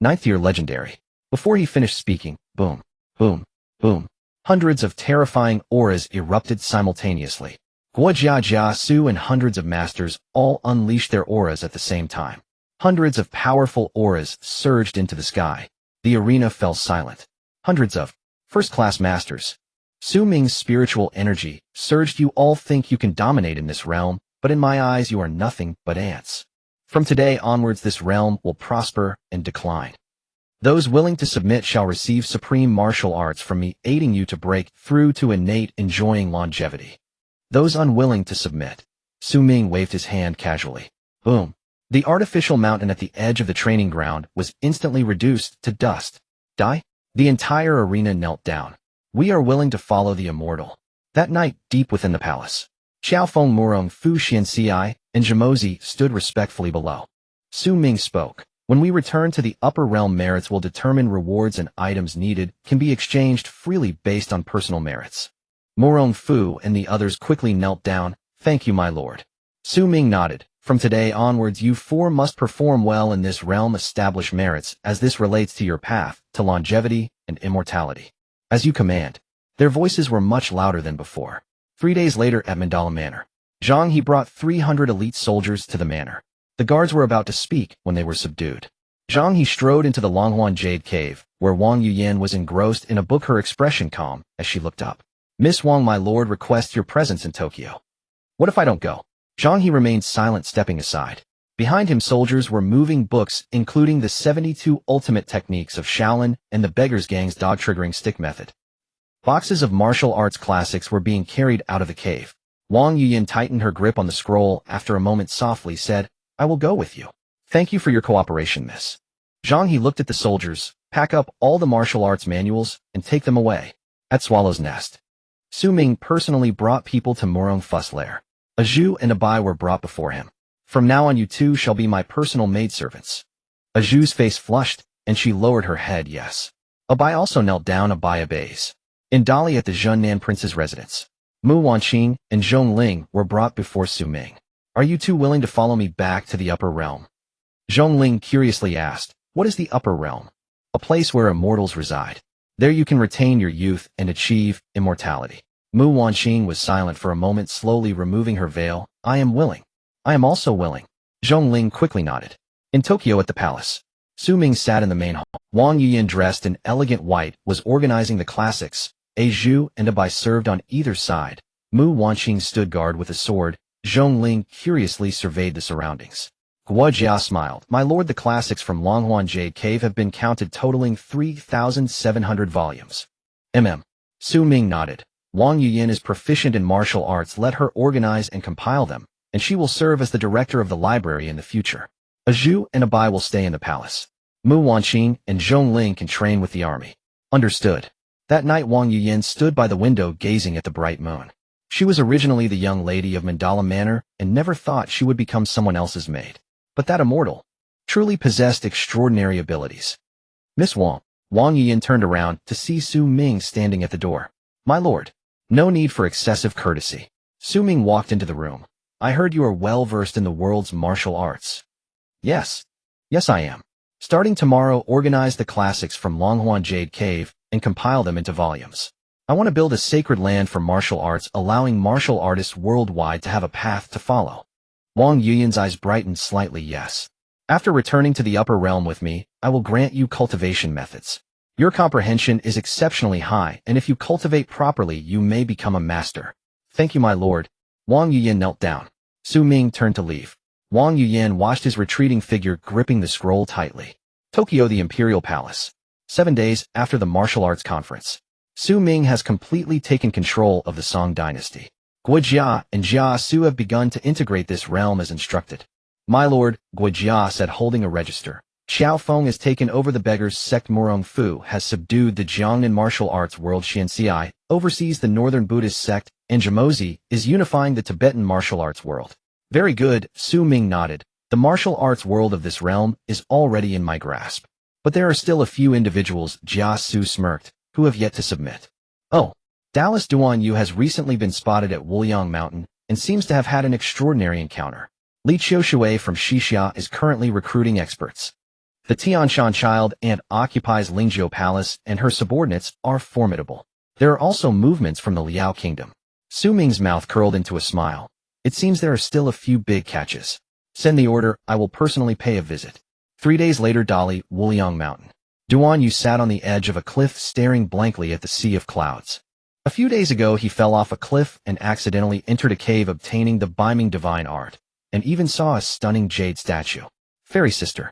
9th tier legendary. Before he finished speaking, boom, boom, boom. Hundreds of terrifying auras erupted simultaneously. Guojia Jia Su and hundreds of masters all unleashed their auras at the same time. Hundreds of powerful auras surged into the sky. The arena fell silent. Hundreds of first-class masters. Xu Ming's spiritual energy surged. You all think you can dominate in this realm, but in my eyes you are nothing but ants. From today onwards this realm will prosper and decline. Those willing to submit shall receive supreme martial arts from me, aiding you to break through to innate, enjoying longevity. Those unwilling to submit. Xu Ming waved his hand casually. Boom. The artificial mountain at the edge of the training ground was instantly reduced to dust. Die? The entire arena knelt down. We are willing to follow the immortal. That night, deep within the palace, Xiao Feng, Murong Fu, Xianxi, and Jamozi stood respectfully below. Xu Ming spoke. When we return to the upper realm, merits will determine rewards and items needed can be exchanged freely based on personal merits. Morong Fu and the others quickly knelt down. Thank you, my lord. Xu Ming nodded. From today onwards, you four must perform well in this realm. Establish merits as this relates to your path to longevity and immortality. As you command. Their voices were much louder than before. 3 days later at Mandala Manor. Zhang He brought 300 elite soldiers to the manor. The guards were about to speak when they were subdued. Zhang He strode into the Longhuan Jade Cave, where Wang Yuyan was engrossed in a book, her expression calm as she looked up. Miss Wang, my lord requests your presence in Tokyo. What if I don't go? Zhang He remained silent, stepping aside. Behind him, soldiers were moving books, including the 72 ultimate techniques of Shaolin and the Beggar's Gang's dog-triggering stick method. Boxes of martial arts classics were being carried out of the cave. Wang Yuyan tightened her grip on the scroll. After a moment, softly said, I will go with you. Thank you for your cooperation, miss. Zhang He looked at the soldiers. Pack up all the martial arts manuals and take them away. At Swallow's Nest. Xu Ming personally brought people to Morong Fu's lair. A Zhu and a Bai were brought before him. From now on, you two shall be my personal maidservants. A Zhu's face flushed, and she lowered her head. Yes. A Bai also knelt down. A Bai obeys. In Dali at the Zhunnan prince's residence, Mu Wanqing and Zhong Ling were brought before Xu Ming. Are you two willing to follow me back to the upper realm? Zhong Ling curiously asked, what is the upper realm? A place where immortals reside. There you can retain your youth and achieve immortality. Mu Wanqing was silent for a moment, slowly removing her veil. I am willing. I am also willing. Zhong Ling quickly nodded. In Tokyo at the palace, Xu Ming sat in the main hall. Wang Yuyan, dressed in elegant white, was organizing the classics. A Zhu and a Bai served on either side. Mu Wanqing stood guard with a sword. Zhong Ling curiously surveyed the surroundings. Guo Jia smiled. My lord, the classics from Longhuan Jade Cave have been counted, totaling 3,700 volumes. Xu Ming nodded. Wang Yuyan is proficient in martial arts. Let her organize and compile them, and she will serve as the director of the library in the future. A Zhu and a Bai will stay in the palace. Mu Wanqing and Zhong Ling can train with the army. Understood. That night, Wang Yuyan stood by the window gazing at the bright moon. She was originally the young lady of Mandala Manor and never thought she would become someone else's maid. But that immortal truly possessed extraordinary abilities. Miss Wang. Wang Yuyan turned around to see Xu Ming standing at the door. My lord. No need for excessive courtesy. Xu Ming walked into the room. I heard you are well versed in the world's martial arts. Yes. Yes, I am. Starting tomorrow, organize the classics from Longhuan Jade Cave and compile them into volumes. I want to build a sacred land for martial arts, allowing martial artists worldwide to have a path to follow. Wang Yuyan's eyes brightened slightly. Yes. After returning to the upper realm with me, I will grant you cultivation methods. Your comprehension is exceptionally high, and if you cultivate properly, you may become a master. Thank you, my lord. Wang Yuyan knelt down. Xu Ming turned to leave. Wang Yuyan watched his retreating figure, gripping the scroll tightly. Tokyo, the Imperial Palace. 7 days after the martial arts conference. Xu Ming has completely taken control of the Song dynasty. Guo Jia and Jia Su have begun to integrate this realm as instructed. My lord, Guo Jia said, holding a register. Xiao Feng has taken over the beggars' sect. Morong Fu has subdued the Jiangnan martial arts world. Xianxi oversees the northern Buddhist sect, and Jamozi is unifying the Tibetan martial arts world. Very good, Xu Ming nodded. The martial arts world of this realm is already in my grasp. But there are still a few individuals, Jia Su smirked, who have yet to submit. Oh, Dallas Duan Yu has recently been spotted at Wuliang Mountain and seems to have had an extraordinary encounter. Li Qiushui from Xixia is currently recruiting experts. The Tianshan child ant occupies Lingzhou Palace, and her subordinates are formidable. There are also movements from the Liao Kingdom. Xu Ming's mouth curled into a smile. It seems there are still a few big catches. Send the order, I will personally pay a visit. 3 days later, Dali, Wuliang Mountain. Duan Yu sat on the edge of a cliff, staring blankly at the sea of clouds. A few days ago, he fell off a cliff and accidentally entered a cave, obtaining the Biming divine art, and even saw a stunning jade statue. Fairy sister.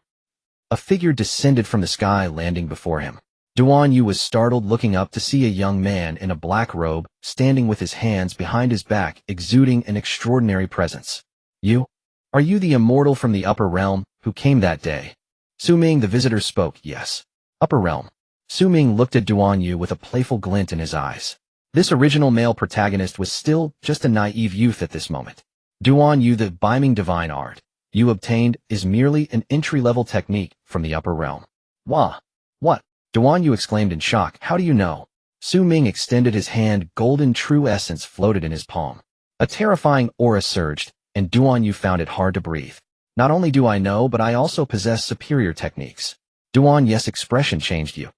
A figure descended from the sky, landing before him. Duan Yu was startled, looking up to see a young man in a black robe, standing with his hands behind his back, exuding an extraordinary presence. You? Are you the immortal from the upper realm, who came that day? Xu Ming, the visitor, spoke. Yes. Upper realm. Xu Ming looked at Duan Yu with a playful glint in his eyes. This original male protagonist was still just a naive youth at this moment. Duan Yu, the Biming divine art. you obtained is merely an entry-level technique from the upper realm. Wah! What? Duan Yu exclaimed in shock. How do you know? Xu Ming extended his hand. Golden true essence floated in his palm. A terrifying aura surged, and Duan Yu found it hard to breathe. Not only do I know, but I also possess superior techniques. Duan Yu's expression changed. You.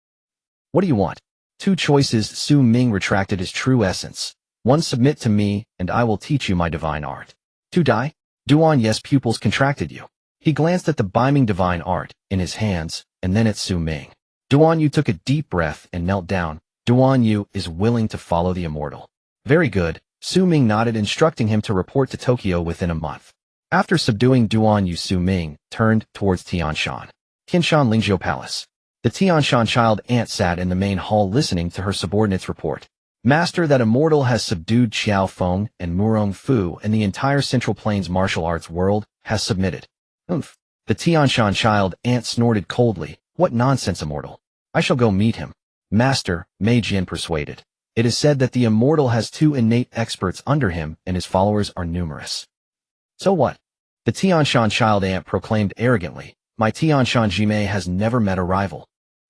What do you want? Two choices. Xu Ming retracted his true essence. One, submit to me, and I will teach you my divine art. Two, die? Duan Yu's pupils contracted. You. He glanced at the beaming divine art in his hands, and then at Xu Ming. Duan Yu took a deep breath and knelt down. Duan Yu is willing to follow the immortal. Very good. Xu Ming nodded, instructing him to report to Tokyo within a month. After subduing Duan Yu, Xu Ming turned towards Tianshan. Tianshan Lingzhou Palace. The Tianshan child ant sat in the main hall listening to her subordinate's report. Master, that immortal has subdued Xiao Feng and Murong Fu, and the entire Central Plains martial arts world has submitted. Oomph. The Tianshan child ant snorted coldly. What nonsense, immortal. I shall go meet him. Master, Mei Jin persuaded. It is said that the immortal has 2 innate experts under him, and his followers are numerous. So what? The Tianshan child ant proclaimed arrogantly. My Tianshan Jimei has never met a rival.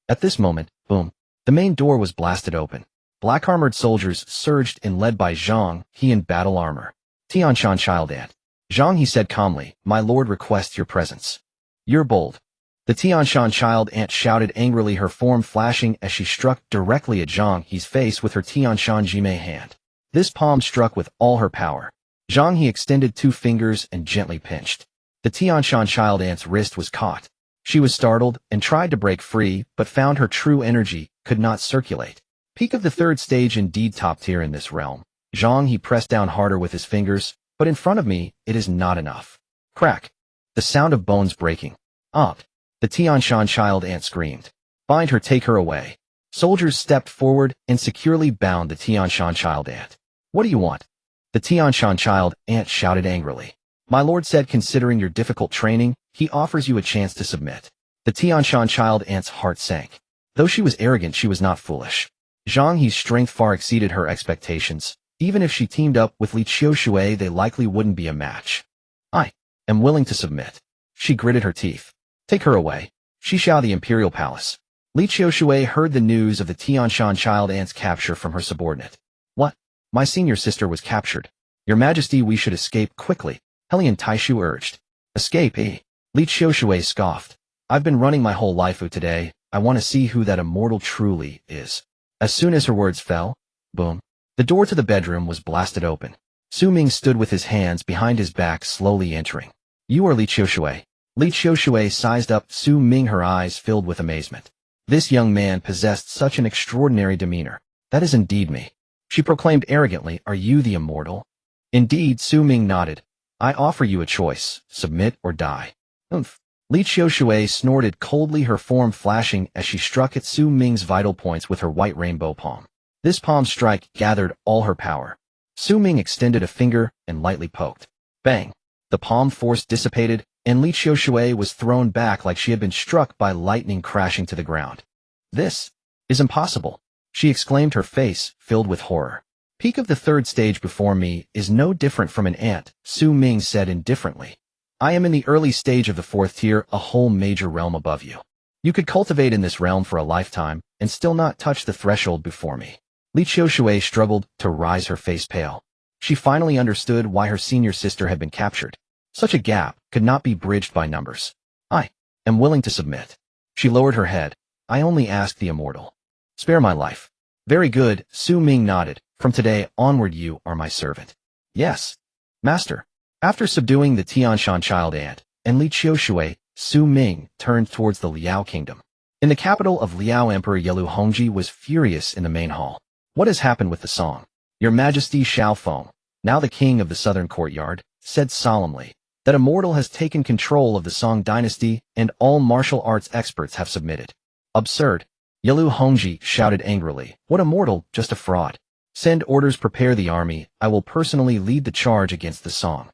At this moment, boom, the main door was blasted open. Black-armored soldiers surged in, led by Zhang, he in battle armor. Tianshan child ant. Zhang, he said calmly, my lord requests your presence. You're bold. The Tianshan child ant shouted angrily, her form flashing as she struck directly at Zhang He's face with her Tianshan Jimei hand. This palm struck with all her power. Zhang He extended 2 fingers and gently pinched. The Tianshan child ant's wrist was caught. She was startled and tried to break free, but found her true energy could not circulate. Peak of the 3rd stage, indeed top tier in this realm. Zhang He pressed down harder with his fingers, but in front of me, it is not enough. Crack. The sound of bones breaking. Up. The Tianshan child ant screamed. Bind her, take her away. Soldiers stepped forward and securely bound the Tianshan child ant. What do you want? The Tianshan child ant shouted angrily. My lord said, considering your difficult training, he offers you a chance to submit. The Tianshan child ant's heart sank. Though she was arrogant, she was not foolish. Zhang He's strength far exceeded her expectations. Even if she teamed up with Li Qiushui, they likely wouldn't be a match. I am willing to submit. She gritted her teeth. Take her away. Shishao, the imperial palace. Li Qiushui heard the news of the Tianshan child ant's capture from her subordinate. What? My senior sister was captured. Your Majesty, we should escape quickly. Helian Taishu urged. Escape, eh? Li Qiushui scoffed. I've been running my whole life today. I want to see who that immortal truly is. As soon as her words fell, boom, the door to the bedroom was blasted open. Xu Ming stood with his hands behind his back, slowly entering. You are Li Qiushui. Li Qiushui sized up Xu Ming, her eyes filled with amazement. This young man possessed such an extraordinary demeanor. That is indeed me. She proclaimed arrogantly, are you the immortal? Indeed, Xu Ming nodded. I offer you a choice, submit or die. Oomph. Li Qiushui snorted coldly, her form flashing as she struck at Xu Ming's vital points with her white rainbow palm. This palm strike gathered all her power. Xu Ming extended a finger and lightly poked. Bang! The palm force dissipated, and Li Qiushui was thrown back like she had been struck by lightning, crashing to the ground. This is impossible, she exclaimed, her face filled with horror. Peak of the 3rd stage before me is no different from an ant, Xu Ming said indifferently. I am in the early stage of the 4th tier, a whole major realm above you. You could cultivate in this realm for a lifetime and still not touch the threshold before me. Li Qiushui struggled to rise, her face pale. She finally understood why her senior sister had been captured. Such a gap could not be bridged by numbers. I am willing to submit. She lowered her head. I only ask the immortal. Spare my life. Very good, Xu Ming nodded. From today onward you are my servant. Yes, master. After subduing the Tianshan child ant and Li Qiushui, Xu Ming turned towards the Liao kingdom. In the capital of Liao, Emperor Yelu Hongji was furious in the main hall. What has happened with the song? Your Majesty, Xiao Feng, now the king of the southern courtyard, said solemnly that immortal has taken control of the Song dynasty and all martial arts experts have submitted. Absurd. Yelu Hongji shouted angrily. What immortal? Just a fraud. Send orders, prepare the army. I will personally lead the charge against the Song.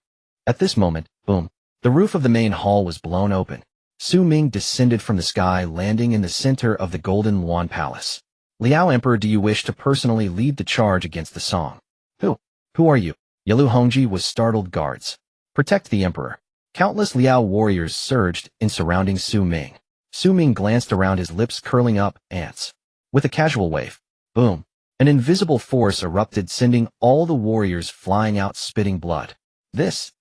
At this moment, boom, the roof of the main hall was blown open. Xu Ming descended from the sky, landing in the center of the Golden Luan Palace. Liao Emperor, do you wish to personally lead the charge against the Song? Who are you? Yelu Hongji was startled. Guards. Protect the Emperor. Countless Liao warriors surged in surrounding Xu Ming. Xu Ming glanced around, his lips curling up, ants. With a casual wave, boom, an invisible force erupted, sending all the warriors flying out, spitting blood. This.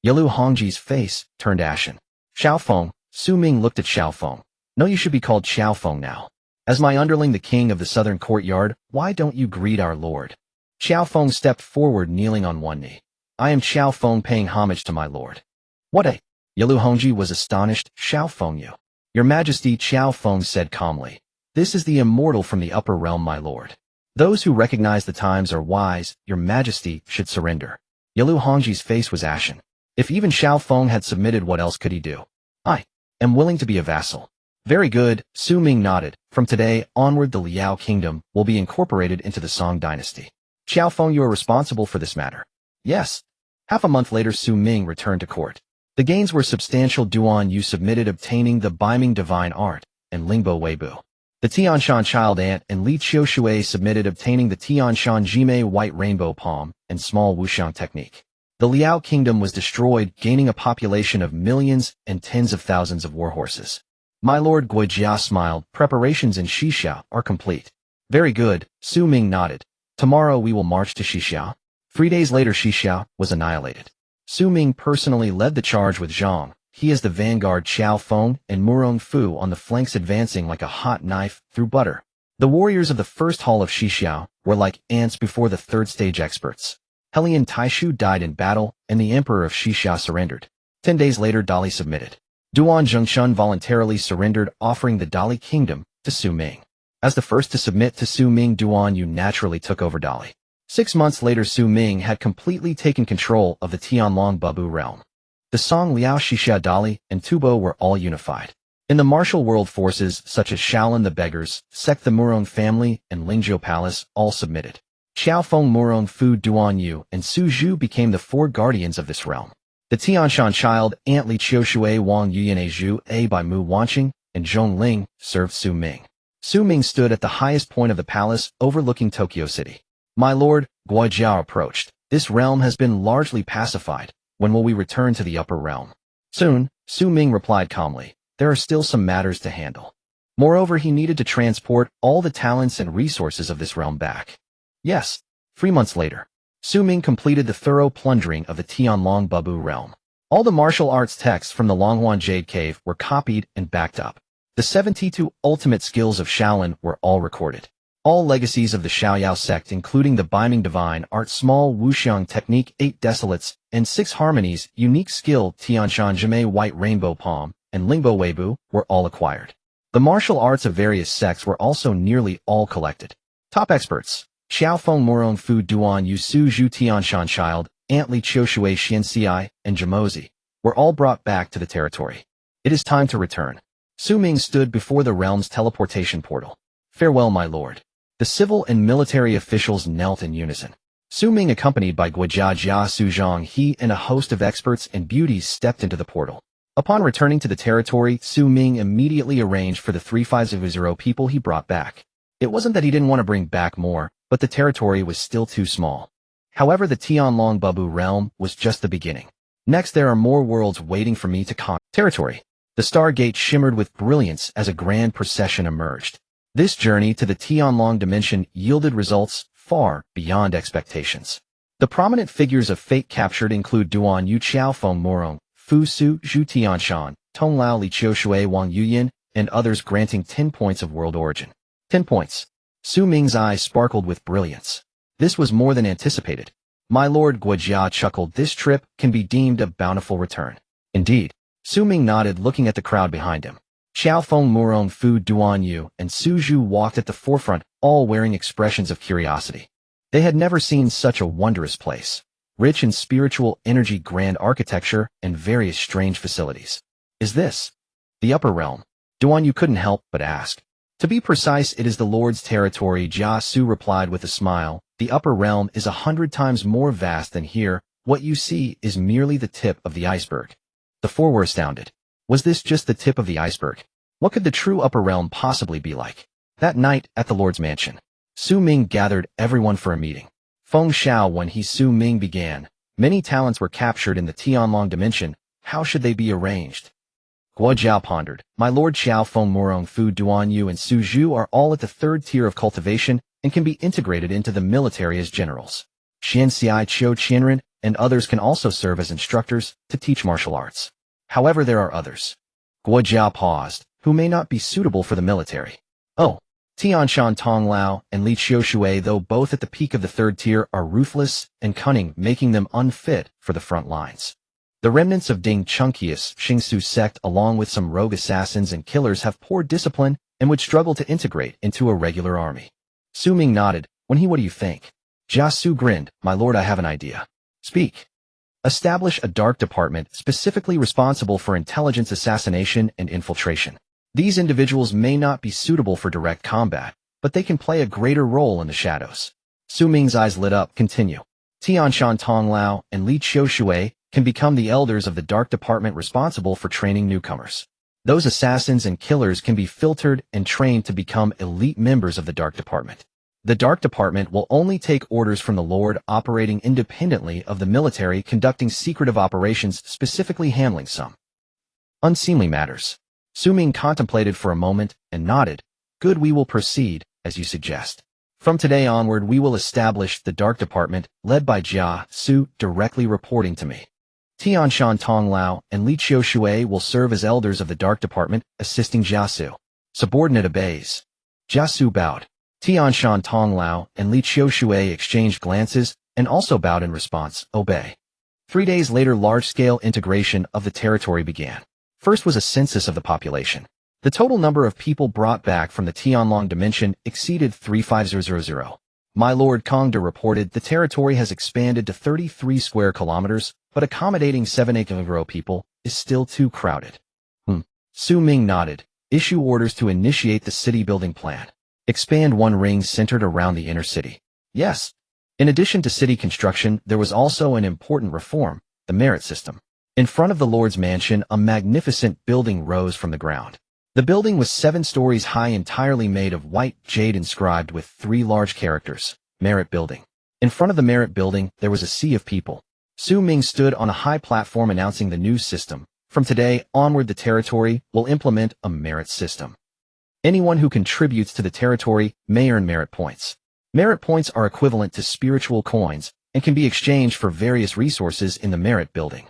Yalu Hongji's face turned ashen. Xiaofeng, Xu Ming looked at Xiaofeng. No, you should be called Xiaofeng now. As my underling, the king of the southern courtyard, why don't you greet our lord? Xiaofeng stepped forward, kneeling on one knee. I am Xiaofeng, paying homage to my lord. What a... Yalu Hongji was astonished. Xiaofeng, you. Your Majesty, Xiaofeng said calmly. This is the immortal from the upper realm, my lord. Those who recognize the times are wise. Your Majesty should surrender. Yalu Hongji's face was ashen. If even Xiaofeng had submitted, what else could he do? I am willing to be a vassal. Very good, Xu Ming nodded. From today onward, the Liao kingdom will be incorporated into the Song dynasty. Xiaofeng, you are responsible for this matter. Yes. Half a month later, Xu Ming returned to court. The gains were substantial. Duan Yu submitted, obtaining the Biming divine art, and Lingbo Weibu. The Tianshan child ant and Li Qiushui submitted, obtaining the Tianshan Jime white rainbow palm and small wuxiang technique. The Liao kingdom was destroyed, gaining a population of millions and tens of thousands of warhorses. My lord, Guijia smiled. Preparations in Xixia are complete. Very good, Xu Ming nodded. Tomorrow we will march to Xixia. 3 days later, Xixia was annihilated. Xu Ming personally led the charge with Zhang. He is the vanguard, Xiaofeng and Murong Fu on the flanks, advancing like a hot knife through butter. The warriors of the first hall of Xixia were like ants before the third stage experts. Helian Taishu died in battle, and the emperor of Xixia surrendered. 10 days later, Dali submitted. Duan Zhengshun voluntarily surrendered, offering the Dali kingdom to Xu Ming. As the first to submit to Xu Ming, Duan Yu naturally took over Dali. 6 months later, Xu Ming had completely taken control of the Tianlong Babu realm. The Song, Liao, Xixia, Dali, and Tubo were all unified. In the martial world, forces such as Shaolin the Beggars, Sect the Murong family, and Lingzhou Palace all submitted. Xiaofeng, Murong Fu, Duan Yu, and Su Zhu became the 4 guardians of this realm. The Tianshan child, Ant Li Qiushui, Wang Yuyan, Zhu A by Mu Wanqing, and Zhong Ling served Xu Ming. Xu Ming stood at the highest point of the palace, overlooking Tokyo City. My lord, Guijia approached. This realm has been largely pacified. When will we return to the upper realm? Soon, Xu Ming replied calmly. There are still some matters to handle. Moreover, he needed to transport all the talents and resources of this realm back. Yes. 3 months later, Xu Ming completed the thorough plundering of the Tianlong Babu realm. All the martial arts texts from the Longhuan Jade Cave were copied and backed up. The 72 ultimate skills of Shaolin were all recorded. All legacies of the Xiaoyao sect, including the Biming divine art, small wuxiang technique, 8 desolates, and 6 harmonies, unique skill, Tianshan Jime white rainbow palm, and Lingbo Weibu, were all acquired. The martial arts of various sects were also nearly all collected. Top experts: Xiaofeng, Murong Fu, Duan Yu, Su Zhu, Tianshan child, Ant Li Qiushui, Xianxi, and Jamozi, were all brought back to the territory. It is time to return. Xu Ming stood before the realm's teleportation portal. Farewell, my lord. The civil and military officials knelt in unison. Xu Ming, accompanied by Guijia, Jia, Su Zhang, he and a host of experts and beauties stepped into the portal. Upon returning to the territory, Xu Ming immediately arranged for the 350 people he brought back. It wasn't that he didn't want to bring back more, but the territory was still too small. However, the Tianlong Babu realm was just the beginning. Next, there are more worlds waiting for me to conquer. Territory. The Stargate shimmered with brilliance as a grand procession emerged. This journey to the Tianlong dimension yielded results far beyond expectations. The prominent figures of fate captured include Duan Yu, Xiaofeng, Murong Fu, Su Zhu, Tianshan, Tonglao, Li Qiushui, Wang Yuyan, and others, granting 10 points of world origin. 10 points. Xu Ming's eyes sparkled with brilliance. This was more than anticipated. My lord, Guijia chuckled. This trip can be deemed a bountiful return. Indeed. Xu Ming nodded, looking at the crowd behind him. Xiaofeng, Murong Fu, Duan Yu, and Su Zhu walked at the forefront, all wearing expressions of curiosity. They had never seen such a wondrous place, rich in spiritual energy, grand architecture, and various strange facilities. Is this the upper realm? Duan Yu couldn't help but ask. To be precise, it is the Lord's territory, Jia Su replied with a smile. The upper realm is 100 times more vast than here. What you see is merely the tip of the iceberg. The 4 were astounded. Was this just the tip of the iceberg? What could the true upper realm possibly be like? That night, at the Lord's mansion, Xu Ming gathered everyone for a meeting. Feng Xiao, when he Xu Ming began, Many talents were captured in the Tianlong dimension. How should they be arranged? Guo Jiao pondered. My lord Xiao Feng Murong Fu Duan Yu and Su Zhu are all at the third tier of cultivation and can be integrated into the military as generals. Xian Xi Qiu Qianren and others can also serve as instructors to teach martial arts. However, there are others. Guo Jiao paused, who may not be suitable for the military. Oh, Tianshan Tong Lao and Li Qiushui, though both at the peak of the third tier, are ruthless and cunning, making them unfit for the front lines. The remnants of Ding Chunkius Xingsu sect along with some rogue assassins and killers have poor discipline and would struggle to integrate into a regular army. Xu Ming nodded. What do you think? Jia Su grinned. My lord, I have an idea. Speak. Establish a dark department specifically responsible for intelligence assassination and infiltration. These individuals may not be suitable for direct combat, but they can play a greater role in the shadows. Xu Ming's eyes lit up. Continue. Tianshan Tong Lao and Li Qiushui can become the elders of the dark department responsible for training newcomers. Those assassins and killers can be filtered and trained to become elite members of the dark department. The dark department will only take orders from the Lord, operating independently of the military, conducting secretive operations, specifically handling some unseemly matters. Xu Ming contemplated for a moment and nodded. Good, we will proceed, as you suggest. From today onward, we will establish the dark department, led by Jia Su, directly reporting to me. Tianshan Tong Lao and Li Qiushui will serve as elders of the dark department, assisting Jia Su. Subordinate obeys. Jia Su bowed. Tianshan Tong Lao and Li Qiushui exchanged glances and also bowed in response. Obey. 3 days later, large-scale integration of the territory began. First was a census of the population. The total number of people brought back from the Tianlong dimension exceeded 35000. My lord Kongda reported the territory has expanded to 33 square kilometers, but accommodating 780 people is still too crowded. Xu Ming nodded. Issue orders to initiate the city-building plan. Expand one ring centered around the inner city. Yes. In addition to city construction, there was also an important reform, the merit system. In front of the Lord's mansion, a magnificent building rose from the ground. The building was 7 stories high, entirely made of white jade inscribed with 3 large characters, Merit Building. In front of the Merit Building, there was a sea of people. Xu Ming stood on a high platform announcing the new system. From today onward, the territory will implement a merit system. Anyone who contributes to the territory may earn merit points. Merit points are equivalent to spiritual coins and can be exchanged for various resources in the Merit Building.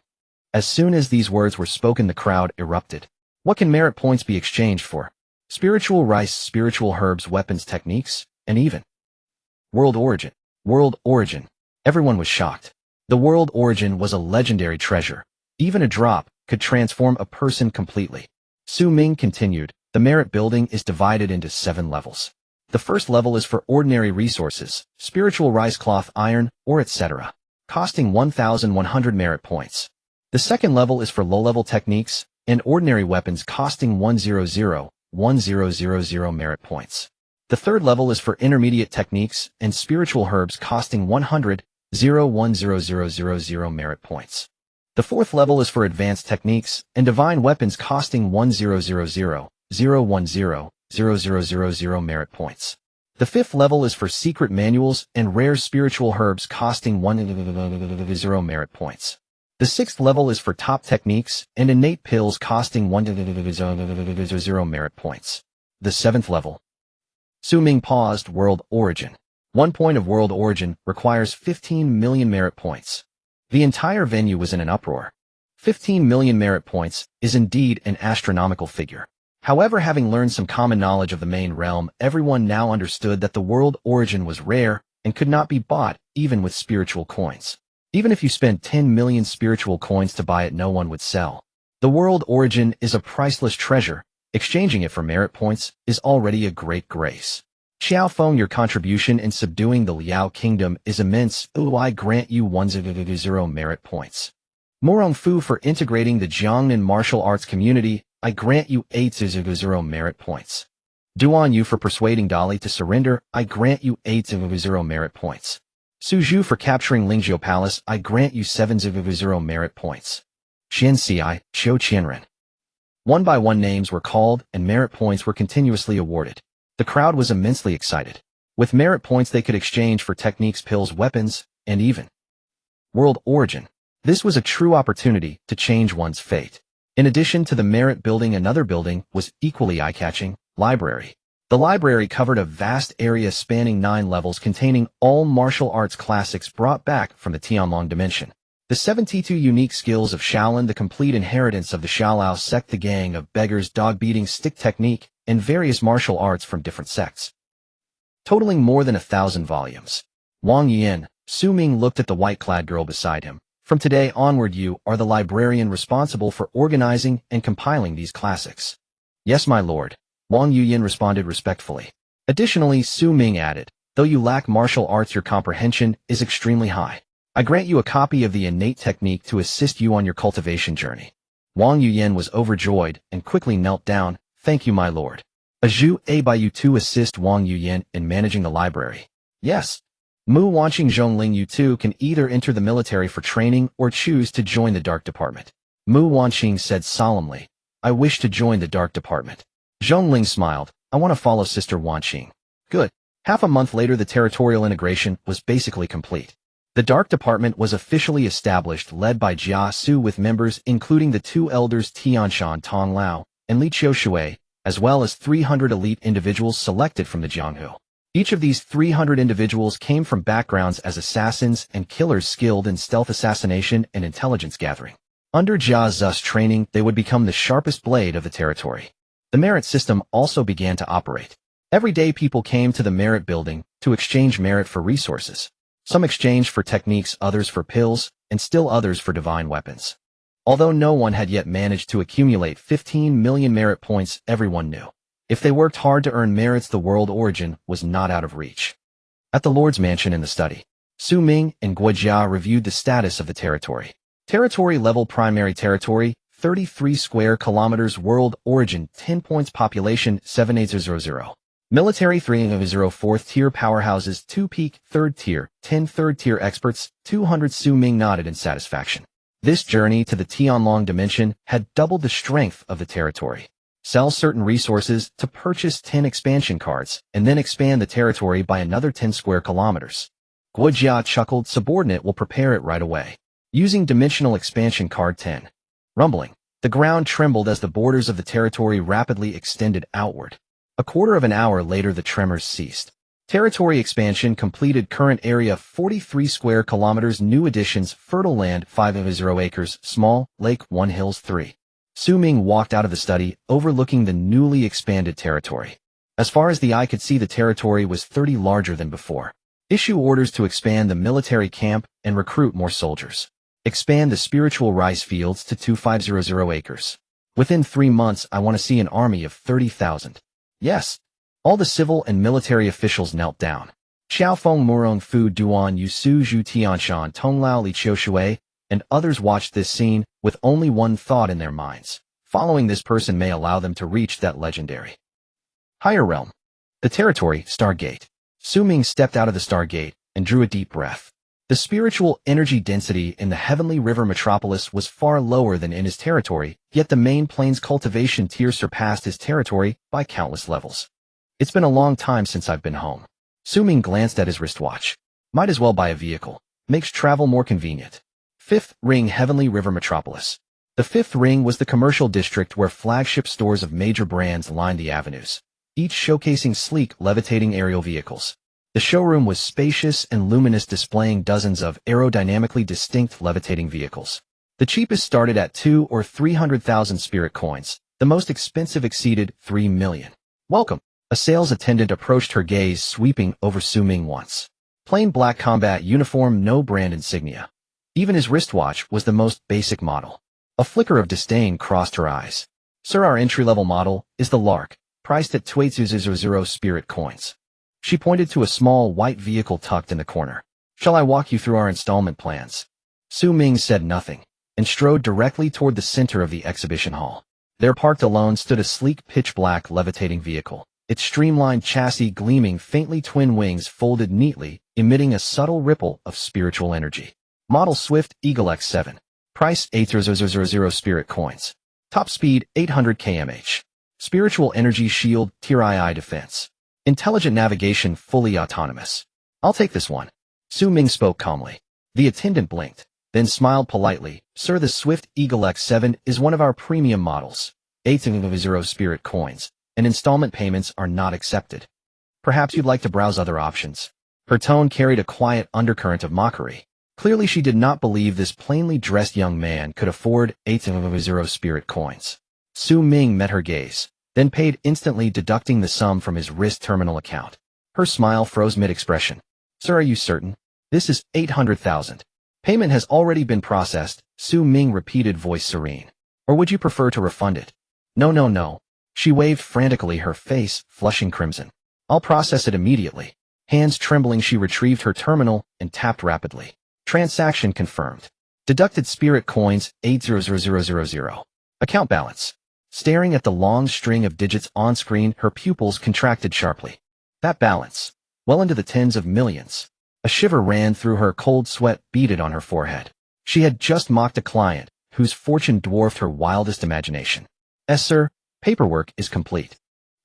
As soon as these words were spoken, the crowd erupted. What can merit points be exchanged for? Spiritual rice, spiritual herbs, weapons, techniques, and even world origin. World origin. Everyone was shocked. The world origin was a legendary treasure. Even a drop could transform a person completely. Xu Ming continued. The Merit Building is divided into 7 levels. The first level is for ordinary resources, spiritual rice, cloth, iron, or etc., costing 1,100 merit points. The second level is for low-level techniques and ordinary weapons, costing 1,000 merit points. The third level is for intermediate techniques and spiritual herbs, costing 100,000 merit points. The fourth level is for advanced techniques and divine weapons, costing 1,000 merit points. The fifth level is for secret manuals and rare spiritual herbs, costing 1,000 merit points. The sixth level is for top techniques and innate pills, costing 1,000 merit points. The seventh level. Xu Ming paused. World origin. 1 point of world origin requires 15 million merit points. The entire venue was in an uproar. 15 million merit points is indeed an astronomical figure. However, having learned some common knowledge of the main realm, everyone now understood that the world origin was rare and could not be bought even with spiritual coins. Even if you spent 10 million spiritual coins to buy it, no one would sell. The world origin is a priceless treasure. Exchanging it for merit points is already a great grace. Xiao Feng, your contribution in subduing the Liao Kingdom is immense. I grant you 1,000 merit points. Murong Fu, for integrating the Jiangnan martial arts community, I grant you 8,000 merit points. Duan Yu, for persuading Dali to surrender, I grant you 8,000 merit points. Su Zhu, for capturing Lingzhou Palace, I grant you 7,000 merit points. Xian Xi, Qiu Qianren. One by one names were called and merit points were continuously awarded. The crowd was immensely excited. With merit points they could exchange for techniques, pills, weapons, and even World Origin. This was a true opportunity to change one's fate. In addition to the merit building, another building was equally eye-catching, library. The library covered a vast area spanning 9 levels containing all martial arts classics brought back from the Tianlong dimension. The 72 unique skills of Shaolin, the complete inheritance of the Shaolao sect, the gang of beggars, dog-beating stick technique, and various martial arts from different sects. Totaling more than 1,000 volumes. Wang Yin, Xu Ming looked at the white-clad girl beside him. From today onward, you are the librarian responsible for organizing and compiling these classics. Yes, my lord, Wang Yuyin responded respectfully. Additionally, Xu Ming added, though you lack martial arts, your comprehension is extremely high. I grant you a copy of the innate technique to assist you on your cultivation journey. Wang Yuyin was overjoyed and quickly knelt down. Thank you, my lord. Zhu A by you to assist Wang Yuyin in managing the library. Yes. Mu Wanqing Zhongling, you too can either enter the military for training or choose to join the Dark Department. Mu Wanqing said solemnly, I wish to join the Dark Department. Zhongling smiled, I want to follow Sister Wanqing. Good. Half a month later, the territorial integration was basically complete. The Dark Department was officially established, led by Jia Su, with members including the 2 elders Tianshan Tong Lao and Li Qiushui, as well as 300 elite individuals selected from the Jianghu. Each of these 300 individuals came from backgrounds as assassins and killers skilled in stealth assassination and intelligence gathering. Under Jia Zu's training, they would become the sharpest blade of the territory. The merit system also began to operate. Every day people came to the merit building to exchange merit for resources. Some exchanged for techniques, others for pills, and still others for divine weapons. Although no one had yet managed to accumulate 15 million merit points, everyone knew. If they worked hard to earn merits, the world origin was not out of reach. At the Lord's mansion in the study, Xu Ming and Guojia reviewed the status of the territory. Territory level: primary territory, 33 square kilometers. World origin, 10 points. Population, 7800. Military, 300. 4th tier powerhouses, 2 peak, 3rd tier, 10 3rd tier experts, 200. Xu Ming nodded in satisfaction. This journey to the Tianlong dimension had doubled the strength of the territory. Sell certain resources to purchase 10 expansion cards, and then expand the territory by another 10 square kilometers. Guojia chuckled, subordinate will prepare it right away. Using dimensional expansion card 10. Rumbling. The ground trembled as the borders of the territory rapidly extended outward. A quarter of an hour later, the tremors ceased. Territory expansion completed. Current area 43 square kilometers. New additions: fertile land 500 acres, small lake 1 hills 3. Xu Ming walked out of the study, overlooking the newly expanded territory. As far as the eye could see, the territory was 30 larger than before. Issue orders to expand the military camp and recruit more soldiers. Expand the spiritual rice fields to 2500 acres. Within 3 months, I want to see an army of 30,000. Yes. All the civil and military officials knelt down. Xiaofeng Murong Fu Duan Yu Su Zhu Tianshan Tonglao Li Qiushui and others watched this scene with only one thought in their minds. Following this person may allow them to reach that legendary higher realm. The territory, Stargate. Xu Ming stepped out of the Stargate and drew a deep breath. The spiritual energy density in the heavenly river metropolis was far lower than in his territory, yet the main plains cultivation tier surpassed his territory by countless levels. It's been a long time since I've been home. Xu Ming glanced at his wristwatch. Might as well buy a vehicle. Makes travel more convenient. 5th Ring, Heavenly River Metropolis. The 5th Ring was the commercial district where flagship stores of major brands lined the avenues, each showcasing sleek, levitating aerial vehicles. The showroom was spacious and luminous, displaying dozens of aerodynamically distinct levitating vehicles. The cheapest started at 2 or 300,000 spirit coins. The most expensive exceeded 3 million. Welcome. A sales attendant approached, her gaze sweeping over Xu Ming once. Plain black combat uniform, no brand insignia. Even his wristwatch was the most basic model. A flicker of disdain crossed her eyes. Sir, our entry-level model is the Lark, priced at 2,000 spirit coins. She pointed to a small white vehicle tucked in the corner. Shall I walk you through our installment plans? Xu Ming said nothing, and strode directly toward the center of the exhibition hall. There, parked alone, stood a sleek pitch-black levitating vehicle, its streamlined chassis gleaming faintly, twin wings folded neatly, emitting a subtle ripple of spiritual energy. Model Swift Eagle X7. Price 8,000 spirit coins. Top speed 800 km/h. Spiritual energy shield, tier II defense. Intelligent navigation, fully autonomous. I'll take this one. Xu Ming spoke calmly. The attendant blinked, then smiled politely. Sir, the Swift Eagle X7 is one of our premium models. 800 spirit coins, and installment payments are not accepted. Perhaps you'd like to browse other options. Her tone carried a quiet undercurrent of mockery. Clearly she did not believe this plainly dressed young man could afford 800 spirit coins. Xu Ming met her gaze, then paid instantly, deducting the sum from his wrist terminal account. Her smile froze mid-expression. Sir, are you certain? This is 800,000. Payment has already been processed, Xu Ming repeated, voice serene. Or would you prefer to refund it? No, no, no. She waved frantically, her face flushing crimson. I'll process it immediately. Hands trembling, she retrieved her terminal and tapped rapidly. Transaction confirmed. Deducted spirit coins 800,000. Account balance. Staring at the long string of digits on screen, her pupils contracted sharply. That balance. Well into the tens of millions. A shiver ran through her, cold sweat beaded on her forehead. She had just mocked a client whose fortune dwarfed her wildest imagination. Yes, sir, paperwork is complete.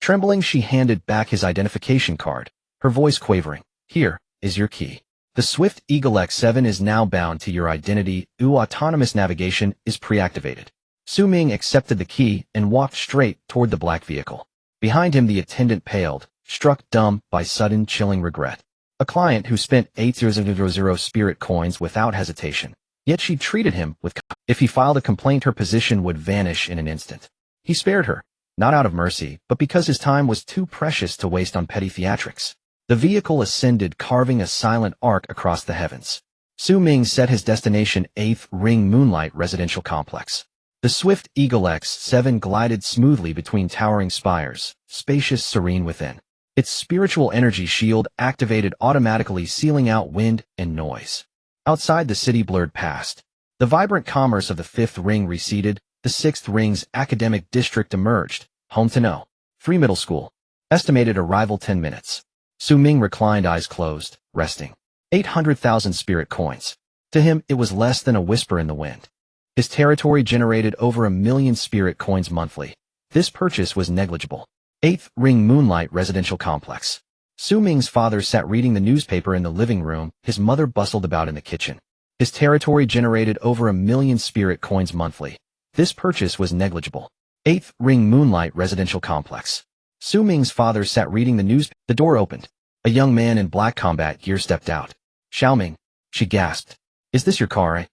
Trembling, she handed back his identification card, her voice quavering. Here is your key. The Swift Eagle X7 is now bound to your identity. Autonomous navigation is pre-activated. Xu Ming accepted the key and walked straight toward the black vehicle. Behind him, the attendant paled, struck dumb by sudden chilling regret. A client who spent 800 spirit coins without hesitation. Yet she treated him with if he filed a complaint, her position would vanish in an instant. He spared her, not out of mercy, but because his time was too precious to waste on petty theatrics. The vehicle ascended, carving a silent arc across the heavens. Xu Ming set his destination, 8th Ring Moonlight Residential Complex. The Swift Eagle X7 glided smoothly between towering spires, spacious, serene within. Its spiritual energy shield activated automatically, sealing out wind and noise. Outside, the city blurred past. The vibrant commerce of the 5th Ring receded. The 6th Ring's academic district emerged. Home to No. 3 Middle School. Estimated arrival 10 minutes. Xu Ming reclined, eyes closed, resting. 800,000 spirit coins. To him, it was less than a whisper in the wind. His territory generated over 1 million spirit coins monthly. This purchase was negligible. 8th Ring Moonlight Residential Complex. Xu Ming's father sat reading the newspaper in the living room. His mother bustled about in the kitchen. His territory generated over 1 million spirit coins monthly. This purchase was negligible. 8th Ring Moonlight Residential Complex. Xu Ming's father sat reading the news. The door opened. A young man in black combat gear stepped out. Xu Ming, she gasped. Is this your car, eh?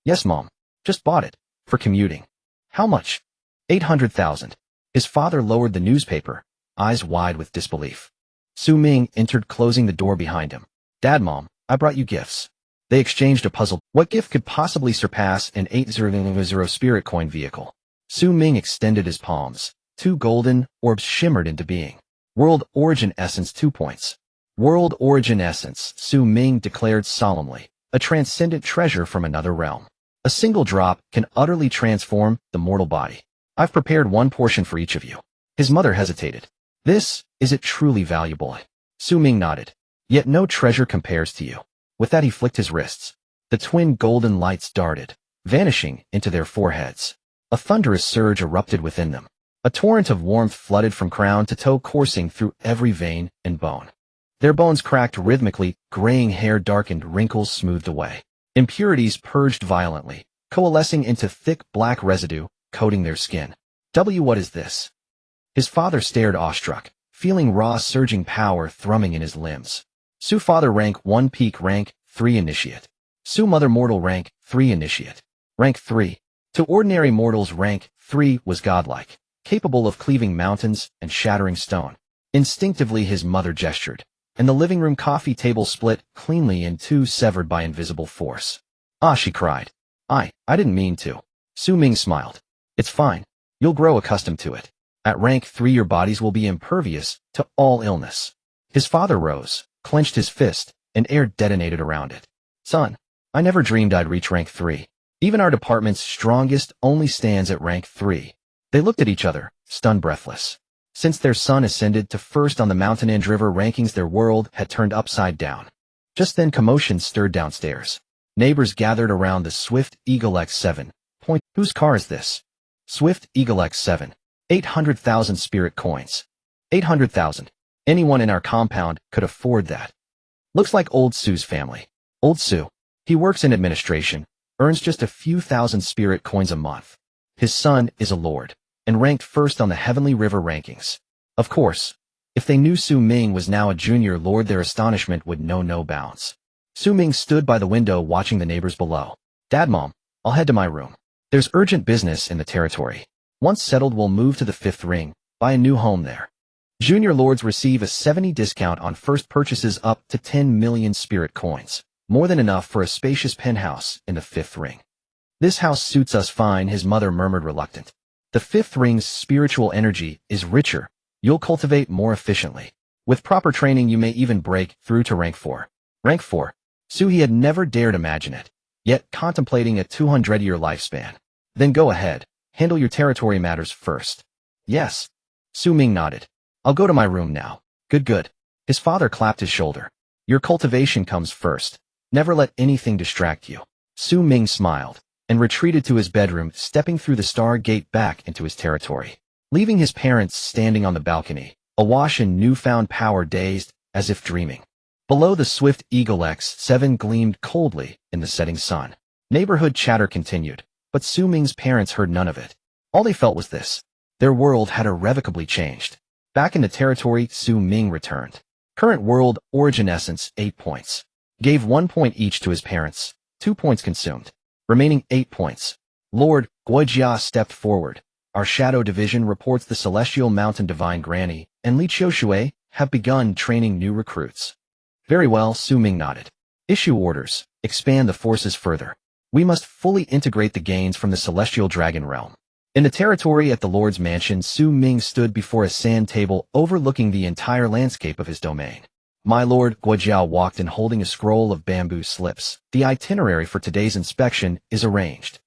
Yes, Mom. Just bought it. For commuting. How much? 800,000. His father lowered the newspaper, eyes wide with disbelief. Xu Ming entered, closing the door behind him. Dad, Mom, I brought you gifts. They exchanged a puzzled. What gift could possibly surpass an 800 spirit coin vehicle? Xu Ming extended his palms. 2 golden orbs shimmered into being. World Origin Essence 2 points. World Origin Essence, Xu Ming declared solemnly. A transcendent treasure from another realm. A single drop can utterly transform the mortal body. I've prepared 1 portion for each of you. His mother hesitated. Is it truly valuable? Xu Ming nodded. Yet no treasure compares to you. With that he flicked his wrists. The twin golden lights darted, vanishing into their foreheads. A thunderous surge erupted within them. A torrent of warmth flooded from crown to toe, coursing through every vein and bone. Their bones cracked rhythmically, graying hair darkened, wrinkles smoothed away. Impurities purged violently, coalescing into thick black residue, coating their skin. What is this? His father stared awestruck, feeling raw surging power thrumming in his limbs. Xu father rank 1 peak, rank 3 initiate. Xu mother mortal rank 3 initiate. Rank 3. To ordinary mortals rank 3 was godlike, capable of cleaving mountains and shattering stone. Instinctively his mother gestured, and the living room coffee table split cleanly in 2, severed by invisible force. Ah, she cried. I didn't mean to. Xu Ming smiled. It's fine. You'll grow accustomed to it. At rank 3 your bodies will be impervious to all illness. His father rose, clenched his fist, and air detonated around it. Son, I never dreamed I'd reach rank 3. Even our department's strongest only stands at rank 3. They looked at each other, stunned, breathless. Since their son ascended to first on the Mountain End River rankings, their world had turned upside down. Just then commotion stirred downstairs. Neighbors gathered around the Swift Eagle X7. Whose car is this? Swift Eagle X7. 800,000 spirit coins. 800,000. Anyone in our compound could afford that. Looks like old Sue's family. Old Sue. He works in administration, earns just a few thousand spirit coins a month. His son is a lord, and ranked first on the Heavenly River rankings. Of course, if they knew Xu Ming was now a junior lord, their astonishment would know no bounds. Xu Ming stood by the window watching the neighbors below. Dad, Mom, I'll head to my room. There's urgent business in the territory. Once settled, we'll move to the 5th ring, buy a new home there. Junior lords receive a 70% discount on first purchases up to 10 million spirit coins, more than enough for a spacious penthouse in the 5th ring. This house suits us fine, his mother murmured reluctant. The 5th ring's spiritual energy is richer. You'll cultivate more efficiently. With proper training, you may even break through to rank 4. Rank 4. Xu had never dared imagine it, yet contemplating a 200-year lifespan. Then go ahead, handle your territory matters first. Yes. Xu Ming nodded. I'll go to my room now. Good. His father clapped his shoulder. Your cultivation comes first. Never let anything distract you. Xu Ming smiled and retreated to his bedroom, stepping through the star gate back into his territory, leaving his parents standing on the balcony, awash in newfound power, dazed, as if dreaming. Below, the swift Eaglex 7 gleamed coldly in the setting sun. Neighborhood chatter continued, but Xu Ming's parents heard none of it. All they felt was this. Their world had irrevocably changed. Back in the territory, Xu Ming returned. Current world, origin essence, 8 points. Gave 1 point each to his parents, 2 points consumed. Remaining 8 points. Lord Guojia stepped forward. Our Shadow Division reports the Celestial Mountain Divine Granny and Li Qiushui have begun training new recruits. Very well, Xu Ming nodded. Issue orders. Expand the forces further. We must fully integrate the gains from the Celestial Dragon Realm. In the territory at the Lord's Mansion, Xu Ming stood before a sand table overlooking the entire landscape of his domain. My Lord, Guojiao walked in holding a scroll of bamboo slips. The itinerary for today's inspection is arranged.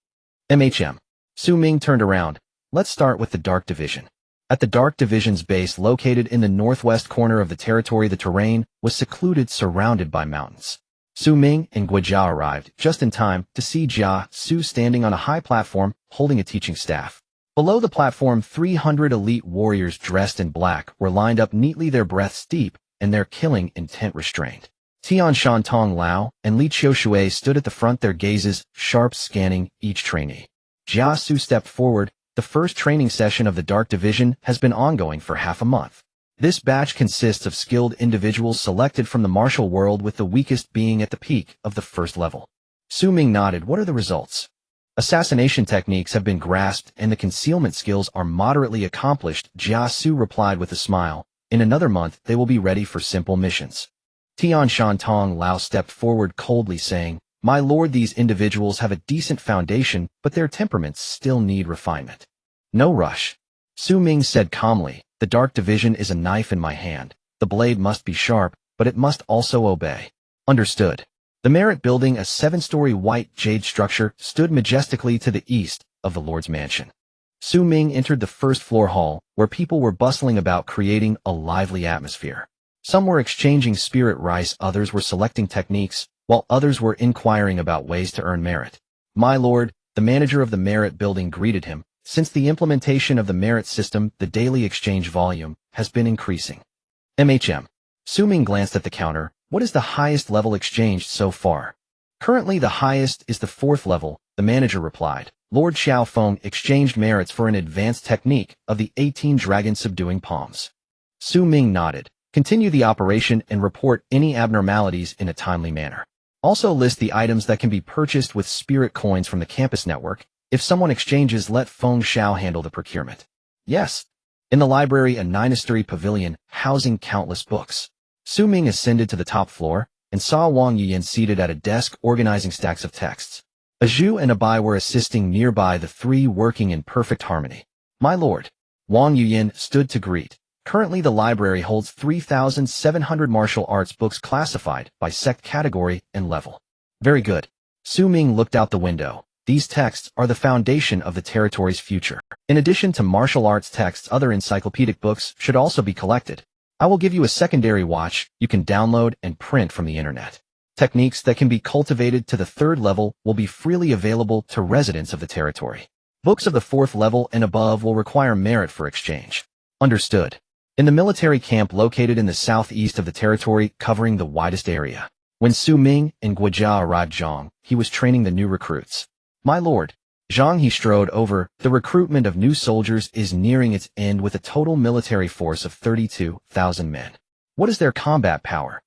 Xu Ming turned around. Let's start with the Dark Division. At the Dark Division's base, located in the northwest corner of the territory, the terrain was secluded, surrounded by mountains. Xu Ming and Guojiao arrived just in time to see Jia Su standing on a high platform, holding a teaching staff. Below the platform, 300 elite warriors dressed in black were lined up neatly, their breaths deep and their killing intent restrained. Tian Shantong Lao and Li Qiushui stood at the front, their gazes sharp, scanning each trainee. Jia Su stepped forward. The first training session of the Dark Division has been ongoing for half a month. This batch consists of skilled individuals selected from the martial world, with the weakest being at the peak of the 1st level. Xu Ming nodded. What are the results? Assassination techniques have been grasped and the concealment skills are moderately accomplished, Jia Su replied with a smile. In another month, they will be ready for simple missions. Tian Shantong Lao stepped forward coldly, saying, My lord, these individuals have a decent foundation, but their temperaments still need refinement. No rush. Xu Ming said calmly, the Dark Division is a knife in my hand. The blade must be sharp, but it must also obey. Understood. The Merit Building, a 7-story white jade structure, stood majestically to the east of the Lord's Mansion. Xu Ming entered the 1st floor hall, where people were bustling about, creating a lively atmosphere. Some were exchanging spirit rice, others were selecting techniques, while others were inquiring about ways to earn merit. My lord, the manager of the Merit Building greeted him. Since the implementation of the merit system, the daily exchange volume has been increasing. Xu Ming glanced at the counter. What is the highest level exchanged so far? Currently the highest is the 4th level, the manager replied. Lord Xiaofeng exchanged merits for an advanced technique of the 18 dragon subduing palms. Xu Ming nodded. Continue the operation and report any abnormalities in a timely manner. Also list the items that can be purchased with spirit coins from the campus network. If someone exchanges, let Feng Xiao handle the procurement. Yes. In the library, a 9-story pavilion housing countless books. Xu Ming ascended to the top floor and saw Wang Yuyan seated at a desk organizing stacks of texts. A Zhu and a Bai were assisting nearby, the three working in perfect harmony. My lord. Wang Yuyan stood to greet. Currently the library holds 3,700 martial arts books classified by sect category and level. Very good. Xu Ming looked out the window. These texts are the foundation of the territory's future. In addition to martial arts texts, other encyclopedic books should also be collected. I will give you a secondary watch you can download and print from the internet. Techniques that can be cultivated to the 3rd level will be freely available to residents of the territory. Books of the 4th level and above will require merit for exchange. Understood. In the military camp located in the southeast of the territory, covering the widest area, When Xu Ming and Guojia arrived Zhang, he was training the new recruits. My lord, Zhang he strode over, the recruitment of new soldiers is nearing its end with a total military force of 32,000 men. What is their combat power?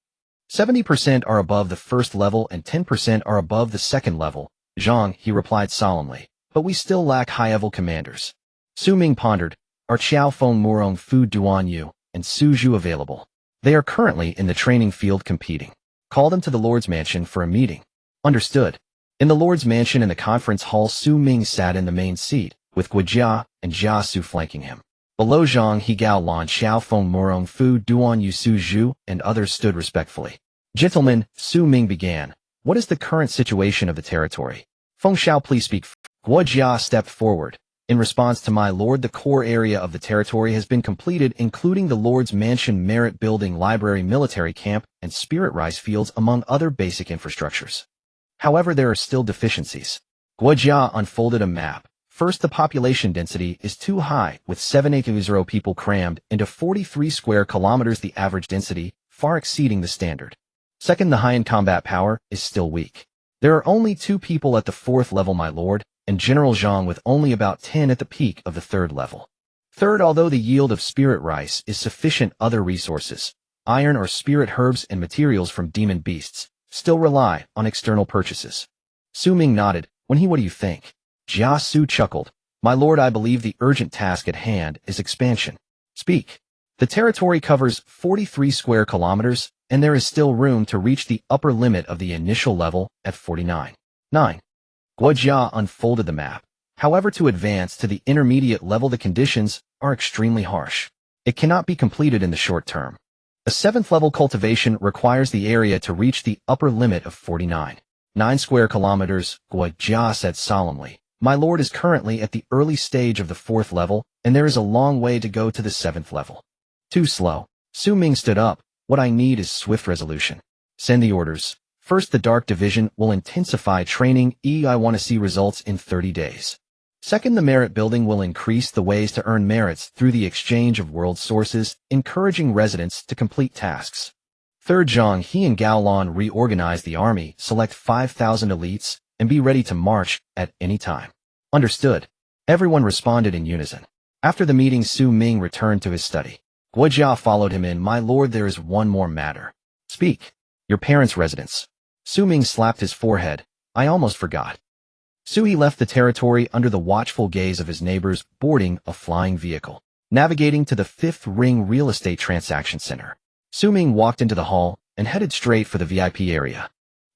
70% are above the first level and 10% are above the second level. Zhang, he replied solemnly, but we still lack high-level commanders. Xu Ming pondered, are Qiao Feng Murong Fu Duan Yu and Su Zhu available? They are currently in the training field competing. Call them to the Lord's Mansion for a meeting. Understood. In the Lord's Mansion in the conference hall, Xu Ming sat in the main seat, with Guojia and Jia Su flanking him. Below Zhang, He Gao Lan, Xiao Feng Murong Fu Duan Yu Su Zhu, and others stood respectfully. Gentlemen, Xu Ming began, what is the current situation of the territory? Feng Xiao, please speak. Guojia stepped forward. In response to my lord, the core area of the territory has been completed, including the Lord's Mansion, Merit Building, Library, Military Camp, and Spirit Rice Fields, among other basic infrastructures. However, there are still deficiencies. Guojia unfolded a map. First, the population density is too high, with 780 people crammed into 43 square kilometers, the average density, far exceeding the standard. Second, the high-end combat power is still weak. There are only 2 people at the 4th level, my lord, and General Zhang with only about 10 at the peak of the 3rd level. Third, although the yield of spirit rice is sufficient, other resources, iron or spirit herbs and materials from demon beasts, still rely on external purchases. Xu Ming nodded. What do you think? Jia Su chuckled. My lord, I believe the urgent task at hand is expansion. Speak. The territory covers 43 square kilometers, and there is still room to reach the upper limit of the initial level at 49.9. Guojia unfolded the map. However, to advance to the intermediate level, the conditions are extremely harsh. It cannot be completed in the short term. A 7th level cultivation requires the area to reach the upper limit of 49.9 square kilometers, Guojia said solemnly. My lord is currently at the early stage of the 4th level, and there is a long way to go to the 7th level. Too slow. Xu Ming stood up. What I need is swift resolution. Send the orders. First, the Dark Division will intensify training. I want to see results in 30 days. Second, the Merit Building will increase the ways to earn merits through the exchange of world sources, encouraging residents to complete tasks. Third, Zhang He and Gao Lan reorganize the army, select 5,000 elites, and be ready to march at any time. Understood. Everyone responded in unison. After the meeting, Xu Ming returned to his study. Guojia followed him in. My lord, there is one more matter. Speak. Your parents' residence. Xu Ming slapped his forehead. I almost forgot. Xu left the territory under the watchful gaze of his neighbors, boarding a flying vehicle, navigating to the 5th Ring Real Estate Transaction Center. Xu Ming walked into the hall and headed straight for the VIP area.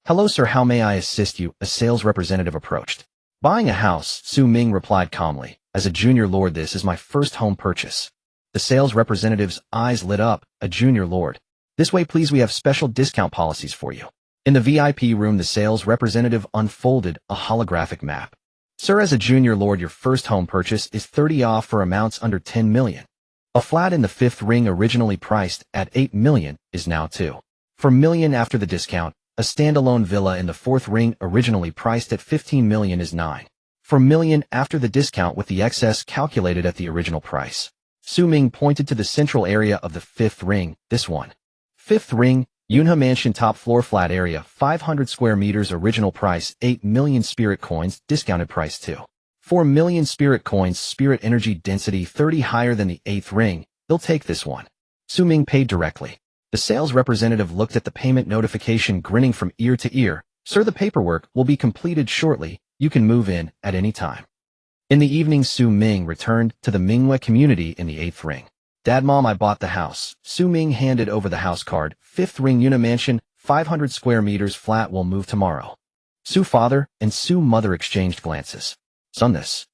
Hello, sir, how may I assist you? A sales representative approached. Buying a house, Xu Ming replied calmly. As a junior lord, this is my first home purchase. The sales representative's eyes lit up. A junior lord. This way, please, we have special discount policies for you. In the VIP room, the sales representative unfolded a holographic map. Sir, as a junior lord, your first home purchase is 30% off for amounts under 10 million. A flat in the 5th ring, originally priced at 8 million, is now 2.4 million after the discount. A standalone villa in the 4th ring, originally priced at 15 million, is 9.4 million after the discount, with the excess calculated at the original price. Xu Ming pointed to the central area of the 5th ring. This one. 5th ring, Yunhe Mansion, top floor, flat area, 500 square meters, original price 8 million spirit coins, discounted price 2.4 million spirit coins, spirit energy density 30 higher than the 8th ring. They'll take this one. Xu Ming paid directly. The sales representative looked at the payment notification, grinning from ear to ear. Sir, the paperwork will be completed shortly. You can move in at any time. In the evening, Xu Ming returned to the Mingwei community in the 8th ring. Dad, Mom, I bought the house. Xu Ming handed over the house card. 5th ring, Yunhe Mansion, 500 square meters, flat, will move tomorrow. Xu father and Xu mother exchanged glances. Son, this.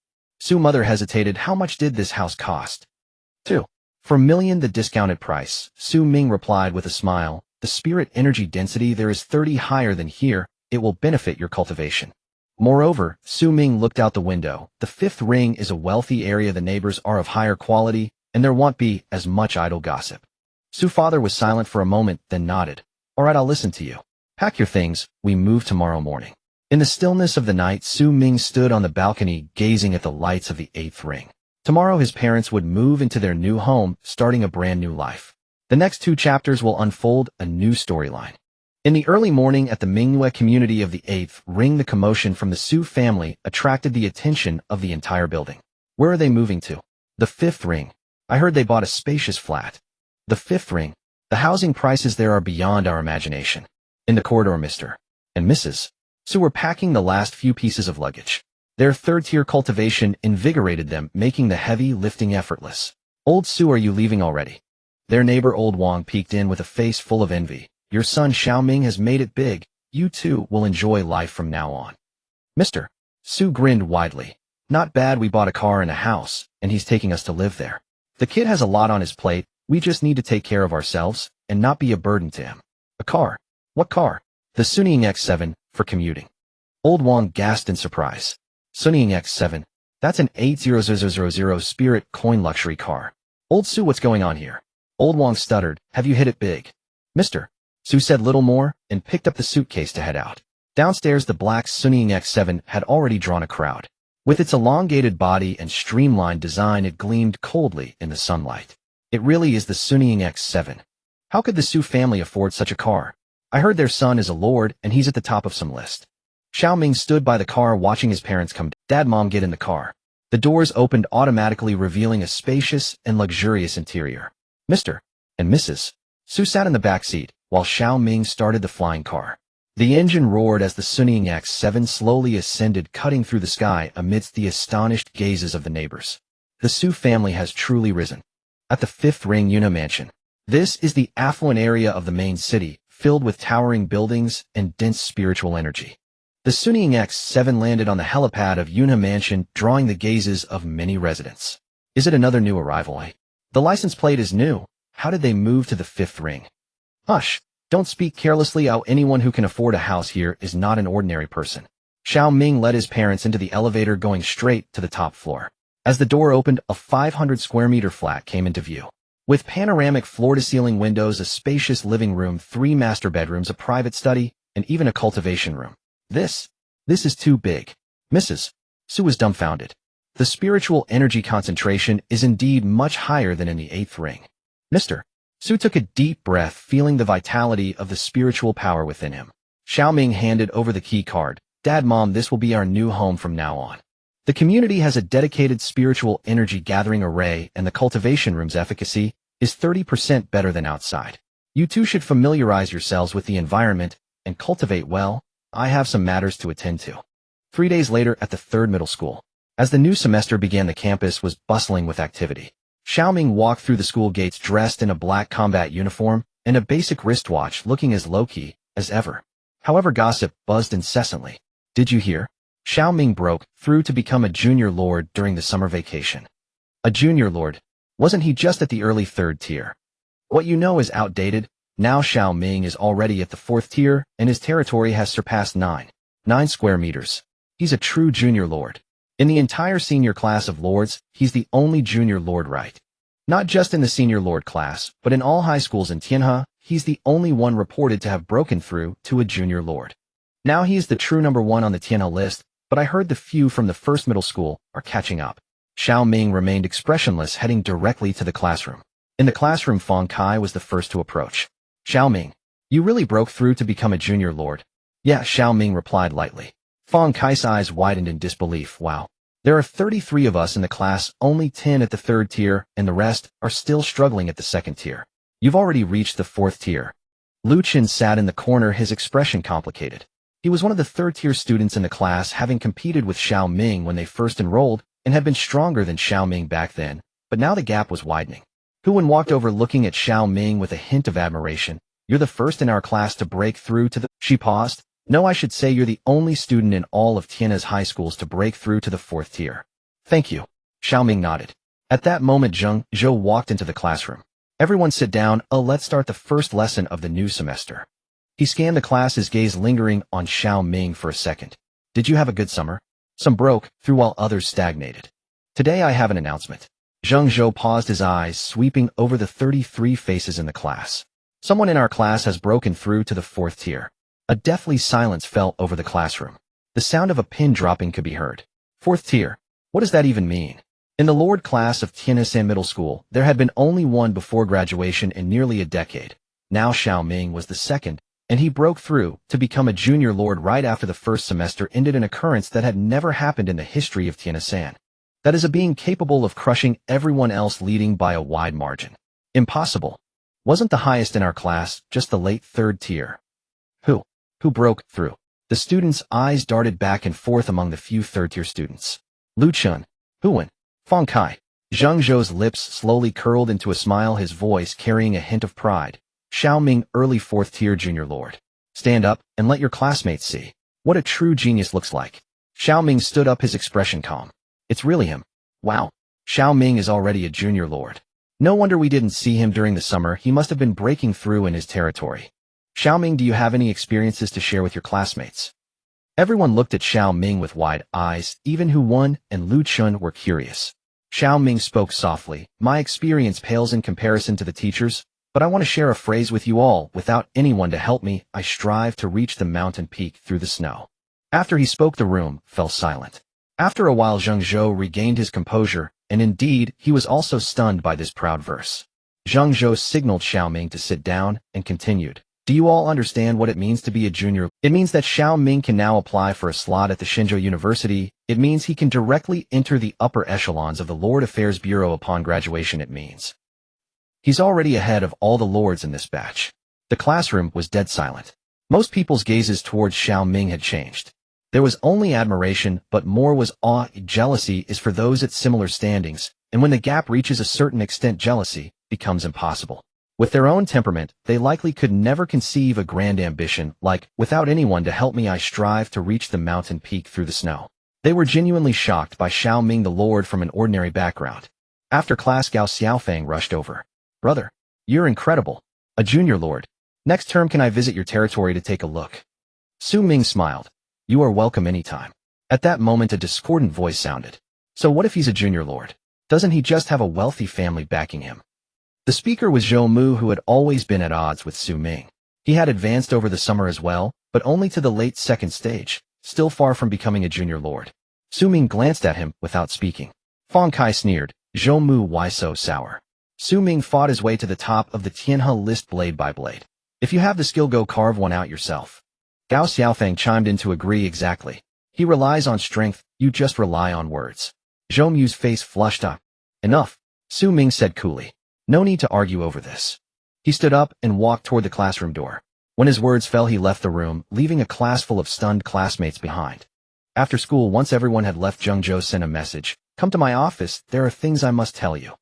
Xu mother hesitated. How much did this house cost? 2.4 million, the discounted price. Xu Ming replied with a smile. The spirit energy density there is 30 higher than here. It will benefit your cultivation. Moreover, Xu Ming looked out the window. The 5th ring is a wealthy area. The neighbors are of higher quality, and there won't be as much idle gossip. Xu father was silent for a moment, then nodded. All right, I'll listen to you. Pack your things. We move tomorrow morning. In the stillness of the night, Xu Ming stood on the balcony, gazing at the lights of the 8th ring. Tomorrow his parents would move into their new home, starting a brand new life. The next 2 chapters will unfold a new storyline. In the early morning at the Mingyue community of the 8th ring, the commotion from the Xu family attracted the attention of the entire building. Where are they moving to? The 5th ring. I heard they bought a spacious flat. The 5th ring. The housing prices there are beyond our imagination. In the corridor, Mr. and Mrs. Xu were packing the last few pieces of luggage. Their third-tier cultivation invigorated them, making the heavy lifting effortless. Old Xu, are you leaving already? Their neighbor Old Wang peeked in with a face full of envy. Your son Xu Ming has made it big. You too will enjoy life from now on. Mr. Xu grinned widely. Not bad, we bought a car and a house, and he's taking us to live there. The kid has a lot on his plate, we just need to take care of ourselves, and not be a burden to him. A car? What car? The Suning X7, for commuting. Old Wang gasped in surprise. Suning X7? That's an 80000 spirit coin luxury car. Old Xu, what's going on here? Old Wang stuttered. Have you hit it big? Mr. Xu said little more, and picked up the suitcase to head out. Downstairs, the black Suning X7 had already drawn a crowd. With its elongated body and streamlined design, it gleamed coldly in the sunlight. It really is the Suning X7. How could the Xu family afford such a car? I heard their son is a lord, and he's at the top of some list. Xu Ming stood by the car watching his parents come. Dad, Mom, get in the car. The doors opened automatically, revealing a spacious and luxurious interior. Mr. and Mrs. Xu sat in the back seat, while Xu Ming started the flying car. The engine roared as the Suning X7 slowly ascended, cutting through the sky amidst the astonished gazes of the neighbors. The Xu family has truly risen. At the 5th ring Yuna Mansion. This is the affluent area of the main city, filled with towering buildings and dense spiritual energy. The Suning X7 landed on the helipad of Yuna Mansion, drawing the gazes of many residents. Is it another new arrival? The license plate is new. How did they move to the 5th ring? Hush! Don't speak carelessly. Anyone who can afford a house here is not an ordinary person. Xu Ming led his parents into the elevator, going straight to the top floor. As the door opened, a 500 square meter flat came into view. With panoramic floor-to-ceiling windows, a spacious living room, 3 master bedrooms, a private study, and even a cultivation room. This is too big. Mrs. Xu was dumbfounded. The spiritual energy concentration is indeed much higher than in the 8th ring. Mr. Xu took a deep breath, feeling the vitality of the spiritual power within him. Xu Ming handed over the key card. Dad, Mom, this will be our new home from now on. The community has a dedicated spiritual energy gathering array, and the cultivation room's efficacy is 30% better than outside. You two should familiarize yourselves with the environment and cultivate well. I have some matters to attend to. 3 days later at the 3rd middle school. As the new semester began, the campus was bustling with activity. Xu Ming walked through the school gates dressed in a black combat uniform and a basic wristwatch, looking as low-key as ever. However, gossip buzzed incessantly. Did you hear? Xu Ming broke through to become a junior lord during the summer vacation. A junior lord? Wasn't he just at the early 3rd tier? What you know is outdated. Now Xu Ming is already at the 4th tier, and his territory has surpassed 9 square meters. He's a true junior lord. In the entire senior class of lords, he's the only junior lord, right? Not just in the senior lord class, but in all high schools in Tianhe, he's the only one reported to have broken through to a junior lord. Now he is the true number 1 on the Tianhe list, but I heard the few from the 1st middle school are catching up. Xu Ming remained expressionless, heading directly to the classroom. In the classroom, Feng Kai was the first to approach. Xu Ming, you really broke through to become a junior lord? Yeah, Xu Ming replied lightly. Feng Kai's eyes widened in disbelief. Wow. There are 33 of us in the class, only 10 at the 3rd tier, and the rest are still struggling at the 2nd tier. You've already reached the 4th tier. Lu Chen sat in the corner, his expression complicated. He was one of the 3rd tier students in the class, having competed with Xu Ming when they first enrolled, and had been stronger than Xu Ming back then, but now the gap was widening. Huan walked over, looking at Xu Ming with a hint of admiration. You're the first in our class to break through to the... She paused. No, I should say you're the only student in all of Tianhe's high schools to break through to the 4th tier. Thank you. Xu Ming nodded. At that moment, Zheng Zhou walked into the classroom. Everyone sit down. Let's start the first lesson of the new semester. He scanned the class, his gaze lingering on Xu Ming for a second. Did you have a good summer? Some broke through while others stagnated. Today I have an announcement. Zheng Zhou paused, his eyes sweeping over the 33 faces in the class. Someone in our class has broken through to the 4th tier. A deathly silence fell over the classroom. The sound of a pin dropping could be heard. 4th tier. What does that even mean? In the Lord class of Tianhe Middle School, there had been only one before graduation in nearly a decade. Now Xu Ming was the 2nd, and he broke through to become a junior lord right after the first semester ended, an occurrence that had never happened in the history of Tianhe-san. That is a being capable of crushing everyone else, leading by a wide margin. Impossible. Wasn't the highest in our class, just the late third tier. Who broke through? The students' eyes darted back and forth among the few third-tier students. Lu Chun, Huan, Feng Kai. Zhang Zhou's lips slowly curled into a smile, his voice carrying a hint of pride. Xu Ming, early fourth-tier junior lord. Stand up and let your classmates see what a true genius looks like. Xu Ming stood up, his expression calm. It's really him. Wow. Xu Ming is already a junior lord. No wonder we didn't see him during the summer. He must have been breaking through in his territory. Xu Ming, do you have any experiences to share with your classmates? Everyone looked at Xu Ming with wide eyes. Even Huan and Lu Chun were curious. Xu Ming spoke softly. My experience pales in comparison to the teachers, but I want to share a phrase with you all. Without anyone to help me, I strive to reach the mountain peak through the snow. After he spoke, the room fell silent. After a while, Zhang Zhou regained his composure, and indeed, he was also stunned by this proud verse. Zhang Zhou signaled Xu Ming to sit down and continued. Do you all understand what it means to be a junior? It means that Xu Ming can now apply for a slot at the Shenzhou University. It means he can directly enter the upper echelons of the Lord Affairs Bureau upon graduation. It means he's already ahead of all the lords in this batch. The classroom was dead silent. Most people's gazes towards Xu Ming had changed. There was only admiration, but more was awe. Jealousy is for those at similar standings, and when the gap reaches a certain extent, jealousy becomes impossible. With their own temperament, they likely could never conceive a grand ambition like, without anyone to help me, I strive to reach the mountain peak through the snow. They were genuinely shocked by Xu Ming, the lord from an ordinary background. After class, Gao Xiaofang rushed over. Brother, you're incredible. A junior lord. Next term, can I visit your territory to take a look? Xu Ming smiled. You are welcome anytime. At that moment, a discordant voice sounded. So what if he's a junior lord? Doesn't he just have a wealthy family backing him? The speaker was Zhou Mu, who had always been at odds with Xu Ming. He had advanced over the summer as well, but only to the late second stage, still far from becoming a junior lord. Xu Ming glanced at him without speaking. Feng Kai sneered. Zhou Mu, why so sour? Xu Ming fought his way to the top of the Tianhe list blade by blade. If you have the skill, go carve one out yourself. Gao Xiaofang chimed in to agree. Exactly. He relies on strength, you just rely on words. Zhou Mu's face flushed up. Enough, Xu Ming said coolly. No need to argue over this. He stood up and walked toward the classroom door. When his words fell, he left the room, leaving a class full of stunned classmates behind. After school, once everyone had left, Zhang Zhou sent a message. Come to my office, there are things I must tell you.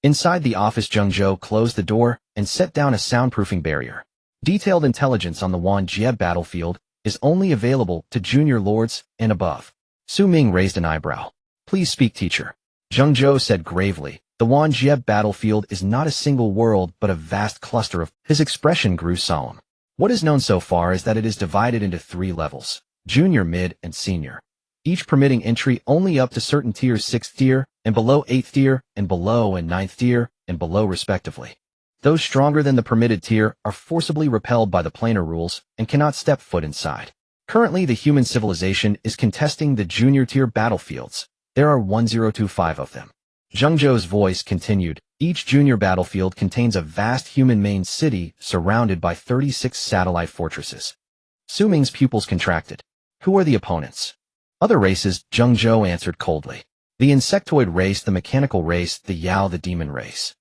Inside the office, Zhang Zhou closed the door and set down a soundproofing barrier. Detailed intelligence on the Wanjie battlefield is only available to junior lords and above. Xu Ming raised an eyebrow. Please speak, teacher. Zhang Zhou said gravely. The Wanjie battlefield is not a single world, but a vast cluster of... His expression grew solemn. What is known so far is that it is divided into 3 levels, junior, mid, and senior, each permitting entry only up to certain tiers: 6th tier, and below 8th tier, and below and 9th tier, and below respectively. Those stronger than the permitted tier are forcibly repelled by the planar rules and cannot step foot inside. Currently, the human civilization is contesting the junior tier battlefields. There are 1025 of them. Zhang Zhou's voice continued. Each junior battlefield contains a vast human main city surrounded by 36 satellite fortresses. Xu Ming's pupils contracted. Who are the opponents? Other races, Zhang Zhou answered coldly. The insectoid race, the mechanical race, the Yao, the demon race.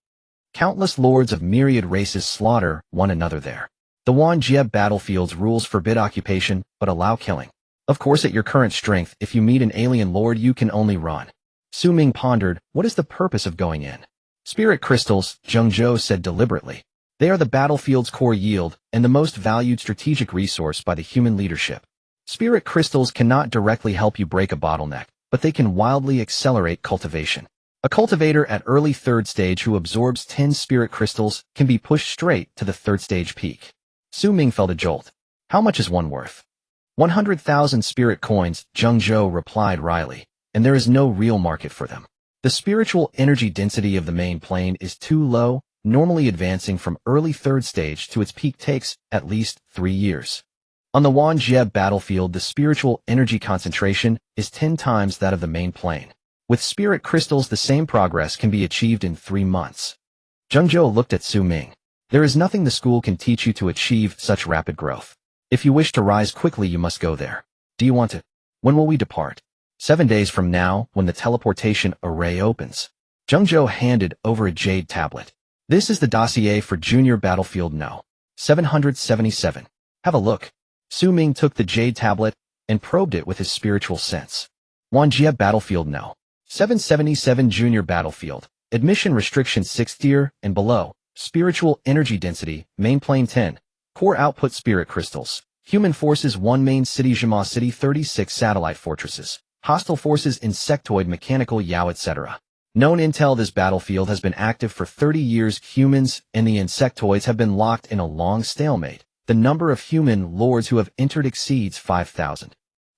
Countless lords of myriad races slaughter one another there. The Wanjie battlefield's rules forbid occupation, but allow killing. Of course, at your current strength, if you meet an alien lord, you can only run. Xu Ming pondered. What is the purpose of going in? Spirit crystals, Zhang Zhou said deliberately. They are the battlefield's core yield and the most valued strategic resource by the human leadership. Spirit crystals cannot directly help you break a bottleneck, but they can wildly accelerate cultivation. A cultivator at early 3rd stage who absorbs 10 spirit crystals can be pushed straight to the 3rd stage peak. Xu Ming felt a jolt. How much is one worth? 100,000 spirit coins, Zhang Zhou replied wryly, and there is no real market for them. The spiritual energy density of the main plane is too low. Normally advancing from early 3rd stage to its peak takes at least 3 years. On the Wanjie battlefield, the spiritual energy concentration is 10 times that of the main plane. With spirit crystals, the same progress can be achieved in 3 months. Zhang Zhou looked at Xu Ming. There is nothing the school can teach you to achieve such rapid growth. If you wish to rise quickly, you must go there. Do you want to? When will we depart? 7 days from now, when the teleportation array opens. Zhengzhou handed over a jade tablet. This is the dossier for Junior Battlefield No. 777. Have a look. Xu Ming took the jade tablet and probed it with his spiritual sense. Wanjie Battlefield No. 777 Junior Battlefield. Admission restriction 6th tier and below. Spiritual energy density, main plane 10. Core output spirit crystals. Human forces 1 main city Jima City 36 satellite fortresses. Hostile forces insectoid mechanical Yao etc. Known intel: this battlefield has been active for 30 years. Humans and the insectoids have been locked in a long stalemate. The number of human lords who have entered exceeds 5,000.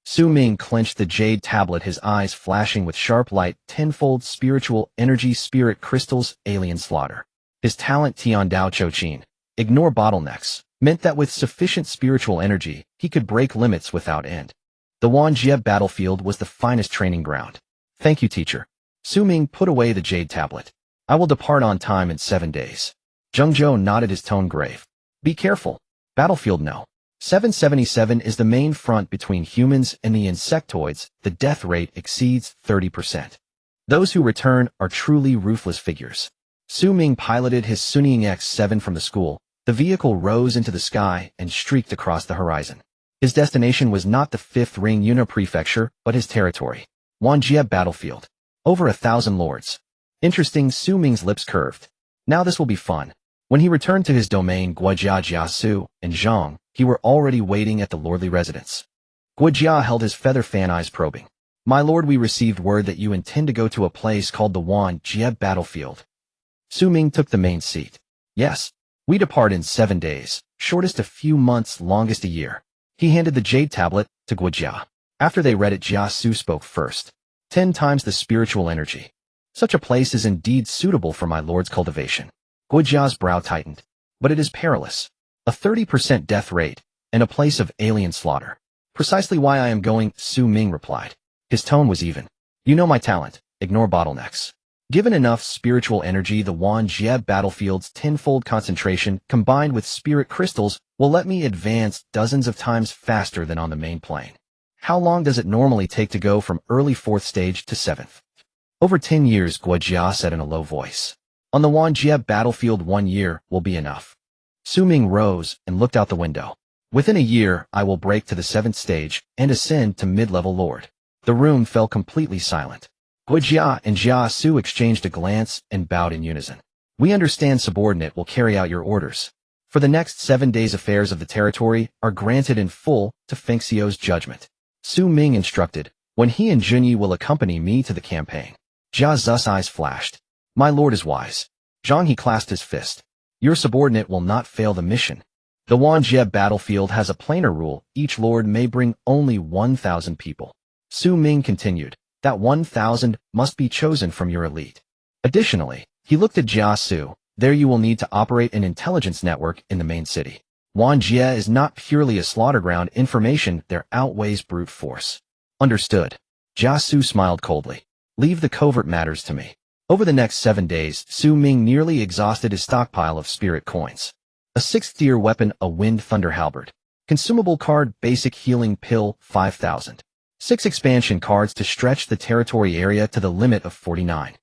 Xu Ming clenched the jade tablet, his eyes flashing with sharp light. Tenfold spiritual energy spirit crystals, alien slaughter. His talent Tian Dao Chouqin, ignore bottlenecks, meant that with sufficient spiritual energy, he could break limits without end. The Wanjie battlefield was the finest training ground. Thank you, teacher. Xu Ming put away the jade tablet. I will depart on time in 7 days. Zhengzhou nodded, his tone grave. Be careful. Battlefield No. 777 is the main front between humans and the insectoids. The death rate exceeds 30%. Those who return are truly ruthless figures. Xu Ming piloted his Sunying X7 from the school. The vehicle rose into the sky and streaked across the horizon. His destination was not the 5th Ring Prefecture, but his territory. Wanjie battlefield. Over 1,000 lords. Interesting. Xu Ming's lips curved. Now this will be fun. When he returned to his domain, Guojia, Jiasu, and Zhang, he were already waiting at the lordly residence. Guojia held his feather fan, eyes probing. My lord, we received word that you intend to go to a place called the Wanjie battlefield. Xu Ming took the main seat. Yes. We depart in 7 days, shortest a few months, longest a year. He handed the jade tablet to Guojia. After they read it, Jiasu spoke first. 10 times the spiritual energy. Such a place is indeed suitable for my lord's cultivation. Guojia's brow tightened. But it is perilous. A 30% death rate, and a place of alien slaughter. Precisely why I am going, Xu Ming replied. His tone was even. You know my talent. Ignore bottlenecks. Given enough spiritual energy, the Wanjie battlefield's tenfold concentration, combined with spirit crystals, will let me advance dozens of times faster than on the main plane. How long does it normally take to go from early 4th stage to 7th? Over 10 years, Guojia said in a low voice. On the Wanjie battlefield, 1 year will be enough. Xu Ming rose and looked out the window. Within a year, I will break to the 7th stage and ascend to mid-level lord. The room fell completely silent. Guojia and Jiasu exchanged a glance and bowed in unison. We understand, subordinate will carry out your orders. For the next 7 days, affairs of the territory are granted in full to Fengxiu's judgment. Xu Ming instructed, when he and Junyi will accompany me to the campaign. Jia Zu's eyes flashed. My lord is wise. Zhang, he clasped his fist. Your subordinate will not fail the mission. The Wanjie battlefield has a planar rule. Each lord may bring only 1,000 people. Xu Ming continued. That 1,000 must be chosen from your elite. Additionally, he looked at Jiasu. There you will need to operate an intelligence network in the main city. Wanjie is not purely a slaughter ground. Information there outweighs brute force. Understood. Jiasu smiled coldly. Leave the covert matters to me. Over the next 7 days, Xu Ming nearly exhausted his stockpile of spirit coins. A 6th tier weapon, a wind thunder halberd. Consumable card, basic healing pill, 5,000. 6 expansion cards to stretch the territory area to the limit of 49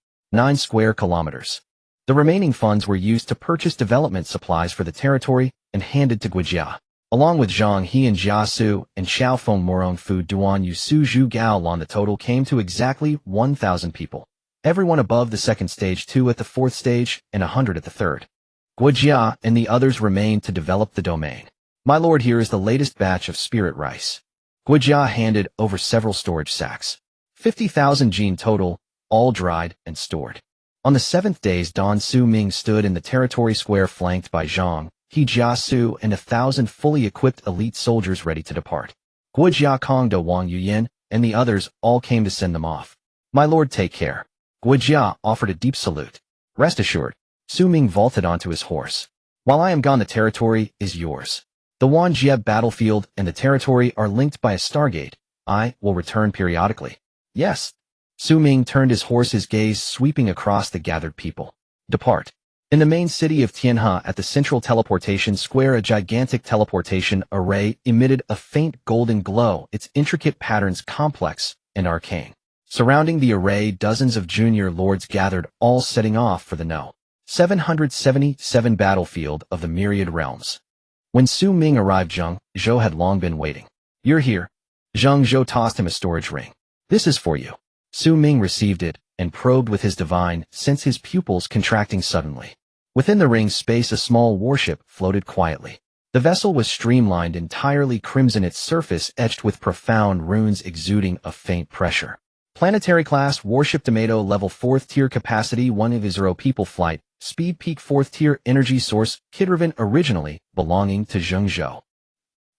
square kilometers. The remaining funds were used to purchase development supplies for the territory and handed to Guojia. Along with Zhang, he and Jiasu and Xiaofeng Moron Fu Duan Yu Su Zhu Gaolon, the total came to exactly 1,000 people. Everyone above the 2nd stage, 2 at the 4th stage, and 100 at the 3rd. Guojia and the others remained to develop the domain. My lord, here is the latest batch of spirit rice. Guojia handed over several storage sacks. 50,000 gene total, all dried and stored. On the 7th day's dawn, Xu Ming stood in the territory square flanked by Zhang, he, Jiasu, and 1,000 fully equipped elite soldiers ready to depart. Guojia, Kongda, Wang Yuyan, and the others all came to send them off. My lord, take care. Guojia offered a deep salute. Rest assured. Xu Ming vaulted onto his horse. While I am gone, the territory is yours. The Wanjie battlefield and the territory are linked by a stargate. I will return periodically. Yes. Xu Ming turned his horse, his gaze sweeping across the gathered people. Depart. In the main city of Tianhe at the central teleportation square, a gigantic teleportation array emitted a faint golden glow, its intricate patterns complex and arcane. Surrounding the array, dozens of junior lords gathered, all setting off for the No. 777 battlefield of the myriad realms. When Xu Ming arrived, Zheng Zhou had long been waiting. "You're here." Zheng Zhou tossed him a storage ring. "This is for you." Xu Ming received it and probed with his divine sense, his pupils contracting suddenly. Within the ring's space, a small warship floated quietly. The vessel was streamlined, entirely crimson, its surface etched with profound runes exuding a faint pressure. Planetary class warship, Tomato, level 4th tier, capacity 1 people flight, speed peak 4th tier, energy source Kidrivan, originally belonging to Zheng Zhou.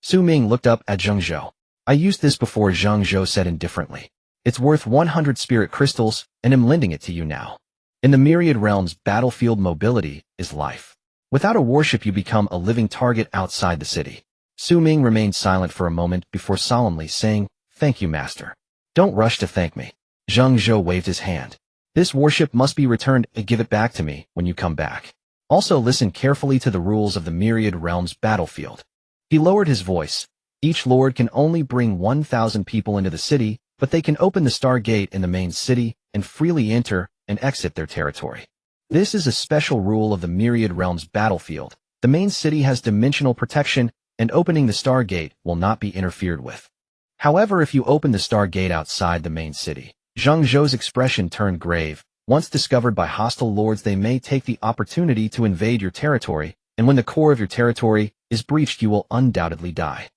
Xu Ming looked up at Zheng Zhou. "I used this before," Zheng Zhou said indifferently. "It's worth 100 spirit crystals, and am lending it to you now." In the myriad realms, battlefield mobility is life. Without a warship, you become a living target outside the city. Xu Ming remained silent for a moment before solemnly saying, "Thank you, Master." "Don't rush to thank me." Zheng Zhou waved his hand. "This warship must be returned, and give it back to me when you come back. Also listen carefully to the rules of the myriad realms battlefield." He lowered his voice. "Each lord can only bring 1,000 people into the city, but they can open the star gate in the main city and freely enter and exit their territory. This is a special rule of the myriad realms battlefield. The main city has dimensional protection, and opening the star gate will not be interfered with. However, if you open the star gate outside the main city," Zheng Zhou's expression turned grave. "Once discovered by hostile lords, they may take the opportunity to invade your territory, and when the core of your territory is breached, you will undoubtedly die."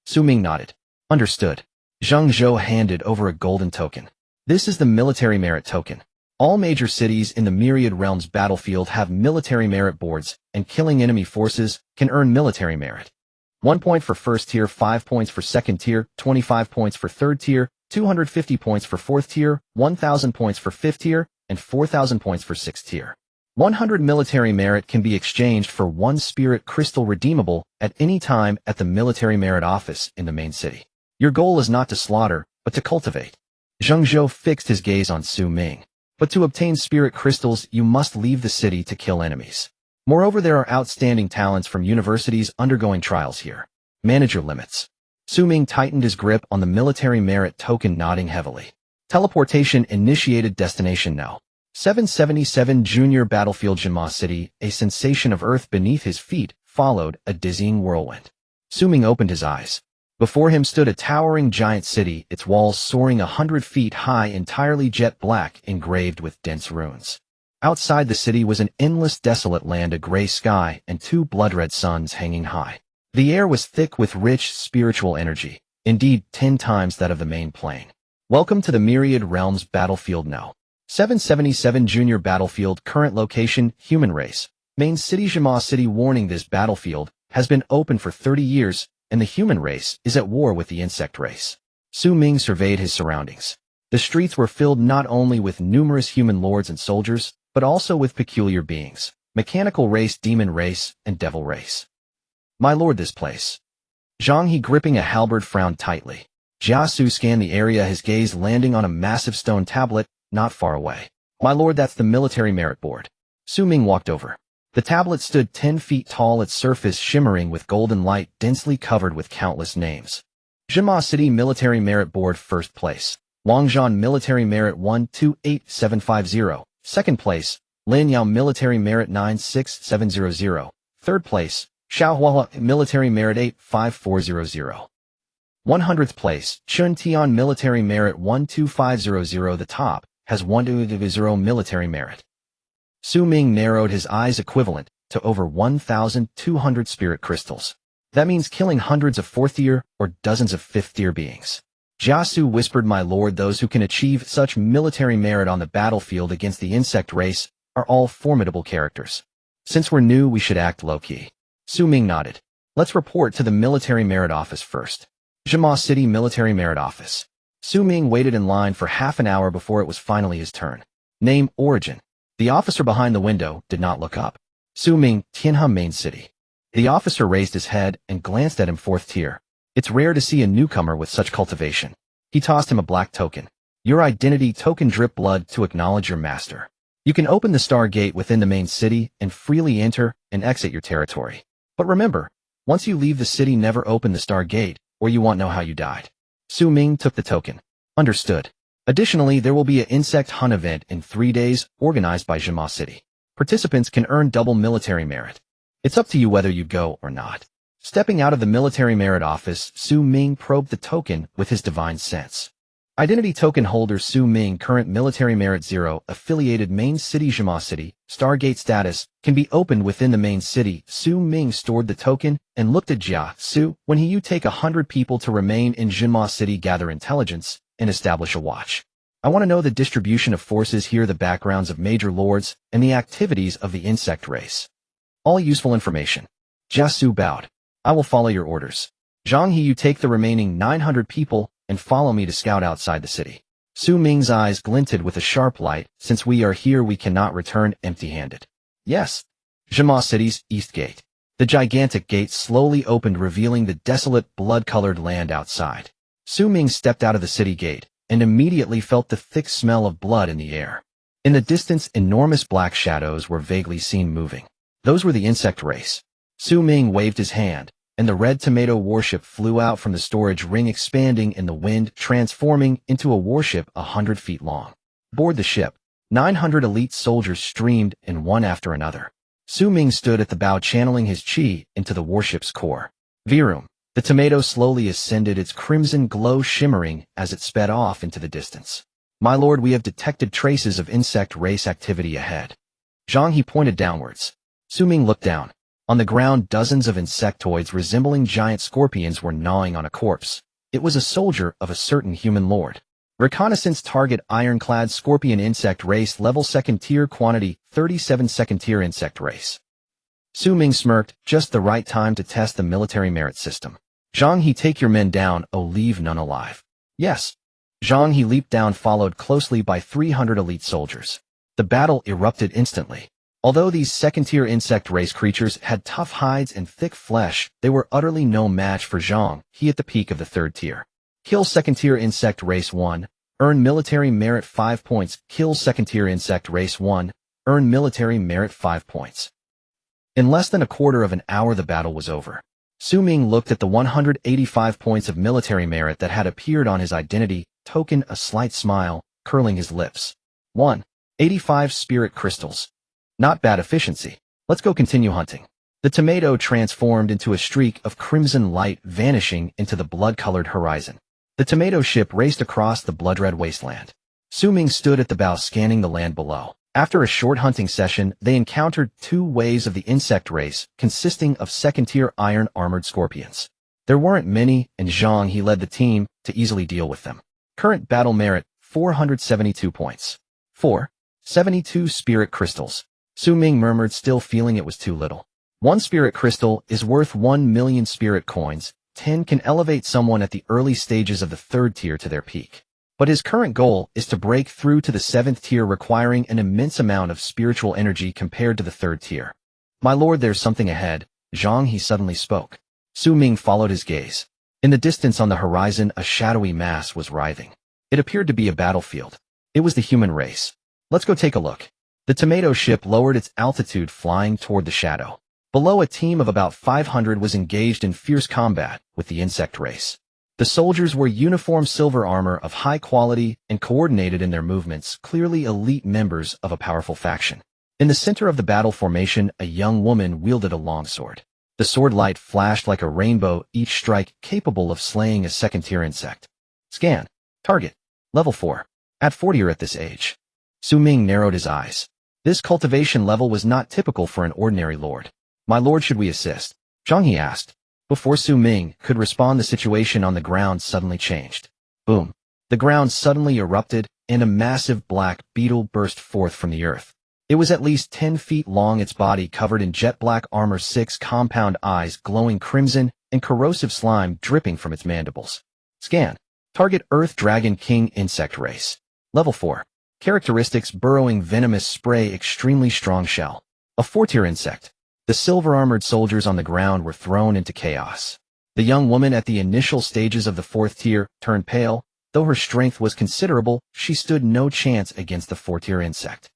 Xu Ming nodded. "Understood." Zheng Zhou handed over a golden token. "This is the military merit token. All major cities in the myriad realms battlefield have military merit boards, and killing enemy forces can earn military merit. 1 point for first tier, 5 points for second tier, 25 points for third tier, 250 points for fourth tier, 1,000 points for fifth tier, and 4,000 points for sixth tier. 100 military merit can be exchanged for 1 spirit crystal, redeemable at any time at the military merit office in the main city. Your goal is not to slaughter, but to cultivate." Zheng Zhou fixed his gaze on Xu Ming. "But to obtain spirit crystals, you must leave the city to kill enemies. Moreover, there are outstanding talents from universities undergoing trials here. Manage your limits." Xu Ming tightened his grip on the military merit token, nodding heavily. Teleportation initiated. Destination No. 777 Junior Battlefield, Jinma City. A sensation of earth beneath his feet followed a dizzying whirlwind. Xu Ming opened his eyes. Before him stood a towering giant city, its walls soaring 100 feet high, entirely jet black, engraved with dense runes. Outside the city was an endless desolate land, a gray sky, and 2 blood-red suns hanging high. The air was thick with rich spiritual energy, indeed 10 times that of the main plain. "Welcome to the Myriad Realms battlefield No. 777 Junior Battlefield. Current location, human race. Main city, Jinma City. Warning: this battlefield has been open for 30 years, and the human race is at war with the insect race." Xu Ming surveyed his surroundings. The streets were filled not only with numerous human lords and soldiers, but also with peculiar beings: mechanical race, demon race, and devil race. "My lord, this place." Zhang He, gripping a halberd, frowned tightly. Jiasu scanned the area, his gaze landing on a massive stone tablet not far away. "My lord, that's the military merit board." Xu Ming walked over. The tablet stood 10 feet tall, its surface shimmering with golden light, densely covered with countless names. Jinma City Military Merit Board. First place, Wangzhan Military Merit 128750. Second place, Lanyao Military Merit 96700. Third place, Shaohua Military Merit 85400. 100th place, Chuntian Military Merit 12500. The top has 120 military merit. Xu Ming narrowed his eyes, equivalent to over 1,200 spirit crystals. That means killing hundreds of 4th-tier or dozens of 5th-tier beings. Jiasu whispered, "My lord, those who can achieve such military merit on the battlefield against the insect race are all formidable characters. Since we're new, we should act low-key." Xu Ming nodded. "Let's report to the military merit office first." Jinma City Military Merit Office. Xu Ming waited in line for half an hour before it was finally his turn. Name, origin. The officer behind the window did not look up. Xu Ming, Tianhe Main City. The officer raised his head and glanced at him. 4th tier. It's rare to see a newcomer with such cultivation. He tossed him a black token. Your identity token. Drip blood to acknowledge your master. You can open the star gate within the main city and freely enter and exit your territory. But remember, once you leave the city, never open the star gate, or you won't know how you died. Xu Ming took the token. Understood. Additionally, there will be an insect hunt event in 3 days organized by Zhima City. Participants can earn double military merit. It's up to you whether you go or not. Stepping out of the military merit office, Xu Ming probed the token with his divine sense. Identity token holder Xu Ming, current military merit 0, affiliated main city Zhima City, Stargate status, can be opened within the main city. Xu Ming stored the token and looked at Jia Su. When you take 100 people to remain in Zhima City, gather intelligence, and establish a watch. I want to know the distribution of forces here, the backgrounds of major lords, and the activities of the insect race. All useful information. Jia Su bowed. I will follow your orders. Zhang He, you take the remaining 900 people and follow me to scout outside the city. Xu Ming's eyes glinted with a sharp light. Since we are here, we cannot return empty-handed. Yes. Zhima City's East Gate. The gigantic gate slowly opened, revealing the desolate, blood-colored land outside. Xu Ming stepped out of the city gate and immediately felt the thick smell of blood in the air. In the distance, enormous black shadows were vaguely seen moving. Those were the insect race. Xu Ming waved his hand, and the red tomato warship flew out from the storage ring, expanding in the wind, transforming into a warship 100 feet long. Aboard the ship, 900 elite soldiers streamed in one after another. Xu Ming stood at the bow, channeling his chi into the warship's core. Virum. The tomato slowly ascended, its crimson glow shimmering as it sped off into the distance. My lord, we have detected traces of insect race activity ahead. Zhang He pointed downwards. Xu Ming looked down. On the ground, dozens of insectoids resembling giant scorpions were gnawing on a corpse. It was a soldier of a certain human lord. Reconnaissance target: ironclad scorpion insect race, level 2nd tier, quantity 37, 2nd tier insect race. Xu Ming smirked, just the right time to test the military merit system. Zhang He, take your men down, oh, leave none alive. Yes. Zhang He leaped down, followed closely by 300 elite soldiers. The battle erupted instantly. Although these second-tier insect race creatures had tough hides and thick flesh, they were utterly no match for Zhang He at the peak of the 3rd tier. Kill second-tier insect race 1, earn military merit 5 points. Kill second-tier insect race 1, earn military merit 5 points. In less than a quarter of an hour, the battle was over. Xu Ming looked at the 185 points of military merit that had appeared on his identity token, a slight smile, curling his lips. 185 spirit crystals. Not bad efficiency. Let's go continue hunting. The tomato transformed into a streak of crimson light, vanishing into the blood-colored horizon. The tomato ship raced across the blood-red wasteland. Xu Ming stood at the bow, scanning the land below. After a short hunting session, they encountered 2 waves of the insect race, consisting of second-tier iron-armored scorpions. There weren't many, and Zhang He led the team to easily deal with them. Current battle merit, 472 points. 472 spirit crystals. Xu Ming murmured, still feeling it was too little. 1 spirit crystal is worth 1 million spirit coins. 10 can elevate someone at the early stages of the 3rd tier to their peak. But his current goal is to break through to the 7th tier, requiring an immense amount of spiritual energy compared to the 3rd tier. My lord, there's something ahead. Zhang He suddenly spoke. Xu Ming followed his gaze. In the distance on the horizon, a shadowy mass was writhing. It appeared to be a battlefield. It was the human race. Let's go take a look. The tomato ship lowered its altitude, flying toward the shadow. Below, a team of about 500 was engaged in fierce combat with the insect race. The soldiers wore uniform silver armor of high quality and coordinated in their movements, clearly elite members of a powerful faction. In the center of the battle formation, a young woman wielded a longsword. The sword light flashed like a rainbow, each strike capable of slaying a second-tier insect. Scan. Target. Level 4. At 40 or at this age. Xu Ming narrowed his eyes. This cultivation level was not typical for an ordinary lord. My lord, should we assist? Zhang He asked. Before Xu Ming could respond, the situation on the ground suddenly changed. Boom. The ground suddenly erupted, and a massive black beetle burst forth from the earth. It was at least 10 feet long, its body covered in jet black armor, 6 compound eyes glowing crimson, and corrosive slime dripping from its mandibles. Scan. Target: Earth Dragon King insect race. Level 4. Characteristics: burrowing venomous spray, extremely strong shell. A 4-tier insect. The silver-armored soldiers on the ground were thrown into chaos. The young woman at the initial stages of the 4th tier turned pale. Though her strength was considerable, she stood no chance against the 4-tier insect.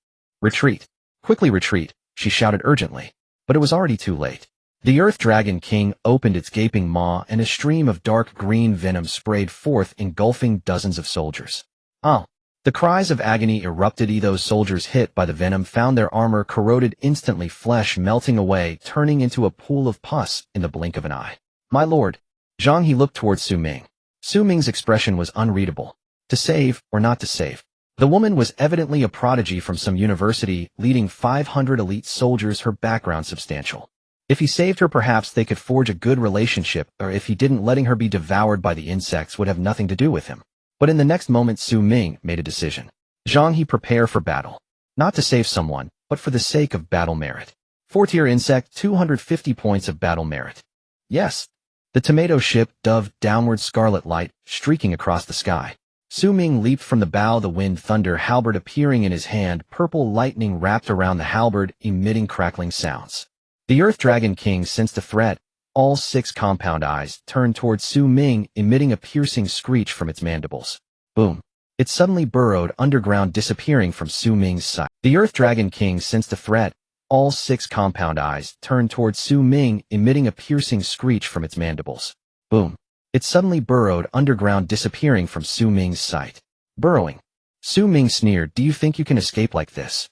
Retreat. Quickly retreat, she shouted urgently. But it was already too late. The Earth Dragon King opened its gaping maw and a stream of dark green venom sprayed forth, engulfing dozens of soldiers. Oh! The cries of agony erupted. Those soldiers hit by the venom found their armor corroded instantly, flesh melting away, turning into a pool of pus in the blink of an eye. My lord. Zhang He looked towards Xu Ming. Xu Ming's expression was unreadable. To save or not to save? The woman was evidently a prodigy from some university, leading 500 elite soldiers, her background substantial. If he saved her, perhaps they could forge a good relationship, or if he didn't, letting her be devoured by the insects would have nothing to do with him. But in the next moment, Xu Ming made a decision. Zhang He, prepare for battle. Not to save someone, but for the sake of battle merit. 4-tier insect, 250 points of battle merit. Yes. The tomato ship dove downward, scarlet light streaking across the sky. Xu Ming leaped from the bow, the wind thunder halberd appearing in his hand, purple lightning wrapped around the halberd, emitting crackling sounds. The Earth Dragon King sensed a threat. All 6 compound eyes turned towards Xu Ming, emitting a piercing screech from its mandibles. Boom. It suddenly burrowed underground, disappearing from Xu Ming's sight. The Earth Dragon King sensed a threat. All 6 compound eyes turned towards Xu Ming, emitting a piercing screech from its mandibles. Boom. It suddenly burrowed underground, disappearing from Xu Ming's sight. Burrowing. Xu Ming sneered. Do you think you can escape like this?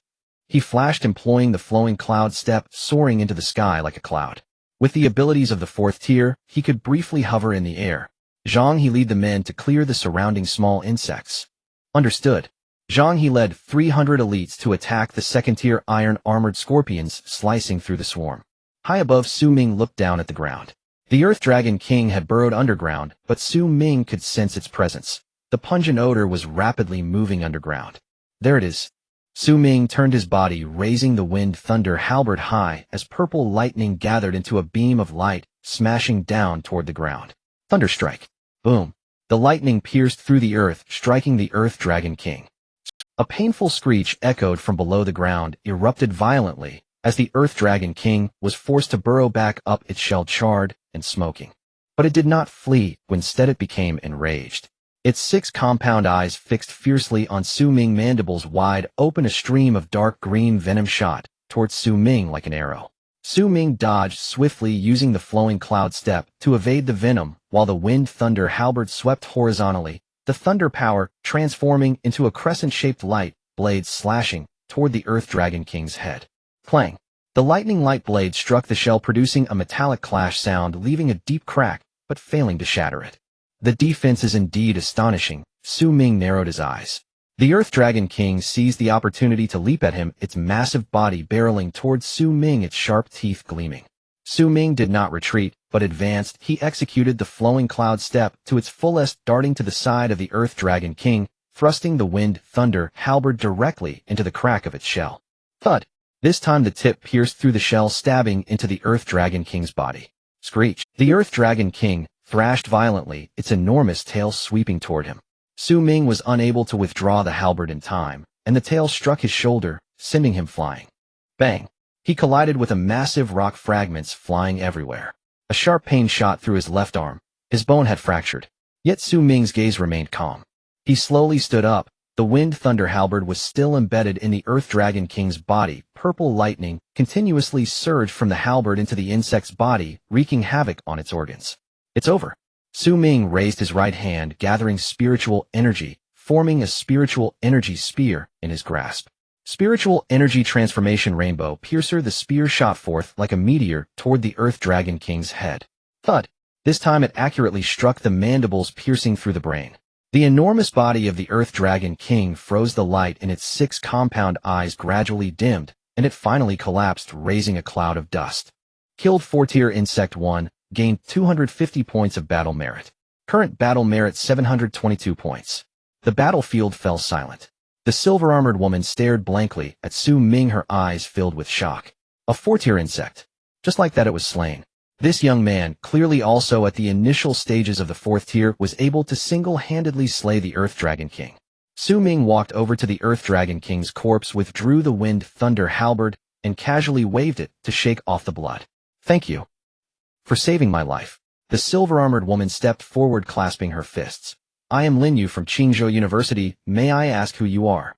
He flashed, employing the flowing cloud step, soaring into the sky like a cloud. With the abilities of the 4th tier, he could briefly hover in the air. Zhang He lead the men to clear the surrounding small insects. Understood. Zhang He led 300 elites to attack the 2nd-tier iron-armored scorpions, slicing through the swarm. High above, Xu Ming looked down at the ground. The Earth Dragon King had burrowed underground, but Xu Ming could sense its presence. The pungent odor was rapidly moving underground. There it is. Xu Ming turned his body, raising the wind thunder halberd high as purple lightning gathered into a beam of light, smashing down toward the ground. Thunderstrike. Boom. The lightning pierced through the earth, striking the Earth Dragon King. A painful screech echoed from below the ground, erupted violently, as the Earth Dragon King was forced to burrow back up, its shell charred and smoking. But it did not flee, instead it became enraged. Its 6 compound eyes fixed fiercely on Xu Ming, mandibles wide open, a stream of dark green venom shot towards Xu Ming like an arrow. Xu Ming dodged swiftly, using the flowing cloud step to evade the venom, while the wind thunder halberd swept horizontally, the thunder power transforming into a crescent-shaped light blade slashing toward the Earth Dragon King's head. Clang! The lightning light blade struck the shell, producing a metallic clash sound, leaving a deep crack, but failing to shatter it. The defense is indeed astonishing. Xu Ming narrowed his eyes. The Earth Dragon King seized the opportunity to leap at him, its massive body barreling towards Xu Ming, its sharp teeth gleaming. Xu Ming did not retreat, but advanced. He executed the flowing cloud step to its fullest, darting to the side of the Earth Dragon King, thrusting the wind thunder halberd directly into the crack of its shell. Thud! This time the tip pierced through the shell, stabbing into the Earth Dragon King's body. Screech! The Earth Dragon King thrashed violently, its enormous tail sweeping toward him. Xu Ming was unable to withdraw the halberd in time, and the tail struck his shoulder, sending him flying. Bang! He collided with a massive rock, fragments flying everywhere. A sharp pain shot through his left arm. His bone had fractured. Yet Xu Ming's gaze remained calm. He slowly stood up. The wind thunder halberd was still embedded in the Earth Dragon King's body. Purple lightning continuously surged from the halberd into the insect's body, wreaking havoc on its organs. It's over. Xu Ming raised his right hand, gathering spiritual energy, forming a spiritual energy spear in his grasp. Spiritual energy transformation rainbow piercer. The spear shot forth like a meteor toward the Earth Dragon King's head. Thud! This time it accurately struck the mandibles, piercing through the brain. The enormous body of the Earth Dragon King froze. The light in its 6 compound eyes gradually dimmed, and it finally collapsed, raising a cloud of dust. Killed 4-tier insect 1. Gained 250 points of battle merit. Current battle merit 722 points. The battlefield fell silent. The silver-armored woman stared blankly at Xu Ming, her eyes filled with shock. A 4-tier insect. Just like that it was slain. This young man, clearly also at the initial stages of the 4th tier, was able to single-handedly slay the Earth Dragon King. Xu Ming walked over to the Earth Dragon King's corpse, withdrew the wind thunder halberd, and casually waved it to shake off the blood. Thank you for saving my life. The silver-armored woman stepped forward, clasping her fists. I am Lin Yu from Qingzhou University. May I ask who you are?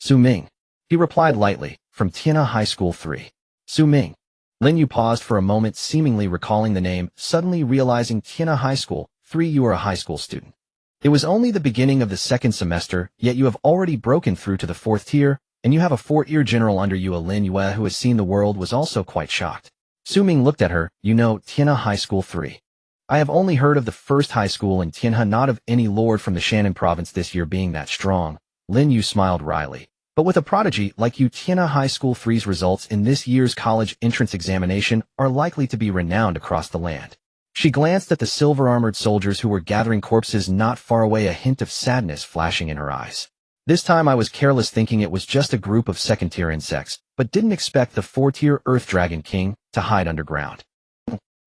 Xu Ming. He replied lightly, from Tianhe High School 3. Xu Ming. Lin Yu paused for a moment, seemingly recalling the name, suddenly realizing Tianhe High School 3. You are a high school student. It was only the beginning of the second semester, yet you have already broken through to the 4th tier, and you have a 4-year general under you. Lin Yue, who has seen the world, was also quite shocked. Xu Ming looked at her. You know, Tianhe High School 3. I have only heard of the first high school in Tianhe, not of any lord from the Shannon province this year being that strong. Lin Yu smiled wryly. But with a prodigy like you, Tianhe High School 3's results in this year's college entrance examination are likely to be renowned across the land. She glanced at the silver-armored soldiers who were gathering corpses not far away, a hint of sadness flashing in her eyes. This time I was careless, thinking it was just a group of second-tier insects, but didn't expect the 4-tier Earth Dragon King to hide underground.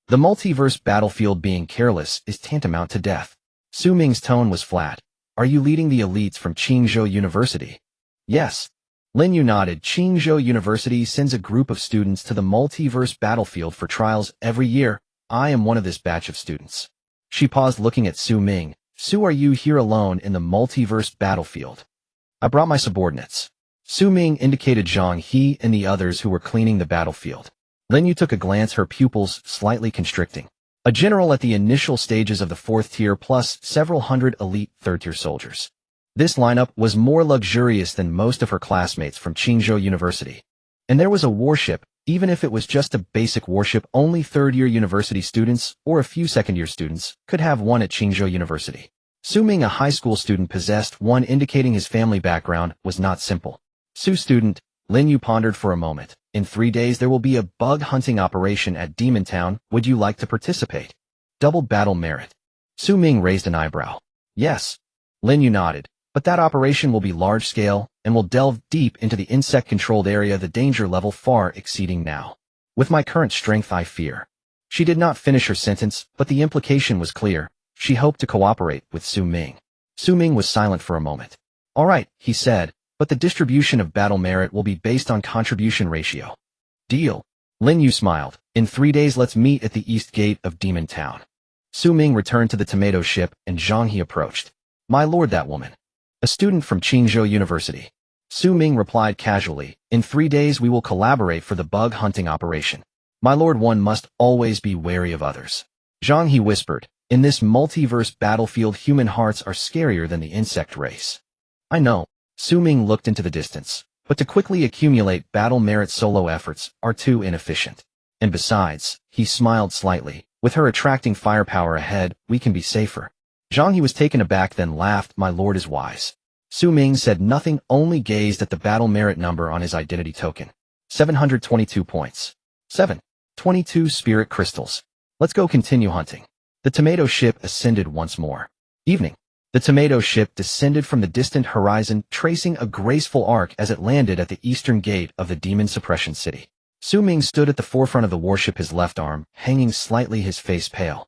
The multiverse battlefield, being careless is tantamount to death. Xu Ming's tone was flat. Are you leading the elites from Qingzhou University? Yes. Lin Yu nodded. Qingzhou University sends a group of students to the multiverse battlefield for trials every year. I am one of this batch of students. She paused, looking at Xu Ming. Xu, are you here alone in the multiverse battlefield? I brought my subordinates. Xu Ming indicated Zhang He and the others who were cleaning the battlefield. Lin Yu took a glance, her pupils slightly constricting. A general at the initial stages of the 4th tier plus several hundred elite 3rd-tier soldiers. This lineup was more luxurious than most of her classmates from Qingzhou University. And there was a warship, even if it was just a basic warship. Only 3rd-year university students or a few 2nd-year students could have one at Qingzhou University. Xu Ming, a high school student, possessed one, indicating his family background was not simple. Xu student, Lin Yu pondered for a moment. In 3 days there will be a bug hunting operation at Demon Town. Would you like to participate? Double battle merit. Xu Ming raised an eyebrow. Yes. Lin Yu nodded. But that operation will be large-scale and will delve deep into the insect-controlled area, the danger level far exceeding now. With my current strength, I fear. She did not finish her sentence, but the implication was clear. She hoped to cooperate with Xu Ming. Xu Ming was silent for a moment. All right, he said, but the distribution of battle merit will be based on contribution ratio. Deal. Lin Yu smiled. In 3 days let's meet at the east gate of Demon Town. Xu Ming returned to the tomato ship and Zhang He approached. My lord, that woman. A student from Qingzhou University. Xu Ming replied casually. In 3 days we will collaborate for the bug hunting operation. My lord, one must always be wary of others. Zhang He whispered. In this multiverse battlefield, human hearts are scarier than the insect race. I know. Xu Ming looked into the distance, but to quickly accumulate battle merit solo efforts are too inefficient. And besides, he smiled slightly, with her attracting firepower ahead, we can be safer. Zhang He was taken aback, then laughed. My lord is wise. Xu Ming said nothing, only gazed at the battle merit number on his identity token. 722 points. 722 spirit crystals. Let's go continue hunting. The tomato ship ascended once more. Evening. The tomato ship descended from the distant horizon, tracing a graceful arc as it landed at the eastern gate of the Demon Suppression City. Xu Ming stood at the forefront of the warship, his left arm hanging slightly, his face pale.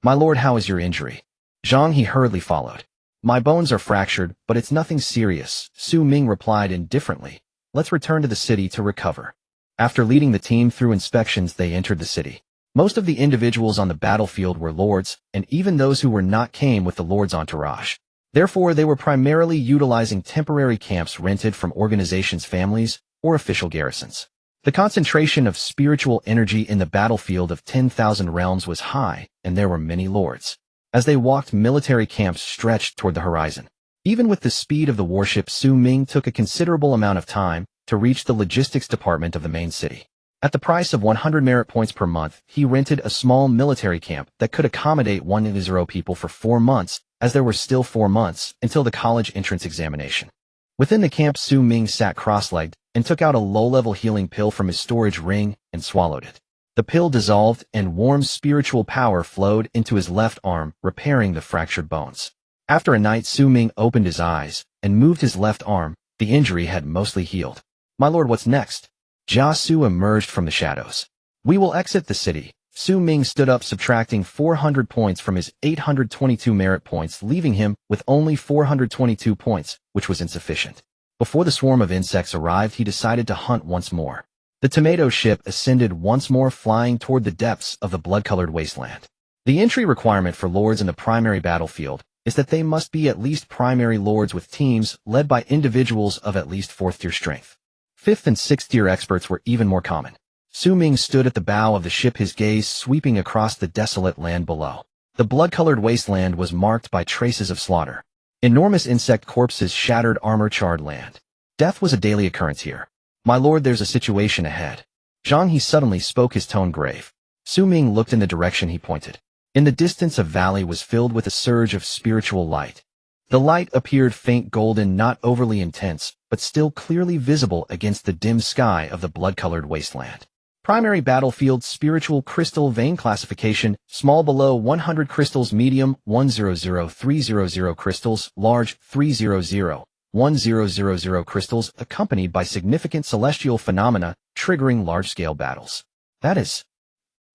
My lord, how is your injury? Zhang He hurriedly followed. My bones are fractured, but it's nothing serious, Xu Ming replied indifferently. Let's return to the city to recover. After leading the team through inspections, they entered the city. Most of the individuals on the battlefield were lords, and even those who were not came with the lord's entourage. Therefore, they were primarily utilizing temporary camps rented from organizations' families or official garrisons. The concentration of spiritual energy in the battlefield of 10,000 realms was high, and there were many lords. As they walked, military camps stretched toward the horizon. Even with the speed of the warship, Xu Ming took a considerable amount of time to reach the logistics department of the main city. At the price of 100 merit points per month, he rented a small military camp that could accommodate 1,000 people for 4 months, as there were still 4 months until the college entrance examination. Within the camp, Xu Ming sat cross-legged and took out a low-level healing pill from his storage ring and swallowed it. The pill dissolved and warm spiritual power flowed into his left arm, repairing the fractured bones. After a night, Xu Ming opened his eyes and moved his left arm. The injury had mostly healed. My lord, what's next? Jia Su emerged from the shadows. We will exit the city. Xu Ming stood up, subtracting 400 points from his 822 merit points, leaving him with only 422 points, which was insufficient. Before the swarm of insects arrived, he decided to hunt once more. The tomato ship ascended once more, flying toward the depths of the blood-colored wasteland. The entry requirement for lords in the primary battlefield is that they must be at least primary lords with teams led by individuals of at least 4th tier strength. Fifth and sixth tier experts were even more common. Xu Ming stood at the bow of the ship, his gaze sweeping across the desolate land below. The blood-colored wasteland was marked by traces of slaughter. Enormous insect corpses shattered armor-charred land. Death was a daily occurrence here. My lord, there's a situation ahead. Zhang He suddenly spoke, his tone grave. Xu Ming looked in the direction he pointed. In the distance, a valley was filled with a surge of spiritual light. The light appeared faint golden, not overly intense, but still clearly visible against the dim sky of the blood-colored wasteland. Primary battlefield spiritual crystal vein classification, small below 100 crystals, medium 100-300 crystals, large 300-1000 crystals, accompanied by significant celestial phenomena triggering large-scale battles. That is.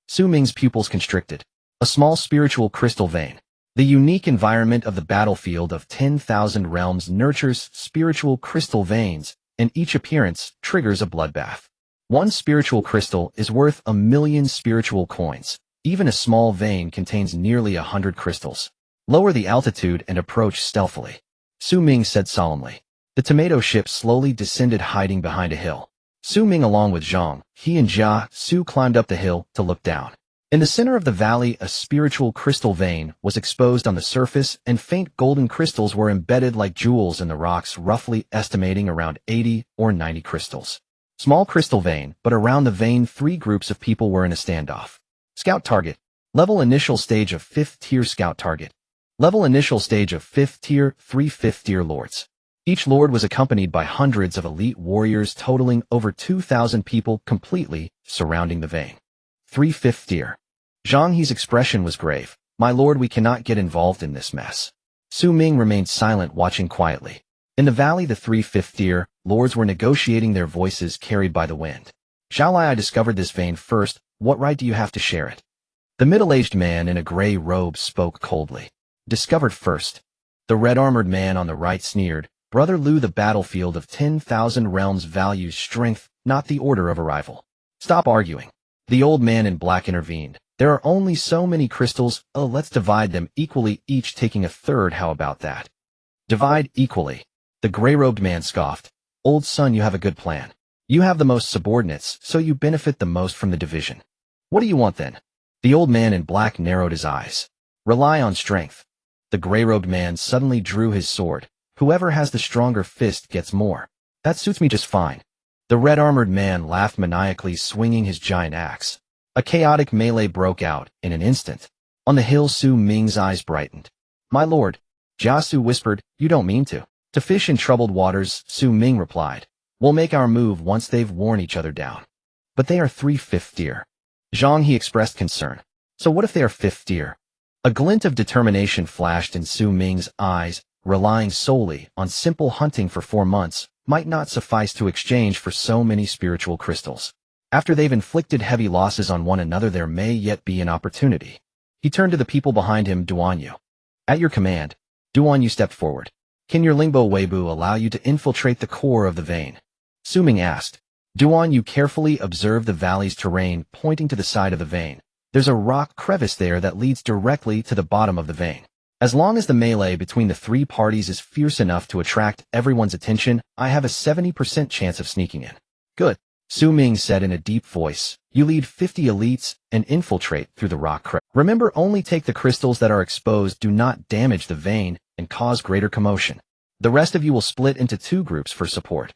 Xu Ming's pupils constricted. A small spiritual crystal vein. The unique environment of the battlefield of 10,000 realms nurtures spiritual crystal veins, and each appearance triggers a bloodbath. One spiritual crystal is worth 1,000,000 spiritual coins. Even a small vein contains nearly 100 crystals. Lower the altitude and approach stealthily. Xu Ming said solemnly. The tomato ship slowly descended, hiding behind a hill. Xu Ming, along with Zhang, He and Jia Su, climbed up the hill to look down. In the center of the valley, a spiritual crystal vein was exposed on the surface, and faint golden crystals were embedded like jewels in the rocks, roughly estimating around 80 or 90 crystals. Small crystal vein, but around the vein 3 groups of people were in a standoff. Scout target. Level initial stage of 5th tier scout target. Level initial stage of 5th tier, 3 5th tier lords. Each lord was accompanied by hundreds of elite warriors totaling over 2,000 people completely surrounding the vein. 3 5th tier. Zhang He's expression was grave. My lord, we cannot get involved in this mess. Xu Ming remained silent, watching quietly. In the valley, the 3 5th tier lords were negotiating, their voices carried by the wind. Shall I discovered this vein first. What right do you have to share it? The middle-aged man in a gray robe spoke coldly. Discovered first. The red-armored man on the right sneered. Brother Liu, the battlefield of 10,000 realms values strength, not the order of arrival. Stop arguing. The old man in black intervened. There are only so many crystals. Oh, let's divide them equally, each taking a third. How about that? Divide equally. The gray-robed man scoffed. Old son, you have a good plan. You have the most subordinates, so you benefit the most from the division. What do you want then? The old man in black narrowed his eyes. Rely on strength. The gray-robed man suddenly drew his sword. Whoever has the stronger fist gets more. That suits me just fine. The red-armored man laughed maniacally, swinging his giant axe. A chaotic melee broke out in an instant. On the hill, Xu Ming's eyes brightened. My lord, Jia Su whispered, you don't mean to. To fish in troubled waters, Xu Ming replied. We'll make our move once they've worn each other down. But they are 3 5th tier. Zhang He expressed concern. So what if they are 5th tier? A glint of determination flashed in Xu Ming's eyes. Relying solely on simple hunting for 4 months might not suffice to exchange for so many spiritual crystals. After they've inflicted heavy losses on one another, there may yet be an opportunity. He turned to the people behind him. Duan Yu. At your command. Duan Yu stepped forward. Can your Lingbo Weibu allow you to infiltrate the core of the vein? Xu Ming asked. Duan Yu carefully observed the valley's terrain, pointing to the side of the vein. There's a rock crevice there that leads directly to the bottom of the vein. As long as the melee between the 3 parties is fierce enough to attract everyone's attention, I have a 70% chance of sneaking in. Good. Xu Ming said in a deep voice. You lead 50 elites and infiltrate through the rock crevice. Remember, only take the crystals that are exposed, do not damage the vein and cause greater commotion. The rest of you will split into 2 groups for support.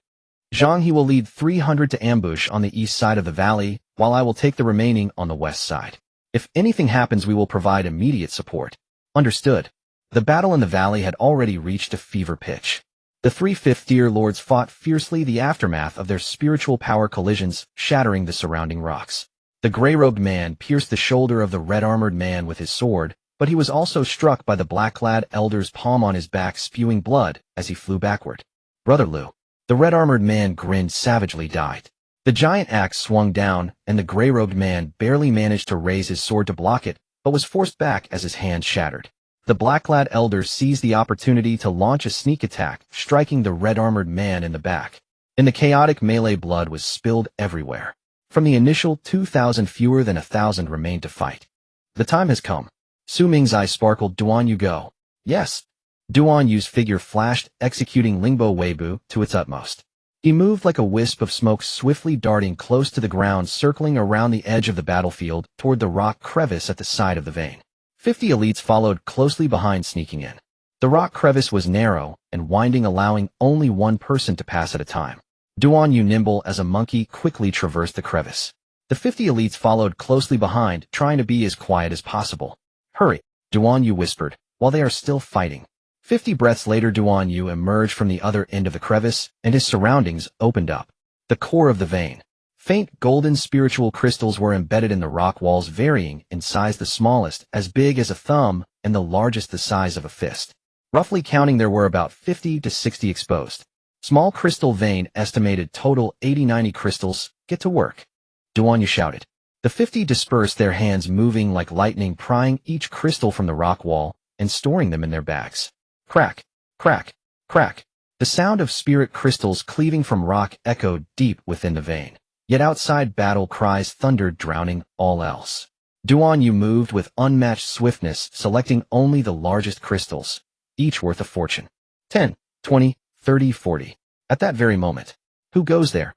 Zhang He will lead 300 to ambush on the east side of the valley, while I will take the remaining on the west side. If anything happens, we will provide immediate support. Understood. The battle in the valley had already reached a fever pitch. The 3 5th tier lords fought fiercely, the aftermath of their spiritual power collisions, shattering the surrounding rocks. The gray-robed man pierced the shoulder of the red-armored man with his sword, but he was also struck by the black-clad elder's palm on his back, spewing blood as he flew backward. Brother Liu. The red-armored man grinned savagely, died. The giant axe swung down, and the gray-robed man barely managed to raise his sword to block it, but was forced back as his hand shattered. The black-clad elder seized the opportunity to launch a sneak attack, striking the red-armored man in the back. In the chaotic melee, blood was spilled everywhere. From the initial 2,000, fewer than 1,000 remained to fight. The time has come. Xu Ming's eyes sparkled. Duan Yu, go. Yes. Duan Yu's figure flashed, executing Lingbo Weibu to its utmost. He moved like a wisp of smoke, swiftly darting close to the ground, circling around the edge of the battlefield toward the rock crevice at the side of the vein. 50 elites followed closely behind, sneaking in. The rock crevice was narrow and winding, allowing only one person to pass at a time. Duan Yu, nimble as a monkey, quickly traversed the crevice. The 50 elites followed closely behind, trying to be as quiet as possible. Hurry, Duan Yu whispered, while they are still fighting. 50 breaths later, Duan Yu emerged from the other end of the crevice, and his surroundings opened up. The core of the vein. Faint golden spiritual crystals were embedded in the rock walls, varying in size, the smallest as big as a thumb and the largest the size of a fist. Roughly counting, there were about 50 to 60 exposed. Small crystal vein, estimated total 80-90 crystals. Get to work, Duan Yu shouted. The 50 dispersed, their hands moving like lightning, prying each crystal from the rock wall and storing them in their bags. Crack, crack, crack. The sound of spirit crystals cleaving from rock echoed deep within the vein. Yet outside, battle cries thundered, drowning all else. Duan Yu moved with unmatched swiftness, selecting only the largest crystals, each worth a fortune. 10, 20, 30, 40. At that very moment, who goes there?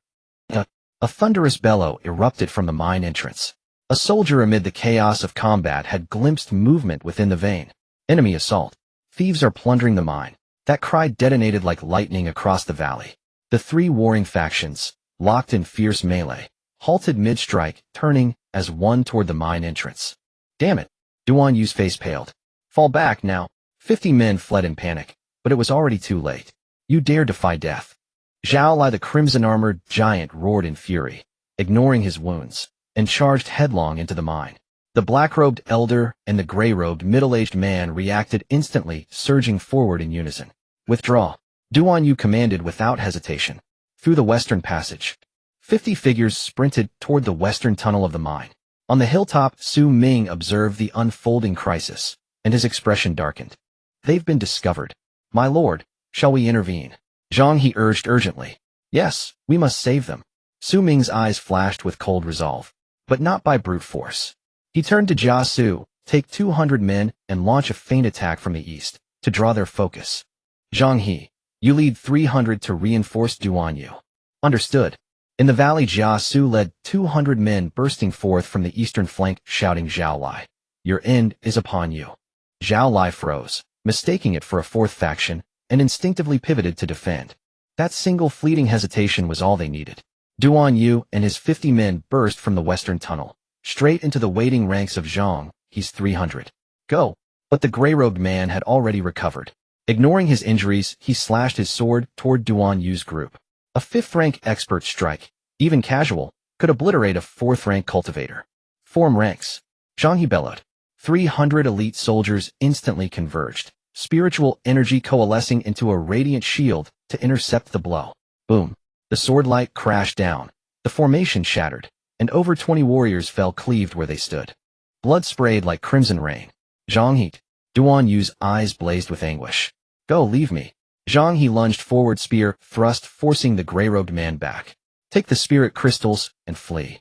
A thunderous bellow erupted from the mine entrance. A soldier amid the chaos of combat had glimpsed movement within the vein. Enemy assault. Thieves are plundering the mine. That cry detonated like lightning across the valley. The three warring factions, locked in fierce melee, halted mid-strike, turning as one toward the mine entrance. Damn it! Duan Yu's face paled. Fall back now. 50 men fled in panic, but it was already too late. You dare defy death? Zhao Lai, the crimson-armored giant, roared in fury, ignoring his wounds, and charged headlong into the mine. The black-robed elder and the gray-robed middle-aged man reacted instantly, surging forward in unison. Withdraw, Duan Yu commanded without hesitation. Through the western passage, 50 figures sprinted toward the western tunnel of the mine. On the hilltop, Xu Ming observed the unfolding crisis, and his expression darkened. They've been discovered. My lord, shall we intervene? Zhang He urged urgently. Yes, we must save them. Xu Ming's eyes flashed with cold resolve, but not by brute force. He turned to Jia Su, take 200 men and launch a feint attack from the east, to draw their focus. Zhang He, you lead 300 to reinforce Duan Yu. Understood. In the valley, Jia Su led 200 men bursting forth from the eastern flank, shouting, Zhao Lai, your end is upon you. Zhao Lai froze, mistaking it for a fourth faction, and instinctively pivoted to defend. That single fleeting hesitation was all they needed. Duan Yu and his 50 men burst from the western tunnel, straight into the waiting ranks of Zhang He's 300. Go! But the gray-robed man had already recovered. Ignoring his injuries, he slashed his sword toward Duan Yu's group. A 5th-rank expert strike, even casual, could obliterate a 4th-rank cultivator. Form ranks. Zhang He bellowed. 300 elite soldiers instantly converged, spiritual energy coalescing into a radiant shield to intercept the blow. Boom. The sword light crashed down. The formation shattered, and over 20 warriors fell cleaved where they stood. Blood sprayed like crimson rain. Zhang He. Duan Yu's eyes blazed with anguish. Go, leave me. Zhang He lunged forward, spear thrust forcing the gray-robed man back. Take the spirit crystals and flee.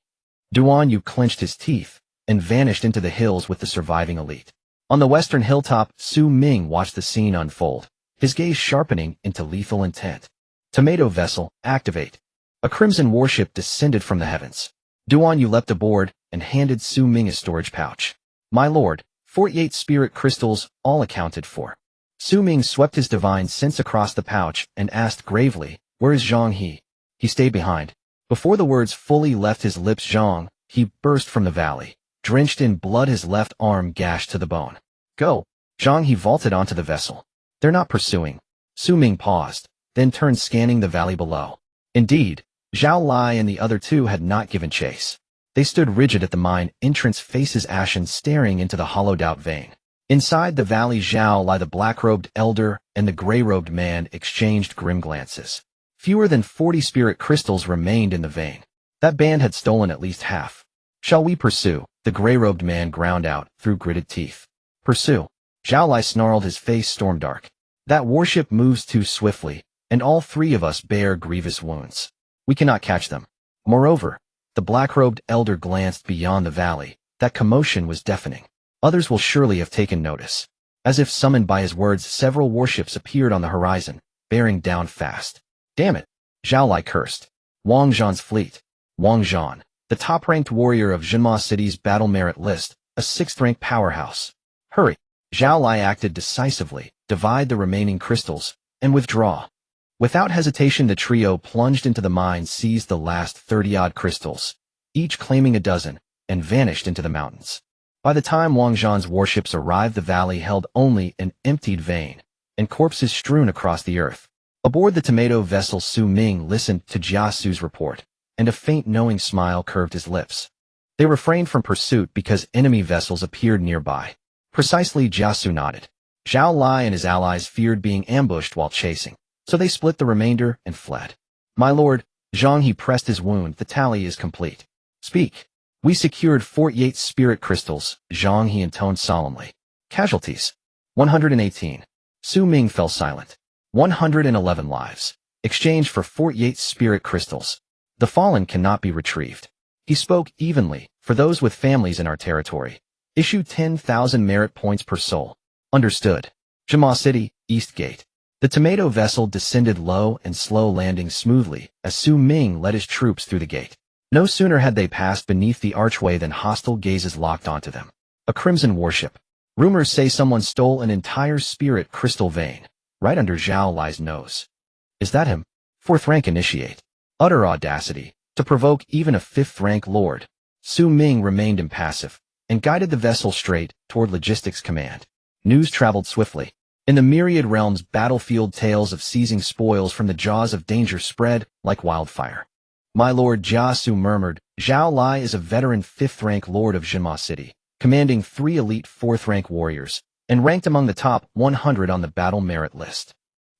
Duan Yu clenched his teeth and vanished into the hills with the surviving elite. On the western hilltop, Xu Ming watched the scene unfold, his gaze sharpening into lethal intent. Tomato vessel, activate. A crimson warship descended from the heavens. Duan Yu leapt aboard and handed Xu Ming a storage pouch. My lord, 48 spirit crystals, all accounted for. Xu Ming swept his divine sense across the pouch and asked gravely, where is Zhang He? He stayed behind. Before the words fully left his lips, Zhang He burst from the valley, drenched in blood, his left arm gashed to the bone. Go! Zhang He vaulted onto the vessel. They're not pursuing. Xu Ming paused, then turned, scanning the valley below. Indeed, Zhao Lai and the other two had not given chase. They stood rigid at the mine entrance, faces ashen, staring into the hollowed-out vein. Inside the valley, Zhao Lai, the black-robed elder, and the gray-robed man exchanged grim glances. Fewer than 40 spirit crystals remained in the vein. That band had stolen at least half. Shall we pursue? The gray-robed man ground out through gritted teeth. Pursue. Zhao Lai snarled, his face storm dark. That warship moves too swiftly, and all three of us bear grievous wounds. We cannot catch them. Moreover, the black-robed elder glanced beyond the valley. That commotion was deafening. Others will surely have taken notice. As if summoned by his words, several warships appeared on the horizon, bearing down fast. Damn it! Zhao Lai cursed. Wang Zhan's fleet. Wang Zhan, the top-ranked warrior of Jinma City's battle merit list, a 6th-rank powerhouse. Hurry. Zhao Lai acted decisively, divide the remaining crystals, and withdraw. Without hesitation, the trio plunged into the mine, seized the last 30-odd crystals, each claiming a dozen, and vanished into the mountains. By the time Wang Zhan's warships arrived, the valley held only an emptied vein, and corpses strewn across the earth. Aboard the tomato vessel, Xu Ming listened to Jiasu's report, and a faint knowing smile curved his lips. They refrained from pursuit because enemy vessels appeared nearby. Precisely, Jiasu nodded. Zhao Lai and his allies feared being ambushed while chasing, so they split the remainder and fled. My lord, Zhang, he pressed his wound, the tally is complete. Speak. We secured 48 spirit crystals, Zhang, he intoned solemnly. Casualties. 118. Xu Ming fell silent. 111 lives. Exchanged for 48 spirit crystals. The fallen cannot be retrieved. He spoke evenly. For those with families in our territory, issue 10,000 merit points per soul. Understood. Jinma City, East Gate. The tomato vessel descended low and slow, landing smoothly as Xu Ming led his troops through the gate. No sooner had they passed beneath the archway than hostile gazes locked onto them. A crimson warship. Rumors say someone stole an entire spirit crystal vein, right under Zhao Lai's nose. Is that him? 4th rank initiate. Utter audacity, to provoke even a 5th rank lord. Xu Ming remained impassive, and guided the vessel straight toward logistics command. News traveled swiftly. In the myriad realms, battlefield tales of seizing spoils from the jaws of danger spread like wildfire. My lord, Jiasu murmured. Zhao Lai is a veteran 5th rank lord of Jinma City, commanding 3 elite 4th rank warriors, and ranked among the top 100 on the battle merit list.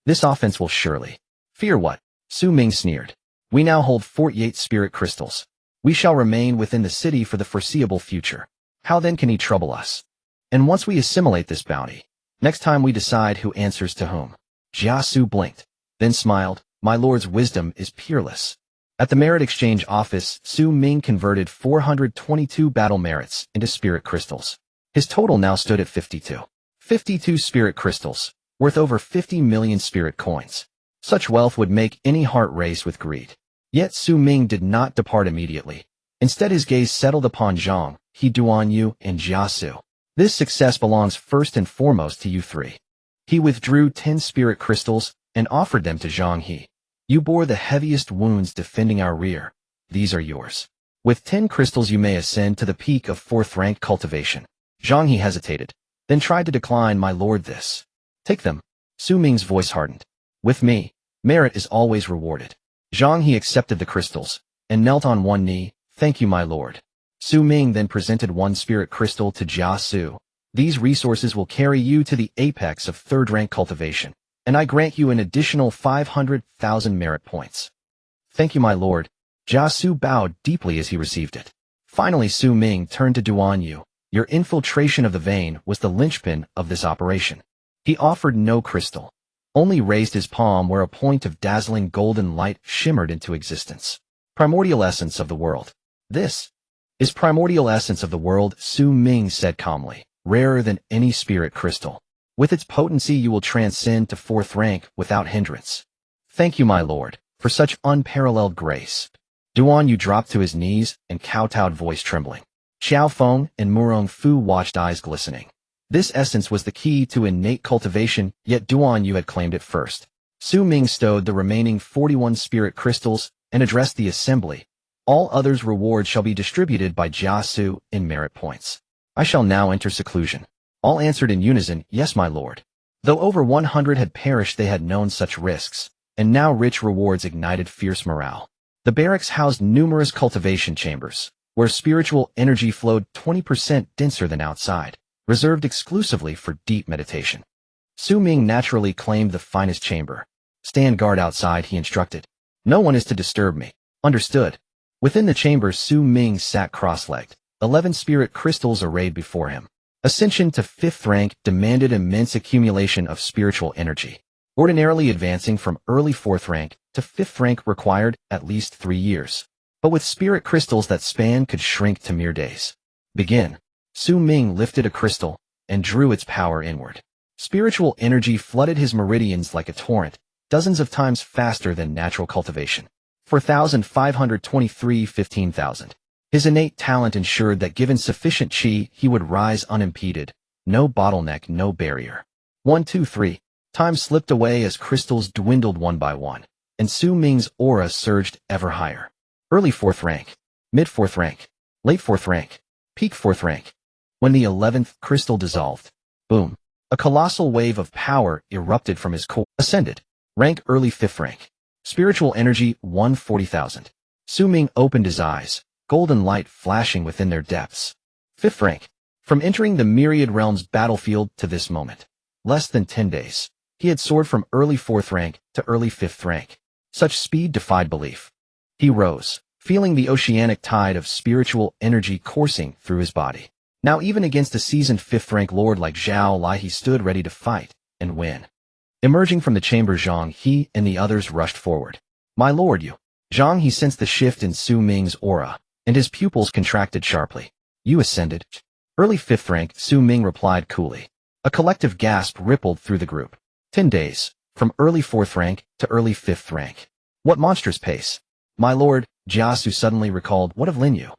This offense will surely. Fear what? Xu Ming sneered. We now hold 48 spirit crystals. We shall remain within the city for the foreseeable future. How then can he trouble us? And once we assimilate this bounty, next time we decide who answers to whom. Jiasu blinked, then smiled. My lord's wisdom is peerless. At the merit exchange office, Xu Ming converted 422 battle merits into spirit crystals. His total now stood at 52. 52 spirit crystals, worth over 50 million spirit coins. Such wealth would make any heart race with greed. Yet Xu Ming did not depart immediately. Instead, his gaze settled upon Zhang, He, Duanyu, and Jiasu. This success belongs first and foremost to you 3. He withdrew 10 spirit crystals and offered them to Zhang He. You bore the heaviest wounds defending our rear. These are yours. With 10 crystals you may ascend to the peak of 4th rank cultivation. Zhang He hesitated, then tried to decline. My lord, this. Take them. Xu Ming's voice hardened. With me, merit is always rewarded. Zhang He accepted the crystals and knelt on one knee. Thank you, my lord. Xu Ming then presented 1 spirit crystal to Jiasu. These resources will carry you to the apex of 3rd rank cultivation, and I grant you an additional 500,000 merit points. Thank you, my lord. Jiasu bowed deeply as he received it. Finally, Xu Ming turned to Duanyu. Your infiltration of the vein was the linchpin of this operation. He offered no crystal, only raised his palm where a point of dazzling golden light shimmered into existence. Primordial essence of the world. This is primordial essence of the world, Xu Ming said calmly, rarer than any spirit crystal. With its potency you will transcend to 4th rank without hindrance. Thank you, my lord, for such unparalleled grace. Duanyu dropped to his knees and kowtowed, voice trembling. Xiao Feng and Murong Fu watched, eyes glistening. This essence was the key to innate cultivation, yet Duanyu had claimed it first. Xu Ming stowed the remaining 41 spirit crystals and addressed the assembly. All others' rewards shall be distributed by Jiasu in merit points. I shall now enter seclusion. All answered in unison, yes, my lord. Though over 100 had perished, they had known such risks, and now rich rewards ignited fierce morale. The barracks housed numerous cultivation chambers, where spiritual energy flowed 20% denser than outside, reserved exclusively for deep meditation. Xu Ming naturally claimed the finest chamber. Stand guard outside, he instructed. No one is to disturb me. Understood. Within the chamber, Xu Ming sat cross-legged, 11 spirit crystals arrayed before him. Ascension to 5th rank demanded immense accumulation of spiritual energy. Ordinarily advancing from early 4th rank to 5th rank required at least 3 years. But with spirit crystals that span could shrink to mere days. Begin. Xu Ming lifted a crystal and drew its power inward. Spiritual energy flooded his meridians like a torrent, dozens of times faster than natural cultivation. 4,523 15,000. His innate talent ensured that given sufficient chi, he would rise unimpeded. No bottleneck, no barrier. 1, 2, 3. Time slipped away as crystals dwindled one by one, and Xu Ming's aura surged ever higher. Early 4th rank, mid 4th rank, late 4th rank, peak 4th rank. When the 11th crystal dissolved, boom, a colossal wave of power erupted from his core. Ascended. Rank early 5th rank. Spiritual energy 140,000. Xu Ming opened his eyes, golden light flashing within their depths. 5th rank. From entering the myriad realms battlefield to this moment, less than 10 days, he had soared from early 4th rank to early 5th rank. Such speed defied belief. He rose, feeling the oceanic tide of spiritual energy coursing through his body. Now even against a seasoned 5th rank lord like Zhao Lai, he stood ready to fight and win. Emerging from the chamber, Zhang He and the others rushed forward. My lord, you. Zhang He sensed the shift in Xu Ming's aura, and his pupils contracted sharply. You ascended. Early 5th rank, Xu Ming replied coolly. A collective gasp rippled through the group. 10 days, from early 4th rank to early 5th rank. What monstrous pace. My lord, Jiasu suddenly recalled, what of Lin Yu?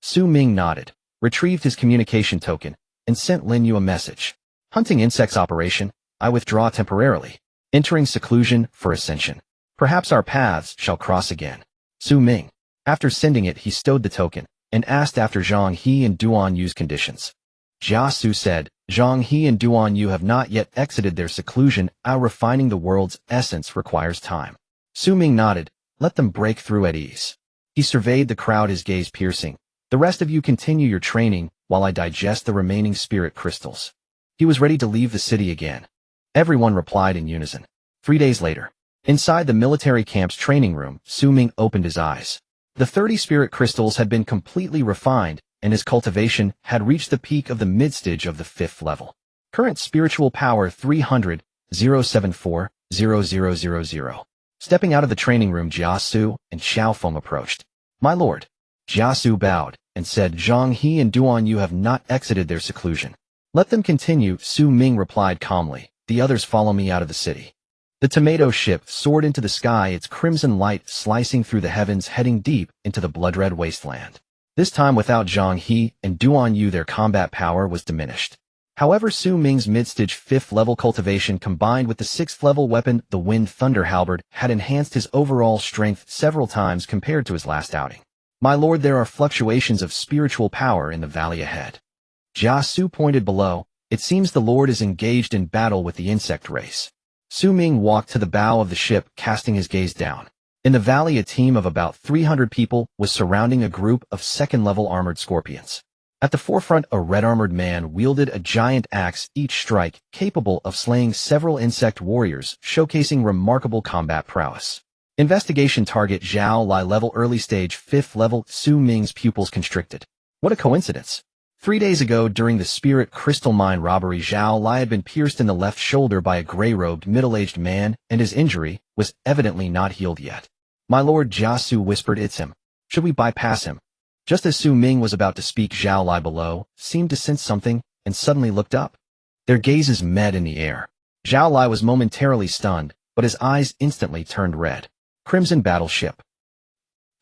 Xu Ming nodded, retrieved his communication token, and sent Lin Yu a message. Hunting insects operation, I withdraw temporarily. Entering seclusion for ascension. Perhaps our paths shall cross again. Xu Ming. After sending it, he stowed the token, and asked after Zhang He and Duan Yu's conditions. Jiasu said, Zhang He and Duan Yu have not yet exited their seclusion. Our refining the world's essence requires time. Xu Ming nodded, let them break through at ease. He surveyed the crowd, his gaze piercing. The rest of you continue your training, while I digest the remaining spirit crystals. He was ready to leave the city again. Everyone replied in unison. 3 days later, inside the military camp's training room, Xu Ming opened his eyes. The 30 spirit crystals had been completely refined, and his cultivation had reached the peak of the mid-stage of the 5th level. Current spiritual power 300, 074, 0000. Stepping out of the training room, Jiasu and Xiaofeng approached. My lord. Jiasu bowed and said, Zhang He and Duan Yu have not exited their seclusion. Let them continue, Xu Ming replied calmly. The others follow me out of the city. The tomato ship soared into the sky, its crimson light slicing through the heavens, heading deep into the blood-red wasteland. This time without Zhang He and Duan Yu, their combat power was diminished. However, Xu Ming's mid-stage 5th level cultivation combined with the 6th level weapon, the Wind Thunder Halberd, had enhanced his overall strength several times compared to his last outing. My lord, there are fluctuations of spiritual power in the valley ahead. Jiasu pointed below. It seems the lord is engaged in battle with the insect race. Xu Ming walked to the bow of the ship, casting his gaze down. In the valley, a team of about 300 people was surrounding a group of 2nd-level armored scorpions. At the forefront, a red-armored man wielded a giant axe, each strike capable of slaying several insect warriors, showcasing remarkable combat prowess. Investigation target Zhao Lai level early stage 5th level. Xu Ming's pupils constricted. What a coincidence. 3 days ago, during the spirit crystal mine robbery, Zhao Lai had been pierced in the left shoulder by a gray-robed middle-aged man, and his injury was evidently not healed yet. My lord, Jiasu whispered, it's him. Should we bypass him? Just as Xu Ming was about to speak, Zhao Lai below seemed to sense something and suddenly looked up. Their gazes met in the air. Zhao Lai was momentarily stunned, but his eyes instantly turned red. Crimson battleship.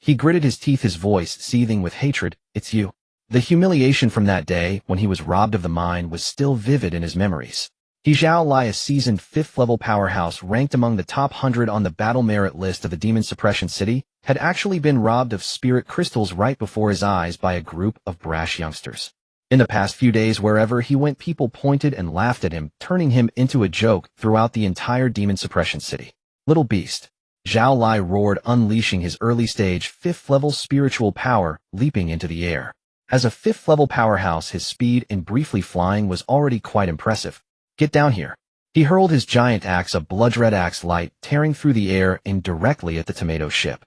He gritted his teeth, his voice seething with hatred. It's you. The humiliation from that day, when he was robbed of the mine, was still vivid in his memories. Zhao Lai, a seasoned 5th level powerhouse ranked among the top 100 on the battle merit list of the Demon Suppression City, had actually been robbed of spirit crystals right before his eyes by a group of brash youngsters. In the past few days, wherever he went, people pointed and laughed at him, turning him into a joke throughout the entire Demon Suppression City. Little beast. Zhao Lai roared, unleashing his early-stage 5th level spiritual power, leaping into the air. As a 5th level powerhouse, his speed in briefly flying was already quite impressive. Get down here. He hurled his giant axe, a blood-red axe light, tearing through the air and directly at the tomato ship.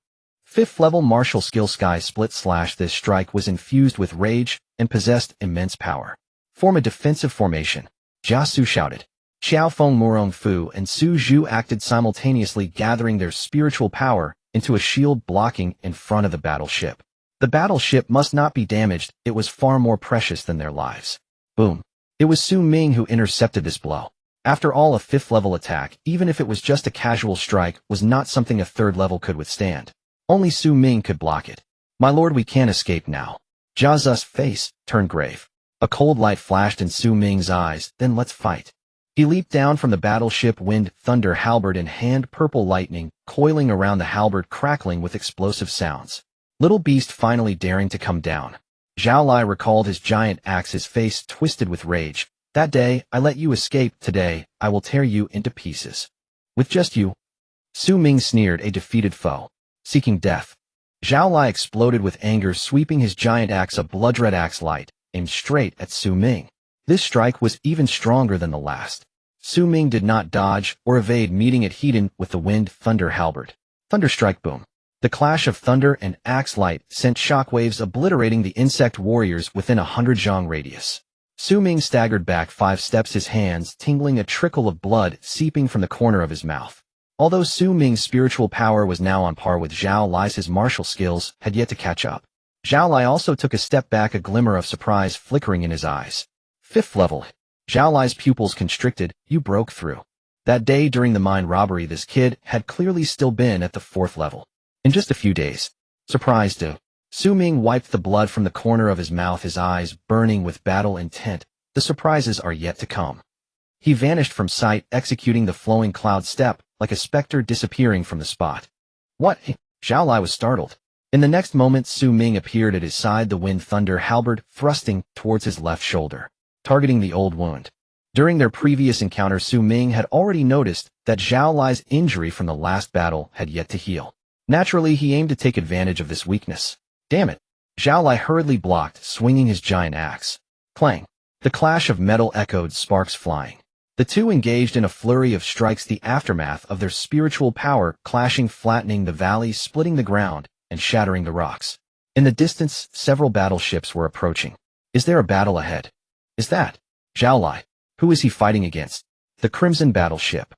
5th level martial skill Sky Split Slash. This strike was infused with rage and possessed immense power. Form a defensive formation. Jiasu shouted. Xiaofeng, Murong Fu, and Su Zhu acted simultaneously, gathering their spiritual power into a shield blocking in front of the battleship. The battleship must not be damaged, it was far more precious than their lives. Boom. It was Xu Ming who intercepted this blow. After all, a 5th level attack, even if it was just a casual strike, was not something a 3rd level could withstand. Only Xu Ming could block it. My lord, we can't escape now. Jia Zu's face turned grave. A cold light flashed in Xu Ming's eyes. Then let's fight. He leaped down from the battleship, wind, thunder halberd in hand, purple lightning coiling around the halberd, crackling with explosive sounds. Little beast finally daring to come down. Zhao Lai recalled his giant axe, his face twisted with rage. That day, I let you escape. Today, I will tear you into pieces. With just you. Xu Ming sneered, a defeated foe, seeking death. Zhao Lai exploded with anger, sweeping his giant axe, a blood-red axe light, aimed straight at Xu Ming. This strike was even stronger than the last. Xu Ming did not dodge or evade, meeting it head-on with the wind thunder halberd. Thunder strike, boom. The clash of thunder and axe light sent shockwaves obliterating the insect warriors within 100 zhang radius. Xu Ming staggered back 5 steps, his hands tingling, a trickle of blood seeping from the corner of his mouth. Although Xu Ming's spiritual power was now on par with Zhao Lai's, his martial skills had yet to catch up. Zhao Lai also took a step back, a glimmer of surprise flickering in his eyes. 5th level. Zhao Lai's pupils constricted. You broke through. That day during the mine robbery, this kid had clearly still been at the 4th level. In just a few days. Surprised too. Xu Ming wiped the blood from the corner of his mouth, his eyes burning with battle intent. The surprises are yet to come. He vanished from sight, executing the flowing cloud step, like a specter disappearing from the spot. What? Zhao Lai was startled. In the next moment, Xu Ming appeared at his side, the wind thunder halberd thrusting towards his left shoulder, targeting the old wound. During their previous encounter, Xu Ming had already noticed that Zhao Lai's injury from the last battle had yet to heal. Naturally, he aimed to take advantage of this weakness. Damn it! Zhao Lai hurriedly blocked, swinging his giant axe. Clang! The clash of metal echoed, sparks flying. The two engaged in a flurry of strikes, the aftermath of their spiritual power clashing, flattening the valley, splitting the ground, and shattering the rocks. In the distance, several battleships were approaching. Is there a battle ahead? Is that Zhao Lai? Who is he fighting against? The Crimson battleship.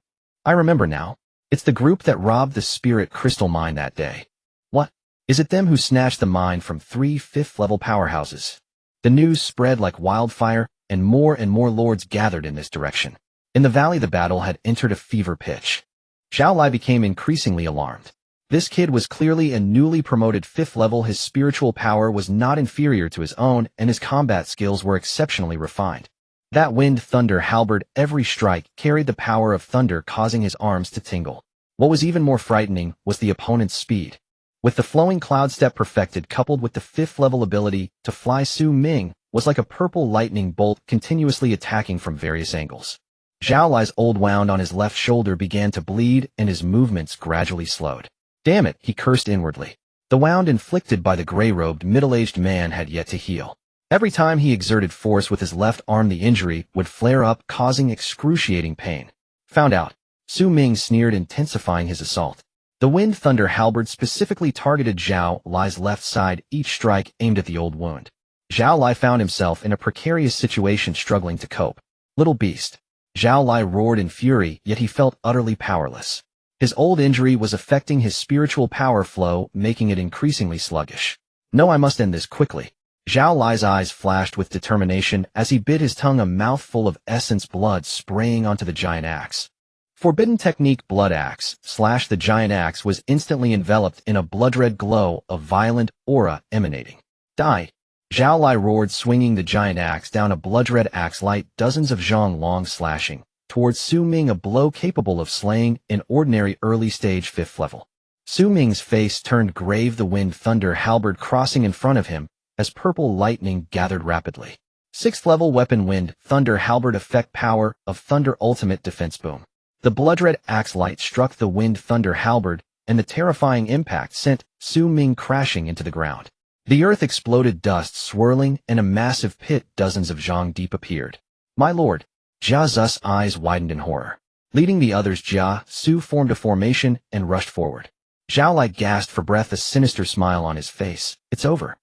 I remember now. It's the group that robbed the Spirit Crystal mine that day. What? Is it them who snatched the mine from 3 5th-level powerhouses? The news spread like wildfire, and more lords gathered in this direction. In the valley, the battle had entered a fever pitch. Zhao Lai became increasingly alarmed. This kid was clearly a newly promoted 5th level. His spiritual power was not inferior to his own, and his combat skills were exceptionally refined. That wind thunder halberd, every strike carried the power of thunder, causing his arms to tingle. What was even more frightening was the opponent's speed. With the flowing cloud step perfected, coupled with the 5th level ability to fly, Xu Ming was like a purple lightning bolt, continuously attacking from various angles. Zhao Lai's old wound on his left shoulder began to bleed, and his movements gradually slowed. Damn it, he cursed inwardly. The wound inflicted by the gray-robed, middle-aged man had yet to heal. Every time he exerted force with his left arm, the injury would flare up, causing excruciating pain. Found out. Xu Ming sneered, intensifying his assault. The wind thunder halberd specifically targeted Zhao Lai's left side, each strike aimed at the old wound. Zhao Lai found himself in a precarious situation, struggling to cope. Little beast. Zhao Lai roared in fury, yet he felt utterly powerless. His old injury was affecting his spiritual power flow, making it increasingly sluggish. No, I must end this quickly. Zhao Lai's eyes flashed with determination as he bit his tongue, a mouthful of essence, blood spraying onto the giant axe. Forbidden technique, blood axe. Slash. The giant axe was instantly enveloped in a blood-red glow, a violent aura emanating. Die! Zhao Lai roared, swinging the giant axe down, a blood-red axe light, dozens of zhang long slashing towards Xu Ming, a blow capable of slaying an ordinary early-stage 5th level. Xu Ming's face turned grave, the wind thunder halberd crossing in front of him as purple lightning gathered rapidly. 6th level weapon, wind thunder halberd effect, power of thunder, ultimate defense, boom. The blood-red axe light struck the wind thunder halberd, and the terrifying impact sent Xu Ming crashing into the ground. The earth exploded, dust swirling, and a massive pit dozens of zhang deep appeared. My lord! Jia Zu's eyes widened in horror. Leading the others, Jia, Xu formed a formation and rushed forward. Zhao Lai gasped for breath, a sinister smile on his face. It's over.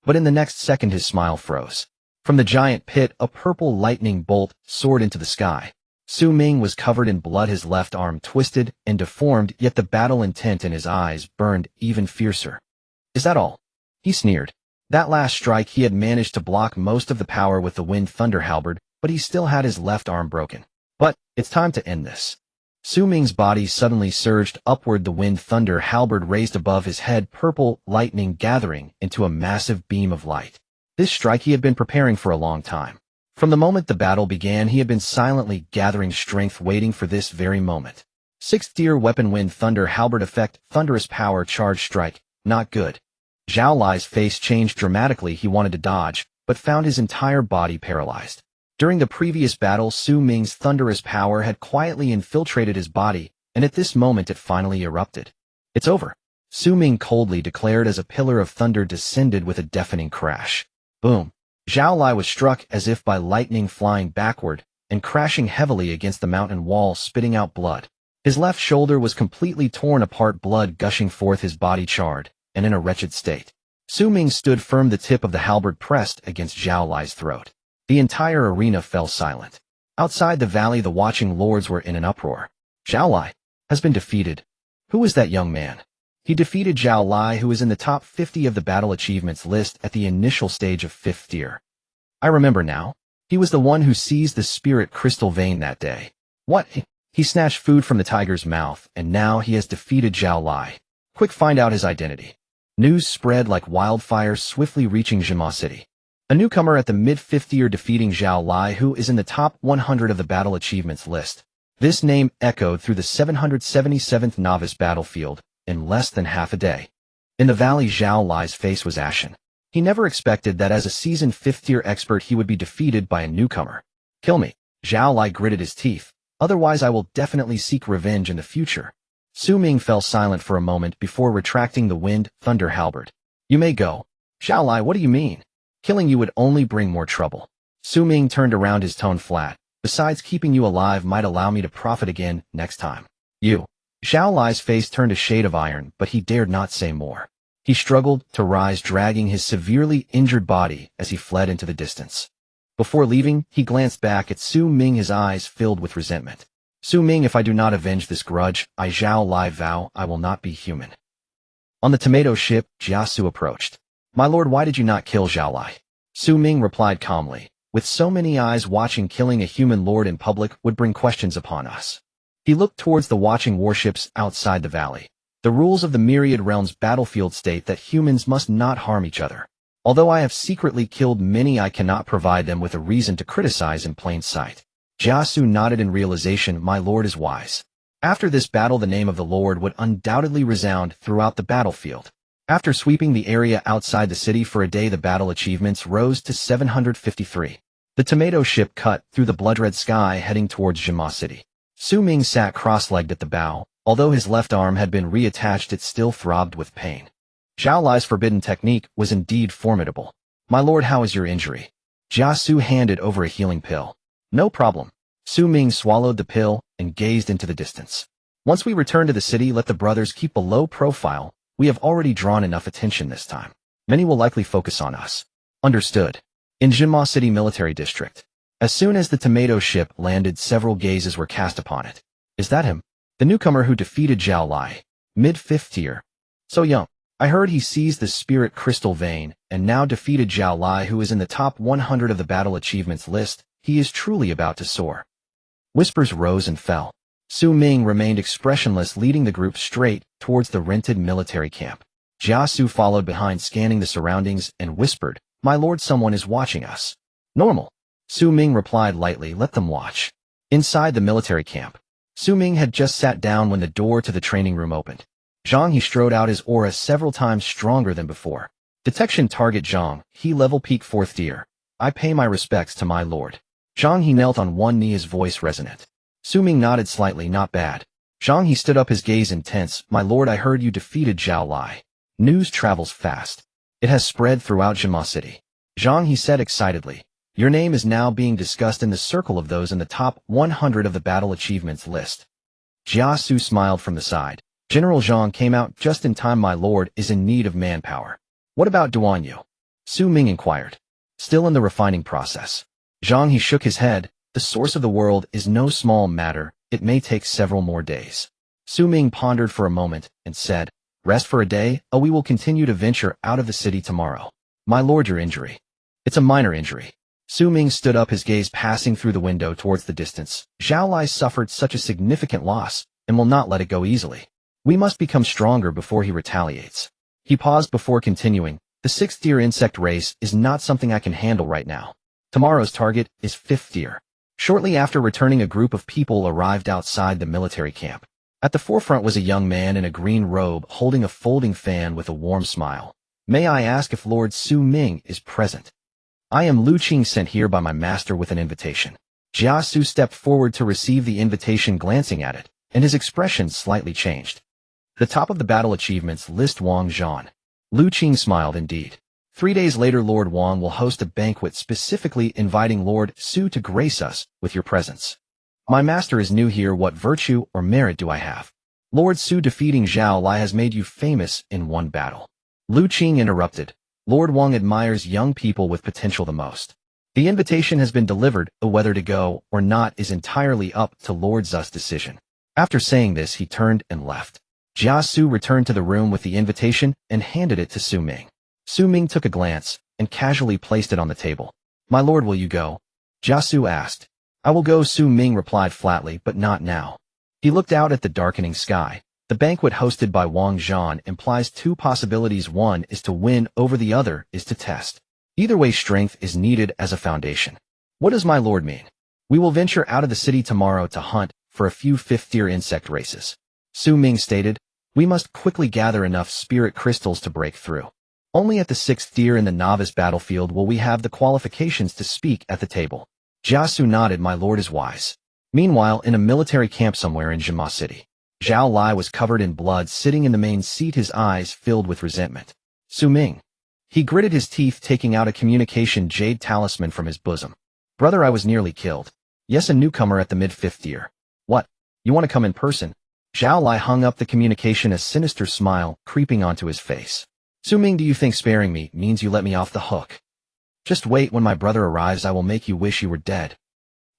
But in the next second his smile froze. From the giant pit, a purple lightning bolt soared into the sky. Xu Ming was covered in blood, his left arm twisted and deformed, yet the battle intent in his eyes burned even fiercer. Is that all? He sneered. That last strike, he had managed to block most of the power with the wind thunder halberd, but he still had his left arm broken. But it's time to end this. Xu Ming's body suddenly surged upward, the wind thunder halberd raised above his head, purple lightning gathering into a massive beam of light. This strike he had been preparing for a long time. From the moment the battle began, he had been silently gathering strength, waiting for this very moment. Sixth tier weapon, wind thunder halberd effect, thunderous power, charge strike. Not good. Zhao Lai's face changed dramatically. He wanted to dodge, but found his entire body paralyzed. During the previous battle, Xu Ming's thunderous power had quietly infiltrated his body, and at this moment it finally erupted. It's over, Xu Ming coldly declared as a pillar of thunder descended with a deafening crash. Boom. Zhao Lai was struck as if by lightning, flying backward and crashing heavily against the mountain wall, spitting out blood. His left shoulder was completely torn apart, blood gushing forth, his body charred and in a wretched state. Xu Ming stood firm, the tip of the halberd pressed against Zhao Lai's throat. The entire arena fell silent. Outside the valley, the watching lords were in an uproar. Zhao Lai has been defeated. Who is that young man? He defeated Zhao Lai, who is in the top 50 of the battle achievements list at the initial stage of 5th tier. I remember now. He was the one who seized the spirit crystal vein that day. What? He snatched food from the tiger's mouth, and now he has defeated Zhao Lai. Quick, find out his identity. News spread like wildfire, swiftly reaching Jima City. A newcomer at the mid-5th tier defeating Zhao Lai, who is in the top 100 of the battle achievements list. This name echoed through the 777th novice battlefield in less than half a day. In the valley, Zhao Lai's face was ashen. He never expected that as a seasoned 5th tier expert he would be defeated by a newcomer. Kill me. Zhao Lai gritted his teeth. Otherwise I will definitely seek revenge in the future. Xu Ming fell silent for a moment before retracting the wind thunder halberd. You may go. Zhao Lai, what do you mean? Killing you would only bring more trouble. Xu Ming turned around, his tone flat. Besides, keeping you alive might allow me to profit again next time. You. Zhao Lai's face turned a shade of iron, but he dared not say more. He struggled to rise, dragging his severely injured body as he fled into the distance. Before leaving, he glanced back at Xu Ming, his eyes filled with resentment. Xu Ming, if I do not avenge this grudge, I Zhao Lai vow I will not be human. On the tomato ship, Jiasu approached. My lord, why did you not kill Zhao Lai? Xu Ming replied calmly. With so many eyes watching, killing a human lord in public would bring questions upon us. He looked towards the watching warships outside the valley. The rules of the Myriad Realms battlefield state that humans must not harm each other. Although I have secretly killed many, I cannot provide them with a reason to criticize in plain sight. Jiasu nodded in realization. My lord is wise. After this battle, the name of the lord would undoubtedly resound throughout the battlefield. After sweeping the area outside the city for a day, the battle achievements rose to 753. The tomato ship cut through the blood-red sky, heading towards Jima City. Xu Ming sat cross-legged at the bow. Although his left arm had been reattached, it still throbbed with pain. Zhao Lai's forbidden technique was indeed formidable. My lord, how is your injury? Jiasu handed over a healing pill. No problem. Xu Ming swallowed the pill and gazed into the distance. Once we return to the city, let the brothers keep a low profile. We have already drawn enough attention this time. Many will likely focus on us. Understood. In Jinma City Military District. As soon as the tomato ship landed, several gazes were cast upon it. Is that him? The newcomer who defeated Zhao Lai. Mid-5th tier. So young. I heard he seized the spirit crystal vein and now defeated Zhao Lai, who is in the top 100 of the battle achievements list. He is truly about to soar. Whispers rose and fell. Xu Ming remained expressionless, leading the group straight towards the rented military camp. Jiasu followed behind, scanning the surroundings, and whispered, My lord, someone is watching us. Normal. Xu Ming replied lightly, let them watch. Inside the military camp. Xu Ming had just sat down when the door to the training room opened. Zhang He strode out, his aura several times stronger than before. Detection target Zhang He, level peak 4th tier. I pay my respects to my lord. Zhang He knelt on one knee, his voice resonant. Xu Ming nodded slightly, not bad. Zhang He stood up, his gaze intense. My lord, I heard you defeated Zhao Lai. News travels fast. It has spread throughout Jima City. Zhang He said excitedly. Your name is now being discussed in the circle of those in the top 100 of the battle achievements list. Jiasu smiled from the side. General Zhang came out just in time. My lord is in need of manpower. What about Duan Yu? Xu Ming inquired. Still in the refining process. Zhang He shook his head. The source of the world is no small matter. It may take several more days. Xu Ming pondered for a moment and said, Rest for a day? Oh, we will continue to venture out of the city tomorrow. My lord, your injury. It's a minor injury. Xu Ming stood up, his gaze passing through the window towards the distance. Zhao Lai suffered such a significant loss and will not let it go easily. We must become stronger before he retaliates. He paused before continuing. The 6th tier insect race is not something I can handle right now. Tomorrow's target is 5th tier. Shortly after returning, a group of people arrived outside the military camp. At the forefront was a young man in a green robe holding a folding fan with a warm smile. May I ask if Lord Xu Ming is present? I am Lu Qing, sent here by my master with an invitation. Jia Su stepped forward to receive the invitation, glancing at it, and his expression slightly changed. The top of the battle achievements list Wang Zhan. Lu Qing smiled indeed. 3 days later, Lord Wang will host a banquet specifically inviting Lord Xu to grace us with your presence. My master is new here. What virtue or merit do I have? Lord Xu defeating Zhao Lai has made you famous in one battle. Lu Qing interrupted. Lord Wang admires young people with potential the most. The invitation has been delivered, whether to go or not is entirely up to Lord Xu's decision. After saying this, he turned and left. Jia Su returned to the room with the invitation and handed it to Xu Ming. Xu Ming took a glance and casually placed it on the table. My lord, will you go? Jia Su asked. I will go, Xu Ming replied flatly, but not now. He looked out at the darkening sky. The banquet hosted by Wang Zhan implies 2 possibilities. One is to win over, the other is to test. Either way, strength is needed as a foundation. What does my lord mean? We will venture out of the city tomorrow to hunt for a few 5th-tier insect races. Xu Ming stated. We must quickly gather enough spirit crystals to break through. Only at the 6th tier in the novice battlefield will we have the qualifications to speak at the table. Jia Su nodded. My lord is wise. Meanwhile, in a military camp somewhere in Jima City, Zhao Lai was covered in blood, sitting in the main seat, his eyes filled with resentment. Xu Ming. He gritted his teeth, taking out a communication jade talisman from his bosom. Brother, I was nearly killed. Yes, a newcomer at the mid-5th tier. What? You want to come in person? Zhao Lai hung up the communication, a sinister smile creeping onto his face. Xu Ming, do you think sparing me means you let me off the hook? Just wait, when my brother arrives I will make you wish you were dead.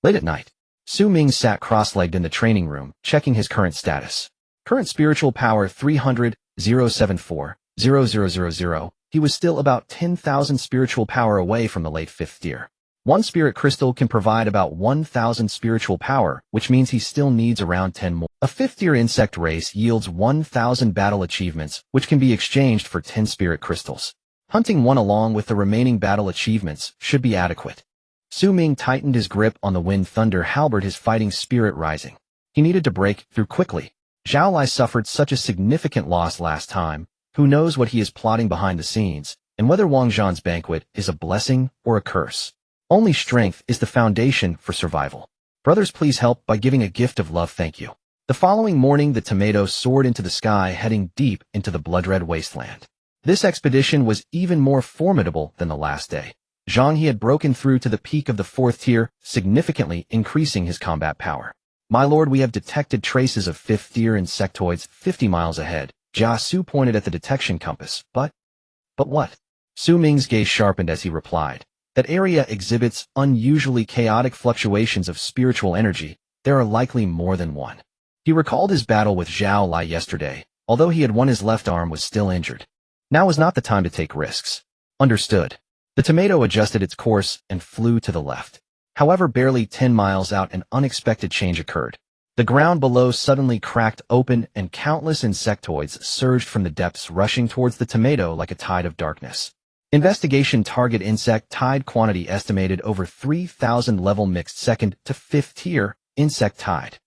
Late at night, Xu Ming sat cross-legged in the training room, checking his current status. Current spiritual power 300,074,0000. He was still about 10,000 spiritual power away from the late 5th tier. One spirit crystal can provide about 1,000 spiritual power, which means he still needs around 10 more. A 5th tier insect race yields 1,000 battle achievements, which can be exchanged for 10 spirit crystals. Hunting one along with the remaining battle achievements should be adequate. Xu Ming tightened his grip on the Wind Thunder halberd, his fighting spirit rising. He needed to break through quickly. Zhao Lai suffered such a significant loss last time. Who knows what he is plotting behind the scenes, and whether Wang Zhan's banquet is a blessing or a curse. Only strength is the foundation for survival. Brothers, please help by giving a gift of love, thank you. The following morning, the tomato soared into the sky, heading deep into the blood-red wasteland. This expedition was even more formidable than the last day. Zhang He had broken through to the peak of the 4th tier, significantly increasing his combat power. My lord, we have detected traces of 5th tier insectoids 50 miles ahead. Jia Su pointed at the detection compass. But what? Xu Ming's gaze sharpened as he replied. That area exhibits unusually chaotic fluctuations of spiritual energy. There are likely more than one. He recalled his battle with Zhao Lai yesterday. Although he had won, his left arm was still injured. Now is not the time to take risks. Understood. The tomato adjusted its course and flew to the left. However, barely 10 miles out, an unexpected change occurred. The ground below suddenly cracked open and countless insectoids surged from the depths, rushing towards the tomato like a tide of darkness. Investigation target insect tide quantity estimated over 3,000 level mixed 2nd to 5th tier insect tide.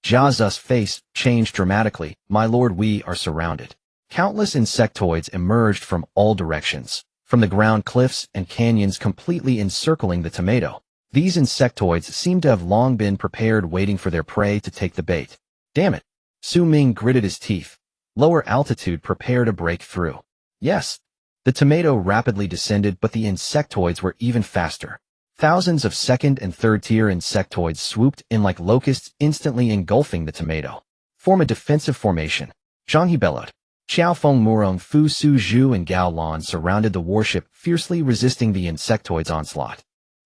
Jia Zu's face changed dramatically. My lord, we are surrounded. Countless insectoids emerged from all directions, from the ground, cliffs, and canyons completely encircling the tomato. These insectoids seemed to have long been prepared, waiting for their prey to take the bait. Damn it. Xu Ming gritted his teeth. Lower altitude, prepare to break through. Yes. The tomato rapidly descended, but the insectoids were even faster. Thousands of 2nd and 3rd tier insectoids swooped in like locusts, instantly engulfing the tomato. Form a defensive formation. Zhang He bellowed. Xiao Feng, Murong, Fu Su Zhu, and Gao Lan surrounded the warship, fiercely resisting the insectoids' onslaught.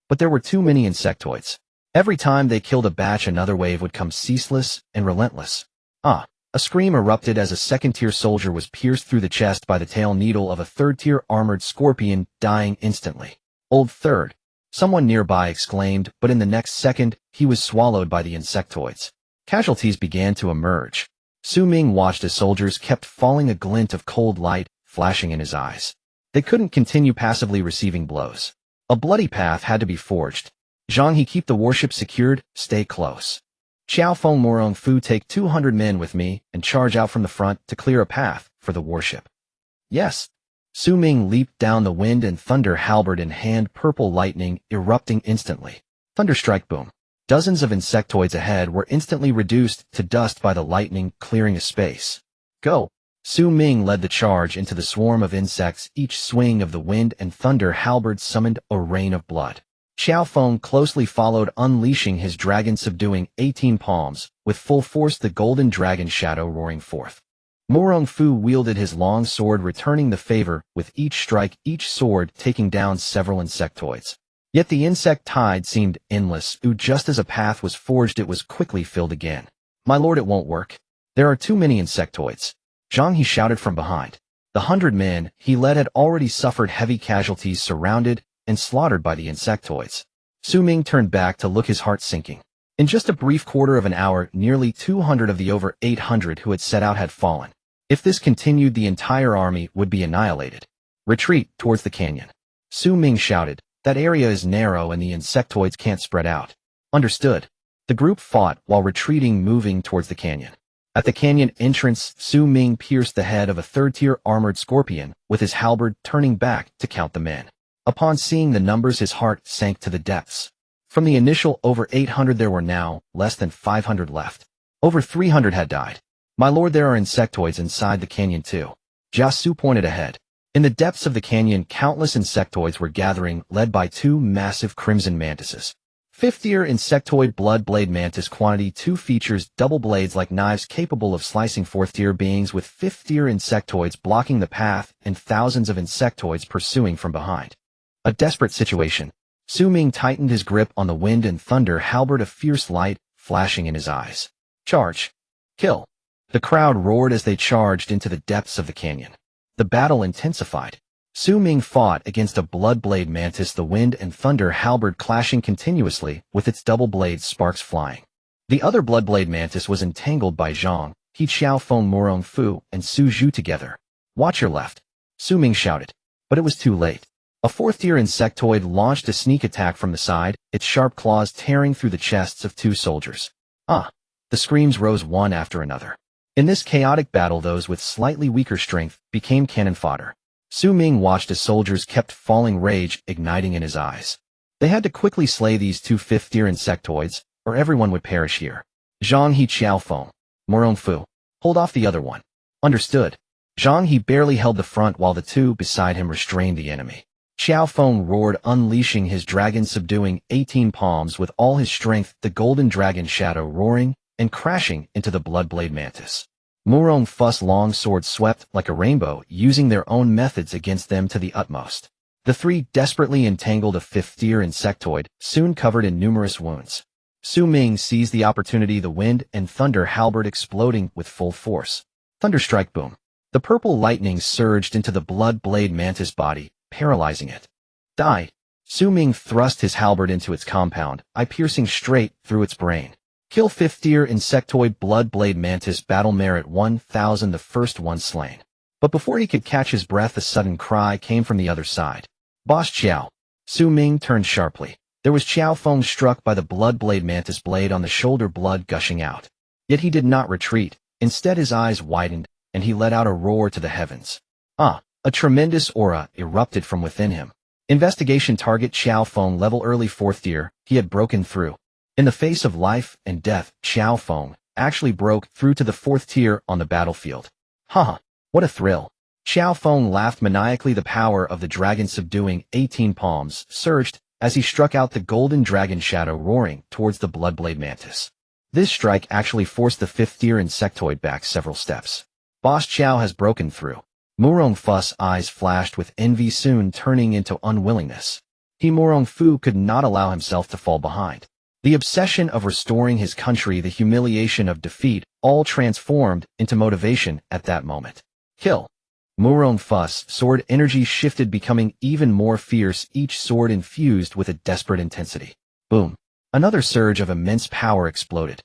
But there were too many insectoids. Every time they killed a batch, another wave would come, ceaseless and relentless. A scream erupted as a 2nd-tier soldier was pierced through the chest by the tail needle of a 3rd-tier armored scorpion, dying instantly. Old 3rd. Someone nearby exclaimed, but in the next second, he was swallowed by the insectoids. Casualties began to emerge. Xu Ming watched as soldiers kept falling, a glint of cold light flashing in his eyes. They couldn't continue passively receiving blows. A bloody path had to be forged. Zhang He, keep the warship secured, stay close. Xiao Feng Morong Fu, take 200 men with me and charge out from the front to clear a path for the warship. Yes. Xu Ming leaped down the wind and thunder, halberd in hand, purple lightning erupting instantly. Thunderstrike boom. Dozens of insectoids ahead were instantly reduced to dust by the lightning, clearing a space. Go! Xu Ming led the charge into the swarm of insects. Each swing of the wind and thunder halberd summoned a rain of blood. Xiao Feng closely followed, unleashing his dragon subduing 18 palms, with full force the golden dragon shadow roaring forth. Morong Fu wielded his long sword, returning the favor with each strike, each sword taking down several insectoids. Yet the insect tide seemed endless. Just as a path was forged, it was quickly filled again. My lord, it won't work. There are too many insectoids. Zhang He shouted from behind. The 100 men he led had already suffered heavy casualties, surrounded and slaughtered by the insectoids. Xu Ming turned back to look, his heart sinking. In just a brief quarter of an hour, nearly 200 of the over 800 who had set out had fallen. If this continued, the entire army would be annihilated. Retreat towards the canyon. Xu Ming shouted. That area is narrow and the insectoids can't spread out. Understood. The group fought while retreating, moving towards the canyon. At the canyon entrance, Xu Ming pierced the head of a third-tier armored scorpion with his halberd, turning back to count the men. Upon seeing the numbers, his heart sank to the depths. From the initial over 800, there were now less than 500 left. Over 300 had died. My lord, there are insectoids inside the canyon too. Jiasu pointed ahead. In the depths of the canyon, countless insectoids were gathering, led by 2 massive crimson mantises. 5th-tier insectoid blood blade mantis, quantity 2, features double blades like knives capable of slicing 4th-tier beings, with 5th-tier insectoids blocking the path and thousands of insectoids pursuing from behind. A desperate situation. Xu Ming tightened his grip on the wind and thunder, halberd, a fierce light flashing in his eyes. Charge! Kill! The crowd roared as they charged into the depths of the canyon. The battle intensified. Xu Ming fought against a blood blade mantis, the wind and thunder halberd clashing continuously, with its double blades sparks flying. The other blood blade mantis was entangled by Zhang He, Xiao Feng Morong Fu, and Su Zhu together. Watch your left! Xu Ming shouted. But it was too late. A 4th-tier insectoid launched a sneak attack from the side, its sharp claws tearing through the chests of 2 soldiers. Ah! The screams rose one after another. In this chaotic battle, those with slightly weaker strength became cannon fodder. Xu Ming watched as soldiers kept falling, rage igniting in his eyes. They had to quickly slay these 2 5th-tier insectoids, or everyone would perish here. Zhang He, Xiao Feng Morong Fu, hold off the other one. Understood. Zhang He barely held the front while the 2 beside him restrained the enemy. Xiao Feng roared, unleashing his dragon subduing 18 palms with all his strength, the golden dragon shadow roaring and crashing into the bloodblade mantis. Morong Fu's long sword swept like a rainbow, using their own methods against them to the utmost. The 3 desperately entangled a 5th-tier insectoid, soon covered in numerous wounds. Xu Ming seized the opportunity, the wind and thunder halberd exploding with full force. Thunderstrike boom. The purple lightning surged into the blood blade mantis body, paralyzing it. Die! Xu Ming thrust his halberd into its compound, eye piercing straight through its brain. Kill 5th-tier insectoid blood blade mantis, battle merit 1000, the first one slain. But before he could catch his breath, a sudden cry came from the other side. Boss Qiao! Xu Ming turned sharply. There was Qiao Feng struck by the blood blade mantis blade on the shoulder, blood gushing out. Yet he did not retreat. Instead, his eyes widened, and he let out a roar to the heavens. Ah! A tremendous aura erupted from within him. Investigation target Qiao Feng, level early 4th-tier, he had broken through. In the face of life and death, Qiao Feng actually broke through to the 4th-tier on the battlefield. Haha, what a thrill. Qiao Feng laughed maniacally. The power of the dragon subduing 18 palms surged as he struck out the golden dragon shadow roaring towards the bloodblade mantis. This strike actually forced the 5th-tier insectoid back several steps. Boss Qiao has broken through. Morong Fu's eyes flashed with envy, soon turning into unwillingness. He, Morong Fu, could not allow himself to fall behind. The obsession of restoring his country, the humiliation of defeat, all transformed into motivation at that moment. Kill! Murong Fuss, sword energy shifted, becoming even more fierce, each sword infused with a desperate intensity. Boom. Another surge of immense power exploded.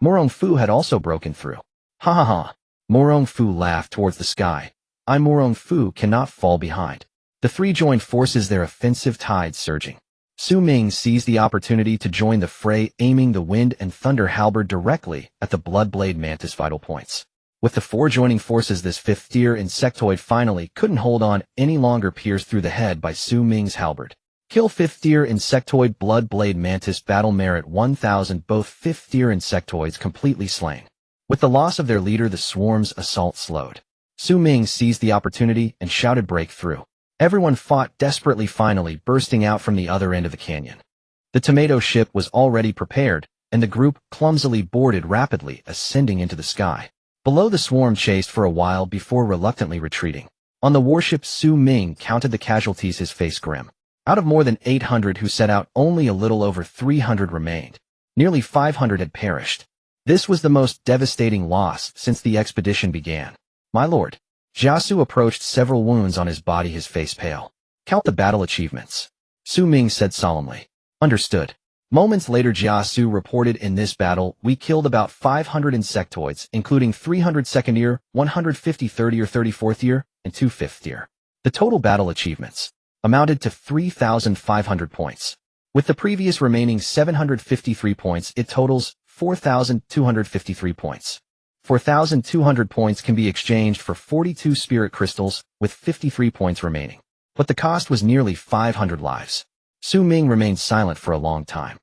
Murong Fu had also broken through. Ha ha ha. Murong Fu laughed towards the sky. I Murong Fu cannot fall behind. The three joined forces, their offensive tide surging. Xu Ming seized the opportunity to join the fray, aiming the wind and thunder halberd directly at the Bloodblade Mantis vital points. With the four joining forces, this fifth-tier insectoid finally couldn't hold on any longer, pierced through the head by Xu Ming's halberd. Kill fifth-tier insectoid Bloodblade Mantis, battle merit 1000, both fifth-tier insectoids completely slain. With the loss of their leader, the swarm's assault slowed. Xu Ming seized the opportunity and shouted breakthrough. Everyone fought desperately, finally bursting out from the other end of the canyon. The tomato ship was already prepared, and the group clumsily boarded, rapidly ascending into the sky. Below, the swarm chased for a while before reluctantly retreating. On the warship, Xu Ming counted the casualties, his face grim. Out of more than 800 who set out, only a little over 300 remained. Nearly 500 had perished. This was the most devastating loss since the expedition began. My lord. Jiasu approached, several wounds on his body, his face pale. Count the battle achievements. Xu Ming said solemnly. Understood. Moments later, Jiasu reported, in this battle, we killed about 500 insectoids, including 300 second year, 150 third year, 34th year, and 2 fifth year. The total battle achievements amounted to 3,500 points. With the previous remaining 753 points, it totals 4,253 points. 4,200 points can be exchanged for 42 spirit crystals, with 53 points remaining. But the cost was nearly 500 lives. Xu Ming remained silent for a long time.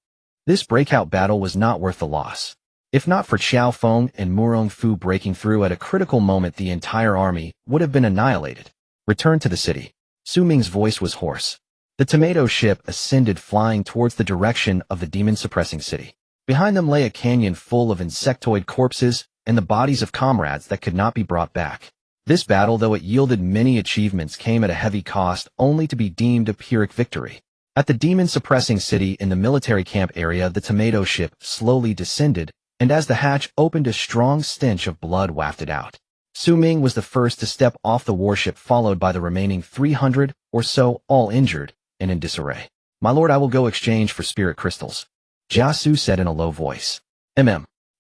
This breakout battle was not worth the loss. If not for Xiao Feng and Murong Fu breaking through at a critical moment, the entire army would have been annihilated. Return to the city. Xu Ming's voice was hoarse. The tomato ship ascended, flying towards the direction of the demon-suppressing city. Behind them lay a canyon full of insectoid corpses and the bodies of comrades that could not be brought back. This battle, though it yielded many achievements, came at a heavy cost, only to be deemed a Pyrrhic victory. At the demon-suppressing city in the military camp area, the tomato ship slowly descended, and as the hatch opened, a strong stench of blood wafted out. Xu Ming was the first to step off the warship, followed by the remaining 300 or so, all injured and in disarray. My lord, I will go exchange for spirit crystals, Jiasu said in a low voice.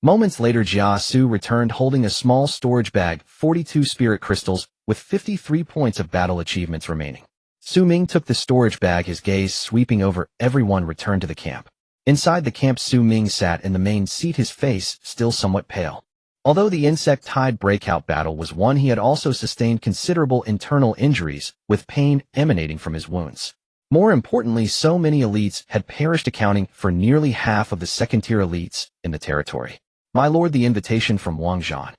Moments later, Jiasu returned holding a small storage bag, 42 spirit crystals, with 53 points of battle achievements remaining. Xu Ming took the storage bag, his gaze sweeping over everyone, returned to the camp. Inside the camp, Xu Ming sat in the main seat, his face still somewhat pale. Although the insect-tide breakout battle was won, he had also sustained considerable internal injuries, with pain emanating from his wounds. More importantly, so many elites had perished, accounting for nearly half of the second-tier elites in the territory. My lord, the invitation from Wang Zhan,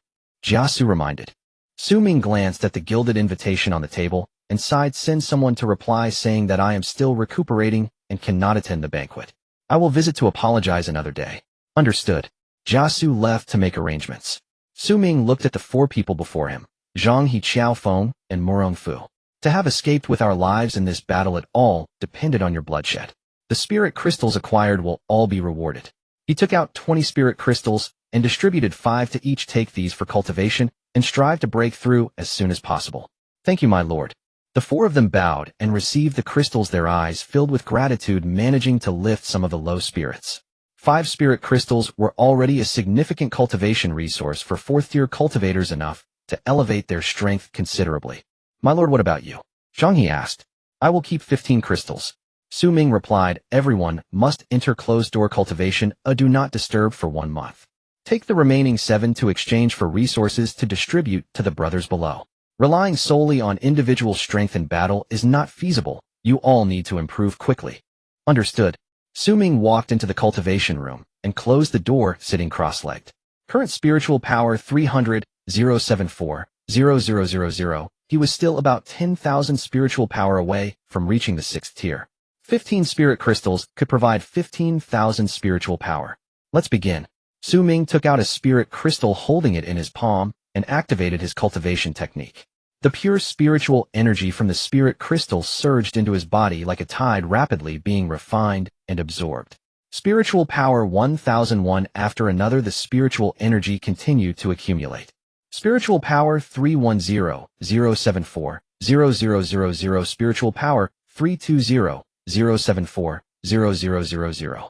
Jiasu reminded. Xu Ming glanced at the gilded invitation on the table and sighed. Send someone to reply saying that I am still recuperating and cannot attend the banquet. I will visit to apologize another day. Understood. Jiasu left to make arrangements. Xu Ming looked at the four people before him, Zhang He, Xiao Feng, and Murong Fu. To have escaped with our lives in this battle, it all depended on your bloodshed. The spirit crystals acquired will all be rewarded. He took out 20 spirit crystals and distributed 5 to each. Take these for cultivation and strive to break through as soon as possible. Thank you, my lord. The four of them bowed and received the crystals, their eyes filled with gratitude, managing to lift some of the low spirits. 5 spirit crystals were already a significant cultivation resource for fourth-tier cultivators, enough to elevate their strength considerably. My lord, what about you? Zhang He asked. I will keep 15 crystals. Xu Ming replied. Everyone must enter closed-door cultivation, a do not disturb, for 1 month. Take the remaining 7 to exchange for resources to distribute to the brothers below. Relying solely on individual strength in battle is not feasible. You all need to improve quickly. Understood. Xu Ming walked into the cultivation room and closed the door, sitting cross-legged. Current spiritual power 300,074,0000. He was still about 10,000 spiritual power away from reaching the 6th tier. 15 spirit crystals could provide 15,000 spiritual power. Let's begin. Xu Ming took out a spirit crystal, holding it in his palm, and activated his cultivation technique. The pure spiritual energy from the spirit crystal surged into his body like a tide, rapidly being refined and absorbed. Spiritual power 1001 after another, the spiritual energy continued to accumulate. Spiritual power 310-074-0000. Spiritual power 320-074-0000.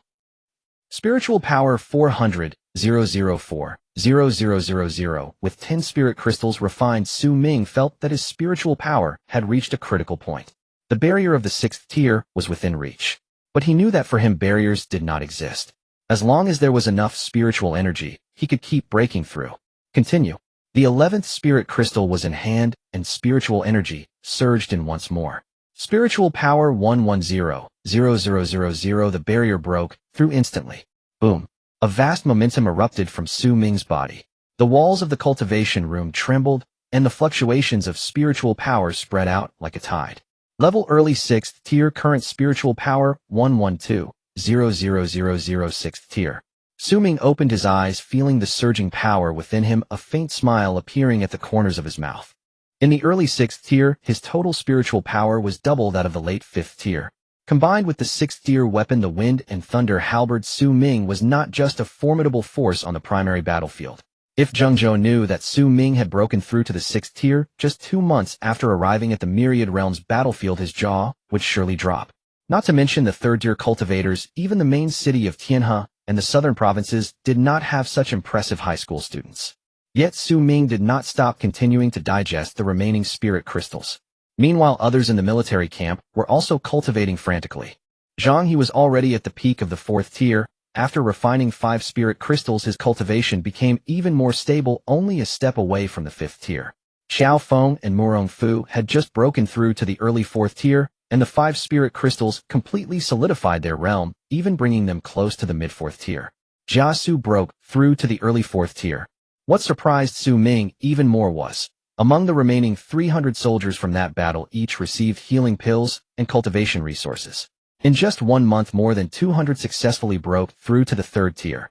Spiritual power 400-004-0000. With 10 spirit crystals refined, Xu Ming felt that his spiritual power had reached a critical point. The barrier of the 6th tier was within reach. But he knew that for him barriers did not exist. As long as there was enough spiritual energy, he could keep breaking through. Continue. The 11th spirit crystal was in hand, and spiritual energy surged in once more. Spiritual power 110-0000. The barrier broke through instantly. Boom. A vast momentum erupted from Xu Ming's body. The walls of the cultivation room trembled, and the fluctuations of spiritual power spread out like a tide. Level early 6th tier. Current spiritual power 112-0000. 6th tier. Xu Ming opened his eyes, feeling the surging power within him, a faint smile appearing at the corners of his mouth. In the early 6th tier, his total spiritual power was double that of the late 5th tier. Combined with the 6th tier weapon, the Wind and Thunder Halberd, Xu Ming was not just a formidable force on the primary battlefield. If Zheng Zhou knew that Xu Ming had broken through to the 6th tier just 2 months after arriving at the Myriad Realms battlefield, his jaw would surely drop. Not to mention the 3rd-tier cultivators, even the main city of Tianhe and the southern provinces did not have such impressive high school students. Yet Xu Ming did not stop continuing to digest the remaining spirit crystals. Meanwhile, others in the military camp were also cultivating frantically. Zhang He was already at the peak of the 4th tier. After refining 5 spirit crystals, his cultivation became even more stable, only a step away from the 5th tier. Xiao Feng and Murong Fu had just broken through to the early 4th tier, and the 5 spirit crystals completely solidified their realm, even bringing them close to the mid-4th tier. Jiasu broke through to the early 4th tier. What surprised Xu Ming even more was, among the remaining 300 soldiers from that battle, each received healing pills and cultivation resources. In just 1 month, more than 200 successfully broke through to the 3rd tier.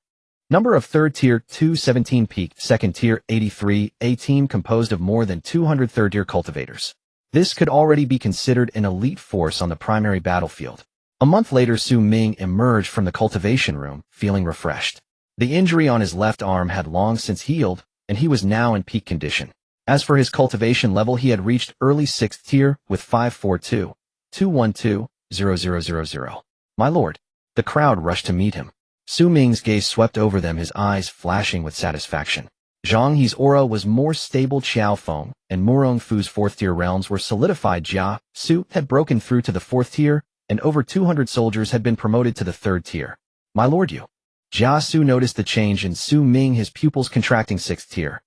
Number of 3rd tier 217 peaked, 2nd tier 83, a team composed of more than 200 3rd tier cultivators. This could already be considered an elite force on the primary battlefield. A month later, Xu Ming emerged from the cultivation room, feeling refreshed. The injury on his left arm had long since healed, and he was now in peak condition. As for his cultivation level, he had reached early 6th tier with 542-212-0000. My lord. The crowd rushed to meet him. Xu Ming's gaze swept over them, his eyes flashing with satisfaction. Zhang He's aura was more stable. Xiao Feng and Murong Fu's 4th tier realms were solidified. Jia Su had broken through to the 4th tier, and over 200 soldiers had been promoted to the 3rd tier. My lord, you. Jia Su noticed the change in Xu Ming, his pupils contracting. 6th tier.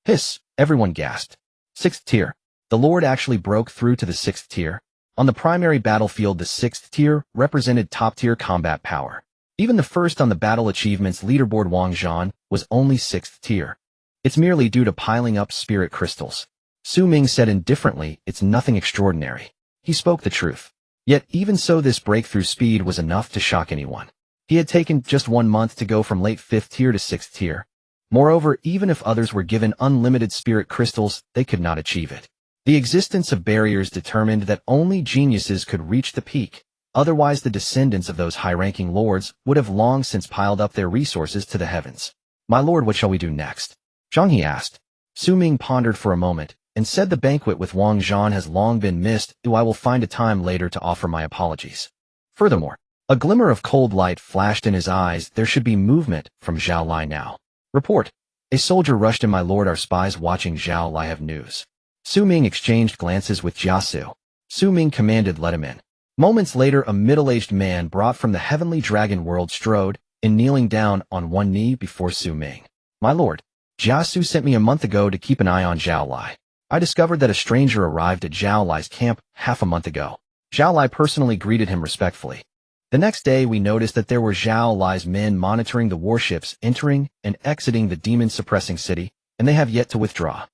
Hiss, everyone gasped. 6th tier. The lord actually broke through to the 6th tier. On the primary battlefield, the 6th tier represented top-tier combat power. Even the first on the battle achievements leaderboard, Wang Zhan, was only 6th tier. It's merely due to piling up spirit crystals. Xu Ming said indifferently, it's nothing extraordinary. He spoke the truth. Yet even so, this breakthrough speed was enough to shock anyone. He had taken just 1 month to go from late 5th tier to 6th tier. Moreover, even if others were given unlimited spirit crystals, they could not achieve it. The existence of barriers determined that only geniuses could reach the peak. Otherwise, the descendants of those high-ranking lords would have long since piled up their resources to the heavens. My lord, what shall we do next? Zhang He asked. Xu Ming pondered for a moment, and said, the banquet with Wang Zhan has long been missed. I will find a time later to offer my apologies. Furthermore, a glimmer of cold light flashed in his eyes. There should be movement from Zhao Lai now. Report. A soldier rushed in. My lord, our spies watching Zhao Lai have news. Xu Ming exchanged glances with Jiasu. Xu Ming commanded, let him in. Moments later, a middle-aged man brought from the heavenly dragon world strode in, kneeling down on one knee before Xu Ming. My lord, Jiasu sent me a month ago to keep an eye on Zhao Lai. I discovered that a stranger arrived at Zhao Lai's camp half a month ago. Zhao Lai personally greeted him respectfully. The next day, we noticed that there were Zhao Lai's men monitoring the warships entering and exiting the demon-suppressing city, and they have yet to withdraw.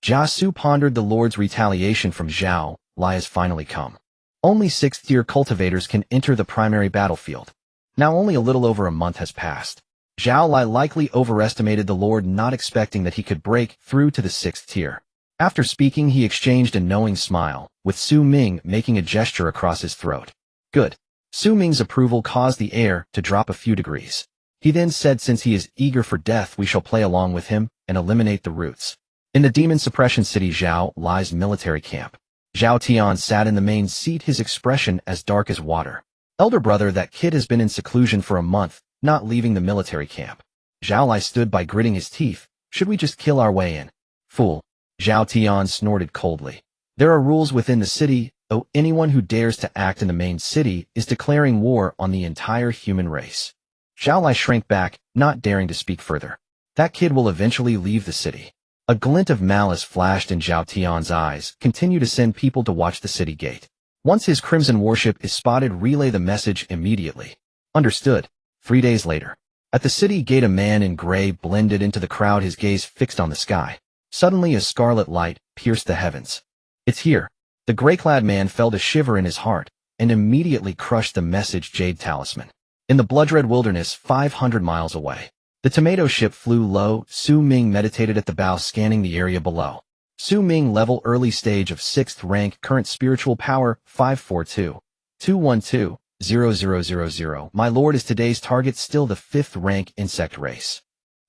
Jiasu pondered. The lord's retaliation from Zhao Lai has finally come. Only 6th tier cultivators can enter the primary battlefield. Now only a little over a month has passed. Zhao Lai likely overestimated the lord, not expecting that he could break through to the 6th tier. After speaking, he exchanged a knowing smile, with Xu Ming making a gesture across his throat. Good. Xu Ming's approval caused the air to drop a few degrees. He then said since he is eager for death we shall play along with him and eliminate the roots. In the demon suppression city Zhao Li's military camp. Zhao Tian sat in the main seat, his expression as dark as water. Elder brother, that kid has been in seclusion for a month, not leaving the military camp. Zhao Li stood by gritting his teeth. Should we just kill our way in? Fool. Zhao Tian snorted coldly. There are rules within the city. Oh, anyone who dares to act in the main city is declaring war on the entire human race. Zhao Li shrank back, not daring to speak further. That kid will eventually leave the city. A glint of malice flashed in Zhao Tian's eyes. Continue to send people to watch the city gate. Once his crimson warship is spotted, relay the message immediately. Understood. 3 days later. At the city gate a man in gray blended into the crowd, his gaze fixed on the sky. Suddenly a scarlet light pierced the heavens. It's here. The gray-clad man felt a shiver in his heart and immediately crushed the message Jade Talisman. In the blood-red wilderness 500 miles away. The tomato ship flew low. Xu Ming meditated at the bow, scanning the area below. Xu Ming level early stage of 6th rank, current spiritual power 542-212-0000. My lord, is today's target still the 5th rank insect race?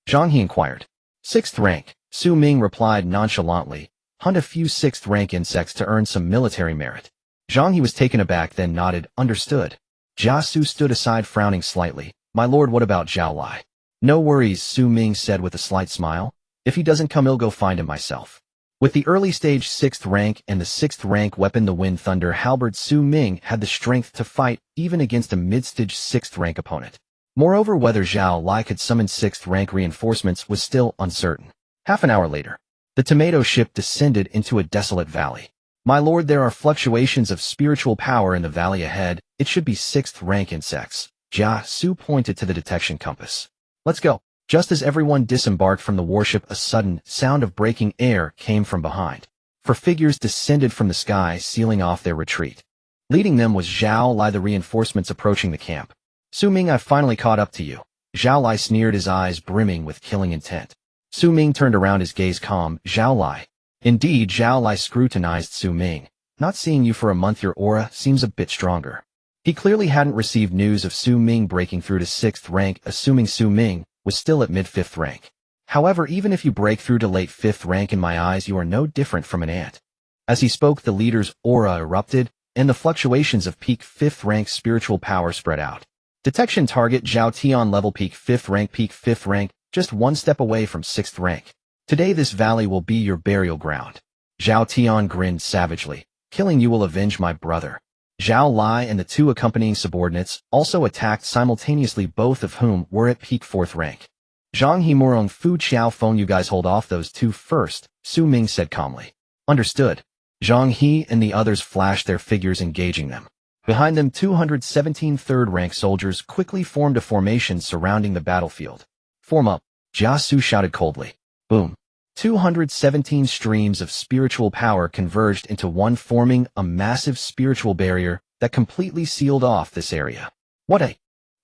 Zhang He inquired. 6th rank, Xu Ming replied nonchalantly. Hunt a few 6th rank insects to earn some military merit. Zhang He was taken aback, then nodded. Understood. Jia Su stood aside, frowning slightly. My lord, what about Zhao Li? No worries, Xu Ming said with a slight smile. If he doesn't come, I'll go find him myself. With the early stage 6th rank and the 6th rank weapon, the Wind Thunder Halberd, Xu Ming had the strength to fight even against a mid-stage 6th rank opponent. Moreover, whether Zhao Li could summon 6th rank reinforcements was still uncertain. Half an hour later, the tomato ship descended into a desolate valley. My lord, there are fluctuations of spiritual power in the valley ahead. It should be 6th rank insects. Jia Su pointed to the detection compass. Let's go. Just as everyone disembarked from the warship, a sudden sound of breaking air came from behind. 4 figures descended from the sky, sealing off their retreat. Leading them was Zhao Li, the reinforcements approaching the camp. Xu Ming, I've finally caught up to you. Zhao Li sneered, his eyes brimming with killing intent. Xu Ming turned around, his gaze calm. Zhao Li. Indeed, Zhao Li scrutinized Xu Ming. Not seeing you for a month, your aura seems a bit stronger. He clearly hadn't received news of Xu Ming breaking through to 6th rank, assuming Xu Ming was still at mid-5th rank. However, even if you break through to late 5th rank, in my eyes you are no different from an ant. As he spoke, the leader's aura erupted, and the fluctuations of peak 5th rank spiritual power spread out. Detection target Zhao Tian, level peak 5th rank, just 1 step away from 6th rank. Today this valley will be your burial ground. Zhao Tian grinned savagely. Killing you will avenge my brother. Zhao Li and the 2 accompanying subordinates also attacked simultaneously, both of whom were at peak 4th rank. Zhang He, Morong Fu, Xiao Feng, you guys hold off those 2 first, Xu Ming said calmly. Understood. Zhang He and the others flashed their figures, engaging them. Behind them 217 3rd rank soldiers quickly formed a formation surrounding the battlefield. Form up, Jia Su shouted coldly. Boom. 217 streams of spiritual power converged into one, forming a massive spiritual barrier that completely sealed off this area. What a...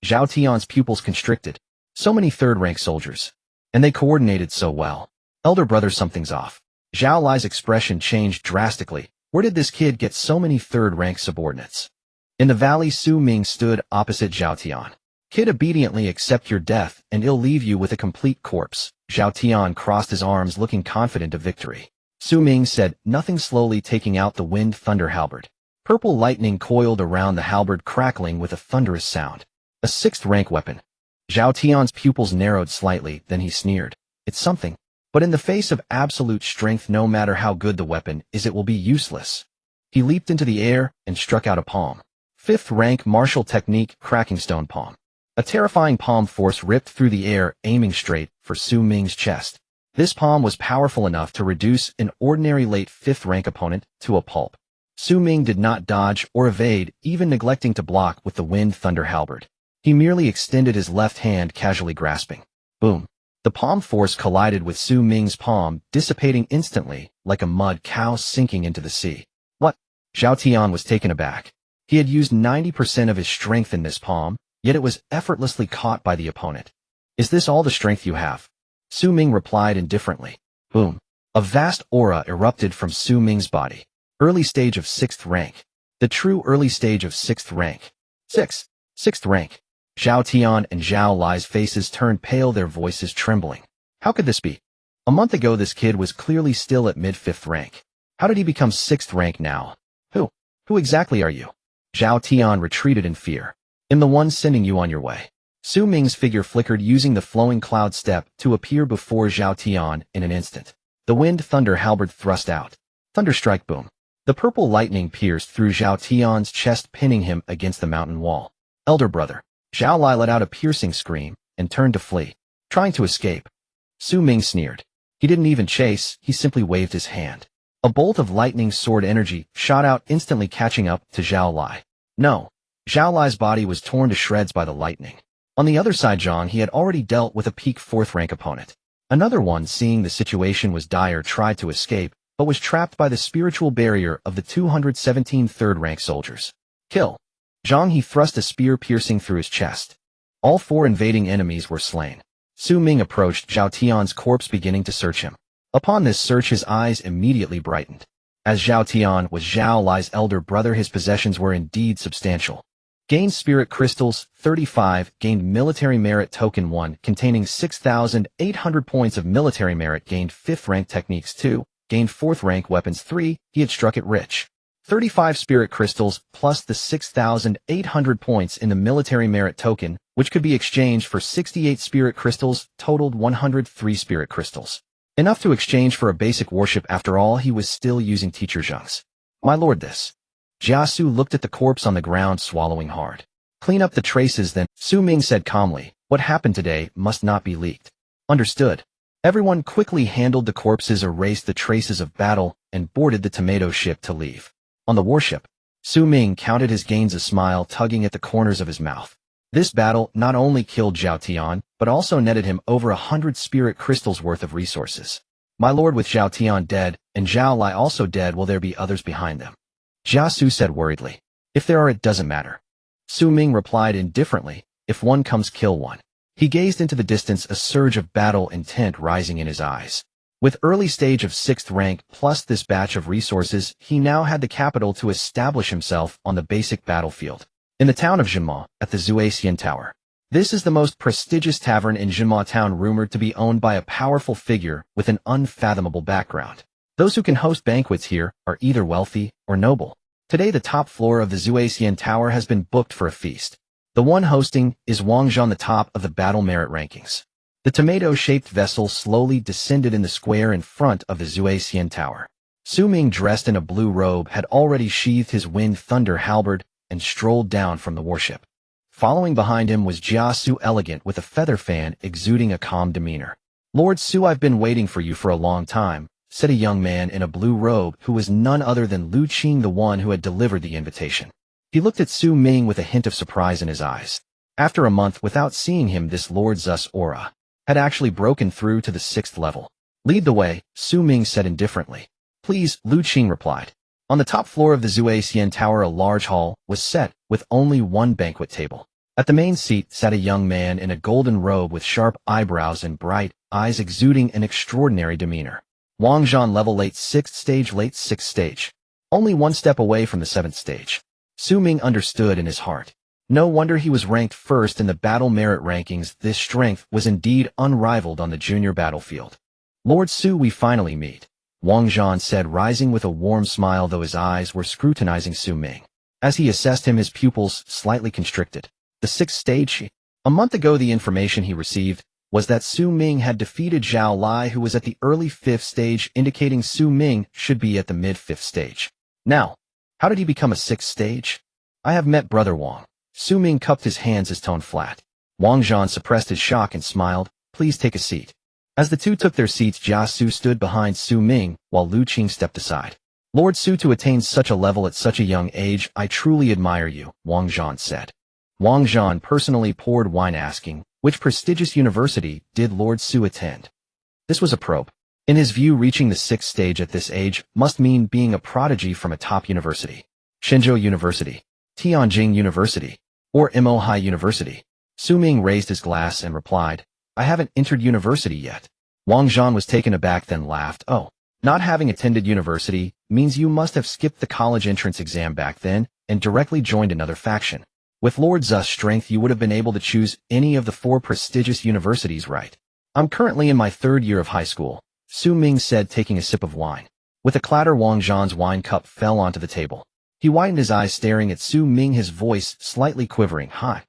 Zhao Tian's pupils constricted. So many 3rd rank soldiers. And they coordinated so well. Elder brother, something's off. Zhao Li's expression changed drastically. Where did this kid get so many 3rd rank subordinates? In the valley, Xu Ming stood opposite Zhao Tian. Kid, obediently accept your death, and it'll leave you with a complete corpse. Zhao Tian crossed his arms, looking confident of victory. Xu Ming said nothing, slowly taking out the Wind Thunder Halberd. Purple lightning coiled around the halberd, crackling with a thunderous sound. A 6th rank weapon. Zhao Tian's pupils narrowed slightly, then he sneered. It's something. But in the face of absolute strength, no matter how good the weapon is, it will be useless. He leaped into the air and struck out a palm. 5th rank martial technique, cracking stone palm. A terrifying palm force ripped through the air, aiming straight for Xu Ming's chest. This palm was powerful enough to reduce an ordinary late 5th rank opponent to a pulp. Xu Ming did not dodge or evade, even neglecting to block with the Wind Thunder Halberd. He merely extended his left hand, casually grasping. Boom. The palm force collided with Xu Ming's palm, dissipating instantly, like a mud cow sinking into the sea. What? Zhao Tian was taken aback. He had used 90% of his strength in this palm, yet it was effortlessly caught by the opponent. Is this all the strength you have? Xu Ming replied indifferently. Boom. A vast aura erupted from Xu Ming's body. Early stage of 6th rank. The true early stage of 6th rank. 6th rank. Zhao Tian and Zhao Lai's faces turned pale, their voices trembling. How could this be? A month ago this kid was clearly still at mid-5th rank. How did he become 6th rank now? Who exactly are you? Zhao Tian retreated in fear. I'm the one sending you on your way. Xu Ming's figure flickered, using the flowing cloud step to appear before Zhao Tian in an instant. The wind thunder halberd thrust out. Thunderstrike boom. The purple lightning pierced through Zhao Tian's chest, pinning him against the mountain wall. Elder brother. Zhao Lai let out a piercing scream and turned to flee, trying to escape. Xu Ming sneered. He didn't even chase, he simply waved his hand. A bolt of lightning sword energy shot out, instantly catching up to Zhao Lai. No. Zhao Lai's body was torn to shreds by the lightning. On the other side, Zhang, he had already dealt with a peak 4th rank opponent. Another one, seeing the situation was dire, tried to escape, but was trapped by the spiritual barrier of the 217 3rd rank soldiers. Kill. Zhang, he thrust a spear piercing through his chest. All 4 invading enemies were slain. Xu Ming approached Zhao Tian's corpse, beginning to search him. Upon this search, his eyes immediately brightened. As Zhao Tian was Zhao Lai's elder brother, his possessions were indeed substantial. Gained Spirit Crystals, 35, gained Military Merit Token 1, containing 6,800 points of military merit, gained 5th rank Techniques 2, gained 4th rank Weapons 3, he had struck it rich. 35 Spirit Crystals, plus the 6,800 points in the Military Merit Token, which could be exchanged for 68 Spirit Crystals, totaled 103 Spirit Crystals. Enough to exchange for a basic warship. After all, he was still using Teacher Zheng's. My lord, this. Jiasu looked at the corpse on the ground, swallowing hard. Clean up the traces then, Xu Ming said calmly. What happened today must not be leaked. Understood. Everyone quickly handled the corpses, erased the traces of battle, and boarded the tomato ship to leave. On the warship, Xu Ming counted his gains, a smile tugging at the corners of his mouth. This battle not only killed Zhao Tian, but also netted him over 100 spirit crystals worth of resources. My lord, with Zhao Tian dead, and Zhao Lai also dead, will there be others behind them? Jiasu said worriedly. If there are, it doesn't matter. Xu Ming replied indifferently. If one comes, kill one. He gazed into the distance, a surge of battle intent rising in his eyes. With early stage of 6th rank plus this batch of resources, he now had the capital to establish himself on the basic battlefield. In the town of Jinma, at the Zuaxian Tower. This is the most prestigious tavern in Jinma town, rumored to be owned by a powerful figure with an unfathomable background. Those who can host banquets here are either wealthy or noble. Today the top floor of the Zuaxian Tower has been booked for a feast. The one hosting is Wang Zhan, the top of the battle merit rankings. The tomato-shaped vessel slowly descended in the square in front of the Zuaxian Tower. Xu Ming, dressed in a blue robe, had already sheathed his wind thunder halberd and strolled down from the warship. Following behind him was Jiasu, elegant with a feather fan, exuding a calm demeanor. Lord Xu, I've been waiting for you for a long time, said a young man in a blue robe who was none other than Lu Qing, the one who had delivered the invitation. He looked at Xu Ming with a hint of surprise in his eyes. After a month without seeing him, this Lord Zu's aura had actually broken through to the 6th level. Lead the way, Xu Ming said indifferently. Please, Lu Qing replied. On the top floor of the Zuaxian Tower, a large hall was set with only one banquet table. At the main seat sat a young man in a golden robe with sharp eyebrows and bright eyes, exuding an extraordinary demeanor. Wang Zhan, level late 6th stage. Only one step away from the 7th stage. Xu Ming understood in his heart. No wonder he was ranked first in the battle merit rankings. This strength was indeed unrivaled on the junior battlefield. Lord Xu, we finally meet, Wang Zhan said, rising with a warm smile, though his eyes were scrutinizing Xu Ming. As he assessed him, his pupils slightly constricted. The 6th stage. A month ago, the information he received was that Xu Ming had defeated Zhao Lai, who was at the early 5th stage, indicating Xu Ming should be at the mid-5th stage. Now, how did he become a 6th stage? I have met Brother Wang. Xu Ming cupped his hands, his tone flat. Wang Zhan suppressed his shock and smiled. Please take a seat. As the two took their seats, Jiasu stood behind Xu Ming, while Lu Qing stepped aside. Lord Xu, to attain such a level at such a young age, I truly admire you, Wang Zhan said. Wang Zhan personally poured wine, asking, which prestigious university did Lord Xu attend? This was a probe. In his view, reaching the 6th stage at this age must mean being a prodigy from a top university. Shenzhou University, Tianjin University, or Imohai University. Xu Ming raised his glass and replied, I haven't entered university yet. Wang Zhan was taken aback, then laughed. Oh, not having attended university means you must have skipped the college entrance exam back then and directly joined another faction. With Lord Zu's strength, you would have been able to choose any of the 4 prestigious universities, right? I'm currently in my 3rd year of high school, Xu Ming said, taking a sip of wine. With a clatter, Wang Zhan's wine cup fell onto the table. He widened his eyes, staring at Xu Ming, his voice slightly quivering. High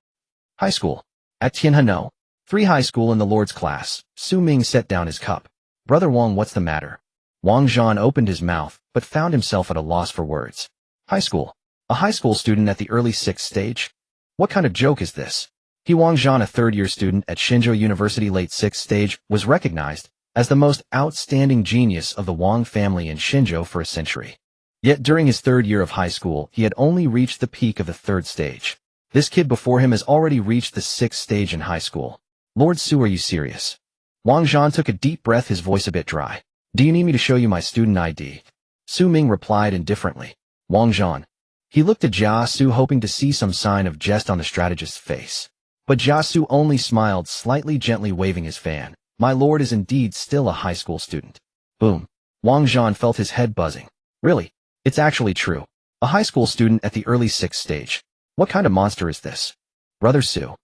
school. At Tianhe, 3 high school in the Lord's class. Xu Ming set down his cup. Brother Wang, what's the matter? Wang Zhan opened his mouth, but found himself at a loss for words. High school. A high school student at the early 6th stage? What kind of joke is this? Wang Zhan, a 3rd-year student at Xinzhou University late 6th stage, was recognized as the most outstanding genius of the Wang family in Xinzhou for a century. Yet during his 3rd year of high school, he had only reached the peak of the 3rd stage. This kid before him has already reached the 6th stage in high school. Lord Xu, are you serious? Wang Zhan took a deep breath, his voice a bit dry. Do you need me to show you my student ID? Xu Ming replied indifferently. Wang Zhan. He looked at Jiasu, hoping to see some sign of jest on the strategist's face. But Jiasu only smiled slightly, gently waving his fan. My lord is indeed still a high school student. Boom. Wang Zhan felt his head buzzing. Really? It's actually true. A high school student at the early 6th stage. What kind of monster is this? Brother Xu.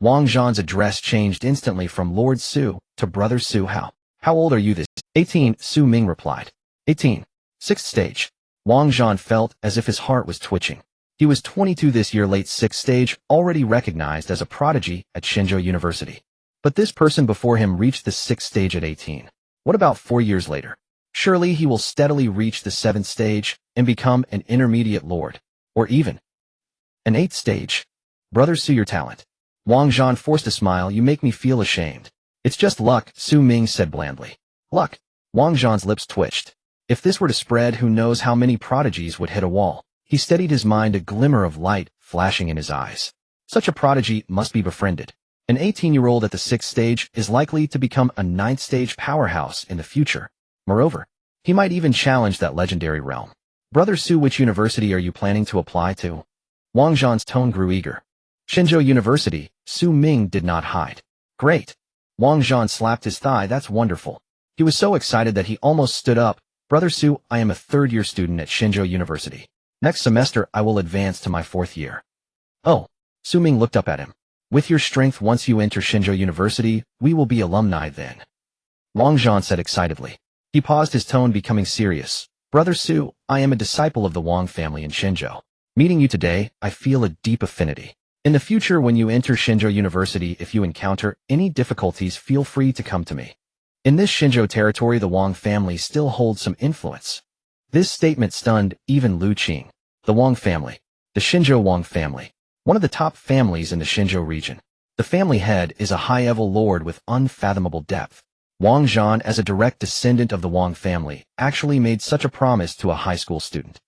Wang Zhan's address changed instantly from Lord Xu to Brother Xu. How old are you this? 18, Xu Ming replied. 18. 6th stage. Wang Zhan felt as if his heart was twitching. He was 22 this year, late 6th stage, already recognized as a prodigy at Xinzhou University. But this person before him reached the 6th stage at 18. What about 4 years later? Surely he will steadily reach the 7th stage and become an intermediate lord. Or even an 8th stage. Brother Xu, your talent. Wang Zhan forced a smile. You make me feel ashamed. It's just luck, Xu Ming said blandly. Luck? Wang Zhan's lips twitched. If this were to spread, who knows how many prodigies would hit a wall. He steadied his mind, a glimmer of light flashing in his eyes. Such a prodigy must be befriended. An 18-year-old at the 6th stage is likely to become a 9th stage powerhouse in the future. Moreover, he might even challenge that legendary realm. Brother Xu, which university are you planning to apply to? Wang Zhan's tone grew eager. Xinzhou University, Xu Ming did not hide. Great. Wang Zhan slapped his thigh. That's wonderful. He was so excited that he almost stood up. Brother Xu, I am a 3rd-year student at Xinzhou University. Next semester, I will advance to my 4th year. Oh. Xu Ming looked up at him. With your strength, once you enter Xinzhou University, we will be alumni then. Wang Zhan said excitedly. He paused, his tone becoming serious. Brother Xu, I am a disciple of the Wang family in Xinzhou. Meeting you today, I feel a deep affinity. In the future, when you enter Xinzhou University, if you encounter any difficulties, feel free to come to me. In this Xinzhou territory, the Wang family still holds some influence. This statement stunned even Lu Qing. The Wang family. The Xinzhou Wang family. One of the top families in the Xinzhou region. The family head is a high-level lord with unfathomable depth. Wang Zhan, as a direct descendant of the Wang family, actually made such a promise to a high school student.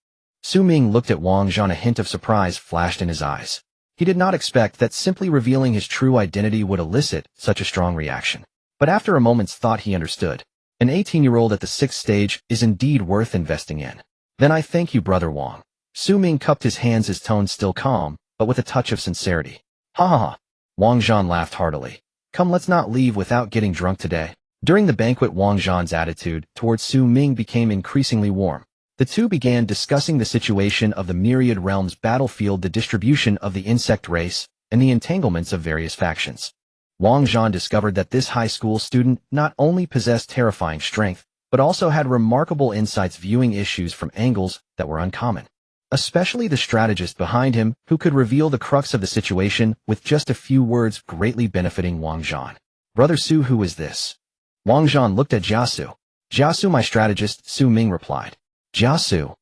Xu Ming looked at Wang Zhan, a hint of surprise flashed in his eyes. He did not expect that simply revealing his true identity would elicit such a strong reaction. But after a moment's thought, he understood. An 18-year-old at the 6th stage is indeed worth investing in. Then I thank you, Brother Wang. Xu Ming cupped his hands, his tone still calm, but with a touch of sincerity. Ha ha ha. Wang Zhan laughed heartily. Come, let's not leave without getting drunk today. During the banquet, Wang Zhan's attitude towards Xu Ming became increasingly warm. The two began discussing the situation of the myriad realms battlefield, the distribution of the insect race, and the entanglements of various factions. Wang Zhan discovered that this high school student not only possessed terrifying strength, but also had remarkable insights, viewing issues from angles that were uncommon. Especially the strategist behind him, who could reveal the crux of the situation with just a few words, greatly benefiting Wang Zhan. Brother Xu, who is this? Wang Zhan looked at Jiasu. Jiasu, my strategist, Xu Ming replied. Jiasu.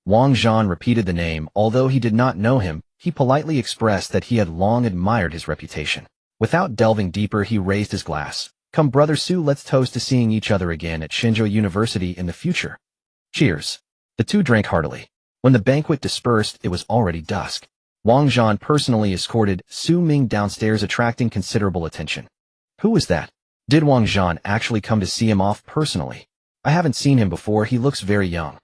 Wang Zhan repeated the name. Although he did not know him, he politely expressed that he had long admired his reputation. Without delving deeper, he raised his glass. Come, Brother Xu, let's toast to seeing each other again at Xinzhou University in the future. Cheers. The two drank heartily. When the banquet dispersed, it was already dusk. Wang Zhan personally escorted Xu Ming downstairs, attracting considerable attention. Who was that? Did Wang Zhan actually come to see him off personally? I haven't seen him before. He looks very young.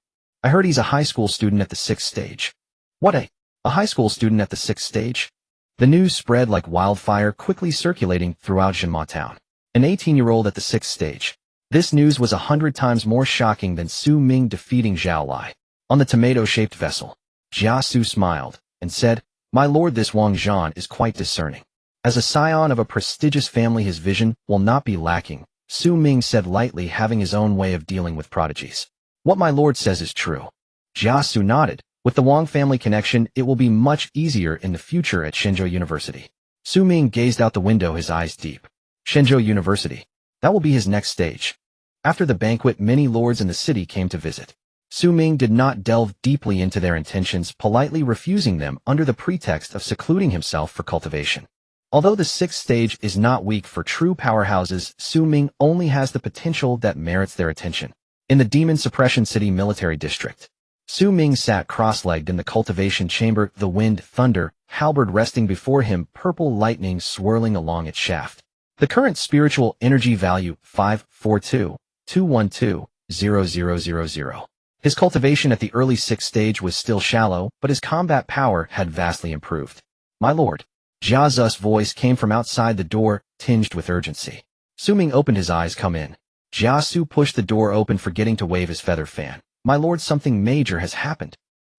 I heard he's a high school student at the 6th stage. What, a high school student at the 6th stage? The news spread like wildfire, quickly circulating throughout Jinma town. An 18-year-old at the 6th stage. This news was 100 times more shocking than Xu Ming defeating Zhao Lai on the tomato-shaped vessel. Jiasu smiled and said, My lord, this Wang Zhan is quite discerning. As a scion of a prestigious family, his vision will not be lacking, Xu Ming said lightly, having his own way of dealing with prodigies. What my lord says is true. Jiasu nodded. With the Wang family connection, it will be much easier in the future at Shenzhou University. Xu Ming gazed out the window, his eyes deep. Shenzhou University. That will be his next stage. After the banquet, many lords in the city came to visit. Xu Ming did not delve deeply into their intentions, politely refusing them under the pretext of secluding himself for cultivation. Although the sixth stage is not weak for true powerhouses, Xu Ming only has the potential that merits their attention. In the Demon Suppression City Military District, Xu Ming sat cross-legged in the cultivation chamber, the wind, thunder, halberd resting before him, purple lightning swirling along its shaft. The current spiritual energy value 542-212-0000. His cultivation at the early sixth stage was still shallow, but his combat power had vastly improved. My lord. Jia Zu's voice came from outside the door, tinged with urgency. Xu Ming opened his eyes. Come in. Jiasu pushed the door open, forgetting to wave his feather fan. My lord, something major has happened.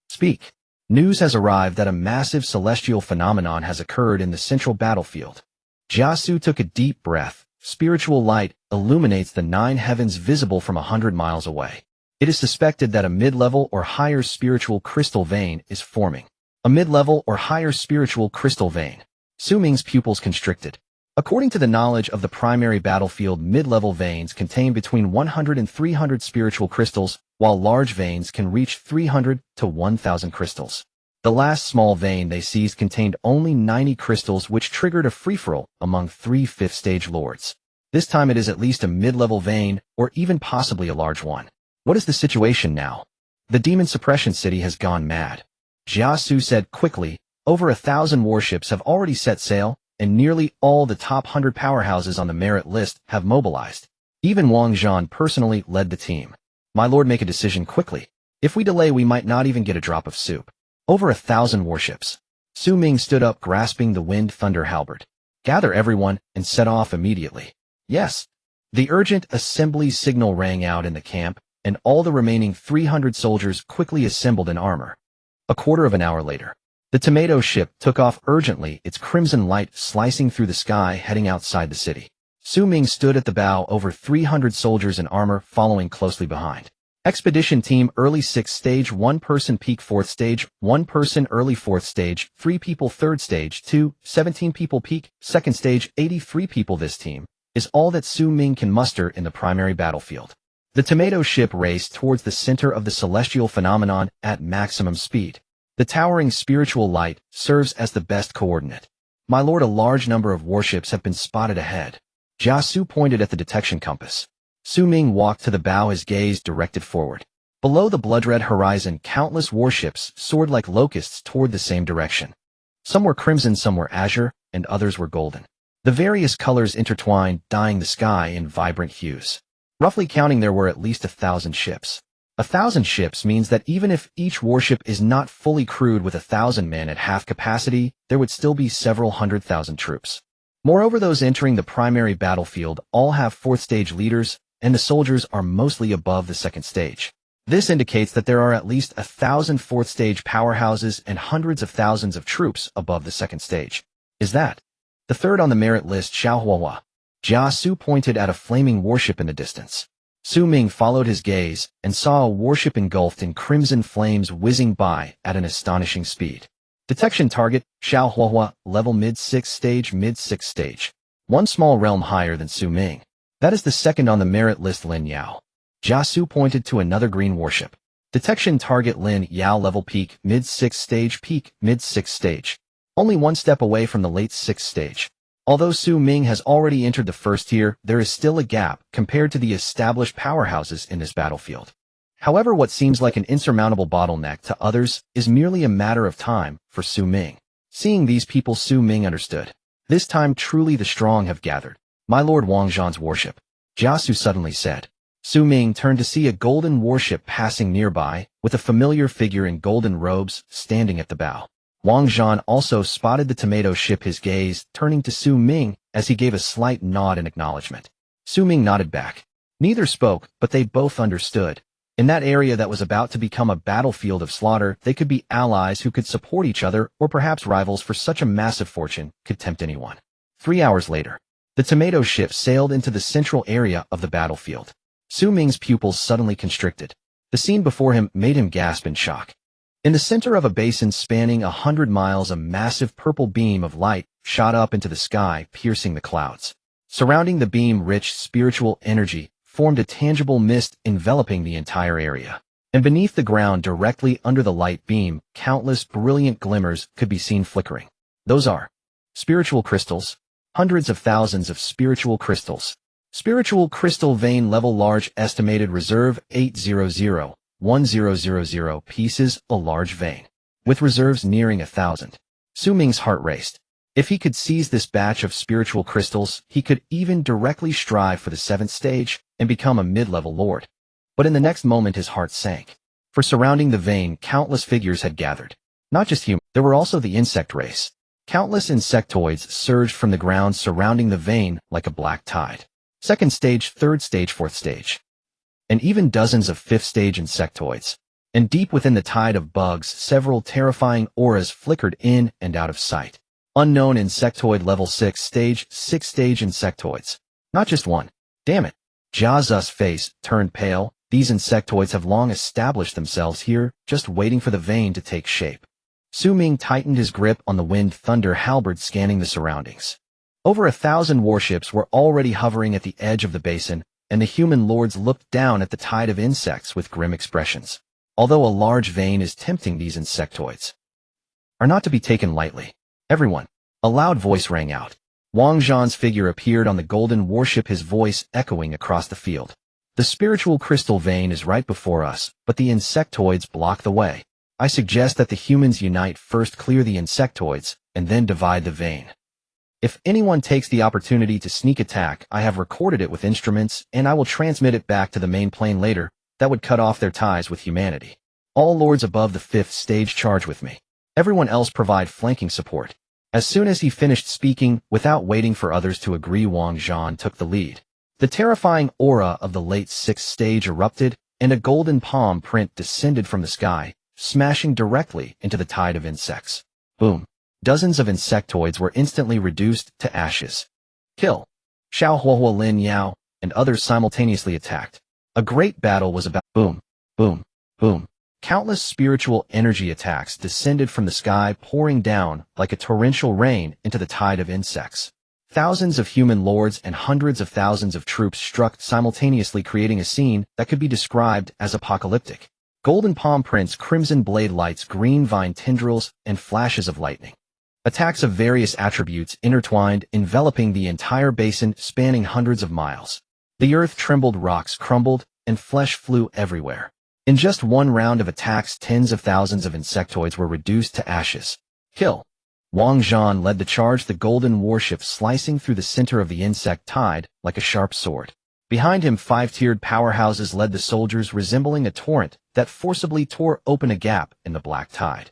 Speak. News has arrived that a massive celestial phenomenon has occurred in the central battlefield. Jiasu took a deep breath. Spiritual light illuminates the 9 heavens visible from 100 miles away. It is suspected that a mid-level or higher spiritual crystal vein is forming. A mid-level or higher spiritual crystal vein. Xu Ming's pupils constricted. According to the knowledge of the primary battlefield, mid-level veins contain between 100 and 300 spiritual crystals, while large veins can reach 300 to 1,000 crystals. The last small vein they seized contained only 90 crystals, which triggered a free-for-all among 3 fifth-stage lords. This time it is at least a mid-level vein, or even possibly a large one. What is the situation now? The Demon Suppression City has gone mad. Jiasu said quickly. Over 1,000 warships have already set sail, and nearly all the top 100 powerhouses on the merit list have mobilized. Even Wang Zhan personally led the team. My lord, make a decision quickly. If we delay, we might not even get a drop of soup. Over 1,000 warships. Xu Ming stood up, grasping the wind thunder halberd. Gather everyone and set off immediately. Yes. The urgent assembly signal rang out in the camp, and all the remaining 300 soldiers quickly assembled in armor. A quarter of an hour later, the tomato ship took off urgently, its crimson light slicing through the sky, heading outside the city. Xu Ming stood at the bow, over 300 soldiers in armor following closely behind. Expedition team early 6th stage, 1 person peak 4th stage, 1 person early 4th stage, 3 people 3rd stage, 17 people peak 2nd stage, 83 people. This team is all that Xu Ming can muster in the primary battlefield. The tomato ship raced towards the center of the celestial phenomenon at maximum speed. The towering spiritual light serves as the best coordinate. My lord, a large number of warships have been spotted ahead. Jiasu pointed at the detection compass. Xu Ming walked to the bow, his gaze directed forward. Below the blood-red horizon, countless warships soared like locusts toward the same direction. Some were crimson, some were azure, and others were golden. The various colors intertwined, dyeing the sky in vibrant hues. Roughly counting, there were at least 1,000 ships. 1,000 ships means that even if each warship is not fully crewed with 1,000 men at half capacity, there would still be several 100,000 troops. Moreover, those entering the primary battlefield all have 4th stage leaders, and the soldiers are mostly above the 2nd stage. This indicates that there are at least 1,000 4th stage powerhouses and hundreds of thousands of troops above the 2nd stage. Is that the third on the merit list? Xiaohuahua. Jiasu pointed at a flaming warship in the distance. Xu Ming followed his gaze and saw a warship engulfed in crimson flames whizzing by at an astonishing speed. Detection target, Xiaohuahua, level mid-6th stage, mid-6th stage. 1 small realm higher than Xu Ming. That is the second on the merit list. Lin Yao. Jiasu pointed to another green warship. Detection target, Lin Yao, level peak, mid-6th stage, peak, mid-6th stage. Only 1 step away from the late 6th stage. Although Xu Ming has already entered the first tier, there is still a gap compared to the established powerhouses in this battlefield. However, what seems like an insurmountable bottleneck to others is merely a matter of time for Xu Ming. Seeing these people, Xu Ming understood. This time truly the strong have gathered. My lord, Wang Zhan's warship. Jiasu suddenly said. Xu Ming turned to see a golden warship passing nearby, with a familiar figure in golden robes standing at the bow. Wang Zhan also spotted the tomato ship, his gaze turning to Xu Ming as he gave a slight nod in acknowledgement. Xu Ming nodded back. Neither spoke, but they both understood. In that area that was about to become a battlefield of slaughter, they could be allies who could support each other, or perhaps rivals, for such a massive fortune could tempt anyone. 3 hours later, the tomato ship sailed into the central area of the battlefield. Xu Ming's pupils suddenly constricted. The scene before him made him gasp in shock. In the center of a basin spanning 100 miles, a massive purple beam of light shot up into the sky, piercing the clouds. Surrounding the beam, rich spiritual energy formed a tangible mist enveloping the entire area. And beneath the ground, directly under the light beam, countless brilliant glimmers could be seen flickering. Those are spiritual crystals. Hundreds of thousands of spiritual crystals. Spiritual crystal vein level large, estimated reserve 800,1000 pieces, a large vein, with reserves nearing 1,000. Xu Ming's heart raced. If he could seize this batch of spiritual crystals, he could even directly strive for the 7th stage and become a mid-level lord. But in the next moment his heart sank. For surrounding the vein, countless figures had gathered. Not just humans, there were also the insect race. Countless insectoids surged from the ground surrounding the vein like a black tide. 2nd stage, 3rd stage, 4th stage. And even dozens of 5th stage insectoids. And deep within the tide of bugs, several terrifying auras flickered in and out of sight. Unknown insectoid level 6th stage, 6th stage insectoids. Not just one. Damn it. Jiazu's face turned pale. These insectoids have long established themselves here, just waiting for the vein to take shape. Xu Ming tightened his grip on the wind thunder halberd, scanning the surroundings. Over 1,000 warships were already hovering at the edge of the basin, and the human lords looked down at the tide of insects with grim expressions. Although a large vein is tempting, these insectoids are not to be taken lightly. Everyone. A loud voice rang out. Wang Zhan's figure appeared on the golden warship, his voice echoing across the field. The spiritual crystal vein is right before us, but the insectoids block the way. I suggest that the humans unite first, clear the insectoids, and then divide the vein. If anyone takes the opportunity to sneak attack, I have recorded it with instruments, and I will transmit it back to the main plane later. That would cut off their ties with humanity. All lords above the 5th stage charge with me. Everyone else provide flanking support. As soon as he finished speaking, without waiting for others to agree, Wang Zhan took the lead. The terrifying aura of the late 6th stage erupted, and a golden palm print descended from the sky, smashing directly into the tide of insects. Boom. Dozens of insectoids were instantly reduced to ashes. Kill. Xiao Huohuo, Lin Yao, and others simultaneously attacked. A great battle was about. Boom. Boom. Boom. Countless spiritual energy attacks descended from the sky, pouring down like a torrential rain into the tide of insects. Thousands of human lords and hundreds of thousands of troops struck simultaneously, creating a scene that could be described as apocalyptic. Golden palm prints, crimson blade lights, green vine tendrils, and flashes of lightning. Attacks of various attributes intertwined, enveloping the entire basin, spanning hundreds of miles. The earth trembled, rocks crumbled, and flesh flew everywhere. In just one round of attacks, tens of thousands of insectoids were reduced to ashes. Kill. Wang Zhan led the charge, the golden warship slicing through the center of the insect tide like a sharp sword. Behind him, 5-tiered powerhouses led the soldiers, resembling a torrent that forcibly tore open a gap in the black tide.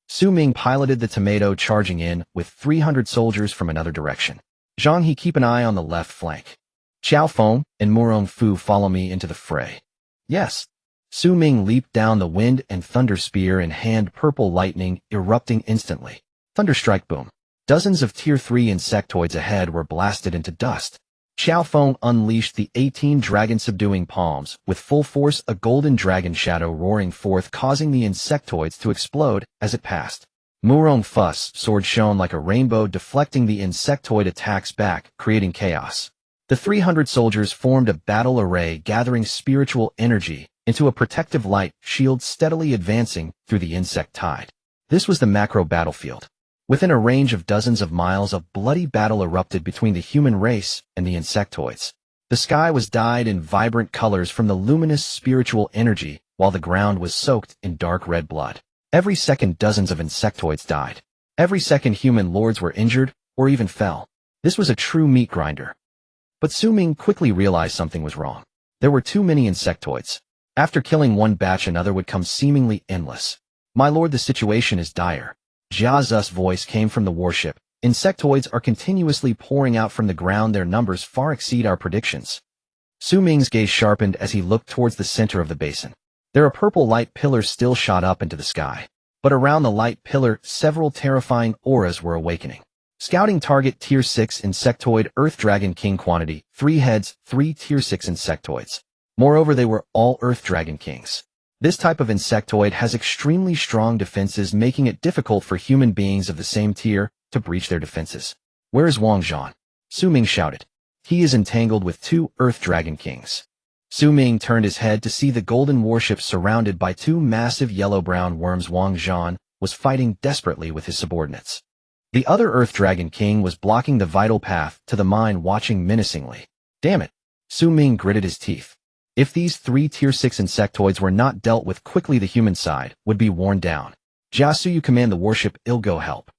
Xu Ming piloted the tomato, charging in with 300 soldiers from another direction. Zhang He, keep an eye on the left flank. Qiao Feng and Murong Fu, follow me into the fray. Yes. Xu Ming leaped down the wind and thunder, spear in hand, purple lightning erupting instantly. Thunderstrike, boom. Dozens of Tier 3 insectoids ahead were blasted into dust. Qiao Feng unleashed the 18 dragon-subduing palms. With full force, a golden dragon shadow roaring forth, causing the insectoids to explode as it passed. Murong Fu's sword shone like a rainbow, deflecting the insectoid attacks back, creating chaos. The 300 soldiers formed a battle array, gathering spiritual energy into a protective light shield, steadily advancing through the insect tide. This was the macro battlefield. Within a range of dozens of miles, a bloody battle erupted between the human race and the insectoids. The sky was dyed in vibrant colors from the luminous spiritual energy, while the ground was soaked in dark red blood. Every second, dozens of insectoids died. Every second, human lords were injured or even fell. This was a true meat grinder. But Xu Ming quickly realized something was wrong. There were too many insectoids. After killing one batch, another would come, seemingly endless. My lord, the situation is dire. Jiazu's voice came from the warship. Insectoids are continuously pouring out from the ground. Their numbers far exceed our predictions. Xu Ming's gaze sharpened as he looked towards the center of the basin. There a purple light pillar still shot up into the sky. But around the light pillar, several terrifying auras were awakening. Scouting target Tier 6 insectoid Earth Dragon King quantity, 3 heads, 3 Tier 6 insectoids. Moreover, they were all Earth Dragon Kings. This type of insectoid has extremely strong defenses, making it difficult for human beings of the same tier to breach their defenses. Where is Wang Zhan? Xu Ming shouted. He is entangled with 2 Earth Dragon Kings. Xu Ming turned his head to see the golden warship surrounded by 2 massive yellow-brown worms. Wang Zhan was fighting desperately with his subordinates. The other Earth Dragon King was blocking the vital path to the mine, watching menacingly. Damn it! Xu Ming gritted his teeth. If these 3 Tier 6 insectoids were not dealt with quickly, the human side would be worn down. Jiasu, you command the warship, I'll go help.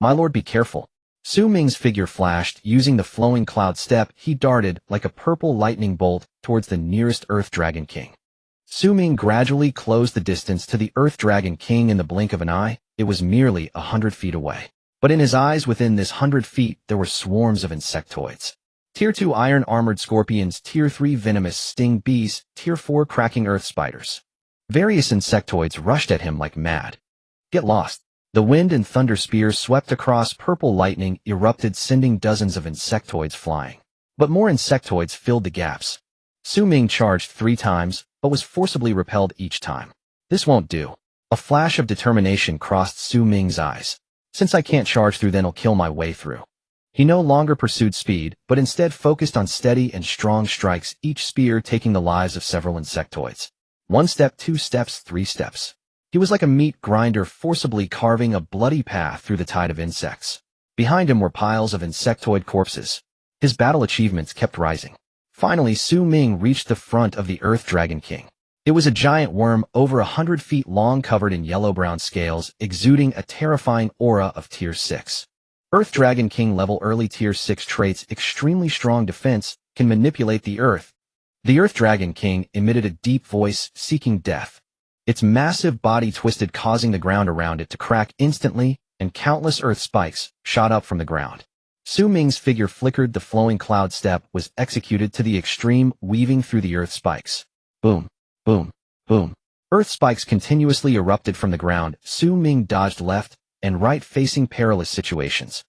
My lord, be careful. Xu Ming's figure flashed. Using the flowing cloud step, he darted like a purple lightning bolt towards the nearest Earth Dragon King. Xu Ming gradually closed the distance to the Earth Dragon King in the blink of an eye. It was merely 100 feet away. But in his eyes, within this 100 feet, there were swarms of insectoids. Tier 2 iron-armored scorpions, Tier 3 venomous sting bees, Tier 4 cracking earth spiders. Various insectoids rushed at him like mad. Get lost. The wind and thunder spears swept across. Purple lightning erupted, sending dozens of insectoids flying. But more insectoids filled the gaps. Xu Ming charged 3 times, but was forcibly repelled each time. This won't do. A flash of determination crossed Xu Ming's eyes. Since I can't charge through, then I'll kill my way through. He no longer pursued speed, but instead focused on steady and strong strikes, each spear taking the lives of several insectoids. 1 step, 2 steps, 3 steps. He was like a meat grinder, forcibly carving a bloody path through the tide of insects. Behind him were piles of insectoid corpses. His battle achievements kept rising. Finally, Xu Ming reached the front of the Earth Dragon King. It was a giant worm over 100 feet long, covered in yellow-brown scales, exuding a terrifying aura of Tier 6. Earth Dragon King level early Tier 6 traits, extremely strong defense, can manipulate the earth. The Earth Dragon King emitted a deep voice, seeking death. Its massive body twisted, causing the ground around it to crack instantly, and countless earth spikes shot up from the ground. Xu Ming's figure flickered. The flowing cloud step was executed to the extreme, weaving through the earth spikes. Boom, boom, boom. Earth spikes continuously erupted from the ground. Xu Ming dodged left and right, facing perilous situations.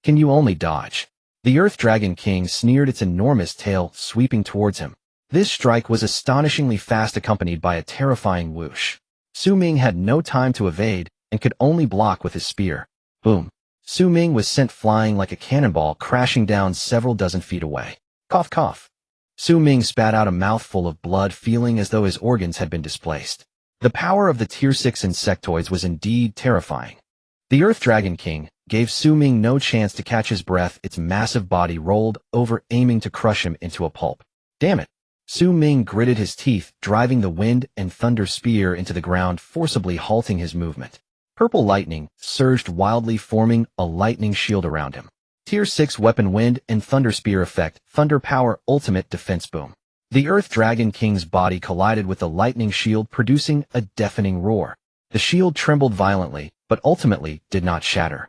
Can you only dodge? The Earth Dragon King sneered, its enormous tail sweeping towards him. This strike was astonishingly fast, accompanied by a terrifying whoosh. Xu Ming had no time to evade and could only block with his spear. Boom. Xu Ming was sent flying like a cannonball, crashing down several dozen feet away. Cough, cough. Xu Ming spat out a mouthful of blood, feeling as though his organs had been displaced. The power of the Tier 6 insectoids was indeed terrifying. The Earth Dragon King gave Xu Ming no chance to catch his breath. Its massive body rolled over, aiming to crush him into a pulp. Damn it! Xu Ming gritted his teeth, driving the wind and thunder spear into the ground, forcibly halting his movement. Purple lightning surged wildly, forming a lightning shield around him. Tier 6 weapon, wind and thunder spear effect, thunder power, ultimate defense. Boom. The Earth Dragon King's body collided with the lightning shield, producing a deafening roar. The shield trembled violently, but ultimately did not shatter.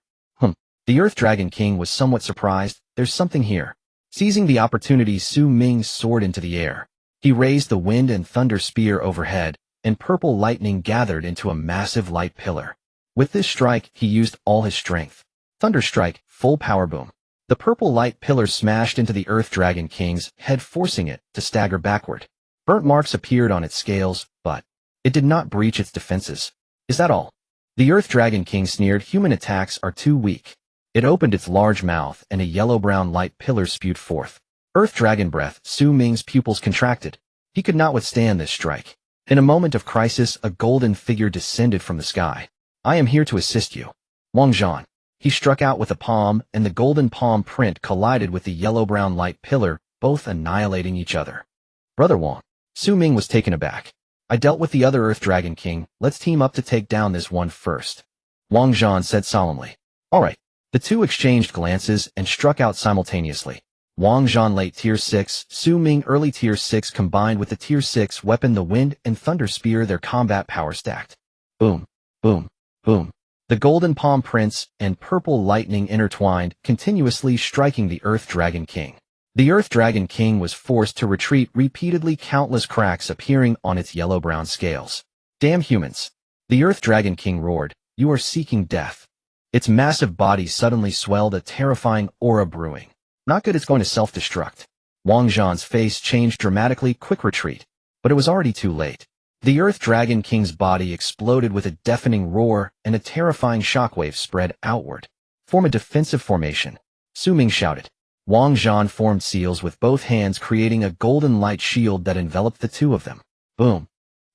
The Earth Dragon King was somewhat surprised. There's something here. Seizing the opportunity, Xu Ming soared into the air. He raised the wind and thunder spear overhead, and purple lightning gathered into a massive light pillar. With this strike, he used all his strength. Thunder strike, full power. Boom. The purple light pillar smashed into the Earth Dragon King's head, forcing it to stagger backward. Burnt marks appeared on its scales, but it did not breach its defenses. Is that all? The Earth Dragon King sneered. Human attacks are too weak. It opened its large mouth, and a yellow-brown light pillar spewed forth. Earth Dragon breath. Xu Ming's pupils contracted. He could not withstand this strike. In a moment of crisis, a golden figure descended from the sky. I am here to assist you. Wang Zhan. He struck out with a palm, and the golden palm print collided with the yellow-brown light pillar, both annihilating each other. Brother Wang. Xu Ming was taken aback. I dealt with the other Earth Dragon King. Let's team up to take down this one first. Wang Zhan said solemnly. All right. The two exchanged glances and struck out simultaneously. Wang Zhan late Tier 6, Xu Ming early Tier 6, combined with the Tier 6 weapon, the wind and thunder spear, their combat power stacked. Boom, boom, boom. The golden palm prints and purple lightning intertwined, continuously striking the Earth Dragon King. The Earth Dragon King was forced to retreat repeatedly, countless cracks appearing on its yellow-brown scales. Damn humans! The Earth Dragon King roared, "You are seeking death." Its massive body suddenly swelled, a terrifying aura brewing. Not good, it's going to self-destruct. Wang Zhan's face changed dramatically. Quick retreat. But it was already too late. The Earth Dragon King's body exploded with a deafening roar, and a terrifying shockwave spread outward. Form a defensive formation, Xu Ming shouted. Wang Zhan formed seals with both hands, creating a golden light shield that enveloped the two of them. Boom.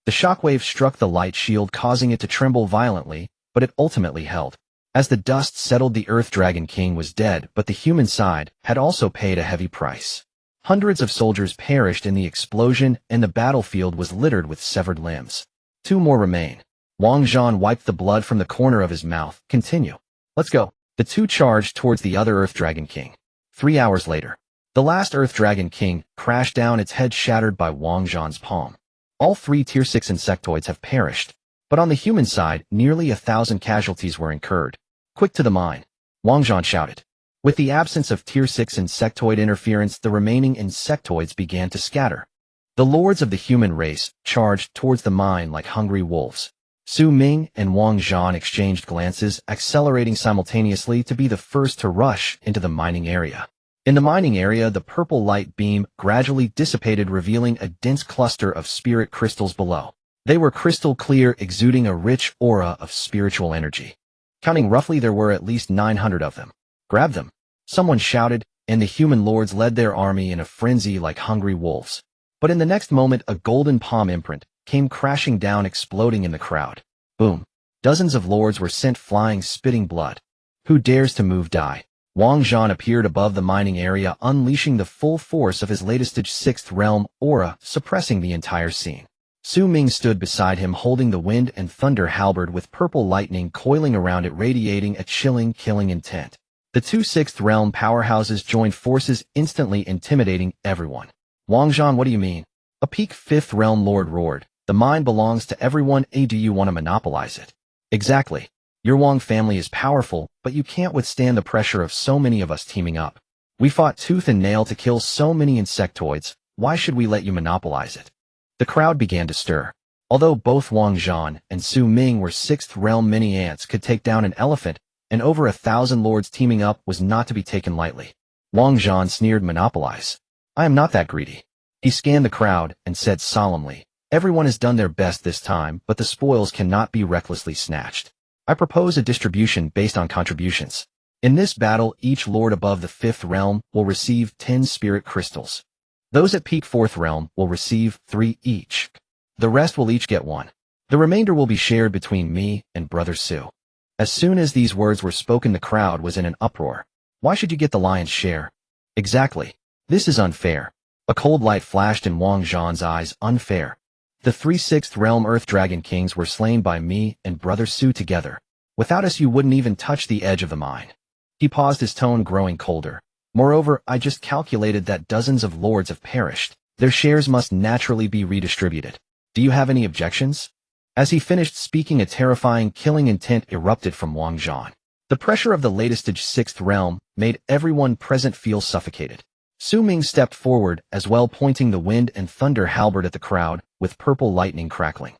The shockwave struck the light shield, causing it to tremble violently, but it ultimately held. As the dust settled, the Earth Dragon King was dead, but the human side had also paid a heavy price. Hundreds of soldiers perished in the explosion, and the battlefield was littered with severed limbs. 2 more remain. Wang Zhan wiped the blood from the corner of his mouth. Continue. Let's go. The two charged towards the other Earth Dragon King. 3 hours later, the last Earth Dragon King crashed down, its head shattered by Wang Zhan's palm. All 3 Tier 6 insectoids have perished, but on the human side, nearly 1,000 casualties were incurred. Quick to the mine, Wang Zhan shouted. With the absence of Tier 6 insectoid interference, the remaining insectoids began to scatter. The lords of the human race charged towards the mine like hungry wolves. Xu Ming and Wang Zhan exchanged glances, accelerating simultaneously to be the first to rush into the mining area. In the mining area, the purple light beam gradually dissipated, revealing a dense cluster of spirit crystals below. They were crystal clear, exuding a rich aura of spiritual energy. Counting roughly, there were at least 900 of them. Grab them, someone shouted, and the human lords led their army in a frenzy like hungry wolves. But in the next moment, a golden palm imprint came crashing down, exploding in the crowd. Boom. Dozens of lords were sent flying, spitting blood. Who dares to move, die. Wang Zhan appeared above the mining area, unleashing the full force of his latest 6th realm aura, suppressing the entire scene. Xu Ming stood beside him, holding the wind and thunder halberd with purple lightning coiling around it, radiating a chilling, killing intent. The 2 6th realm powerhouses joined forces, instantly intimidating everyone. Wang Zhan, what do you mean? A peak 5th realm lord roared. The mine belongs to everyone. Do you want to monopolize it? Exactly. Your Wang family is powerful, but you can't withstand the pressure of so many of us teaming up. We fought tooth and nail to kill so many insectoids. Why should we let you monopolize it? The crowd began to stir. Although both Wang Zhan and Xu Ming were 6th realm mini ants, could take down an elephant, and over 1,000 lords teaming up was not to be taken lightly. Wang Zhan sneered, monopolize. I am not that greedy. He scanned the crowd and said solemnly, everyone has done their best this time, but the spoils cannot be recklessly snatched. I propose a distribution based on contributions. In this battle, each lord above the 5th realm will receive 10 spirit crystals. Those at peak 4th realm will receive 3 each. The rest will each get 1. The remainder will be shared between me and Brother Xu. As soon as these words were spoken, the crowd was in an uproar. Why should you get the lion's share? Exactly. This is unfair. A cold light flashed in Wang Zhan's eyes. Unfair. The 3 6th realm Earth Dragon Kings were slain by me and Brother Xu together. Without us, you wouldn't even touch the edge of the mine. He paused, his tone growing colder. Moreover, I just calculated that dozens of lords have perished. Their shares must naturally be redistributed. Do you have any objections? As he finished speaking, a terrifying, killing intent erupted from Wang Zhan. The pressure of the latest 6th realm made everyone present feel suffocated. Xu Ming stepped forward as well, pointing the wind and thunder halberd at the crowd, with purple lightning crackling.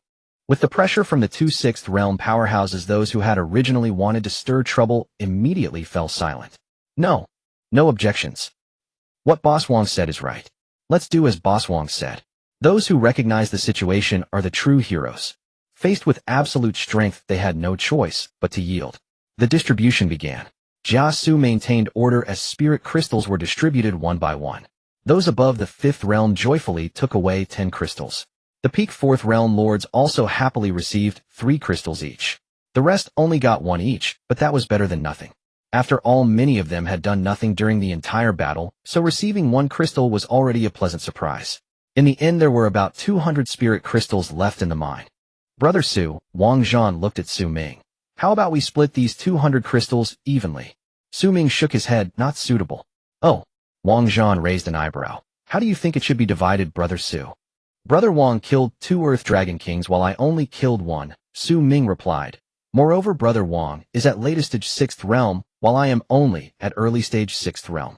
With the pressure from the 2 6th realm powerhouses, those who had originally wanted to stir trouble immediately fell silent. No. No objections. What Boss Wang said is right. Let's do as Boss Wang said. Those who recognize the situation are the true heroes. Faced with absolute strength, they had no choice but to yield. The distribution began. Jia Su maintained order as spirit crystals were distributed one by one. Those above the 5th realm joyfully took away 10 crystals. The peak 4th realm lords also happily received 3 crystals each. The rest only got 1 each, but that was better than nothing. After all, many of them had done nothing during the entire battle, so receiving 1 crystal was already a pleasant surprise. In the end, there were about 200 spirit crystals left in the mine. Brother Xu, Wang Zhan looked at Xu Ming. How about we split these 200 crystals evenly? Xu Ming shook his head. Not suitable. Oh. Wang Zhan raised an eyebrow. How do you think it should be divided, Brother Xu? Brother Wang killed 2 Earth Dragon Kings while I only killed 1, Xu Ming replied. Moreover, Brother Wang is at latest stage 6th realm, while I am only at early stage 6th realm.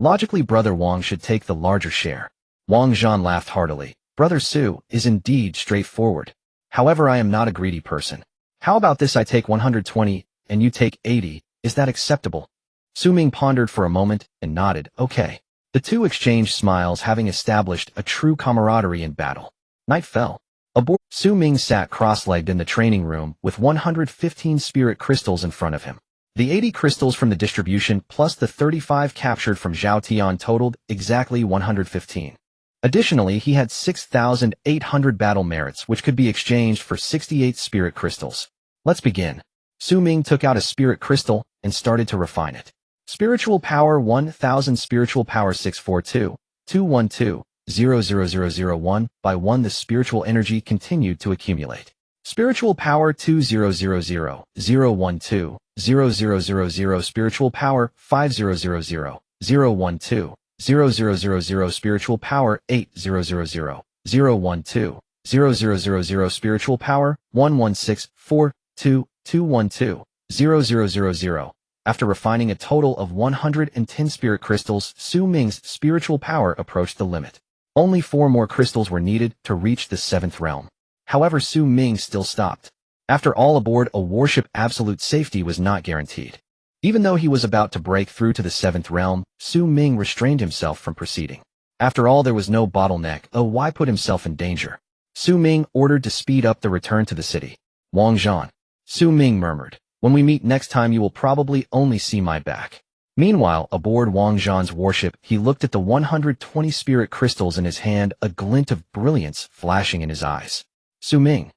Logically, Brother Wang should take the larger share. Wang Zhan laughed heartily. Brother Su is indeed straightforward. However, I am not a greedy person. How about this? I take 120, and you take 80. Is that acceptable? Xu Ming pondered for a moment and nodded. Okay. The two exchanged smiles, having established a true camaraderie in battle. Night fell. Xu Ming sat cross-legged in the training room with 115 spirit crystals in front of him. The 80 crystals from the distribution plus the 35 captured from Zhao Tian totaled exactly 115. Additionally, he had 6,800 battle merits, which could be exchanged for 68 spirit crystals. Let's begin. Xu Ming took out a spirit crystal and started to refine it. Spiritual power 1000, spiritual power 642, 212, 00001. By 1, the spiritual energy continued to accumulate. Spiritual power 2000, 012, 0000, spiritual power 5000, 012, 0000, spiritual power 8000, 012, 0000, spiritual power 1164, 212, 0000. After refining a total of 110 spirit crystals, Xu Ming's spiritual power approached the limit. Only 4 more crystals were needed to reach the 7th realm. However, Xu Ming still stopped. After all, aboard a warship, absolute safety was not guaranteed. Even though he was about to break through to the 7th realm, Xu Ming restrained himself from proceeding. After all, there was no bottleneck. Oh, why put himself in danger? Xu Ming ordered to speed up the return to the city. Wang Zhan. Xu Ming murmured. When we meet next time, you will probably only see my back. Meanwhile, aboard Wang Zhan's warship, he looked at the 120 spirit crystals in his hand, a glint of brilliance flashing in his eyes. Xu Ming.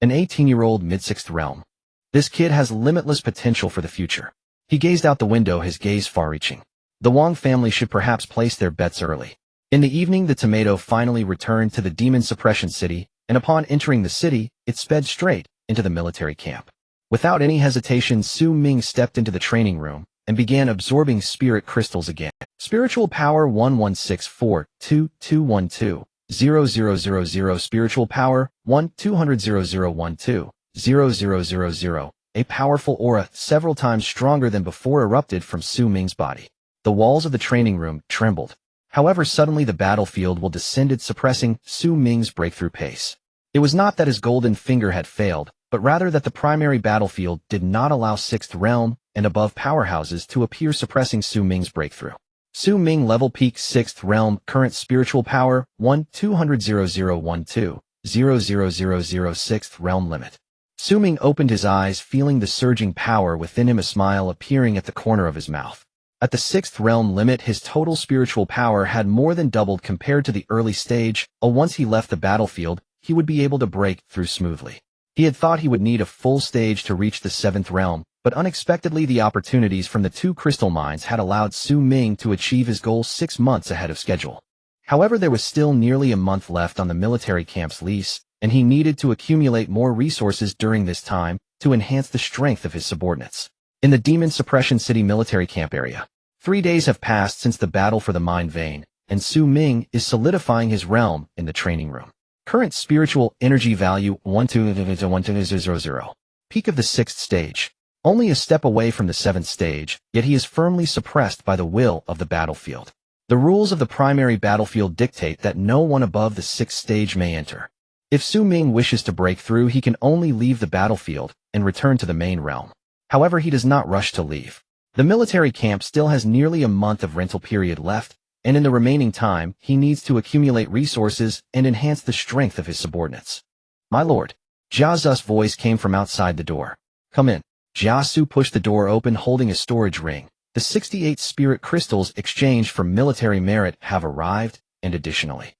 An 18-year-old mid-6th realm. This kid has limitless potential for the future. He gazed out the window, his gaze far-reaching. The Wang family should perhaps place their bets early. In the evening, the tomato finally returned to the demon suppression city, and upon entering the city, it sped straight into the military camp. Without any hesitation, Xu Ming stepped into the training room and began absorbing spirit crystals again. Spiritual power 1164, 2212, 0000, spiritual power 1200, 0012, 0000. A powerful aura, several times stronger than before, erupted from Xu Ming's body. The walls of the training room trembled. However, suddenly the battlefield will descended, suppressing Xu Ming's breakthrough pace. It was not that his golden finger had failed, but rather that the primary battlefield did not allow 6th realm and above powerhouses to appear, suppressing Xu Ming's breakthrough. Xu Ming level peak 6th realm, current spiritual power 1200, 0012, 0000, 6th realm limit. Xu Ming opened his eyes, feeling the surging power within him, a smile appearing at the corner of his mouth. At the 6th realm limit, his total spiritual power had more than doubled compared to the early stage. Once he left the battlefield, he would be able to break through smoothly. He had thought he would need a full stage to reach the 7th realm, but unexpectedly the opportunities from the 2 crystal mines had allowed Xu Ming to achieve his goal 6 months ahead of schedule. However, there was still nearly a month left on the military camp's lease, and he needed to accumulate more resources during this time to enhance the strength of his subordinates. In the Demon Suppression City military camp area, 3 days have passed since the battle for the mine vein, and Xu Ming is solidifying his realm in the training room. Current spiritual energy value 1200. Peak of the 6th stage. Only a step away from the 7th stage, yet he is firmly suppressed by the will of the battlefield. The rules of the primary battlefield dictate that no one above the 6th stage may enter. If Xu Ming wishes to break through, he can only leave the battlefield and return to the main realm. However, he does not rush to leave. The military camp still has nearly a month of rental period left, and in the remaining time, he needs to accumulate resources and enhance the strength of his subordinates. My lord. Jia Zu's voice came from outside the door. Come in. Jia Su pushed the door open, holding a storage ring. The 68 spirit crystals exchanged for military merit have arrived, and additionally.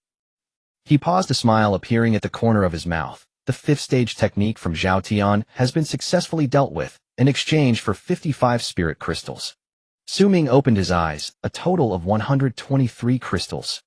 He paused, a smile appearing at the corner of his mouth. The 5th stage technique from Zhao Tian has been successfully dealt with, in exchange for 55 spirit crystals. Xu Ming opened his eyes, a total of 123 crystals.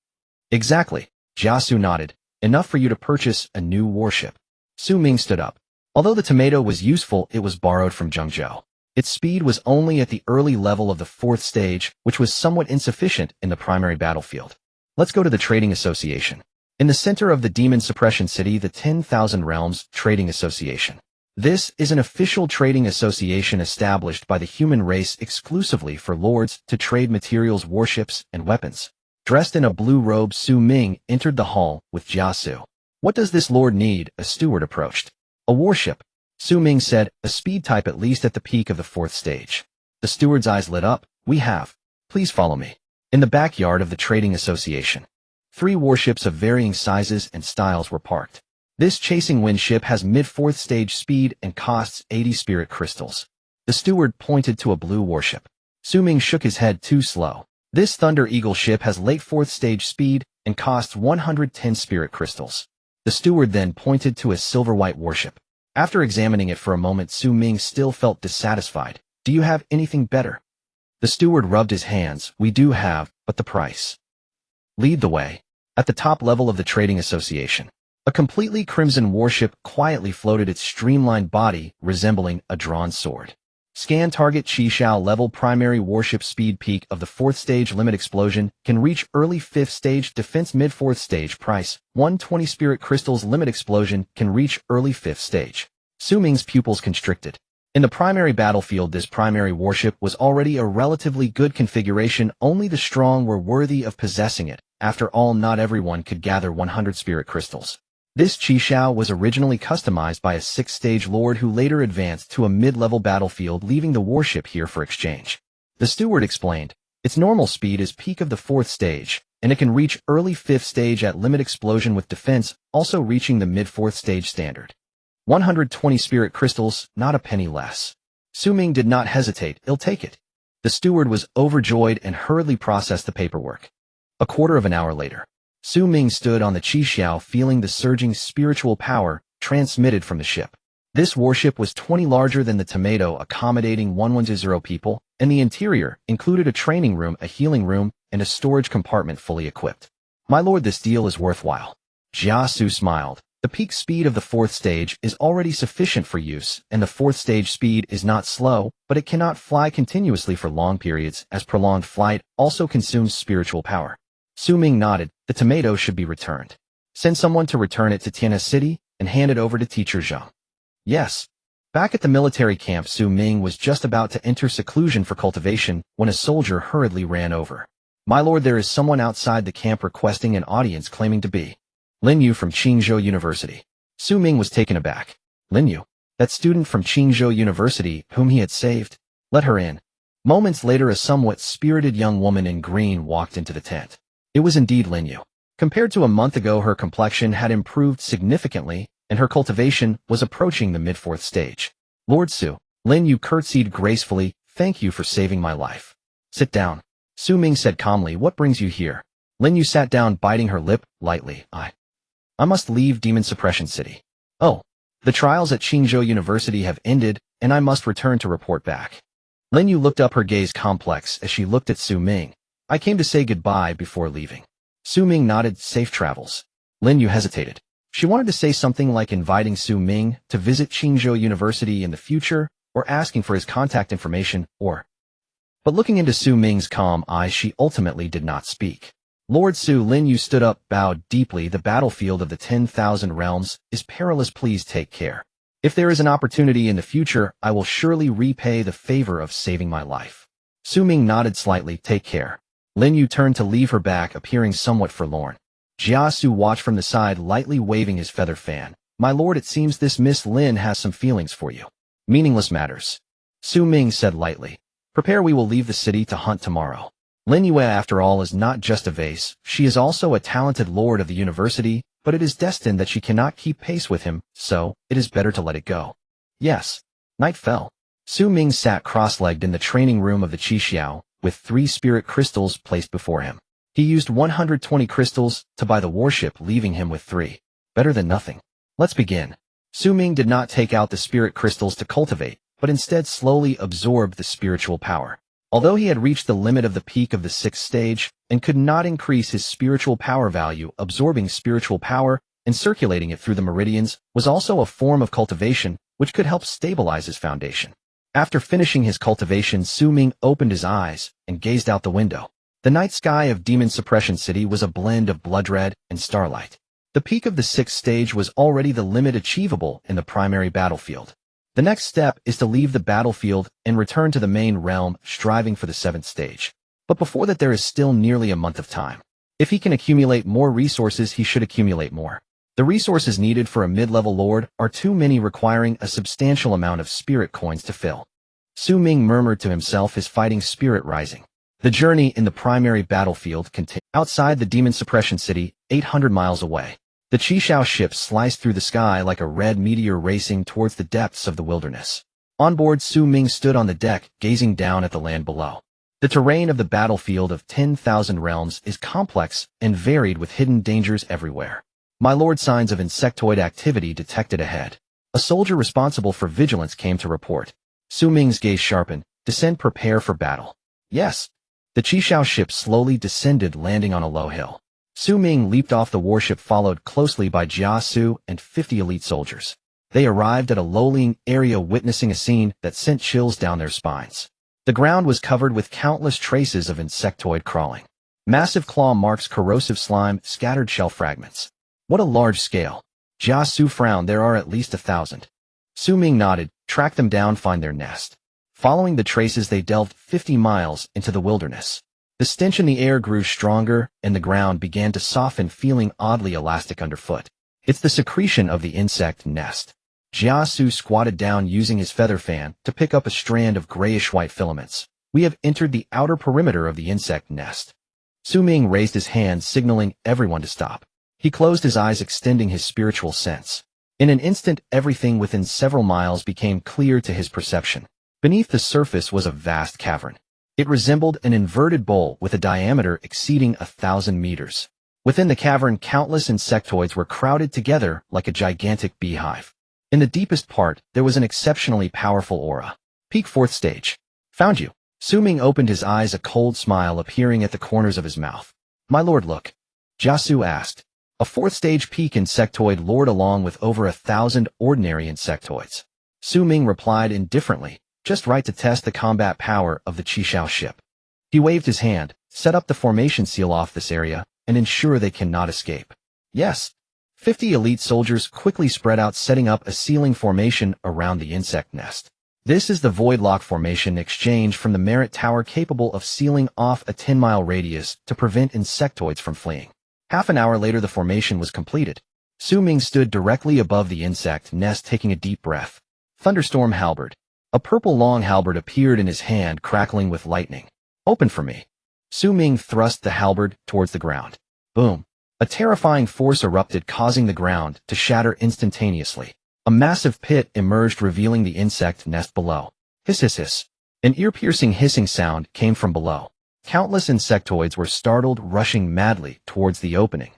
Exactly. Jia Su nodded. Enough for you to purchase a new warship. Xu Ming stood up. Although the tomato was useful, it was borrowed from Zhengzhou. Its speed was only at the early level of the 4th stage, which was somewhat insufficient in the primary battlefield. Let's go to the Trading Association. In the center of the Demon Suppression City, the 10,000 Realms Trading Association. This is an official trading association established by the human race exclusively for lords to trade materials, warships, and weapons. Dressed in a blue robe, Xu Ming entered the hall with Jiasu. What does this lord need? A steward approached. A warship, Xu Ming said, a speed type at least at the peak of the 4th stage. The steward's eyes lit up. We have. Please follow me. In the backyard of the trading association, 3 warships of varying sizes and styles were parked. This chasing wind ship has mid-4th stage speed and costs 80 spirit crystals. The steward pointed to a blue warship. Xu Ming shook his head. Too slow. This Thunder Eagle ship has late 4th stage speed and costs 110 spirit crystals. The steward then pointed to a silver-white warship. After examining it for a moment, Xu Ming still felt dissatisfied. Do you have anything better? The steward rubbed his hands. We do have, but the price. Lead the way. At the top level of the trading association, a completely crimson warship quietly floated, its streamlined body resembling a drawn sword. Scan target. Qishao level primary warship speed peak of the 4th stage limit explosion can reach early 5th stage defense mid 4th stage price 120 spirit crystals limit explosion can reach early 5th stage. Xu Ming's pupils constricted. In the primary battlefield, this primary warship was already a relatively good configuration. Only the strong were worthy of possessing it. After all, not everyone could gather 100 spirit crystals. This Qishao was originally customized by a 6th stage lord who later advanced to a mid-level battlefield, leaving the warship here for exchange. The steward explained, its normal speed is peak of the 4th stage, and it can reach early 5th stage at limit explosion with defense, also reaching the mid-4th stage standard. 120 spirit crystals, not a penny less. Xu Ming did not hesitate. He'll take it. The steward was overjoyed and hurriedly processed the paperwork. A quarter of an hour later, Xu Ming stood on the Qishao, feeling the surging spiritual power transmitted from the ship. This warship was 20 larger than the Tomato, accommodating 110 people, and the interior included a training room, a healing room, and a storage compartment fully equipped. My lord, this deal is worthwhile. Jiasu smiled. The peak speed of the 4th stage is already sufficient for use, and the 4th stage speed is not slow, but it cannot fly continuously for long periods, as prolonged flight also consumes spiritual power. Xu Ming nodded. The Tomato should be returned. Send someone to return it to Tianhe City and hand it over to Teacher Zhang. Yes. Back at the military camp, Xu Ming was just about to enter seclusion for cultivation when a soldier hurriedly ran over. My lord, there is someone outside the camp requesting an audience, claiming to be Lin Yu from Qingzhou University. Xu Ming was taken aback. Lin Yu? That student from Qingzhou University whom he had saved? Let her in. Moments later, a somewhat spirited young woman in green walked into the tent. It was indeed Lin Yu. Compared to a month ago, her complexion had improved significantly, and her cultivation was approaching the mid-4th stage. Lord Xu, Lin Yu curtsied gracefully. Thank you for saving my life. Sit down. Xu Ming said calmly. What brings you here? Lin Yu sat down, biting her lip lightly. I must leave Demon Suppression City. Oh, the trials at Qingzhou University have ended, and I must return to report back. Lin Yu looked up, her gaze complex as she looked at Xu Ming. I came to say goodbye before leaving. Xu Ming nodded. Safe travels. Lin Yu hesitated. She wanted to say something like inviting Xu Ming to visit Qingzhou University in the future, or asking for his contact information, but looking into Xu Ming's calm eyes, she ultimately did not speak. Lord Xu, Lin Yu stood up, bowed deeply. The battlefield of the 10,000 realms is perilous. Please take care. If there is an opportunity in the future, I will surely repay the favor of saving my life. Xu Ming nodded slightly. Take care. Lin Yu turned to leave her back, appearing somewhat forlorn. Jiasu watched from the side, lightly waving his feather fan. My lord, it seems this Miss Lin has some feelings for you. Meaningless matters. Xu Ming said lightly. Prepare, we will leave the city to hunt tomorrow. Lin Yue, after all, is not just a vase. She is also a talented lord of the university, but it is destined that she cannot keep pace with him, so it is better to let it go. Yes. Night fell. Xu Ming sat cross-legged in the training room of the Qishao, with 3 spirit crystals placed before him. He used 120 crystals to buy the warship, leaving him with 3. Better than nothing. Let's begin. Xu Ming did not take out the spirit crystals to cultivate, but instead slowly absorbed the spiritual power. Although he had reached the limit of the peak of the 6th stage and could not increase his spiritual power value, absorbing spiritual power and circulating it through the meridians was also a form of cultivation which could help stabilize his foundation. After finishing his cultivation, Xu Ming opened his eyes and gazed out the window. The night sky of Demon Suppression City was a blend of blood red and starlight. The peak of the 6th stage was already the limit achievable in the primary battlefield. The next step is to leave the battlefield and return to the main realm, striving for the 7th stage. But before that, there is still nearly a month of time. If he can accumulate more resources, he should accumulate more. The resources needed for a mid-level lord are too many, requiring a substantial amount of spirit coins to fill. Xu Ming murmured to himself, his fighting spirit rising. The journey in the primary battlefield continued. Outside the demon suppression city, 800 miles away, the Qishao ship sliced through the sky like a red meteor, racing towards the depths of the wilderness. On board, Xu Ming stood on the deck, gazing down at the land below. The terrain of the battlefield of 10,000 realms is complex and varied, with hidden dangers everywhere. My lord, signs of insectoid activity detected ahead. A soldier responsible for vigilance came to report. Xu Ming's gaze sharpened. Descend, prepare for battle. Yes. The Qishao ship slowly descended, landing on a low hill. Xu Ming leaped off the warship, followed closely by Jia Su and 50 elite soldiers. They arrived at a low-lying area, witnessing a scene that sent chills down their spines. The ground was covered with countless traces of insectoid crawling. Massive claw marks, corrosive slime, scattered shell fragments. What a large scale. Jia Su frowned. There are at least 1,000. Xu Ming nodded. Track them down, find their nest. Following the traces, they delved 50 miles into the wilderness. The stench in the air grew stronger, and the ground began to soften, feeling oddly elastic underfoot. It's the secretion of the insect nest. Jia Su squatted down, using his feather fan to pick up a strand of grayish-white filaments. We have entered the outer perimeter of the insect nest. Xu Ming raised his hand, signaling everyone to stop. He closed his eyes, extending his spiritual sense. In an instant, everything within several miles became clear to his perception. Beneath the surface was a vast cavern. It resembled an inverted bowl with a diameter exceeding 1,000 meters. Within the cavern, countless insectoids were crowded together like a gigantic beehive. In the deepest part, there was an exceptionally powerful aura. Peak 4th stage. Found you. Xu Ming opened his eyes, a cold smile appearing at the corners of his mouth. My lord, look. Jia Su asked. A 4th stage peak insectoid lord, along with over 1,000 ordinary insectoids. Xu Ming replied indifferently, just right to test the combat power of the Qishao ship. He waved his hand, set up the formation, seal off this area, and ensure they cannot escape. Yes. 50 elite soldiers quickly spread out, setting up a sealing formation around the insect nest. This is the Voidlock formation, exchange from the Merit Tower, capable of sealing off a 10-mile radius to prevent insectoids from fleeing. Half an hour later, the formation was completed. Xu Ming stood directly above the insect nest, taking a deep breath. Thunderstorm halberd. A purple long halberd appeared in his hand, crackling with lightning. Open for me. Xu Ming thrust the halberd towards the ground. Boom. A terrifying force erupted, causing the ground to shatter instantaneously. A massive pit emerged, revealing the insect nest below. Hiss, hiss, hiss. An ear-piercing hissing sound came from below. Countless insectoids were startled, rushing madly towards the opening.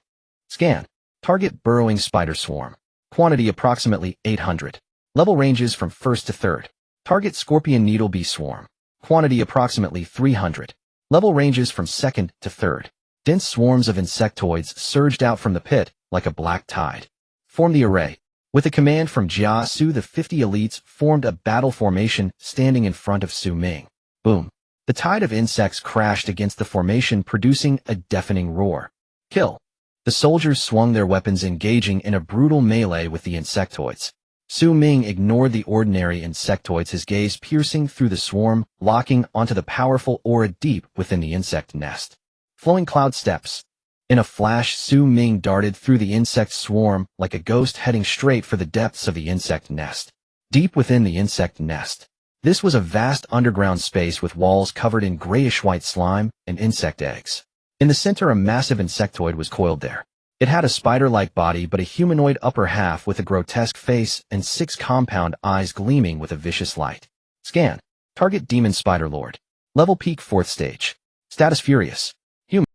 Scan. Target burrowing spider swarm. Quantity approximately 800. Level ranges from 1st to 3rd. Target scorpion needle bee swarm. Quantity approximately 300. Level ranges from 2nd to 3rd. Dense swarms of insectoids surged out from the pit like a black tide. Form the array. With a command from Jia Su, the 50 elites formed a battle formation, standing in front of Xu Ming. Boom. The tide of insects crashed against the formation, producing a deafening roar. Kill. The soldiers swung their weapons, engaging in a brutal melee with the insectoids. Xu Ming ignored the ordinary insectoids, his gaze piercing through the swarm, locking onto the powerful aura deep within the insect nest. Flowing cloud steps. In a flash, Xu Ming darted through the insect swarm like a ghost, heading straight for the depths of the insect nest. Deep within the insect nest. This was a vast underground space with walls covered in grayish-white slime and insect eggs. In the center, a massive insectoid was coiled there. It had a spider-like body but a humanoid upper half with a grotesque face and 6 compound eyes gleaming with a vicious light. Scan. Target demon spider lord. Level peak 4th stage. Status furious. Human.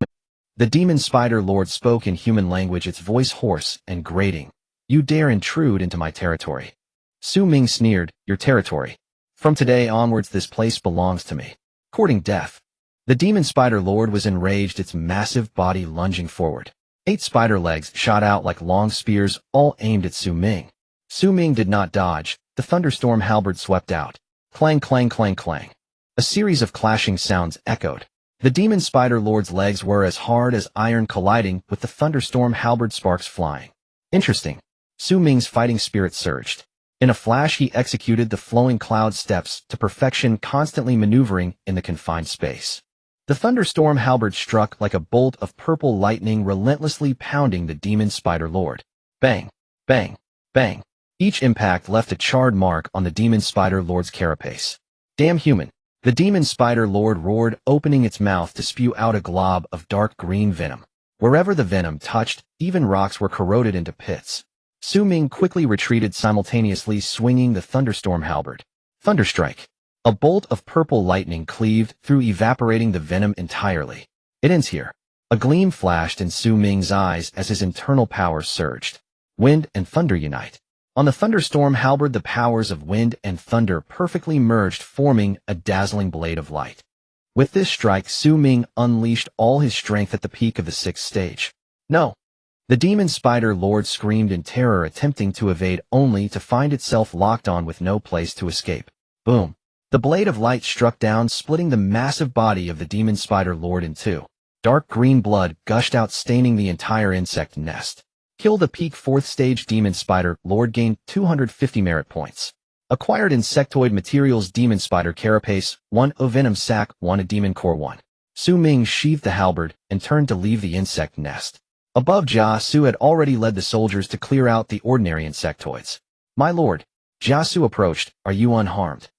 The demon spider lord spoke in human language, its voice hoarse and grating. You dare intrude into my territory. Xu Ming sneered, your territory. From today onwards, this place belongs to me. Courting death. The demon spider lord was enraged, its massive body lunging forward. 8 spider legs shot out like long spears, all aimed at Xu Ming. Xu Ming did not dodge. The thunderstorm halberd swept out. Clang, clang, clang, clang. A series of clashing sounds echoed. The demon spider lord's legs were as hard as iron, colliding with the thunderstorm halberd, sparks flying. Interesting. Xu Ming's fighting spirit surged. In a flash he executed the flowing cloud steps to perfection, constantly maneuvering in the confined space. The thunderstorm halberd struck like a bolt of purple lightning, relentlessly pounding the demon spider lord. Bang, bang, bang. Each impact left a charred mark on the demon spider lord's carapace. Damn human! The demon spider lord roared, opening its mouth to spew out a glob of dark green venom. Wherever the venom touched, even rocks were corroded into pits. Xu Ming quickly retreated, simultaneously swinging the thunderstorm halberd. Thunderstrike. A bolt of purple lightning cleaved through, evaporating the venom entirely. It ends here. A gleam flashed in Xu Ming's eyes as his internal power surged. Wind and thunder unite. On the thunderstorm halberd, the powers of wind and thunder perfectly merged, forming a dazzling blade of light. With this strike, Xu Ming unleashed all his strength at the peak of the 6th stage. No! The demon spider lord screamed in terror, attempting to evade only to find itself locked on with no place to escape. Boom! The blade of light struck down, splitting the massive body of the demon spider lord in two. Dark green blood gushed out, staining the entire insect nest. Kill the peak 4th stage demon spider lord, gained 250 merit points. Acquired insectoid materials: demon spider carapace 1, a venom sac 1, a demon core 1. Xu Ming sheathed the halberd and turned to leave the insect nest. Above, Jiasu had already led the soldiers to clear out the ordinary insectoids. My lord, Jiasu approached. Are you unharmed?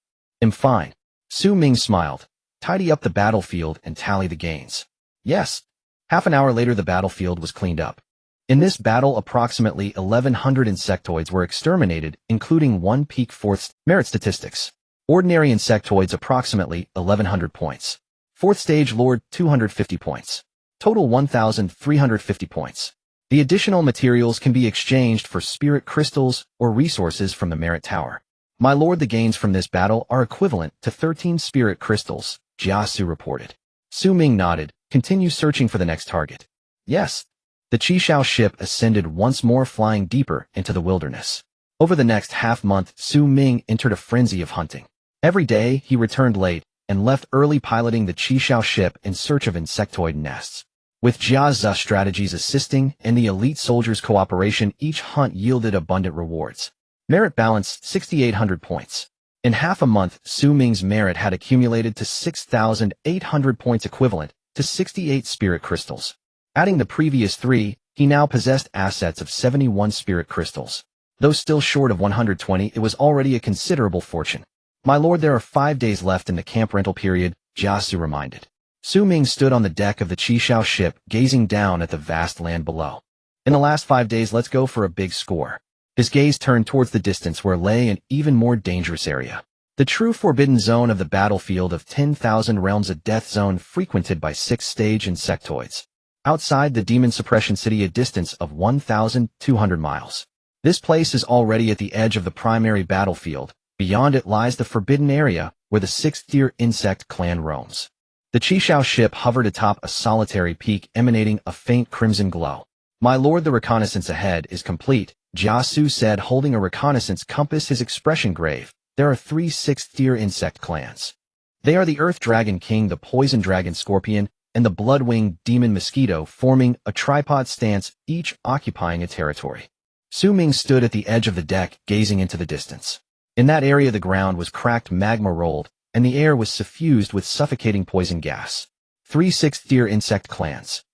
I'm fine. Xu Ming smiled. Tidy up the battlefield and tally the gains. Yes. Half an hour later the battlefield was cleaned up. In this battle approximately 1,100 insectoids were exterminated, including 1 peak 4th. Merit statistics. Ordinary insectoids approximately 1,100 points. 4th stage lord 250 points. Total 1,350 points. The additional materials can be exchanged for spirit crystals or resources from the merit tower. My lord, the gains from this battle are equivalent to 13 spirit crystals, Jiasu reported. Xu Ming nodded. Continue searching for the next target. Yes. The Qishao ship ascended once more, flying deeper into the wilderness. Over the next half-month, Xu Ming entered a frenzy of hunting. Every day, he returned late and left early, piloting the Qishao ship in search of insectoid nests. With Jia's strategies assisting and the elite soldiers' cooperation, each hunt yielded abundant rewards. Merit balance 6,800 points. In half a month, Xu Ming's merit had accumulated to 6,800 points, equivalent to 68 spirit crystals. Adding the previous 3, he now possessed assets of 71 spirit crystals. Though still short of 120, it was already a considerable fortune. My lord, there are 5 days left in the camp rental period, Jiasu reminded. Xu Ming stood on the deck of the Qishao ship, gazing down at the vast land below. In the last 5 days, let's go for a big score. His gaze turned towards the distance, where lay an even more dangerous area. The true forbidden zone of the battlefield of 10,000 realms, a death zone frequented by 6th-stage insectoids. Outside the demon suppression city, a distance of 1,200 miles. This place is already at the edge of the primary battlefield. Beyond it lies the forbidden area, where the 6th-tier insect clan roams. The Qishao ship hovered atop a solitary peak, emanating a faint crimson glow. My lord, the reconnaissance ahead is complete, Jiasu said, holding a reconnaissance compass, his expression grave. There are 3 6th-tier insect clans. They are the Earth Dragon King, the Poison Dragon Scorpion, and the Blood-winged Demon Mosquito, forming a tripod stance, each occupying a territory. Xu Ming stood at the edge of the deck, gazing into the distance. In that area the ground was cracked, magma rolled, and the air was suffused with suffocating poison gas. 3 6th-tier insect clans.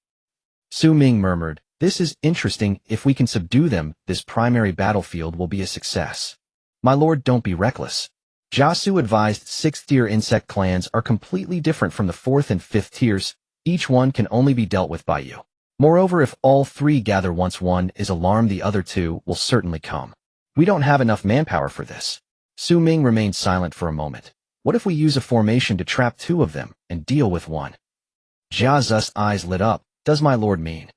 Xu Ming murmured, this is interesting. If we can subdue them, this primary battlefield will be a success. My lord, don't be reckless. Jiasu advised. 6th-tier insect clans are completely different from the 4th and 5th tiers. Each one can only be dealt with by you. Moreover, if all 3 gather once one is alarmed, the other 2 will certainly come. We don't have enough manpower for this. Xu Ming remained silent for a moment. What if we use a formation to trap 2 of them and deal with one? Jia's eyes lit up. Does my lord mean?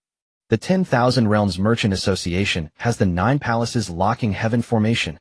The 10,000 Realms Merchant Association has the 9 Palaces Locking Heaven formation.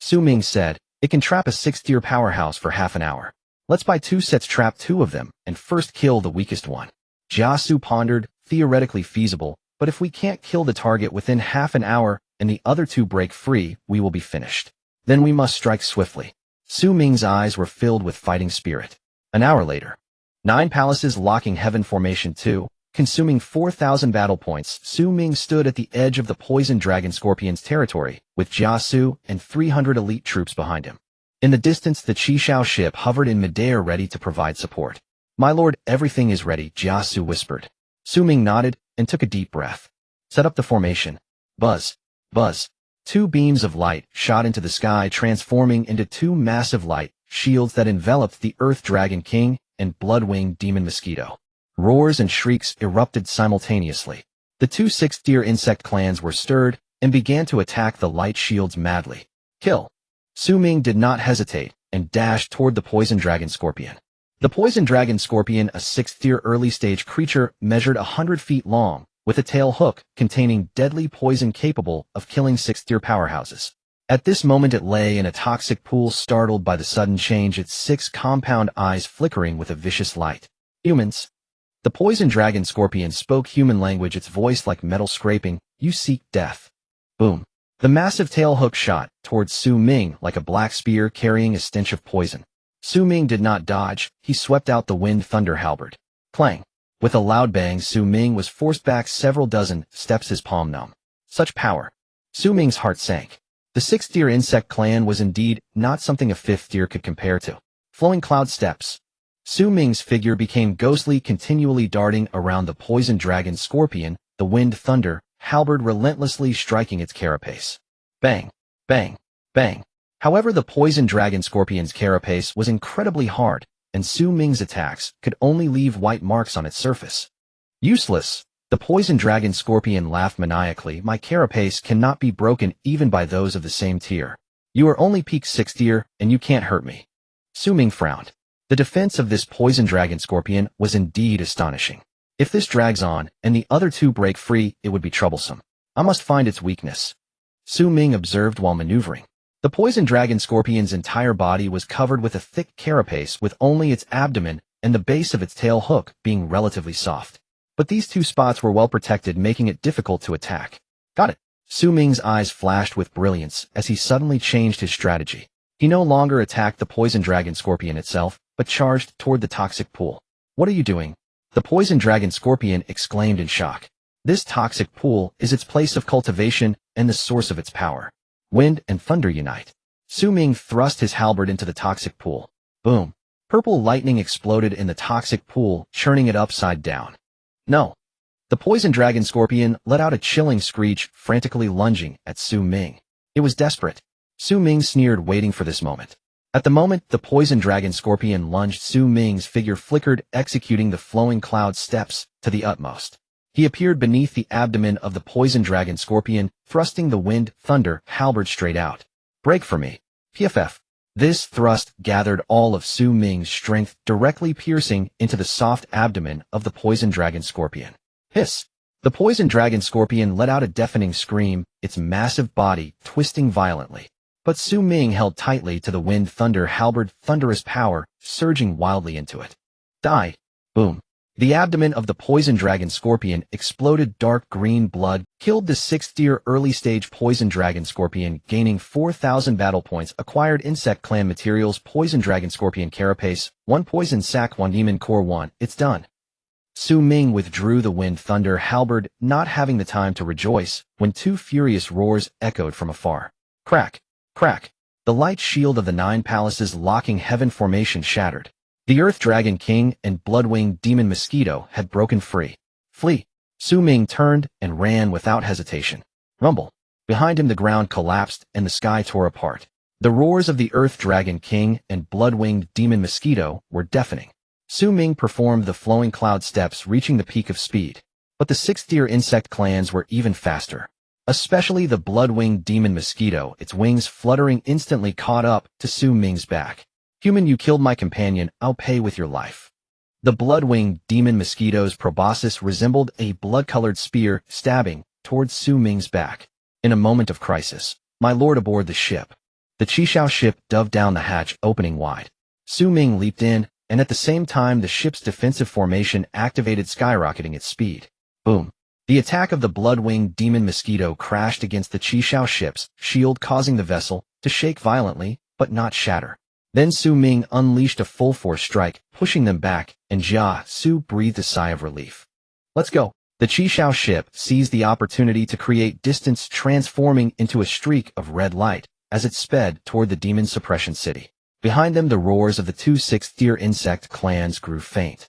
Xu Ming said, it can trap a 6th-tier powerhouse for half an hour. Let's buy 2 sets, trap 2 of them, and first kill the weakest one. Jiasu pondered, theoretically feasible, but if we can't kill the target within half an hour and the other 2 break free, we will be finished. Then we must strike swiftly. Xu Ming's eyes were filled with fighting spirit. An hour later. 9 Palaces Locking Heaven formation 2, consuming 4,000 battle points. Xu Ming stood at the edge of the poison dragon scorpion's territory, with Jia Su and 300 elite troops behind him. In the distance, the Qishao ship hovered in midair ready to provide support. "My lord, everything is ready," Jia Su whispered. Xu Ming nodded and took a deep breath. "Set up the formation." Buzz. Buzz. Two beams of light shot into the sky, transforming into two massive light shields that enveloped the Earth Dragon King and Blood-Winged Demon Mosquito. Roars and shrieks erupted simultaneously. The two sixth-tier insect clans were stirred and began to attack the light shields madly. "Kill!" Xu Ming did not hesitate and dashed toward the poison dragon scorpion. The poison dragon scorpion, a sixth-tier early-stage creature, measured 100 feet long, with a tail hook containing deadly poison capable of killing sixth-tier powerhouses. At this moment it lay in a toxic pool, startled by the sudden change, its 6 compound eyes flickering with a vicious light. "Humans." The poison dragon scorpion spoke human language, its voice like metal scraping. "You seek death." Boom. The massive tail hook shot towards Xu Ming like a black spear carrying a stench of poison. Xu Ming did not dodge, he swept out the wind thunder halberd. Clang. With a loud bang, Xu Ming was forced back several dozen steps, his palm numb. Such power. Xu Ming's heart sank. The sixth-tier insect clan was indeed not something a fifth-tier could compare to. Flowing cloud steps. Xu Ming's figure became ghostly, continually darting around the poison dragon scorpion, the wind thunder halberd relentlessly striking its carapace. Bang, bang, bang. However, the poison dragon scorpion's carapace was incredibly hard, and Xu Ming's attacks could only leave white marks on its surface. "Useless." The poison dragon scorpion laughed maniacally. "My carapace cannot be broken even by those of the same tier. You are only peak 6th tier, and you can't hurt me." Xu Ming frowned. The defense of this poison dragon scorpion was indeed astonishing. If this drags on, and the other two break free, it would be troublesome. I must find its weakness, Xu Ming observed while maneuvering. The poison dragon scorpion's entire body was covered with a thick carapace, with only its abdomen and the base of its tail hook being relatively soft. But these two spots were well protected, making it difficult to attack. "Got it." Xu Ming's eyes flashed with brilliance as he suddenly changed his strategy. He no longer attacked the poison dragon scorpion itself, but charged toward the toxic pool. "What are you doing?" The poison dragon scorpion exclaimed in shock. This toxic pool is its place of cultivation and the source of its power. Wind and thunder unite. Xu Ming thrust his halberd into the toxic pool. Boom. Purple lightning exploded in the toxic pool, churning it upside down. "No." The poison dragon scorpion let out a chilling screech, frantically lunging at Xu Ming. It was desperate. Xu Ming sneered, waiting for this moment. At the moment the poison dragon scorpion lunged, Xu Ming's figure flickered, executing the flowing cloud steps to the utmost. He appeared beneath the abdomen of the poison dragon scorpion, thrusting the wind thunder halberd straight out. "Break for me." PFF. This thrust gathered all of Xu Ming's strength, directly piercing into the soft abdomen of the poison dragon scorpion. Hiss. The poison dragon scorpion let out a deafening scream, its massive body twisting violently. But Xu Ming held tightly to the wind thunder halberd, thunderous power surging wildly into it. Die. Boom. The abdomen of the poison dragon scorpion exploded. Dark green blood killed the 6th tier early stage poison dragon scorpion, gaining 4,000 battle points. Acquired insect clan materials: poison dragon scorpion carapace, 1 poison sac, 1 demon core 1. It's done. Xu Ming withdrew the wind thunder halberd, not having the time to rejoice when 2 furious roars echoed from afar. Crack. Crack. The light shield of the 9 palaces locking heaven formation shattered. The Earth Dragon King and Blood-Winged Demon Mosquito had broken free. Flee. Xu Ming turned and ran without hesitation. Rumble. Behind him the ground collapsed and the sky tore apart. The roars of the Earth Dragon King and Blood-Winged Demon Mosquito were deafening. Xu Ming performed the flowing cloud steps, reaching the peak of speed. But the 6th tier insect clans were even faster. Especially the Blood-Winged Demon Mosquito, its wings fluttering, instantly caught up to Xu Ming's back. "Human, you killed my companion, I'll pay with your life." The Blood-Winged Demon Mosquito's proboscis resembled a blood-colored spear, stabbing towards Xu Ming's back. In a moment of crisis, "My lord, aboard the ship." The Qishao ship dove down the hatch, opening wide. Xu Ming leaped in, and at the same time the ship's defensive formation activated, skyrocketing its speed. Boom. The attack of the Blood-Winged Demon Mosquito crashed against the Qishao ship's shield, causing the vessel to shake violently, but not shatter. Then Xu Ming unleashed a full-force strike, pushing them back, and Jia Su breathed a sigh of relief. Let's go. The Qishao ship seized the opportunity to create distance, transforming into a streak of red light as it sped toward the demon suppression city. Behind them, the roars of the two sixth-tier insect clans grew faint.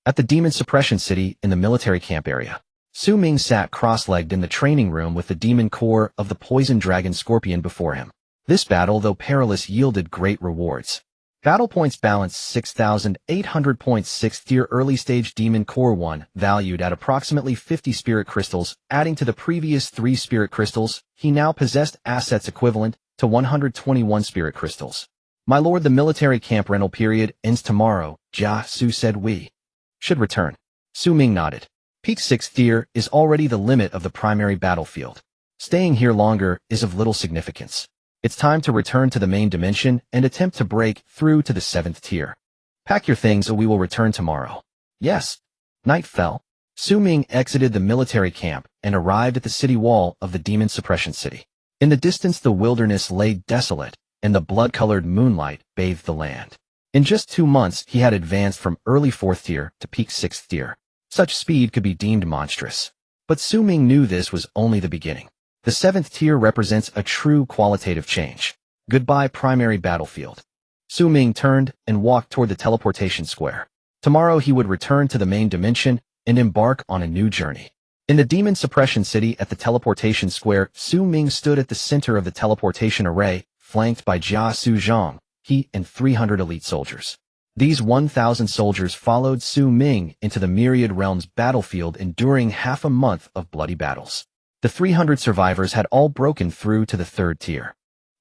At the demon suppression city in the military camp area, Xu Ming sat cross-legged in the training room with the demon core of the poison dragon scorpion before him. This battle, though perilous, yielded great rewards. Battle points balanced 6,800 points. 6th-tier early-stage demon core 1, valued at approximately 50 spirit crystals, adding to the previous 3 spirit crystals. He now possessed assets equivalent to 121 spirit crystals. My lord, the military camp rental period ends tomorrow, Jia Su said. We should return. Xu Ming nodded. Peak 6th tier is already the limit of the primary battlefield. Staying here longer is of little significance. It's time to return to the main dimension and attempt to break through to the 7th tier. Pack your things or we will return tomorrow. Yes. Night fell. Xu Ming exited the military camp and arrived at the city wall of the demon suppression city. In the distance, the wilderness lay desolate, and the blood-colored moonlight bathed the land. In just 2 months, he had advanced from early 4th tier to peak 6th tier. Such speed could be deemed monstrous. But Xu Ming knew this was only the beginning. The 7th tier represents a true qualitative change. Goodbye, primary battlefield. Xu Ming turned and walked toward the teleportation square. Tomorrow he would return to the main dimension and embark on a new journey. In the demon suppression city at the teleportation square, Xu Ming stood at the center of the teleportation array, flanked by Jia Su Zhang, he and 300 elite soldiers. These 1,000 soldiers followed Xu Ming into the Myriad Realms battlefield, enduring half a month of bloody battles. The 300 survivors had all broken through to the 3rd tier.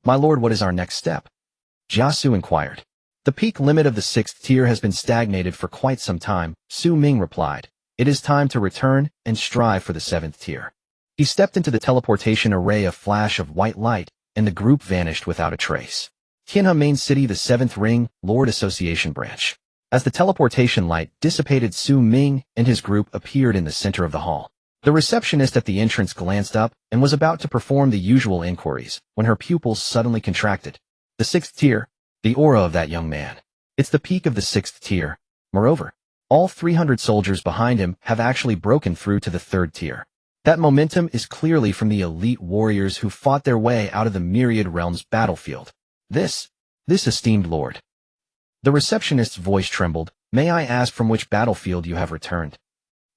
My lord, what is our next step? Jia Su inquired. The peak limit of the 6th tier has been stagnated for quite some time, Xu Ming replied. It is time to return and strive for the 7th tier. He stepped into the teleportation array, a flash of white light, and the group vanished without a trace. Tianhe Main City, the 7th Ring, Lord Association branch. As the teleportation light dissipated, Xu Ming and his group appeared in the center of the hall. The receptionist at the entrance glanced up and was about to perform the usual inquiries when her pupils suddenly contracted. The 6th tier, the aura of that young man. It's the peak of the 6th tier. Moreover, all 300 soldiers behind him have actually broken through to the 3rd tier. That momentum is clearly from the elite warriors who fought their way out of the Myriad Realms battlefield. This esteemed lord. The receptionist's voice trembled. May I ask from which battlefield you have returned?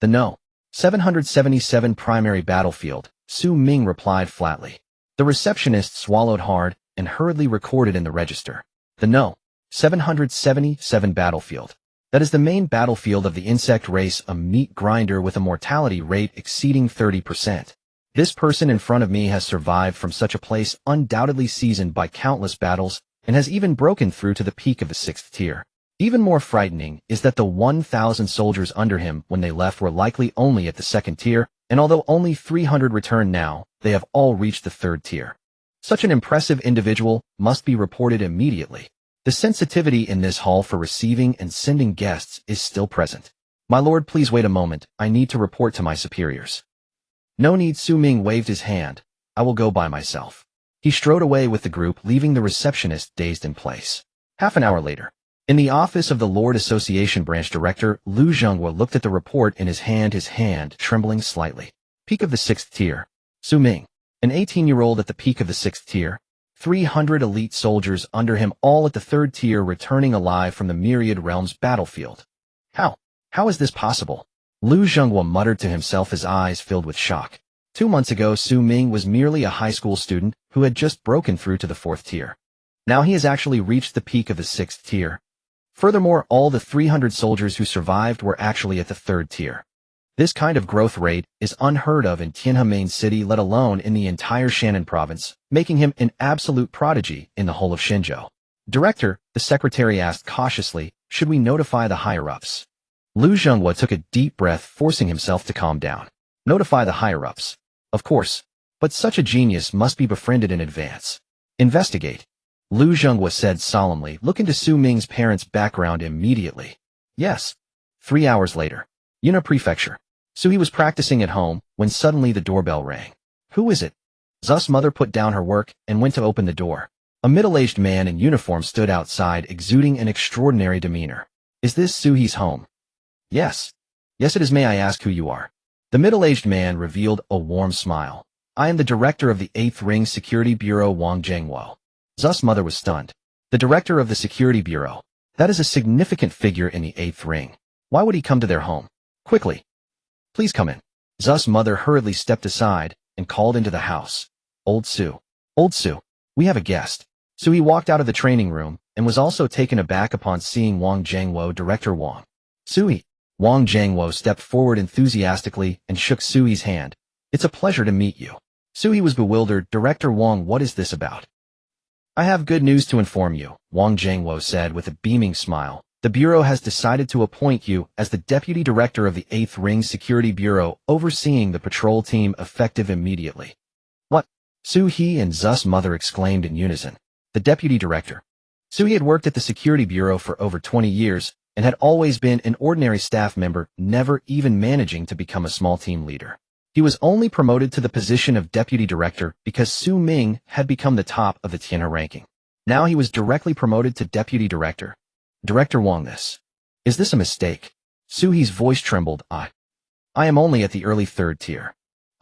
The No. 777 primary battlefield, Xu Ming replied flatly. The receptionist swallowed hard and hurriedly recorded in the register. The No. 777 battlefield. That is the main battlefield of the insect race, a meat grinder with a mortality rate exceeding 30%. This person in front of me has survived from such a place, undoubtedly seasoned by countless battles, and has even broken through to the peak of the 6th tier. Even more frightening is that the 1,000 soldiers under him when they left were likely only at the 2nd tier, and although only 300 return now, they have all reached the 3rd tier. Such an impressive individual must be reported immediately. The sensitivity in this hall for receiving and sending guests is still present. My lord, please wait a moment. I need to report to my superiors. No need, Xu Ming waved his hand. I will go by myself. He strode away with the group, leaving the receptionist dazed in place. Half an hour later, in the office of the Lord Association branch director, Lu Zhenghua looked at the report in his hand trembling slightly. Peak of the 6th tier. Xu Ming, an 18-year-old at the peak of the 6th tier. 300 elite soldiers under him, all at the 3rd tier, returning alive from the Myriad Realms battlefield. How is this possible? Lu Zhenghua muttered to himself, his eyes filled with shock. 2 months ago, Xu Ming was merely a high school student who had just broken through to the 4th tier. Now he has actually reached the peak of the 6th tier. Furthermore, all the 300 soldiers who survived were actually at the 3rd tier. This kind of growth rate is unheard of in Tianhe Main City, let alone in the entire Shannon province, making him an absolute prodigy in the whole of Shenzhou. Director, the secretary asked cautiously, should we notify the higher-ups? Lu Zhenghua took a deep breath, forcing himself to calm down. Notify the higher-ups. Of course. But such a genius must be befriended in advance. Investigate. Lu Zhenghua said solemnly, look into Xu Ming's parents' background immediately. Yes. 3 hours later. Yunnan Prefecture. He was practicing at home when suddenly the doorbell rang. Who is it? Zu's mother put down her work and went to open the door. A middle-aged man in uniform stood outside, exuding an extraordinary demeanor. Is this Suhi's home? Yes. Yes, it is. May I ask who you are? The middle-aged man revealed a warm smile. I am the director of the 8th Ring Security Bureau, Wang Zhengwo. Zu's mother was stunned. The director of the Security Bureau. That is a significant figure in the 8th Ring. Why would he come to their home? Quickly. Please come in. Zu's mother hurriedly stepped aside and called into the house. Old Xu. Old Xu. We have a guest. Xu walked out of the training room and was also taken aback upon seeing Wang Zhengwo, Director Wang. Xu. Wang Zhengwo stepped forward enthusiastically and shook Xu's hand. It's a pleasure to meet you. Xu was bewildered. Director Wang, what is this about? I have good news to inform you, Wang Zhengwo said with a beaming smile. The Bureau has decided to appoint you as the Deputy Director of the 8th Ring Security Bureau, overseeing the patrol team effective immediately. What? Xu and Zu's mother exclaimed in unison. The Deputy Director. Xu had worked at the Security Bureau for over 20 years and had always been an ordinary staff member, never even managing to become a small team leader. He was only promoted to the position of Deputy Director because Xu Ming had become the top of the Tianhe ranking. Now he was directly promoted to Deputy Director. Director Wang, is this a mistake? Xu's voice trembled. I am only at the early 3rd tier.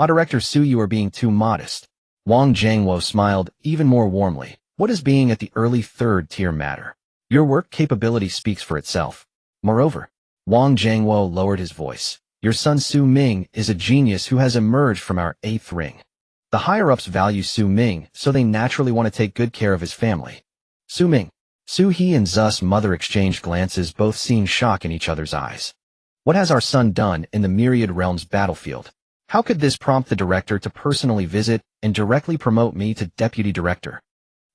Director Xu, you are being too modest. Wang Zhengwo smiled even more warmly. What does being at the early 3rd tier matter? Your work capability speaks for itself. Moreover, Wang Zhengwo lowered his voice. Your son Xu Ming is a genius who has emerged from our 8th ring. The higher-ups value Xu Ming, so they naturally want to take good care of his family. Xu Ming. Xu and Zu's mother exchanged glances, both seeing shock in each other's eyes. What has our son done in the Myriad Realms battlefield? How could this prompt the director to personally visit and directly promote me to Deputy Director?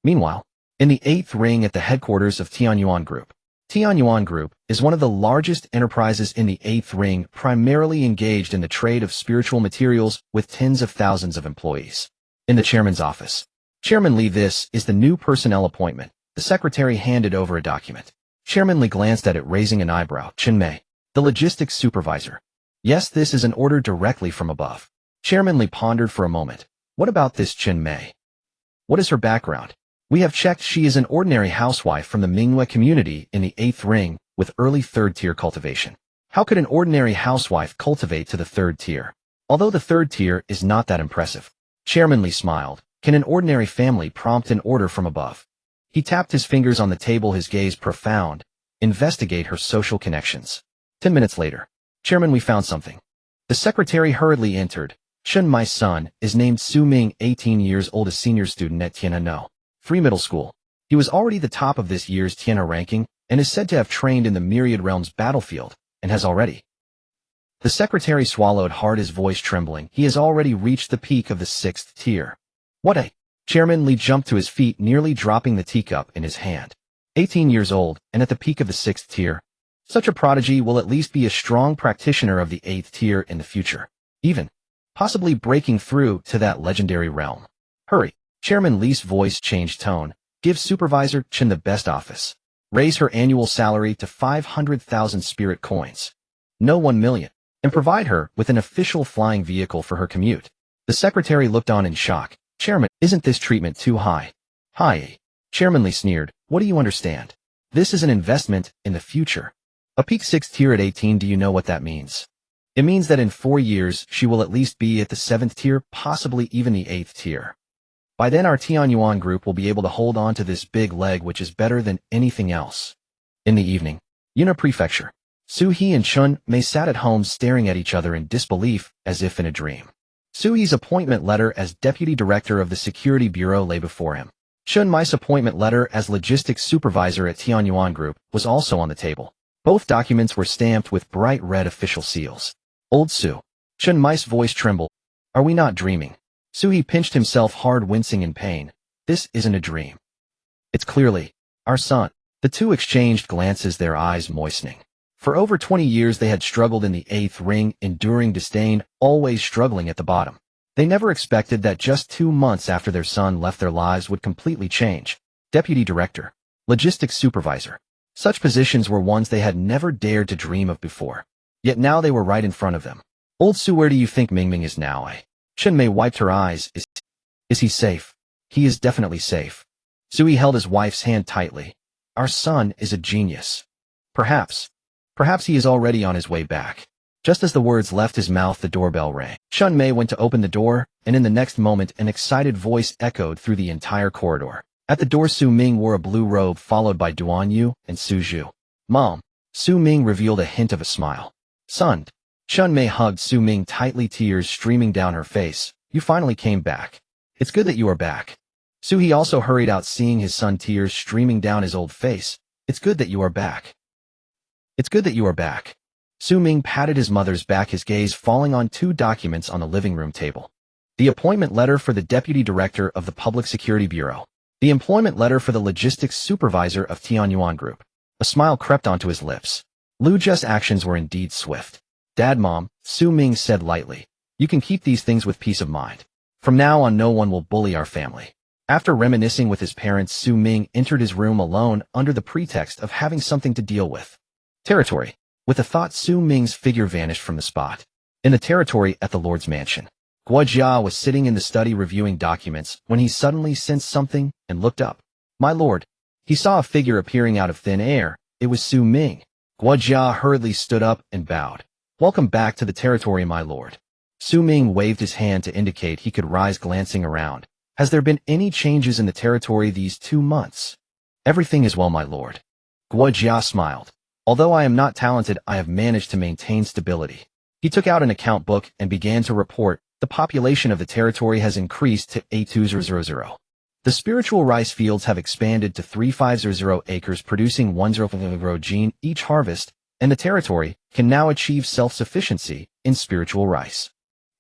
Meanwhile, in the 8th ring at the headquarters of Tianyuan Group. Tianyuan Group is one of the largest enterprises in the 8th ring, primarily engaged in the trade of spiritual materials with tens of thousands of employees. In the chairman's office. Chairman Li, this is the new personnel appointment. The secretary handed over a document. Chairman Li glanced at it, raising an eyebrow. Chen Mei, the logistics supervisor. Yes, this is an order directly from above. Chairman Li pondered for a moment. What about this Chen Mei? What is her background? We have checked. She is an ordinary housewife from the Mingyue community in the 8th ring with early 3rd tier cultivation. How could an ordinary housewife cultivate to the 3rd tier? Although the 3rd tier is not that impressive. Chairman Li smiled. Can an ordinary family prompt an order from above? He tapped his fingers on the table, his gaze profound. Investigate her social connections. 10 minutes later. Chairman, we found something. The secretary hurriedly entered. Chen, my son, is named Xu Ming, 18 years old, a senior student at Tianhe 3 Middle School. He was already the top of this year's Tianhe ranking and is said to have trained in the Myriad Realms battlefield and has already. The secretary swallowed hard, his voice trembling. He has already reached the peak of the 6th tier. What a... Chairman Li jumped to his feet, nearly dropping the teacup in his hand. 18 years old, and at the peak of the 6th tier. Such a prodigy will at least be a strong practitioner of the 8th tier in the future. Even, possibly breaking through to that legendary realm. Hurry. Chairman Li's voice changed tone. Give Supervisor Chen the best office. Raise her annual salary to 500,000 spirit coins. No 1 million. And provide her with an official flying vehicle for her commute. The secretary looked on in shock. Chairman, isn't this treatment too high? Hi. Chairman Li sneered. What do you understand? This is an investment in the future. A peak 6th tier at 18, do you know what that means? It means that in 4 years, she will at least be at the 7th tier, possibly even the 8th tier. By then, our Tianyuan Group will be able to hold on to this big leg, which is better than anything else. In the evening, Yuna Prefecture. Xu and Chen Mei sat at home staring at each other in disbelief, as if in a dream. Xu's appointment letter as Deputy Director of the Security Bureau lay before him. Chen Mei's appointment letter as Logistics Supervisor at Tianyuan Group was also on the table. Both documents were stamped with bright red official seals. Old Xu. Chen Mei's voice trembled. Are we not dreaming? Xu pinched himself hard, wincing in pain. This isn't a dream. It's clearly our son. The two exchanged glances, their eyes moistening. For over 20 years they had struggled in the 8th ring, enduring disdain, always struggling at the bottom. They never expected that just 2 months after their son left, their lives would completely change. Deputy Director. Logistics Supervisor. Such positions were ones they had never dared to dream of before. Yet now they were right in front of them. Old Xu, where do you think Ming is now? Chen Mei wiped her eyes. Is he safe? He is definitely safe. Xu held his wife's hand tightly. Our son is a genius. Perhaps he is already on his way back. Just as the words left his mouth, the doorbell rang. Xu Ming went to open the door, and in the next moment an excited voice echoed through the entire corridor. At the door, Xu Ming wore a blue robe followed by Duan Yu and Su Zhu. "Mom." Xu Ming revealed a hint of a smile. "Son." Xu Ming hugged Xu Ming tightly, tears streaming down her face. "You finally came back. It's good that you are back." Su He also hurried out, seeing his son, tears streaming down his old face. "It's good that you are back. It's good that you are back." Xu Ming patted his mother's back, his gaze falling on two documents on the living room table. The appointment letter for the Deputy Director of the Public Security Bureau. The employment letter for the Logistics Supervisor of Tianyuan Group. A smile crept onto his lips. Lu Zhe's actions were indeed swift. "Dad, Mom," Xu Ming said lightly. "You can keep these things with peace of mind. From now on, no one will bully our family." After reminiscing with his parents, Xu Ming entered his room alone under the pretext of having something to deal with. Territory. With a thought, Xu Ming's figure vanished from the spot. In the territory at the Lord's mansion, Guojia was sitting in the study reviewing documents when he suddenly sensed something and looked up. "My lord." He saw a figure appearing out of thin air. It was Xu Ming. Guojia hurriedly stood up and bowed. "Welcome back to the territory, my lord." Xu Ming waved his hand to indicate he could rise, glancing around. "Has there been any changes in the territory these 2 months?" "Everything is well, my lord." Guojia smiled. "Although I am not talented, I have managed to maintain stability." He took out an account book and began to report. The population of the territory has increased to 8,200. The spiritual rice fields have expanded to 3,500 acres, producing 1,000 gene each harvest, and the territory can now achieve self-sufficiency in spiritual rice.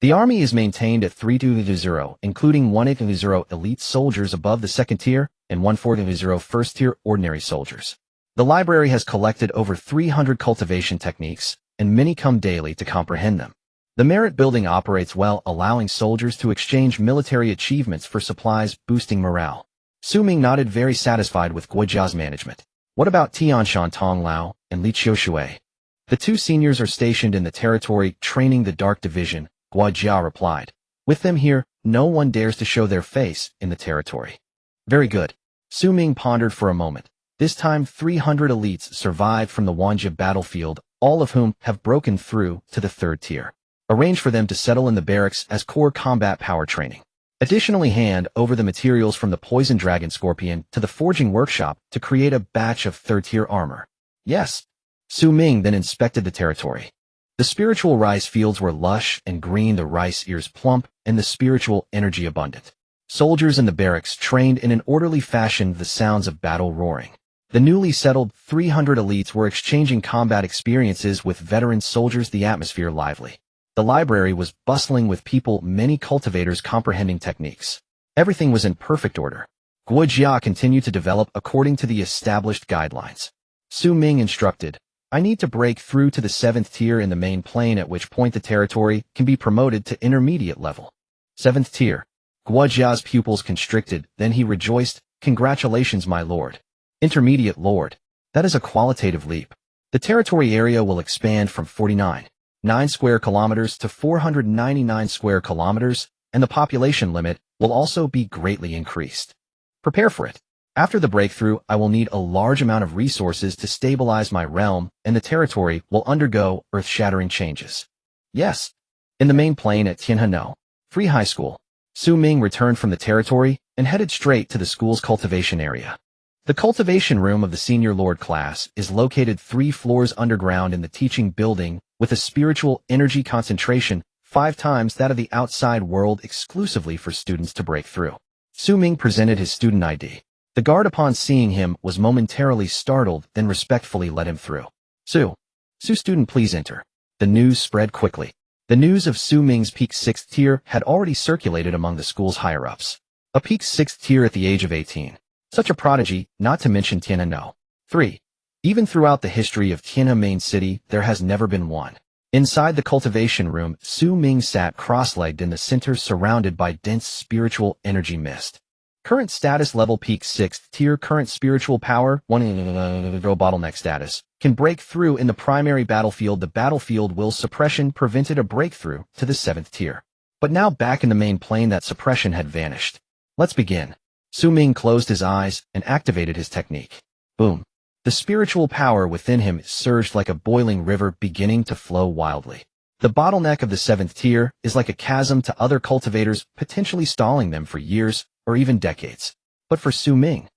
The army is maintained at 3,200, including 1,800 elite soldiers above the second tier and 1,400 first-tier ordinary soldiers. The library has collected over 300 cultivation techniques, and many come daily to comprehend them. The merit building operates well, allowing soldiers to exchange military achievements for supplies, boosting morale. Xu Ming nodded, very satisfied with Guojia's management. "What about Tianshan Tonglao and Li Qiushui?" "The two seniors are stationed in the territory, training the Dark Division," Guojia replied. "With them here, no one dares to show their face in the territory." "Very good." Xu Ming pondered for a moment. This time 300 elites survived from the Wanja battlefield, all of whom have broken through to the third tier. Arrange for them to settle in the barracks as core combat power training. Additionally, hand over the materials from the Poison Dragon Scorpion to the forging workshop to create a batch of third-tier armor. "Yes." Xu Ming then inspected the territory. The spiritual rice fields were lush and green, the rice ears plump, and the spiritual energy abundant. Soldiers in the barracks trained in an orderly fashion, the sounds of battle roaring. The newly settled 300 elites were exchanging combat experiences with veteran soldiers, the atmosphere lively. The library was bustling with people, many cultivators comprehending techniques. Everything was in perfect order. Guojia continued to develop according to the established guidelines. Xu Ming instructed, "I need to break through to the 7th tier in the main plane, at which point the territory can be promoted to intermediate level." 7th tier. Guojia's pupils constricted, then he rejoiced, "Congratulations, my lord." "Intermediate lord. That is a qualitative leap. The territory area will expand from 49.9 square kilometers to 499 square kilometers, and the population limit will also be greatly increased. Prepare for it. After the breakthrough, I will need a large amount of resources to stabilize my realm, and the territory will undergo earth-shattering changes." "Yes." In the main plane at Tianhano Free High School, Xu Ming returned from the territory and headed straight to the school's cultivation area. The cultivation room of the senior lord class is located 3 floors underground in the teaching building, with a spiritual energy concentration 5 times that of the outside world, exclusively for students to break through. Xu Ming presented his student ID. The guard, upon seeing him, was momentarily startled, then respectfully let him through. Xu student, please enter." The news spread quickly. The news of Xu Ming's peak 6th tier had already circulated among the school's higher-ups. A peak 6th tier at the age of 18. Such a prodigy, not to mention Tianhano. 3. Even throughout the history of Tianhe main city, there has never been one. Inside the cultivation room, Xu Ming sat cross-legged in the center, surrounded by dense spiritual energy mist. Current status level peak 6th tier, current spiritual power 1 bottleneck status. Can break through in the primary battlefield. The battlefield will suppression prevented a breakthrough to the 7th tier. But now back in the main plane, that suppression had vanished. Let's begin. Xu Ming closed his eyes and activated his technique. Boom. The spiritual power within him surged like a boiling river, beginning to flow wildly. The bottleneck of the 7th tier is like a chasm to other cultivators, potentially stalling them for years or even decades. But for Xu Ming,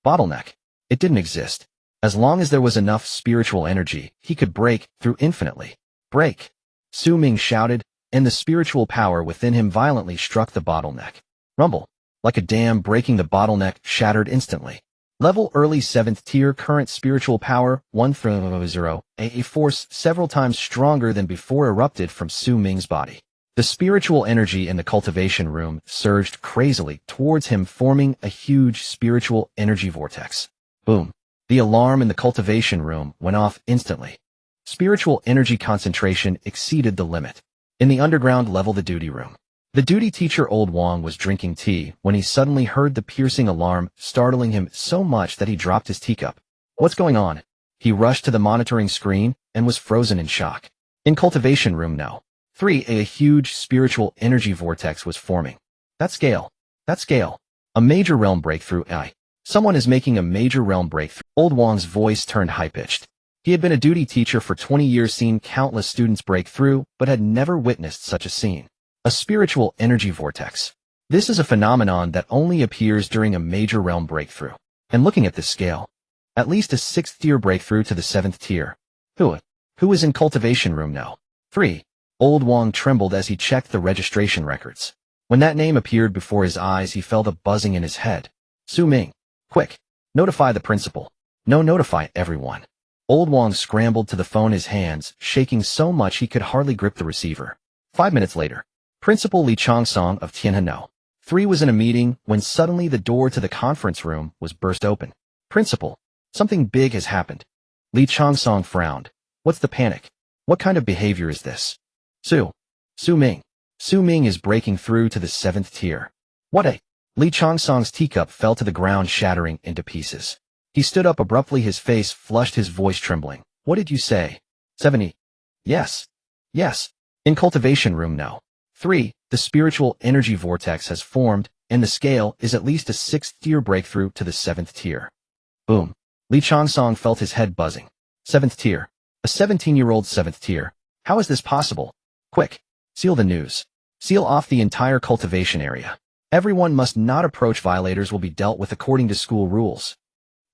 bottleneck, it didn't exist. As long as there was enough spiritual energy, he could break through infinitely. Break! Xu Ming shouted, and the spiritual power within him violently struck the bottleneck. Rumble. Like a dam breaking, the bottleneck shattered instantly. Level early 7th tier current spiritual power 130, a force several times stronger than before erupted from Xu Ming's body. The spiritual energy in the cultivation room surged crazily towards him, forming a huge spiritual energy vortex. Boom. The alarm in the cultivation room went off instantly. Spiritual energy concentration exceeded the limit. In the underground level, the duty room. The duty teacher Old Wang was drinking tea when he suddenly heard the piercing alarm, startling him so much that he dropped his teacup. What's going on? He rushed to the monitoring screen and was frozen in shock. In cultivation room no. 3, a huge spiritual energy vortex was forming. That scale. A major realm breakthrough. Someone is making a major realm breakthrough. Old Wang's voice turned high-pitched. He had been a duty teacher for 20 years, seen countless students break through, but had never witnessed such a scene. A spiritual energy vortex. This is a phenomenon that only appears during a major realm breakthrough. And looking at this scale, at least a 6th tier breakthrough to the 7th tier. Who is in cultivation room no. 3. Old Wang trembled as he checked the registration records. When that name appeared before his eyes, he felt a buzzing in his head. Xu Ming. Quick. Notify the principal. No, notify everyone. Old Wang scrambled to the phone, his hands shaking so much he could hardly grip the receiver. 5 minutes later, Principal Li Chongsong of Tianhe 3 was in a meeting when suddenly the door to the conference room was burst open. Principal, something big has happened. Li Chongsong frowned. What's the panic? What kind of behavior is this? Xu Ming is breaking through to the 7th tier. What a... Li Chongsong's teacup fell to the ground, shattering into pieces. He stood up abruptly, his face flushed, his voice trembling. What did you say? 70. Yes. In cultivation room no. 3, the spiritual energy vortex has formed, and the scale is at least a 6th tier breakthrough to the 7th tier. Boom. Li Chongsong felt his head buzzing. 7th tier. A 17-year-old 7th tier. How is this possible? Quick. Seal the news. Seal off the entire cultivation area. Everyone must not approach. Violators will be dealt with according to school rules.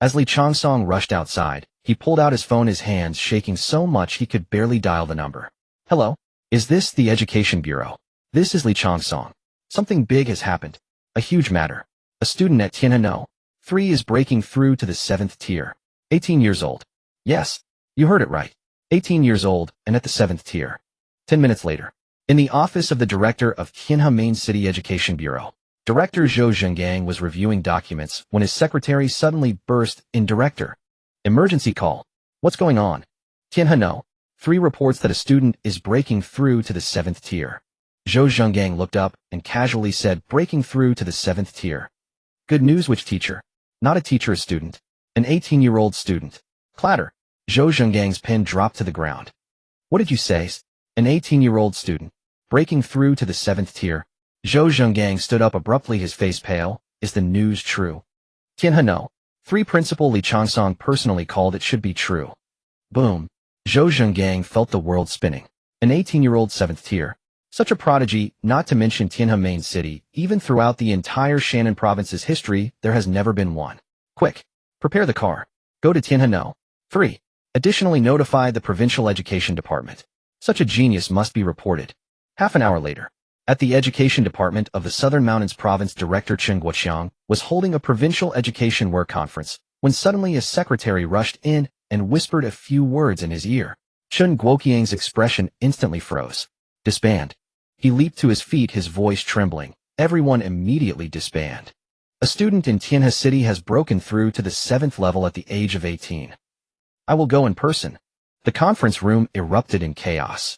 As Li Chongsong rushed outside, he pulled out his phone, his hands shaking so much he could barely dial the number. Hello? Is this the Education Bureau? This is Li Chongsong. Something big has happened. A huge matter. A student at Tianhe 3 is breaking through to the 7th tier. 18 years old. Yes, you heard it right. 18 years old and at the 7th tier. 10 minutes later, in the office of the director of Tianhe Main City Education Bureau, Director Zhou Zhengang was reviewing documents when his secretary suddenly burst in. Director. Emergency call. What's going on? Tianhe 3 reports that a student is breaking through to the 7th tier. Zhou Zhengang looked up and casually said, breaking through to the 7th tier. Good news. Which teacher? Not a teacher, a student. An 18-year-old student. Clatter. Zhou Zhenggang's pen dropped to the ground. What did you say? An 18-year-old student. Breaking through to the 7th tier. Zhou Zhengang stood up abruptly, his face pale. Is the news true? Tianhe 3 Principal Li Chongsong personally called it should be true. Boom. Zhou Zhengang felt the world spinning. An 18-year-old 7th tier. Such a prodigy, not to mention Tianhe Main City. Even throughout the entire Shannon province's history, there has never been one. Quick. Prepare the car. Go to Tianhe 3. Additionally, notify the Provincial Education Department. Such a genius must be reported. Half an hour later, at the Education Department of the Southern Mountains Province, Director Chen Guoqiang was holding a provincial education work conference when suddenly his secretary rushed in and whispered a few words in his ear. Chen Guoqiang's expression instantly froze. Disband. He leaped to his feet, his voice trembling. Everyone immediately disband. A student in Tianhe City has broken through to the 7th level at the age of 18. I will go in person. The conference room erupted in chaos.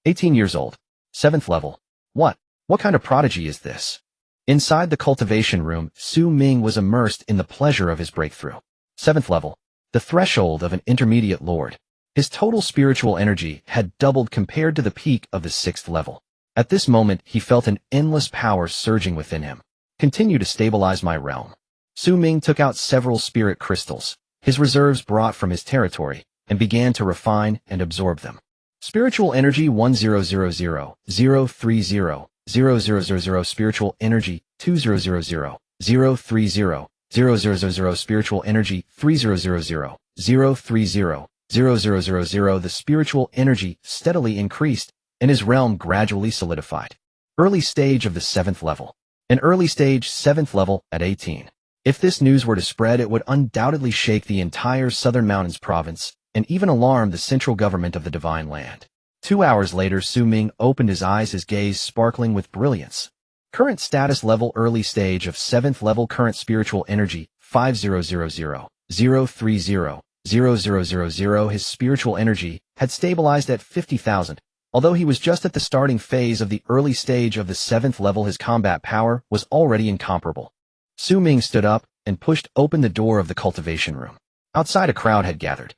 18 years old. 7th level. What kind of prodigy is this? Inside the cultivation room, Xu Ming was immersed in the pleasure of his breakthrough. 7th level. The threshold of an intermediate lord. His total spiritual energy had doubled compared to the peak of the 6th level. At this moment, he felt an endless power surging within him. Continue to stabilize my realm. Xu Ming took out several spirit crystals, his reserves brought from his territory, and began to refine and absorb them. Spiritual energy 1000-030-030-0000 spiritual energy 2000-030-0000 spiritual energy 3000-030-0000. The spiritual energy steadily increased and his realm gradually solidified. Early stage of the 7th level. An early stage 7th level at 18. If this news were to spread, it would undoubtedly shake the entire Southern Mountains province and even alarm the central government of the Divine Land. 2 hours later, Xu Ming opened his eyes, his gaze sparkling with brilliance. Current status level early stage of 7th level current spiritual energy 5000-030-0000. His spiritual energy had stabilized at 50,000. Although he was just at the starting phase of the early stage of the 7th level, his combat power was already incomparable. Xu Ming stood up and pushed open the door of the cultivation room. Outside, a crowd had gathered.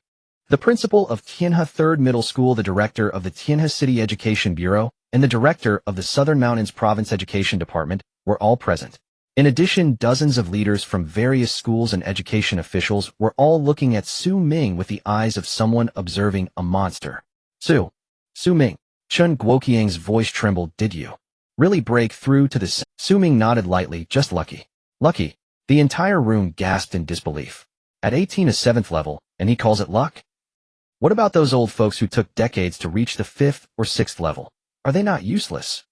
The principal of Tianhe Third Middle School, the director of the Tianhe City Education Bureau, and the director of the Southern Mountains Province Education Department were all present. In addition, dozens of leaders from various schools and education officials were all looking at Xu Ming with the eyes of someone observing a monster. Xu Ming. Chen Guoqiang's voice trembled. Did you really break through to the Xu Ming nodded lightly. Just lucky. Lucky. The entire room gasped in disbelief. At 18, a 7th level, and he calls it luck? What about those old folks who took decades to reach the 5th or 6th level? Are they not useless?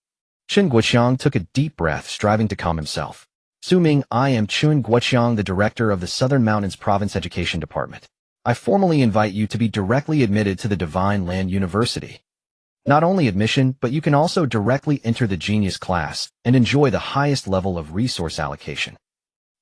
Chen Guoqiang took a deep breath, striving to calm himself. Xu Ming, I am Chen Guoqiang, the director of the Southern Mountains Province Education Department. I formally invite you to be directly admitted to the Divine Land University. Not only admission, but you can also directly enter the genius class and enjoy the highest level of resource allocation.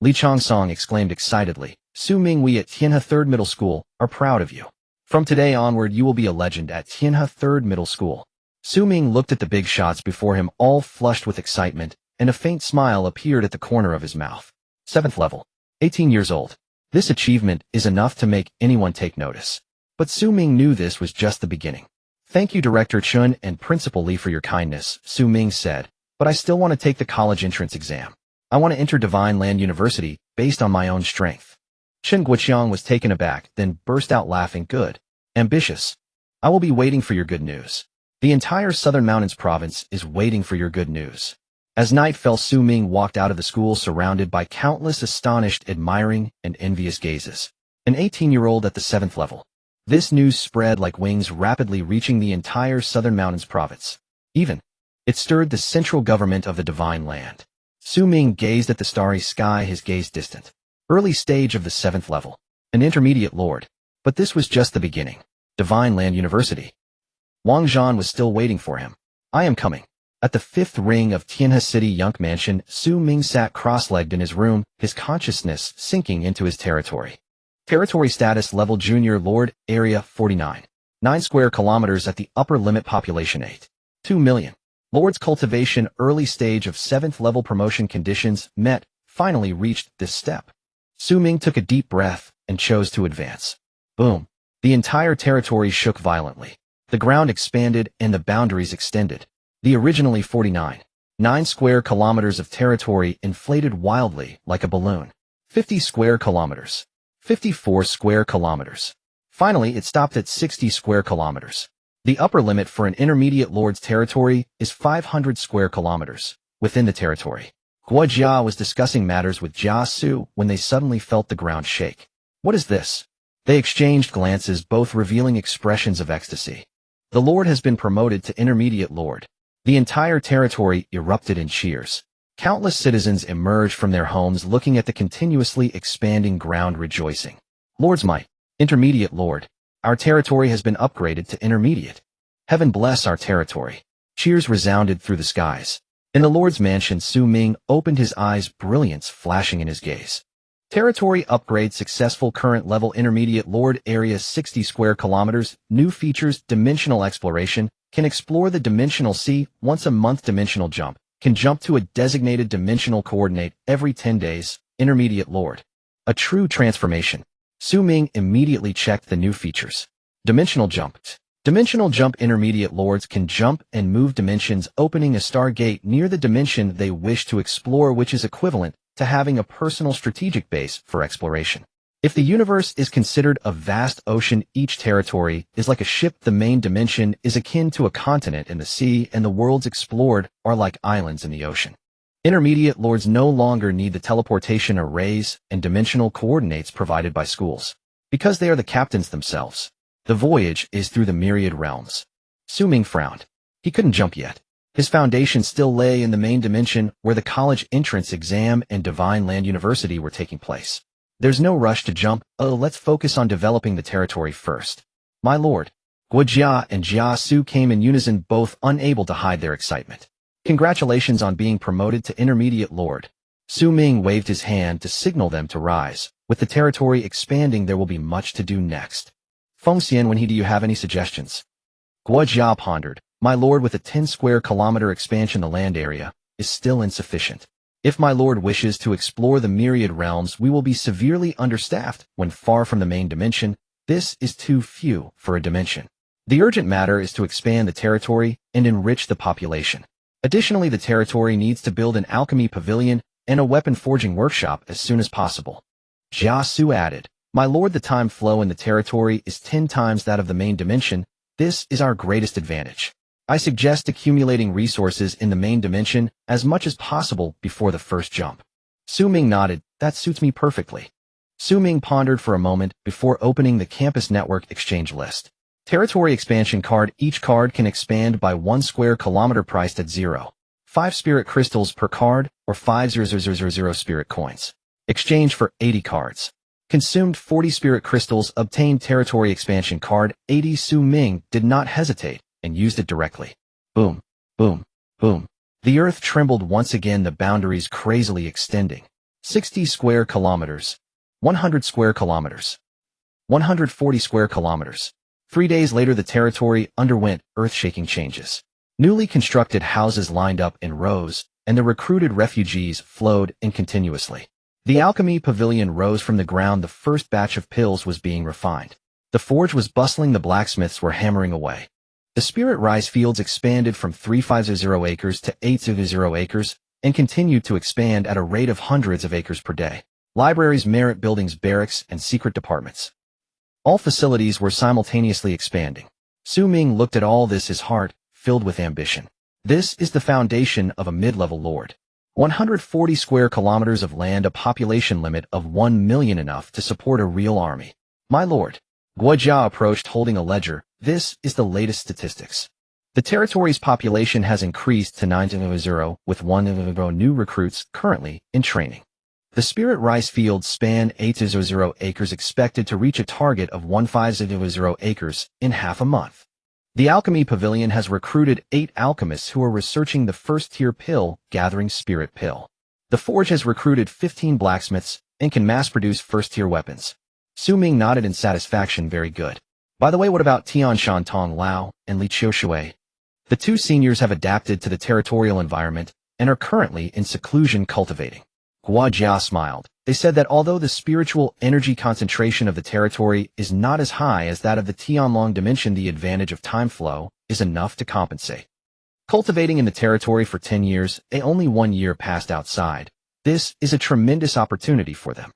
Li Chongsong exclaimed excitedly. Xu Ming, we at Tianhe Third Middle School are proud of you. From today onward, you will be a legend at Tianhe Third Middle School. Xu Ming looked at the big shots before him, all flushed with excitement, and a faint smile appeared at the corner of his mouth. 7th level. 18 years old. This achievement is enough to make anyone take notice. But Xu Ming knew this was just the beginning. Thank you, Director Chun and Principal Li, for your kindness, Xu Ming said, but I still want to take the college entrance exam. I want to enter Divine Land University based on my own strength. Chen Guoqiang was taken aback, then burst out laughing. Good. Ambitious. I will be waiting for your good news. The entire Southern Mountains province is waiting for your good news. As night fell, Xu Ming walked out of the school surrounded by countless astonished, admiring, and envious gazes. An 18-year-old at the 7th level. This news spread like wings, rapidly reaching the entire Southern Mountains province. It stirred the central government of the Divine Land. Xu Ming gazed at the starry sky, his gaze distant. Early stage of the 7th level. An intermediate lord. But this was just the beginning. Divine Land University. Wang Zhan was still waiting for him. I am coming. At the 5th ring of Tianhe City Yunk Mansion, Xu Ming sat cross-legged in his room, his consciousness sinking into his territory. Territory status level Junior Lord, area 49. 9 square kilometers at the upper limit, population 8.2 million. Lord's cultivation early stage of 7th level promotion conditions met, finally reached this step. Xu Ming took a deep breath and chose to advance. Boom. The entire territory shook violently. The ground expanded and the boundaries extended. The originally 49.9 square kilometers of territory inflated wildly like a balloon. 50 square kilometers. 54 square kilometers. Finally, it stopped at 60 square kilometers. The upper limit for an intermediate lord's territory is 500 square kilometers. Within the territory, Guo Jia was discussing matters with Jia Su when they suddenly felt the ground shake. What is this? They exchanged glances, both revealing expressions of ecstasy. The lord has been promoted to intermediate lord. The entire territory erupted in cheers. Countless citizens emerged from their homes looking at the continuously expanding ground, rejoicing. Lord's might. Intermediate lord. Our territory has been upgraded to intermediate. Heaven bless our territory. Cheers resounded through the skies. In the lord's mansion, Xu Ming opened his eyes, brilliance flashing in his gaze. Territory upgrade successful. Current level intermediate lord, area 60 square kilometers. New features: dimensional exploration. Can explore the dimensional sea once a month. Dimensional jump. Can jump to a designated dimensional coordinate every 10 days. Intermediate lord. A true transformation. Xu Ming immediately checked the new features. Dimensional jump. Dimensional jump. Intermediate lords can jump and move dimensions, opening a stargate near the dimension they wish to explore, which is equivalent to having a personal strategic base for exploration. If the universe is considered a vast ocean, each territory is like a ship. The main dimension is akin to a continent in the sea, and the worlds explored are like islands in the ocean. Intermediate lords no longer need the teleportation arrays and dimensional coordinates provided by schools, because they are the captains themselves. The voyage is through the myriad realms. Xu Ming frowned. He couldn't jump yet. His foundation still lay in the main dimension where the college entrance exam and Divine Land University were taking place. There's no rush to jump. Let's focus on developing the territory first. My lord. Guo Jia and Jia Su came in unison, both unable to hide their excitement. Congratulations on being promoted to intermediate lord. Xu Ming waved his hand to signal them to rise. With the territory expanding, there will be much to do next. Feng Xian, do you have any suggestions? Guo Jia pondered. My lord, with a 10 square kilometer expansion, the land area is still insufficient. If my lord wishes to explore the myriad realms, we will be severely understaffed when far from the main dimension. This is too few for a dimension. The urgent matter is to expand the territory and enrich the population. Additionally, the territory needs to build an alchemy pavilion and a weapon forging workshop as soon as possible. Jia Su added, My lord, the time flow in the territory is 10 times that of the main dimension. This is our greatest advantage. I suggest accumulating resources in the main dimension as much as possible before the first jump. Xu Ming nodded. That suits me perfectly. Xu Ming pondered for a moment before opening the campus network exchange list. Territory expansion card. Each card can expand by 1 square kilometer, priced at 0.5 spirit crystals per card or 5,000 spirit coins. Exchange for 80 cards. Consumed 40 spirit crystals. Obtained territory expansion card 80. Xu Ming did not hesitate and used it directly. Boom, boom, boom. The earth trembled once again, the boundaries crazily extending. 60 square kilometers, 100 square kilometers, 140 square kilometers. 3 days later, the territory underwent earth-shaking changes. Newly constructed houses lined up in rows, and the recruited refugees flowed in continuously. The alchemy pavilion rose from the ground. The first batch of pills was being refined. The forge was bustling. The blacksmiths were hammering away. The spirit rice fields expanded from 350 acres to 800 acres and continued to expand at a rate of hundreds of acres per day. Libraries, merit buildings, barracks, and secret departments. All facilities were simultaneously expanding. Xu Ming looked at all this, his heart filled with ambition. This is the foundation of a mid-level lord. 140 square kilometers of land, a population limit of 1 million, enough to support a real army. My lord. Guo Jia approached holding a ledger. This is the latest statistics. The territory's population has increased to 900, with 100 new recruits currently in training. The spirit rice fields span 800 acres, expected to reach a target of 150 acres in half a month. The alchemy pavilion has recruited 8 alchemists who are researching the first-tier pill, gathering spirit pill. The forge has recruited 15 blacksmiths and can mass-produce first-tier weapons. Xu Ming nodded in satisfaction. Very good. By the way, what about Tian Shan Tong Lao and Li Qiushui? The 2 seniors have adapted to the territorial environment and are currently in seclusion cultivating. Guo Jia smiled. They said that although the spiritual energy concentration of the territory is not as high as that of the Tianlong dimension, the advantage of time flow is enough to compensate. Cultivating in the territory for 10 years, they only 1 year passed outside. This is a tremendous opportunity for them.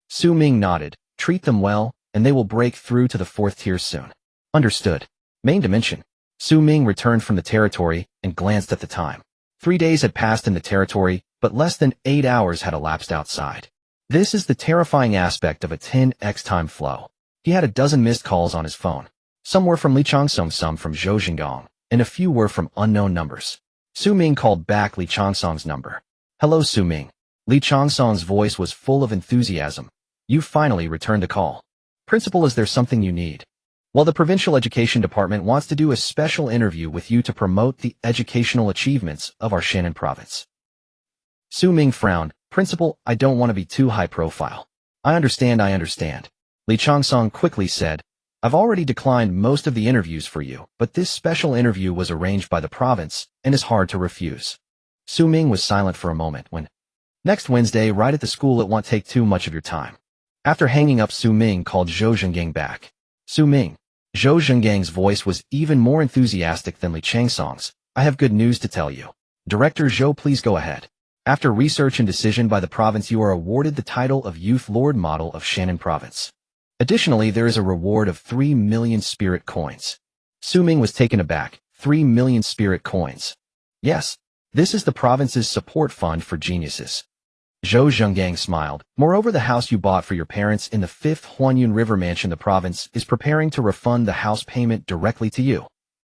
Xu Ming nodded. Treat them well, and they will break through to the 4th tier soon. Understood. Main dimension. Xu Ming returned from the territory and glanced at the time. 3 days had passed in the territory, but less than 8 hours had elapsed outside. This is the terrifying aspect of a 10x time flow. He had a dozen missed calls on his phone. Some were from Li Changsong, some from Zhou Jinggong, and a few were from unknown numbers. Xu Ming called back Li Changsong's number. Hello, Xu Ming. Li Changsong's voice was full of enthusiasm. You finally returned a call. Principal, is there something you need? Well, the Provincial Education Department wants to do a special interview with you to promote the educational achievements of our Shannon province. Xu Ming frowned. Principal, I don't want to be too high profile. I understand. Li Changsong quickly said, I've already declined most of the interviews for you, but this special interview was arranged by the province and is hard to refuse. Xu Ming was silent for a moment. When next Wednesday, right at the school, it won't take too much of your time. After hanging up, Xu Ming called Zhou Jinggong back. Xu Ming. Zhou Jinggong's voice was even more enthusiastic than Li Changsong's. I have good news to tell you. Director Zhou, please go ahead. After research and decision by the province, you are awarded the title of Youth Lord Model of Shannon Province. Additionally, there is a reward of 3 million spirit coins. Xu Ming was taken aback. 3 million spirit coins. Yes, this is the province's support fund for geniuses. Zhou Zhenggang smiled. Moreover, the house you bought for your parents in the 5th Huanyun River Mansion, the province is preparing to refund the house payment directly to you.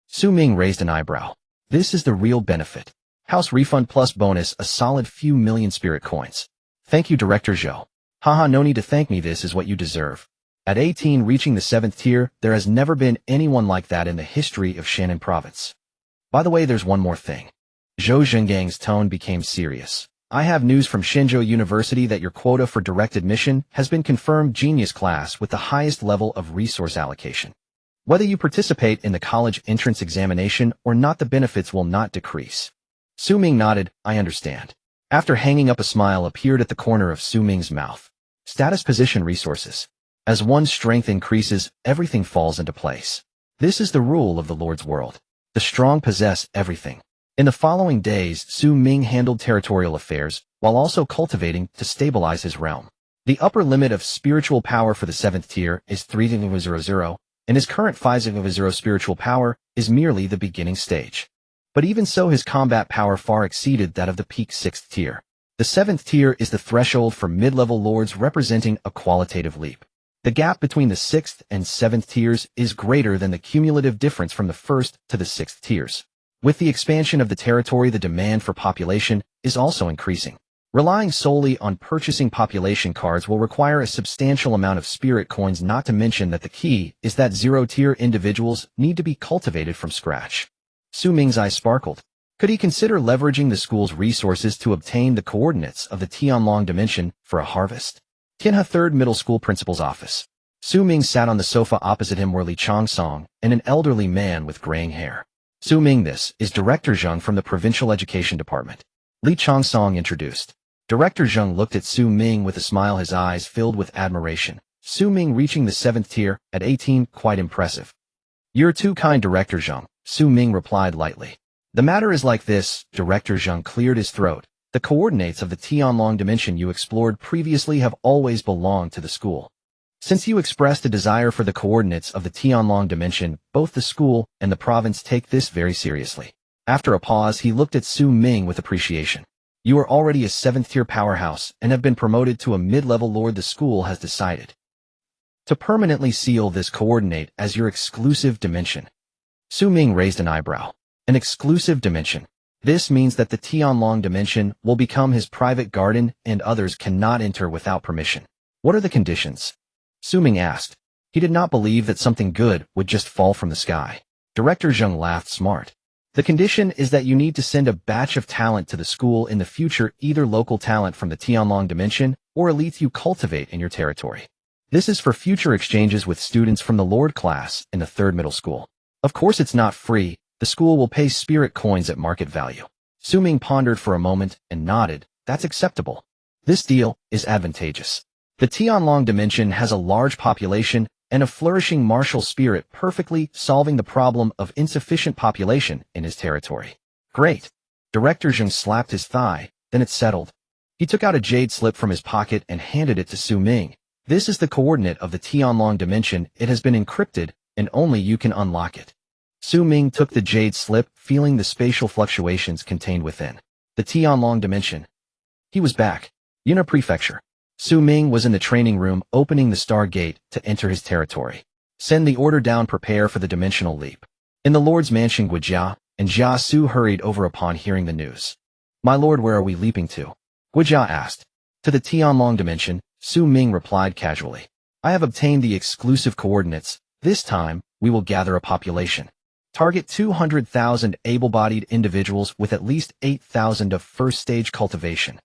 Xu Ming raised an eyebrow. This is the real benefit. House refund plus bonus, a solid few million spirit coins. Thank you, Director Zhou. Haha, no need to thank me, this is what you deserve. At 18, reaching the 7th tier, there has never been anyone like that in the history of Shannon Province. By the way, there's one more thing. Zhou Zhenggang's tone became serious. I have news from Shenzhou University that your quota for direct admission has been confirmed, genius class with the highest level of resource allocation. Whether you participate in the college entrance examination or not, the benefits will not decrease. Xu Ming nodded. I understand. After hanging up, a smile appeared at the corner of Xu Ming's mouth. Status, position, resources. As one's strength increases, everything falls into place. This is the rule of the Lord's world. The strong possess everything. In the following days, Xu Ming handled territorial affairs, while also cultivating to stabilize his realm. The upper limit of spiritual power for the 7th tier is 3,000, and his current 5,000 spiritual power is merely the beginning stage. But even so, his combat power far exceeded that of the peak 6th tier. The 7th tier is the threshold for mid-level lords, representing a qualitative leap. The gap between the 6th and 7th tiers is greater than the cumulative difference from the 1st to the 6th tiers. With the expansion of the territory, the demand for population is also increasing. Relying solely on purchasing population cards will require a substantial amount of spirit coins, not to mention that the key is that 0-tier individuals need to be cultivated from scratch. Xu Ming's eyes sparkled. Could he consider leveraging the school's resources to obtain the coordinates of the Tianlong dimension for a harvest? Tianhe 3rd Middle School Principal's office. Xu Ming sat on the sofa. Opposite him were Li Chongsong and an elderly man with graying hair. Xu Ming, this is Director Zheng from the Provincial Education Department. Li Chongsong introduced. Director Zheng looked at Xu Ming with a smile, his eyes filled with admiration. Xu Ming reaching the 7th tier at 18, quite impressive. You're too kind, Director Zheng, Xu Ming replied lightly. The matter is like this. Director Zheng cleared his throat. The coordinates of the Tianlong dimension you explored previously have always belonged to the school. Since you expressed a desire for the coordinates of the Tianlong dimension, both the school and the province take this very seriously. After a pause, he looked at Xu Ming with appreciation. You are already a 7th tier powerhouse and have been promoted to a mid-level lord. The school has decided to permanently seal this coordinate as your exclusive dimension. Xu Ming raised an eyebrow. An exclusive dimension. This means that the Tianlong dimension will become his private garden and others cannot enter without permission. What are the conditions? Xu Ming asked. He did not believe that something good would just fall from the sky. Director Zheng laughed smart. The condition is that you need to send a batch of talent to the school in the future, either local talent from the Tianlong dimension or elites you cultivate in your territory. This is for future exchanges with students from the Lord class in the 3rd middle school. Of course, it's not free. The school will pay spirit coins at market value. Xu Ming pondered for a moment and nodded. That's acceptable. This deal is advantageous. The Tianlong dimension has a large population and a flourishing martial spirit, perfectly solving the problem of insufficient population in his territory. Great. Director Zheng slapped his thigh, then it settled. He took out a jade slip from his pocket and handed it to Xu Ming. This is the coordinate of the Tianlong dimension. It has been encrypted, and only you can unlock it. Xu Ming took the jade slip, feeling the spatial fluctuations contained within the Tianlong dimension. He was back. Yunnan Prefecture. Xu Ming was in the training room, opening the star gate to enter his territory. Send the order down, prepare for the dimensional leap. In the Lord's mansion, Guijia and Jia Su hurried over upon hearing the news. My lord, where are we leaping to? Guijia asked. To the Tianlong dimension, Xu Ming replied casually. I have obtained the exclusive coordinates. This time, we will gather a population. Target 200,000 able-bodied individuals with at least 8,000 of first-stage cultivation.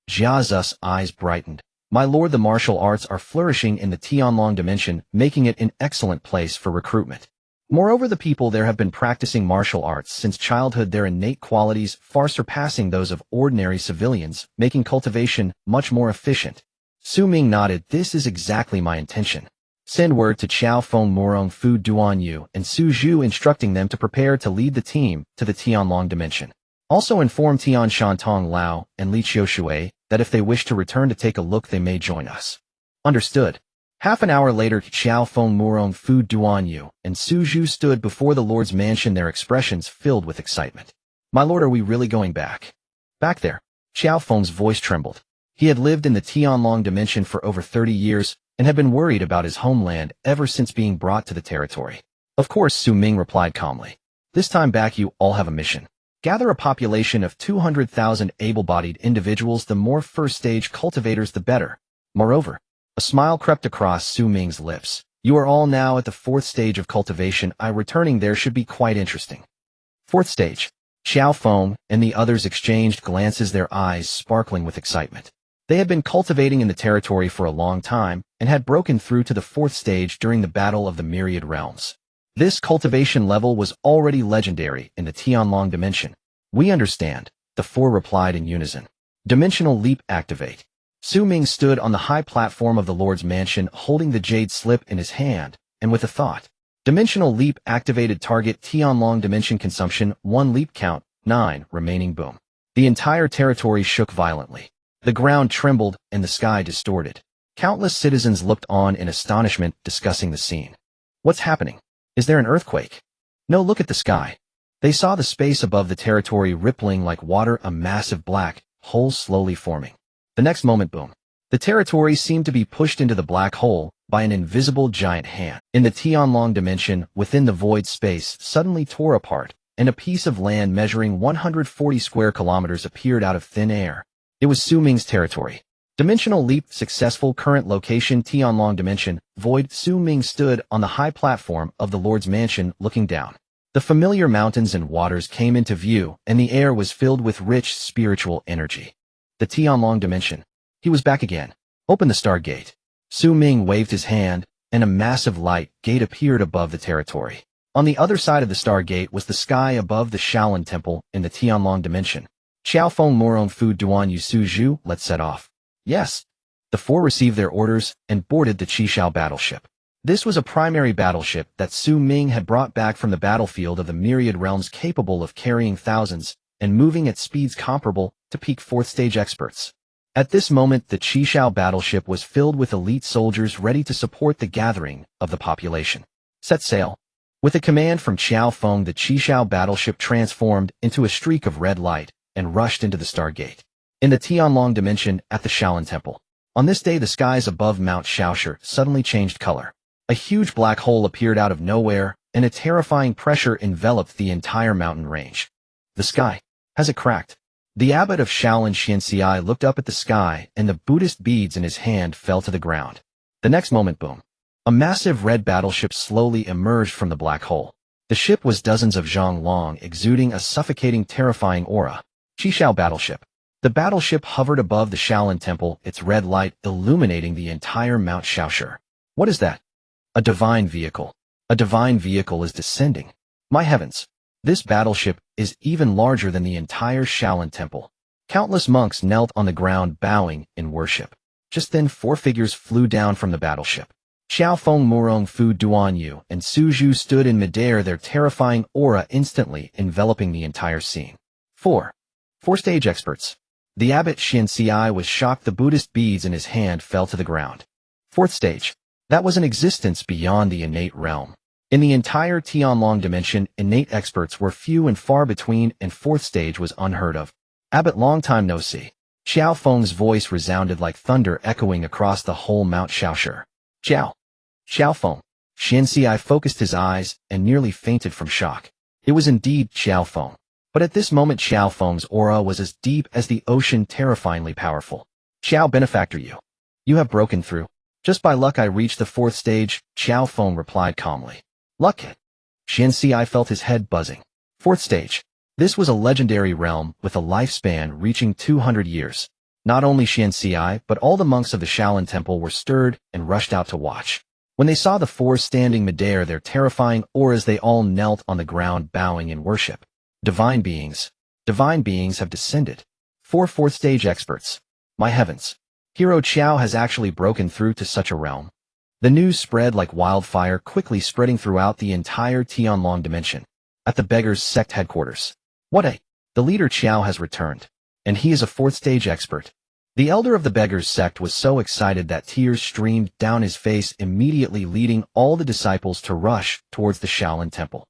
Jia's eyes brightened. My lord, the martial arts are flourishing in the Tianlong dimension, making it an excellent place for recruitment. Moreover, the people there have been practicing martial arts since childhood, their innate qualities far surpassing those of ordinary civilians, making cultivation much more efficient. Xu Ming nodded. This is exactly my intention. Send word to Qiao Feng Morong Fu Duan Yu and Su Zhu, instructing them to prepare to lead the team to the Tianlong dimension. Also inform Tian Shantong Lao and Li Qiushui that if they wish to return to take a look they may join us. Understood. Half an hour later, Xiao Feng Murong Fu Duan Yu and Su Zhu stood before the Lord's mansion, their expressions filled with excitement. My lord, are we really going back? Back there. Xiao Feng's voice trembled. He had lived in the Tianlong dimension for over 30 years and had been worried about his homeland ever since being brought to the territory. Of course, Xu Ming replied calmly. This time back you all have a mission. Gather a population of 200,000 able-bodied individuals, the more first-stage cultivators the better. Moreover, a smile crept across Xu Ming's lips. You are all now at the 4th stage of cultivation. Returning there should be quite interesting. 4th stage. Xiao Feng and the others exchanged glances, their eyes sparkling with excitement. They had been cultivating in the territory for a long time and had broken through to the 4th stage during the Battle of the Myriad Realms. This cultivation level was already legendary in the Tianlong dimension. We understand, the four replied in unison. Dimensional leap activate. Xu Ming stood on the high platform of the Lord's mansion holding the jade slip in his hand, and with a thought. Dimensional leap activated, target Tianlong dimension consumption, 1 leap count, 9, remaining boom. The entire territory shook violently. The ground trembled and the sky distorted. Countless citizens looked on in astonishment, discussing the scene. What's happening? Is there an earthquake? No, look at the sky. They saw the space above the territory rippling like water, a massive black hole slowly forming. The next moment, boom. The territory seemed to be pushed into the black hole by an invisible giant hand. In the Tianlong dimension, within the void space suddenly tore apart, and a piece of land measuring 140 square kilometers appeared out of thin air. It was Xu Ming's territory. Dimensional leap successful. Current location Tianlong dimension, void. Xu Ming stood on the high platform of the Lord's mansion looking down. The familiar mountains and waters came into view, and the air was filled with rich spiritual energy. The Tianlong dimension. He was back again. Open the Stargate. Xu Ming waved his hand, and a massive light gate appeared above the territory. On the other side of the Stargate was the sky above the Shaolin Temple in the Tianlong dimension. Xiao Feng Moron Fu Duan Yu Su Zhu, let's set off. Yes. The four received their orders and boarded the Qishao battleship. This was a primary battleship that Xu Ming had brought back from the battlefield of the Myriad Realms, capable of carrying thousands and moving at speeds comparable to peak 4th stage experts. At this moment, the Qishao battleship was filled with elite soldiers ready to support the gathering of the population. Set sail. With a command from Xiao Feng, the Qishao battleship transformed into a streak of red light and rushed into the Stargate. In the Tianlong dimension at the Shaolin Temple. On this day, the skies above Mount Shaoshi suddenly changed color. A huge black hole appeared out of nowhere, and a terrifying pressure enveloped the entire mountain range. The sky. Has it cracked? The abbot of Shaolin Xianxi looked up at the sky, and the Buddhist beads in his hand fell to the ground. The next moment, boom. A massive red battleship slowly emerged from the black hole. The ship was dozens of zhang long, exuding a suffocating, terrifying aura. Qishao battleship. The battleship hovered above the Shaolin Temple, its red light illuminating the entire Mount Shaoshi. What is that? A divine vehicle. A divine vehicle is descending. My heavens. This battleship is even larger than the entire Shaolin Temple. Countless monks knelt on the ground, bowing in worship. Just then, 4 figures flew down from the battleship. Xiao Feng Murong Fu Duan Yu and Su Zhu stood in midair, their terrifying aura instantly enveloping the entire scene. 4 stage experts. The abbot Xianxi was shocked. The Buddhist beads in his hand fell to the ground. 4th stage. That was an existence beyond the innate realm. In the entire Tianlong dimension, innate experts were few and far between, and 4th stage was unheard of. Abbot, long time no see. Xiao Feng's voice resounded like thunder, echoing across the whole Mount Shaoshi. Xiao Feng. Xianxi focused his eyes and nearly fainted from shock. It was indeed Xiao Feng. But at this moment, Xiao Feng's aura was as deep as the ocean, terrifyingly powerful. Xiao benefactor, you have broken through. Just by luck I reached the 4th stage, Xiao Feng replied calmly. Luck? Xianxi felt his head buzzing. 4th stage. This was a legendary realm with a lifespan reaching 200 years. Not only Xianxi, but all the monks of the Shaolin Temple were stirred and rushed out to watch. When they saw the 4 standing midair, their terrifying auras, they all knelt on the ground, bowing in worship. Divine beings have descended. 4 4th stage experts. My heavens. Hero Qiao has actually broken through to such a realm. The news spread like wildfire, quickly spreading throughout the entire Tianlong dimension. At the Beggars' Sect headquarters. The The leader Qiao has returned, and he is a fourth-stage expert. The elder of the beggars sect was so excited that tears streamed down his face, immediately leading all the disciples to rush towards the Shaolin temple.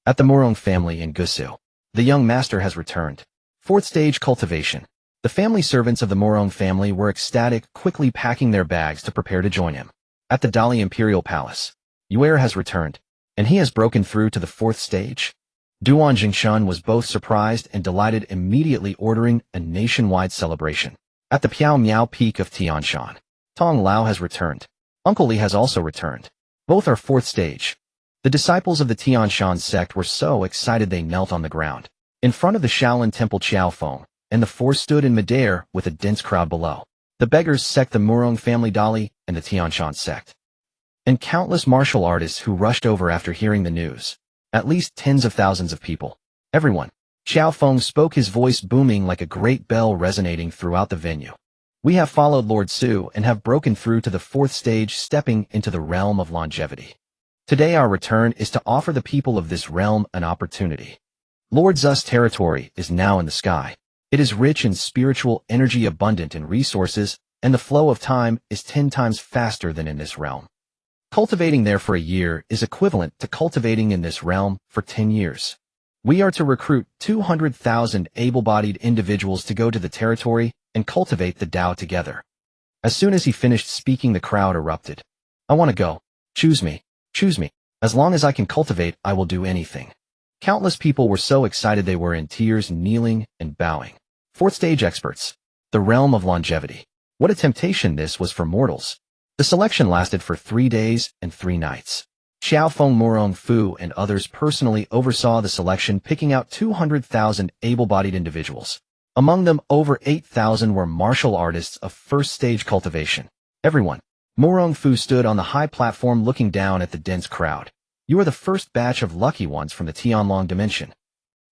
At the Morong family in Gusu, the young master has returned. Fourth-stage cultivation. The family servants of the Morong family were ecstatic, quickly packing their bags to prepare to join him. At the Dali Imperial Palace, Yuer has returned, and he has broken through to the fourth stage. Duan Jingshan was both surprised and delighted, immediately ordering a nationwide celebration. At the Piao Miao Peak of Tianshan, Tong Lao has returned. Uncle Li has also returned. Both are fourth stage. The disciples of the Tianshan sect were so excited they knelt on the ground. In front of the Shaolin Temple Qiao Feng, and the four stood in midair with a dense crowd below. The beggars sect, the Murong family Dali, and the Tianshan sect. And countless martial artists who rushed over after hearing the news. At least tens of thousands of people. Everyone. Qiao Feng spoke, his voice booming like a great bell resonating throughout the venue. We have followed Lord Xu and have broken through to the fourth stage, stepping into the realm of longevity. Today our return is to offer the people of this realm an opportunity. Lord Xu's territory is now in the sky. It is rich in spiritual energy, abundant in resources, and the flow of time is 10 times faster than in this realm. Cultivating there for a year is equivalent to cultivating in this realm for 10 years. We are to recruit 200,000 able-bodied individuals to go to the territory and cultivate the Tao together. As soon as he finished speaking, the crowd erupted. I want to go. Choose me. Choose me. As long as I can cultivate, I will do anything. Countless people were so excited they were in tears, kneeling and bowing. Fourth stage experts. The realm of longevity. What a temptation this was for mortals. The selection lasted for 3 days and 3 nights. Xiao Feng, Morong Fu, and others personally oversaw the selection, picking out 200,000 able-bodied individuals. Among them, over 8,000 were martial artists of first-stage cultivation. Everyone. Morong Fu stood on the high platform looking down at the dense crowd. You are the first batch of lucky ones from the Tianlong dimension.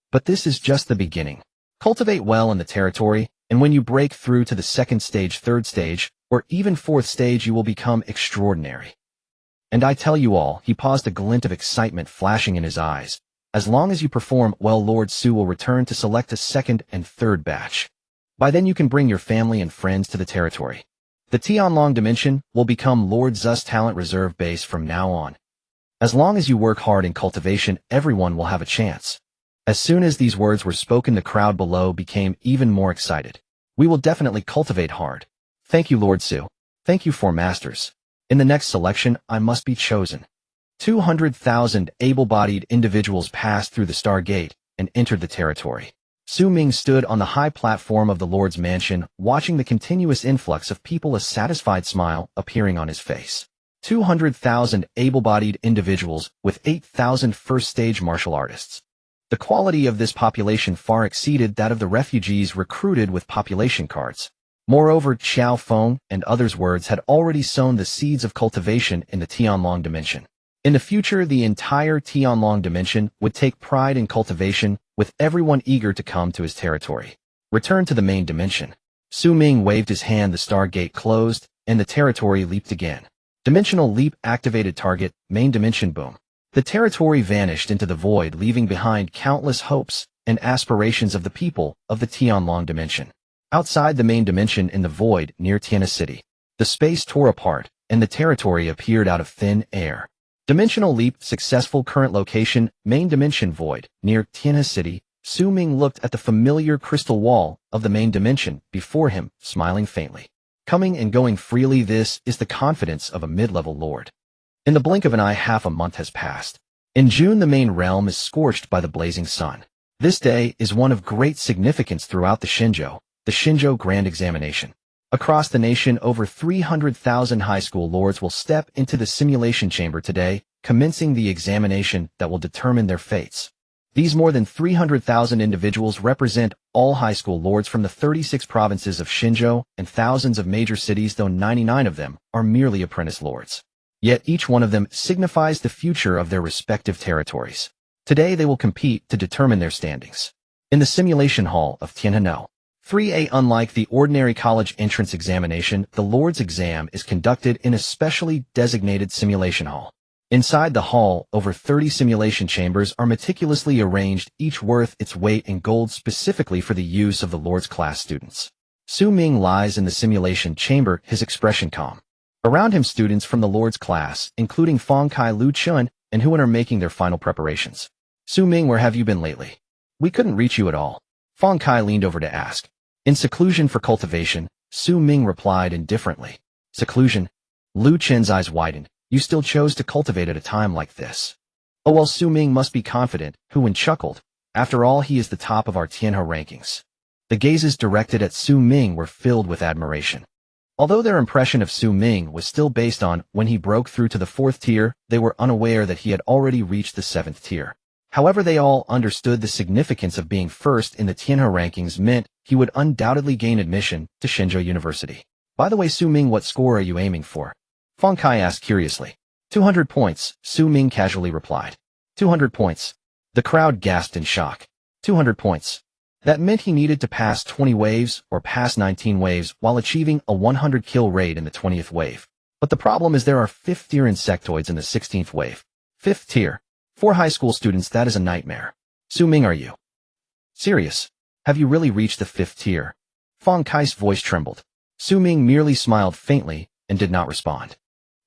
But this is just the beginning. Cultivate well in the territory, and when you break through to the second stage, third stage, or even fourth stage, you will become extraordinary. And I tell you all, he paused, a glint of excitement flashing in his eyes. As long as you perform well, Lord Xu will return to select a second and third batch. By then you can bring your family and friends to the territory. The Tianlong dimension will become Lord Xu's talent reserve base from now on. As long as you work hard in cultivation, everyone will have a chance. As soon as these words were spoken, the crowd below became even more excited. We will definitely cultivate hard. Thank you, Lord Xu. Thank you, Four Masters. In the next selection, I must be chosen. 200,000 able-bodied individuals passed through the Star Gate and entered the territory. Xu Ming stood on the high platform of the Lord's mansion, watching the continuous influx of people, a satisfied smile appearing on his face. 200,000 able-bodied individuals with 8,000 first-stage martial artists. The quality of this population far exceeded that of the refugees recruited with population cards. Moreover, Qiao Feng and others' words had already sown the seeds of cultivation in the Tianlong dimension. In the future, the entire Tianlong dimension would take pride in cultivation, with everyone eager to come to his territory. Return to the main dimension. Xu Ming waved his hand, the Star Gate closed, and the territory leaped again. Dimensional leap activated, target, main dimension, boom. The territory vanished into the void, leaving behind countless hopes and aspirations of the people of the Tianlong dimension. Outside the main dimension, in the void near Tianhe City, the space tore apart, and the territory appeared out of thin air. Dimensional leap successful. Current location, main dimension void, near Tianhe City. Xu Ming looked at the familiar crystal wall of the main dimension before him, smiling faintly. Coming and going freely, this is the confidence of a mid-level lord. In the blink of an eye, half a month has passed. In June, the main realm is scorched by the blazing sun. This day is one of great significance throughout the Xinzhou Grand Examination. Across the nation, over 300,000 high school lords will step into the simulation chamber today, commencing the examination that will determine their fates. These more than 300,000 individuals represent all high school lords from the 36 provinces of Xinzhou and thousands of major cities, though 99 of them are merely apprentice lords. Yet each one of them signifies the future of their respective territories. Today they will compete to determine their standings. In the simulation hall of Tianhe 3A, unlike the ordinary college entrance examination, the Lord's exam is conducted in a specially designated simulation hall. Inside the hall, over 30 simulation chambers are meticulously arranged, each worth its weight in gold specifically for the use of the Lord's class students. Xu Ming lies in the simulation chamber, his expression calm. Around him students from the Lord's class, including Fong Kai, Lu Chun, and Huan are making their final preparations. Xu Ming, where have you been lately? We couldn't reach you at all. Fong Kai leaned over to ask. In seclusion for cultivation, Xu Ming replied indifferently. Seclusion? Lu Chen's eyes widened. You still chose to cultivate at a time like this. Oh well, Xu Ming must be confident, Huan chuckled. After all, he is the top of our Tianhe rankings. The gazes directed at Xu Ming were filled with admiration. Although their impression of Xu Ming was still based on when he broke through to the 4th tier, they were unaware that he had already reached the 7th tier. However, they all understood the significance of being first in the Tianhe rankings meant he would undoubtedly gain admission to Shenzhou University. By the way, Xu Ming, what score are you aiming for? Fong Kai asked curiously. 200 points, Xu Ming casually replied. 200 points. The crowd gasped in shock. 200 points. That meant he needed to pass 20 waves or pass 19 waves while achieving a 100 kill rate in the 20th wave. But the problem is there are 5th tier insectoids in the 16th wave. 5th tier. 4 high school students, that is a nightmare. Xu Ming, are you serious? Have you really reached the 5th tier? Fong Kai's voice trembled. Xu Ming merely smiled faintly and did not respond.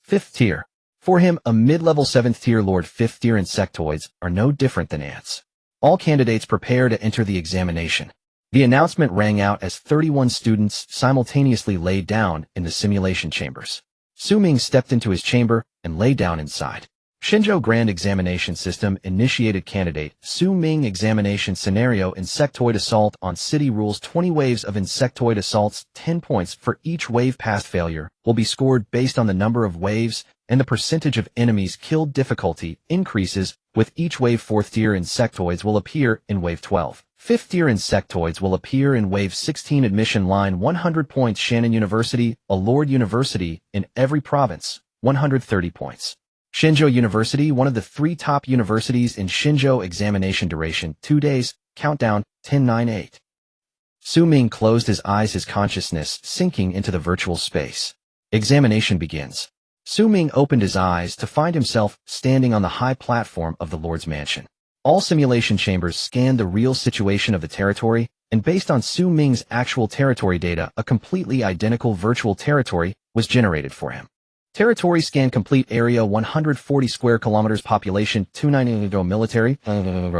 5th tier. For him, a mid-level 7th tier lord. 5th tier insectoids are no different than ants. All candidates prepare to enter the examination. The announcement rang out as 31 students simultaneously lay down in the simulation chambers. Xu Ming stepped into his chamber and lay down inside. Shenzhou Grand Examination System initiated candidate Xu Ming examination scenario insectoid assault on city rules. 20 waves of insectoid assaults, 10 points for each wave past failure, will be scored based on the number of waves and the percentage of enemies killed. Difficulty increases with each wave. 4th tier insectoids will appear in wave 12. 5th tier insectoids will appear in wave 16. Admission line 100 points. Shannon University, a Lord University in every province, 130 points. Shenzhou University, one of the 3 top universities in Shenzhou. Examination duration 2 days. Countdown 10-9-8. Xu Ming closed his eyes, his consciousness sinking into the virtual space. Examination begins. Xu Ming opened his eyes to find himself standing on the high platform of the Lord's mansion. All simulation chambers scanned the real situation of the territory, and based on Xu Ming's actual territory data, a completely identical virtual territory was generated for him. Territory scan complete. Area 140 square kilometers. Population 290. Military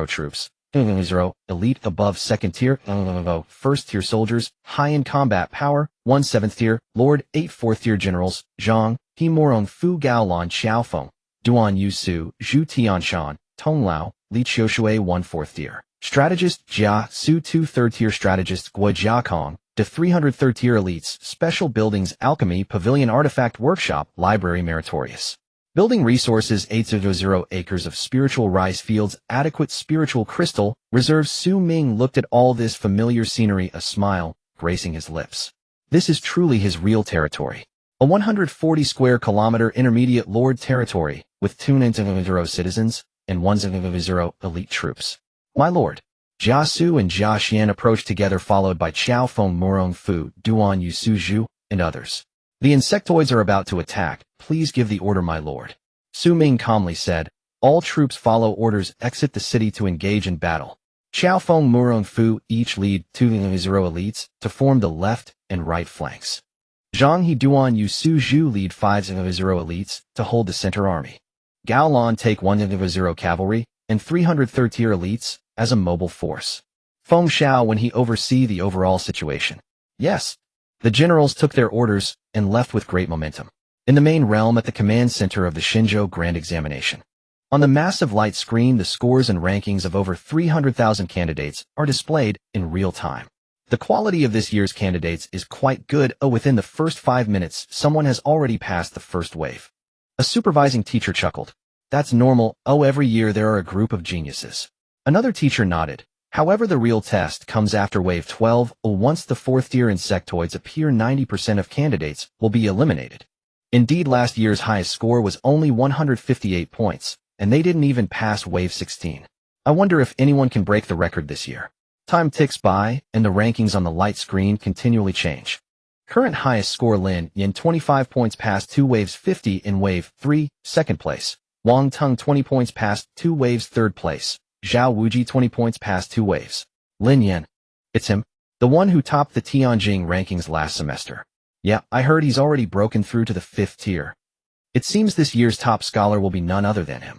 troops 0. Elite above 2nd tier 1st tier soldiers. High in combat power 1. 7th tier Lord 8. 4th tier generals Zhang, He Moron, Fu Gaolan, Xiaofeng, Duan Yusu, Zhu Tianshan, Tong Lao, Li Qiushui. 1. 4th tier strategist Jia Su. 2. 3rd tier strategist Guo Jiakong, to 300 3rd tier elites, special buildings, alchemy, pavilion, artifact workshop, library, meritorious. Building resources 800 acres of spiritual rice fields, adequate spiritual crystal, reserves. Xu Ming looked at all this familiar scenery, a smile gracing his lips. This is truly his real territory. A 140 square kilometer intermediate lord territory, with 290 citizens and 100 elite troops. My lord. Jia Su and Jia Xian approached together, followed by Qiao Feng, Morong Fu, Duan Yusu Zhu, and others. The insectoids are about to attack. Please give the order, my lord. Xu Ming calmly said. All troops follow orders. Exit the city to engage in battle. Qiao Feng, Morong Fu each lead 200 elites to form the left and right flanks. Zhang He, Duan Yusu Zhu lead 500 elites to hold the center army. Gao Lan take 100 cavalry and 300 3rd tier elites as a mobile force. Feng Xiao when he oversee the overall situation. Yes. The generals took their orders and left with great momentum. In the main realm at the command center of the Shenzhou Grand Examination. On the massive light screen, the scores and rankings of over 300,000 candidates are displayed in real time. The quality of this year's candidates is quite good. Within the first 5 minutes, someone has already passed the first wave. A supervising teacher chuckled. That's normal. Every year there are a group of geniuses. Another teacher nodded. However, the real test comes after wave 12. Once the 4th tier insectoids appear, 90% of candidates will be eliminated. Indeed, last year's highest score was only 158 points, and they didn't even pass wave 16. I wonder if anyone can break the record this year. Time ticks by, and the rankings on the light screen continually change. Current highest score Lin Yin 25 points past 2 waves 50 in wave 3, second place. Wang Teng 20 points past 2 waves 3rd place. Zhao Wuji 20 points past 2 waves. Lin Yan. It's him. The one who topped the Tianjing rankings last semester. Yeah, I heard he's already broken through to the 5th tier. It seems this year's top scholar will be none other than him.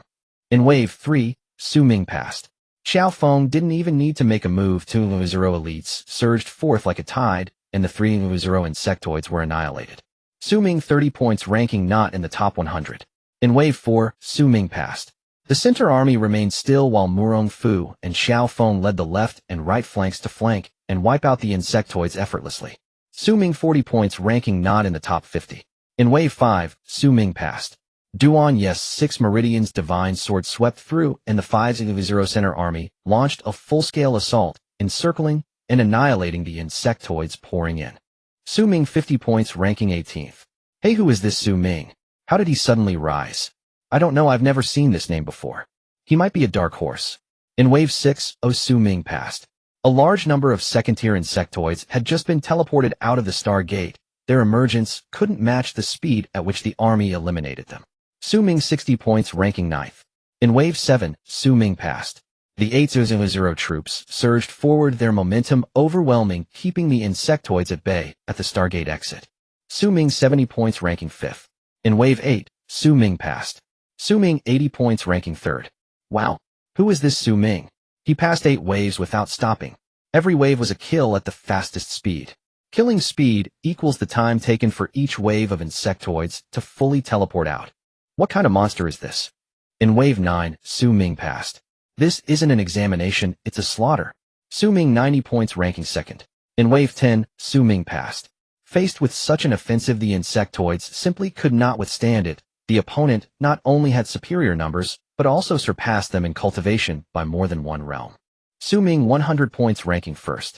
In Wave 3, Xu Ming passed. Xiao Feng didn't even need to make a move. 2 Zero elites surged forth like a tide, and the 3 Zero insectoids were annihilated. Xu Ming 30 points ranking not in the top 100. In Wave 4, Xu Ming passed. The center army remained still while Murong Fu and Xiao Feng led the left and right flanks to flank and wipe out the insectoids effortlessly. Xu Ming 40 points ranking not in the top 50. In Wave 5, Xu Ming passed. Duan Yes 6 Meridian's Divine Sword swept through and the 5 Zero Center army launched a full-scale assault, encircling and annihilating the insectoids pouring in. Xu Ming 50 points ranking 18th. Hey, who is this Xu Ming? How did he suddenly rise? I don't know, I've never seen this name before. He might be a dark horse. In Wave 6, Xu Ming passed. A large number of second-tier insectoids had just been teleported out of the Star Gate. Their emergence couldn't match the speed at which the army eliminated them. Xu Ming 60 points ranking 9th. In Wave 7, Xu Ming passed. The 8 Zero troops surged forward, their momentum overwhelming, keeping the insectoids at bay at the Stargate exit. Xu Ming 70 points ranking 5th. In Wave 8, Xu Ming passed. Xu Ming 80 points ranking 3rd. Wow. Who is this Xu Ming? He passed 8 waves without stopping. Every wave was a kill at the fastest speed. Killing speed equals the time taken for each wave of insectoids to fully teleport out. What kind of monster is this? In Wave 9, Xu Ming passed. This isn't an examination, it's a slaughter. Xu Ming 90 points ranking 2nd. In Wave 10, Xu Ming passed. Faced with such an offensive, the insectoids simply could not withstand it. The opponent not only had superior numbers, but also surpassed them in cultivation by more than one realm. Xu Ming 100 points ranking 1st.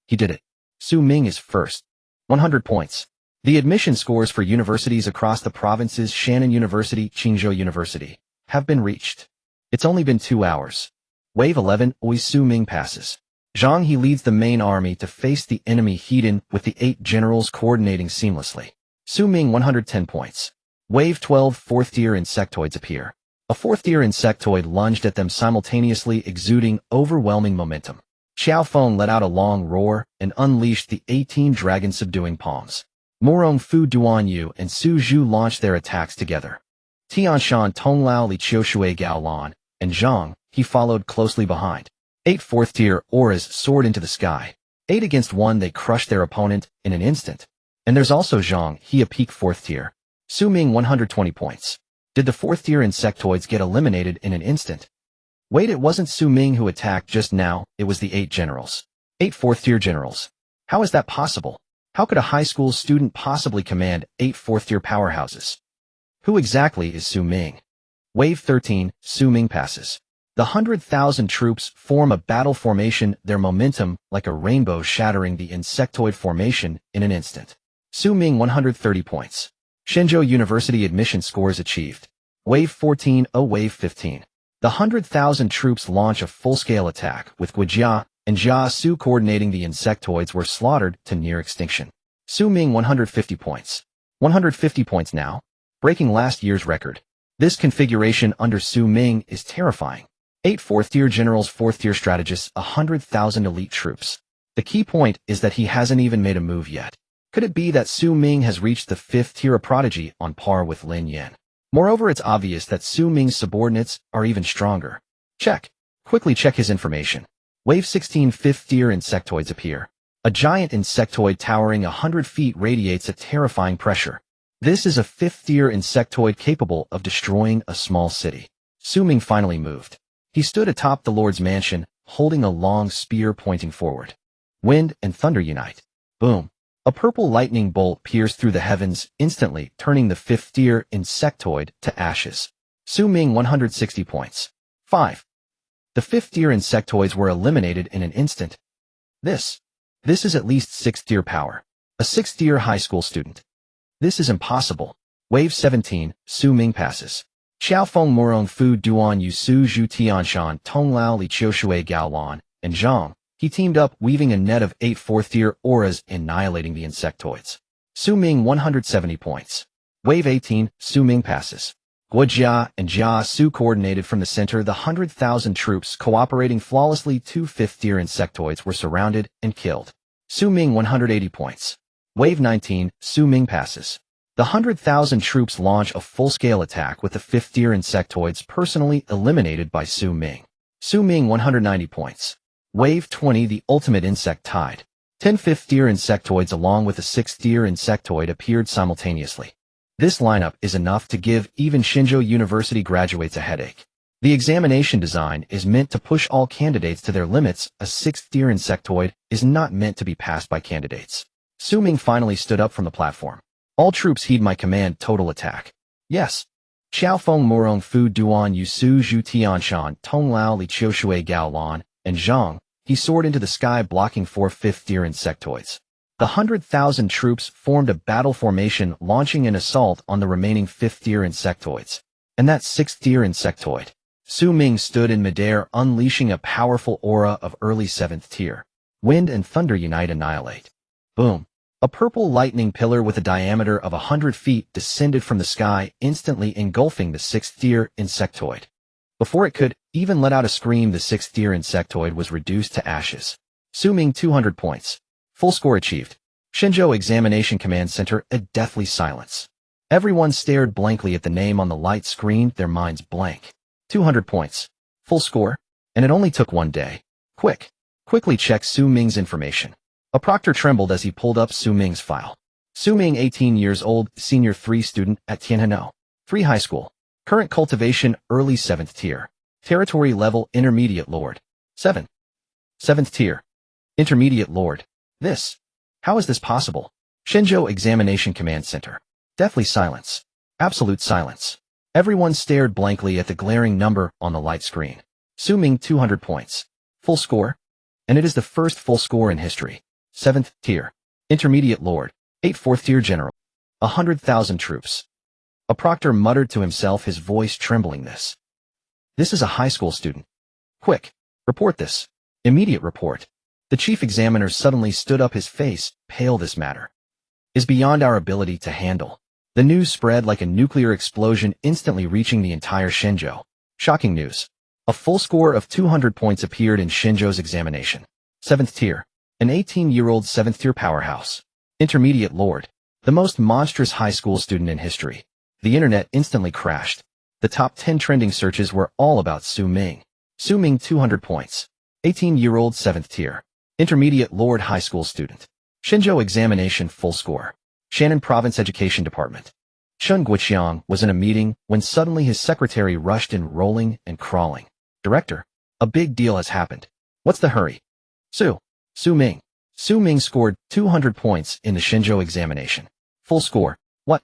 He did it. Xu Ming is 1st. 100 points. The admission scores for universities across the provinces, Shannon University, Qingzhou University, have been reached. It's only been 2 hours. Wave 11, Xu Ming passes. Zhang He leads the main army to face the enemy Heiden with the 8 generals coordinating seamlessly. Xu Ming 110 points. Wave 12, 4th tier insectoids appear. A 4th tier insectoid lunged at them simultaneously, exuding overwhelming momentum. Xiao Feng let out a long roar and unleashed the 18 dragon-subduing palms. Murong Fu, Duan Yu, and Su Zhu launched their attacks together. Tianshan, Tonglao, Li Qiushui, Gao Lan, and Zhang He followed closely behind. 8 4th tier auras soared into the sky. 8 against 1, they crushed their opponent in an instant. And there's also Zhang He, a peak 4th tier. Xu Ming 120 points. Did the 4th tier insectoids get eliminated in an instant? Wait, it wasn't Xu Ming who attacked just now, it was the 8 generals. 8 4th tier generals. How is that possible? How could a high school student possibly command 8 4th tier powerhouses? Who exactly is Xu Ming? Wave 13, Xu Ming passes. The 100,000 troops form a battle formation, their momentum like a rainbow shattering the insectoid formation in an instant. Xu Ming 130 points. Shenzhou University admission scores achieved. Wave 14, Wave 15. The 100,000 troops launch a full-scale attack, with Guijia and Jia Su coordinating. The insectoids were slaughtered to near extinction. Xu Ming 150 points. 150 points now, breaking last year's record. This configuration under Xu Ming is terrifying. 8 4th tier generals, 4th tier strategists, 100,000 elite troops. The key point is that he hasn't even made a move yet. Could it be that Xu Ming has reached the 5th tier, a prodigy on par with Lin Yan? Moreover, it's obvious that Xu Ming's subordinates are even stronger. Check. Quickly check his information. Wave 16, 5th tier insectoids appear. A giant insectoid towering 100 feet radiates a terrifying pressure. This is a 5th tier insectoid capable of destroying a small city. Xu Ming finally moved. He stood atop the Lord's mansion, holding a long spear pointing forward. Wind and thunder unite. Boom. A purple lightning bolt pierced through the heavens, instantly turning the 5th tier insectoid to ashes. Xu Ming 160 points. 5. The 5th tier insectoids were eliminated in an instant. This is at least 6th tier power. A 6th tier high school student. This is impossible. Wave 17, Xu Ming passes. Xiaofeng, Murong Fu, Duan Yu, Su Zhu, Tianshan, Tonglao, Li Qiushui, Gao Lan, and Zhang He teamed up, weaving a net of 8 4th tier auras, annihilating the insectoids. Xu Ming 170 points. Wave 18, Xu Ming passes. Guojia and Jia Su coordinated from the center. The 100,000 troops cooperating flawlessly. Two fifth-tier insectoids were surrounded and killed. Xu Ming 180 points. Wave 19, Xu Ming passes. The 100,000 troops launch a full-scale attack with the fifth-tier insectoids personally eliminated by Xu Ming. Xu Ming 190 points. Wave 20, the ultimate insect tide. 10 fifth-tier insectoids along with a sixth-tier insectoid appeared simultaneously. This lineup is enough to give even Xinzhou University graduates a headache. The examination design is meant to push all candidates to their limits. A sixth-tier insectoid is not meant to be passed by candidates. Xu Ming finally stood up from the platform. All troops heed my command. Total attack. Yes. Xiaofeng Morong Fu Duan Yusu Zhu Tianshan Tong Lao Li Qiushui Gao Lan and Zhang. He soared into the sky blocking four fifth-tier insectoids. The 100,000 troops formed a battle formation launching an assault on the remaining fifth-tier insectoids. And that sixth-tier insectoid. Xu Ming stood in midair unleashing a powerful aura of early seventh tier. Wind and thunder unite annihilate. Boom. A purple lightning pillar with a diameter of 100 feet descended from the sky, instantly engulfing the sixth-tier insectoid. Before it could even let out a scream, the sixth-tier insectoid was reduced to ashes. Xu Ming 200 points. Full score achieved. Xinzhou Examination Command Center, a deathly silence. Everyone stared blankly at the name on the light screen, their minds blank. 200 points. Full score? And it only took one day. Quickly check Xu Ming's information. A proctor trembled as he pulled up Xu Ming's file. Xu Ming, 18 years old, senior 3 student at Tianhe 3 High School. Current cultivation, early 7th tier. Territory level, intermediate lord. 7th tier. Intermediate lord. How is this possible? Xinzhou Examination Command Center. Deathly silence. Absolute silence. Everyone stared blankly at the glaring number on the light screen. Xu Ming 200 points. Full score? And it is the first full score in history. 7th tier. Intermediate lord. 8 4th-tier general. 100,000 troops. A proctor muttered to himself, his voice trembling. This is a high school student. Quick. Report this. Immediate report. The chief examiner suddenly stood up, his face pale. This matter is beyond our ability to handle. The news spread like a nuclear explosion, instantly reaching the entire Xinzhou. Shocking news. A full score of 200 points appeared in Xinzhou's examination. 7th tier. An 18-year-old 7th-tier powerhouse. Intermediate lord. The most monstrous high school student in history. The internet instantly crashed. The top 10 trending searches were all about Xu Ming. Xu Ming 200 points. 18-year-old 7th tier. Intermediate lord high school student. Xinzhou examination full score. Shannon Province Education Department. Chun Guiqiang was in a meeting when suddenly his secretary rushed in, rolling and crawling. Director, a big deal has happened. What's the hurry? Xu Ming. Xu Ming scored 200 points in the Xinzhou examination. Full score. What?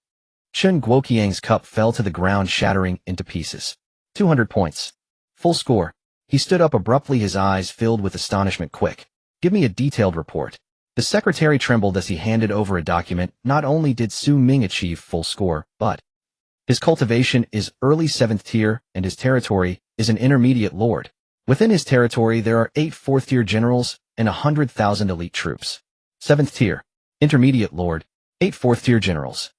Chun Guoqiang's cup fell to the ground, shattering into pieces. 200 points. Full score. He stood up abruptly, his eyes filled with astonishment. Quick. Give me a detailed report. The secretary trembled as he handed over a document. Not only did Xu Ming achieve full score, but his cultivation is early 7th tier and his territory is an intermediate lord. Within his territory there are 8 4th-tier generals and 100,000 elite troops. 7th tier. Intermediate lord. 8 4th-tier generals.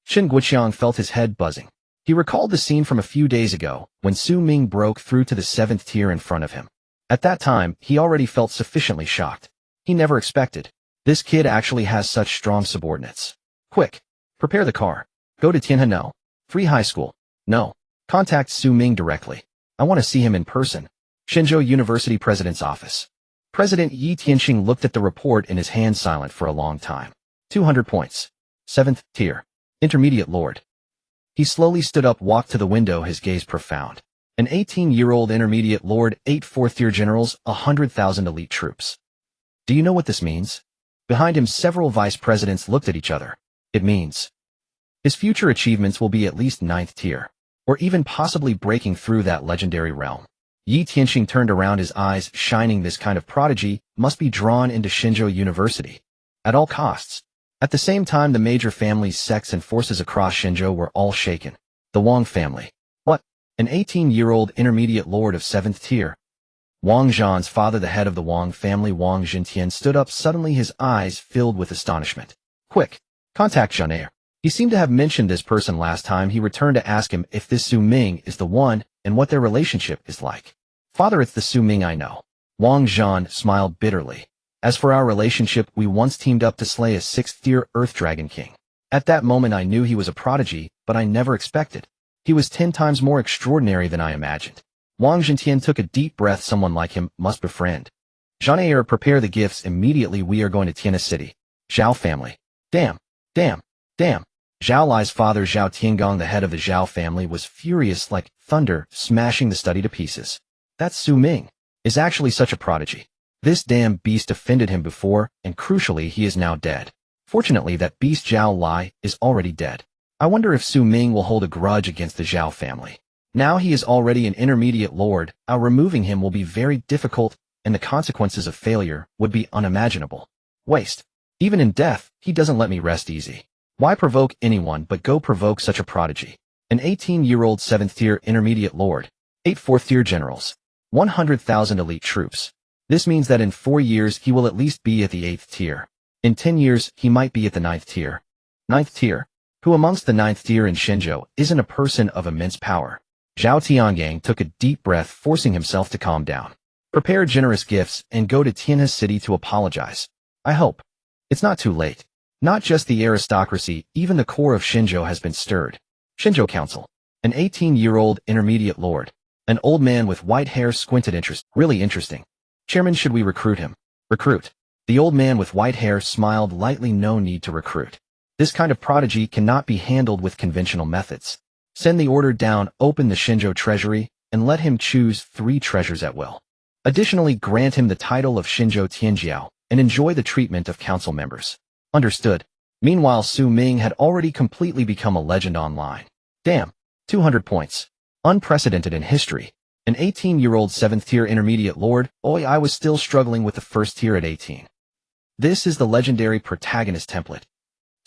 Shin Guiqiang felt his head buzzing. He recalled the scene from a few days ago when Xu Ming broke through to the 7th tier in front of him. At that time, he already felt sufficiently shocked. He never expected. This kid actually has such strong subordinates. Quick. Prepare the car. Go to Tianhe 3 High School. No. Contact Xu Ming directly. I want to see him in person. Xinzhou University President's Office. President Yi Tianxing looked at the report in his hand, silent for a long time. 200 points. 7th tier. Intermediate lord. He slowly stood up, walked to the window, his gaze profound. An 18-year-old intermediate lord, 8 4th-tier generals, 100,000 elite troops. Do you know what this means? Behind him, several vice presidents looked at each other. It means his future achievements will be at least 9th tier, or even possibly breaking through that legendary realm. Yi Tianxing turned around, his eyes shining. This kind of prodigy must be drawn into Xinzhou University at all costs. At the same time, the major families, sects, and forces across Xinzhou were all shaken. The Wang family. What? An 18-year-old intermediate lord of 7th tier. Wang Zhan's father, the head of the Wang family, Wang Zhintian, stood up suddenly, his eyes filled with astonishment. Quick. Contact Zhanair. He seemed to have mentioned this person last time he returned to ask him if this Xu Ming is the one and what their relationship is like. Father, it's the Xu Ming I know. Wang Zhan smiled bitterly. As for our relationship, we once teamed up to slay a 6th-tier Earth Dragon King. At that moment I knew he was a prodigy, but I never expected. He was 10 times more extraordinary than I imagined. Wang Zhentian took a deep breath. Someone like him must befriend. Jean, prepare the gifts immediately. We are going to Tianhe City. Zhao family. Damn. Zhao Lai's father, Zhao Tiangong, the head of the Zhao family, was furious like thunder, smashing the study to pieces. That Xu Ming is actually such a prodigy. This damn beast offended him before, and crucially, he is now dead. Fortunately, that beast Zhao Lai is already dead. I wonder if Xu Ming will hold a grudge against the Zhao family. Now he is already an intermediate lord, removing him will be very difficult, and the consequences of failure would be unimaginable. Waste. Even in death, he doesn't let me rest easy. Why provoke anyone but go provoke such a prodigy? An 18-year-old 7th-tier intermediate lord, 8 4th-tier generals, 100,000 elite troops. This means that in 4 years he will at least be at the 8th tier. In 10 years, he might be at the 9th tier. 9th tier. Who amongst the 9th tier in Shenzhou isn't a person of immense power? Zhao Tiangang took a deep breath, forcing himself to calm down. Prepare generous gifts and go to Tianhe City to apologize. I hope. It's not too late. Not just the aristocracy, even the core of Shenzhou has been stirred. Shenzhou Council. An 18-year-old intermediate lord. An old man with white hair squinted interest. Really interesting. Chairman, should we recruit him? Recruit. The old man with white hair smiled lightly. No need to recruit. This kind of prodigy cannot be handled with conventional methods. Send the order down, open the Shenzhou treasury, and let him choose 3 treasures at will. Additionally, grant him the title of Shenzhou Tianjiao and enjoy the treatment of council members. Understood. Meanwhile, Xu Ming had already completely become a legend online. Damn. 200 points. Unprecedented in history. An 18-year-old 7th-tier intermediate lord. I was still struggling with the 1st tier at 18. This is the legendary protagonist template.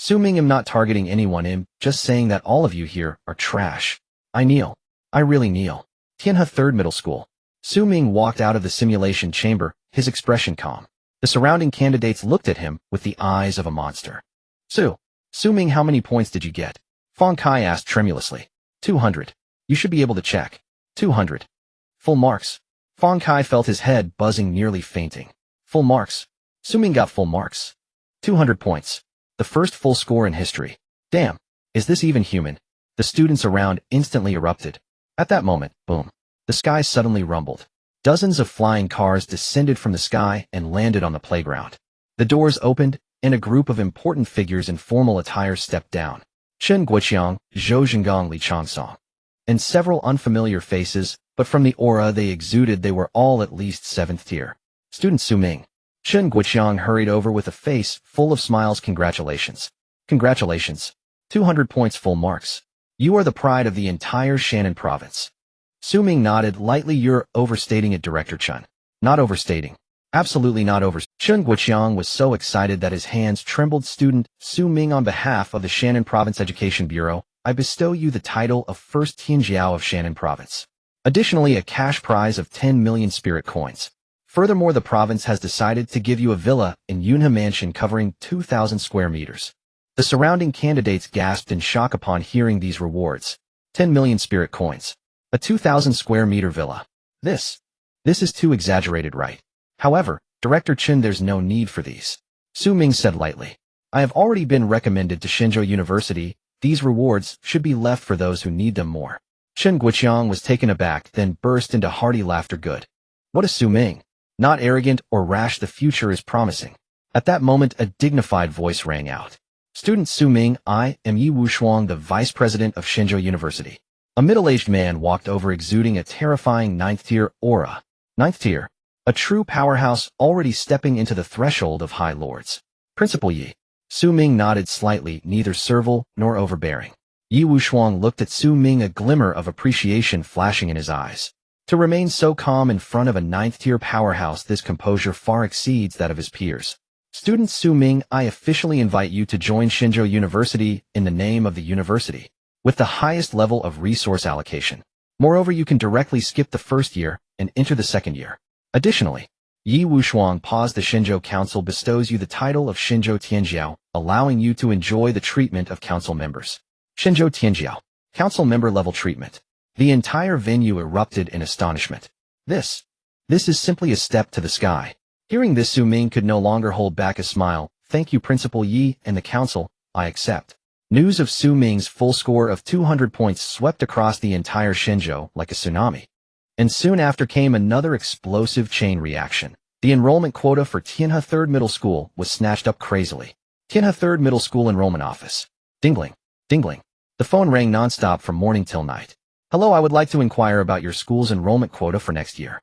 Xu Ming, am not targeting anyone, I'm just saying that all of you here are trash. I kneel. I really kneel. Tianhe 3rd Middle School. Xu Ming walked out of the simulation chamber, his expression calm. The surrounding candidates looked at him with the eyes of a monster. Xu Ming, how many points did you get? Fang Kai asked tremulously. 200. You should be able to check. 200. Full marks. Fang Kai felt his head buzzing, nearly fainting. Full marks. Xu Ming got full marks. 200 points. The first full score in history. Damn. Is this even human? The students around instantly erupted. At that moment, boom. The sky suddenly rumbled. Dozens of flying cars descended from the sky and landed on the playground. The doors opened, and a group of important figures in formal attire stepped down. Chen Guoqiang, Zhou Zhengong, Li Changsong. And several unfamiliar faces, but from the aura they exuded they were all at least 7th tier. Student Xu Ming. Chen Guoqiang hurried over with a face full of smiles. Congratulations. Congratulations. 200 points, full marks. You are the pride of the entire Shannon province. Xu Ming nodded lightly. You're overstating it, Director Chen. Not overstating. Absolutely not over. Chen Guoqiang was so excited that his hands trembled. Student Xu Ming, on behalf of the Shannon Province Education Bureau, I bestow you the title of First Tianjiao of Shannon Province. Additionally, a cash prize of 10 million spirit coins. Furthermore, the province has decided to give you a villa in Yunhe Mansion covering 2,000 square meters. The surrounding candidates gasped in shock upon hearing these rewards. 10 million spirit coins. A 2,000 square meter villa. This is too exaggerated, right? However, Director Chen, there's no need for these. Xu Ming said lightly. I have already been recommended to Shenzhou University. These rewards should be left for those who need them more. Chen Guoqiang was taken aback, then burst into hearty laughter. Good. What is Xu Ming? Not arrogant or rash, the future is promising. At that moment, a dignified voice rang out. Student Xu Ming, I am Yi Wushuang, the Vice President of Shenzhou University. A middle-aged man walked over, exuding a terrifying 9th-tier aura. 9th tier. A true powerhouse, already stepping into the threshold of high lords. Principal Yi. Xu Ming nodded slightly, neither servile nor overbearing. Yi Wushuang looked at Xu Ming, a glimmer of appreciation flashing in his eyes. To remain so calm in front of a 9th-tier powerhouse, this composure far exceeds that of his peers. Student Xu Ming, I officially invite you to join Shenzhou University in the name of the university, with the highest level of resource allocation. Moreover, you can directly skip the 1st year and enter the 2nd year. Additionally, Yi Wushuang paused. The Shenzhou Council bestows you the title of Shenzhou Tianjiao, allowing you to enjoy the treatment of council members. Shenzhou Tianjiao. Council member level treatment. The entire venue erupted in astonishment. This is simply a step to the sky. Hearing this, Xu Ming could no longer hold back a smile. Thank you, Principal Yi and the council, I accept. News of Xu Ming's full score of 200 points swept across the entire Shenzhou like a tsunami. And soon after came another explosive chain reaction. The enrollment quota for Tianhe 3rd Middle School was snatched up crazily. Tianhe 3rd Middle School enrollment office. Dingling, dingling. The phone rang nonstop from morning till night. Hello, I would like to inquire about your school's enrollment quota for next year.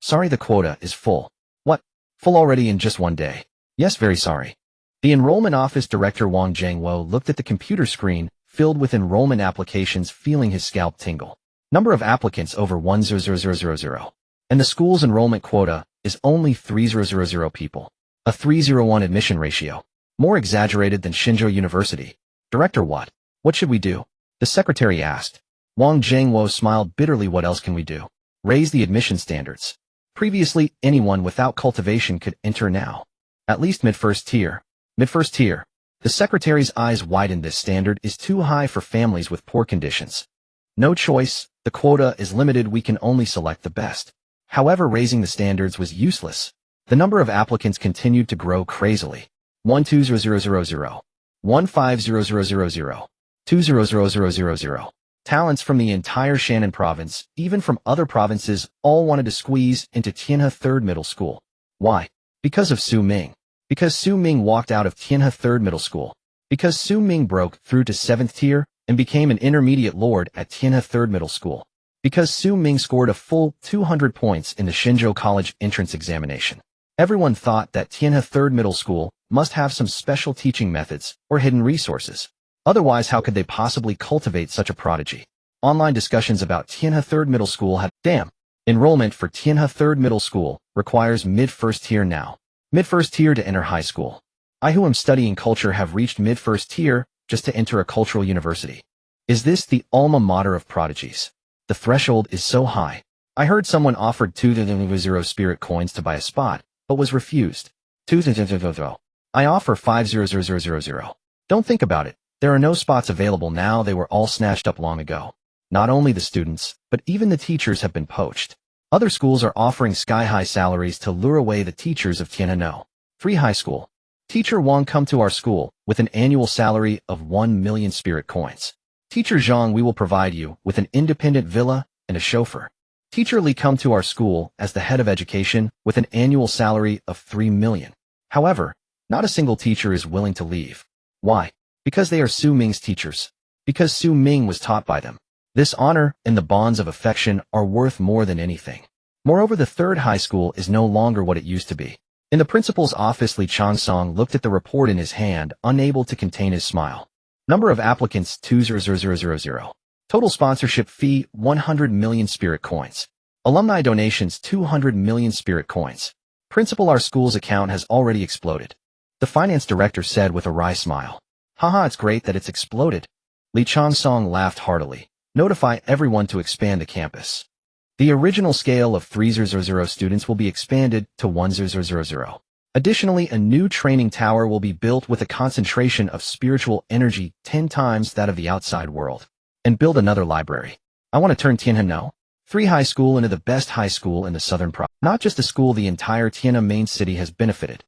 Sorry, the quota is full. What? Full already in just one day? Yes, very sorry. The enrollment office director Wang Zhengwo looked at the computer screen, filled with enrollment applications, feeling his scalp tingle. Number of applicants over 1,000,000. And the school's enrollment quota is only 3,000 people. A 301 admission ratio. More exaggerated than Shenzhou University. Director, what? What should we do? The secretary asked. Wang Zhengwo smiled bitterly. What else can we do? Raise the admission standards. Previously, anyone without cultivation could enter now. At least mid-first tier. Mid-first tier. The secretary's eyes widened. This standard is too high for families with poor conditions. No choice, the quota is limited. We can only select the best. However, raising the standards was useless. The number of applicants continued to grow crazily. 1,200,000. 1,50,000. 2,000,000. Talents from the entire Shannon province, even from other provinces, all wanted to squeeze into Tianhe 3rd Middle School. Why? Because of Xu Ming. Because Xu Ming walked out of Tianhe 3rd Middle School. Because Xu Ming broke through to 7th tier and became an intermediate lord at Tianhe 3rd Middle School. Because Xu Ming scored a full 200 points in the Shenzhou College entrance examination. Everyone thought that Tianhe 3rd Middle School must have some special teaching methods or hidden resources. Otherwise, how could they possibly cultivate such a prodigy? Online discussions about Tianhe 3rd Middle School had, damn, enrollment for Tianhe 3rd Middle School requires mid-first tier now. Mid-first tier to enter high school. I who am studying culture have reached mid-first tier just to enter a cultural university. Is this the alma mater of prodigies? The threshold is so high. I heard someone offered 2,000 spirit coins to buy a spot, but was refused. 2,000. I offer 5,000. Don't think about it. There are no spots available now. They were all snatched up long ago. Not only the students, but even the teachers have been poached. Other schools are offering sky-high salaries to lure away the teachers of Tianhe 3 High School. Teacher Wang, come to our school with an annual salary of 1 million spirit coins. Teacher Zhang, we will provide you with an independent villa and a chauffeur. Teacher Li, come to our school as the head of education with an annual salary of 3 million. However, not a single teacher is willing to leave. Why? Because they are Xu Ming's teachers. Because Xu Ming was taught by them. This honor and the bonds of affection are worth more than anything. Moreover, the 3rd high school is no longer what it used to be. In the principal's office, Li Changsong looked at the report in his hand, unable to contain his smile. Number of applicants 2,000. Total sponsorship fee 100 million spirit coins. Alumni donations 200 million spirit coins. Principal, our school's account has already exploded. The finance director said with a wry smile. Haha, it's great that it's exploded. Li Changsong laughed heartily. Notify everyone to expand the campus. The original scale of 3,000 students will be expanded to 1,000. Additionally, a new training tower will be built with a concentration of spiritual energy 10 times that of the outside world. And build another library. I want to turn Tianhe 3 High School into the best high school in the southern province. Not just a school, the entire Tianhe main city has benefited.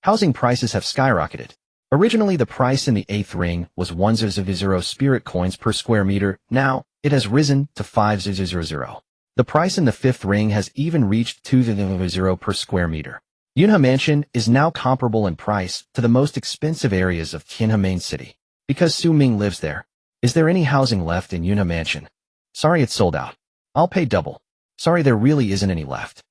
Housing prices have skyrocketed. Originally, the price in the 8th ring was 1,000 spirit coins per square meter. Now, it has risen to 5,000. The price in the 5th ring has even reached 2,000 per square meter. Yunhe Mansion is now comparable in price to the most expensive areas of Tianhe main city. Because Xu Ming lives there. Is there any housing left in Yunhe Mansion? Sorry, it's sold out. I'll pay double. Sorry, there really isn't any left.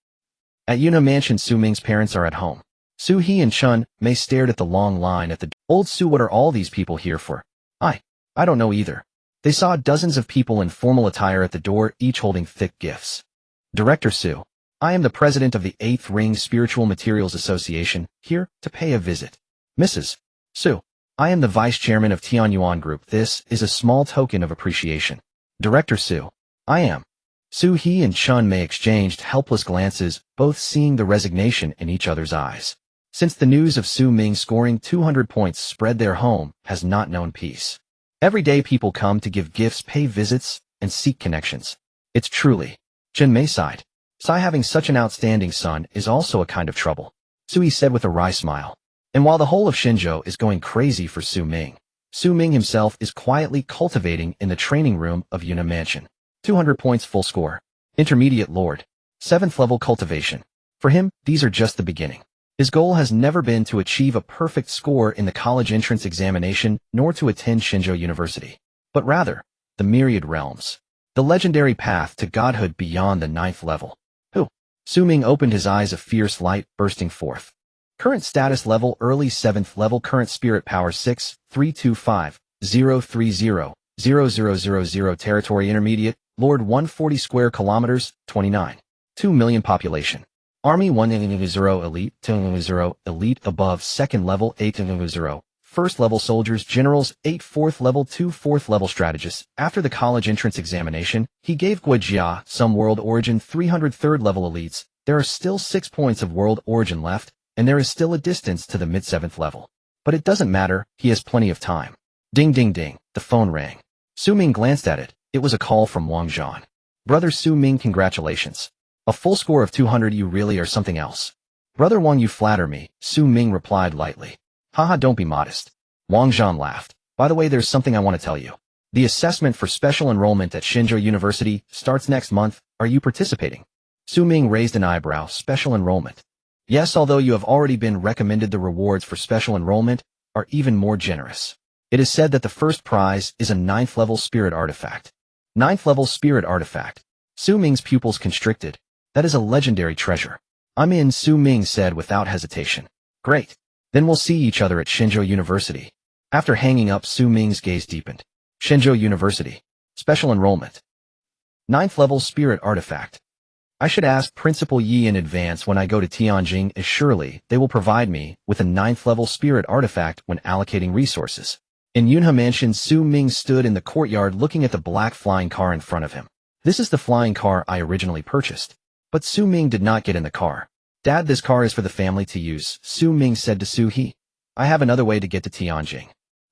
At Yunhe Mansion, Xu Ming's parents are at home. Su He and Chun Mei stared at the long line at the old Su. What are all these people here for? I don't know either. They saw dozens of people in formal attire at the door, each holding thick gifts. Director Su. I am the president of the 8th Ring Spiritual Materials Association, here to pay a visit. Mrs. Su. I am the vice chairman of Tianyuan Group. This is a small token of appreciation. Director Su. I am Su He and Chun Mei exchanged helpless glances, both seeing the resignation in each other's eyes. Since the news of Xu Ming scoring 200 points spread, their home has not known peace. Every day people come to give gifts, pay visits, and seek connections. It's truly. Chun Mei sighed. Sai, having such an outstanding son is also a kind of trouble, Sui said with a wry smile. And while the whole of Xinzhou is going crazy for Xu Ming himself is quietly cultivating in the training room of Yuna Mansion. 200 points full score. Intermediate Lord. 7th level cultivation. For him, these are just the beginning. His goal has never been to achieve a perfect score in the college entrance examination, nor to attend Xinzhou University, but rather, the myriad realms. The legendary path to godhood beyond the 9th level. Xu Ming opened his eyes, a fierce light bursting forth. Current status level early 7th level, current spirit power 63250300000. Territory intermediate, Lord 140 square kilometers, 29. 2 million population. Army 100 elite, 200 elite above 2nd level 800. 1st level soldiers, generals 8 4th level 2 4th level strategists. After the college entrance examination, he gave Guijia some world origin 300 3rd level elites. There are still 6 points of world origin left, and there is still a distance to the mid 7th level. But it doesn't matter, he has plenty of time. Ding ding ding, the phone rang. Xu Ming glanced at it. It was a call from Wang Zhan. Brother Xu Ming, congratulations. A full score of 200, you really are something else. Brother Wang, you flatter me, Xu Ming replied lightly. Haha, don't be modest. Wang Zhan laughed. By the way, there's something I want to tell you. The assessment for special enrollment at Xinzhou University starts next month. Are you participating? Xu Ming raised an eyebrow. Special enrollment. Yes, although you have already been recommended, the rewards for special enrollment are even more generous. It is said that the first prize is a 9th level spirit artifact. 9th level spirit artifact. Xu Ming's pupils constricted. That is a legendary treasure. I'm in, Xu Ming said without hesitation. Great. Then we'll see each other at Xinzhou University. After hanging up, Xu Ming's gaze deepened. Xinzhou University. Special enrollment. 9th level spirit artifact. I should ask Principal Yi in advance when I go to Tianjin, as surely they will provide me with a 9th level spirit artifact when allocating resources. In Yunhe Mansion, Xu Ming stood in the courtyard looking at the black flying car in front of him. This is the flying car I originally purchased. But Xu Ming did not get in the car. Dad, this car is for the family to use, Xu Ming said to Xu He. I have another way to get to Tianjin.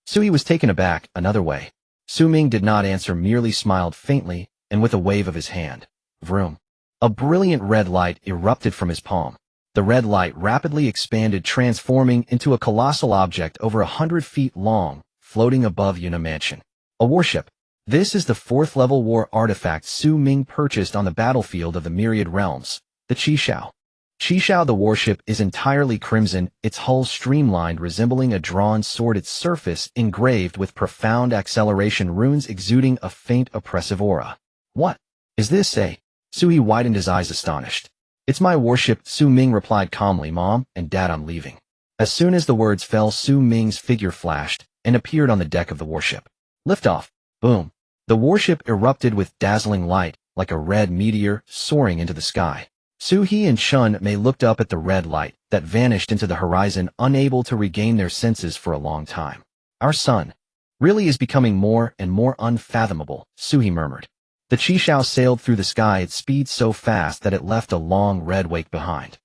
Xu He was taken aback. Another way. Xu Ming did not answer, merely smiled faintly, and with a wave of his hand. Vroom. A brilliant red light erupted from his palm. The red light rapidly expanded, transforming into a colossal object over 100 feet long, floating above Yuna Mansion. A warship. This is the 4th level war artifact Xu Ming purchased on the battlefield of the Myriad Realms, the Qishao. Qishao, the warship, is entirely crimson, its hull streamlined, resembling a drawn sword, its surface engraved with profound acceleration runes exuding a faint oppressive aura. What is this, eh? Xu He widened his eyes, astonished. It's my warship, Xu Ming replied calmly. Mom and Dad, I'm leaving. As soon as the words fell, Xu Ming's figure flashed and appeared on the deck of the warship. Liftoff. Boom. The warship erupted with dazzling light, like a red meteor soaring into the sky. Xu He and Chun Mei looked up at the red light that vanished into the horizon, unable to regain their senses for a long time. Our son really is becoming more and more unfathomable, Xu He murmured. The Qishao sailed through the sky at speed so fast that it left a long red wake behind.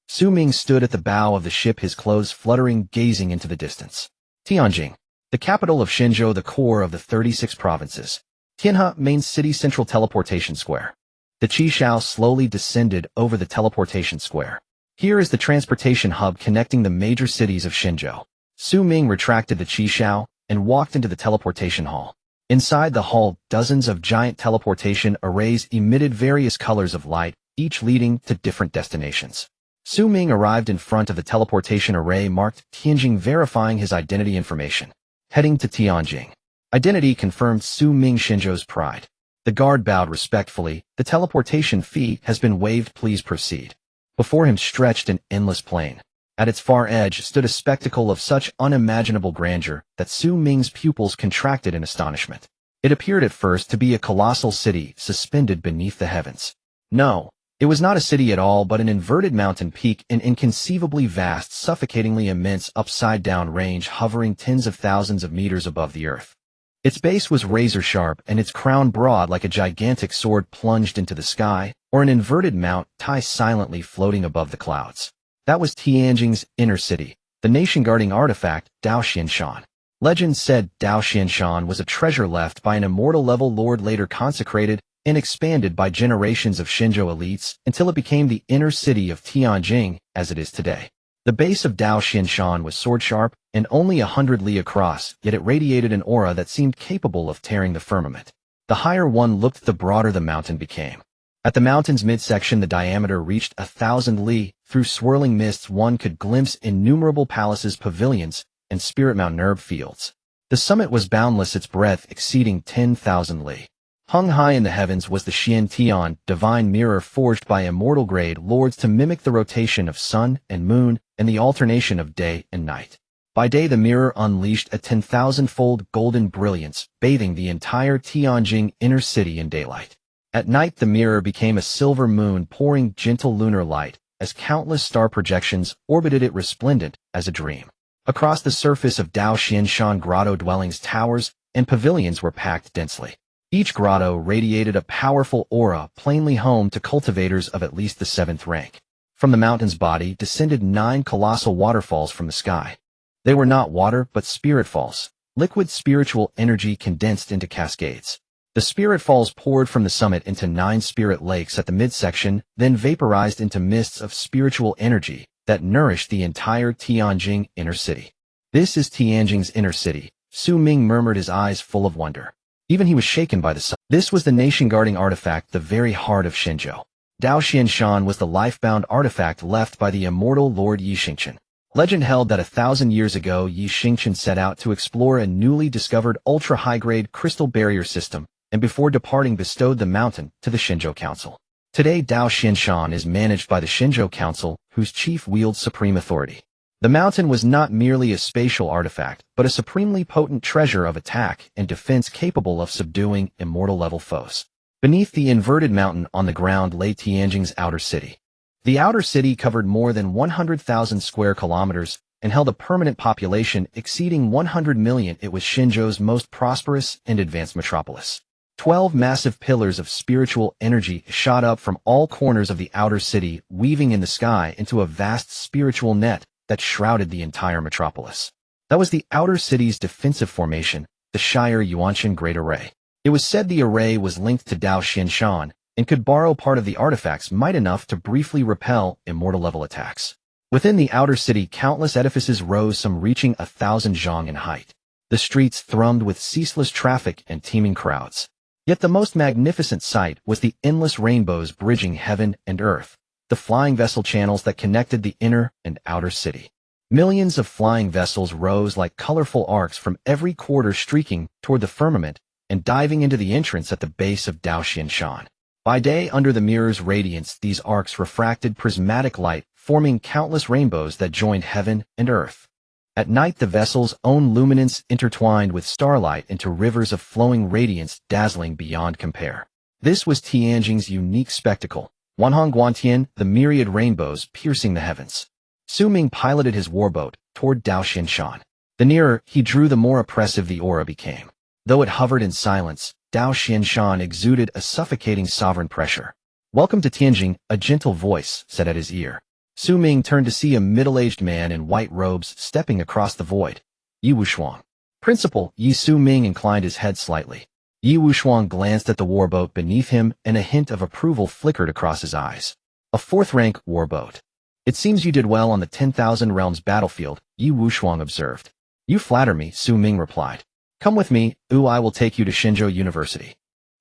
Xu Ming stood at the bow of the ship, his clothes fluttering, gazing into the distance. Tianjin, the capital of Xinzhou, the core of the 36 provinces. Tianhe, main city, central teleportation square. The Qishao slowly descended over the teleportation square. Here is the transportation hub connecting the major cities of Xinzhou. Xu Ming retracted the Qishao and walked into the teleportation hall. Inside the hall, dozens of giant teleportation arrays emitted various colors of light, each leading to different destinations. Xu Ming arrived in front of the teleportation array marked Tianjin, verifying his identity information. Heading to Tianjin. Identity confirmed, Xu Ming, Xinzhou's pride. The guard bowed respectfully. The teleportation fee has been waived, please proceed. Before him stretched an endless plain. At its far edge stood a spectacle of such unimaginable grandeur that Xu Ming's pupils contracted in astonishment. It appeared at first to be a colossal city suspended beneath the heavens. No, it was not a city at all, but an inverted mountain peak, an inconceivably vast, suffocatingly immense upside-down range hovering tens of thousands of meters above the earth. Its base was razor-sharp and its crown broad like a gigantic sword plunged into the sky, or an inverted mount Tai silently floating above the clouds. That was Tianjing's inner city, the nation-guarding artifact, Dao Xianshan. Legend said Dao Xianshan was a treasure left by an immortal-level lord later consecrated and expanded by generations of Shenzhou elites until it became the inner city of Tianjing as it is today. The base of Dao Xianshan was sword-sharp and only 100 li across, yet it radiated an aura that seemed capable of tearing the firmament. The higher one looked, the broader the mountain became. At the mountain's midsection, the diameter reached 1,000 li. Through swirling mists, one could glimpse innumerable palaces, pavilions, and spirit mountain herb fields. The summit was boundless, its breadth exceeding 10,000 li. Hung high in the heavens was the Xian Tian, divine mirror forged by immortal-grade lords to mimic the rotation of sun and moon and the alternation of day and night. By day, the mirror unleashed a 10,000-fold golden brilliance, bathing the entire Tianjing inner city in daylight. At night, the mirror became a silver moon pouring gentle lunar light, as countless star projections orbited it, resplendent as a dream. Across the surface of Dao Xianshan grotto dwellings, towers, and pavilions were packed densely. Each grotto radiated a powerful aura, plainly home to cultivators of at least the 7th rank. From the mountain's body descended 9 colossal waterfalls from the sky. They were not water, but spirit falls, liquid spiritual energy condensed into cascades. The spirit falls poured from the summit into 9 spirit lakes at the midsection, then vaporized into mists of spiritual energy that nourished the entire Tianjing inner city. This is Tianjing's inner city, Xu Ming murmured, his eyes full of wonder. Even he was shaken by the sight. This was the nation-guarding artifact, the very heart of Shenzhou. Dao Xianshan was the life-bound artifact left by the immortal Lord Yi Xingqian. Legend held that 1,000 years ago, Yi Xingqian set out to explore a newly discovered ultra-high-grade crystal barrier system, and before departing bestowed the mountain to the Shenzhou Council. Today, Dao Xianshan is managed by the Shenzhou Council, whose chief wields supreme authority. The mountain was not merely a spatial artifact, but a supremely potent treasure of attack and defense capable of subduing immortal-level foes. Beneath the inverted mountain on the ground lay Tianjing's outer city. The outer city covered more than 100,000 square kilometers and held a permanent population exceeding 100 million. It was Shenzhou's most prosperous and advanced metropolis. 12 massive pillars of spiritual energy shot up from all corners of the outer city, weaving in the sky into a vast spiritual net that shrouded the entire metropolis. That was the outer city's defensive formation, the Shire Yuanshan Great Array. It was said the array was linked to Dao Xianshan and could borrow part of the artifact's might enough to briefly repel immortal-level attacks. Within the outer city, countless edifices rose, some reaching 1,000 zhang in height. The streets thrummed with ceaseless traffic and teeming crowds. Yet the most magnificent sight was the endless rainbows bridging heaven and earth, the flying vessel channels that connected the inner and outer city. Millions of flying vessels rose like colorful arcs from every quarter, streaking toward the firmament and diving into the entrance at the base of Dao Xianshan. By day, under the mirror's radiance, these arcs refracted prismatic light, forming countless rainbows that joined heaven and earth. At night, the vessel's own luminance intertwined with starlight into rivers of flowing radiance, dazzling beyond compare. This was Tianjing's unique spectacle. Wanhong Guantian, the myriad rainbows piercing the heavens. Xu Ming piloted his warboat toward Dao Xianshan. The nearer he drew, the more oppressive the aura became. Though it hovered in silence, Dao Xianshan exuded a suffocating sovereign pressure. "Welcome to Tianjing," a gentle voice said at his ear. Xu Ming turned to see a middle-aged man in white robes stepping across the void. "Yi Wushuang." "Principal." Xu Ming inclined his head slightly. Yi Wushuang glanced at the warboat beneath him, and a hint of approval flickered across his eyes. "A 4th-rank warboat. It seems you did well on the 10,000 Realms battlefield," Yi Wushuang observed. "You flatter me," Xu Ming replied. "Come with me, I will take you to Shenzhou University."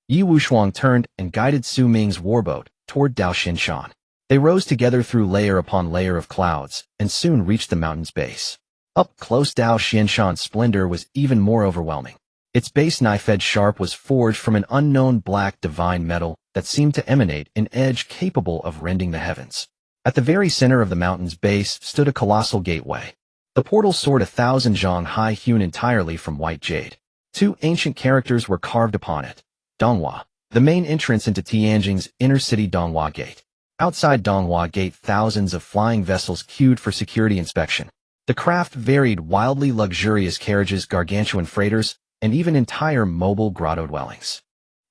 Yi Wushuang turned and guided Xu Ming's warboat toward Dao Xianshan. They rose together through layer upon layer of clouds, and soon reached the mountain's base. Up close, Dao Xianshan's splendor was even more overwhelming. Its base, knife-edge sharp, was forged from an unknown black divine metal that seemed to emanate an edge capable of rending the heavens. At the very center of the mountain's base stood a colossal gateway. The portal soared 1,000 zhang high, hewn entirely from white jade. 2 ancient characters were carved upon it. Donghua, the main entrance into Tianjing's inner city. Donghua Gate. Outside Donghua Gate, thousands of flying vessels queued for security inspection. The craft varied wildly: luxurious carriages, gargantuan freighters, and even entire mobile grotto dwellings.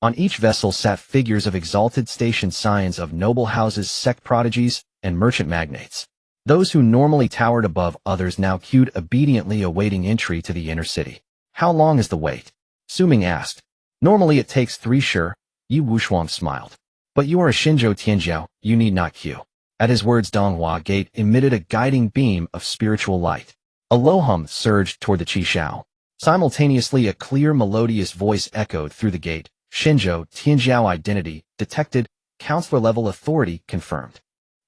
On each vessel sat figures of exalted station scions of noble houses, sect prodigies, and merchant magnates. Those who normally towered above others now queued obediently awaiting entry to the inner city. How long is the wait? Xu Ming asked. Normally it takes 3 sure, Yi Wushuang smiled. But you are a Xinzhou Tianjiao, you need not queue. At his words, Donghua Gate emitted a guiding beam of spiritual light. A low hum surged toward the Qishao. Simultaneously, a clear, melodious voice echoed through the gate. Xinzhou Tianjiao identity detected, counselor-level authority confirmed.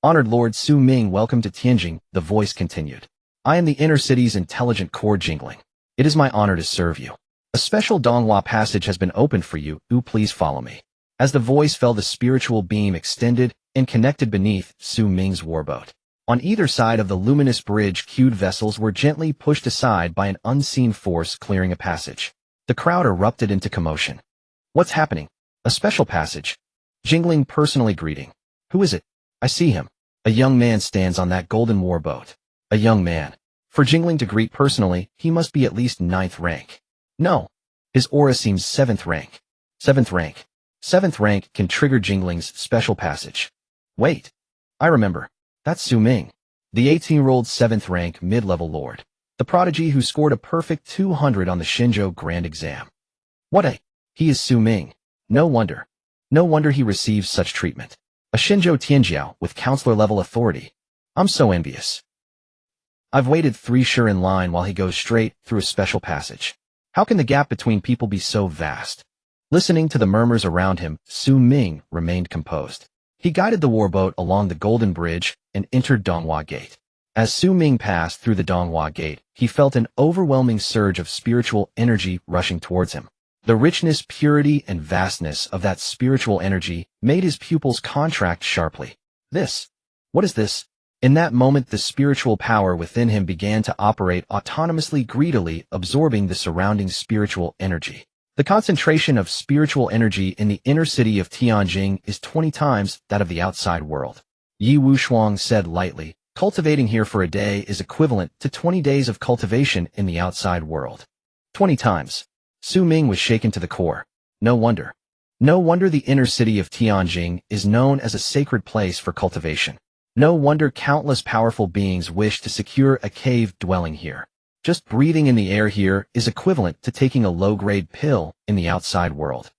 Honored Lord Xu Ming, welcome to Tianjing, the voice continued. I am the inner city's intelligent core jingling. It is my honor to serve you. A special Donghua passage has been opened for you, please follow me. As the voice fell, the spiritual beam extended and connected beneath Xu Ming's warboat. On either side of the luminous bridge, queued vessels were gently pushed aside by an unseen force clearing a passage. The crowd erupted into commotion. What's happening? A special passage. Jingling personally greeting. Who is it? I see him. A young man stands on that golden warboat. A young man. For Jingling to greet personally, he must be at least 9th rank. No. His aura seems 7th rank. 7th rank. 7th rank can trigger Jingling's special passage. Wait. I remember. That's Xu Ming. The 18-year-old 7th rank mid-level lord. The prodigy who scored a perfect 200 on the Xinzhou Grand Exam. What a... He is Xu Ming. No wonder. No wonder he receives such treatment. A Xinzhou Tianjiao with counselor-level authority. I'm so envious. I've waited 3 sure in line while he goes straight through a special passage. How can the gap between people be so vast? Listening to the murmurs around him, Xu Ming remained composed. He guided the warboat along the Golden Bridge and entered Donghua Gate. As Xu Ming passed through the Donghua Gate, he felt an overwhelming surge of spiritual energy rushing towards him. The richness, purity, and vastness of that spiritual energy made his pupils contract sharply. What is this? In that moment, the spiritual power within him began to operate autonomously, greedily absorbing the surrounding spiritual energy. The concentration of spiritual energy in the inner city of Tianjing is 20 times that of the outside world. Yi Wushuang said lightly, cultivating here for a day is equivalent to 20 days of cultivation in the outside world. 20 times. Xu Ming was shaken to the core. No wonder. No wonder the inner city of Tianjing is known as a sacred place for cultivation. No wonder countless powerful beings wish to secure a cave dwelling here. Just breathing in the air here is equivalent to taking a low-grade pill in the outside world.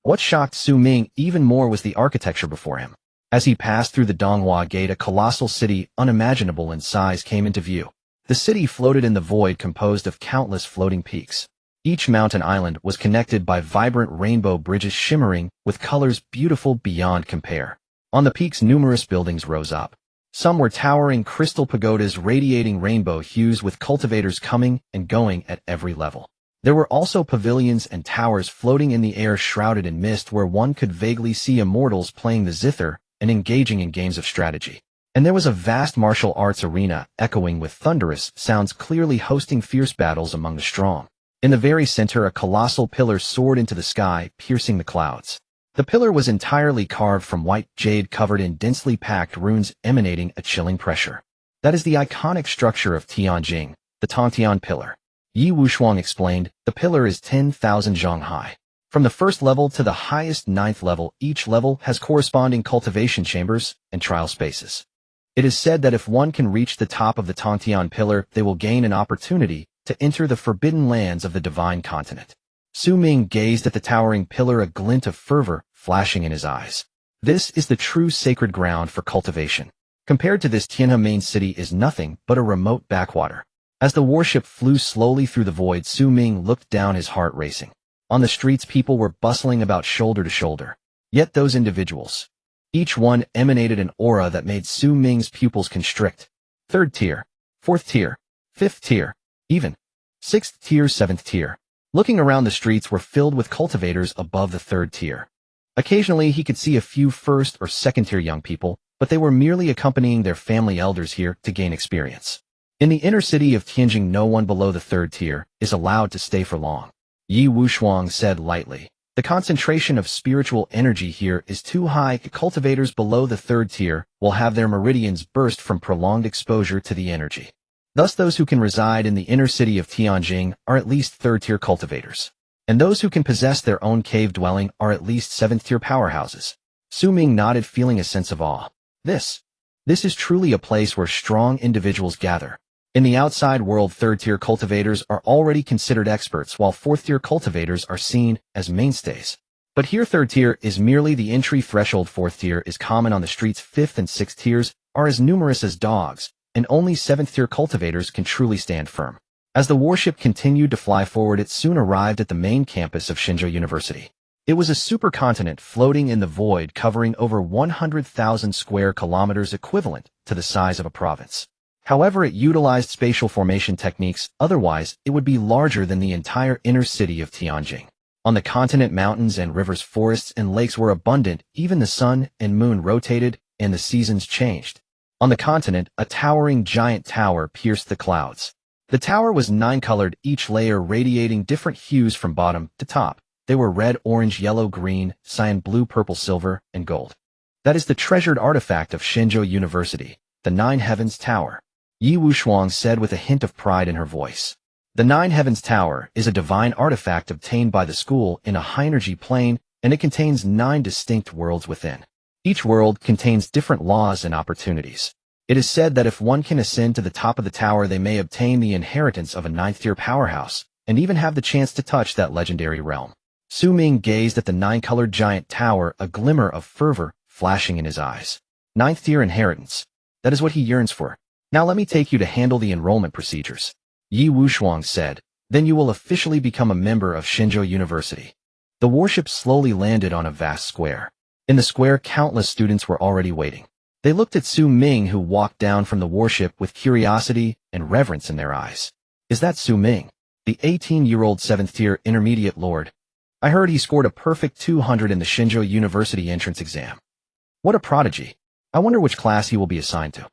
What shocked Xu Ming even more was the architecture before him. As he passed through the Donghua Gate, a colossal city unimaginable in size came into view. The city floated in the void, composed of countless floating peaks. Each mountain island was connected by vibrant rainbow bridges shimmering with colors beautiful beyond compare. On the peaks, numerous buildings rose up. Some were towering crystal pagodas radiating rainbow hues with cultivators coming and going at every level. There were also pavilions and towers floating in the air shrouded in mist where one could vaguely see immortals playing the zither and engaging in games of strategy. And there was a vast martial arts arena echoing with thunderous sounds, clearly hosting fierce battles among the strong. In the very center, a colossal pillar soared into the sky, piercing the clouds. The pillar was entirely carved from white jade covered in densely packed runes emanating a chilling pressure. That is the iconic structure of Tianjing, the Tongtian Pillar. Yi Wushuang explained, the pillar is 10,000 zhang high. From the first level to the highest 9th level, each level has corresponding cultivation chambers and trial spaces. It is said that if one can reach the top of the Tongtian Pillar, they will gain an opportunity to enter the forbidden lands of the divine continent. Xu Ming gazed at the towering pillar, a glint of fervor flashing in his eyes. This is the true sacred ground for cultivation. Compared to this, Tianhe main city is nothing but a remote backwater. As the warship flew slowly through the void, Xu Ming looked down, his heart racing. On the streets, people were bustling about shoulder to shoulder. Yet those individuals, each one emanated an aura that made Xu Ming's pupils constrict. 3rd tier, 4th tier, 5th tier, even 6th tier, 7th tier. Looking around, the streets were filled with cultivators above the 3rd tier. Occasionally, he could see a few 1st or 2nd tier young people, but they were merely accompanying their family elders here to gain experience. In the inner city of Tianjing, no one below the 3rd tier is allowed to stay for long. Yi Wushuang said lightly, the concentration of spiritual energy here is too high. Cultivators below the 3rd tier will have their meridians burst from prolonged exposure to the energy. Thus, those who can reside in the inner city of Tianjing are at least 3rd tier cultivators. And those who can possess their own cave dwelling are at least 7th-tier powerhouses. Xu Ming nodded, feeling a sense of awe. This is truly a place where strong individuals gather. In the outside world, 3rd-tier cultivators are already considered experts, while 4th-tier cultivators are seen as mainstays. But here 3rd tier is merely the entry threshold. 4th tier is common on the streets. 5th and 6th tiers are as numerous as dogs, and only 7th-tier cultivators can truly stand firm. As the warship continued to fly forward, it soon arrived at the main campus of Xinzhou University. It was a supercontinent floating in the void, covering over 100,000 square kilometers, equivalent to the size of a province. However, it utilized spatial formation techniques, otherwise it would be larger than the entire inner city of Tianjin. On the continent, mountains and rivers, forests and lakes were abundant, even the sun and moon rotated, and the seasons changed. On the continent, a towering giant tower pierced the clouds. The tower was 9-colored, each layer radiating different hues from bottom to top. They were red, orange, yellow, green, cyan, blue, purple, silver, and gold. That is the treasured artifact of Xinzhou University, the 9 Heavens Tower. Yi Wushuang said with a hint of pride in her voice. The 9 Heavens Tower is a divine artifact obtained by the school in a high-energy plane, and it contains 9 distinct worlds within. Each world contains different laws and opportunities. It is said that if one can ascend to the top of the tower, they may obtain the inheritance of a 9th-tier powerhouse, and even have the chance to touch that legendary realm. Xu Ming gazed at the 9-colored giant tower, a glimmer of fervor flashing in his eyes. 9th-tier inheritance. That is what he yearns for. Now let me take you to handle the enrollment procedures. Yi Wushuang said, then you will officially become a member of Xinzhou University. The warship slowly landed on a vast square. In the square, countless students were already waiting. They looked at Xu Ming, who walked down from the warship with curiosity and reverence in their eyes. Is that Xu Ming, the 18-year-old 7th-tier intermediate lord? I heard he scored a perfect 200 in the Xinzhou University entrance exam. What a prodigy. I wonder which class he will be assigned to.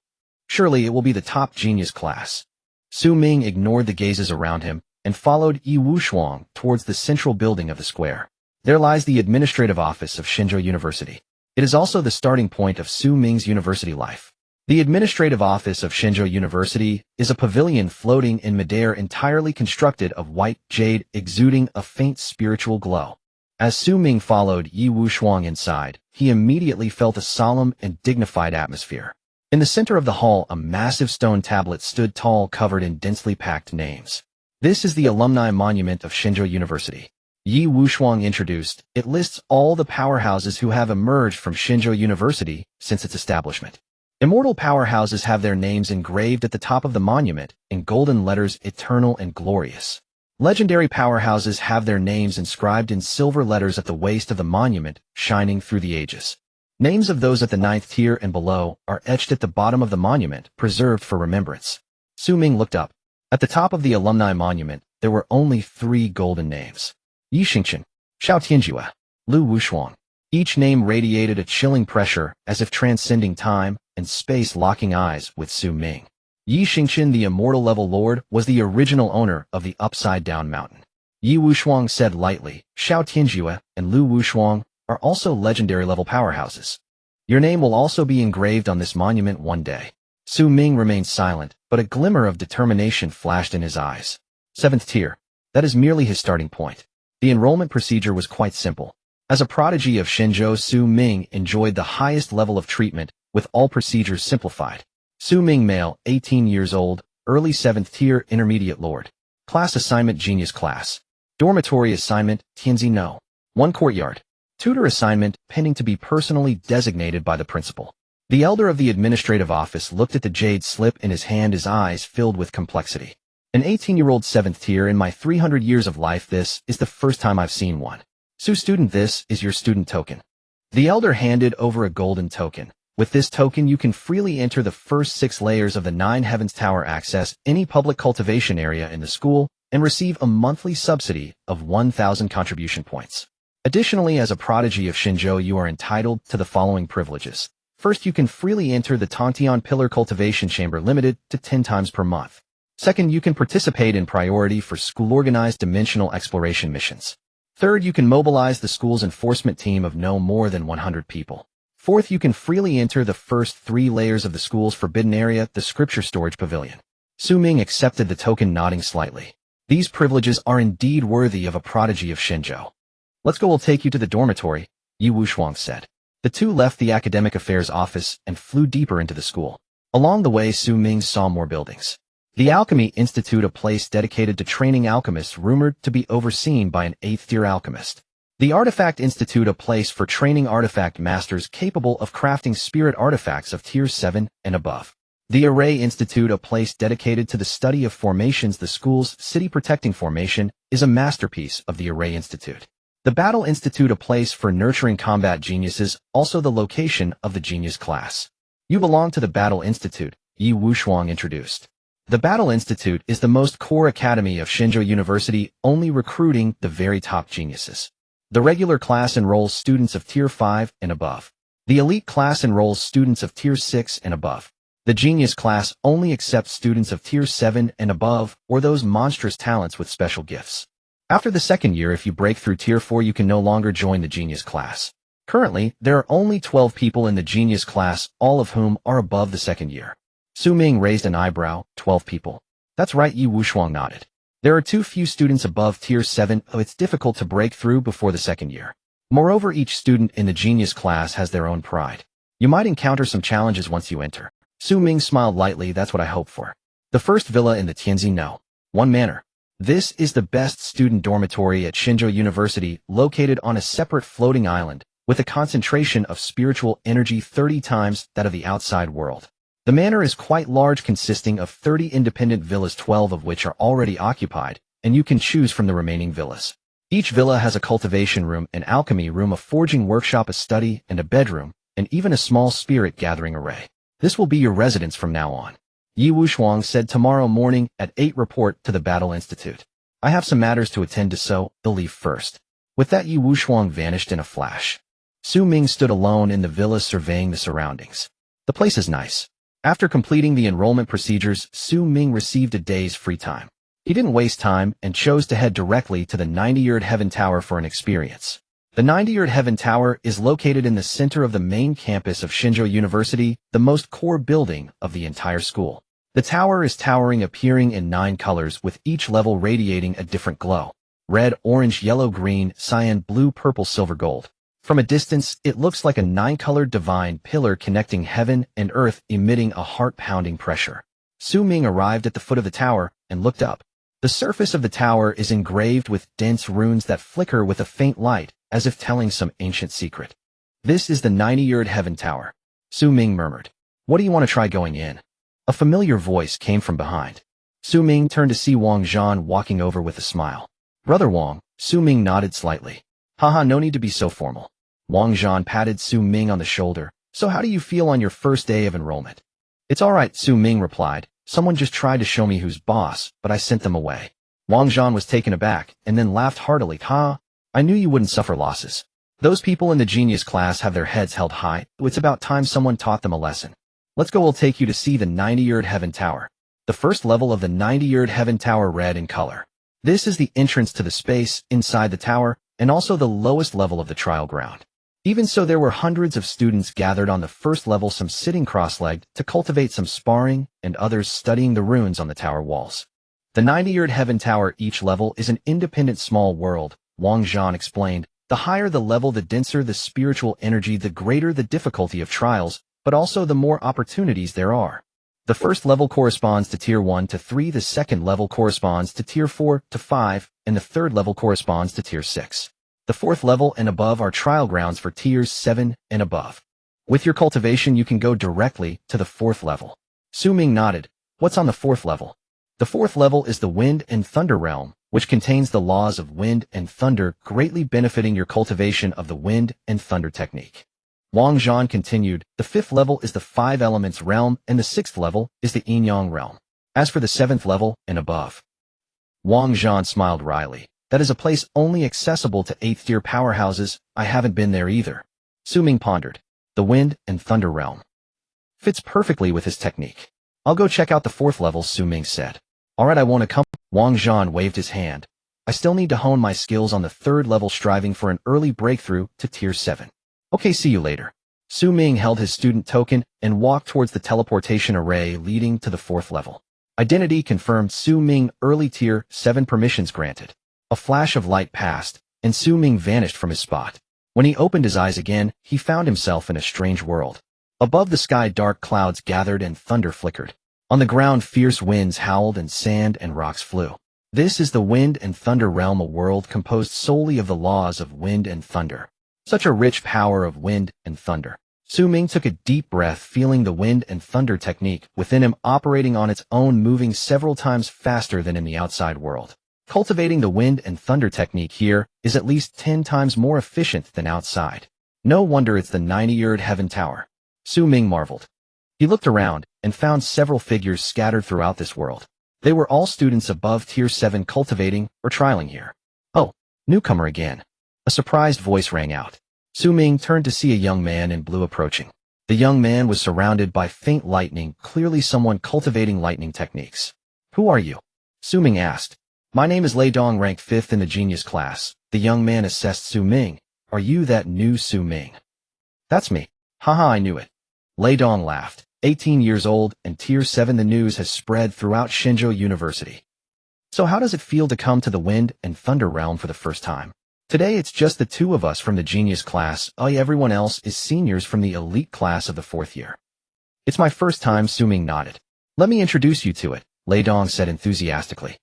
Surely it will be the top genius class. Xu Ming ignored the gazes around him and followed Yi Wushuang towards the central building of the square. There lies the administrative office of Xinzhou University. It is also the starting point of Xu Ming's university life. The administrative office of Xinzhou University is a pavilion floating in midair, entirely constructed of white jade, exuding a faint spiritual glow. As Xu Ming followed Yi Wushuang inside, he immediately felt a solemn and dignified atmosphere. In the center of the hall, a massive stone tablet stood tall, covered in densely packed names. This is the alumni monument of Xinzhou University. Yi Wushuang introduced. It lists all the powerhouses who have emerged from Xinzhou University since its establishment. Immortal powerhouses have their names engraved at the top of the monument in golden letters, eternal and glorious. Legendary powerhouses have their names inscribed in silver letters at the waist of the monument, shining through the ages. Names of those at the 9th tier and below are etched at the bottom of the monument, preserved for remembrance. Xu Ming looked up. At the top of the alumni monument, there were only 3 golden names. Yi Xingqian, Xiao Tianjue, Lu Wushuang. Each name radiated a chilling pressure, as if transcending time and space, locking eyes with Xu Ming. Yi Xingqian, the immortal level lord, was the original owner of the upside-down mountain. Yi Wushuang said lightly, Xiao Tianjue and Lu Wushuang are also legendary level powerhouses. Your name will also be engraved on this monument one day. Xu Ming remained silent, but a glimmer of determination flashed in his eyes. 7th tier. That is merely his starting point. The enrollment procedure was quite simple. As a prodigy of Xinzhou, Xu Ming enjoyed the highest level of treatment, with all procedures simplified. Xu Ming, male, 18 years old, early 7th tier intermediate lord. Class assignment, genius class. Dormitory assignment, Tianzi No. 1 courtyard. Tutor assignment, pending to be personally designated by the principal. The elder of the administrative office looked at the jade slip in his hand, his eyes filled with complexity. An 18-year-old 7th tier. In my 300 years of life, this is the first time I've seen one. Xu student, this is your student token. The elder handed over a golden token. With this token, you can freely enter the first 6 layers of the 9 Heavens Tower, access any public cultivation area in the school, and receive a monthly subsidy of 1,000 contribution points. Additionally, as a prodigy of Xinzhou, you are entitled to the following privileges. First, you can freely enter the Tongtian Pillar Cultivation Chamber, limited to 10 times per month. Second, you can participate in priority for school-organized dimensional exploration missions. Third, you can mobilize the school's enforcement team of no more than 100 people. Fourth, you can freely enter the first 3 layers of the school's forbidden area, the Scripture Storage Pavilion. Xu Ming accepted the token, nodding slightly. These privileges are indeed worthy of a prodigy of Shenzhou. Let's go, we'll take you to the dormitory, Yi Wushuang said. The two left the academic affairs office and flew deeper into the school. Along the way, Xu Ming saw more buildings. The Alchemy Institute, a place dedicated to training alchemists rumored to be overseen by an 8th-tier alchemist. The Artifact Institute, a place for training artifact masters capable of crafting spirit artifacts of tier 7 and above. The Array Institute, a place dedicated to the study of formations. The school's city-protecting formation is a masterpiece of the Array Institute. The Battle Institute, a place for nurturing combat geniuses, also the location of the genius class. You belong to the Battle Institute, Yi Wushuang introduced. The Battle Institute is the most core academy of Shenzhou University, only recruiting the very top geniuses. The regular class enrolls students of tier 5 and above. The elite class enrolls students of tier 6 and above. The genius class only accepts students of tier 7 and above, or those monstrous talents with special gifts. After the second year, if you break through tier 4, you can no longer join the genius class. Currently, there are only 12 people in the genius class, all of whom are above the second year. Xu Ming raised an eyebrow. 12 people. That's right, Yi Wushuang nodded. There are too few students above tier 7, so it's difficult to break through before the second year. Moreover, each student in the genius class has their own pride. You might encounter some challenges once you enter. Xu Ming smiled lightly. That's what I hope for. The first villa in the Tianzi No. 1 manor. This is the best student dormitory at Shenzhou University, located on a separate floating island, with a concentration of spiritual energy 30 times that of the outside world. The manor is quite large, consisting of 30 independent villas, 12 of which are already occupied, and you can choose from the remaining villas. Each villa has a cultivation room, an alchemy room, a forging workshop, a study, and a bedroom, and even a small spirit gathering array. This will be your residence from now on. Yi Wushuang said. Tomorrow morning at 8, report to the Battle Institute. I have some matters to attend to, so I'll leave first. With that, Yi Wushuang vanished in a flash. Xu Ming stood alone in the villa, surveying the surroundings. The place is nice. After completing the enrollment procedures, Xu Ming received a day's free time. He didn't waste time and chose to head directly to the 90-year Heaven Tower for an experience. The 90-year Heaven Tower is located in the center of the main campus of Shenzhou University, the most core building of the entire school. The tower is towering, appearing in 9 colors, with each level radiating a different glow. Red, orange, yellow, green, cyan, blue, purple, silver, gold. From a distance, it looks like a 9-colored divine pillar connecting heaven and earth, emitting a heart-pounding pressure. Xu Ming arrived at the foot of the tower and looked up. The surface of the tower is engraved with dense runes that flicker with a faint light, as if telling some ancient secret. This is the 90-year Heaven Tower. Xu Ming murmured. What do you want to try going in? A familiar voice came from behind. Xu Ming turned to see Wang Zhan walking over with a smile. Brother Wang, Xu Ming nodded slightly. Haha, no need to be so formal. Wang Zhan patted Xu Ming on the shoulder. So how do you feel on your first day of enrollment? It's all right, Xu Ming replied. Someone just tried to show me who's boss, but I sent them away. Wang Zhan was taken aback and then laughed heartily. I knew you wouldn't suffer losses. Those people in the genius class have their heads held high. It's about time someone taught them a lesson. Let's go, we'll take you to see the 90-year Heaven Tower. The first level of the 90-year Heaven Tower, red in color. This is the entrance to the space inside the tower, and also the lowest level of the trial ground. Even so, there were hundreds of students gathered on the first level, some sitting cross-legged to cultivate some sparring, and others studying the runes on the tower walls. The 90-year Heaven Tower, each level is an independent small world, Wang Zhan explained. The higher the level, the denser the spiritual energy, the greater the difficulty of trials, but also the more opportunities there are. The first level corresponds to tier 1 to 3, the second level corresponds to tier 4 to 5, and the third level corresponds to tier 6. The fourth level and above are trial grounds for tiers 7 and above. With your cultivation, you can go directly to the fourth level. Xu Ming nodded. What's on the fourth level? The fourth level is the Wind and Thunder realm, which contains the laws of wind and thunder, greatly benefiting your cultivation of the wind and thunder technique. Wang Zhan continued, the fifth level is the 5 elements realm, and the sixth level is the yin-yang realm. As for the 7th level and above, Wang Zhan smiled wryly. That is a place only accessible to 8th-tier powerhouses. I haven't been there either. Xu Ming pondered. The wind and thunder realm fits perfectly with his technique. I'll go check out the 4th level, Xu Ming said. Alright, I won't accompany. Wang Zhan waved his hand. I still need to hone my skills on the 3rd level, striving for an early breakthrough to tier 7. Okay, see you later. Xu Ming held his student token and walked towards the teleportation array leading to the 4th level. Identity confirmed. Xu Ming, early tier 7 permissions granted. A flash of light passed, and Xu Ming vanished from his spot. When he opened his eyes again, he found himself in a strange world. Above the sky, dark clouds gathered and thunder flickered. On the ground, fierce winds howled and sand and rocks flew. This is the Wind and Thunder realm, a world composed solely of the laws of wind and thunder. Such a rich power of wind and thunder. Xu Ming took a deep breath, feeling the wind and thunder technique within him operating on its own, moving several times faster than in the outside world. Cultivating the wind and thunder technique here is at least 10 times more efficient than outside. No wonder it's the 90-yeared Heaven Tower. Xu Ming marveled. He looked around and found several figures scattered throughout this world. They were all students above tier 7 cultivating or trialing here. Oh, newcomer again. A surprised voice rang out. Xu Ming turned to see a young man in blue approaching. The young man was surrounded by faint lightning, clearly someone cultivating lightning techniques. Who are you? Xu Ming asked. My name is Lei Dong, ranked 5th in the genius class. The young man assessed Xu Ming. Are you that new Xu Ming? That's me. Haha, I knew it. Lei Dong laughed. 18 years old and tier 7. The news has spread throughout Shenzhou University. So how does it feel to come to the Wind and Thunder realm for the first time? Today it's just the two of us from the genius class. Everyone else is seniors from the elite class of the 4th year. It's my first time. Xu Ming nodded. Let me introduce you to it, Lei Dong said enthusiastically.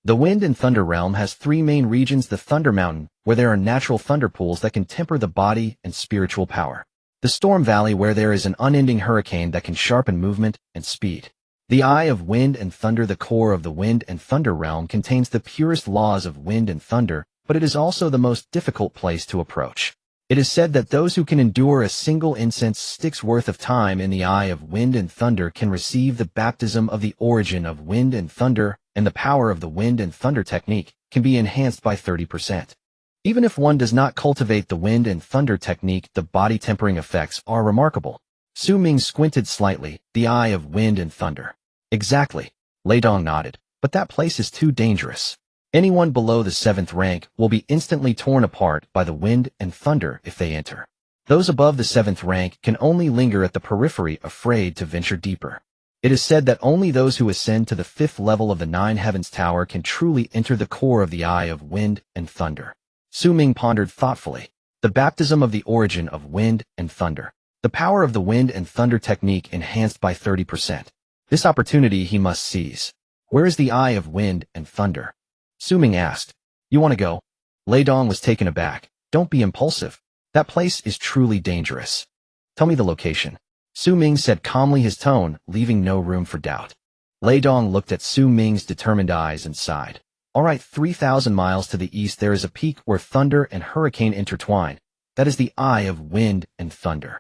The Wind and Thunder realm has 3 main regions: the Thunder Mountain, where there are natural thunder pools that can temper the body and spiritual power. The Storm Valley, where there is an unending hurricane that can sharpen movement and speed. The Eye of Wind and Thunder. The core of the Wind and Thunder realm contains the purest laws of wind and thunder, but it is also the most difficult place to approach. It is said that those who can endure a single incense stick's worth of time in the Eye of Wind and Thunder can receive the baptism of the origin of wind and thunder, and the power of the Wind and Thunder technique can be enhanced by 30%. Even if one does not cultivate the Wind and Thunder technique, the body tempering effects are remarkable. Xu Ming squinted slightly. The Eye of Wind and Thunder. Exactly. Lei Dong nodded. But that place is too dangerous. Anyone below the 7th rank will be instantly torn apart by the wind and thunder if they enter. Those above the 7th rank can only linger at the periphery, afraid to venture deeper. It is said that only those who ascend to the 5th level of the 9 Heavens Tower can truly enter the core of the Eye of Wind and Thunder. Xu Ming pondered thoughtfully. The baptism of the origin of wind and thunder. The power of the Wind and Thunder technique enhanced by 30%. This opportunity he must seize. Where is the Eye of Wind and Thunder? Xu Ming asked. You want to go? Lei Dong was taken aback. Don't be impulsive. That place is truly dangerous. Tell me the location. Xu Ming said calmly, his tone leaving no room for doubt. Lei Dong looked at Xu Ming's determined eyes and sighed. All right, 3,000 miles to the east there is a peak where thunder and hurricane intertwine. That is the Eye of Wind and Thunder.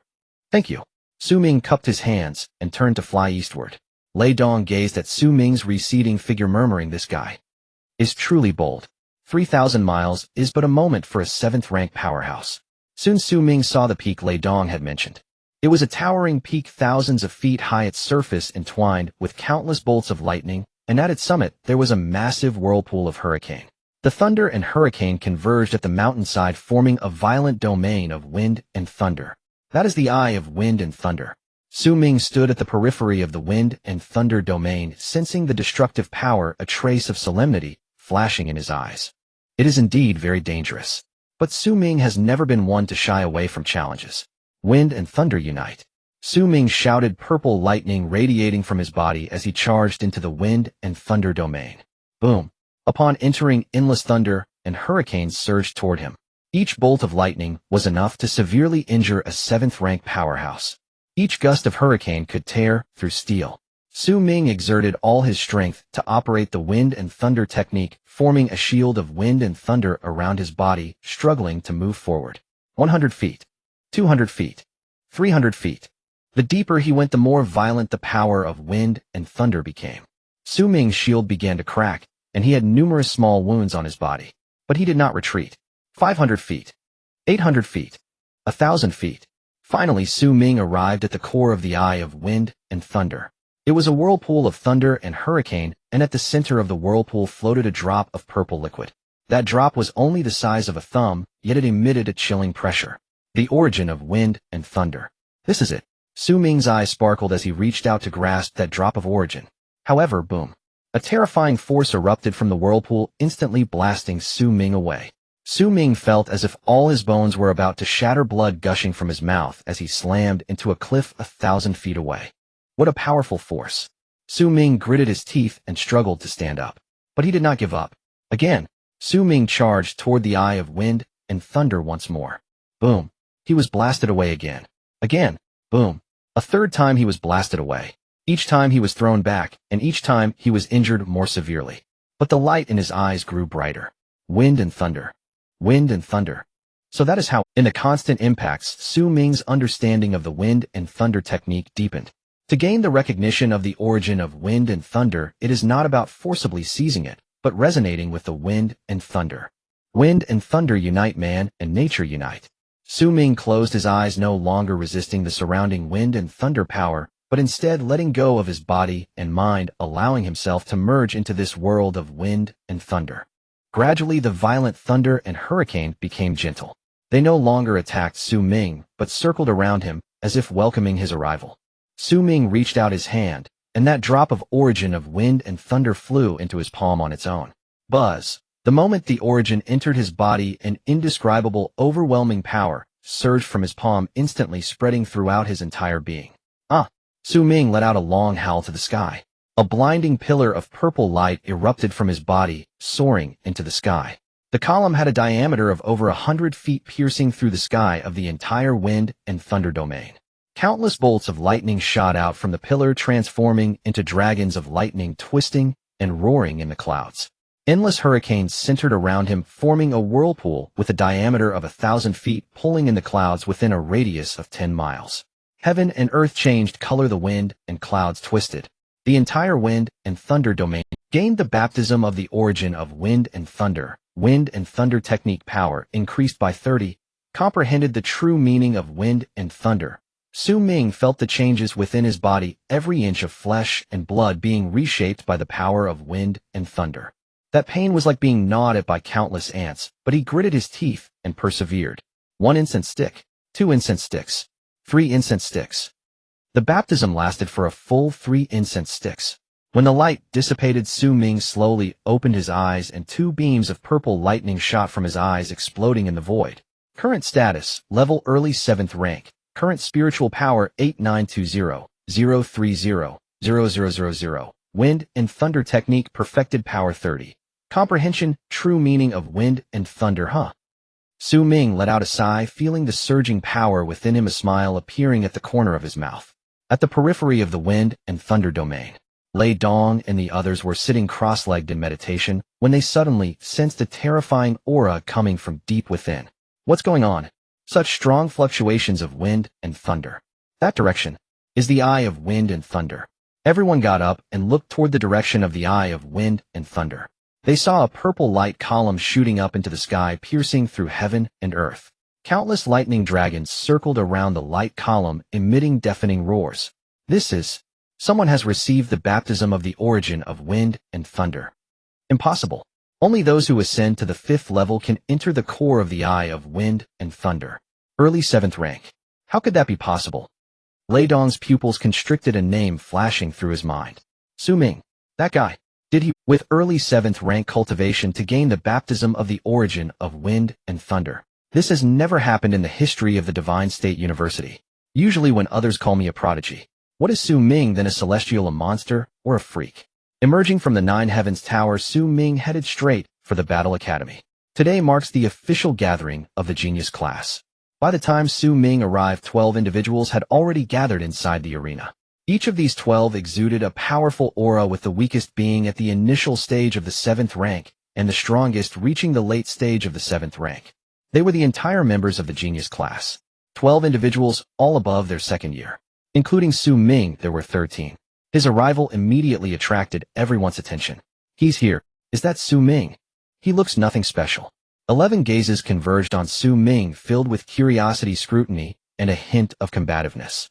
Thank you. Xu Ming cupped his hands and turned to fly eastward. Lei Dong gazed at Xu Ming's receding figure, murmuring, this guy is truly bold. 3,000 miles is but a moment for a 7th-rank powerhouse. Soon Xu Ming saw the peak Lei Dong had mentioned. It was a towering peak thousands of feet high, its surface entwined with countless bolts of lightning, and at its summit there was a massive whirlpool of hurricane. The thunder and hurricane converged at the mountainside, forming a violent domain of wind and thunder. That is the Eye of Wind and Thunder. Xu Ming stood at the periphery of the wind and thunder domain, sensing the destructive power, a trace of solemnity flashing in his eyes. It is indeed very dangerous. But Xu Ming has never been one to shy away from challenges. Wind and thunder unite. Xu Ming shouted, purple lightning radiating from his body as he charged into the wind and thunder domain. Boom! Upon entering, endless thunder and hurricanes surged toward him. Each bolt of lightning was enough to severely injure a 7th-rank powerhouse. Each gust of hurricane could tear through steel. Xu Ming exerted all his strength to operate the wind and thunder technique, forming a shield of wind and thunder around his body, struggling to move forward. 100 feet. 200 feet. 300 feet. The deeper he went, the more violent the power of wind and thunder became. Xu Ming's shield began to crack, and he had numerous small wounds on his body. But he did not retreat. 500 feet. 800 feet. 1,000 feet. Finally, Xu Ming arrived at the core of the Eye of Wind and Thunder. It was a whirlpool of thunder and hurricane, and at the center of the whirlpool floated a drop of purple liquid. That drop was only the size of a thumb, yet it emitted a chilling pressure. The origin of wind and thunder. This is it. Xu Ming's eyes sparkled as he reached out to grasp that drop of origin. However, boom. A terrifying force erupted from the whirlpool, instantly blasting Xu Ming away. Xu Ming felt as if all his bones were about to shatter, blood gushing from his mouth as he slammed into a cliff 1,000 feet away. What a powerful force. Xu Ming gritted his teeth and struggled to stand up. But he did not give up. Again, Xu Ming charged toward the Eye of Wind and Thunder once more. Boom. He was blasted away again. Again. Boom. A third time he was blasted away. Each time he was thrown back, and each time he was injured more severely. But the light in his eyes grew brighter. Wind and thunder. Wind and thunder. So that is how, in the constant impacts, Xu Ming's understanding of the wind and thunder technique deepened. To gain the recognition of the origin of wind and thunder, it is not about forcibly seizing it, but resonating with the wind and thunder. Wind and thunder unite, man and nature unite. Xu Ming closed his eyes, no longer resisting the surrounding wind and thunder power, but instead letting go of his body and mind, allowing himself to merge into this world of wind and thunder. Gradually, the violent thunder and hurricane became gentle. They no longer attacked Xu Ming, but circled around him, as if welcoming his arrival. Xu Ming reached out his hand, and that drop of origin of wind and thunder flew into his palm on its own. Buzz. The moment the origin entered his body, an indescribable, overwhelming power surged from his palm, instantly spreading throughout his entire being. Xu Ming let out a long howl to the sky. A blinding pillar of purple light erupted from his body, soaring into the sky. The column had a diameter of over 100 feet, piercing through the sky of the entire wind and thunder domain. Countless bolts of lightning shot out from the pillar, transforming into dragons of lightning, twisting and roaring in the clouds. Endless hurricanes centered around him, forming a whirlpool with a diameter of 1,000 feet, pulling in the clouds within a radius of 10 miles. Heaven and earth changed color, the wind and clouds twisted. The entire wind and thunder domain gained the baptism of the origin of wind and thunder. Wind and thunder technique power increased by 30, comprehended the true meaning of wind and thunder. Xu Ming felt the changes within his body, every inch of flesh and blood being reshaped by the power of wind and thunder. That pain was like being gnawed at by countless ants, but he gritted his teeth and persevered. 1 incense stick, 2 incense sticks, 3 incense sticks. The baptism lasted for a full 3 incense sticks. When the light dissipated, Xu Ming slowly opened his eyes, and 2 beams of purple lightning shot from his eyes, exploding in the void. Current status, level early 7th rank. Current spiritual power 8920-030-0000. Wind and thunder technique perfected, power 30. Comprehension, true meaning of wind and thunder, Xu Ming let out a sigh, feeling the surging power within him, a smile appearing at the corner of his mouth. At the periphery of the wind and thunder domain, Lei Dong and the others were sitting cross-legged in meditation when they suddenly sensed a terrifying aura coming from deep within. What's going on? Such strong fluctuations of wind and thunder. That direction is the Eye of Wind and Thunder. Everyone got up and looked toward the direction of the Eye of Wind and Thunder. They saw a purple light column shooting up into the sky, piercing through heaven and earth. Countless lightning dragons circled around the light column, emitting deafening roars. Someone has received the baptism of the origin of wind and thunder. Impossible. Only those who ascend to the 5th level can enter the core of the Eye of Wind and Thunder. Early 7th rank. How could that be possible? Lei Dong's pupils constricted, a name flashing through his mind. Xu Ming. That guy. Did he, with early 7th rank cultivation, to gain the baptism of the origin of wind and thunder? This has never happened in the history of the Divine State University. Usually when others call me a prodigy, what is Xu Ming then? A celestial, a monster, or a freak? Emerging from the 9 Heavens Tower, Xu Ming headed straight for the Battle Academy. Today marks the official gathering of the Genius class. By the time Xu Ming arrived, 12 individuals had already gathered inside the arena. Each of these 12 exuded a powerful aura, with the weakest being at the initial stage of the 7th rank, and the strongest reaching the late stage of the 7th rank. They were the entire members of the Genius class. 12 individuals, all above their 2nd year. Including Xu Ming, there were 13. His arrival immediately attracted everyone's attention. He's here. Is that Xu Ming? He looks nothing special. 11 gazes converged on Xu Ming, filled with curiosity, scrutiny, and a hint of combativeness.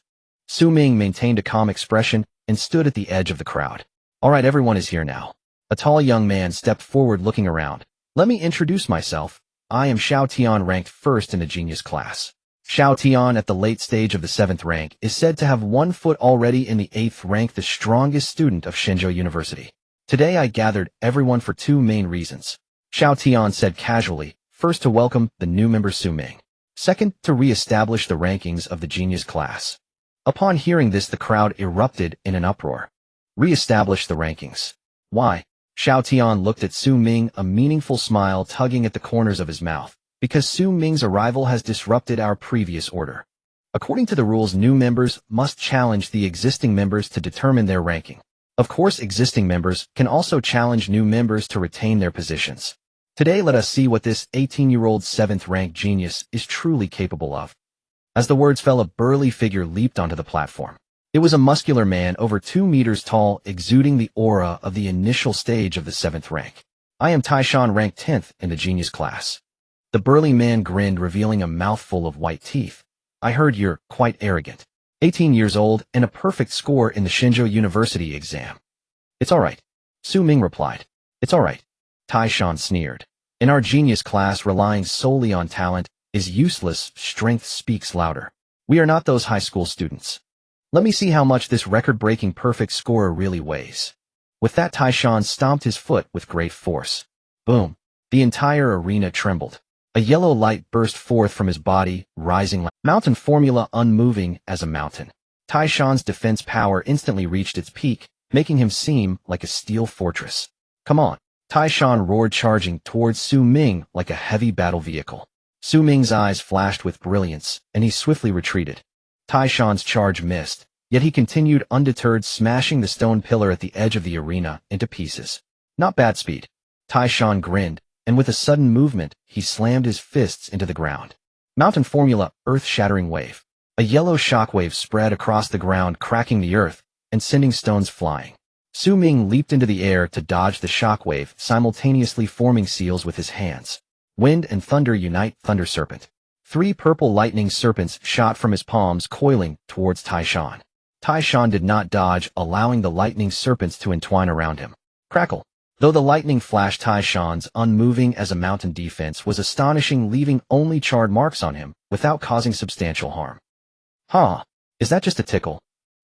Xu Ming maintained a calm expression and stood at the edge of the crowd. All right, everyone is here now. A tall young man stepped forward, looking around. Let me introduce myself. I am Xiao Tian, ranked 1st in the Genius class. Xiao Tian, at the late stage of the 7th rank, is said to have 1 foot already in the 8th rank, the strongest student of Shenzhou University. Today I gathered everyone for two main reasons. Xiao Tian said casually, first to welcome the new member Xu Ming. Second, to re-establish the rankings of the genius class. Upon hearing this, the crowd erupted in an uproar. Re-establish the rankings. Why? Xiao Tian looked at Xu Ming, a meaningful smile tugging at the corners of his mouth. Because Xu Ming's arrival has disrupted our previous order. According to the rules, new members must challenge the existing members to determine their ranking. Of course, existing members can also challenge new members to retain their positions. Today, let us see what this 18-year-old 7th-ranked genius is truly capable of. As the words fell, a burly figure leaped onto the platform. It was a muscular man over 2 meters tall, exuding the aura of the initial stage of the 7th rank. I am Taishan, ranked 10th in the genius class. The burly man grinned, revealing a mouthful of white teeth. I heard you're quite arrogant. 18 years old and a perfect score in the Shenzhou University exam. It's all right. Xu Ming replied. It's all right. Taishan sneered. In our genius class, relying solely on talent is useless. Strength speaks louder. We are not those high school students. Let me see how much this record-breaking perfect scorer really weighs. With that, Taishan stomped his foot with great force. Boom. The entire arena trembled. A yellow light burst forth from his body, rising like mountain formula, unmoving as a mountain. Taishan's defense power instantly reached its peak, making him seem like a steel fortress. Come on. Taishan roared, charging towards Xu Ming like a heavy battle vehicle. Xu Ming's eyes flashed with brilliance, and he swiftly retreated. Taishan's charge missed, yet he continued undeterred, smashing the stone pillar at the edge of the arena into pieces. Not bad speed. Taishan grinned, and with a sudden movement, he slammed his fists into the ground. Mountain formula, earth-shattering wave. A yellow shockwave spread across the ground, cracking the earth and sending stones flying. Xu Ming leaped into the air to dodge the shockwave, simultaneously forming seals with his hands. Wind and thunder unite. Thunder serpent. 3 purple lightning serpents shot from his palms, coiling towards Taishan. Taishan did not dodge, allowing the lightning serpents to entwine around him. Crackle. Though the lightning flash, Taishan's unmoving as a mountain defense was astonishing, leaving only charred marks on him without causing substantial harm. Huh? Is that just a tickle?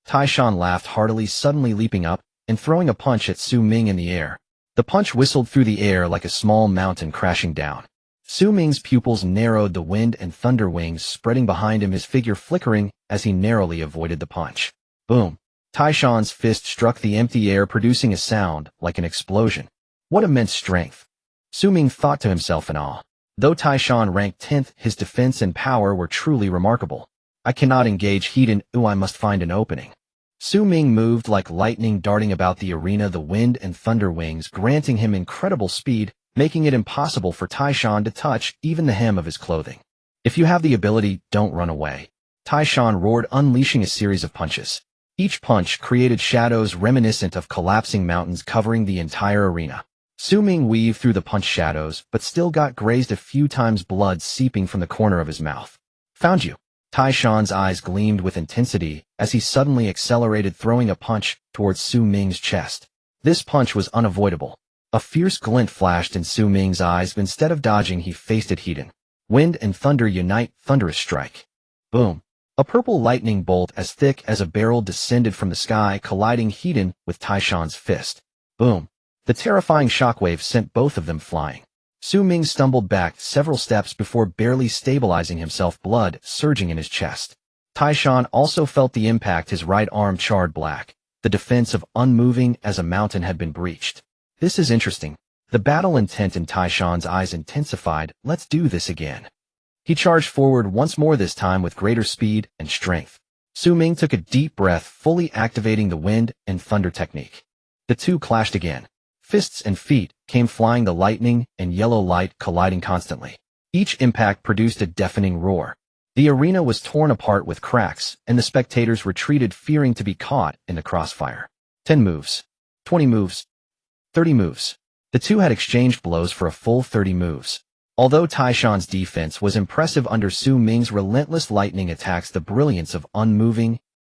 Taishan laughed heartily, suddenly leaping up and throwing a punch at Xu Ming in the air. The punch whistled through the air like a small mountain crashing down. Xu Ming's pupils narrowed, the wind and thunder wings spreading behind him, his figure flickering as he narrowly avoided the punch. Boom. Taishan's fist struck the empty air, producing a sound like an explosion. What immense strength! Xu Ming thought to himself in awe. Though Taishan ranked 10th, his defense and power were truly remarkable. I cannot engage Heaton. I must find an opening. Xu Ming moved like lightning, darting about the arena, the wind and thunder wings granting him incredible speed, making it impossible for Taishan to touch even the hem of his clothing. If you have the ability, don't run away. Taishan roared, unleashing a series of punches. Each punch created shadows reminiscent of collapsing mountains covering the entire arena. Xu Ming weaved through the punch shadows, but still got grazed a few times, blood seeping from the corner of his mouth. Found you. Taishan's eyes gleamed with intensity as he suddenly accelerated, throwing a punch towards Xu Ming's chest. This punch was unavoidable. A fierce glint flashed in Xu Ming's eyes, but instead of dodging, he faced it head on. Wind and thunder unite. Thunderous strike. Boom. A purple lightning bolt as thick as a barrel descended from the sky, colliding head on with Taishan's fist. Boom. The terrifying shockwave sent both of them flying. Xu Ming stumbled back several steps before barely stabilizing himself, blood surging in his chest. Taishan also felt the impact, his right arm charred black. The defense of unmoving as a mountain had been breached. This is interesting. The battle intent in Taishan's eyes intensified. Let's do this again. He charged forward once more, this time with greater speed and strength. Xu Ming took a deep breath, fully activating the wind and thunder technique. The two clashed again. Fists and feet came flying, the lightning and yellow light colliding constantly. Each impact produced a deafening roar. The arena was torn apart with cracks, and the spectators retreated, fearing to be caught in the crossfire. 10 moves. 20 moves. 30 moves. The two had exchanged blows for a full 30 moves. Although Taishan's defense was impressive under Xu Ming's relentless lightning attacks, the brilliance of unmoving